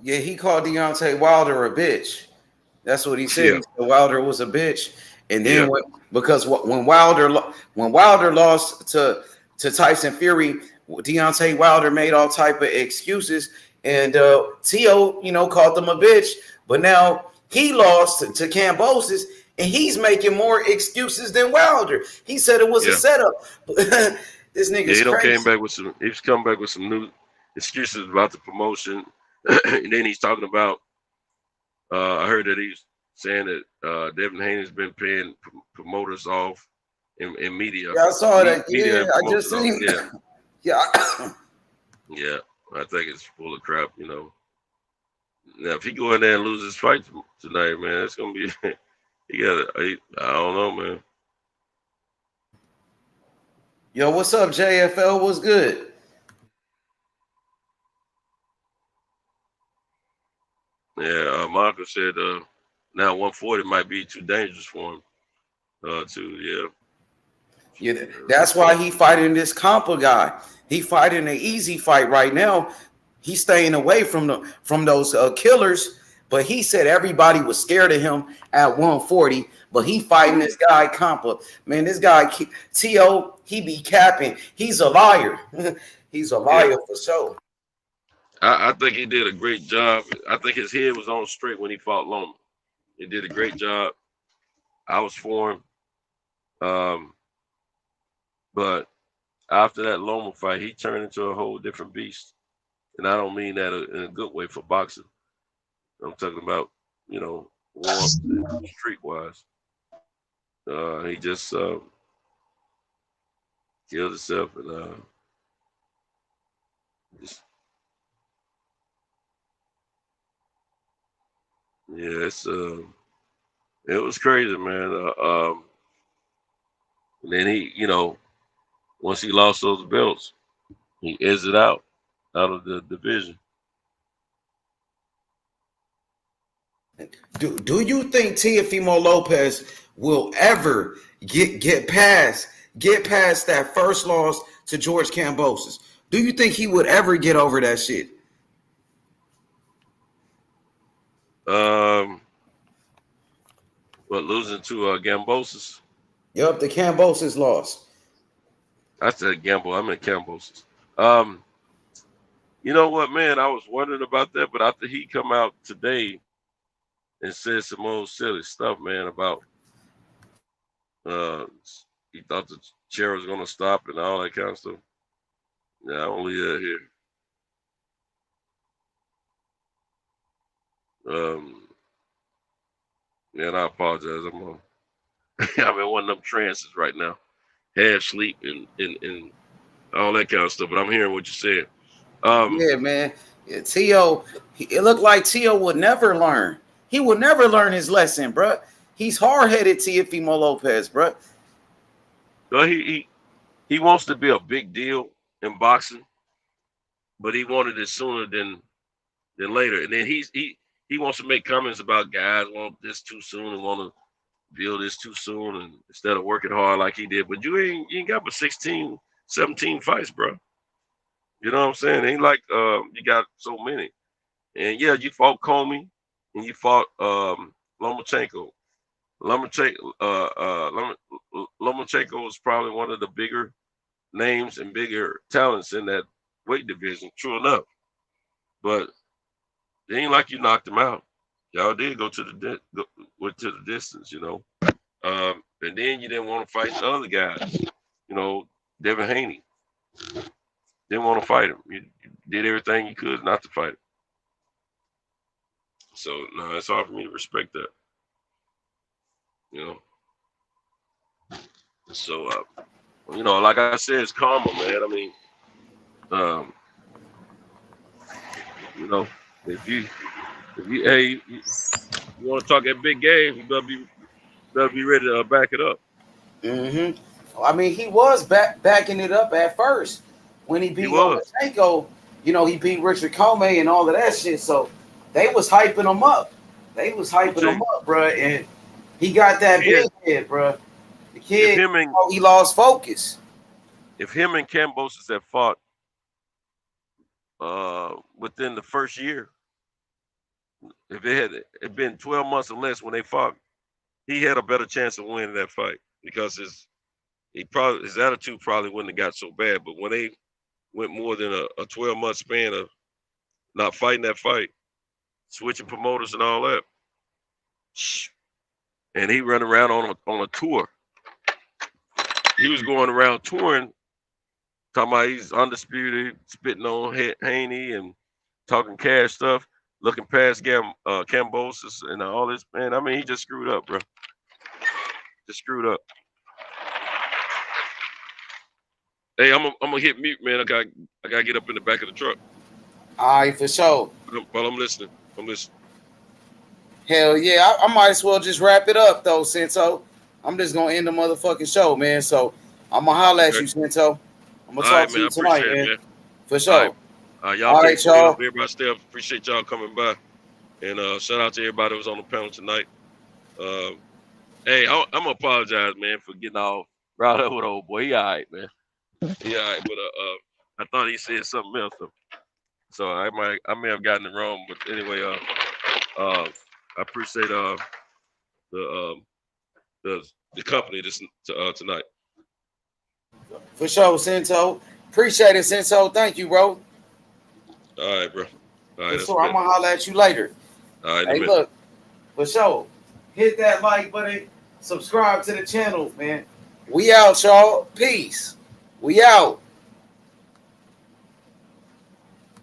Yeah, he called Deontay Wilder a bitch. That's what he said. Yeah. He said Wilder was a bitch, and then because when Wilder lost to Tyson Fury, Deontay Wilder made all type of excuses, and T.O. called him a bitch. But now he lost to Kambosos, and he's making more excuses than Wilder. He said it was a setup. This nigga's he crazy. came back with some. He's come back with some new excuses about the promotion, and then he's talking about. I heard that he's saying that Devin Haney's been paying promoters off in media. Yeah, I saw that. Yeah, I just seen. Yeah. Yeah, I think it's full of crap. Now, if he go in there and lose his fight tonight, man, it's gonna be. I don't know, man. Yo, what's up, JFL? What's good? Yeah, Marco said now 140 might be too dangerous for him. Yeah, that's why he fighting this Compa guy. He fighting an easy fight right now. He's staying away from those killers. But he said everybody was scared of him at 140. But he fighting this guy Compa. Man, this guy T.O. he be capping. He's a liar. He's a liar for sure. I think he did a great job. I think his head was on straight when he fought Loma. He did a great job. I was for him. But after that Loma fight, he turned into a whole different beast. And I don't mean that in a good way for boxing. I'm talking about, street-wise. He just killed himself and it was crazy, man. And then he, once he lost those belts, he exited out of the division. Do you think Teofimo Lopez will ever get past that first loss to George Kambosos? Do you think he would ever get over that shit? Losing to Kambosos? Yup, the Kambosos loss. I said Gambo. I meant Kambosos. You know what, man? I was wondering about that, but after he come out today and said some old silly stuff, man, about he thought the chair was gonna stop and all that kind of stuff. Yeah, I only here. And I apologize. I'm in one of them trances right now, half sleep and all that kind of stuff. But I'm hearing what you said. Yeah, man. Yeah, T.O. It looked like T.O. would never learn. He would never learn his lesson, bro. He's hard-headed, Teofimo Lopez, bro. Well, he wants to be a big deal in boxing, but he wanted it sooner than later. And then he wants to make comments about guys want this too soon and want to build this too soon, and instead of working hard like he did. But you ain't got but 16, 17 fights, bro. You know what I'm saying? It ain't like you got so many. And yeah, you fought Comey and you fought Lomachenko. Lomachenko was probably one of the bigger names and bigger talents in that weight division, true enough. But it ain't like you knocked him out. Y'all did go to the distance, and then you didn't want to fight the other guys, Devin Haney. Didn't want to fight him. You did everything you could not to fight him. So no, it's hard for me to respect that. So like I said, it's karma, man. I mean, if you want to talk that big game, you better be ready to back it up. Mm-hmm. I mean, he was backing it up at first when he beat Lomachenko. You know, he beat Richard Comey and all of that shit. So they was hyping him up. Bro. And he got that big head, bro. The kid, he lost focus. If him and Kambosos had fought within the first year, if it had been 12 months or less when they fought, he had a better chance of winning that fight because his attitude probably wouldn't have got so bad. But when they went more than a 12-month span of not fighting that fight, switching promoters and all that, and he run around on a tour. He was going around touring, talking about he's undisputed, spitting on Haney and talking cash stuff, looking past Kambosos and all this. Man, I mean, he just screwed up, bro. Just screwed up. Hey, I'm gonna hit mute, man. I gotta get up in the back of the truck. All right, for sure. Well, I'm listening. Hell yeah, I might as well just wrap it up though, Sento. I'm just gonna end the motherfucking show, man. So I'm gonna holler at you, Sento. I'm gonna talk to you tonight, man. For sure. Y'all take care of everybody. Stay up. Appreciate y'all coming by, and shout out to everybody who was on the panel tonight. Hey, I'm gonna apologize, man, for getting all riled up with old boy. He all right, man. He all right, but I thought he said something else, so I may have gotten it wrong. But anyway, I appreciate the company tonight. For sure, Sento. Appreciate it, Sento. Thank you, bro. All right, bro. All right, for sure. I'm gonna holler at you later. All right, hey, look, for sure. Hit that like button. Subscribe to the channel, man. We out, y'all. Peace. We out.